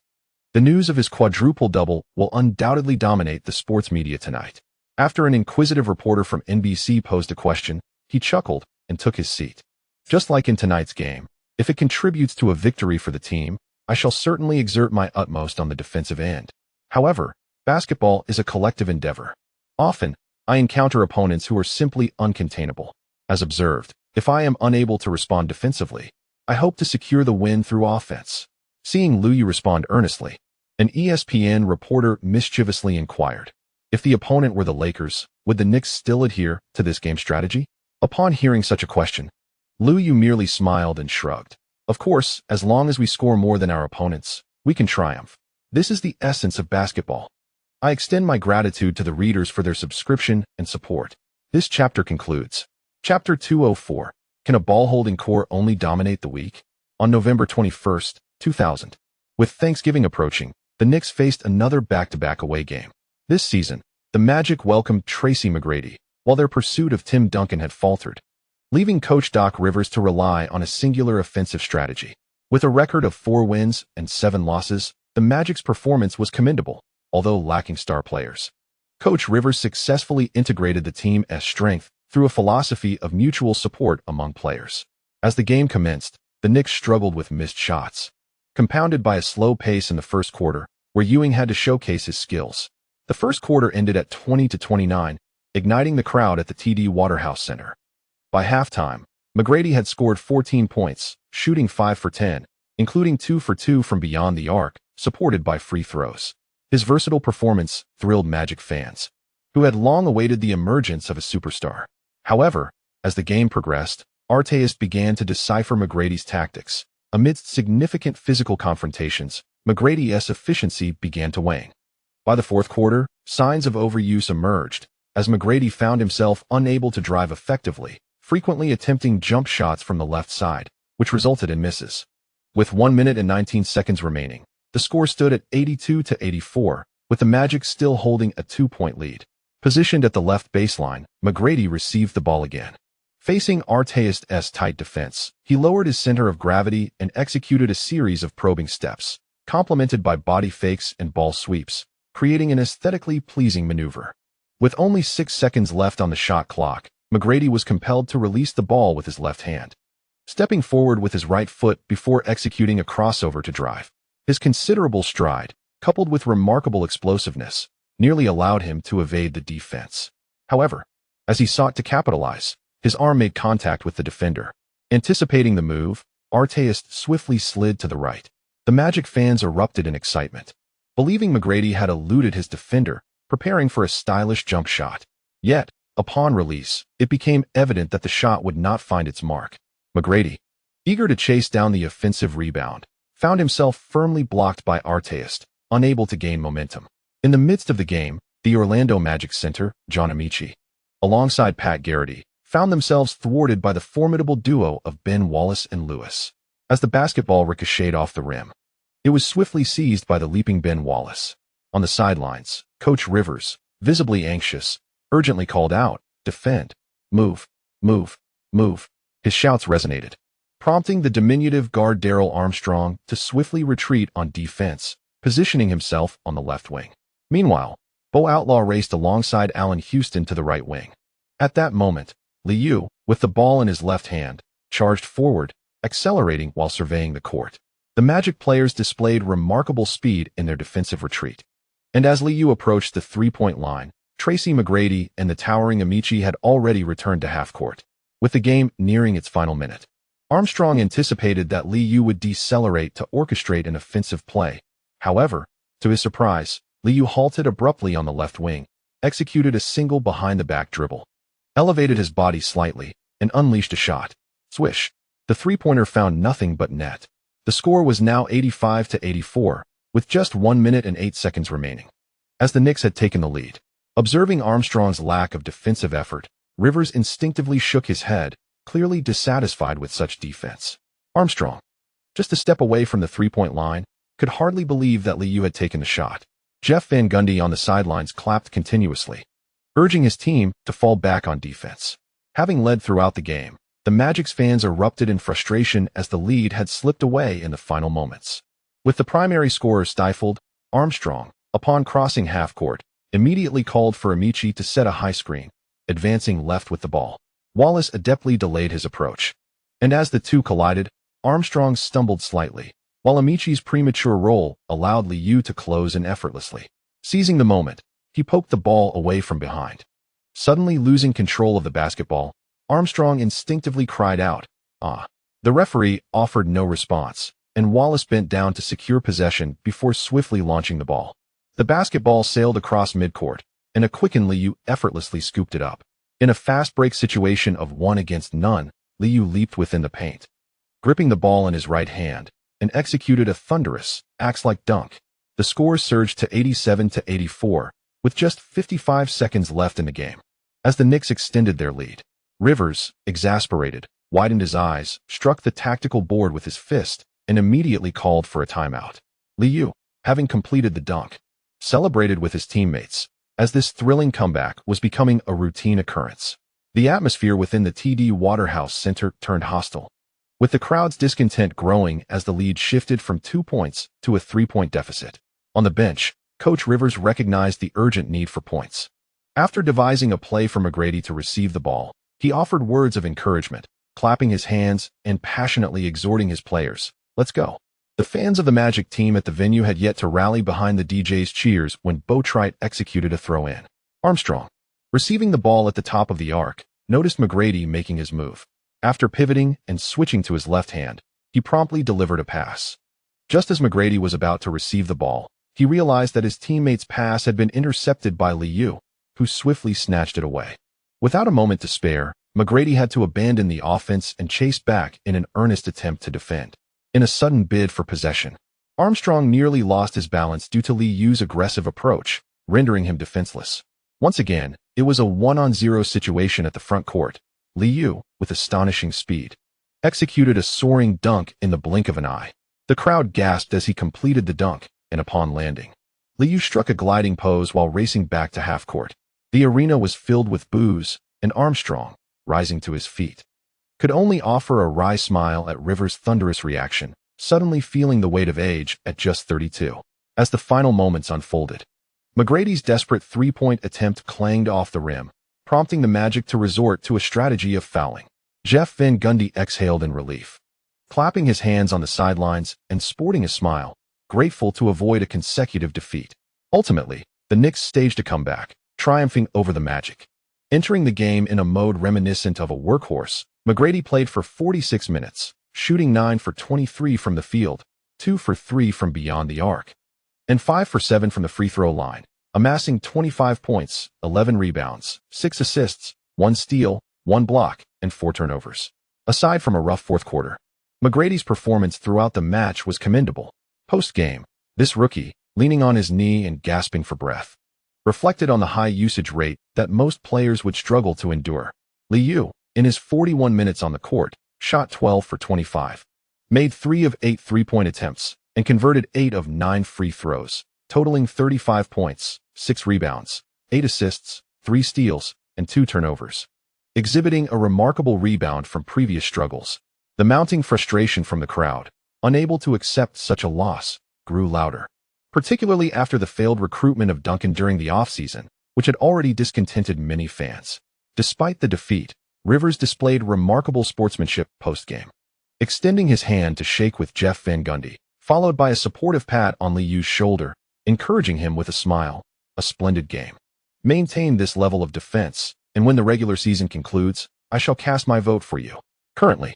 The news of his quadruple-double will undoubtedly dominate the sports media tonight." After an inquisitive reporter from NBC posed a question, he chuckled and took his seat. "Just like in tonight's game, if it contributes to a victory for the team, I shall certainly exert my utmost on the defensive end. However, basketball is a collective endeavor. Often, I encounter opponents who are simply uncontainable. As observed, if I am unable to respond defensively, I hope to secure the win through offense." Seeing Louis respond earnestly, an ESPN reporter mischievously inquired, if the opponent were the Lakers, would the Knicks still adhere to this game strategy? Upon hearing such a question, Louis merely smiled and shrugged. "Of course, as long as we score more than our opponents, we can triumph. This is the essence of basketball." I extend my gratitude to the readers for their subscription and support. This chapter concludes. Chapter 204. Can a ball-holding core only dominate the weak? On November 21, 2000. With Thanksgiving approaching, the Knicks faced another back-to-back away game. This season, the Magic welcomed Tracy McGrady, while their pursuit of Tim Duncan had faltered, leaving Coach Doc Rivers to rely on a singular offensive strategy. With a record of 4 wins and 7 losses, the Magic's performance was commendable, although lacking star players. Coach Rivers successfully integrated the team as strength through a philosophy of mutual support among players. As the game commenced, the Knicks struggled with missed shots, compounded by a slow pace in the first quarter, where Ewing had to showcase his skills. The first quarter ended at 20-29, igniting the crowd at the TD Waterhouse Center. By halftime, McGrady had scored 14 points, shooting 5 for 10, including 2 for 2 from beyond the arc, supported by free throws. His versatile performance thrilled Magic fans, who had long awaited the emergence of a superstar. However, as the game progressed, Artest began to decipher McGrady's tactics. Amidst significant physical confrontations, McGrady's efficiency began to wane. By the fourth quarter, signs of overuse emerged, as McGrady found himself unable to drive effectively, frequently attempting jump shots from the left side, which resulted in misses. With 1 minute and 19 seconds remaining, the score stood at 82-84, with the Magic still holding a 2-point lead. Positioned at the left baseline, McGrady received the ball again. Facing Artest's tight defense, he lowered his center of gravity and executed a series of probing steps, complemented by body fakes and ball sweeps, creating an aesthetically pleasing maneuver. With only 6 seconds left on the shot clock, McGrady was compelled to release the ball with his left hand, stepping forward with his right foot before executing a crossover to drive. His considerable stride, coupled with remarkable explosiveness, nearly allowed him to evade the defense. However, as he sought to capitalize, his arm made contact with the defender. Anticipating the move, Artest swiftly slid to the right. The Magic fans erupted in excitement, believing McGrady had eluded his defender, preparing for a stylish jump shot. Yet, upon release, it became evident that the shot would not find its mark. McGrady, eager to chase down the offensive rebound, found himself firmly blocked by Artest, unable to gain momentum. In the midst of the game, the Orlando Magic center, John Amaechi, alongside Pat Garrity, found themselves thwarted by the formidable duo of Ben Wallace and Lewis. As the basketball ricocheted off the rim, it was swiftly seized by the leaping Ben Wallace. On the sidelines, Coach Rivers, visibly anxious, urgently called out, "Defend! Move! Move! Move!" His shouts resonated, prompting the diminutive guard Darrell Armstrong to swiftly retreat on defense, positioning himself on the left wing. Meanwhile, Bo Outlaw raced alongside Allen Houston to the right wing. At that moment, Liu, with the ball in his left hand, charged forward, accelerating while surveying the court. The Magic players displayed remarkable speed in their defensive retreat. And as Liu approached the three-point line, Tracy McGrady and the towering Amaechi had already returned to half-court. With the game nearing its final minute, Armstrong anticipated that Liu would decelerate to orchestrate an offensive play. However, to his surprise, Liu halted abruptly on the left wing, executed a single behind-the-back dribble, elevated his body slightly, and unleashed a shot. Swish! The three-pointer found nothing but net. The score was now 85-84, with just 1 minute and 8 seconds remaining. As the Knicks had taken the lead, observing Armstrong's lack of defensive effort, Rivers instinctively shook his head, clearly dissatisfied with such defense. Armstrong, just a step away from the three-point line, could hardly believe that Liu had taken the shot. Jeff Van Gundy on the sidelines clapped continuously, urging his team to fall back on defense. Having led throughout the game, the Magic's fans erupted in frustration as the lead had slipped away in the final moments. With the primary scorer stifled, Armstrong, upon crossing half-court, immediately called for Amaechi to set a high screen, advancing left with the ball. Wallace adeptly delayed his approach, and as the two collided, Armstrong stumbled slightly, while Amaechi's premature roll allowed Liu to close in effortlessly. Seizing the moment, he poked the ball away from behind. Suddenly losing control of the basketball, Armstrong instinctively cried out, "Ah!" The referee offered no response, and Wallace bent down to secure possession before swiftly launching the ball. The basketball sailed across midcourt, and a quickened Liu effortlessly scooped it up. In a fast-break situation of 1 against none, Liu leaped within the paint, gripping the ball in his right hand, and executed a thunderous, axe-like dunk. The score surged to 87-84, with just 55 seconds left in the game. As the Knicks extended their lead, Rivers, exasperated, widened his eyes, struck the tactical board with his fist, and immediately called for a timeout. Liu, having completed the dunk, celebrated with his teammates, as this thrilling comeback was becoming a routine occurrence. The atmosphere within the TD Waterhouse Center turned hostile, with the crowd's discontent growing as the lead shifted from 2 points to a 3-point deficit. On the bench, Coach Rivers recognized the urgent need for points. After devising a play for McGrady to receive the ball, he offered words of encouragement, clapping his hands and passionately exhorting his players. Let's go. The fans of the Magic team at the venue had yet to rally behind the DJ's cheers when Boatwright executed a throw-in. Armstrong, receiving the ball at the top of the arc, noticed McGrady making his move. After pivoting and switching to his left hand, he promptly delivered a pass. Just as McGrady was about to receive the ball, he realized that his teammate's pass had been intercepted by Liu, who swiftly snatched it away. Without a moment to spare, McGrady had to abandon the offense and chase back in an earnest attempt to defend. In a sudden bid for possession, Armstrong nearly lost his balance due to Liu's aggressive approach, rendering him defenseless. Once again, it was a 1-on-0 situation at the front court. Liu, with astonishing speed, executed a soaring dunk in the blink of an eye. The crowd gasped as he completed the dunk, and upon landing, Liu struck a gliding pose while racing back to half-court. The arena was filled with boos, and Armstrong, rising to his feet, could only offer a wry smile at Rivers' thunderous reaction, suddenly feeling the weight of age at just 32. As the final moments unfolded, McGrady's desperate three-point attempt clanged off the rim, prompting the Magic to resort to a strategy of fouling. Jeff Van Gundy exhaled in relief, clapping his hands on the sidelines and sporting a smile, grateful to avoid a consecutive defeat. Ultimately, the Knicks staged a comeback, triumphing over the Magic. Entering the game in a mode reminiscent of a workhorse, McGrady played for 46 minutes, shooting 9 for 23 from the field, 2 for 3 from beyond the arc, and 5 for 7 from the free throw line, amassing 25 points, 11 rebounds, 6 assists, 1 steal, 1 block, and 4 turnovers. Aside from a rough fourth quarter, McGrady's performance throughout the match was commendable. Post-game, this rookie, leaning on his knee and gasping for breath, reflected on the high usage rate that most players would struggle to endure. Liu, in his 41 minutes on the court, shot 12 for 25, made 3 of 8 three-point attempts, and converted 8 of 9 free throws, totaling 35 points, 6 rebounds, 8 assists, 3 steals, and 2 turnovers. Exhibiting a remarkable rebound from previous struggles, the mounting frustration from the crowd, unable to accept such a loss, grew louder, particularly after the failed recruitment of Duncan during the offseason, which had already discontented many fans. Despite the defeat, Rivers displayed remarkable sportsmanship post-game, extending his hand to shake with Jeff Van Gundy, followed by a supportive pat on Liu's shoulder, encouraging him with a smile. A splendid game. Maintain this level of defense, and when the regular season concludes, I shall cast my vote for you. Currently,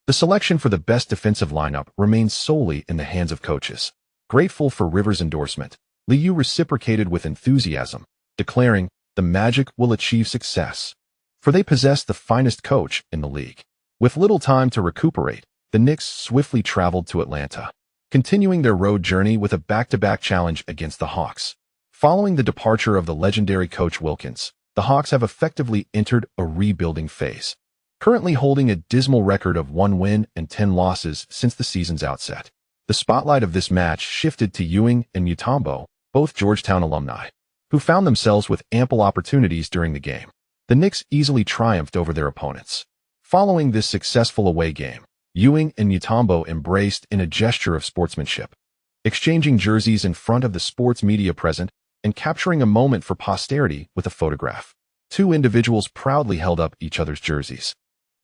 the selection for the best defensive lineup remains solely in the hands of coaches. Grateful for Rivers' endorsement, Liu reciprocated with enthusiasm, declaring, "The Magic will achieve success, for they possess the finest coach in the league." With little time to recuperate, the Knicks swiftly traveled to Atlanta, continuing their road journey with a back-to-back challenge against the Hawks. Following the departure of the legendary Coach Wilkins, the Hawks have effectively entered a rebuilding phase, currently holding a dismal record of 1 win and 10 losses since the season's outset. The spotlight of this match shifted to Ewing and Mutombo, both Georgetown alumni, who found themselves with ample opportunities during the game. The Knicks easily triumphed over their opponents. Following this successful away game, Ewing and Mutombo embraced in a gesture of sportsmanship, exchanging jerseys in front of the sports media present and capturing a moment for posterity with a photograph. 2 individuals proudly held up each other's jerseys,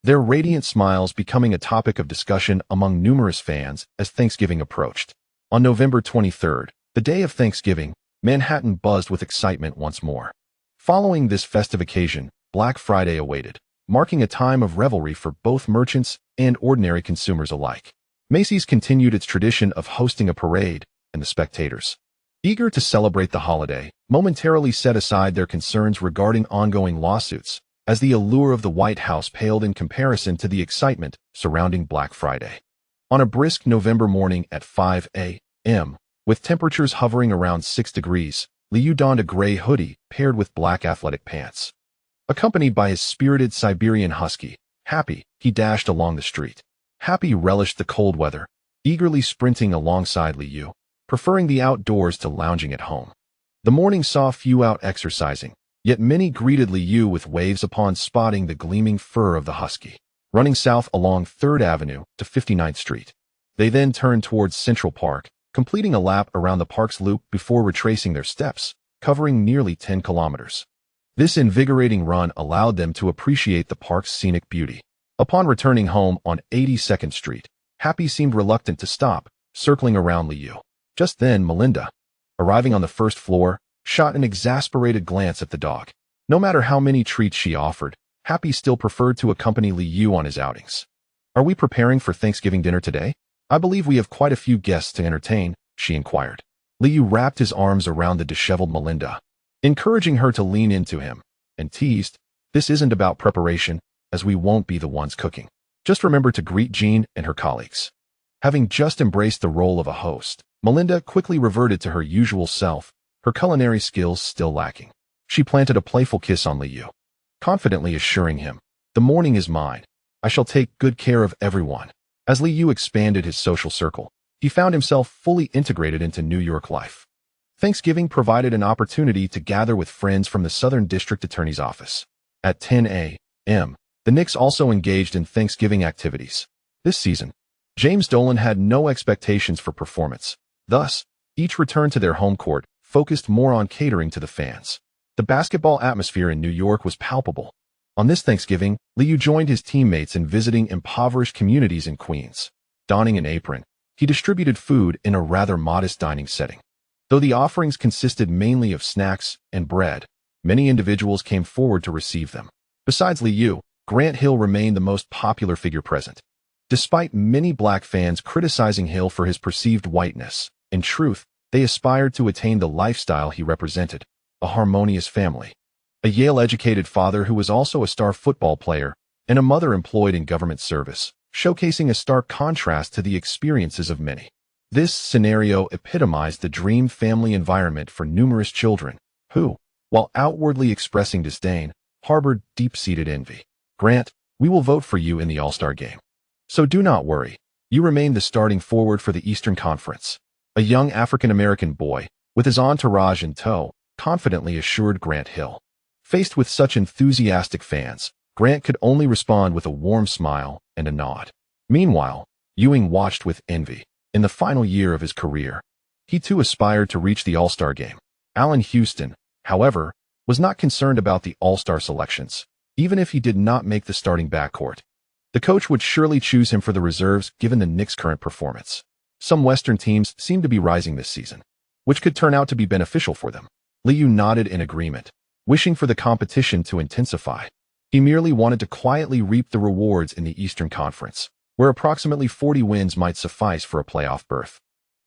their radiant smiles becoming a topic of discussion among numerous fans as Thanksgiving approached. On November 23rd, the day of Thanksgiving, Manhattan buzzed with excitement once more. Following this festive occasion, Black Friday awaited, marking a time of revelry for both merchants and ordinary consumers alike. Macy's continued its tradition of hosting a parade, and the spectators, eager to celebrate the holiday, momentarily set aside their concerns regarding ongoing lawsuits, as the allure of the White House paled in comparison to the excitement surrounding Black Friday. On a brisk November morning at 5 a.m., with temperatures hovering around 6 degrees, Liu donned a gray hoodie paired with black athletic pants. Accompanied by his spirited Siberian husky, Happy, he dashed along the street. Happy relished the cold weather, eagerly sprinting alongside Liu, preferring the outdoors to lounging at home. The morning saw few out exercising, yet many greeted Liu with waves upon spotting the gleaming fur of the husky, running south along 3rd Avenue to 59th Street. They then turned towards Central Park, completing a lap around the park's loop before retracing their steps, covering nearly 10 kilometers. This invigorating run allowed them to appreciate the park's scenic beauty. Upon returning home on 82nd Street, Happy seemed reluctant to stop, circling around Liu. Just then, Melinda, arriving on the first floor, shot an exasperated glance at the dog. No matter how many treats she offered, Happy still preferred to accompany Liu on his outings. "Are we preparing for Thanksgiving dinner today? I believe we have quite a few guests to entertain," she inquired. Liu wrapped his arms around the disheveled Melinda, encouraging her to lean into him, and teased, "This isn't about preparation, as we won't be the ones cooking. Just remember to greet Jean and her colleagues." Having just embraced the role of a host, Melinda quickly reverted to her usual self, her culinary skills still lacking. She planted a playful kiss on Liu, confidently assuring him, "The morning is mine. I shall take good care of everyone." As Liu expanded his social circle, he found himself fully integrated into New York life. Thanksgiving provided an opportunity to gather with friends from the Southern District Attorney's Office. At 10 a.m., the Knicks also engaged in Thanksgiving activities. This season, James Dolan had no expectations for performance. Thus, each return to their home court focused more on catering to the fans. The basketball atmosphere in New York was palpable. On this Thanksgiving, Liu joined his teammates in visiting impoverished communities in Queens. Donning an apron, he distributed food in a rather modest dining setting. Though the offerings consisted mainly of snacks and bread, many individuals came forward to receive them. Besides Liu, Grant Hill remained the most popular figure present. Despite many black fans criticizing Hill for his perceived whiteness, in truth, they aspired to attain the lifestyle he represented, a harmonious family. A Yale-educated father who was also a star football player, and a mother employed in government service, showcasing a stark contrast to the experiences of many. This scenario epitomized the dream family environment for numerous children, who, while outwardly expressing disdain, harbored deep-seated envy. "Grant, we will vote for you in the All-Star game. So do not worry, you remain the starting forward for the Eastern Conference." A young African-American boy, with his entourage in tow, confidently assured Grant Hill. Faced with such enthusiastic fans, Grant could only respond with a warm smile and a nod. Meanwhile, Ewing watched with envy. In the final year of his career, he too aspired to reach the All-Star game. Allen Houston, however, was not concerned about the All-Star selections, even if he did not make the starting backcourt. The coach would surely choose him for the reserves given the Knicks' current performance. Some Western teams seem to be rising this season, which could turn out to be beneficial for them. Liu nodded in agreement, wishing for the competition to intensify. He merely wanted to quietly reap the rewards in the Eastern Conference, where approximately 40 wins might suffice for a playoff berth.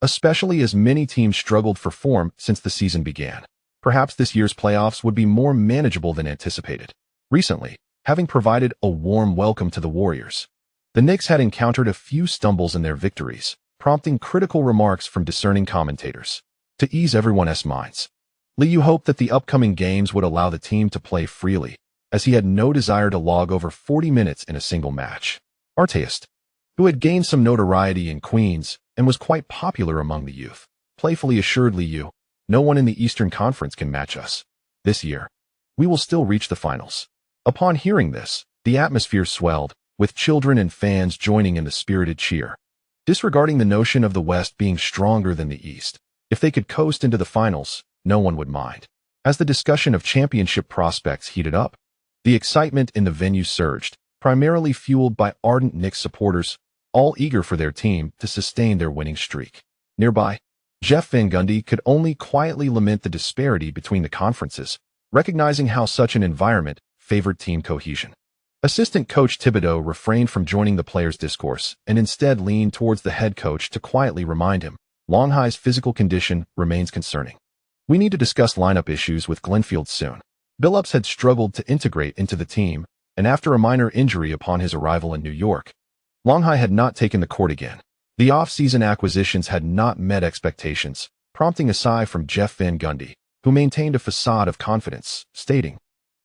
Especially as many teams struggled for form since the season began. Perhaps this year's playoffs would be more manageable than anticipated. Recently, having provided a warm welcome to the Warriors, the Knicks had encountered a few stumbles in their victories, prompting critical remarks from discerning commentators. To ease everyone's minds, Liu hoped that the upcoming games would allow the team to play freely, as he had no desire to log over 40 minutes in a single match. Artist, who had gained some notoriety in Queens and was quite popular among the youth, playfully assured Liu, "No one in the Eastern Conference can match us. This year, we will still reach the finals." Upon hearing this, the atmosphere swelled, with children and fans joining in the spirited cheer. Disregarding the notion of the West being stronger than the East, if they could coast into the finals, no one would mind. As the discussion of championship prospects heated up, the excitement in the venue surged, primarily fueled by ardent Knicks supporters, all eager for their team to sustain their winning streak. Nearby, Jeff Van Gundy could only quietly lament the disparity between the conferences, recognizing how such an environment favored team cohesion. Assistant coach Thibodeau refrained from joining the players' discourse and instead leaned towards the head coach to quietly remind him, "Longhai's physical condition remains concerning. We need to discuss lineup issues with Glenfield soon." Billups had struggled to integrate into the team, and after a minor injury upon his arrival in New York, Longhai had not taken the court again. The off-season acquisitions had not met expectations, prompting a sigh from Jeff Van Gundy, who maintained a facade of confidence, stating,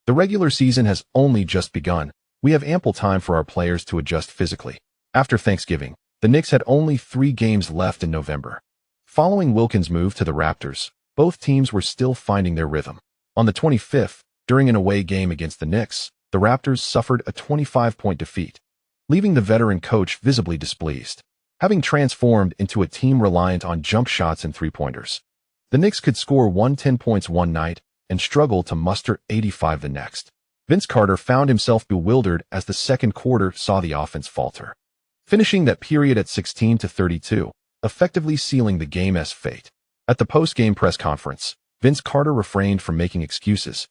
"The regular season has only just begun. We have ample time for our players to adjust physically." After Thanksgiving, the Knicks had only 3 games left in November. Following Wilkins' move to the Raptors, both teams were still finding their rhythm. On the 25th, during an away game against the Knicks, the Raptors suffered a 25-point defeat, leaving the veteran coach visibly displeased. Having transformed into a team reliant on jump shots and three-pointers, the Knicks could score 110 points one night and struggle to muster 85 the next. Vince Carter found himself bewildered as the second quarter saw the offense falter, finishing that period at 16-32, effectively sealing the game's fate. At the post-game press conference, Vince Carter refrained from making excuses,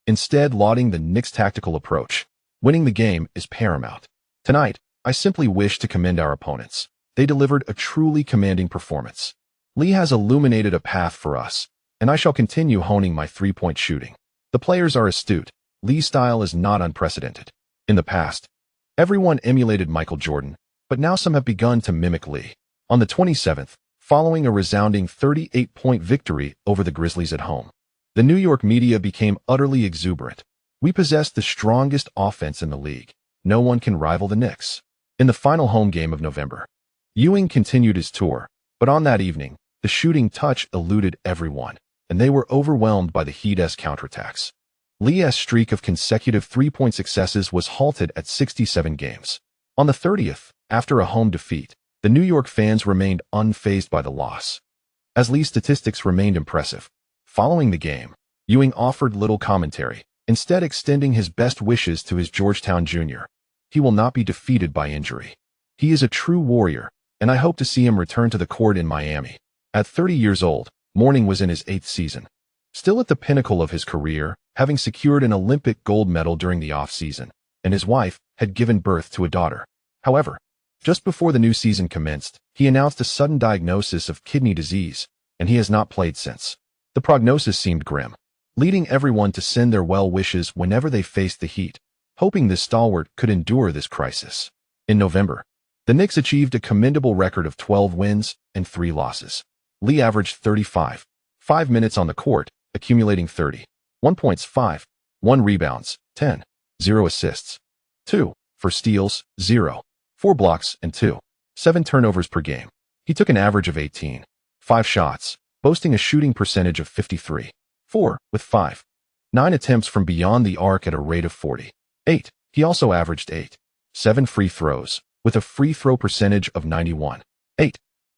instead lauding the Knicks' tactical approach. Winning the game is paramount. Tonight, I simply wish to commend our opponents. They delivered a truly commanding performance. Lee has illuminated a path for us, and I shall continue honing my three-point shooting. The players are astute. Lee's style is not unprecedented. In the past, everyone emulated Michael Jordan, but now some have begun to mimic Lee. On the 27th, following a resounding 38-point victory over the Grizzlies at home, the New York media became utterly exuberant. We possess the strongest offense in the league. No one can rival the Knicks. In the final home game of November, Ewing continued his tour, but on that evening, the shooting touch eluded everyone, and they were overwhelmed by the Heat's counterattacks. Lee's streak of consecutive three-point successes was halted at 67 games. On the 30th, after a home defeat, the New York fans remained unfazed by the loss, as Lee's statistics remained impressive. Following the game, Ewing offered little commentary, instead extending his best wishes to his Georgetown junior. He will not be defeated by injury. He is a true warrior, and I hope to see him return to the court in Miami. At 30 years old, Mourning was in his 8th season. Still at the pinnacle of his career, having secured an Olympic gold medal during the off-season, and his wife had given birth to a daughter. However, just before the new season commenced, he announced a sudden diagnosis of kidney disease, and he has not played since. The prognosis seemed grim, leading everyone to send their well wishes whenever they faced the Heat, hoping this stalwart could endure this crisis. In November, the Knicks achieved a commendable record of 12 wins and 3 losses. Lee averaged 5 minutes on the court, accumulating 1 points, 1 rebounds, 0 assists, 2 for steals, 4 blocks, and 7 turnovers per game. He took an average of 5 shots, boasting a shooting percentage of 53.4 with 9 attempts from beyond the arc at a rate of 48. He also averaged 7 free throws, with a free throw percentage of 91.8.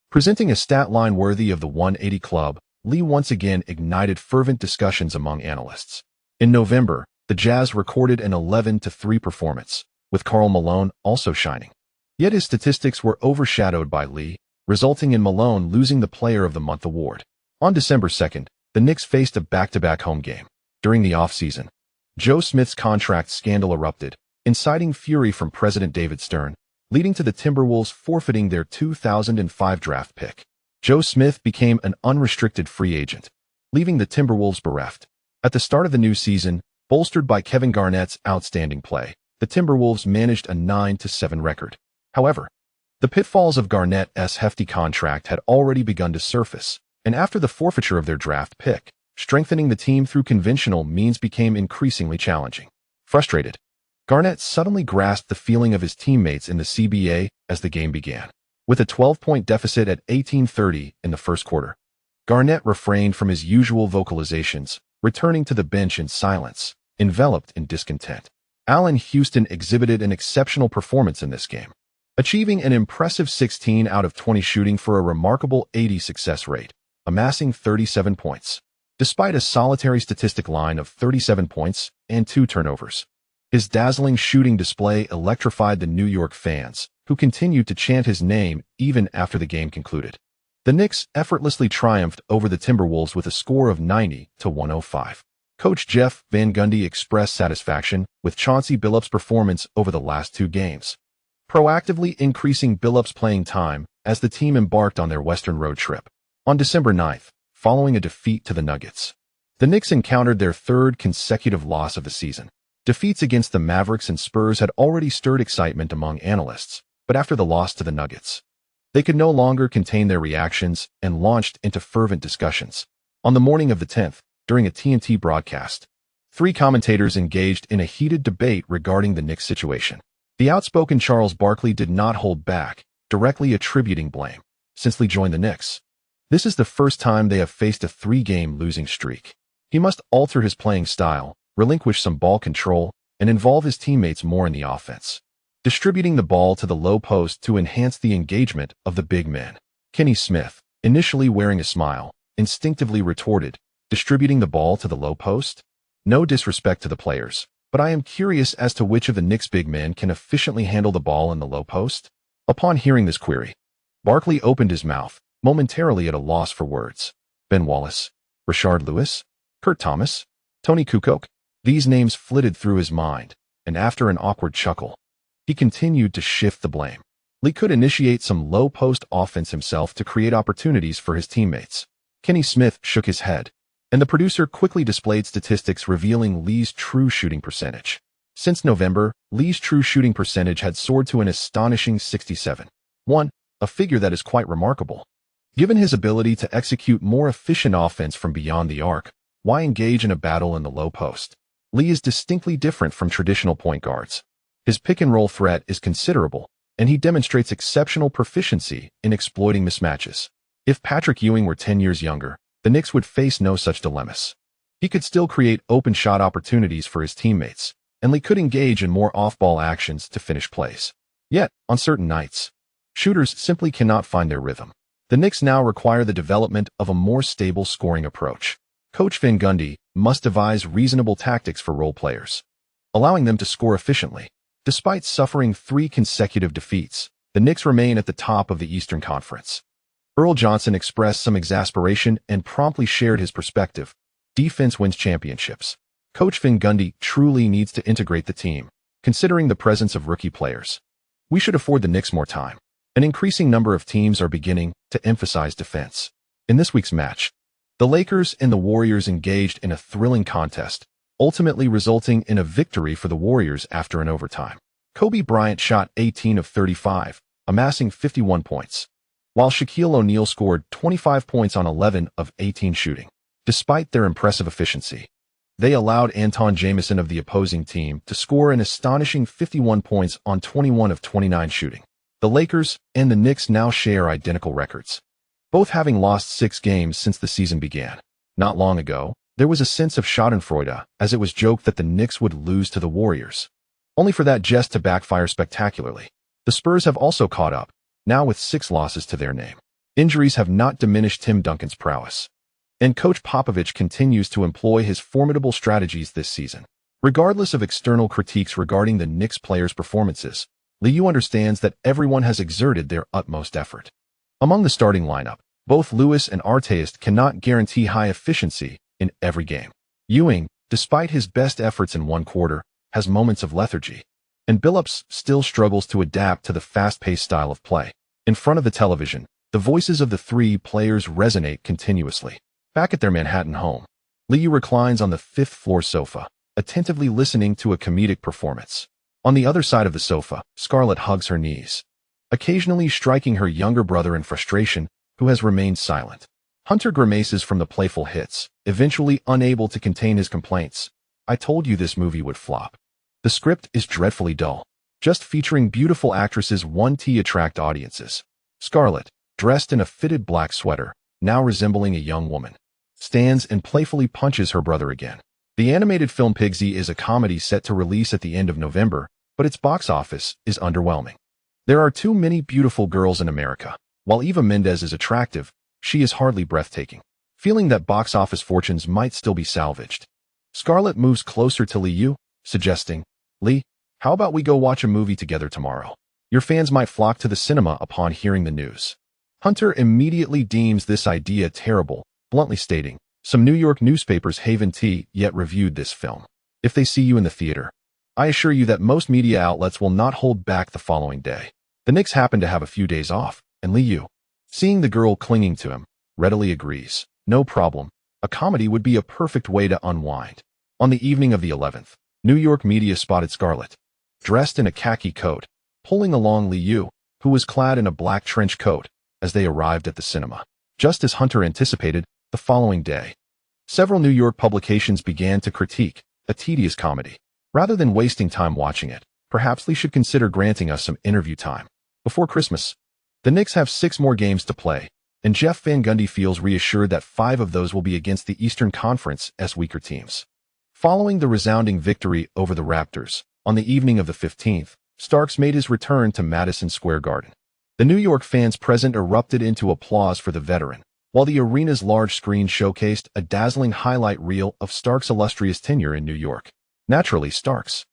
Presenting a stat line worthy of the 180 club, Lee once again ignited fervent discussions among analysts. In November, the Jazz recorded an 11-3 performance, with Karl Malone also shining. Yet his statistics were overshadowed by Lee, resulting in Malone losing the Player of the Month award. On December 2nd, the Knicks faced a back-to-back home game. During the offseason, Joe Smith's contract scandal erupted, inciting fury from President David Stern, leading to the Timberwolves forfeiting their 2005 draft pick. Joe Smith became an unrestricted free agent, leaving the Timberwolves bereft. At the start of the new season, bolstered by Kevin Garnett's outstanding play, the Timberwolves managed a 9-7 record. However, the pitfalls of Garnett's hefty contract had already begun to surface, and after the forfeiture of their draft pick, strengthening the team through conventional means became increasingly challenging. Frustrated, Garnett suddenly grasped the feeling of his teammates in the CBA as the game began. With a 12-point deficit at 18:30 in the first quarter, Garnett refrained from his usual vocalizations, returning to the bench in silence, enveloped in discontent. Allen Houston exhibited an exceptional performance in this game, achieving an impressive 16 out of 20 shooting for a remarkable 80 success rate, amassing 37 points, despite a solitary statistic line of 37 points and 2 turnovers. His dazzling shooting display electrified the New York fans, who continued to chant his name even after the game concluded. The Knicks effortlessly triumphed over the Timberwolves with a score of 90-105. Coach Jeff Van Gundy expressed satisfaction with Chauncey Billups' performance over the last 2 games, proactively increasing Billups' playing time as the team embarked on their Western road trip. On December 9th, following a defeat to the Nuggets, the Knicks encountered their 3rd consecutive loss of the season. Defeats against the Mavericks and Spurs had already stirred excitement among analysts, but after the loss to the Nuggets, they could no longer contain their reactions and launched into fervent discussions. On the morning of the 10th, during a TNT broadcast, 3 commentators engaged in a heated debate regarding the Knicks situation. The outspoken Charles Barkley did not hold back, directly attributing blame. Since Lee joined the Knicks, this is the first time they have faced a 3-game losing streak. He must alter his playing style, relinquish some ball control, and involve his teammates more in the offense, distributing the ball to the low post to enhance the engagement of the big men. Kenny Smith, initially wearing a smile, instinctively retorted, distributing the ball to the low post? No disrespect to the players, but I am curious as to which of the Knicks' big men can efficiently handle the ball in the low post. Upon hearing this query, Barkley opened his mouth, momentarily at a loss for words. Ben Wallace, Rashard Lewis, Kurt Thomas, Tony Kukoc. These names flitted through his mind, and after an awkward chuckle, he continued to shift the blame. Lee could initiate some low-post offense himself to create opportunities for his teammates. Kenny Smith shook his head, and the producer quickly displayed statistics revealing Lee's true shooting percentage. Since November, Lee's true shooting percentage had soared to an astonishing 67.1, a figure that is quite remarkable. Given his ability to execute more efficient offense from beyond the arc, why engage in a battle in the low post? Lee is distinctly different from traditional point guards. His pick-and-roll threat is considerable, and he demonstrates exceptional proficiency in exploiting mismatches. If Patrick Ewing were 10 years younger, the Knicks would face no such dilemmas. He could still create open shot opportunities for his teammates, and Lee could engage in more off-ball actions to finish plays. Yet, on certain nights, shooters simply cannot find their rhythm. The Knicks now require the development of a more stable scoring approach. Coach Van Gundy must devise reasonable tactics for role players, allowing them to score efficiently. Despite suffering 3 consecutive defeats, the Knicks remain at the top of the Eastern Conference. Earl Johnson expressed some exasperation and promptly shared his perspective. Defense wins championships. Coach Van Gundy truly needs to integrate the team, considering the presence of rookie players. We should afford the Knicks more time. An increasing number of teams are beginning to emphasize defense. In this week's match, the Lakers and the Warriors engaged in a thrilling contest, ultimately resulting in a victory for the Warriors after an overtime. Kobe Bryant shot 18 of 35, amassing 51 points, while Shaquille O'Neal scored 25 points on 11 of 18 shooting. Despite their impressive efficiency, they allowed Anton Jamison of the opposing team to score an astonishing 51 points on 21 of 29 shooting. The Lakers and the Knicks now share identical records, both having lost 6 games since the season began. Not long ago, there was a sense of schadenfreude as it was joked that the Knicks would lose to the Warriors, only for that jest to backfire spectacularly. The Spurs have also caught up, now with 6 losses to their name. Injuries have not diminished Tim Duncan's prowess, and Coach Popovich continues to employ his formidable strategies this season. Regardless of external critiques regarding the Knicks players' performances, Liu understands that everyone has exerted their utmost effort. Among the starting lineup, both Lewis and Artest cannot guarantee high efficiency in every game. Ewing, despite his best efforts in one quarter, has moments of lethargy, and Billups still struggles to adapt to the fast-paced style of play. In front of the television, the voices of the 3 players resonate continuously. Back at their Manhattan home, Liu reclines on the 5th-floor sofa, attentively listening to a comedic performance. On the other side of the sofa, Scarlett hugs her knees, occasionally striking her younger brother in frustration, who has remained silent. Hunter grimaces from the playful hits, eventually unable to contain his complaints. I told you this movie would flop. The script is dreadfully dull, just featuring beautiful actresses to attract audiences. Scarlett, dressed in a fitted black sweater, now resembling a young woman, stands and playfully punches her brother again. The animated film Pigsy is a comedy set to release at the end of November, but its box office is underwhelming. There are too many beautiful girls in America. While Eva Mendes is attractive, she is hardly breathtaking. Feeling that box office fortunes might still be salvaged, Scarlett moves closer to Liu, suggesting, Lee, how about we go watch a movie together tomorrow? Your fans might flock to the cinema upon hearing the news. Hunter immediately deems this idea terrible, bluntly stating, some New York newspapers haven't yet reviewed this film. If they see you in the theater, I assure you that most media outlets will not hold back the following day. The Knicks happen to have a few days off, and Liu, seeing the girl clinging to him, readily agrees. No problem. A comedy would be a perfect way to unwind. On the evening of the 11th, New York media spotted Scarlett, dressed in a khaki coat, pulling along Liu, who was clad in a black trench coat, as they arrived at the cinema. Just as Hunter anticipated, the following day, several New York publications began to critique a tedious comedy. Rather than wasting time watching it, perhaps Lee should consider granting us some interview time. Before Christmas, the Knicks have 6 more games to play, and Jeff Van Gundy feels reassured that 5 of those will be against the Eastern Conference's weaker teams. Following the resounding victory over the Raptors, on the evening of the 15th, Starks made his return to Madison Square Garden. The New York fans present erupted into applause for the veteran, while the arena's large screen showcased a dazzling highlight reel of Starks' illustrious tenure in New York. Naturally, Starks,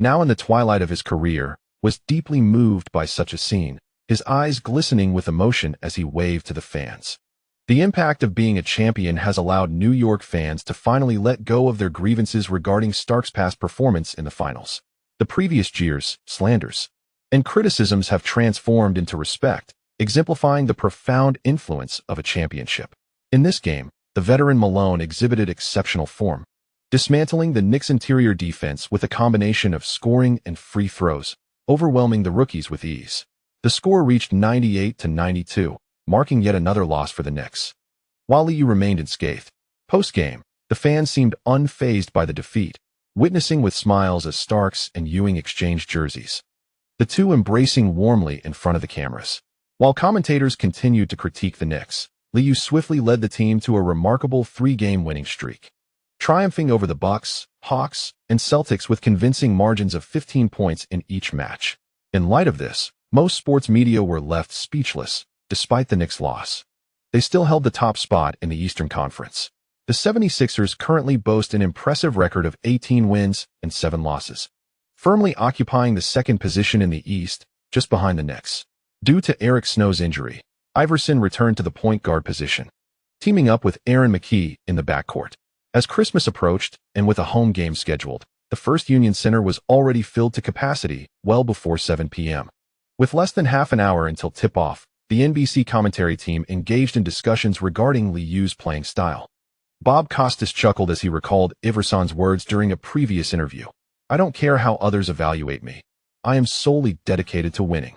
now in the twilight of his career, was deeply moved by such a scene, his eyes glistening with emotion as he waved to the fans. The impact of being a champion has allowed New York fans to finally let go of their grievances regarding Starks' past performance in the finals. The previous jeers, slanders, and criticisms have transformed into respect, exemplifying the profound influence of a championship. In this game, the veteran Malone exhibited exceptional form, dismantling the Knicks' interior defense with a combination of scoring and free throws, overwhelming the rookies with ease. The score reached 98-92, marking yet another loss for the Knicks. While Liu remained unscathed, post-game, the fans seemed unfazed by the defeat, witnessing with smiles as Starks and Ewing exchanged jerseys, the two embracing warmly in front of the cameras. While commentators continued to critique the Knicks, Liu swiftly led the team to a remarkable 3-game winning streak, triumphing over the Bucks, Hawks, and Celtics with convincing margins of 15 points in each match. In light of this, most sports media were left speechless. Despite the Knicks' loss, they still held the top spot in the Eastern Conference. The 76ers currently boast an impressive record of 18 wins and 7 losses, firmly occupying the second position in the East, just behind the Knicks. Due to Rik Smits' injury, Iverson returned to the point guard position, teaming up with Aaron McKie in the backcourt. As Christmas approached, and with a home game scheduled, the First Union Center was already filled to capacity well before 7 p.m. With less than half an hour until tip-off, the NBC commentary team engaged in discussions regarding Liu's playing style. Bob Costas chuckled as he recalled Iverson's words during a previous interview. "I don't care how others evaluate me. I am solely dedicated to winning."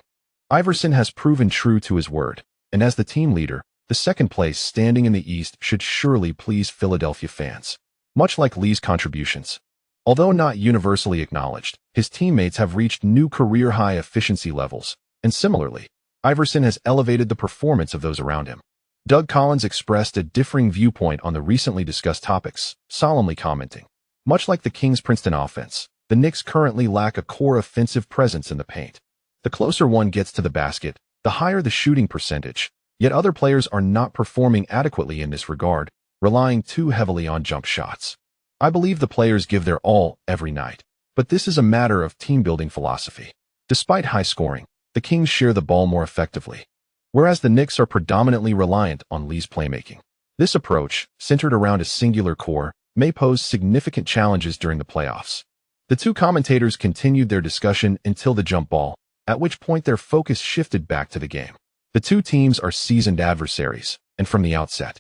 Iverson has proven true to his word, and as the team leader, the second place standing in the East should surely please Philadelphia fans. Much like Liu's contributions, although not universally acknowledged, his teammates have reached new career-high efficiency levels, and similarly, Iverson has elevated the performance of those around him. Doug Collins expressed a differing viewpoint on the recently discussed topics, solemnly commenting, "Much like the Kings-Princeton offense, the Knicks currently lack a core offensive presence in the paint. The closer one gets to the basket, the higher the shooting percentage, yet other players are not performing adequately in this regard, relying too heavily on jump shots. I believe the players give their all every night, but this is a matter of team-building philosophy. Despite high scoring, the Kings share the ball more effectively, whereas the Knicks are predominantly reliant on Liu's playmaking. This approach, centered around a singular core, may pose significant challenges during the playoffs." The two commentators continued their discussion until the jump ball, at which point their focus shifted back to the game. The two teams are seasoned adversaries, and from the outset,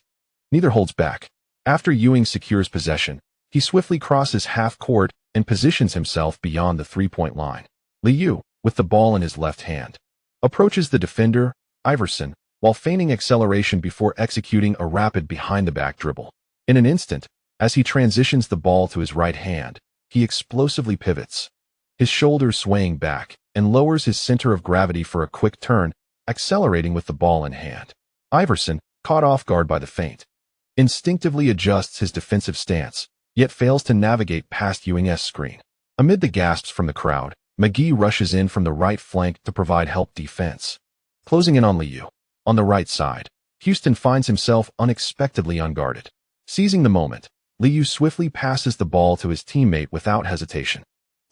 neither holds back. After Ewing secures possession, he swiftly crosses half court and positions himself beyond the three-point line. Liu, with the ball in his left hand, approaches the defender, Iverson, while feigning acceleration before executing a rapid behind-the-back dribble. In an instant, as he transitions the ball to his right hand, he explosively pivots, his shoulders swaying back, and lowers his center of gravity for a quick turn, accelerating with the ball in hand. Iverson, caught off guard by the feint, instinctively adjusts his defensive stance, yet fails to navigate past Ewing's screen. Amid the gasps from the crowd, McGee rushes in from the right flank to provide help defense, closing in on Liu. On the right side, Houston finds himself unexpectedly unguarded. Seizing the moment, Liu swiftly passes the ball to his teammate without hesitation.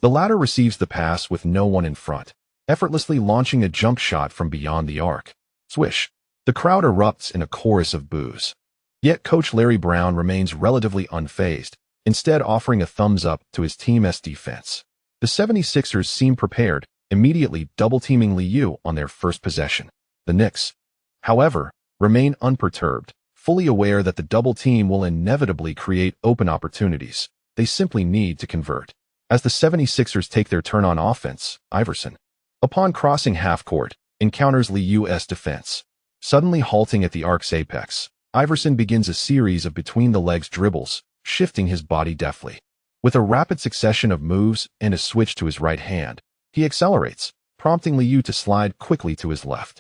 The latter receives the pass with no one in front, effortlessly launching a jump shot from beyond the arc. Swish! The crowd erupts in a chorus of boos. Yet Coach Larry Brown remains relatively unfazed, instead offering a thumbs up to his team's defense. The 76ers seem prepared, immediately double-teaming Liu on their first possession. The Knicks, however, remain unperturbed, fully aware that the double team will inevitably create open opportunities. They simply need to convert. As the 76ers take their turn on offense, Iverson, upon crossing half court, encounters Liu's defense. Suddenly halting at the arc's apex, Iverson begins a series of between-the-legs dribbles, shifting his body deftly. With a rapid succession of moves and a switch to his right hand, he accelerates, prompting Liu to slide quickly to his left.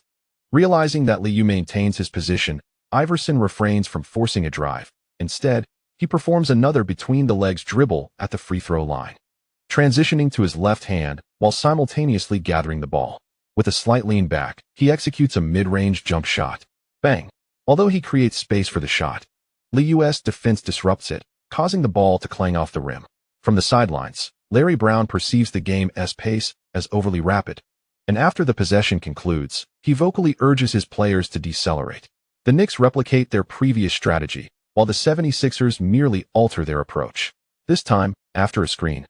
Realizing that Liu maintains his position, Iverson refrains from forcing a drive. Instead, he performs another between-the-legs dribble at the free throw line, transitioning to his left hand while simultaneously gathering the ball. With a slight lean back, he executes a mid-range jump shot. Bang! Although he creates space for the shot, Liu's defense disrupts it, causing the ball to clang off the rim. From the sidelines, Larry Brown perceives the game's pace as overly rapid, and after the possession concludes, he vocally urges his players to decelerate. The Knicks replicate their previous strategy, while the 76ers merely alter their approach. This time, after a screen,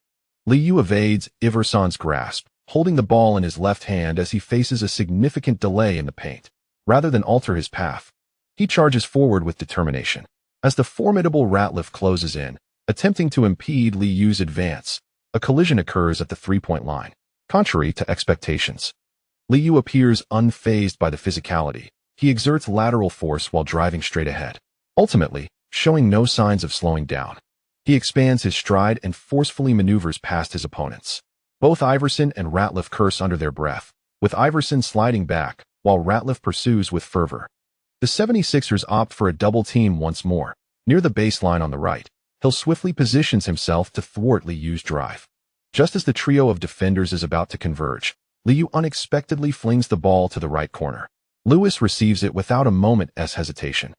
Liu evades Iverson's grasp, holding the ball in his left hand as he faces a significant delay in the paint. Rather than alter his path, he charges forward with determination. As the formidable Ratliff closes in, attempting to impede Liu's advance, a collision occurs at the three-point line. Contrary to expectations, Liu appears unfazed by the physicality. He exerts lateral force while driving straight ahead, ultimately showing no signs of slowing down. He expands his stride and forcefully maneuvers past his opponents. Both Iverson and Ratliff curse under their breath, with Iverson sliding back, while Ratliff pursues with fervor. The 76ers opt for a double team once more. Near the baseline on the right, Hill swiftly positions himself to thwart Liu's drive. Just as the trio of defenders is about to converge, Liu unexpectedly flings the ball to the right corner. Lewis receives it without a moment's hesitation,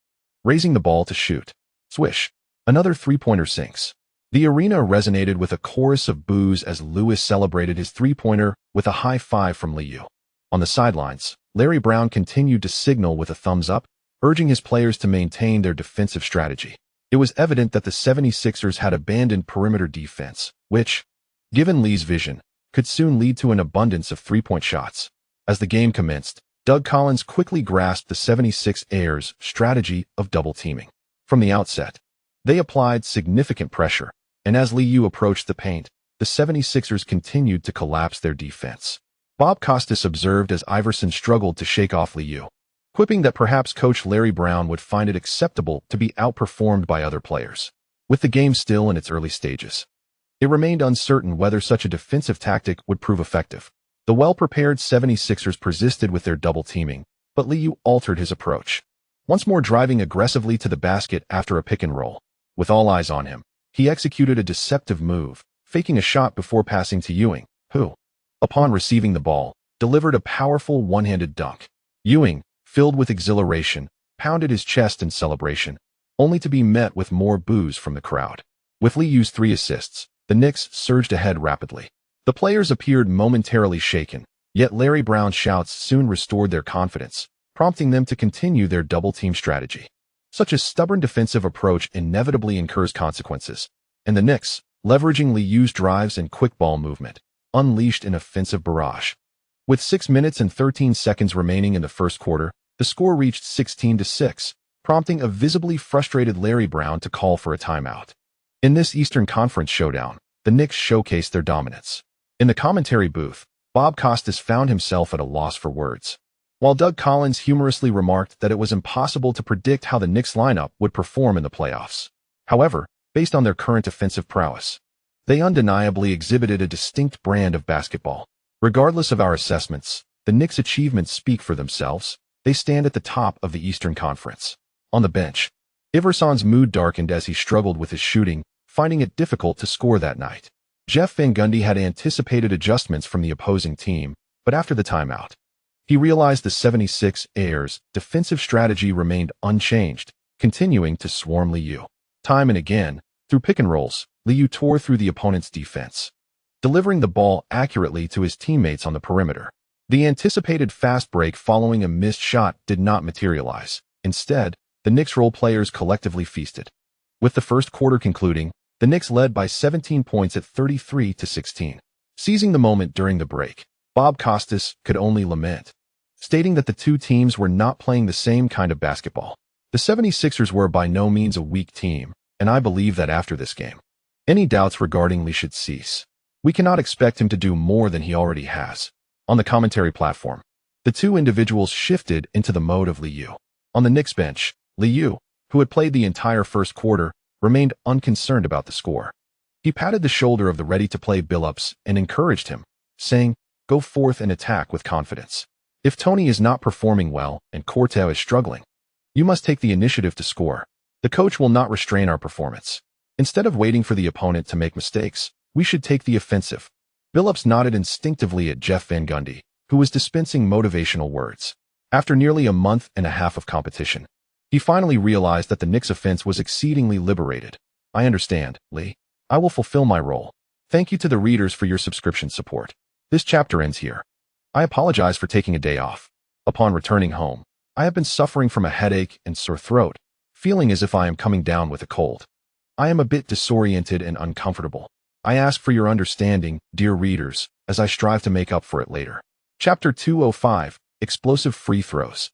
raising the ball to shoot. Swish. Another three-pointer sinks. The arena resonated with a chorus of boos as Lewis celebrated his three-pointer with a high five from Liu. On the sidelines, Larry Brown continued to signal with a thumbs up, urging his players to maintain their defensive strategy. It was evident that the 76ers had abandoned perimeter defense, which, given Lee's vision, could soon lead to an abundance of three-point shots. As the game commenced, Doug Collins quickly grasped the 76ers' strategy of double-teaming. From the outset, they applied significant pressure, and as Liu approached the paint, the 76ers continued to collapse their defense. Bob Costas observed as Iverson struggled to shake off Liu, quipping that perhaps coach Larry Brown would find it acceptable to be outperformed by other players. With the game still in its early stages, it remained uncertain whether such a defensive tactic would prove effective. The well-prepared 76ers persisted with their double-teaming, but Liu altered his approach. Once more driving aggressively to the basket after a pick-and-roll. With all eyes on him, he executed a deceptive move, faking a shot before passing to Ewing, who, upon receiving the ball, delivered a powerful one-handed dunk. Ewing, filled with exhilaration, pounded his chest in celebration, only to be met with more boos from the crowd. With Liu's 3 assists, the Knicks surged ahead rapidly. The players appeared momentarily shaken, yet Larry Brown's shouts soon restored their confidence, prompting them to continue their double-team strategy. Such a stubborn defensive approach inevitably incurs consequences, and the Knicks, leveraging Liu's drives and quick ball movement, unleashed an offensive barrage. With 6 minutes and 13 seconds remaining in the first quarter, the score reached 16-6, prompting a visibly frustrated Larry Brown to call for a timeout. In this Eastern Conference showdown, the Knicks showcased their dominance. In the commentary booth, Bob Costas found himself at a loss for words, while Doug Collins humorously remarked that it was impossible to predict how the Knicks lineup would perform in the playoffs. However, based on their current offensive prowess, they undeniably exhibited a distinct brand of basketball. Regardless of our assessments, the Knicks' achievements speak for themselves. They stand at the top of the Eastern Conference. On the bench, Iverson's mood darkened as he struggled with his shooting, finding it difficult to score that night. Jeff Van Gundy had anticipated adjustments from the opposing team, but after the timeout, he realized the 76ers' defensive strategy remained unchanged, continuing to swarm Liu. Time and again, through pick-and-rolls, Liu tore through the opponent's defense, delivering the ball accurately to his teammates on the perimeter. The anticipated fast break following a missed shot did not materialize. Instead, the Knicks role players collectively feasted. With the first quarter concluding, the Knicks led by 17 points at 33-16. Seizing the moment during the break, Bob Costas could only lament, stating that the two teams were not playing the same kind of basketball. The 76ers were by no means a weak team, and I believe that after this game, any doubts regarding Lee should cease. We cannot expect him to do more than he already has. On the commentary platform, the two individuals shifted into the mode of Liu. On the Knicks bench, Liu, who had played the entire first quarter, remained unconcerned about the score. He patted the shoulder of the ready-to-play Billups and encouraged him, saying, "Go forth and attack with confidence. If Tony is not performing well and Cortez is struggling, you must take the initiative to score. The coach will not restrain our performance. Instead of waiting for the opponent to make mistakes, we should take the offensive." Billups nodded instinctively at Jeff Van Gundy, who was dispensing motivational words. After nearly a month and a half of competition, he finally realized that the Knicks' offense was exceedingly liberated. "I understand, Lee. I will fulfill my role. Thank you to the readers for your subscription support. This chapter ends here. I apologize for taking a day off. Upon returning home, I have been suffering from a headache and sore throat, feeling as if I am coming down with a cold. I am a bit disoriented and uncomfortable. I ask for your understanding, dear readers, as I strive to make up for it later. Chapter 205, Explosive Free Throws.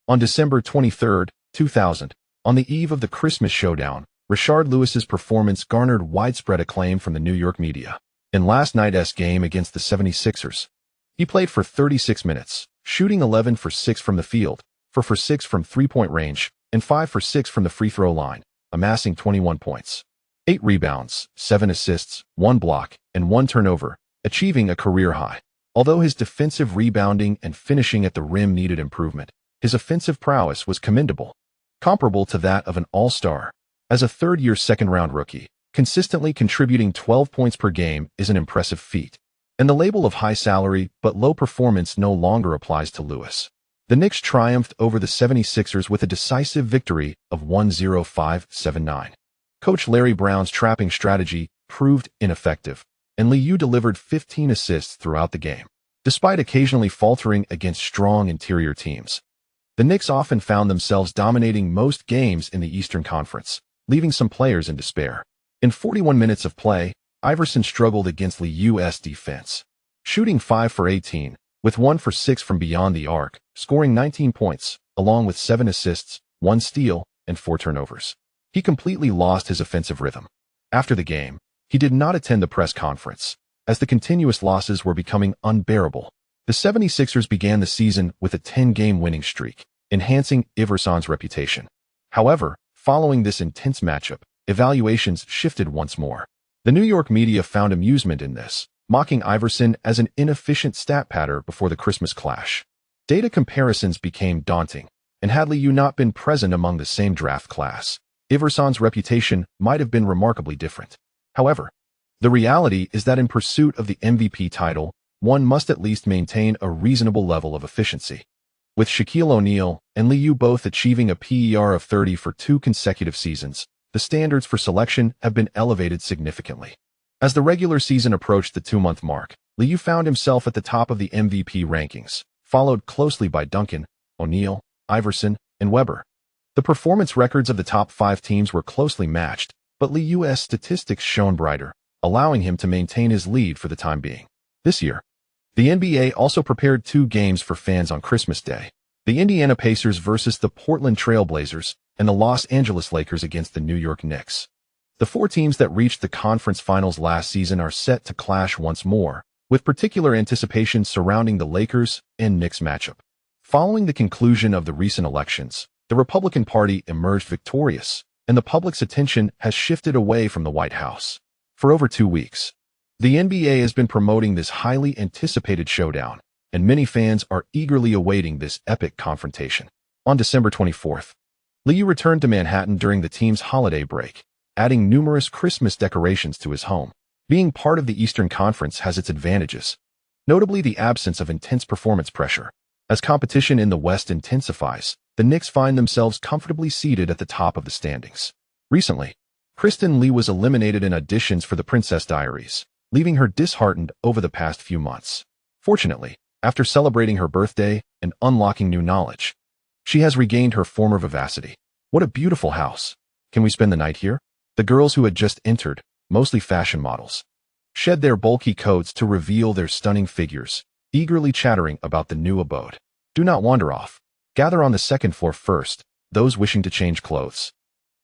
On December 23, 2000, on the eve of the Christmas showdown, Rashard Lewis's performance garnered widespread acclaim from the New York media. In last night's game against the 76ers, he played for 36 minutes, shooting 11 for 6 from the field, 4 for 6 from three-point range, and 5 for 6 from the free throw line, amassing 21 points, 8 rebounds, 7 assists, 1 block, and 1 turnover, achieving a career high. Although his defensive rebounding and finishing at the rim needed improvement, his offensive prowess was commendable, comparable to that of an all-star. As a third-year second-round rookie, consistently contributing 12 points per game is an impressive feat, and the label of high salary but low performance no longer applies to Lewis. The Knicks triumphed over the 76ers with a decisive victory of 105-79. Coach Larry Brown's trapping strategy proved ineffective, and Liu delivered 15 assists throughout the game. Despite occasionally faltering against strong interior teams, the Knicks often found themselves dominating most games in the Eastern Conference, leaving some players in despair. In 41 minutes of play, Iverson struggled against Liu's defense, shooting 5 for 18, with 1 for 6 from beyond the arc, scoring 19 points, along with 7 assists, 1 steal, and 4 turnovers. He completely lost his offensive rhythm. After the game, he did not attend the press conference, as the continuous losses were becoming unbearable. The 76ers began the season with a 10-game winning streak, enhancing Iverson's reputation. However, following this intense matchup, evaluations shifted once more. The New York media found amusement in this, mocking Iverson as an inefficient stat patter before the Christmas clash. Data comparisons became daunting, and had Liu not been present among the same draft class, Iverson's reputation might have been remarkably different. However, the reality is that in pursuit of the MVP title, one must at least maintain a reasonable level of efficiency. With Shaquille O'Neal and Liu both achieving a PER of 30 for 2 consecutive seasons, the standards for selection have been elevated significantly. As the regular season approached the 2-month mark, Liu found himself at the top of the MVP rankings, followed closely by Duncan, O'Neal, Iverson, and Webber. The performance records of the top 5 teams were closely matched, but Liu's statistics shone brighter, allowing him to maintain his lead for the time being. This year, the NBA also prepared 2 games for fans on Christmas Day: the Indiana Pacers versus the Portland Trail Blazers, and the Los Angeles Lakers against the New York Knicks. The 4 teams that reached the conference finals last season are set to clash once more, with particular anticipation surrounding the Lakers and Knicks matchup. Following the conclusion of the recent elections, the Republican Party emerged victorious, and the public's attention has shifted away from the White House. For over 2 weeks, the NBA has been promoting this highly anticipated showdown, and many fans are eagerly awaiting this epic confrontation. On December 24th, Liu returned to Manhattan during the team's holiday break, adding numerous Christmas decorations to his home. Being part of the Eastern Conference has its advantages, notably the absence of intense performance pressure. As competition in the West intensifies, the Knicks find themselves comfortably seated at the top of the standings. Recently, Kristen Lee was eliminated in auditions for The Princess Diaries, leaving her disheartened over the past few months. Fortunately, after celebrating her birthday and unlocking new knowledge, she has regained her former vivacity. What a beautiful house. Can we spend the night here? The girls who had just entered, mostly fashion models, shed their bulky coats to reveal their stunning figures, eagerly chattering about the new abode. Do not wander off. Gather on the 2nd floor first, those wishing to change clothes.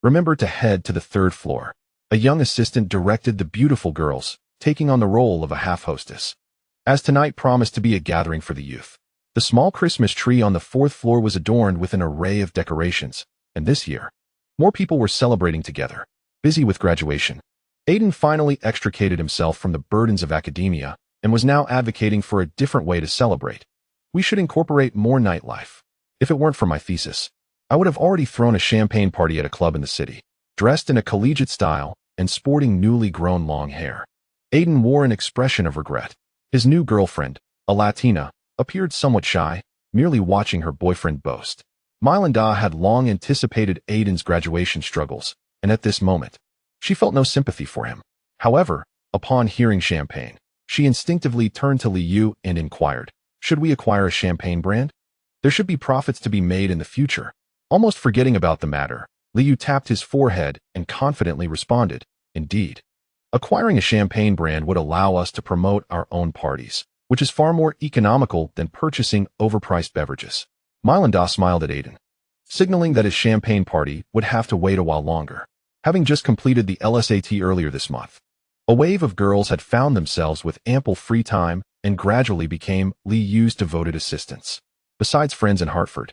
Remember to head to the 3rd floor. A young assistant directed the beautiful girls, taking on the role of a half-hostess. As tonight promised to be a gathering for the youth, the small Christmas tree on the 4th floor was adorned with an array of decorations, and this year, more people were celebrating together, busy with graduation. Aiden finally extricated himself from the burdens of academia and was now advocating for a different way to celebrate. We should incorporate more nightlife. If it weren't for my thesis, I would have already thrown a champagne party at a club in the city, dressed in a collegiate style and sporting newly grown long hair. Aiden wore an expression of regret. His new girlfriend, a Latina, appeared somewhat shy, merely watching her boyfriend boast. Mylanda had long anticipated Aiden's graduation struggles, and at this moment, she felt no sympathy for him. However, upon hearing champagne, she instinctively turned to Liu and inquired, "Should we acquire a champagne brand? There should be profits to be made in the future." Almost forgetting about the matter, Liu tapped his forehead and confidently responded, "Indeed. Acquiring a champagne brand would allow us to promote our own parties, which is far more economical than purchasing overpriced beverages." Mylanda smiled at Aiden, signaling that his champagne party would have to wait a while longer. Having just completed the LSAT earlier this month, a wave of girls had found themselves with ample free time and gradually became Liu's devoted assistants. Besides friends in Hartford,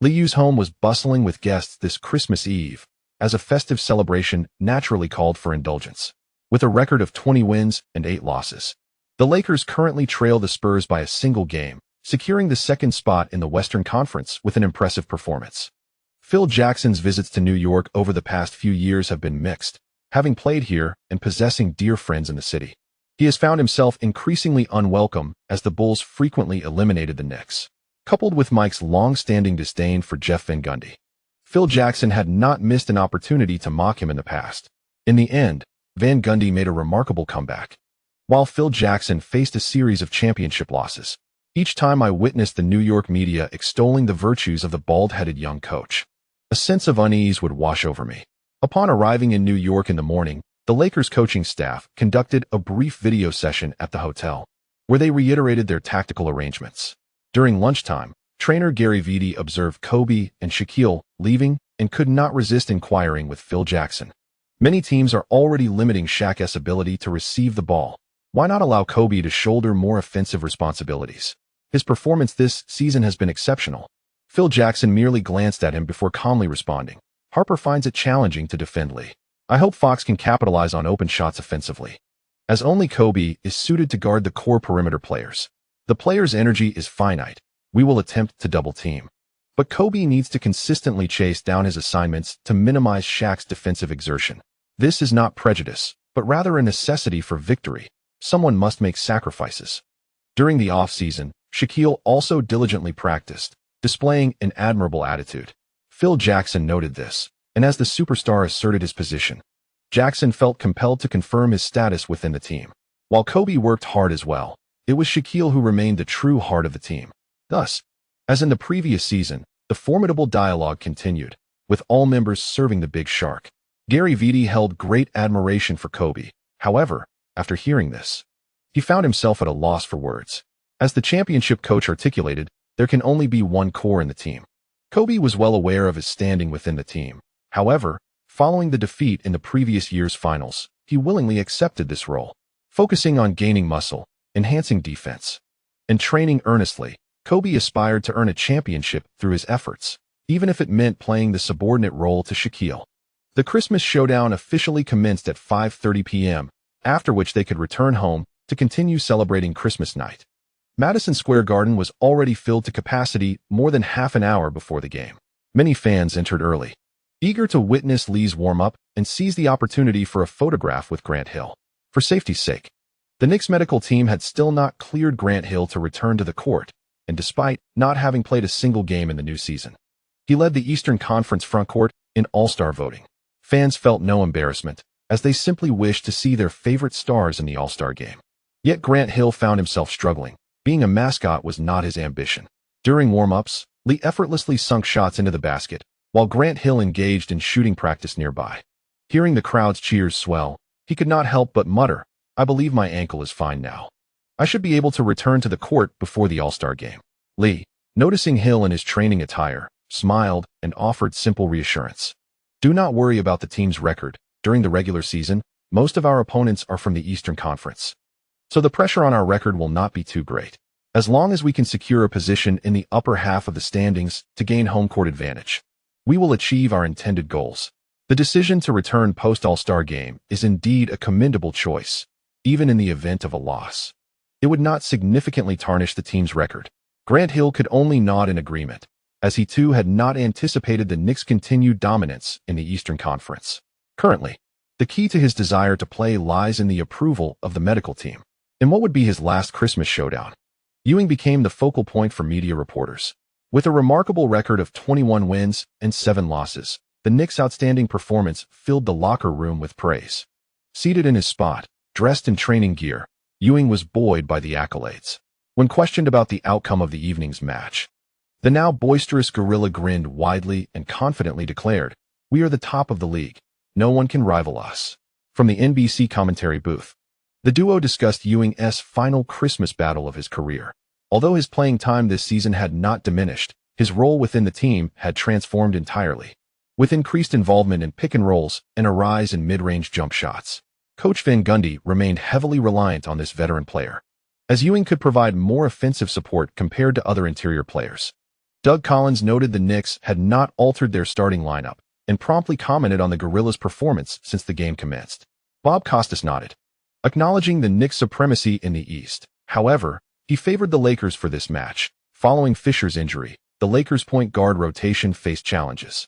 Liu's home was bustling with guests this Christmas Eve, as a festive celebration naturally called for indulgence. With a record of 20 wins and 8 losses, the Lakers currently trail the Spurs by a single game, securing the second spot in the Western Conference with an impressive performance. Phil Jackson's visits to New York over the past few years have been mixed, having played here and possessing dear friends in the city. He has found himself increasingly unwelcome as the Bulls frequently eliminated the Knicks. Coupled with Mike's long-standing disdain for Jeff Van Gundy, Phil Jackson had not missed an opportunity to mock him in the past. In the end, Van Gundy made a remarkable comeback, while Phil Jackson faced a series of championship losses. Each time I witnessed the New York media extolling the virtues of the bald-headed young coach, a sense of unease would wash over me. Upon arriving in New York in the morning, the Lakers coaching staff conducted a brief video session at the hotel, where they reiterated their tactical arrangements. During lunchtime, trainer Gary Vitti observed Kobe and Shaquille leaving and could not resist inquiring with Phil Jackson. Many teams are already limiting Shaq's ability to receive the ball. Why not allow Kobe to shoulder more offensive responsibilities? His performance this season has been exceptional. Phil Jackson merely glanced at him before calmly responding, "Harper finds it challenging to defend Lee. I hope Fox can capitalize on open shots offensively, as only Kobe is suited to guard the core perimeter players. The player's energy is finite. We will attempt to double team, but Kobe needs to consistently chase down his assignments to minimize Shaq's defensive exertion. This is not prejudice, but rather a necessity for victory. Someone must make sacrifices." During the off-season, Shaquille also diligently practiced, displaying an admirable attitude. Phil Jackson noted this, and as the superstar asserted his position, Jackson felt compelled to confirm his status within the team. While Kobe worked hard as well, it was Shaquille who remained the true heart of the team. Thus, as in the previous season, the formidable dialogue continued, with all members serving the big shark. Gary Vitti held great admiration for Kobe. However, after hearing this, he found himself at a loss for words. As the championship coach articulated, there can only be one core in the team. Kobe was well aware of his standing within the team. However, following the defeat in the previous year's finals, he willingly accepted this role, focusing on gaining muscle, enhancing defense, and training earnestly. Kobe aspired to earn a championship through his efforts, even if it meant playing the subordinate role to Shaquille. The Christmas showdown officially commenced at 5:30 p.m., after which they could return home to continue celebrating Christmas night. Madison Square Garden was already filled to capacity more than half an hour before the game. Many fans entered early, eager to witness Lee's warm-up and seize the opportunity for a photograph with Grant Hill. For safety's sake, the Knicks medical team had still not cleared Grant Hill to return to the court, and despite not having played a single game in the new season, he led the Eastern Conference frontcourt in All-Star voting. Fans felt no embarrassment, as they simply wished to see their favorite stars in the All-Star game. Yet Grant Hill found himself struggling. Being a mascot was not his ambition. During warm-ups, Lee effortlessly sunk shots into the basket, while Grant Hill engaged in shooting practice nearby. Hearing the crowd's cheers swell, he could not help but mutter, "I believe my ankle is fine now. I should be able to return to the court before the All-Star game." Lee, noticing Hill in his training attire, smiled and offered simple reassurance. "Do not worry about the team's record. During the regular season, most of our opponents are from the Eastern Conference, so the pressure on our record will not be too great, as long as we can secure a position in the upper half of the standings to gain home court advantage. We will achieve our intended goals." The decision to return post-All-Star game is indeed a commendable choice, even in the event of a loss. It would not significantly tarnish the team's record. Grant Hill could only nod in agreement, as he too had not anticipated the Knicks' continued dominance in the Eastern Conference. Currently, the key to his desire to play lies in the approval of the medical team. In what would be his last Christmas showdown, Ewing became the focal point for media reporters. With a remarkable record of 21 wins and 7 losses, the Knicks' outstanding performance filled the locker room with praise. Seated in his spot, dressed in training gear, Ewing was buoyed by the accolades. When questioned about the outcome of the evening's match, the now boisterous gorilla grinned widely and confidently declared, "We are the top of the league. No one can rival us." From the NBC commentary booth, the duo discussed Ewing's final Christmas battle of his career. Although his playing time this season had not diminished, his role within the team had transformed entirely. With increased involvement in pick and rolls and a rise in mid-range jump shots, Coach Van Gundy remained heavily reliant on this veteran player, as Ewing could provide more offensive support compared to other interior players. Doug Collins noted the Knicks had not altered their starting lineup and promptly commented on the Gorillas' performance since the game commenced. Bob Costas nodded, acknowledging the Knicks' supremacy in the East. However, he favored the Lakers for this match. Following Fisher's injury, the Lakers' point guard rotation faced challenges.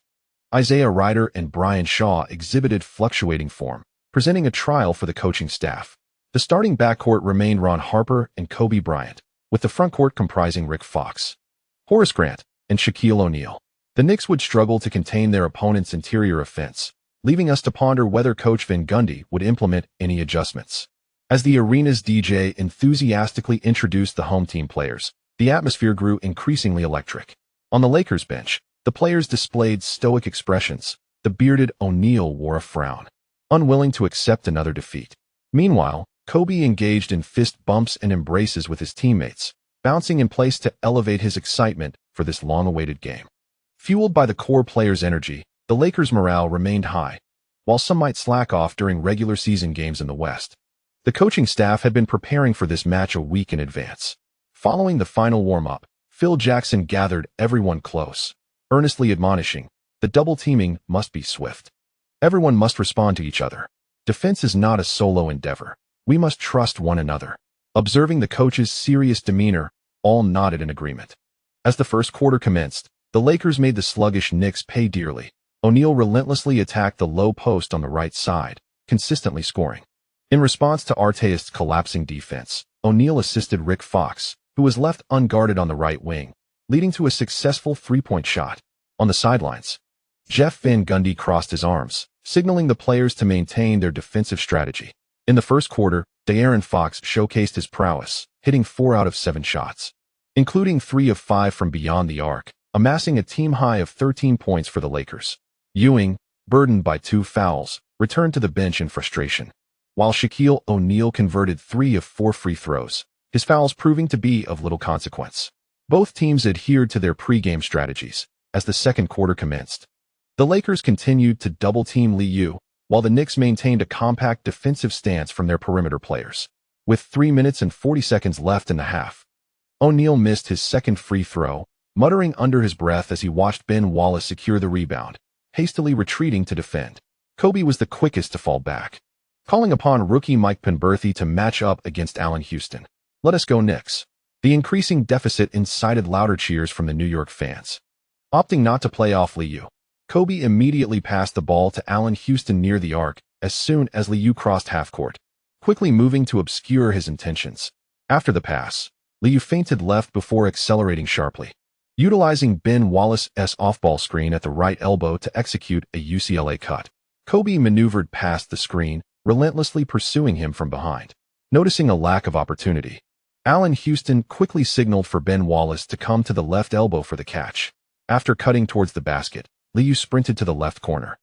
Isaiah Ryder and Brian Shaw exhibited fluctuating form, presenting a trial for the coaching staff. The starting backcourt remained Ron Harper and Kobe Bryant, with the frontcourt comprising Rick Fox, Horace Grant, and Shaquille O'Neal. The Knicks would struggle to contain their opponent's interior offense, leaving us to ponder whether Coach Van Gundy would implement any adjustments. As the arena's DJ enthusiastically introduced the home team players, the atmosphere grew increasingly electric. On the Lakers bench, the players displayed stoic expressions. The bearded O'Neal wore a frown, unwilling to accept another defeat. Meanwhile, Kobe engaged in fist bumps and embraces with his teammates, bouncing in place to elevate his excitement for this long-awaited game. Fueled by the core players' energy, the Lakers' morale remained high, while some might slack off during regular season games in the West. The coaching staff had been preparing for this match a week in advance. Following the final warm-up, Phil Jackson gathered everyone close, earnestly admonishing, "The double-teaming must be swift. Everyone must respond to each other. Defense is not a solo endeavor. We must trust one another." Observing the coach's serious demeanor, all nodded in agreement. As the first quarter commenced, the Lakers made the sluggish Knicks pay dearly. O'Neal relentlessly attacked the low post on the right side, consistently scoring. In response to Artest's collapsing defense, O'Neal assisted Rick Fox, who was left unguarded on the right wing, leading to a successful three-point shot. On the sidelines, Jeff Van Gundy crossed his arms, signaling the players to maintain their defensive strategy. In the first quarter, De'Aaron Fox showcased his prowess, hitting 4 out of 7 shots, including 3 of 5 from beyond the arc, amassing a team high of 13 points for the Lakers. Ewing, burdened by 2 fouls, returned to the bench in frustration, while Shaquille O'Neal converted 3 of 4 free throws, his fouls proving to be of little consequence. Both teams adhered to their pregame strategies. As the second quarter commenced, the Lakers continued to double-team Liu, while the Knicks maintained a compact defensive stance from their perimeter players. With 3 minutes and 40 seconds left in the half, O'Neal missed his second free throw, muttering under his breath as he watched Ben Wallace secure the rebound, hastily retreating to defend. Kobe was the quickest to fall back, calling upon rookie Mike Penberthy to match up against Allen Houston. "Let us go Knicks." The increasing deficit incited louder cheers from the New York fans. Opting not to play off Liu, Kobe immediately passed the ball to Allen Houston near the arc as soon as Liu crossed half-court, quickly moving to obscure his intentions. After the pass, Liu feinted left before accelerating sharply, utilizing Ben Wallace's off-ball screen at the right elbow to execute a UCLA cut. Kobe maneuvered past the screen, relentlessly pursuing him from behind. Noticing a lack of opportunity, Allen Houston quickly signaled for Ben Wallace to come to the left elbow for the catch. After cutting towards the basket, Liu sprinted to the left corner,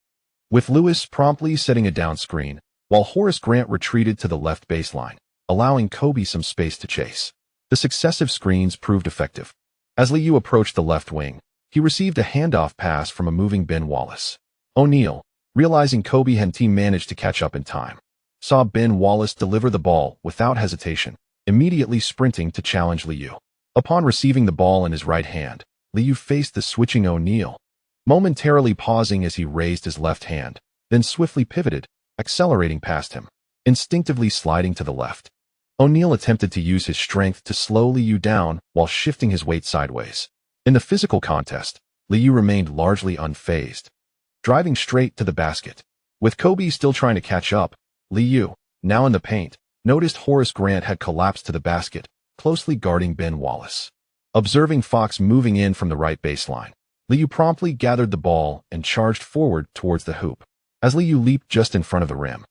with Lewis promptly setting a down screen, while Horace Grant retreated to the left baseline, allowing Kobe some space to chase. The successive screens proved effective. As Liu approached the left wing, he received a handoff pass from a moving Ben Wallace. O'Neal, realizing Kobe and team managed to catch up in time, saw Ben Wallace deliver the ball without hesitation, immediately sprinting to challenge Liu. Upon receiving the ball in his right hand, Liu faced the switching O'Neal, momentarily pausing as he raised his left hand, then swiftly pivoted, accelerating past him, instinctively sliding to the left. O'Neal attempted to use his strength to slow Liu down while shifting his weight sideways. In the physical contest, Liu remained largely unfazed, driving straight to the basket. With Kobe still trying to catch up, Liu, now in the paint, noticed Horace Grant had collapsed to the basket, closely guarding Ben Wallace. Observing Fox moving in from the right baseline, Liu promptly gathered the ball and charged forward towards the hoop. As Liu leaped just in front of the rim,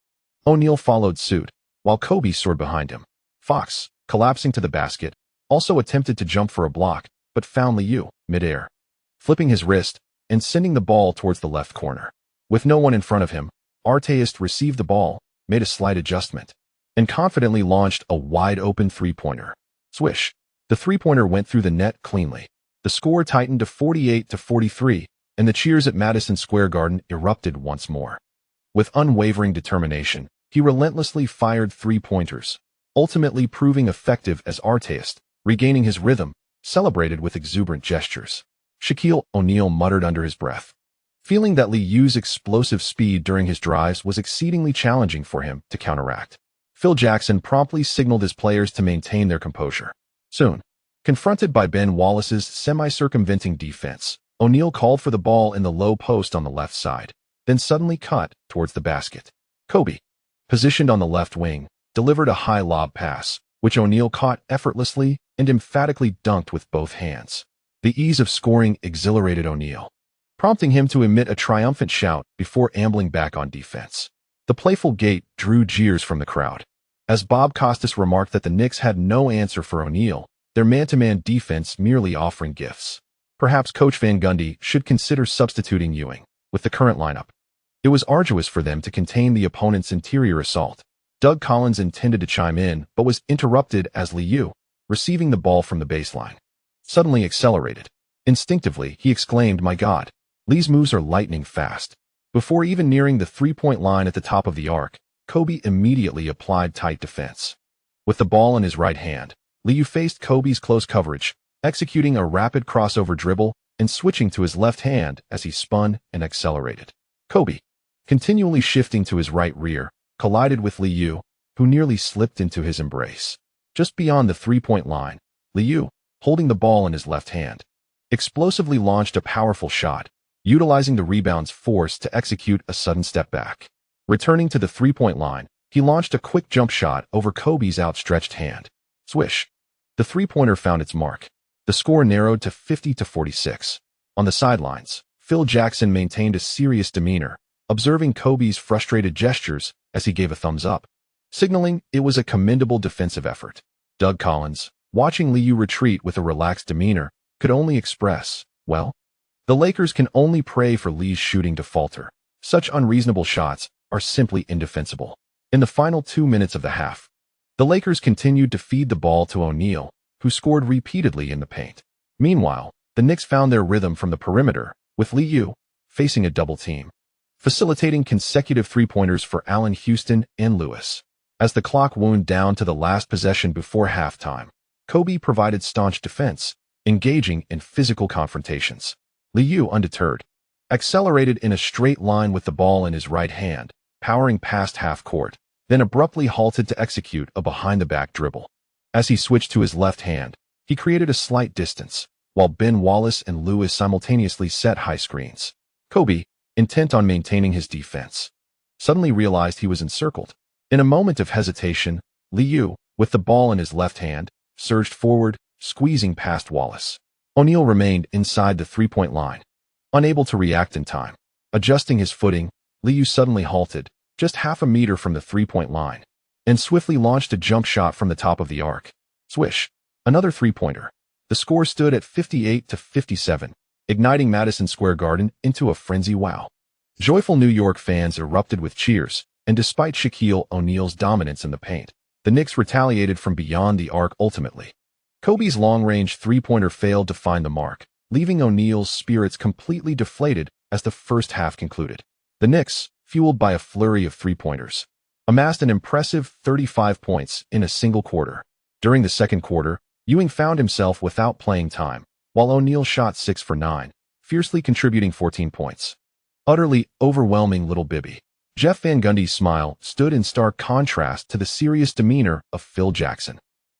O'Neal followed suit, while Kobe soared behind him. Fox, collapsing to the basket, also attempted to jump for a block, but found Liu, midair, flipping his wrist and sending the ball towards the left corner. With no one in front of him, Artist received the ball, made a slight adjustment, and confidently launched a wide-open three-pointer. Swish. The three-pointer went through the net cleanly. The score tightened to 48-43, and the cheers at Madison Square Garden erupted once more. With unwavering determination, he relentlessly fired three-pointers, ultimately proving effective as Artist, regaining his rhythm, celebrated with exuberant gestures. Shaquille O'Neal muttered under his breath, feeling that Liu's explosive speed during his drives was exceedingly challenging for him to counteract. Phil Jackson promptly signaled his players to maintain their composure. Soon, confronted by Ben Wallace's semi-circumventing defense, O'Neal called for the ball in the low post on the left side, then suddenly cut towards the basket. Kobe, positioned on the left wing, delivered a high lob pass, which O'Neal caught effortlessly and emphatically dunked with both hands. The ease of scoring exhilarated O'Neal, prompting him to emit a triumphant shout before ambling back on defense. The playful gait drew jeers from the crowd, as Bob Costas remarked that the Knicks had no answer for O'Neal, their man-to-man defense merely offering gifts. Perhaps Coach Van Gundy should consider substituting Ewing. With the current lineup, it was arduous for them to contain the opponent's interior assault. Doug Collins intended to chime in, but was interrupted as Liu, receiving the ball from the baseline, suddenly accelerated. Instinctively, he exclaimed, "My God, Lee's moves are lightning fast." Before even nearing the three-point line at the top of the arc, Kobe immediately applied tight defense. With the ball in his right hand, Liu faced Kobe's close coverage, executing a rapid crossover dribble and switching to his left hand as he spun and accelerated. Kobe, continually shifting to his right rear, collided with Liu, who nearly slipped into his embrace. Just beyond the three-point line, Liu, holding the ball in his left hand, explosively launched a powerful shot, utilizing the rebound's force to execute a sudden step back. Returning to the three-point line, he launched a quick jump shot over Kobe's outstretched hand. Swish. The three-pointer found its mark. The score narrowed to 50-46. On the sidelines, Phil Jackson maintained a serious demeanor, observing Kobe's frustrated gestures as he gave a thumbs up, signaling it was a commendable defensive effort. Doug Collins, watching Liu retreat with a relaxed demeanor, could only express, "Well, the Lakers can only pray for Lee's shooting to falter. Such unreasonable shots are simply indefensible." In the final 2 minutes of the half, the Lakers continued to feed the ball to O'Neal, who scored repeatedly in the paint. Meanwhile, the Knicks found their rhythm from the perimeter, with Liu facing a double team, facilitating consecutive three-pointers for Allen Houston and Lewis. As the clock wound down to the last possession before halftime, Kobe provided staunch defense, engaging in physical confrontations. Liu, undeterred, accelerated in a straight line with the ball in his right hand, powering past half court, then abruptly halted to execute a behind-the-back dribble. As he switched to his left hand, he created a slight distance, while Ben Wallace and Lewis simultaneously set high screens. Kobe, intent on maintaining his defense, suddenly realized he was encircled. In a moment of hesitation, Liu, with the ball in his left hand, surged forward, squeezing past Wallace. O'Neal remained inside the three-point line, unable to react in time. Adjusting his footing, Liu suddenly halted, just half a meter from the three-point line, and swiftly launched a jump shot from the top of the arc. Swish. Another three-pointer. The score stood at 58-57, igniting Madison Square Garden into a frenzy. Wow. Joyful New York fans erupted with cheers, and despite Shaquille O'Neal's dominance in the paint, the Knicks retaliated from beyond the arc ultimately. Kobe's long-range three-pointer failed to find the mark, leaving O'Neal's spirits completely deflated as the first half concluded. The Knicks, fueled by a flurry of three-pointers, amassed an impressive 35 points in a single quarter. During the second quarter, Ewing found himself without playing time, while O'Neal shot 6 for 9, fiercely contributing 14 points. Utterly overwhelming little Bibby. Jeff Van Gundy's smile stood in stark contrast to the serious demeanor of Phil Jackson.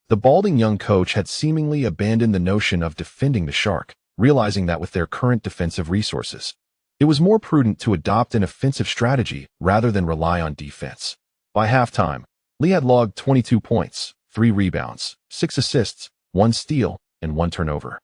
The balding young coach had seemingly abandoned the notion of defending the Shark, realizing that with their current defensive resources, it was more prudent to adopt an offensive strategy rather than rely on defense. By halftime, Lee had logged 22 points, 3 rebounds, 6 assists, 1 steal, and 1 turnover.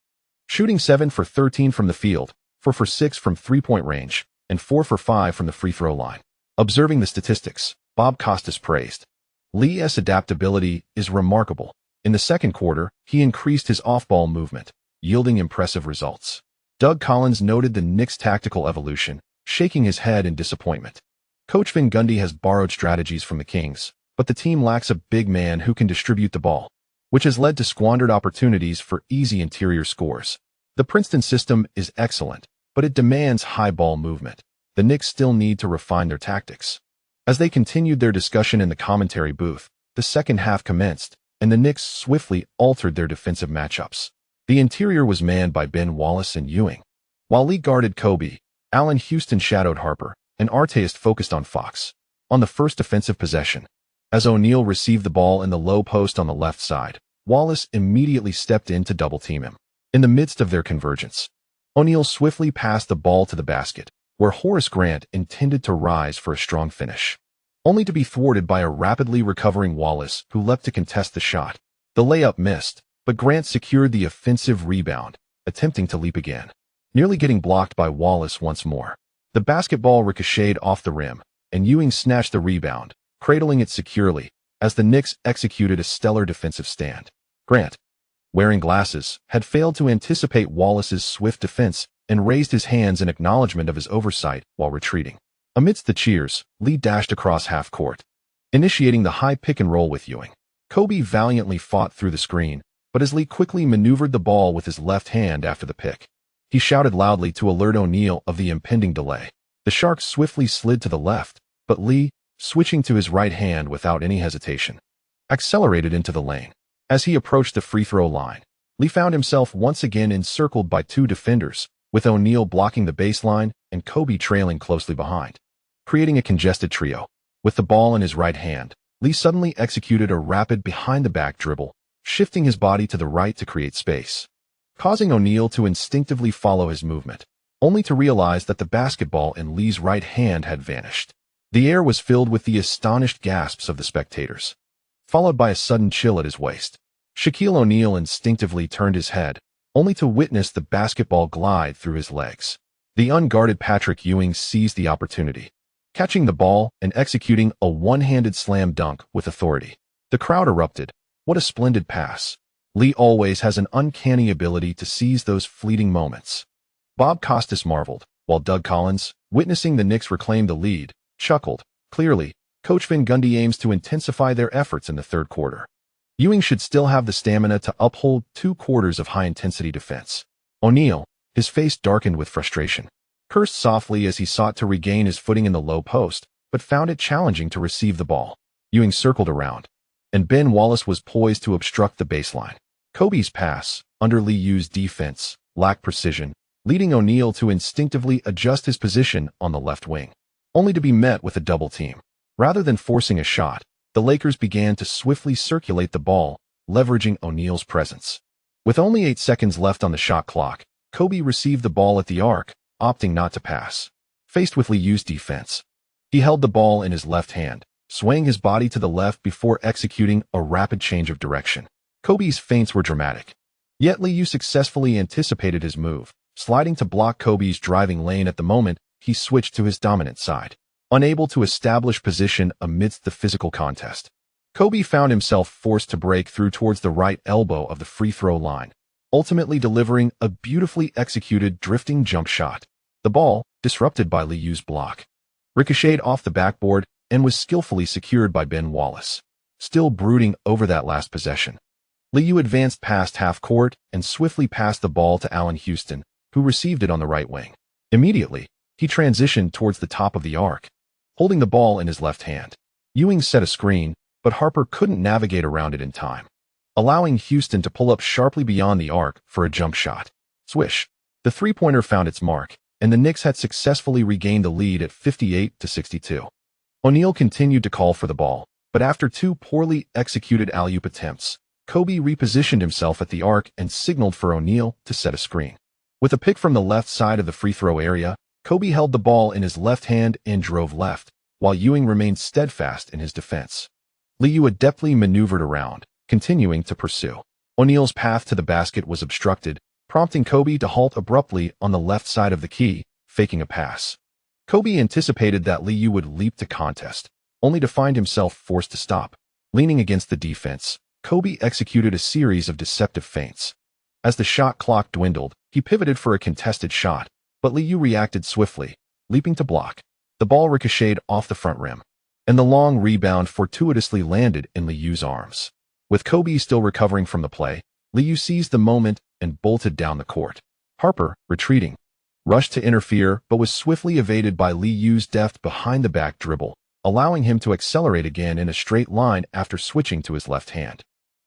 Shooting 7 for 13 from the field, 4 for 6 from three-point range, and 4 for 5 from the free throw line. Observing the statistics, Bob Costas praised. Lee's adaptability is remarkable. In the second quarter, he increased his off-ball movement, yielding impressive results. Doug Collins noted the Knicks' tactical evolution, shaking his head in disappointment. Coach Gundy has borrowed strategies from the Kings, but the team lacks a big man who can distribute the ball, which has led to squandered opportunities for easy interior scores. The Princeton system is excellent, but it demands high ball movement. The Knicks still need to refine their tactics. As they continued their discussion in the commentary booth, the second half commenced, and the Knicks swiftly altered their defensive matchups. The interior was manned by Ben Wallace and Ewing. While Lee guarded Kobe, Allen Houston shadowed Harper, and Artest focused on Fox. On the first defensive possession, as O'Neal received the ball in the low post on the left side, Wallace immediately stepped in to double-team him. In the midst of their convergence, O'Neal swiftly passed the ball to the basket, where Horace Grant intended to rise for a strong finish, only to be thwarted by a rapidly recovering Wallace who leapt to contest the shot. The layup missed, but Grant secured the offensive rebound, attempting to leap again, nearly getting blocked by Wallace once more. The basketball ricocheted off the rim, and Ewing snatched the rebound, cradling it securely, as the Knicks executed a stellar defensive stand. Grant, wearing glasses, had failed to anticipate Wallace's swift defense and raised his hands in acknowledgement of his oversight while retreating. Amidst the cheers, Lee dashed across half court, initiating the high pick and roll with Ewing. Kobe valiantly fought through the screen, but as Lee quickly maneuvered the ball with his left hand after the pick, he shouted loudly to alert O'Neal of the impending delay. The Sharks swiftly slid to the left, but Lee, switching to his right hand without any hesitation, accelerated into the lane. As he approached the free throw line, Lee found himself once again encircled by two defenders, with O'Neal blocking the baseline and Kobe trailing closely behind, creating a congested trio. With the ball in his right hand, Lee suddenly executed a rapid behind-the-back dribble, shifting his body to the right to create space, causing O'Neal to instinctively follow his movement, only to realize that the basketball in Lee's right hand had vanished. The air was filled with the astonished gasps of the spectators, followed by a sudden chill at his waist. Shaquille O'Neal instinctively turned his head, only to witness the basketball glide through his legs. The unguarded Patrick Ewing seized the opportunity, catching the ball and executing a one-handed slam dunk with authority. The crowd erupted. What a splendid pass. Lee always has an uncanny ability to seize those fleeting moments. Bob Costas marveled, while Doug Collins, witnessing the Knicks reclaim the lead, chuckled. Clearly, Coach Gundy aims to intensify their efforts in the third quarter. Ewing should still have the stamina to uphold 2 quarters of high-intensity defense. O'Neal, his face darkened with frustration, cursed softly as he sought to regain his footing in the low post, but found it challenging to receive the ball. Ewing circled around, and Ben Wallace was poised to obstruct the baseline. Kobe's pass, under Liu's defense, lacked precision, leading O'Neal to instinctively adjust his position on the left wing, only to be met with a double team. Rather than forcing a shot, the Lakers began to swiftly circulate the ball, leveraging O'Neal's presence. With only 8 seconds left on the shot clock, Kobe received the ball at the arc, opting not to pass. Faced with Liu's defense, he held the ball in his left hand, swaying his body to the left before executing a rapid change of direction. Kobe's feints were dramatic, yet Liu successfully anticipated his move, sliding to block Kobe's driving lane. At the moment, he switched to his dominant side. Unable to establish position amidst the physical contest, Kobe found himself forced to break through towards the right elbow of the free throw line, ultimately delivering a beautifully executed drifting jump shot. The ball, disrupted by Liu's block, ricocheted off the backboard and was skillfully secured by Ben Wallace. Still brooding over that last possession, Liu advanced past half court and swiftly passed the ball to Allen Houston, who received it on the right wing. Immediately, he transitioned towards the top of the arc, holding the ball in his left hand. Ewing set a screen, but Harper couldn't navigate around it in time, allowing Houston to pull up sharply beyond the arc for a jump shot. Swish. The three-pointer found its mark, and the Knicks had successfully regained the lead at 58-62. O'Neal continued to call for the ball, but after 2 poorly executed alley-oop attempts, Kobe repositioned himself at the arc and signaled for O'Neal to set a screen. With a pick from the left side of the free throw area, Kobe held the ball in his left hand and drove left, while Ewing remained steadfast in his defense. Liu adeptly maneuvered around, continuing to pursue. O'Neal's path to the basket was obstructed, prompting Kobe to halt abruptly on the left side of the key, faking a pass. Kobe anticipated that Liu would leap to contest, only to find himself forced to stop. Leaning against the defense, Kobe executed a series of deceptive feints. As the shot clock dwindled, he pivoted for a contested shot, but Liu reacted swiftly, leaping to block. The ball ricocheted off the front rim, and the long rebound fortuitously landed in Liu's arms. With Kobe still recovering from the play, Liu seized the moment and bolted down the court. Harper, retreating, rushed to interfere but was swiftly evaded by Liu's deft behind-the-back dribble, allowing him to accelerate again in a straight line after switching to his left hand.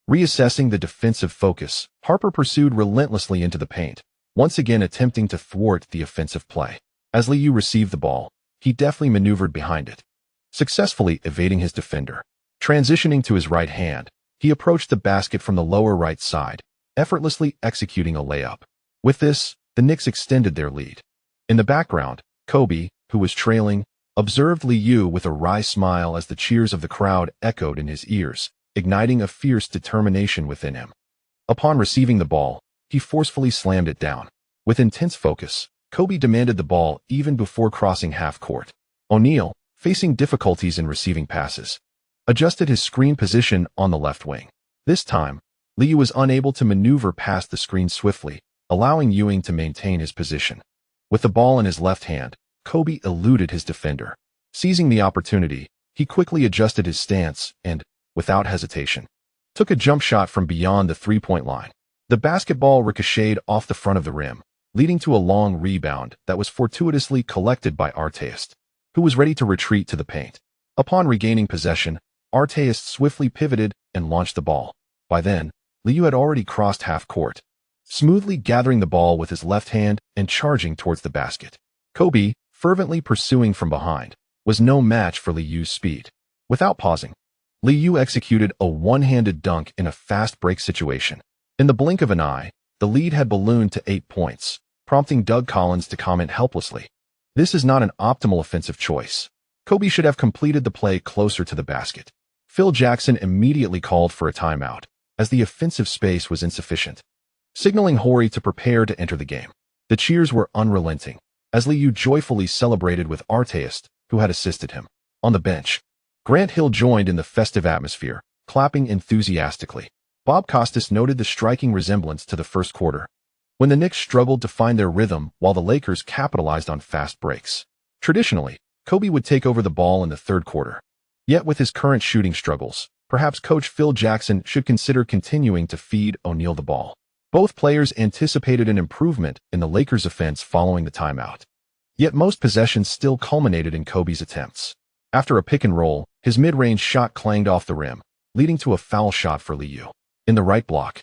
Reassessing the defensive focus, Harper pursued relentlessly into the paint, once again attempting to thwart the offensive play. As Liu received the ball, he deftly maneuvered behind it, successfully evading his defender. Transitioning to his right hand, he approached the basket from the lower right side, effortlessly executing a layup. With this, the Knicks extended their lead. In the background, Kobe, who was trailing, observed Liu with a wry smile as the cheers of the crowd echoed in his ears, igniting a fierce determination within him. Upon receiving the ball, he forcefully slammed it down. With intense focus, Kobe demanded the ball even before crossing half court. O'Neal, facing difficulties in receiving passes, adjusted his screen position on the left wing. This time, Liu was unable to maneuver past the screen swiftly, allowing Ewing to maintain his position. With the ball in his left hand, Kobe eluded his defender. Seizing the opportunity, he quickly adjusted his stance and, without hesitation, took a jump shot from beyond the three-point line. The basketball ricocheted off the front of the rim, leading to a long rebound that was fortuitously collected by Arteist, who was ready to retreat to the paint. Upon regaining possession, Arteist swiftly pivoted and launched the ball. By then, Liu had already crossed half court, smoothly gathering the ball with his left hand and charging towards the basket. Kobe, fervently pursuing from behind, was no match for Liu's speed. Without pausing, Liu executed a one-handed dunk in a fast break situation. In the blink of an eye, the lead had ballooned to 8 points, prompting Doug Collins to comment helplessly, "This is not an optimal offensive choice. Kobe should have completed the play closer to the basket." Phil Jackson immediately called for a timeout, as the offensive space was insufficient, signaling Horry to prepare to enter the game. The cheers were unrelenting, as Liu joyfully celebrated with Arteist, who had assisted him. On the bench, Grant Hill joined in the festive atmosphere, clapping enthusiastically. Bob Costas noted the striking resemblance to the first quarter, when the Knicks struggled to find their rhythm while the Lakers capitalized on fast breaks. Traditionally, Kobe would take over the ball in the third quarter. Yet with his current shooting struggles, perhaps coach Phil Jackson should consider continuing to feed O'Neal the ball. Both players anticipated an improvement in the Lakers' offense following the timeout. Yet most possessions still culminated in Kobe's attempts. After a pick and roll, his mid-range shot clanged off the rim, leading to a foul shot for Liu. In the right block,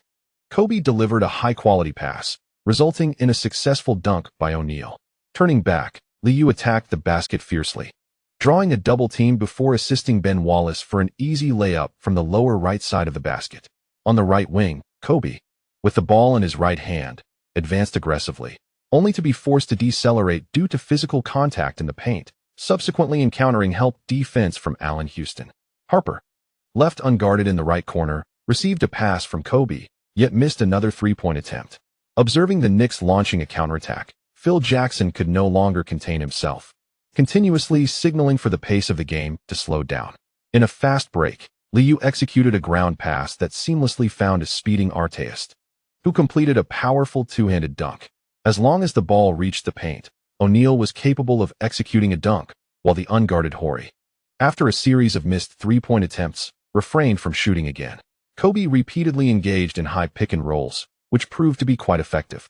Kobe delivered a high-quality pass, resulting in a successful dunk by O'Neal. Turning back, Liu attacked the basket fiercely, drawing a double team before assisting Ben Wallace for an easy layup from the lower right side of the basket. On the right wing, Kobe, with the ball in his right hand, advanced aggressively, only to be forced to decelerate due to physical contact in the paint, subsequently encountering help defense from Allen Houston. Harper, left unguarded in the right corner, received a pass from Kobe, yet missed another three-point attempt. Observing the Knicks launching a counterattack, Phil Jackson could no longer contain himself, continuously signaling for the pace of the game to slow down. In a fast break, Liu executed a ground pass that seamlessly found a speeding Arteist, who completed a powerful two-handed dunk. As long as the ball reached the paint, O'Neal was capable of executing a dunk, while the unguarded Horry, after a series of missed three-point attempts, refrained from shooting again. Kobe repeatedly engaged in high pick and rolls, which proved to be quite effective.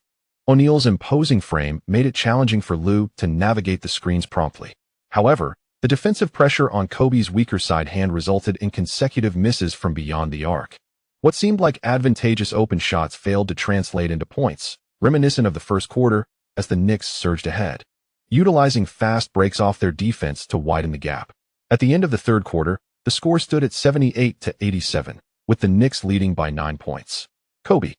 O'Neal's imposing frame made it challenging for Liu to navigate the screens promptly. However, the defensive pressure on Kobe's weaker side hand resulted in consecutive misses from beyond the arc. What seemed like advantageous open shots failed to translate into points, reminiscent of the first quarter, as the Knicks surged ahead, utilizing fast breaks off their defense to widen the gap. At the end of the third quarter, the score stood at 78-87, with the Knicks leading by 9 points. Kobe,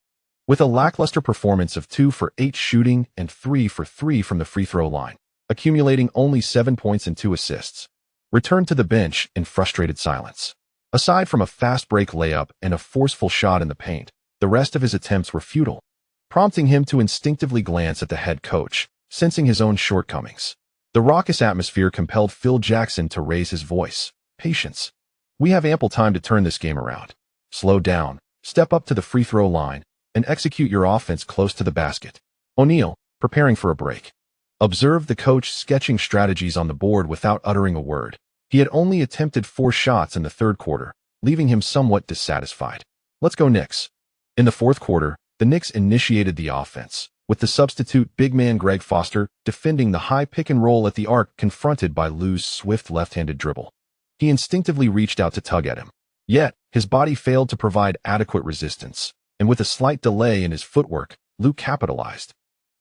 with a lackluster performance of 2 for 8 shooting and 3 for 3 from the free throw line, accumulating only 7 points and 2 assists, returned to the bench in frustrated silence. Aside from a fast break layup and a forceful shot in the paint, the rest of his attempts were futile, prompting him to instinctively glance at the head coach, sensing his own shortcomings. The raucous atmosphere compelled Phil Jackson to raise his voice. Patience. We have ample time to turn this game around. Slow down, step up to the free throw line, and execute your offense close to the basket. O'Neal, preparing for a break. Observed the coach sketching strategies on the board without uttering a word. He had only attempted 4 shots in the third quarter, leaving him somewhat dissatisfied. Let's go Knicks. In the fourth quarter, the Knicks initiated the offense, with the substitute big man Greg Foster defending the high pick and roll at the arc confronted by Lou's swift left-handed dribble. He instinctively reached out to tug at him. Yet, his body failed to provide adequate resistance, and with a slight delay in his footwork, Lou capitalized,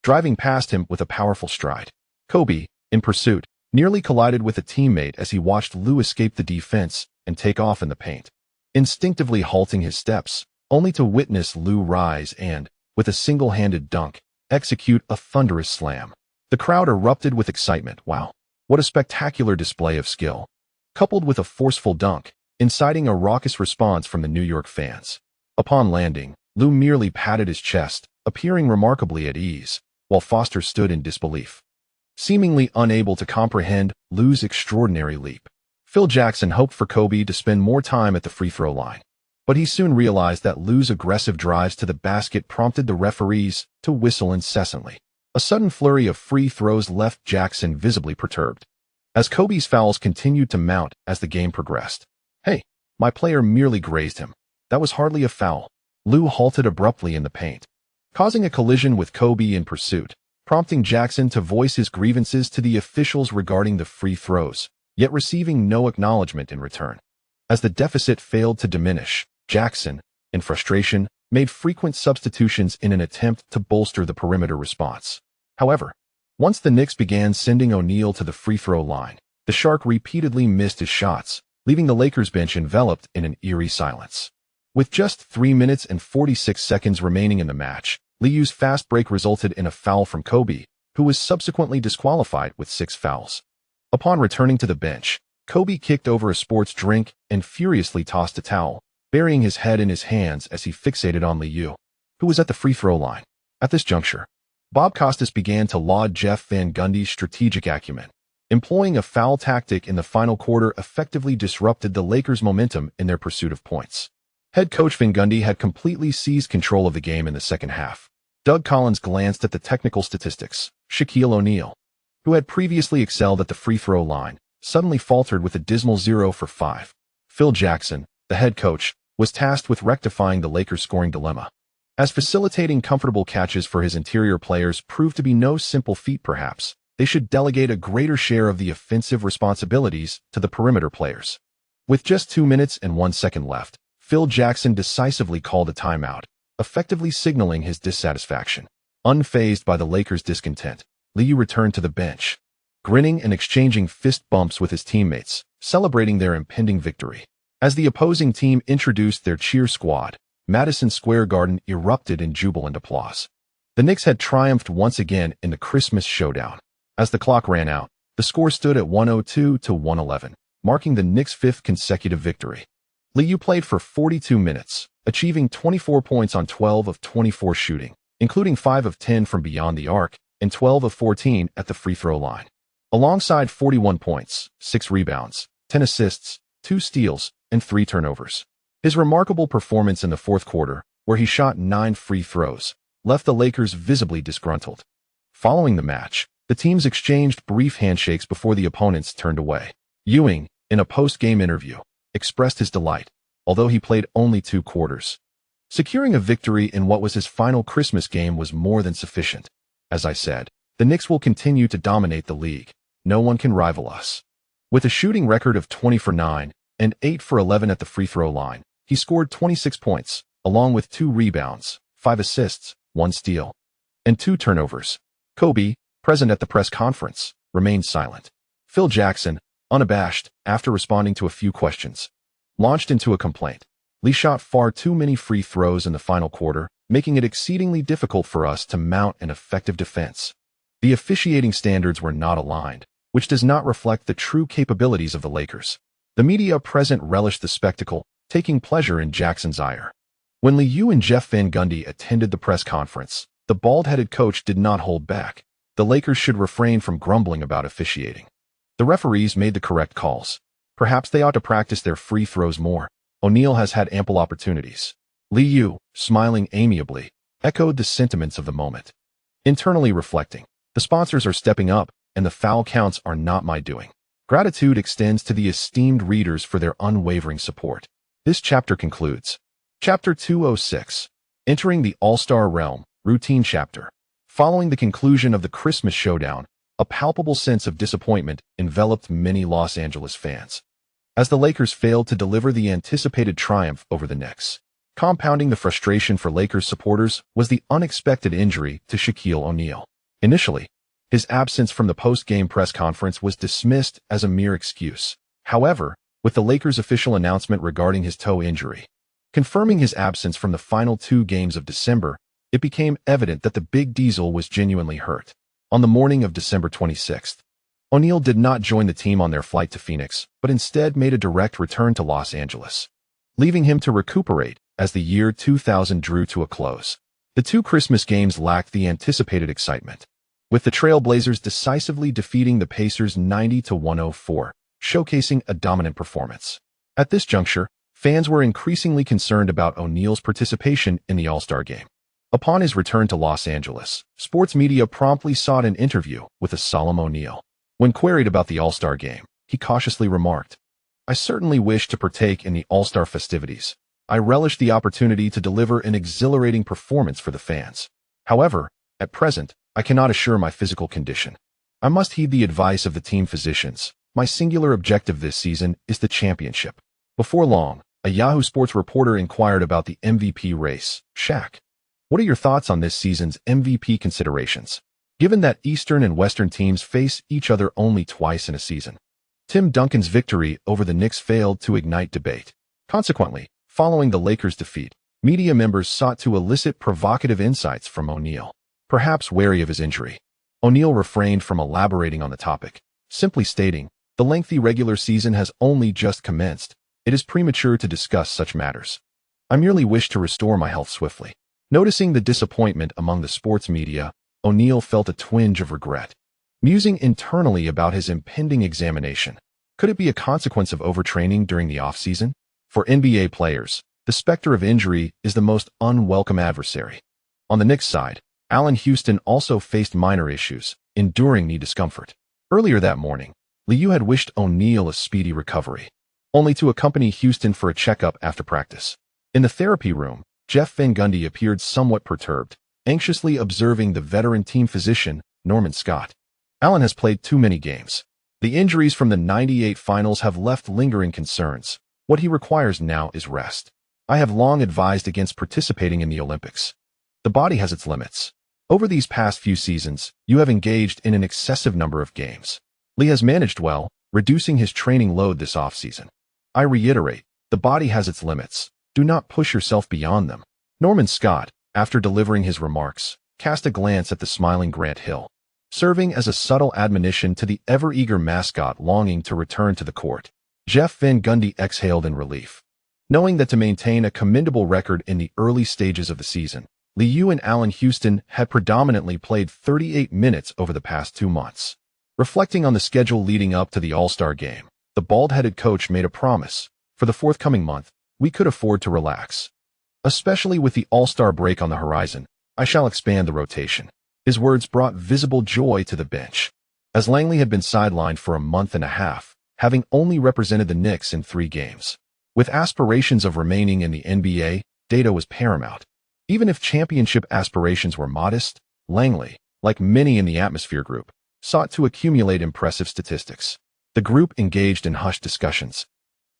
driving past him with a powerful stride. Kobe, in pursuit, nearly collided with a teammate as he watched Lou escape the defense and take off in the paint, instinctively halting his steps, only to witness Lou rise and, with a single-handed dunk, execute a thunderous slam. The crowd erupted with excitement. Wow, what a spectacular display of skill, coupled with a forceful dunk, inciting a raucous response from the New York fans. Upon landing, Lou merely patted his chest, appearing remarkably at ease, while Foster stood in disbelief, seemingly unable to comprehend Lou's extraordinary leap. Phil Jackson hoped for Kobe to spend more time at the free throw line, but he soon realized that Lou's aggressive drives to the basket prompted the referees to whistle incessantly. A sudden flurry of free throws left Jackson visibly perturbed, as Kobe's fouls continued to mount as the game progressed. Hey, my player merely grazed him. That was hardly a foul. Lou halted abruptly in the paint, causing a collision with Kobe in pursuit, prompting Jackson to voice his grievances to the officials regarding the free throws, yet receiving no acknowledgement in return. As the deficit failed to diminish, Jackson, in frustration, made frequent substitutions in an attempt to bolster the perimeter response. However, once the Knicks began sending O'Neal to the free throw line, the Shark repeatedly missed his shots, leaving the Lakers bench enveloped in an eerie silence. With just 3 minutes and 46 seconds remaining in the match, Liu's fast break resulted in a foul from Kobe, who was subsequently disqualified with 6 fouls. Upon returning to the bench, Kobe kicked over a sports drink and furiously tossed a towel, burying his head in his hands as he fixated on Liu, who was at the free throw line. At this juncture, Bob Costas began to laud Jeff Van Gundy's strategic acumen. Employing a foul tactic in the final quarter effectively disrupted the Lakers' momentum in their pursuit of points. Head coach Van Gundy had completely seized control of the game in the second half. Doug Collins glanced at the technical statistics. Shaquille O'Neal, who had previously excelled at the free throw line, suddenly faltered with a dismal 0 for 5. Phil Jackson, the head coach, was tasked with rectifying the Lakers' scoring dilemma. As facilitating comfortable catches for his interior players proved to be no simple feat perhaps, they should delegate a greater share of the offensive responsibilities to the perimeter players. With just 2 minutes and 1 second left, Phil Jackson decisively called a timeout, effectively signaling his dissatisfaction. Unfazed by the Lakers' discontent, Liu returned to the bench, grinning and exchanging fist bumps with his teammates, celebrating their impending victory. As the opposing team introduced their cheer squad, Madison Square Garden erupted in jubilant applause. The Knicks had triumphed once again in the Christmas showdown. As the clock ran out, the score stood at 102 to 111, marking the Knicks' 5th consecutive victory. Liu played for 42 minutes, achieving 24 points on 12 of 24 shooting, including 5 of 10 from beyond the arc and 12 of 14 at the free throw line. Alongside 41 points, 6 rebounds, 10 assists, 2 steals, and 3 turnovers. His remarkable performance in the fourth quarter, where he shot 9 free throws, left the Lakers visibly disgruntled. Following the match, the teams exchanged brief handshakes before the opponents turned away. Ewing, in a post-game interview, expressed his delight, although he played only 2 quarters. Securing a victory in what was his final Christmas game was more than sufficient. As I said, the Knicks will continue to dominate the league. No one can rival us. With a shooting record of 20 for 9 and 8 for 11 at the free throw line, he scored 26 points, along with 2 rebounds, 5 assists, 1 steal, and 2 turnovers. Kobe, present at the press conference, remained silent. Phil Jackson, unabashed, after responding to a few questions, launched into a complaint. Lee shot far too many free throws in the final quarter, making it exceedingly difficult for us to mount an effective defense. The officiating standards were not aligned, which does not reflect the true capabilities of the Lakers. The media present relished the spectacle, taking pleasure in Jackson's ire. When Liu and Jeff Van Gundy attended the press conference, the bald-headed coach did not hold back. the Lakers should refrain from grumbling about officiating. The referees made the correct calls. Perhaps they ought to practice their free throws more. O'Neal has had ample opportunities. Liu, smiling amiably, echoed the sentiments of the moment. Internally reflecting, the sponsors are stepping up, and the foul counts are not my doing. Gratitude extends to the esteemed readers for their unwavering support. This chapter concludes. Chapter 206. Entering the All-Star Realm, Routine Chapter. Following the conclusion of the Christmas showdown, a palpable sense of disappointment enveloped many Los Angeles fans, as the Lakers failed to deliver the anticipated triumph over the Knicks. Compounding the frustration for Lakers supporters was the unexpected injury to Shaquille O'Neal. Initially, his absence from the post-game press conference was dismissed as a mere excuse. However, with the Lakers' official announcement regarding his toe injury, confirming his absence from the final 2 games of December, it became evident that the Big Diesel was genuinely hurt. On the morning of December 26th, O'Neal did not join the team on their flight to Phoenix, but instead made a direct return to Los Angeles, leaving him to recuperate as the year 2000 drew to a close. The 2 Christmas games lacked the anticipated excitement, with the Trailblazers decisively defeating the Pacers 90-104, showcasing a dominant performance. At this juncture, fans were increasingly concerned about O'Neal's participation in the All-Star game. Upon his return to Los Angeles, sports media promptly sought an interview with a solemn O'Neal. When queried about the All-Star game, he cautiously remarked, "I certainly wish to partake in the All-Star festivities. I relish the opportunity to deliver an exhilarating performance for the fans. However, at present, I cannot assure my physical condition. I must heed the advice of the team physicians. My singular objective this season is the championship." Before long, a Yahoo Sports reporter inquired about the MVP race. "Shaq, what are your thoughts on this season's MVP considerations, given that Eastern and Western teams face each other only twice in a season?" Tim Duncan's victory over the Knicks failed to ignite debate. Consequently, following the Lakers' defeat, media members sought to elicit provocative insights from O'Neal. Perhaps wary of his injury, O'Neal refrained from elaborating on the topic, simply stating, "The lengthy regular season has only just commenced. It is premature to discuss such matters. I merely wish to restore my health swiftly." Noticing the disappointment among the sports media, O'Neal felt a twinge of regret. Musing internally about his impending examination, could it be a consequence of overtraining during the off-season? For NBA players, the specter of injury is the most unwelcome adversary. On the Knicks side, Allen Houston also faced minor issues, enduring knee discomfort. Earlier that morning, Liu had wished O'Neal a speedy recovery, only to accompany Houston for a checkup after practice. In the therapy room, Jeff Van Gundy appeared somewhat perturbed, anxiously observing the veteran team physician, Norman Scott. "Allen has played too many games. The injuries from the '98 finals have left lingering concerns. What he requires now is rest. I have long advised against participating in the Olympics. The body has its limits. Over these past few seasons, you have engaged in an excessive number of games. Lee has managed well, reducing his training load this offseason. I reiterate, the body has its limits. Do not push yourself beyond them." Norman Scott, after delivering his remarks, cast a glance at the smiling Grant Hill, serving as a subtle admonition to the ever-eager mascot longing to return to the court. Jeff Van Gundy exhaled in relief, knowing that to maintain a commendable record in the early stages of the season, Liu and Allen Houston had predominantly played 38 minutes over the past 2 months. Reflecting on the schedule leading up to the All-Star game, the bald-headed coach made a promise. "For the forthcoming month, we could afford to relax. Especially with the All-Star break on the horizon, I shall expand the rotation." His words brought visible joy to the bench, as Langley had been sidelined for a month and a half, having only represented the Knicks in 3 games. With aspirations of remaining in the NBA, data was paramount. Even if championship aspirations were modest, Langley, like many in the Atmosphere group, sought to accumulate impressive statistics. The group engaged in hushed discussions,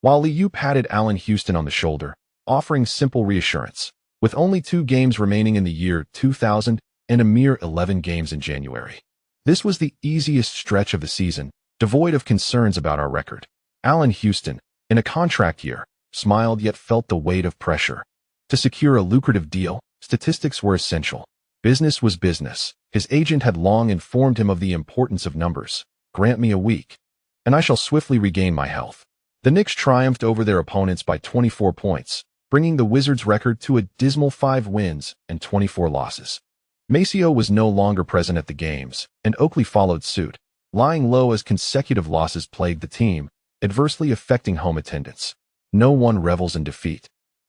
while Liu patted Allen Houston on the shoulder, offering simple reassurance. With only 2 games remaining in the year 2000 and a mere 11 games in January, this was the easiest stretch of the season, devoid of concerns about our record. Allen Houston, in a contract year, smiled yet felt the weight of pressure. To secure a lucrative deal, statistics were essential. Business was business. His agent had long informed him of the importance of numbers. "Grant me a week, and I shall swiftly regain my health." The Knicks triumphed over their opponents by 24 points, bringing the Wizards' record to a dismal 5 wins and 24 losses. Maceo was no longer present at the games, and Oakley followed suit, lying low as consecutive losses plagued the team, adversely affecting home attendance. No one revels in defeat.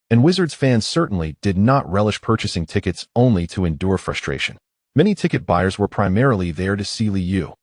And Wizards fans certainly did not relish purchasing tickets only to endure frustration. Many ticket buyers were primarily there to see Liu,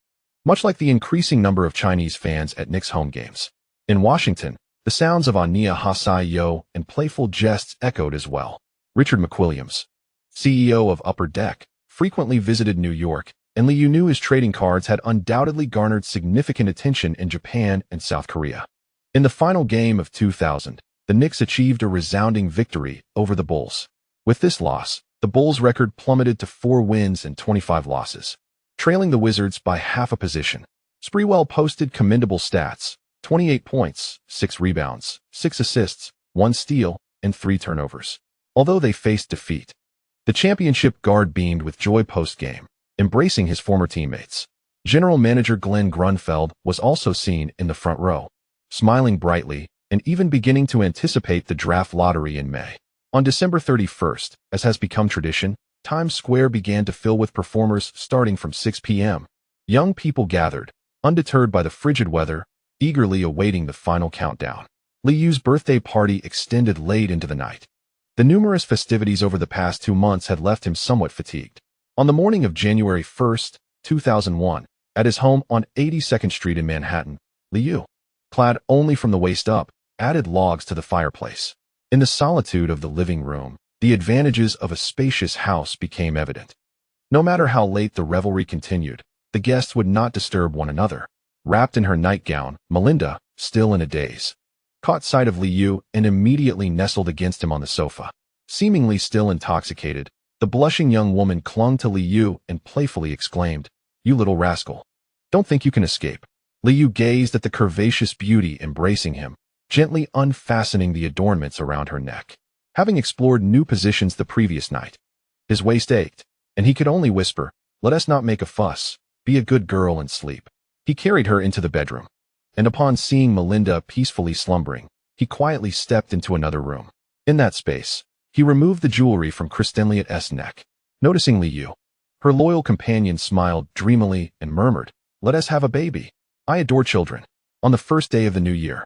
much like the increasing number of Chinese fans at Knicks home games. In Washington, the sounds of Ania Hasai Yo and playful jests echoed as well. Richard McWilliams, CEO of Upper Deck, frequently visited New York, and Liu knew his trading cards had undoubtedly garnered significant attention in Japan and South Korea. In the final game of 2000, the Knicks achieved a resounding victory over the Bulls. With this loss, the Bulls' record plummeted to 4 wins and 25 losses, trailing the Wizards by half a position. Sprewell posted commendable stats: 28 points, 6 rebounds, 6 assists, 1 steal, and 3 turnovers. Although they faced defeat, the championship guard beamed with joy post-game, embracing his former teammates. General manager Glenn Grunfeld was also seen in the front row, smiling brightly and even beginning to anticipate the draft lottery in May. On December 31st, as has become tradition, Times Square began to fill with performers starting from 6 p.m. Young people gathered, undeterred by the frigid weather, eagerly awaiting the final countdown. Liu's birthday party extended late into the night. The numerous festivities over the past 2 months had left him somewhat fatigued. On the morning of January 1st, 2001, at his home on 82nd Street in Manhattan, Liu, clad only from the waist up, added logs to the fireplace. In the solitude of the living room, the advantages of a spacious house became evident. No matter how late the revelry continued, the guests would not disturb one another. Wrapped in her nightgown, Melinda, still in a daze, caught sight of Liu and immediately nestled against him on the sofa. Seemingly still intoxicated, the blushing young woman clung to Liu and playfully exclaimed, "You little rascal. Don't think you can escape." Liu gazed at the curvaceous beauty embracing him, gently unfastening the adornments around her neck. Having explored new positions the previous night, his waist ached, and he could only whisper, "Let us not make a fuss. Be a good girl and sleep." He carried her into the bedroom, and upon seeing Melinda peacefully slumbering, he quietly stepped into another room. In that space, he removed the jewelry from Kristenliet's neck. Noticing Liu, her loyal companion smiled dreamily and murmured, "Let us have a baby. I adore children." On the first day of the new year,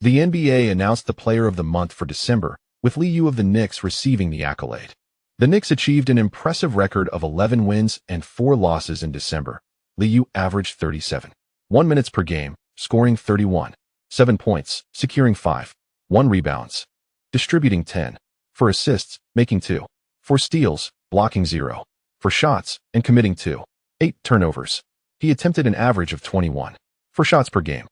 the NBA announced the Player of the Month for December, with Liu of the Knicks receiving the accolade. The Knicks achieved an impressive record of 11 wins and 4 losses in December. Liu averaged 37.1 minutes per game, scoring 31.7 points, securing 5.1 rebounds, distributing 10.4 assists, making 2.4 steals, blocking 0.4 shots, and committing 2.8 turnovers. He attempted an average of 21.4 shots per game,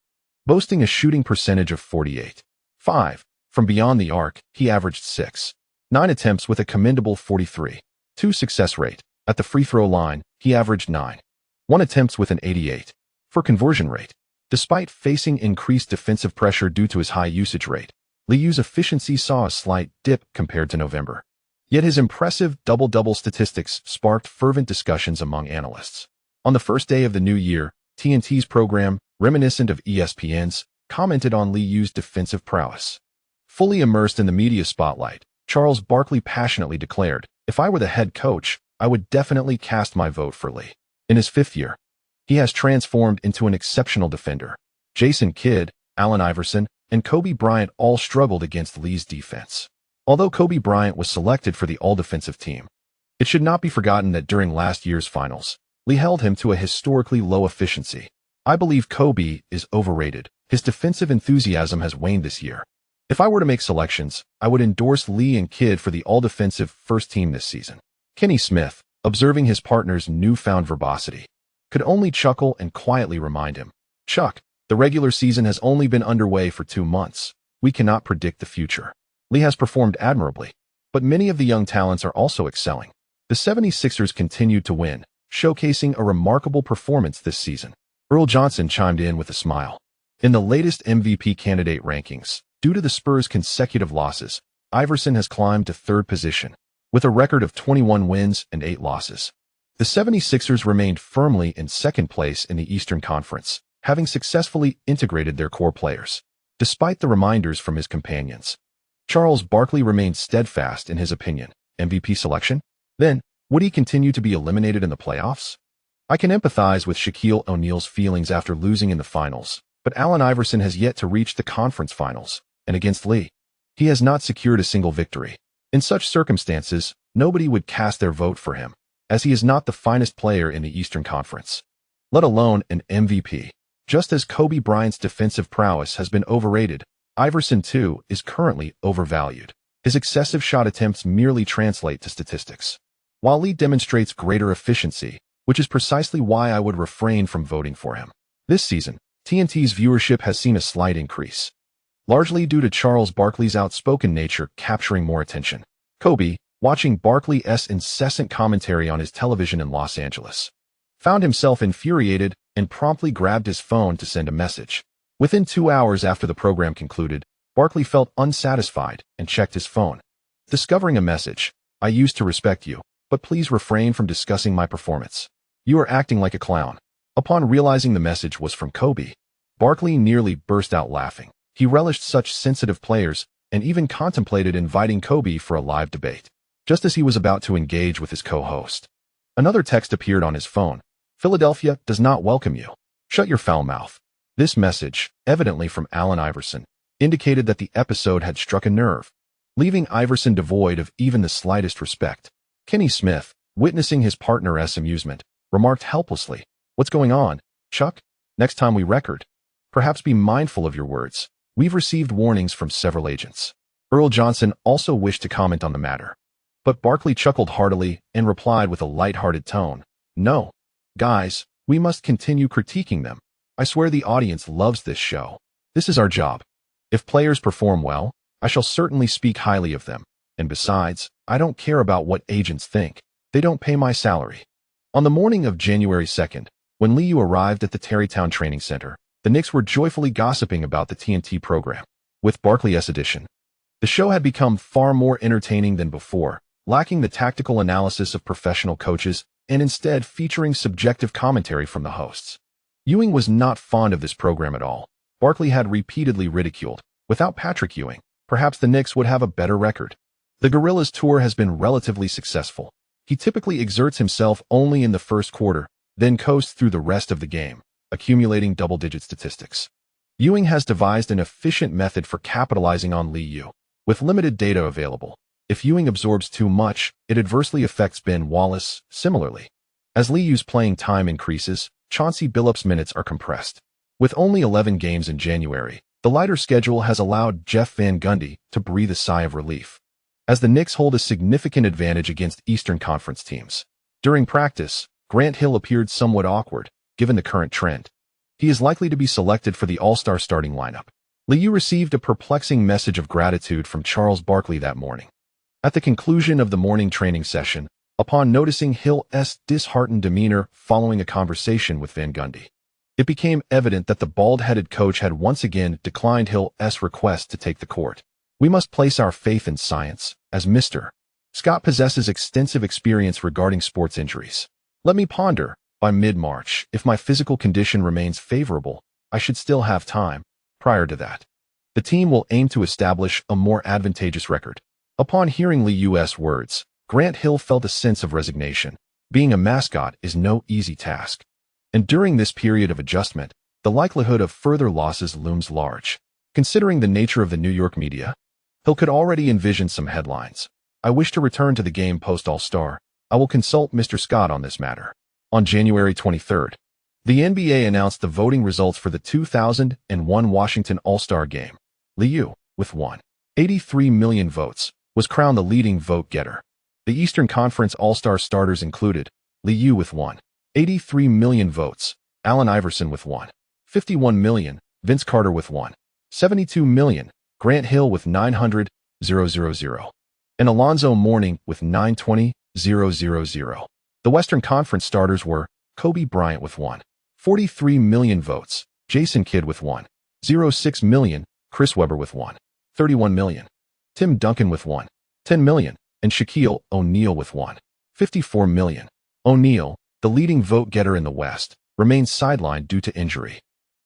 boasting a shooting percentage of 48.5. From beyond the arc, he averaged 6.9 attempts with a commendable 43.2 success rate. At the free throw line, he averaged 9.1 attempts with an 88.4 conversion rate. Despite facing increased defensive pressure due to his high usage rate, Liu's efficiency saw a slight dip compared to November. Yet his impressive double-double statistics sparked fervent discussions among analysts. On the first day of the new year, TNT's program, reminiscent of ESPN's, commented on Liu's defensive prowess. Fully immersed in the media spotlight, Charles Barkley passionately declared, "If I were the head coach, I would definitely cast my vote for Li." In his 5th year, he has transformed into an exceptional defender. Jason Kidd, Allen Iverson, and Kobe Bryant all struggled against Li's defense. Although Kobe Bryant was selected for the all-defensive team, it should not be forgotten that during last year's finals, Li held him to a historically low efficiency. "I believe Kobe is overrated. His defensive enthusiasm has waned this year. If I were to make selections, I would endorse Li and Kidd for the all-defensive first team this season." Kenny Smith, observing his partner's newfound verbosity, could only chuckle and quietly remind him, "Chuck, the regular season has only been underway for 2 months. We cannot predict the future." Li has performed admirably, but many of the young talents are also excelling. The 76ers continued to win, showcasing a remarkable performance this season. Earl Johnson chimed in with a smile. In the latest MVP candidate rankings, due to the Spurs' consecutive losses, Iverson has climbed to 3rd position, with a record of 21 wins and 8 losses. The 76ers remained firmly in 2nd place in the Eastern Conference, having successfully integrated their core players. Despite the reminders from his companions, Charles Barkley remained steadfast in his opinion. MVP selection? Then, Would he continue to be eliminated in the playoffs? I can empathize with Shaquille O'Neal's feelings after losing in the finals, but Allen Iverson has yet to reach the conference finals, and against Lee, he has not secured a single victory. In such circumstances, nobody would cast their vote for him, as he is not the finest player in the Eastern Conference, let alone an MVP. Just as Kobe Bryant's defensive prowess has been overrated, Iverson too is currently overvalued. His excessive shot attempts merely translate to statistics, while Lee demonstrates greater efficiency, which is precisely why I would refrain from voting for him. This season, TNT's viewership has seen a slight increase, largely due to Charles Barkley's outspoken nature capturing more attention. Kobe, watching Barkley's incessant commentary on his television in Los Angeles, found himself infuriated and promptly grabbed his phone to send a message. Within 2 hours after the program concluded, Barkley felt unsatisfied and checked his phone. Discovering a message, "I used to respect you, but please refrain from discussing my performance. You are acting like a clown." Upon realizing the message was from Kobe, Barkley nearly burst out laughing. He relished such sensitive players and even contemplated inviting Kobe for a live debate. Just as he was about to engage with his co-host, another text appeared on his phone. "Philadelphia does not welcome you. Shut your foul mouth." This message, evidently from Allen Iverson, indicated that the episode had struck a nerve, leaving Iverson devoid of even the slightest respect. Kenny Smith, witnessing his partner's amusement, remarked helplessly, "What's going on, Chuck? Next time we record, perhaps be mindful of your words. We've received warnings from several agents." Earl Johnson also wished to comment on the matter, but Barkley chuckled heartily and replied with a light-hearted tone, "No, guys, we must continue critiquing them. I swear the audience loves this show. This is our job. If players perform well, I shall certainly speak highly of them. And besides, I don't care about what agents think. They don't pay my salary." On the morning of January 2nd, when Liu arrived at the Tarrytown Training Center, the Knicks were joyfully gossiping about the TNT program. With Barkley's addition, the show had become far more entertaining than before, lacking the tactical analysis of professional coaches and instead featuring subjective commentary from the hosts. Ewing was not fond of this program at all. Barkley had repeatedly ridiculed, "Without Patrick Ewing, perhaps the Knicks would have a better record." The Gorillas tour has been relatively successful. He typically exerts himself only in the first quarter, then coasts through the rest of the game, accumulating double-digit statistics. Ewing has devised an efficient method for capitalizing on Liu. With limited data available, if Ewing absorbs too much, it adversely affects Ben Wallace. Similarly, as Liu's playing time increases, Chauncey Billups' minutes are compressed. With only 11 games in January, the lighter schedule has allowed Jeff Van Gundy to breathe a sigh of relief, as the Knicks hold a significant advantage against Eastern Conference teams. During practice, Grant Hill appeared somewhat awkward, given the current trend. He is likely to be selected for the All-Star starting lineup. Liu received a perplexing message of gratitude from Charles Barkley that morning. At the conclusion of the morning training session, upon noticing Hill's disheartened demeanor following a conversation with Van Gundy, it became evident that the bald-headed coach had once again declined Hill's request to take the court. "We must place our faith in science, as Mr. Scott possesses extensive experience regarding sports injuries. Let me ponder. By mid-March, if my physical condition remains favorable, I should still have time. Prior to that, the team will aim to establish a more advantageous record." Upon hearing Liu's words, Grant Hill felt a sense of resignation. Being a mascot is no easy task, and during this period of adjustment, the likelihood of further losses looms large. Considering the nature of the New York media, Hill could already envision some headlines. "I wish to return to the game post-All-Star. I will consult Mr. Scott on this matter." On January 23rd, the NBA announced the voting results for the 2001 Washington All-Star Game. Liu, with 183 million votes, was crowned the leading vote-getter. The Eastern Conference All-Star starters included Liu with 183 million votes, Allen Iverson with 151 million, Vince Carter with 172 million, Grant Hill with 900,000, and Alonzo Mourning with 920,000. The Western Conference starters were Kobe Bryant with 143 million votes, Jason Kidd with 106 million, Chris Webber with 131 million, Tim Duncan with 110 million, and Shaquille O'Neal with 154 million. O'Neal, the leading vote-getter in the West, remains sidelined due to injury,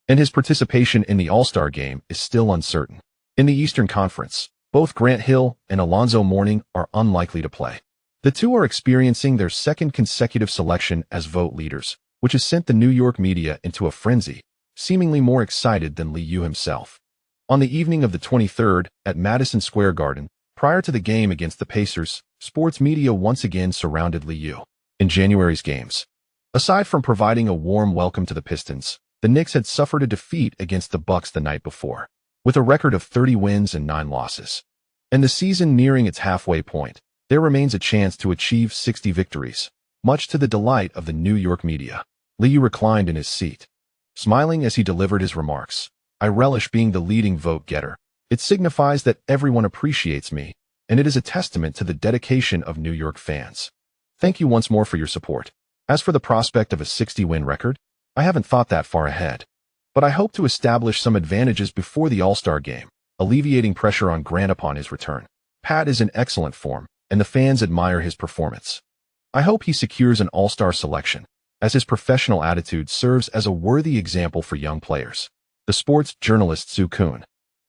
and his participation in the All-Star Game is still uncertain. In the Eastern Conference, both Grant Hill and Alonzo Mourning are unlikely to play. The two are experiencing their second consecutive selection as vote leaders, which has sent the New York media into a frenzy, seemingly more excited than Liu himself. On the evening of the 23rd, at Madison Square Garden, prior to the game against the Pacers, sports media once again surrounded Liu. In January's games, aside from providing a warm welcome to the Pistons, the Knicks had suffered a defeat against the Bucks the night before, with a record of 30 wins and 9 losses. And the season nearing its halfway point, there remains a chance to achieve 60 victories, much to the delight of the New York media. Liu reclined in his seat, smiling as he delivered his remarks. I relish being the leading vote-getter. It signifies that everyone appreciates me, and it is a testament to the dedication of New York fans. Thank you once more for your support. As for the prospect of a 60-win record, I haven't thought that far ahead. But I hope to establish some advantages before the All-Star game, alleviating pressure on Grant upon his return. Pat is in excellent form, and the fans admire his performance. I hope he secures an All-Star selection, as his professional attitude serves as a worthy example for young players. The sports journalist Soo Koon,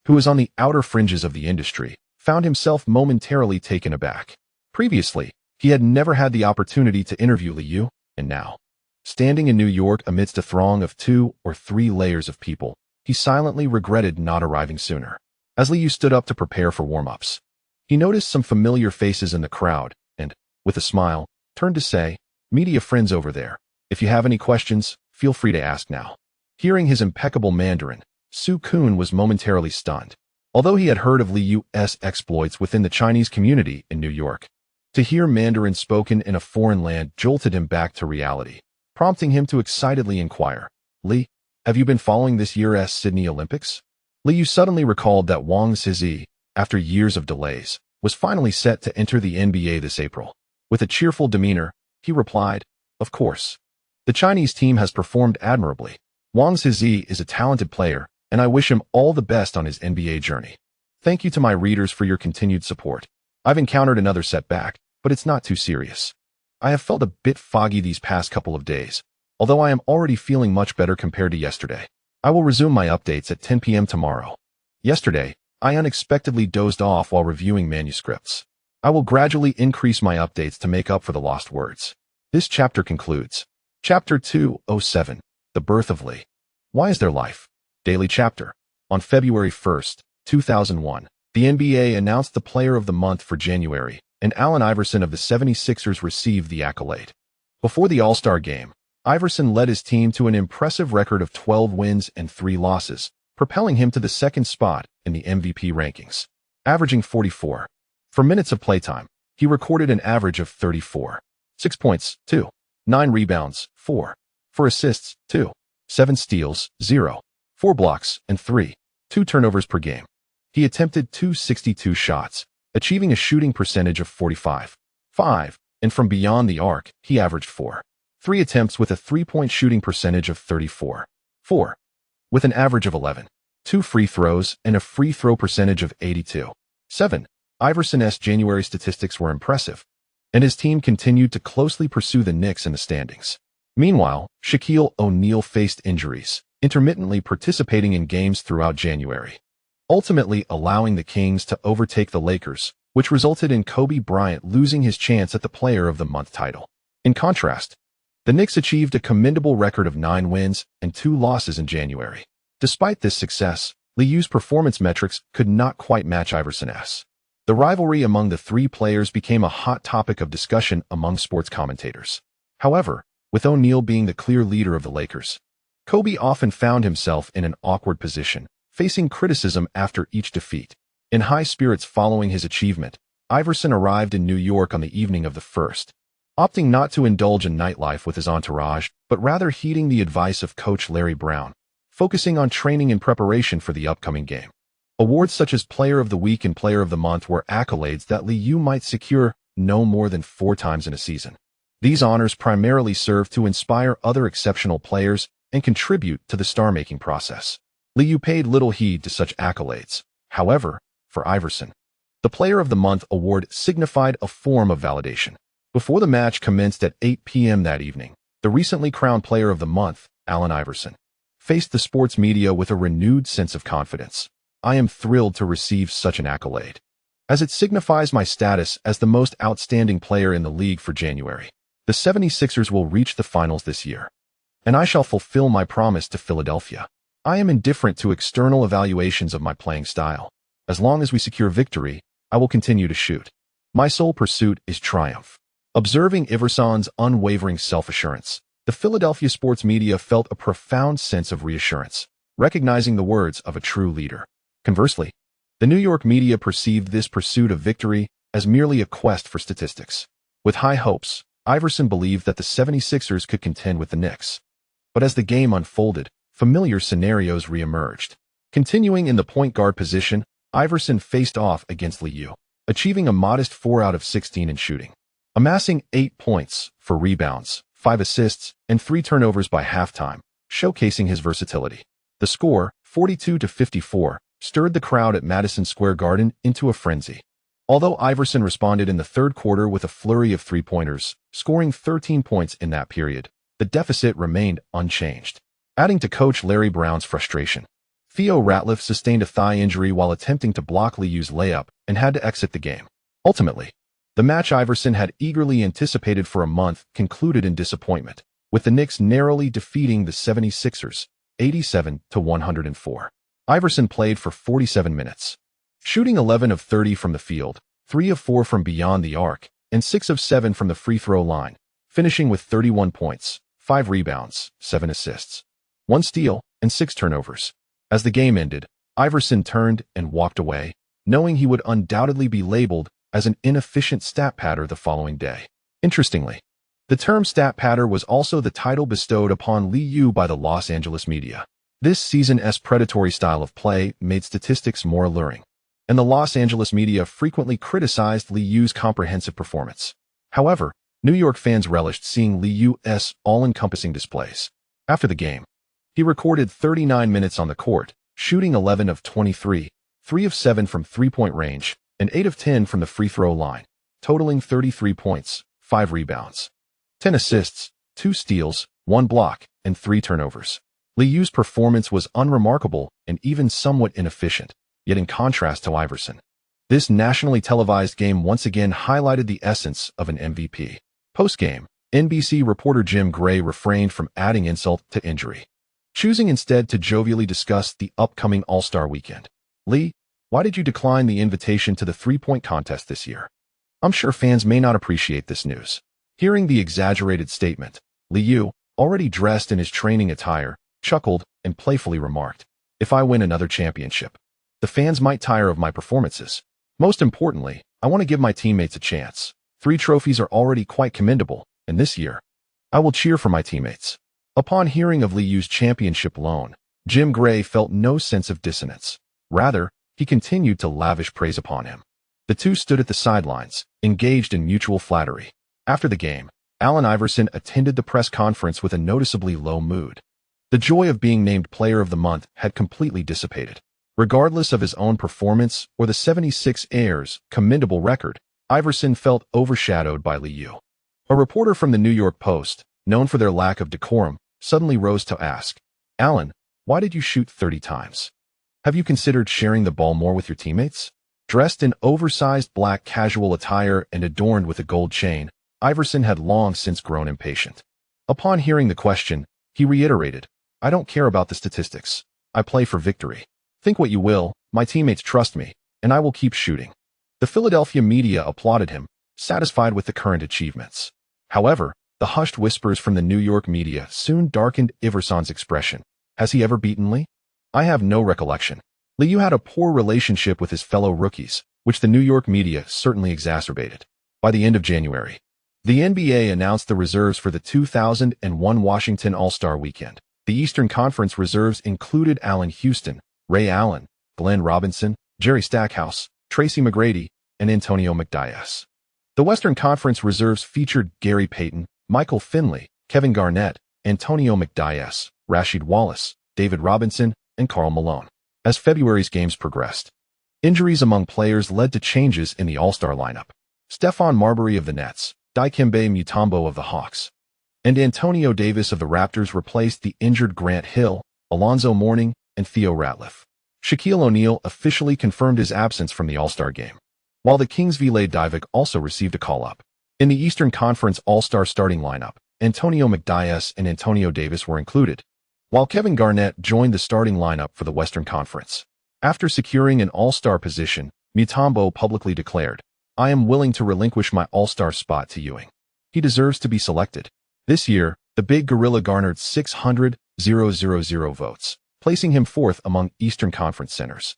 who is on the outer fringes of the industry, found himself momentarily taken aback. Previously, he had never had the opportunity to interview Liu, and now, standing in New York amidst a throng of 2 or 3 layers of people, he silently regretted not arriving sooner. As Liu stood up to prepare for warm-ups, he noticed some familiar faces in the crowd and, with a smile, turned to say, "Media friends over there, if you have any questions, feel free to ask now." Hearing his impeccable Mandarin, Soo Koon was momentarily stunned. Although he had heard of Liu's exploits within the Chinese community in New York, to hear Mandarin spoken in a foreign land jolted him back to reality, prompting him to excitedly inquire, "Li, have you been following this year's Sydney Olympics?" Liu suddenly recalled that Wang Zizi, after years of delays, was finally set to enter the NBA this April. With a cheerful demeanor, he replied, "Of course. The Chinese team has performed admirably. Wang Zizi is a talented player, and I wish him all the best on his NBA journey. Thank you to my readers for your continued support. I've encountered another setback, but it's not too serious. I have felt a bit foggy these past couple of days, although I am already feeling much better compared to yesterday. I will resume my updates at 10 p.m. tomorrow. Yesterday, I unexpectedly dozed off while reviewing manuscripts. I will gradually increase my updates to make up for the lost words." This chapter concludes. Chapter 207, The Birth of Li. Why is there life? Daily chapter. On February 1st, 2001, the NBA announced the Player of the Month for January, and Allen Iverson of the 76ers received the accolade. Before the All-Star game, Iverson led his team to an impressive record of 12 wins and 3 losses, propelling him to the second spot in the MVP rankings. Averaging 44. For minutes of playtime, he recorded an average of 34. 6 points, 2. 9 rebounds, 4. 4 assists, 2. 7 steals, 0. 4 blocks, and 3. 2 turnovers per game. He attempted 262 shots, achieving a shooting percentage of 45.5, and from beyond the arc, he averaged 3 attempts with a 3-point shooting percentage of 34.4, with an average of 11. 2 free throws and a free throw percentage of 82.7. Iverson's January statistics were impressive, and his team continued to closely pursue the Knicks in the standings. Meanwhile, Shaquille O'Neal faced injuries, intermittently participating in games throughout January, ultimately allowing the Kings to overtake the Lakers, which resulted in Kobe Bryant losing his chance at the Player of the Month title. In contrast, the Knicks achieved a commendable record of 9 wins and 2 losses in January. Despite this success, Liu's performance metrics could not quite match Iverson's. The rivalry among the 3 players became a hot topic of discussion among sports commentators. However, with O'Neal being the clear leader of the Lakers, Kobe often found himself in an awkward position, facing criticism after each defeat. In high spirits following his achievement, Iverson arrived in New York on the evening of the 1st, opting not to indulge in nightlife with his entourage, but rather heeding the advice of coach Larry Brown, focusing on training in preparation for the upcoming game. Awards such as Player of the Week and Player of the Month were accolades that Liu might secure no more than 4 times in a season. These honors primarily serve to inspire other exceptional players and contribute to the star-making process. Liu paid little heed to such accolades. However, for Iverson, the Player of the Month award signified a form of validation. Before the match commenced at 8 p.m. that evening, the recently crowned Player of the Month, Allen Iverson, faced the sports media with a renewed sense of confidence. "I am thrilled to receive such an accolade. as it signifies my status as the most outstanding player in the league for January. The 76ers will reach the finals this year, and I shall fulfill my promise to Philadelphia. I am indifferent to external evaluations of my playing style. As long as we secure victory, I will continue to shoot. My sole pursuit is triumph. Observing Iverson's unwavering self-assurance, the Philadelphia sports media felt a profound sense of reassurance, recognizing the words of a true leader. Conversely, the New York media perceived this pursuit of victory as merely a quest for statistics. With high hopes, Iverson believed that the 76ers could contend with the Knicks. But as the game unfolded, familiar scenarios reemerged. Continuing in the point guard position, Iverson faced off against Liu, achieving a modest 4 out of 16 in shooting, amassing 8 points, 4 rebounds, 5 assists, and 3 turnovers by halftime, showcasing his versatility. The score, 42-54, stirred the crowd at Madison Square Garden into a frenzy. Although Iverson responded in the third quarter with a flurry of three-pointers, scoring 13 points in that period, the deficit remained unchanged. Adding to Coach Larry Brown's frustration, Theo Ratliff sustained a thigh injury while attempting to block Liu's layup and had to exit the game. Ultimately, the match Iverson had eagerly anticipated for a month concluded in disappointment, with the Knicks narrowly defeating the 76ers, 87-104. Iverson played for 47 minutes, shooting 11 of 30 from the field, 3 of 4 from beyond the arc, and 6 of 7 from the free throw line, finishing with 31 points, 5 rebounds, 7 assists, 1 steal, and 6 turnovers. As the game ended, Iverson turned and walked away, knowing he would undoubtedly be labeled as an inefficient stat padder the following day. Interestingly, the term stat padder was also the title bestowed upon Liu by the Los Angeles media. This season's predatory style of play made statistics more alluring, and the Los Angeles media frequently criticized Liu's comprehensive performance. However, New York fans relished seeing Liu's all-encompassing displays. After the game, he recorded 39 minutes on the court, shooting 11 of 23, 3 of 7 from three-point range, and 8 of 10 from the free throw line, totaling 33 points, 5 rebounds, 10 assists, 2 steals, 1 block, and 3 turnovers. Liu's performance was unremarkable and even somewhat inefficient, yet in contrast to Iverson, this nationally televised game once again highlighted the essence of an MVP. Post-game, NBC reporter Jim Gray refrained from adding insult to injury, choosing instead to jovially discuss the upcoming All-Star weekend. "Lee, why did you decline the invitation to the three-point contest this year? I'm sure fans may not appreciate this news." Hearing the exaggerated statement, Liu, already dressed in his training attire, chuckled and playfully remarked, "If I win another championship, the fans might tire of my performances. Most importantly, I want to give my teammates a chance. 3 trophies are already quite commendable, and this year, I will cheer for my teammates." Upon hearing of Liu's championship loan, Jim Gray felt no sense of dissonance. Rather, he continued to lavish praise upon him. The two stood at the sidelines, engaged in mutual flattery. After the game, Allen Iverson attended the press conference with a noticeably low mood. The joy of being named Player of the Month had completely dissipated. Regardless of his own performance or the 76ers' commendable record, Iverson felt overshadowed by Liu. A reporter from the New York Post, known for their lack of decorum, suddenly rose to ask, "Allen, why did you shoot 30 times? Have you considered sharing the ball more with your teammates?" Dressed in oversized black casual attire and adorned with a gold chain, Iverson had long since grown impatient. Upon hearing the question, he reiterated, "I don't care about the statistics. I play for victory. Think what you will, my teammates trust me, and I will keep shooting." The Philadelphia media applauded him, satisfied with the current achievements. However, the hushed whispers from the New York media soon darkened Iverson's expression. "Has he ever beaten Lee? I have no recollection." Liu had a poor relationship with his fellow rookies, which the New York media certainly exacerbated. By the end of January, the NBA announced the reserves for the 2001 Washington All-Star Weekend. The Eastern Conference reserves included Allen Houston, Ray Allen, Glenn Robinson, Jerry Stackhouse, Tracy McGrady, and Antonio McDyess. The Western Conference reserves featured Gary Payton, Michael Finley, Kevin Garnett, Antonio McDyess, Rasheed Wallace, David Robinson, and Karl Malone. As February's games progressed, injuries among players led to changes in the All-Star lineup. Stephon Marbury of the Nets, Dikembe Mutombo of the Hawks, and Antonio Davis of the Raptors replaced the injured Grant Hill, Alonzo Mourning, and Theo Ratliff. Shaquille O'Neal officially confirmed his absence from the All-Star game. while the Kings vs Divac also received a call-up. In the Eastern Conference All-Star starting lineup, Antonio McDyess and Antonio Davis were included, while Kevin Garnett joined the starting lineup for the Western Conference. After securing an All-Star position, Mutombo publicly declared, "I am willing to relinquish my All-Star spot to Ewing. He deserves to be selected." This year, the Big Gorilla garnered 600,000 votes, placing him fourth among Eastern Conference centers.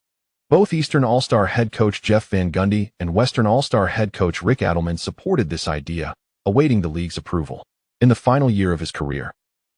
Both Eastern All-Star head coach Jeff Van Gundy and Western All-Star head coach Rick Adelman supported this idea, awaiting the league's approval. In the final year of his career,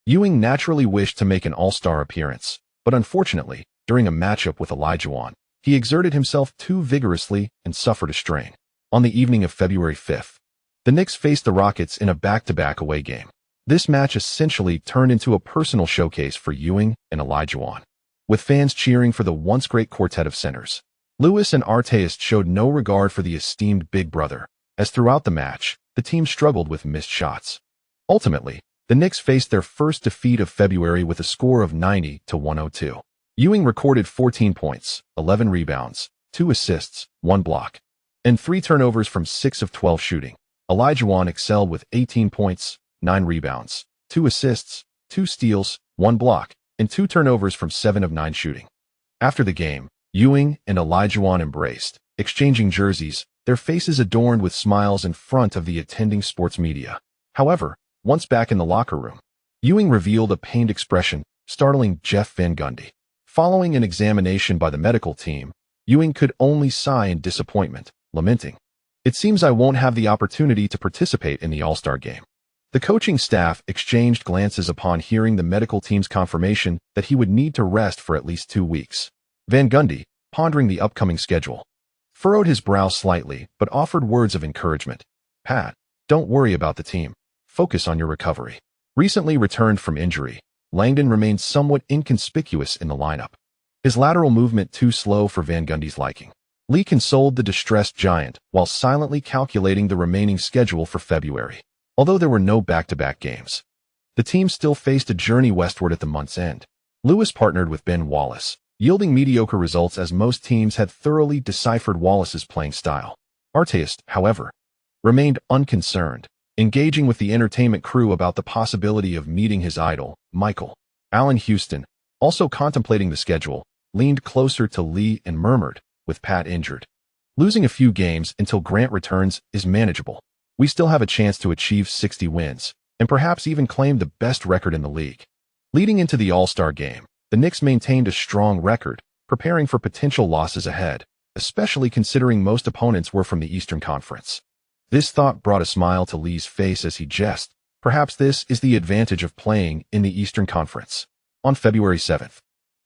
Ewing naturally wished to make an All-Star appearance, but unfortunately, during a matchup with Olajuwon, he exerted himself too vigorously and suffered a strain. On the evening of February 5th, the Knicks faced the Rockets in a back-to-back away game. This match essentially turned into a personal showcase for Ewing and Olajuwon, with fans cheering for the once great quartet of centers. Lewis and Artest showed no regard for the esteemed big brother, as throughout the match, the team struggled with missed shots. Ultimately, the Knicks faced their first defeat of February with a score of 90-102. Ewing recorded 14 points, 11 rebounds, 2 assists, 1 block, and 3 turnovers from 6 of 12 shooting. Olajuwon excelled with 18 points, 9 rebounds, 2 assists, 2 steals, 1 block, and 2 turnovers from 7 of 9 shooting. After the game, Ewing and Olajuwon embraced, exchanging jerseys, their faces adorned with smiles in front of the attending sports media. However, once back in the locker room, Ewing revealed a pained expression, startling Jeff Van Gundy. Following an examination by the medical team, Ewing could only sigh in disappointment, lamenting, "It seems I won't have the opportunity to participate in the All-Star game." The coaching staff exchanged glances upon hearing the medical team's confirmation that he would need to rest for at least 2 weeks. Van Gundy, pondering the upcoming schedule, furrowed his brow slightly but offered words of encouragement. "Pat, don't worry about the team. Focus on your recovery." Recently returned from injury, Langdon remained somewhat inconspicuous in the lineup, his lateral movement too slow for Van Gundy's liking. Lee consoled the distressed giant while silently calculating the remaining schedule for February. Although there were no back-to-back games, the team still faced a journey westward at the month's end. Lewis partnered with Ben Wallace, yielding mediocre results as most teams had thoroughly deciphered Wallace's playing style. Artest, however, remained unconcerned, engaging with the entertainment crew about the possibility of meeting his idol, Michael. Allen Houston, also contemplating the schedule, leaned closer to Lee and murmured, "With Pat injured, losing a few games until Grant returns is manageable. We still have a chance to achieve 60 wins, and perhaps even claim the best record in the league." Leading into the All-Star game, the Knicks maintained a strong record, preparing for potential losses ahead, especially considering most opponents were from the Eastern Conference. This thought brought a smile to Lee's face as he jested, "Perhaps this is the advantage of playing in the Eastern Conference." On February 7th,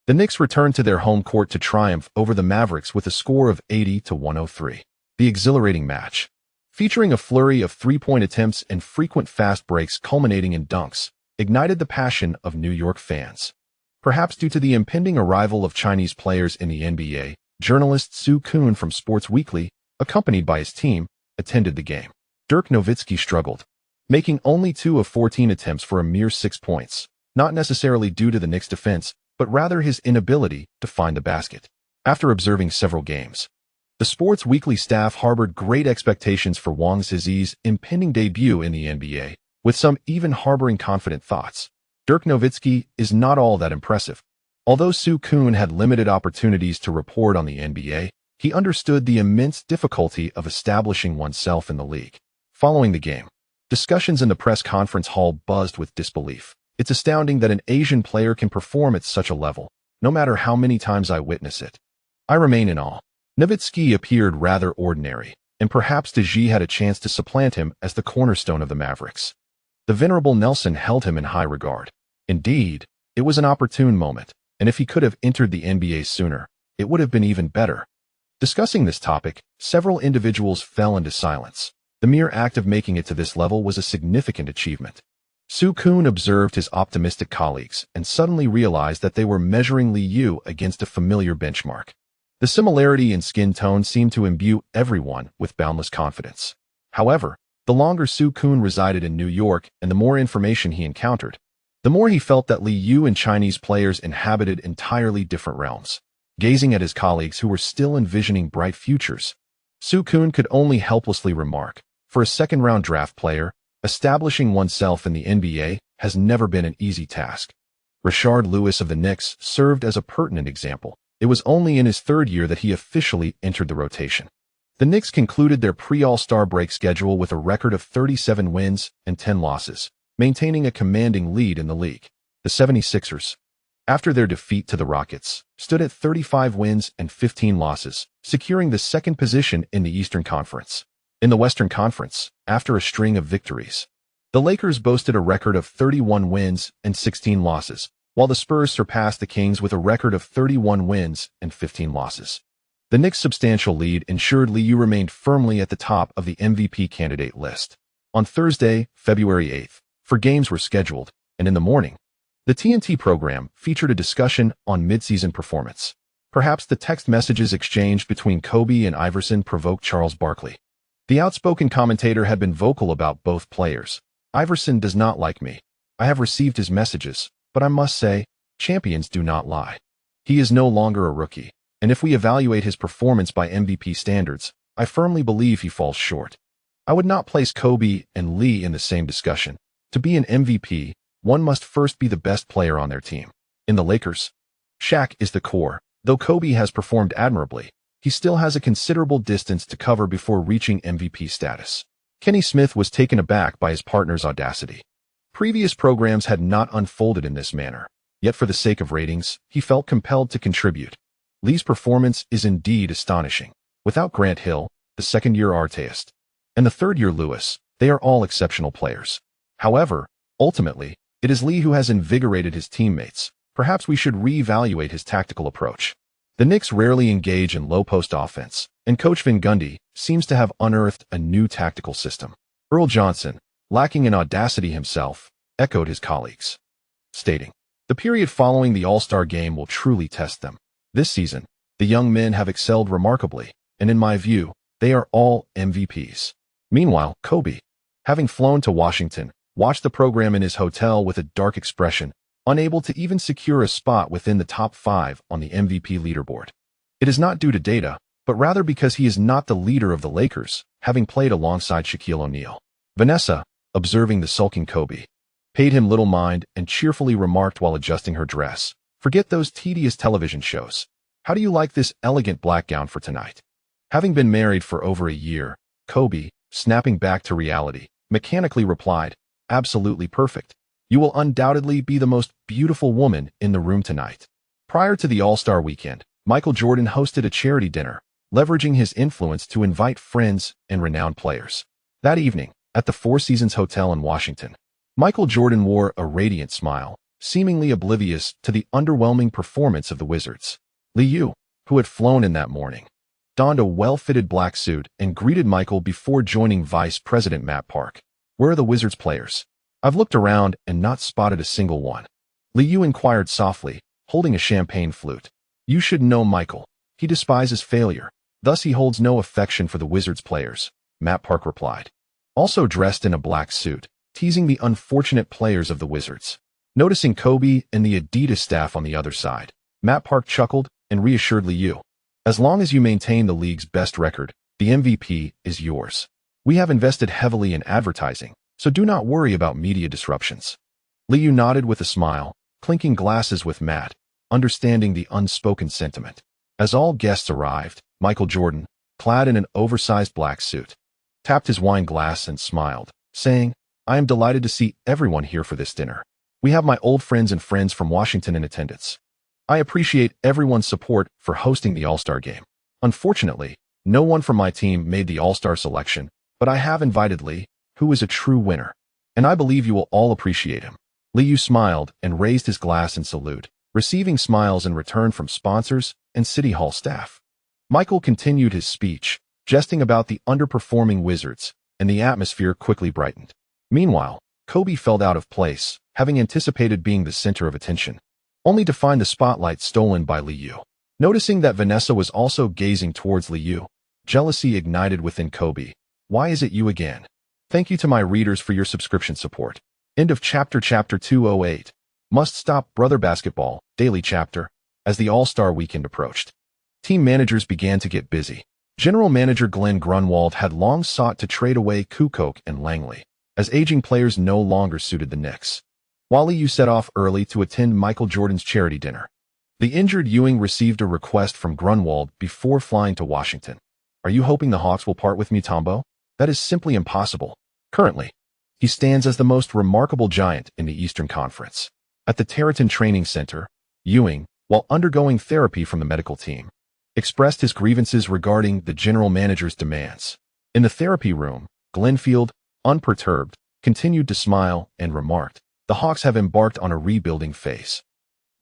the Knicks returned to their home court to triumph over the Mavericks with a score of 80-103. The exhilarating match, featuring a flurry of three-point attempts and frequent fast breaks culminating in dunks, ignited the passion of New York fans. Perhaps due to the impending arrival of Chinese players in the NBA, journalist Sue Kuhn from Sports Weekly, accompanied by his team, attended the game. Dirk Nowitzki struggled, making only 2 of 14 attempts for a mere 6 points, not necessarily due to the Knicks' defense, but rather his inability to find the basket. After observing several games, the Sports Weekly staff harbored great expectations for Wang Zizi's impending debut in the NBA, with some even harboring confident thoughts. Dirk Nowitzki is not all that impressive. Although Sue Kuhn had limited opportunities to report on the NBA, he understood the immense difficulty of establishing oneself in the league. Following the game, discussions in the press conference hall buzzed with disbelief. "It's astounding that an Asian player can perform at such a level, no matter how many times I witness it. I remain in awe." Nowitzki appeared rather ordinary, and perhaps Deji had a chance to supplant him as the cornerstone of the Mavericks. The venerable Nelson held him in high regard. Indeed, it was an opportune moment, and if he could have entered the NBA sooner, it would have been even better. Discussing this topic, several individuals fell into silence. The mere act of making it to this level was a significant achievement. Sue Kuhn observed his optimistic colleagues and suddenly realized that they were measuring Liu against a familiar benchmark. The similarity in skin tone seemed to imbue everyone with boundless confidence. However, the longer Sue Kuhn resided in New York and the more information he encountered, the more he felt that Liu and Chinese players inhabited entirely different realms. Gazing at his colleagues who were still envisioning bright futures, Sukun could only helplessly remark, for a second-round draft player, establishing oneself in the NBA has never been an easy task. Rashard Lewis of the Knicks served as a pertinent example. It was only in his third year that he officially entered the rotation. The Knicks concluded their pre-All-Star break schedule with a record of 37 wins and 10 losses, maintaining a commanding lead in the league. The 76ers, after their defeat to the Rockets, stood at 35 wins and 15 losses, securing the second position in the Eastern Conference. In the Western Conference, after a string of victories, the Lakers boasted a record of 31 wins and 16 losses, while the Spurs surpassed the Kings with a record of 31 wins and 15 losses. The Knicks' substantial lead ensured Liu remained firmly at the top of the MVP candidate list. On Thursday, February 8th, 4 games were scheduled, and in the morning, the TNT program featured a discussion on midseason performance. Perhaps the text messages exchanged between Kobe and Iverson provoked Charles Barkley. The outspoken commentator had been vocal about both players. Iverson does not like me. I have received his messages, but I must say, champions do not lie. He is no longer a rookie, and if we evaluate his performance by MVP standards, I firmly believe he falls short. I would not place Kobe and Lee in the same discussion. To be an MVP, one must first be the best player on their team. In the Lakers, Shaq is the core. Though Kobe has performed admirably, he still has a considerable distance to cover before reaching MVP status. Kenny Smith was taken aback by his partner's audacity. Previous programs had not unfolded in this manner, yet for the sake of ratings, he felt compelled to contribute. Lee's performance is indeed astonishing. Without Grant Hill, the second-year artist, and the third-year Lewis, they are all exceptional players. However, ultimately, it is Lee who has invigorated his teammates. Perhaps we should reevaluate his tactical approach. The Knicks rarely engage in low-post offense, and coach Van Gundy seems to have unearthed a new tactical system. Earl Johnson, lacking in audacity himself, echoed his colleagues, stating, "The period following the All-Star game will truly test them. This season, the young men have excelled remarkably, and in my view, they are all MVPs." Meanwhile, Kobe, having flown to Washington, watched the program in his hotel with a dark expression, unable to even secure a spot within the top 5 on the MVP leaderboard. It is not due to data, but rather because he is not the leader of the Lakers, having played alongside Shaquille O'Neal. Vanessa, observing the sulking Kobe, paid him little mind and cheerfully remarked while adjusting her dress, "Forget those tedious television shows. How do you like this elegant black gown for tonight?" Having been married for over a year, Kobe, snapping back to reality, mechanically replied, "Absolutely perfect. You will undoubtedly be the most beautiful woman in the room tonight." Prior to the All-Star weekend, Michael Jordan hosted a charity dinner, leveraging his influence to invite friends and renowned players. That evening, at the Four Seasons Hotel in Washington, Michael Jordan wore a radiant smile, seemingly oblivious to the underwhelming performance of the Wizards. Liu, who had flown in that morning, donned a well-fitted black suit and greeted Michael before joining Vice President Matt Park. "Where are the Wizards players? I've looked around and not spotted a single one." Liu inquired softly, holding a champagne flute. "You should know Michael. He despises failure. Thus he holds no affection for the Wizards players," Matt Park replied, also dressed in a black suit, teasing the unfortunate players of the Wizards. Noticing Kobe and the Adidas staff on the other side, Matt Park chuckled and reassured Liu, "As long as you maintain the league's best record, the MVP is yours. We have invested heavily in advertising, so do not worry about media disruptions." Liu nodded with a smile, clinking glasses with Matt, understanding the unspoken sentiment. As all guests arrived, Michael Jordan, clad in an oversized black suit, tapped his wine glass and smiled, saying, "I am delighted to see everyone here for this dinner. We have my old friends and friends from Washington in attendance. I appreciate everyone's support for hosting the All-Star game. Unfortunately, no one from my team made the All-Star selection, but I have invited Lee, who is a true winner, and I believe you will all appreciate him." Liu smiled and raised his glass in salute, receiving smiles in return from sponsors and City Hall staff. Michael continued his speech, jesting about the underperforming Wizards, and the atmosphere quickly brightened. Meanwhile, Kobe felt out of place, having anticipated being the center of attention, only to find the spotlight stolen by Liu. Noticing that Vanessa was also gazing towards Liu, jealousy ignited within Kobe. "Why is it you again? Thank you to my readers for your subscription support." End of chapter 208. Must stop brother basketball, daily chapter. As the All-Star weekend approached, team managers began to get busy. General manager Glenn Grunwald had long sought to trade away Kukoc and Langley, as aging players no longer suited the Knicks. While Lee set off early to attend Michael Jordan's charity dinner, the injured Ewing received a request from Grunwald before flying to Washington. Are you hoping the Hawks will part with Mutombo? That is simply impossible. Currently, he stands as the most remarkable giant in the Eastern Conference. At the Terraton Training Center, Ewing, while undergoing therapy from the medical team, expressed his grievances regarding the general manager's demands. In the therapy room, Glenfield, unperturbed, continued to smile and remarked, "The Hawks have embarked on a rebuilding phase.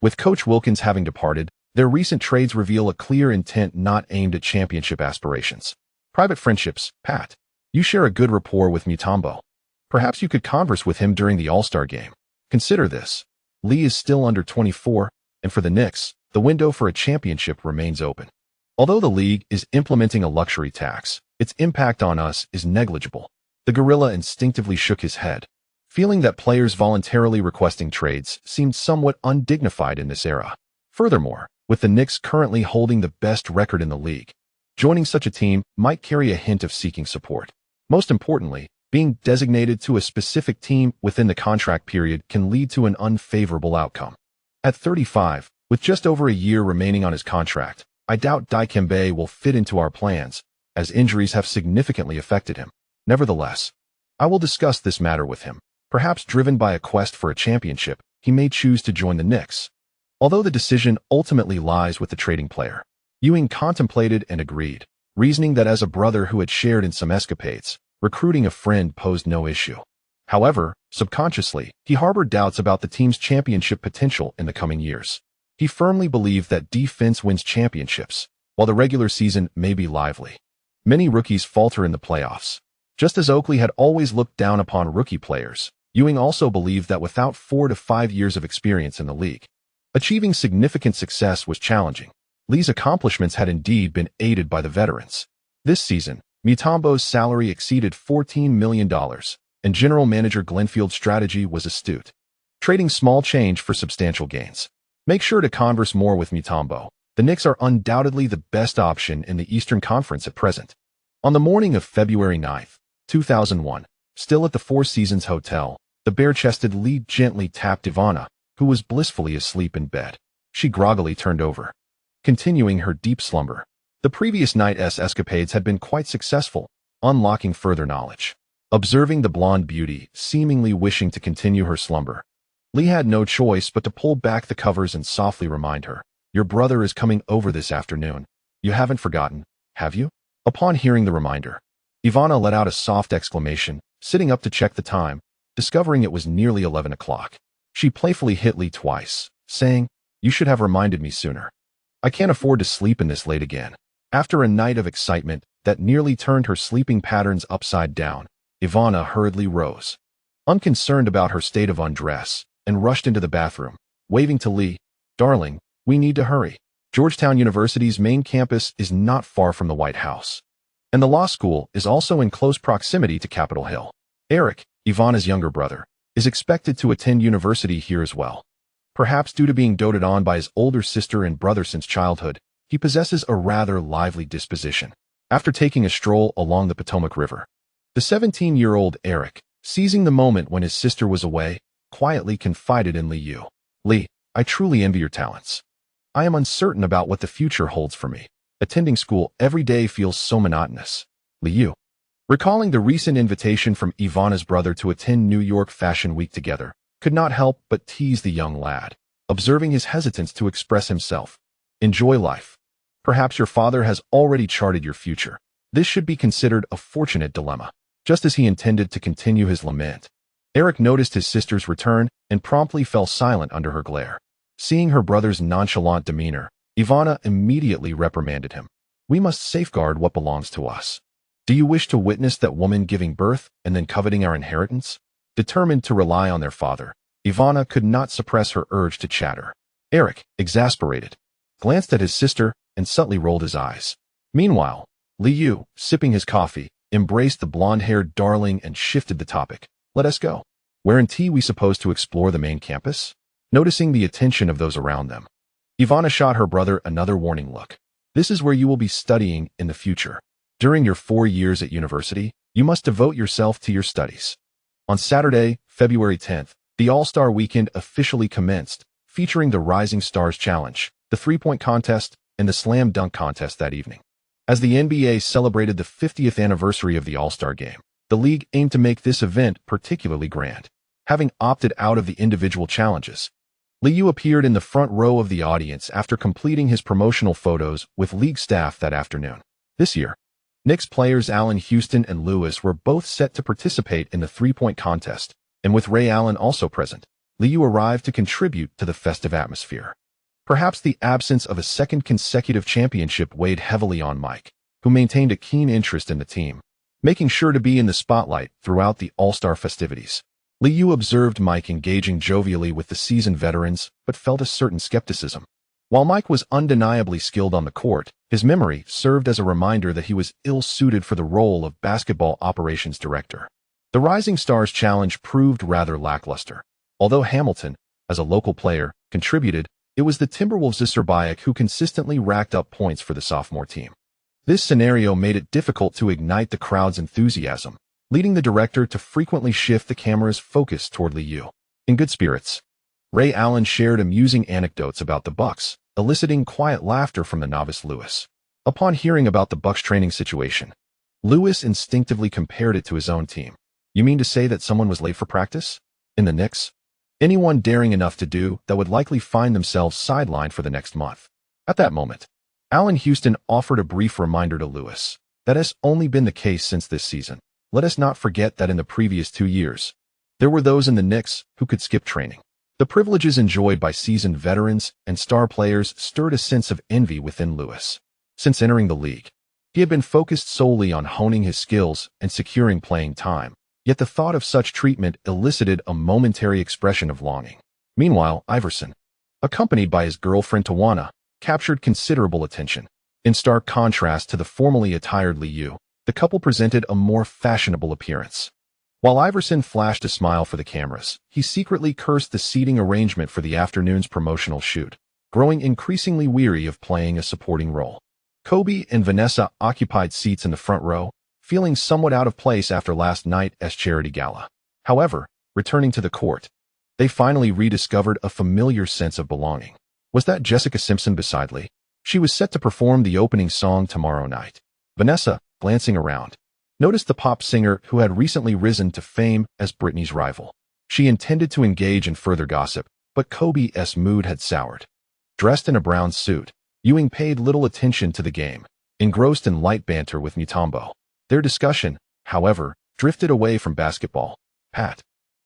With Coach Wilkins having departed, their recent trades reveal a clear intent not aimed at championship aspirations. Private friendships, Pat. You share a good rapport with Mutombo. Perhaps you could converse with him during the All-Star game. Consider this. Lee is still under 24, and for the Knicks, the window for a championship remains open. Although the league is implementing a luxury tax, its impact on us is negligible." The gorilla instinctively shook his head, feeling that players voluntarily requesting trades seemed somewhat undignified in this era. Furthermore, with the Knicks currently holding the best record in the league, joining such a team might carry a hint of seeking support. Most importantly, being designated to a specific team within the contract period can lead to an unfavorable outcome. At 35, with just over a year remaining on his contract, I doubt Dikembe will fit into our plans, as injuries have significantly affected him. Nevertheless, I will discuss this matter with him. Perhaps driven by a quest for a championship, he may choose to join the Knicks. Although the decision ultimately lies with the trading player, Ewing contemplated and agreed, reasoning that as a brother who had shared in some escapades, recruiting a friend posed no issue. However, subconsciously, he harbored doubts about the team's championship potential in the coming years. He firmly believed that defense wins championships, while the regular season may be lively. Many rookies falter in the playoffs. Just as Oakley had always looked down upon rookie players, Ewing also believed that without 4 to 5 years of experience in the league, achieving significant success was challenging. Lee's accomplishments had indeed been aided by the veterans. This season, Mutombo's salary exceeded $14 million, and general manager Glenfield's strategy was astute, trading small change for substantial gains. Make sure to converse more with Mutombo. The Knicks are undoubtedly the best option in the Eastern Conference at present. On the morning of February 9, 2001, still at the Four Seasons Hotel, the bare-chested Lee gently tapped Ivana, who was blissfully asleep in bed. She groggily turned over, continuing her deep slumber. The previous night's escapades had been quite successful, unlocking further knowledge. Observing the blonde beauty, seemingly wishing to continue her slumber, Lee had no choice but to pull back the covers and softly remind her, "Your brother is coming over this afternoon. You haven't forgotten, have you?" Upon hearing the reminder, Ivana let out a soft exclamation, sitting up to check the time, discovering it was nearly 11 o'clock. She playfully hit Lee twice, saying, "You should have reminded me sooner. I can't afford to sleep in this late again." After a night of excitement that nearly turned her sleeping patterns upside down, Ivana hurriedly rose, unconcerned about her state of undress, and rushed into the bathroom, waving to Lee, "Darling, we need to hurry. Georgetown University's main campus is not far from the White House, and the law school is also in close proximity to Capitol Hill. Eric, Ivana's younger brother, is expected to attend university here as well. Perhaps due to being doted on by his older sister and brother since childhood, he possesses a rather lively disposition." After taking a stroll along the Potomac River, the 17-year-old Eric, seizing the moment when his sister was away, quietly confided in Lee. "Lee, I truly envy your talents. I am uncertain about what the future holds for me. Attending school every day feels so monotonous." Lee, recalling the recent invitation from Ivana's brother to attend New York Fashion Week together, could not help but tease the young lad, observing his hesitance to express himself. "Enjoy life. Perhaps your father has already charted your future. This should be considered a fortunate dilemma." Just as he intended to continue his lament, Eric noticed his sister's return and promptly fell silent under her glare. Seeing her brother's nonchalant demeanor, Ivana immediately reprimanded him. "We must safeguard what belongs to us. Do you wish to witness that woman giving birth and then coveting our inheritance?" Determined to rely on their father, Ivana could not suppress her urge to chatter. Eric, exasperated, glanced at his sister and subtly rolled his eyes. Meanwhile, Lee, sipping his coffee, embraced the blonde-haired darling and shifted the topic. "Let us go. Weren't we supposed to explore the main campus?" Noticing the attention of those around them, Ivana shot her brother another warning look. This is where you will be studying in the future. During your 4 years at university, you must devote yourself to your studies. On Saturday, February 10th, the All-Star Weekend officially commenced, featuring the Rising Stars Challenge, the three-point contest, and the slam dunk contest that evening. As the NBA celebrated the 50th anniversary of the All-Star Game, the league aimed to make this event particularly grand. Having opted out of the individual challenges, Liu appeared in the front row of the audience after completing his promotional photos with league staff that afternoon. This year, Knicks players Allen Houston and Lewis were both set to participate in the three-point contest, and with Ray Allen also present, Liu arrived to contribute to the festive atmosphere. Perhaps the absence of a second consecutive championship weighed heavily on Mike, who maintained a keen interest in the team, making sure to be in the spotlight throughout the All-Star festivities. Liu observed Mike engaging jovially with the seasoned veterans, but felt a certain skepticism. While Mike was undeniably skilled on the court, his memory served as a reminder that he was ill-suited for the role of basketball operations director. The Rising Stars Challenge proved rather lackluster. Although Hamilton, as a local player, contributed, it was the Timberwolves' Aback who consistently racked up points for the sophomore team. This scenario made it difficult to ignite the crowd's enthusiasm, leading the director to frequently shift the camera's focus toward Liu. In good spirits, Ray Allen shared amusing anecdotes about the Bucks, eliciting quiet laughter from the novice Lewis. Upon hearing about the Bucks' training situation, Lewis instinctively compared it to his own team. You mean to say that someone was late for practice? In the Knicks? Anyone daring enough to do that would likely find themselves sidelined for the next month. At that moment, Allen Houston offered a brief reminder to Lewis. That has only been the case since this season. Let us not forget that in the previous 2 years, there were those in the Knicks who could skip training. The privileges enjoyed by seasoned veterans and star players stirred a sense of envy within Lewis. Since entering the league, he had been focused solely on honing his skills and securing playing time, yet the thought of such treatment elicited a momentary expression of longing. Meanwhile, Iverson, accompanied by his girlfriend Tawana, captured considerable attention. In stark contrast to the formally attired Liu, the couple presented a more fashionable appearance. While Iverson flashed a smile for the cameras, he secretly cursed the seating arrangement for the afternoon's promotional shoot, growing increasingly weary of playing a supporting role. Kobe and Vanessa occupied seats in the front row, feeling somewhat out of place after last night's charity gala. However, returning to the court, they finally rediscovered a familiar sense of belonging. Was that Jessica Simpson beside Lee? She was set to perform the opening song tomorrow night. Vanessa, glancing around, noticed the pop singer who had recently risen to fame as Britney's rival. She intended to engage in further gossip, but Kobe's mood had soured. Dressed in a brown suit, Ewing paid little attention to the game, engrossed in light banter with Mutombo. Their discussion, however, drifted away from basketball. Pat,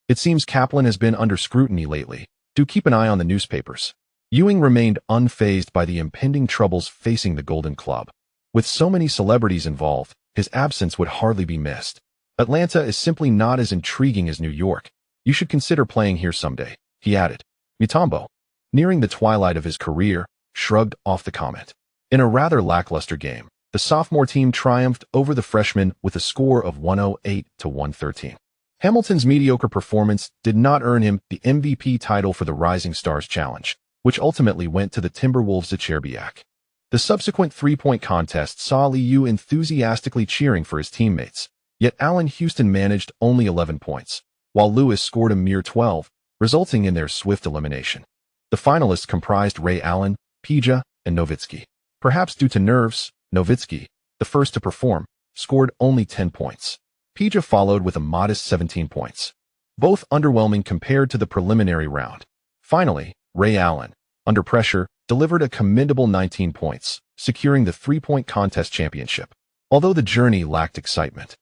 it seems Kaplan has been under scrutiny lately. Do keep an eye on the newspapers. Ewing remained unfazed by the impending troubles facing the Golden Club. With so many celebrities involved, his absence would hardly be missed. Atlanta is simply not as intriguing as New York. You should consider playing here someday, he added. Mutombo, nearing the twilight of his career, shrugged off the comment. In a rather lackluster game, the sophomore team triumphed over the freshmen with a score of 108-113. Hamilton's mediocre performance did not earn him the MVP title for the Rising Stars Challenge, which ultimately went to the Timberwolves' Aback. The subsequent three-point contest saw Liu enthusiastically cheering for his teammates, yet Allen Houston managed only 11 points, while Lewis scored a mere 12, resulting in their swift elimination. The finalists comprised Ray Allen, Peja, and Nowitzki. Perhaps due to nerves, Nowitzki, the first to perform, scored only 10 points. Peja followed with a modest 17 points, both underwhelming compared to the preliminary round. Finally, Ray Allen, under pressure, delivered a commendable 19 points, securing the three-point contest championship. Although the journey lacked excitement,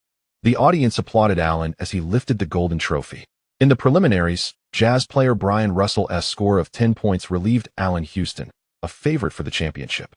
the audience applauded Allen as he lifted the golden trophy. In the preliminaries, Jazz player Brian Russell's score of 10 points relieved Allen Houston, a favorite for the championship.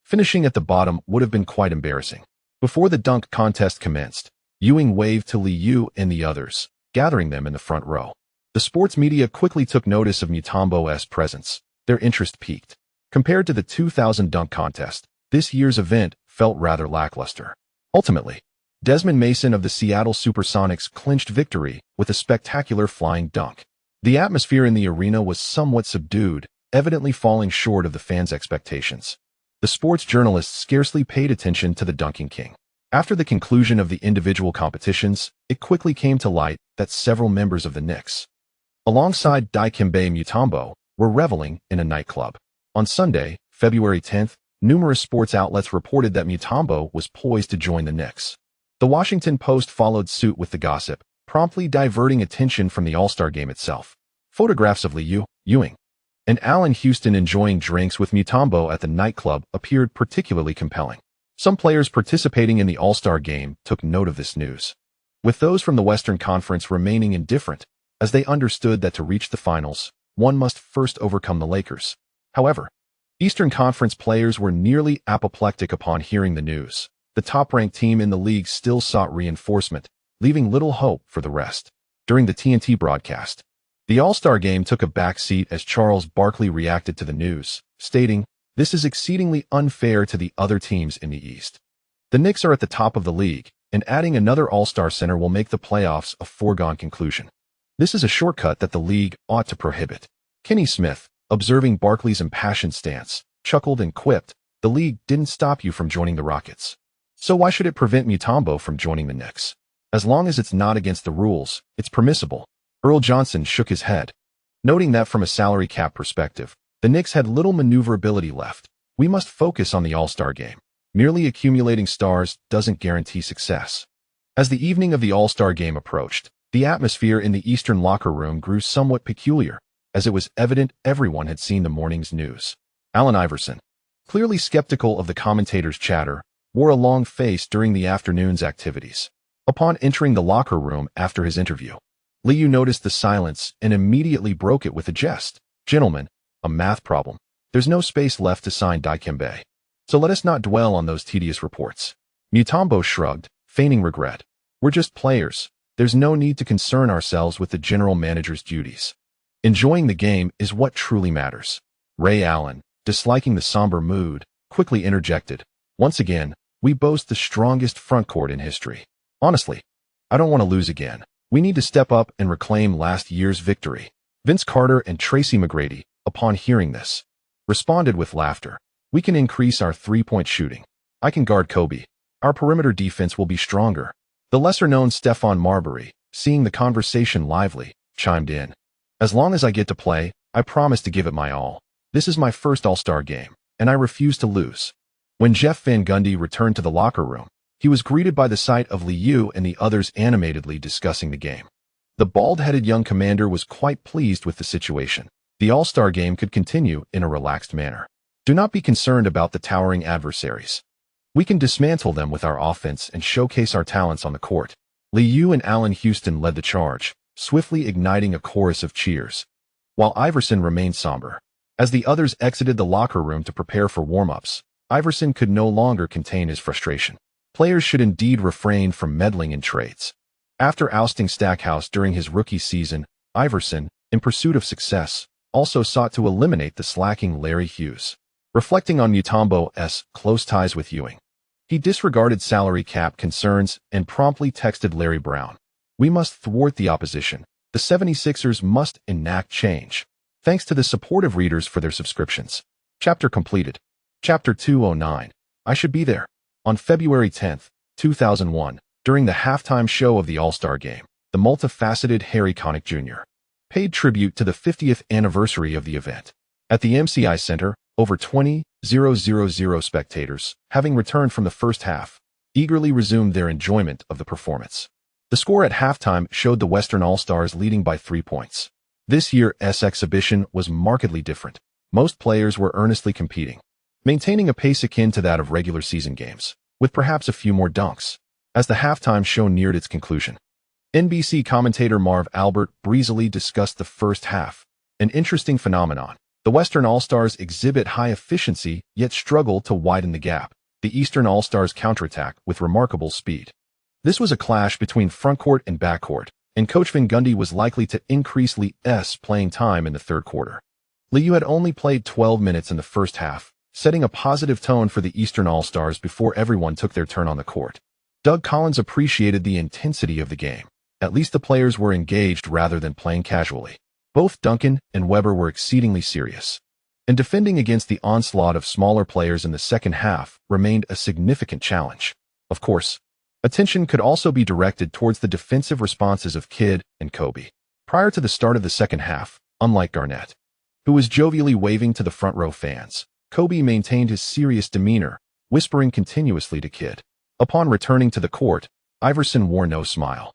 Finishing at the bottom would have been quite embarrassing. Before the dunk contest commenced, Ewing waved to Liu and the others, gathering them in the front row. The sports media quickly took notice of Mutombo's presence. Their interest peaked. Compared to the 2000 dunk contest, this year's event felt rather lackluster. Ultimately, Desmond Mason of the Seattle Supersonics clinched victory with a spectacular flying dunk. The atmosphere in the arena was somewhat subdued, evidently falling short of the fans' expectations. The sports journalists scarcely paid attention to the dunking king. After the conclusion of the individual competitions, it quickly came to light that several members of the Knicks, alongside Dikembe Mutombo, were reveling in a nightclub. On Sunday, February 10th, numerous sports outlets reported that Mutombo was poised to join the Knicks. The Washington Post followed suit with the gossip, promptly diverting attention from the All-Star game itself. Photographs of Ewing and Allen Houston enjoying drinks with Mutombo at the nightclub appeared particularly compelling. Some players participating in the All-Star game took note of this news, with those from the Western Conference remaining indifferent, as they understood that to reach the finals, one must first overcome the Lakers. However, Eastern Conference players were nearly apoplectic upon hearing the news. The top-ranked team in the league still sought reinforcement, leaving little hope for the rest. During the TNT broadcast, the All-Star game took a back seat as Charles Barkley reacted to the news, stating, "This is exceedingly unfair to the other teams in the East. The Knicks are at the top of the league, and adding another All-Star center will make the playoffs a foregone conclusion. This is a shortcut that the league ought to prohibit." Kenny Smith, observing Barkley's impassioned stance, chuckled and quipped, "The league didn't stop you from joining the Rockets. So why should it prevent Mutombo from joining the Knicks? As long as it's not against the rules, it's permissible." Earl Johnson shook his head, noting that from a salary cap perspective, the Knicks had little maneuverability left. "We must focus on the All-Star game. Merely accumulating stars doesn't guarantee success." As the evening of the All-Star game approached, the atmosphere in the Eastern locker room grew somewhat peculiar, as it was evident everyone had seen the morning's news. Allen Iverson, clearly skeptical of the commentators' chatter, wore a long face during the afternoon's activities. Upon entering the locker room after his interview, Liu noticed the silence and immediately broke it with a jest. "Gentlemen, a math problem. There's no space left to sign Dikembe. So let us not dwell on those tedious reports." Mutombo shrugged, feigning regret. "We're just players. There's no need to concern ourselves with the general manager's duties. Enjoying the game is what truly matters." Ray Allen, disliking the somber mood, quickly interjected, "Once again, we boast the strongest frontcourt in history. Honestly, I don't want to lose again. We need to step up and reclaim last year's victory." Vince Carter and Tracy McGrady, upon hearing this, responded with laughter. "We can increase our three-point shooting. I can guard Kobe. Our perimeter defense will be stronger." The lesser-known Stephon Marbury, seeing the conversation lively, chimed in, "As long as I get to play, I promise to give it my all. This is my first All-Star game, and I refuse to lose." When Jeff Van Gundy returned to the locker room, he was greeted by the sight of Liu and the others animatedly discussing the game. The bald-headed young commander was quite pleased with the situation. The All-Star game could continue in a relaxed manner. "Do not be concerned about the towering adversaries. We can dismantle them with our offense and showcase our talents on the court." Liu and Allen Houston led the charge, swiftly igniting a chorus of cheers, while Iverson remained somber. As the others exited the locker room to prepare for warm-ups, Iverson could no longer contain his frustration. Players should indeed refrain from meddling in trades. After ousting Stackhouse during his rookie season, Iverson, in pursuit of success, also sought to eliminate the slacking Larry Hughes. Reflecting on Mutombo's close ties with Ewing, he disregarded salary cap concerns and promptly texted Larry Brown, "We must thwart the opposition. The 76ers must enact change." Thanks to the supportive readers for their subscriptions. Chapter completed. Chapter 209. I should be there. On February 10th, 2001, during the halftime show of the All-Star Game, the multifaceted Harry Connick Jr. paid tribute to the 50th anniversary of the event. At the MCI Center, over 20,000 spectators, having returned from the first half, eagerly resumed their enjoyment of the performance. The score at halftime showed the Western All-Stars leading by 3 points. This year's exhibition was markedly different. Most players were earnestly competing, maintaining a pace akin to that of regular season games, with perhaps a few more dunks. As the halftime show neared its conclusion, NBC commentator Marv Albert breezily discussed the first half. An interesting phenomenon. The Western All-Stars exhibit high efficiency, yet struggle to widen the gap. The Eastern All-Stars counterattack with remarkable speed. This was a clash between frontcourt and backcourt, and Coach Van Gundy was likely to increase Liu's playing time in the third quarter. Liu had only played 12 minutes in the first half, setting a positive tone for the Eastern All-Stars before everyone took their turn on the court. Doug Collins appreciated the intensity of the game. At least the players were engaged rather than playing casually. Both Duncan and Weber were exceedingly serious. and defending against the onslaught of smaller players in the second half remained a significant challenge. Of course, attention could also be directed towards the defensive responses of Kidd and Kobe. Prior to the start of the second half, unlike Garnett, who was jovially waving to the front row fans, Kobe maintained his serious demeanor, whispering continuously to Kidd. Upon returning to the court, Iverson wore no smile.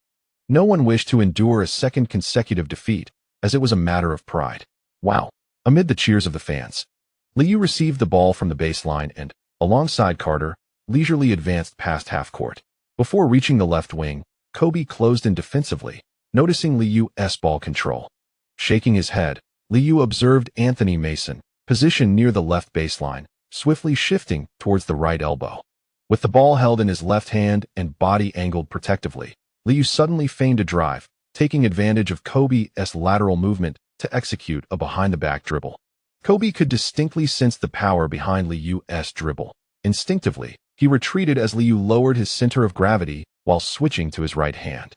No one wished to endure a second consecutive defeat, as it was a matter of pride. Wow! Amid the cheers of the fans, Liu received the ball from the baseline and, alongside Carter, leisurely advanced past half-court. Before reaching the left wing, Kobe closed in defensively, noticing Liu's ball control. Shaking his head, Liu observed Anthony Mason, positioned near the left baseline, swiftly shifting towards the right elbow. With the ball held in his left hand and body angled protectively, Liu suddenly feigned a drive, taking advantage of Kobe's lateral movement to execute a behind-the-back dribble. Kobe could distinctly sense the power behind Liu's dribble. Instinctively, he retreated as Liu lowered his center of gravity while switching to his right hand.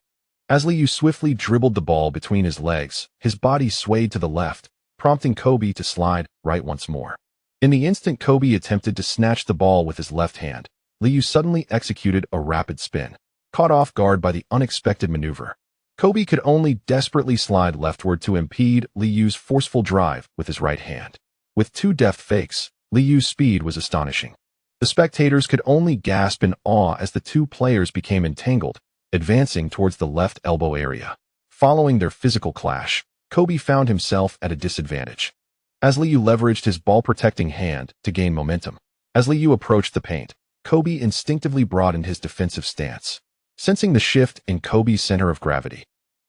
As Liu swiftly dribbled the ball between his legs, his body swayed to the left, prompting Kobe to slide right once more. In the instant Kobe attempted to snatch the ball with his left hand, Liu suddenly executed a rapid spin. Caught off guard by the unexpected maneuver, Kobe could only desperately slide leftward to impede Liu's forceful drive with his right hand. With two deft fakes, Liu's speed was astonishing. The spectators could only gasp in awe as the two players became entangled, advancing towards the left elbow area. Following their physical clash, Kobe found himself at a disadvantage. As Liu leveraged his ball-protecting hand to gain momentum, as Liu approached the paint, Kobe instinctively broadened his defensive stance. Sensing the shift in Kobe's center of gravity,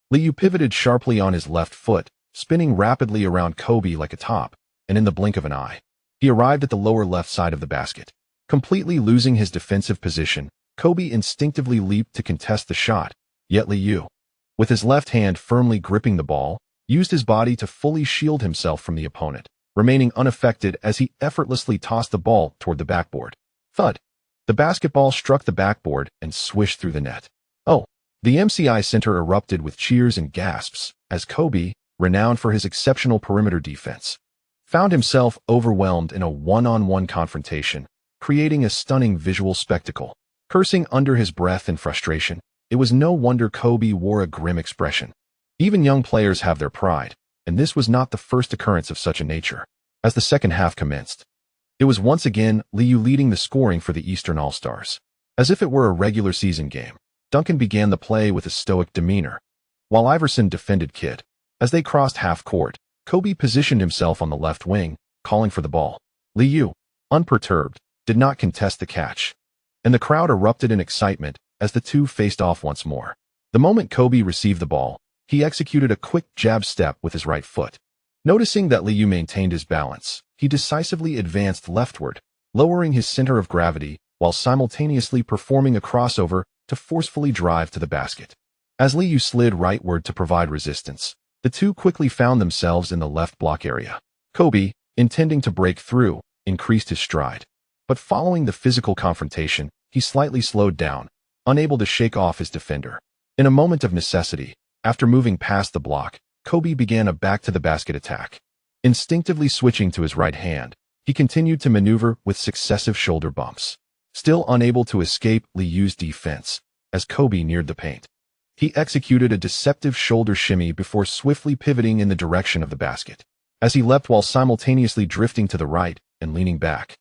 Liu pivoted sharply on his left foot, spinning rapidly around Kobe like a top, and in the blink of an eye, he arrived at the lower left side of the basket. Completely losing his defensive position, Kobe instinctively leaped to contest the shot, yet Liu, with his left hand firmly gripping the ball, used his body to fully shield himself from the opponent, remaining unaffected as he effortlessly tossed the ball toward the backboard. Thud! The basketball struck the backboard and swished through the net. Oh! The MCI Center erupted with cheers and gasps as Kobe, renowned for his exceptional perimeter defense, found himself overwhelmed in a one-on-one confrontation, creating a stunning visual spectacle. Cursing under his breath in frustration, it was no wonder Kobe wore a grim expression. Even young players have their pride, and this was not the first occurrence of such a nature. As the second half commenced, it was once again Liu leading the scoring for the Eastern All-Stars. As if it were a regular season game, Duncan began the play with a stoic demeanor, while Iverson defended Kidd. As they crossed half-court, Kobe positioned himself on the left wing, calling for the ball. Liu, unperturbed, did not contest the catch, and the crowd erupted in excitement as the two faced off once more. The moment Kobe received the ball, he executed a quick jab step with his right foot. Noticing that Liu maintained his balance, he decisively advanced leftward, lowering his center of gravity while simultaneously performing a crossover to forcefully drive to the basket. As Liu slid rightward to provide resistance, the two quickly found themselves in the left block area. Kobe, intending to break through, increased his stride. But following the physical confrontation, he slightly slowed down, unable to shake off his defender. In a moment of necessity, after moving past the block, Kobe began a back-to-the-basket attack. Instinctively switching to his right hand, he continued to maneuver with successive shoulder bumps. Still unable to escape Liu's defense, as Kobe neared the paint, he executed a deceptive shoulder shimmy before swiftly pivoting in the direction of the basket. As he leapt while simultaneously drifting to the right and leaning back,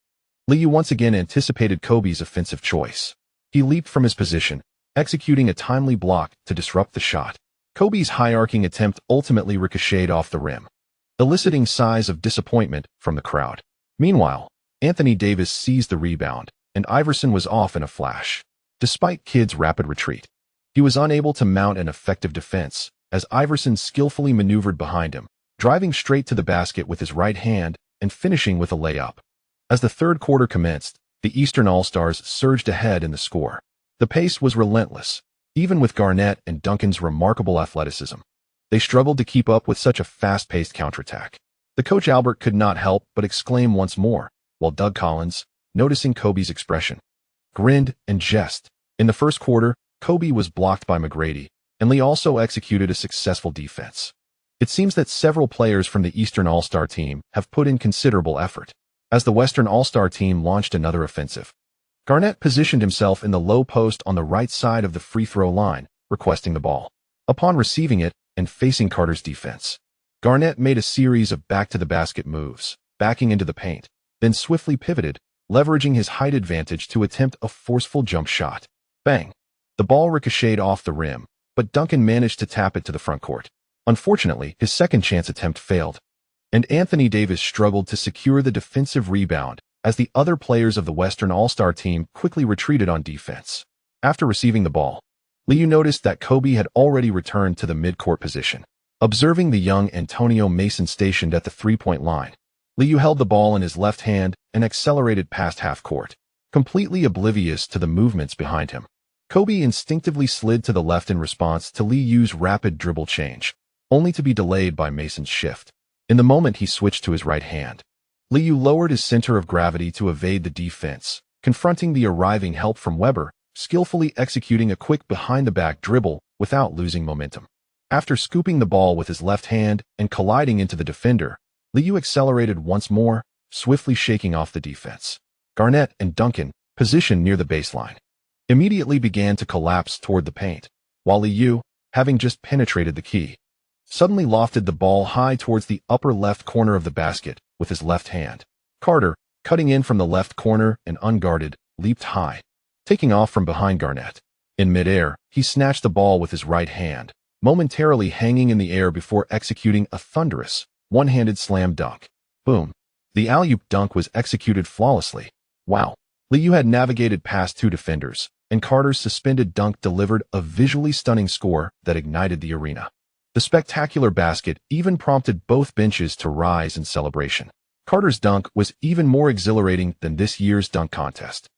Liu once again anticipated Kobe's offensive choice. He leaped from his position, executing a timely block to disrupt the shot. Kobe's high-arcing attempt ultimately ricocheted off the rim, eliciting sighs of disappointment from the crowd. Meanwhile, Anthony Davis seized the rebound, and Iverson was off in a flash. Despite Kidd's rapid retreat, he was unable to mount an effective defense, as Iverson skillfully maneuvered behind him, driving straight to the basket with his right hand and finishing with a layup. As the third quarter commenced, the Eastern All-Stars surged ahead in the score. The pace was relentless, even with Garnett and Duncan's remarkable athleticism. They struggled to keep up with such a fast-paced counterattack. The coach Albert could not help but exclaim once more, while Doug Collins, noticing Kobe's expression, grinned and jested. In the first quarter, Kobe was blocked by McGrady, and Lee also executed a successful defense. It seems that several players from the Eastern All-Star team have put in considerable effort. As the Western All-Star team launched another offensive, Garnett positioned himself in the low post on the right side of the free throw line, requesting the ball. Upon receiving it and facing Carter's defense, Garnett made a series of back-to-the-basket moves, backing into the paint, then swiftly pivoted, leveraging his height advantage to attempt a forceful jump shot. Bang! The ball ricocheted off the rim, but Duncan managed to tap it to the front court. Unfortunately, his second chance attempt failed, and Anthony Davis struggled to secure the defensive rebound as the other players of the Western All-Star team quickly retreated on defense. After receiving the ball, Liu noticed that Kobe had already returned to the midcourt position. Observing the young Antonio Mason stationed at the three-point line, Liu held the ball in his left hand and accelerated past half-court, completely oblivious to the movements behind him. Kobe instinctively slid to the left in response to Liu's rapid dribble change, only to be delayed by Mason's shift. In the moment he switched to his right hand, Liu lowered his center of gravity to evade the defense, confronting the arriving help from Weber, skillfully executing a quick behind-the-back dribble without losing momentum. After scooping the ball with his left hand and colliding into the defender, Liu accelerated once more, swiftly shaking off the defense. Garnett and Duncan, positioned near the baseline, immediately began to collapse toward the paint, while Liu, having just penetrated the key, suddenly lofted the ball high towards the upper left corner of the basket with his left hand. Carter, cutting in from the left corner and unguarded, leaped high, taking off from behind Garnett. In midair, he snatched the ball with his right hand, momentarily hanging in the air before executing a thunderous, one-handed slam dunk. Boom. The alley-oop dunk was executed flawlessly. Wow. Liu had navigated past two defenders, and Carter's suspended dunk delivered a visually stunning score that ignited the arena. The spectacular basket even prompted both benches to rise in celebration. Carter's dunk was even more exhilarating than this year's dunk contest.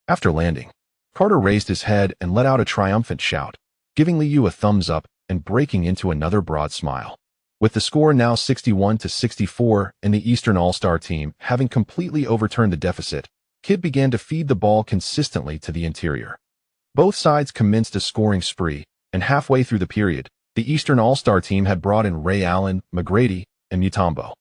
After landing, Carter raised his head and let out a triumphant shout, giving Liu a thumbs up and breaking into another broad smile. With the score now 61-64 and the Eastern All-Star team having completely overturned the deficit, Kidd began to feed the ball consistently to the interior. Both sides commenced a scoring spree, and halfway through the period, the Eastern All-Star team had brought in Ray Allen, McGrady, and Mutombo.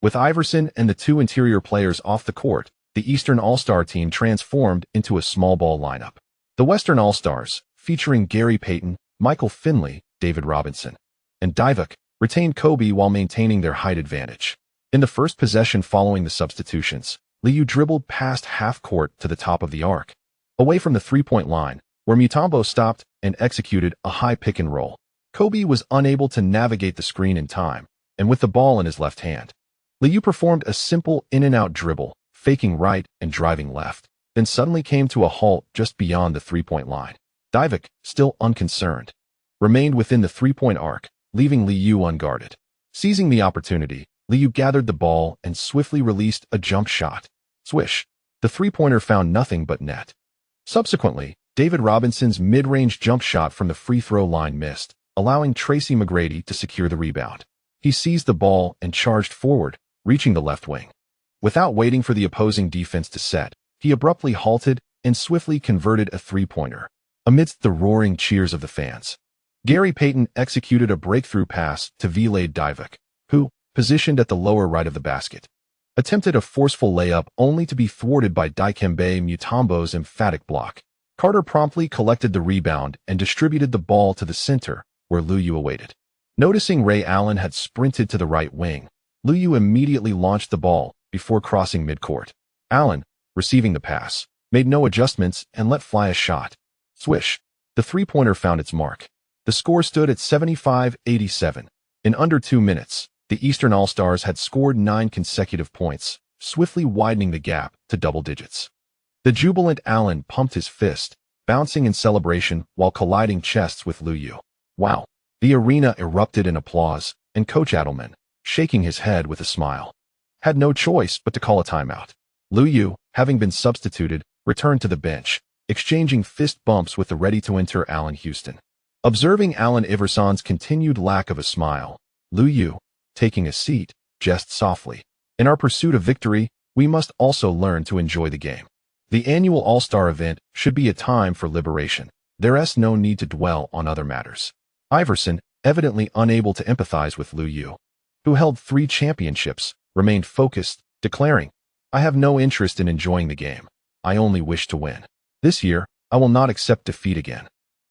With Iverson and the two interior players off the court, the Eastern All-Star team transformed into a small ball lineup. The Western All-Stars, featuring Gary Payton, Michael Finley, David Robinson, and Divac, retained Kobe while maintaining their height advantage. In the first possession following the substitutions, Liu dribbled past half-court to the top of the arc, away from the three-point line, where Mutombo stopped and executed a high pick-and-roll. Kobe was unable to navigate the screen in time, and with the ball in his left hand, Liu performed a simple in-and-out dribble, faking right and driving left, then suddenly came to a halt just beyond the three-point line. Divac, still unconcerned, remained within the three-point arc, leaving Liu unguarded. Seizing the opportunity, Liu gathered the ball and swiftly released a jump shot. Swish! The three-pointer found nothing but net. Subsequently, David Robinson's mid-range jump shot from the free throw line missed, allowing Tracy McGrady to secure the rebound. He seized the ball and charged forward, reaching the left wing. Without waiting for the opposing defense to set, he abruptly halted and swiftly converted a three-pointer. Amidst the roaring cheers of the fans, Gary Payton executed a breakthrough pass to Vlade Divac, who, positioned at the lower right of the basket, attempted a forceful layup only to be thwarted by Dikembe Mutombo's emphatic block. Carter promptly collected the rebound and distributed the ball to the center, where Liu awaited. Noticing Ray Allen had sprinted to the right wing, Liu immediately launched the ball before crossing midcourt. Allen, receiving the pass, made no adjustments and let fly a shot. Swish! The three-pointer found its mark. The score stood at 75-87. In under 2 minutes, the Eastern All-Stars had scored 9 consecutive points, swiftly widening the gap to double digits. The jubilant Allen pumped his fist, bouncing in celebration while colliding chests with Liu. Wow! The arena erupted in applause, and Coach Adelman, shaking his head with a smile, had no choice but to call a timeout. Liu, having been substituted, returned to the bench, exchanging fist bumps with the ready-to-enter Allen Houston. Observing Allen Iverson's continued lack of a smile, Liu, taking a seat, jested softly. In our pursuit of victory, we must also learn to enjoy the game. The annual All-Star event should be a time for liberation. There's no need to dwell on other matters. Iverson, evidently unable to empathize with Liu Yu, who held 3 championships, remained focused, declaring, "I have no interest in enjoying the game. I only wish to win. This year, I will not accept defeat again."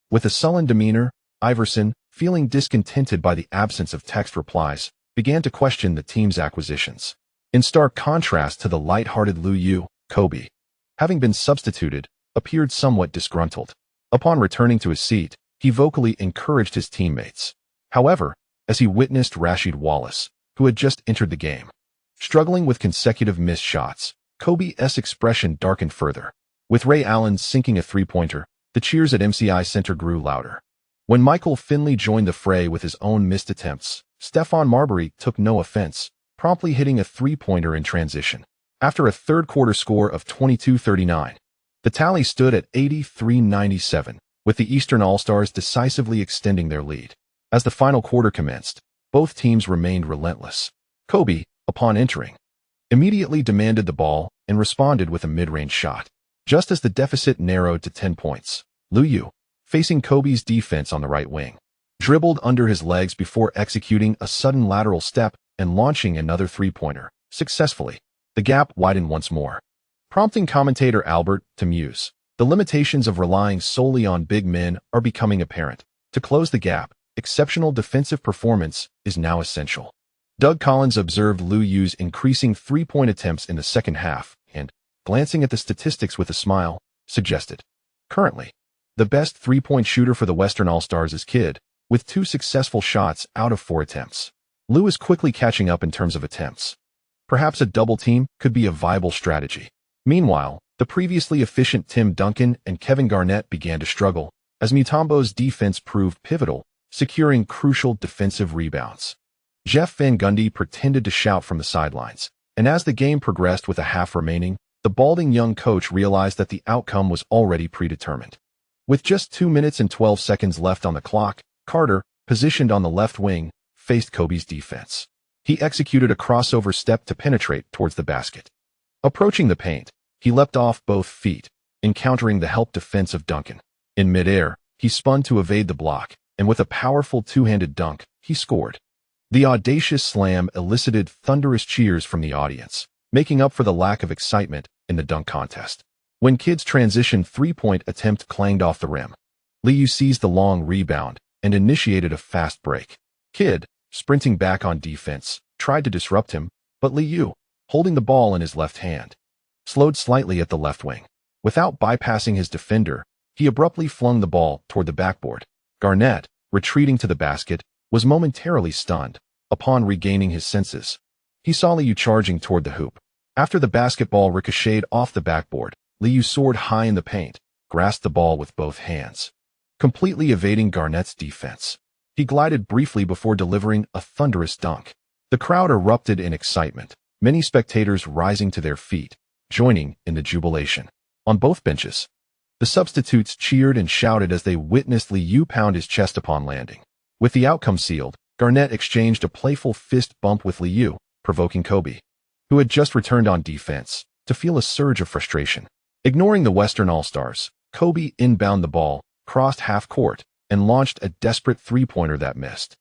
With a sullen demeanor, Iverson, feeling discontented by the absence of text replies, began to question the team's acquisitions. In stark contrast to the light-hearted Liu Yu, Kobe, having been substituted, appeared somewhat disgruntled. Upon returning to his seat, he vocally encouraged his teammates. However, as he witnessed Rasheed Wallace, who had just entered the game, struggling with consecutive missed shots, Kobe's expression darkened further. With Ray Allen sinking a three-pointer, the cheers at MCI Center grew louder. When Michael Finley joined the fray with his own missed attempts, Stephon Marbury took no offense, promptly hitting a three-pointer in transition. After a third-quarter score of 22-39, the tally stood at 83-97, with the Eastern All-Stars decisively extending their lead. As the final quarter commenced, both teams remained relentless. Kobe, upon entering, immediately demanded the ball and responded with a mid-range shot. Just as the deficit narrowed to 10 points, Liu Yu, facing Kobe's defense on the right wing, dribbled under his legs before executing a sudden lateral step and launching another three-pointer, successfully. The gap widened once more, prompting commentator Albert to muse. The limitations of relying solely on big men are becoming apparent. To close the gap, exceptional defensive performance is now essential. Doug Collins observed Liu Yu's increasing three-point attempts in the second half and, glancing at the statistics with a smile, suggested, "Currently, the best three-point shooter for the Western All-Stars is Kidd, with 2 successful shots out of 4 attempts. Liu is quickly catching up in terms of attempts. Perhaps a double team could be a viable strategy." Meanwhile, the previously efficient Tim Duncan and Kevin Garnett began to struggle, as Mutombo's defense proved pivotal, securing crucial defensive rebounds. Jeff Van Gundy pretended to shout from the sidelines, and as the game progressed with a half remaining, the balding young coach realized that the outcome was already predetermined. With just 2 minutes and 12 seconds left on the clock, Carter, positioned on the left wing, faced Kobe's defense. He executed a crossover step to penetrate towards the basket. Approaching the paint, he leapt off both feet, encountering the help defense of Duncan. In midair, he spun to evade the block, and with a powerful two-handed dunk, he scored. The audacious slam elicited thunderous cheers from the audience, making up for the lack of excitement in the dunk contest. When Kidd's transition three-point attempt clanged off the rim, Liu seized the long rebound and initiated a fast break. Kidd, sprinting back on defense, tried to disrupt him, but Liu, holding the ball in his left hand, slowed slightly at the left wing. Without bypassing his defender, he abruptly flung the ball toward the backboard. Garnett, retreating to the basket, was momentarily stunned. Upon regaining his senses, he saw Liu charging toward the hoop. After the basketball ricocheted off the backboard, Liu soared high in the paint, grasped the ball with both hands, completely evading Garnett's defense. He glided briefly before delivering a thunderous dunk. The crowd erupted in excitement, many spectators rising to their feet, joining in the jubilation. On both benches, the substitutes cheered and shouted as they witnessed Liu pound his chest upon landing. With the outcome sealed, Garnett exchanged a playful fist bump with Liu, provoking Kobe, who had just returned on defense, to feel a surge of frustration. Ignoring the Western All-Stars, Kobe inbound the ball, crossed half-court, and launched a desperate three-pointer that missed.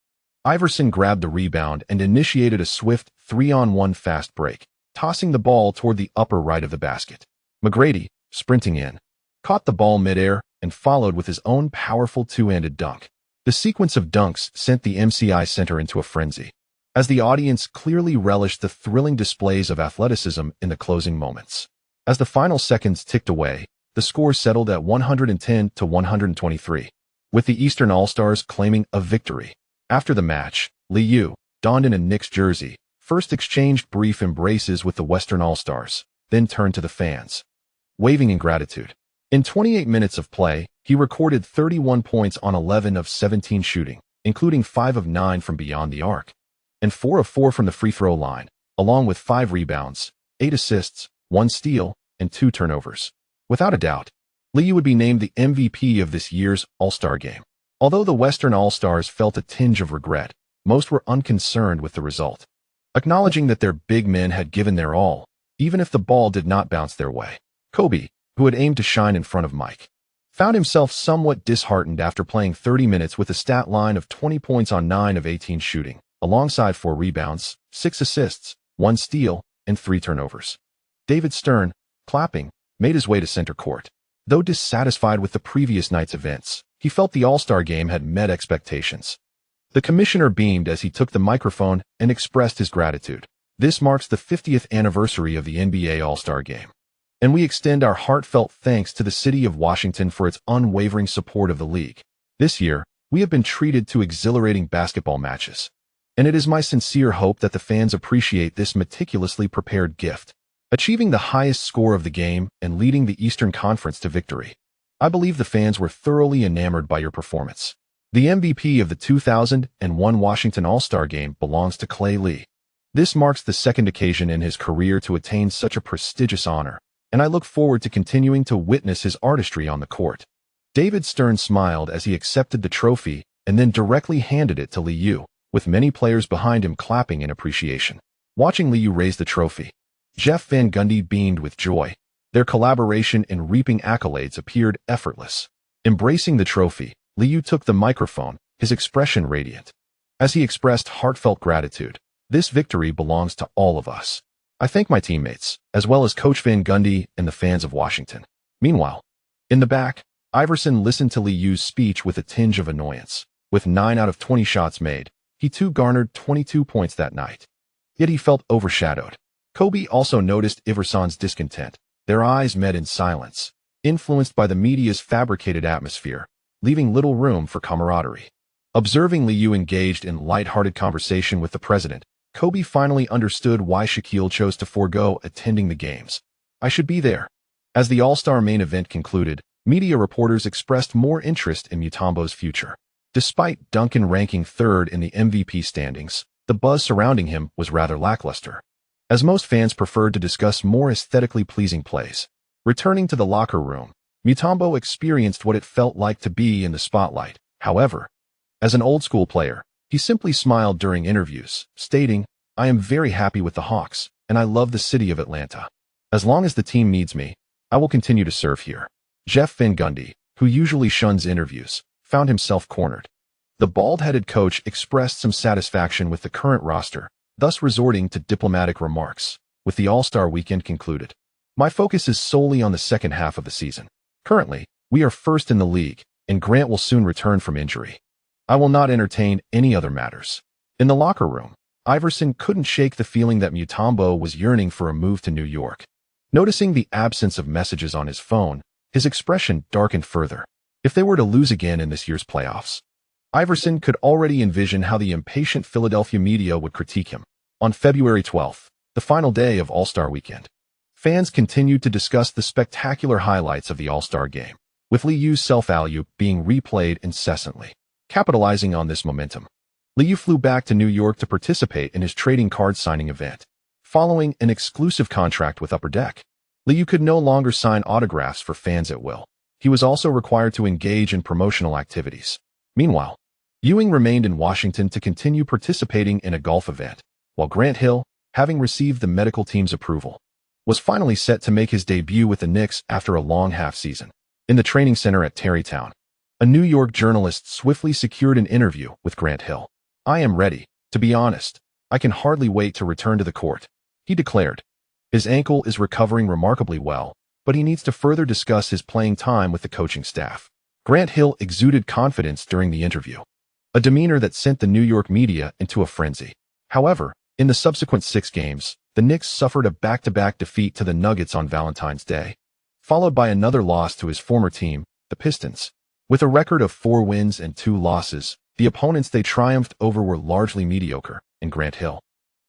Iverson grabbed the rebound and initiated a swift 3-on-1 fast break, tossing the ball toward the upper right of the basket. McGrady, sprinting in, caught the ball midair and followed with his own powerful two-handed dunk. The sequence of dunks sent the MCI Center into a frenzy, as the audience clearly relished the thrilling displays of athleticism in the closing moments. As the final seconds ticked away, the score settled at 110-123, with the Eastern All-Stars claiming a victory. After the match, Liu, donned in a Knicks jersey, first exchanged brief embraces with the Western All-Stars, then turned to the fans, waving in gratitude. In 28 minutes of play, he recorded 31 points on 11 of 17 shooting, including 5 of 9 from beyond the arc, and 4 of 4 from the free throw line, along with 5 rebounds, 8 assists, 1 steal, and 2 turnovers. Without a doubt, Liu would be named the MVP of this year's All-Star game. Although the Western All-Stars felt a tinge of regret, most were unconcerned with the result, acknowledging that their big men had given their all, even if the ball did not bounce their way. Kobe, who had aimed to shine in front of Mike, found himself somewhat disheartened after playing 30 minutes with a stat line of 20 points on 9 of 18 shooting, alongside 4 rebounds, 6 assists, 1 steal, and 3 turnovers. David Stern, clapping, made his way to center court. Though dissatisfied with the previous night's events, he felt the All-Star game had met expectations. The commissioner beamed as he took the microphone and expressed his gratitude. This marks the 50th anniversary of the NBA All-Star Game, and we extend our heartfelt thanks to the city of Washington for its unwavering support of the league. This year, we have been treated to exhilarating basketball matches, and it is my sincere hope that the fans appreciate this meticulously prepared gift. Achieving the highest score of the game and leading the Eastern Conference to victory, I believe the fans were thoroughly enamored by your performance. The MVP of the 2001 Washington All-Star Game belongs to Clay Lee. This marks the second occasion in his career to attain such a prestigious honor, and I look forward to continuing to witness his artistry on the court. David Stern smiled as he accepted the trophy and then directly handed it to Liu, with many players behind him clapping in appreciation. Watching Liu raise the trophy, Jeff Van Gundy beamed with joy. Their collaboration in reaping accolades appeared effortless. Embracing the trophy, Liu took the microphone, his expression radiant. As he expressed heartfelt gratitude, "This victory belongs to all of us. I thank my teammates, as well as Coach Van Gundy and the fans of Washington." Meanwhile, in the back, Iverson listened to Liu's speech with a tinge of annoyance. With 9 out of 20 shots made, he too garnered 22 points that night. Yet he felt overshadowed. Kobe also noticed Iverson's discontent. Their eyes met in silence, influenced by the media's fabricated atmosphere, leaving little room for camaraderie. Observing Liu engaged in light-hearted conversation with the president, Kobe finally understood why Shaquille chose to forego attending the games. "I should be there." As the All-Star main event concluded, media reporters expressed more interest in Mutombo's future. Despite Duncan ranking 3rd in the MVP standings, the buzz surrounding him was rather lackluster, as most fans preferred to discuss more aesthetically pleasing plays. Returning to the locker room, Mutombo experienced what it felt like to be in the spotlight. However, as an old-school player, he simply smiled during interviews, stating, "I am very happy with the Hawks, and I love the city of Atlanta. As long as the team needs me, I will continue to serve here." Jeff Van Gundy, who usually shuns interviews, found himself cornered. The bald-headed coach expressed some satisfaction with the current roster, thus resorting to diplomatic remarks. With the All-Star weekend concluded, "My focus is solely on the second half of the season. Currently, we are first in the league, and Grant will soon return from injury. I will not entertain any other matters." In the locker room, Iverson couldn't shake the feeling that Mutombo was yearning for a move to New York. Noticing the absence of messages on his phone, his expression darkened further. If they were to lose again in this year's playoffs, Iverson could already envision how the impatient Philadelphia media would critique him. On February 12th, the final day of All-Star Weekend, fans continued to discuss the spectacular highlights of the All-Star Game, with Liu's self-alley being replayed incessantly. Capitalizing on this momentum, Liu flew back to New York to participate in his trading card signing event. Following an exclusive contract with Upper Deck, Liu could no longer sign autographs for fans at will. He was also required to engage in promotional activities. Meanwhile, Ewing remained in Washington to continue participating in a golf event, while Grant Hill, having received the medical team's approval, was finally set to make his debut with the Knicks after a long half-season. In the training center at Tarrytown, a New York journalist swiftly secured an interview with Grant Hill. "I am ready. To be honest, I can hardly wait to return to the court," he declared. His ankle is recovering remarkably well, but he needs to further discuss his playing time with the coaching staff. Grant Hill exuded confidence during the interview, a demeanor that sent the New York media into a frenzy. However, in the subsequent 6 games, the Knicks suffered a back-to-back defeat to the Nuggets on Valentine's Day, followed by another loss to his former team, the Pistons. With a record of 4 wins and 2 losses, the opponents they triumphed over were largely mediocre, and Grant Hill,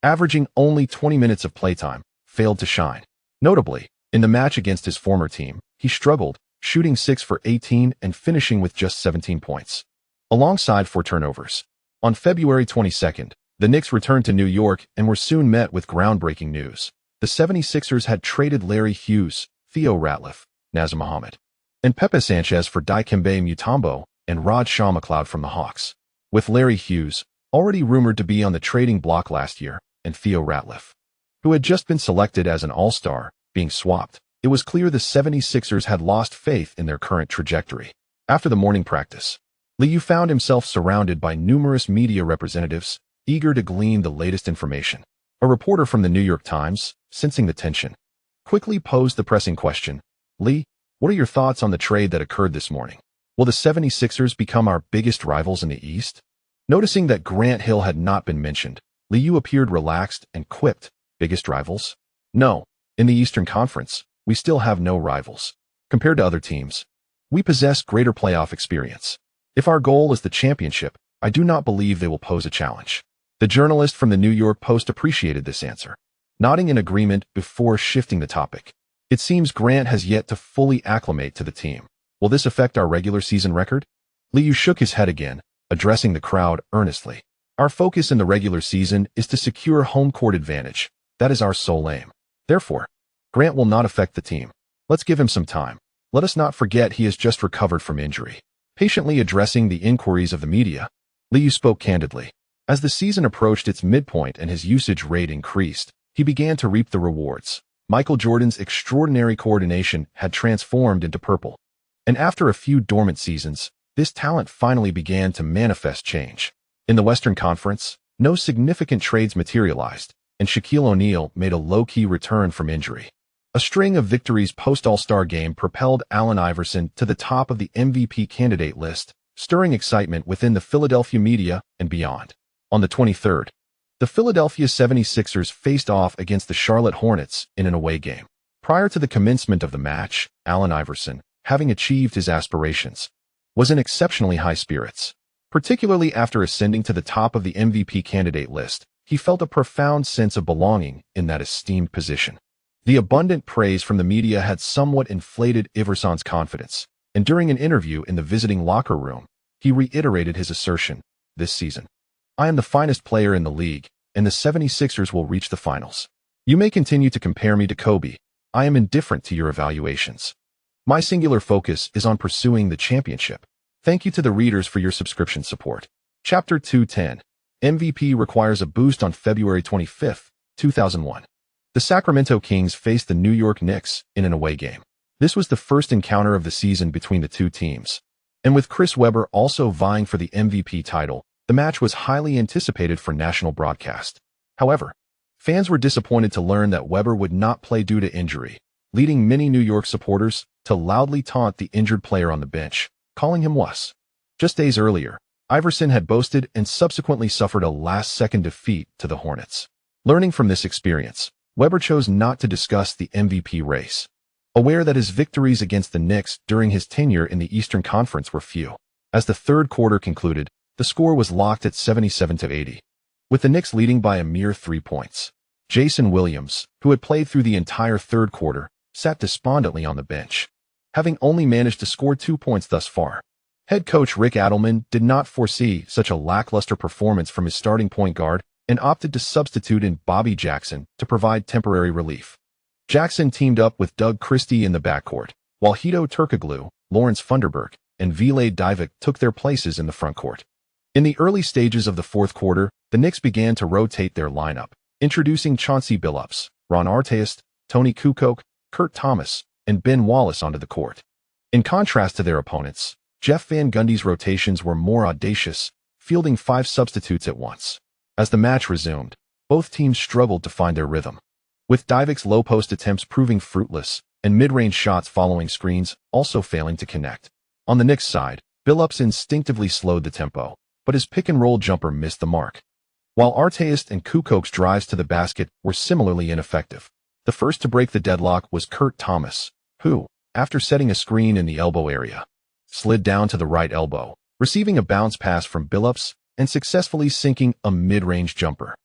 averaging only 20 minutes of playtime, failed to shine. Notably, in the match against his former team, he struggled, shooting 6 for 18 and finishing with just 17 points, alongside 4 turnovers. On February 22nd, the Knicks returned to New York and were soon met with groundbreaking news. The 76ers had traded Larry Hughes, Theo Ratliff, Nazem Muhammad, and Pepe Sanchez for Dikembe Mutombo and Rod Shaw McLeod from the Hawks. With Larry Hughes, already rumored to be on the trading block last year, and Theo Ratliff, who had just been selected as an All-Star, being swapped, It was clear the 76ers had lost faith in their current trajectory. After the morning practice, Liu found himself surrounded by numerous media representatives, eager to glean the latest information. A reporter from the New York Times, sensing the tension, quickly posed the pressing question, "Lee, what are your thoughts on the trade that occurred this morning? Will the 76ers become our biggest rivals in the East?" Noticing that Grant Hill had not been mentioned, Liu appeared relaxed and quipped, "Biggest rivals? No, in the Eastern Conference, we still have no rivals. Compared to other teams, we possess greater playoff experience. If our goal is the championship, I do not believe they will pose a challenge." The journalist from the New York Post appreciated this answer, nodding in agreement before shifting the topic. "It seems Grant has yet to fully acclimate to the team. Will this affect our regular season record?" Liu shook his head again, addressing the crowd earnestly. "Our focus in the regular season is to secure home court advantage. That is our sole aim. Therefore, Grant will not affect the team. Let's give him some time. Let us not forget he has just recovered from injury." Patiently addressing the inquiries of the media, Liu spoke candidly. As the season approached its midpoint and his usage rate increased, he began to reap the rewards. Michael Jordan's extraordinary coordination had transformed into purple. And after a few dormant seasons, this talent finally began to manifest change. In the Western Conference, no significant trades materialized, and Shaquille O'Neal made a low-key return from injury. A string of victories post-All-Star game propelled Allen Iverson to the top of the MVP candidate list, stirring excitement within the Philadelphia media and beyond. On the 23rd, the Philadelphia 76ers faced off against the Charlotte Hornets in an away game. Prior to the commencement of the match, Allen Iverson, having achieved his aspirations, was in exceptionally high spirits. Particularly after ascending to the top of the MVP candidate list, he felt a profound sense of belonging in that esteemed position. The abundant praise from the media had somewhat inflated Iverson's confidence, and during an interview in the visiting locker room, he reiterated his assertion, "This season, I am the finest player in the league, and the 76ers will reach the finals. You may continue to compare me to Kobe. I am indifferent to your evaluations. My singular focus is on pursuing the championship." Thank you to the readers for your subscription support. Chapter 210. MVP requires a boost on February 25, 2001. The Sacramento Kings faced the New York Knicks in an away game. This was the first encounter of the season between the two teams. And with Chris Webber also vying for the MVP title, the match was highly anticipated for national broadcast. However, fans were disappointed to learn that Webber would not play due to injury, leading many New York supporters to loudly taunt the injured player on the bench, calling him wuss. Just days earlier, Iverson had boasted and subsequently suffered a last-second defeat to the Hornets. Learning from this experience, Webber chose not to discuss the MVP race, aware that his victories against the Knicks during his tenure in the Eastern Conference were few. As the third quarter concluded, the score was locked at 77-80, with the Knicks leading by a mere 3 points. Jason Williams, who had played through the entire third quarter, sat despondently on the bench, having only managed to score 2 points thus far. Head coach Rick Adelman did not foresee such a lackluster performance from his starting point guard and opted to substitute in Bobby Jackson to provide temporary relief. Jackson teamed up with Doug Christie in the backcourt, while Hedo Turkoglu, Lawrence Funderburk, and Vile Divac took their places in the frontcourt. In the early stages of the fourth quarter, the Knicks began to rotate their lineup, introducing Chauncey Billups, Ron Artest, Tony Kukoc, Kurt Thomas, and Ben Wallace onto the court. In contrast to their opponents, Jeff Van Gundy's rotations were more audacious, fielding 5 substitutes at once. As the match resumed, both teams struggled to find their rhythm, with Divac's low-post attempts proving fruitless and mid-range shots following screens also failing to connect. On the Knicks side, Billups instinctively slowed the tempo, but his pick-and-roll jumper missed the mark, while Artest and Kukoc's drives to the basket were similarly ineffective. The first to break the deadlock was Kurt Thomas, who, after setting a screen in the elbow area, slid down to the right elbow, receiving a bounce pass from Billups and successfully sinking a mid-range jumper.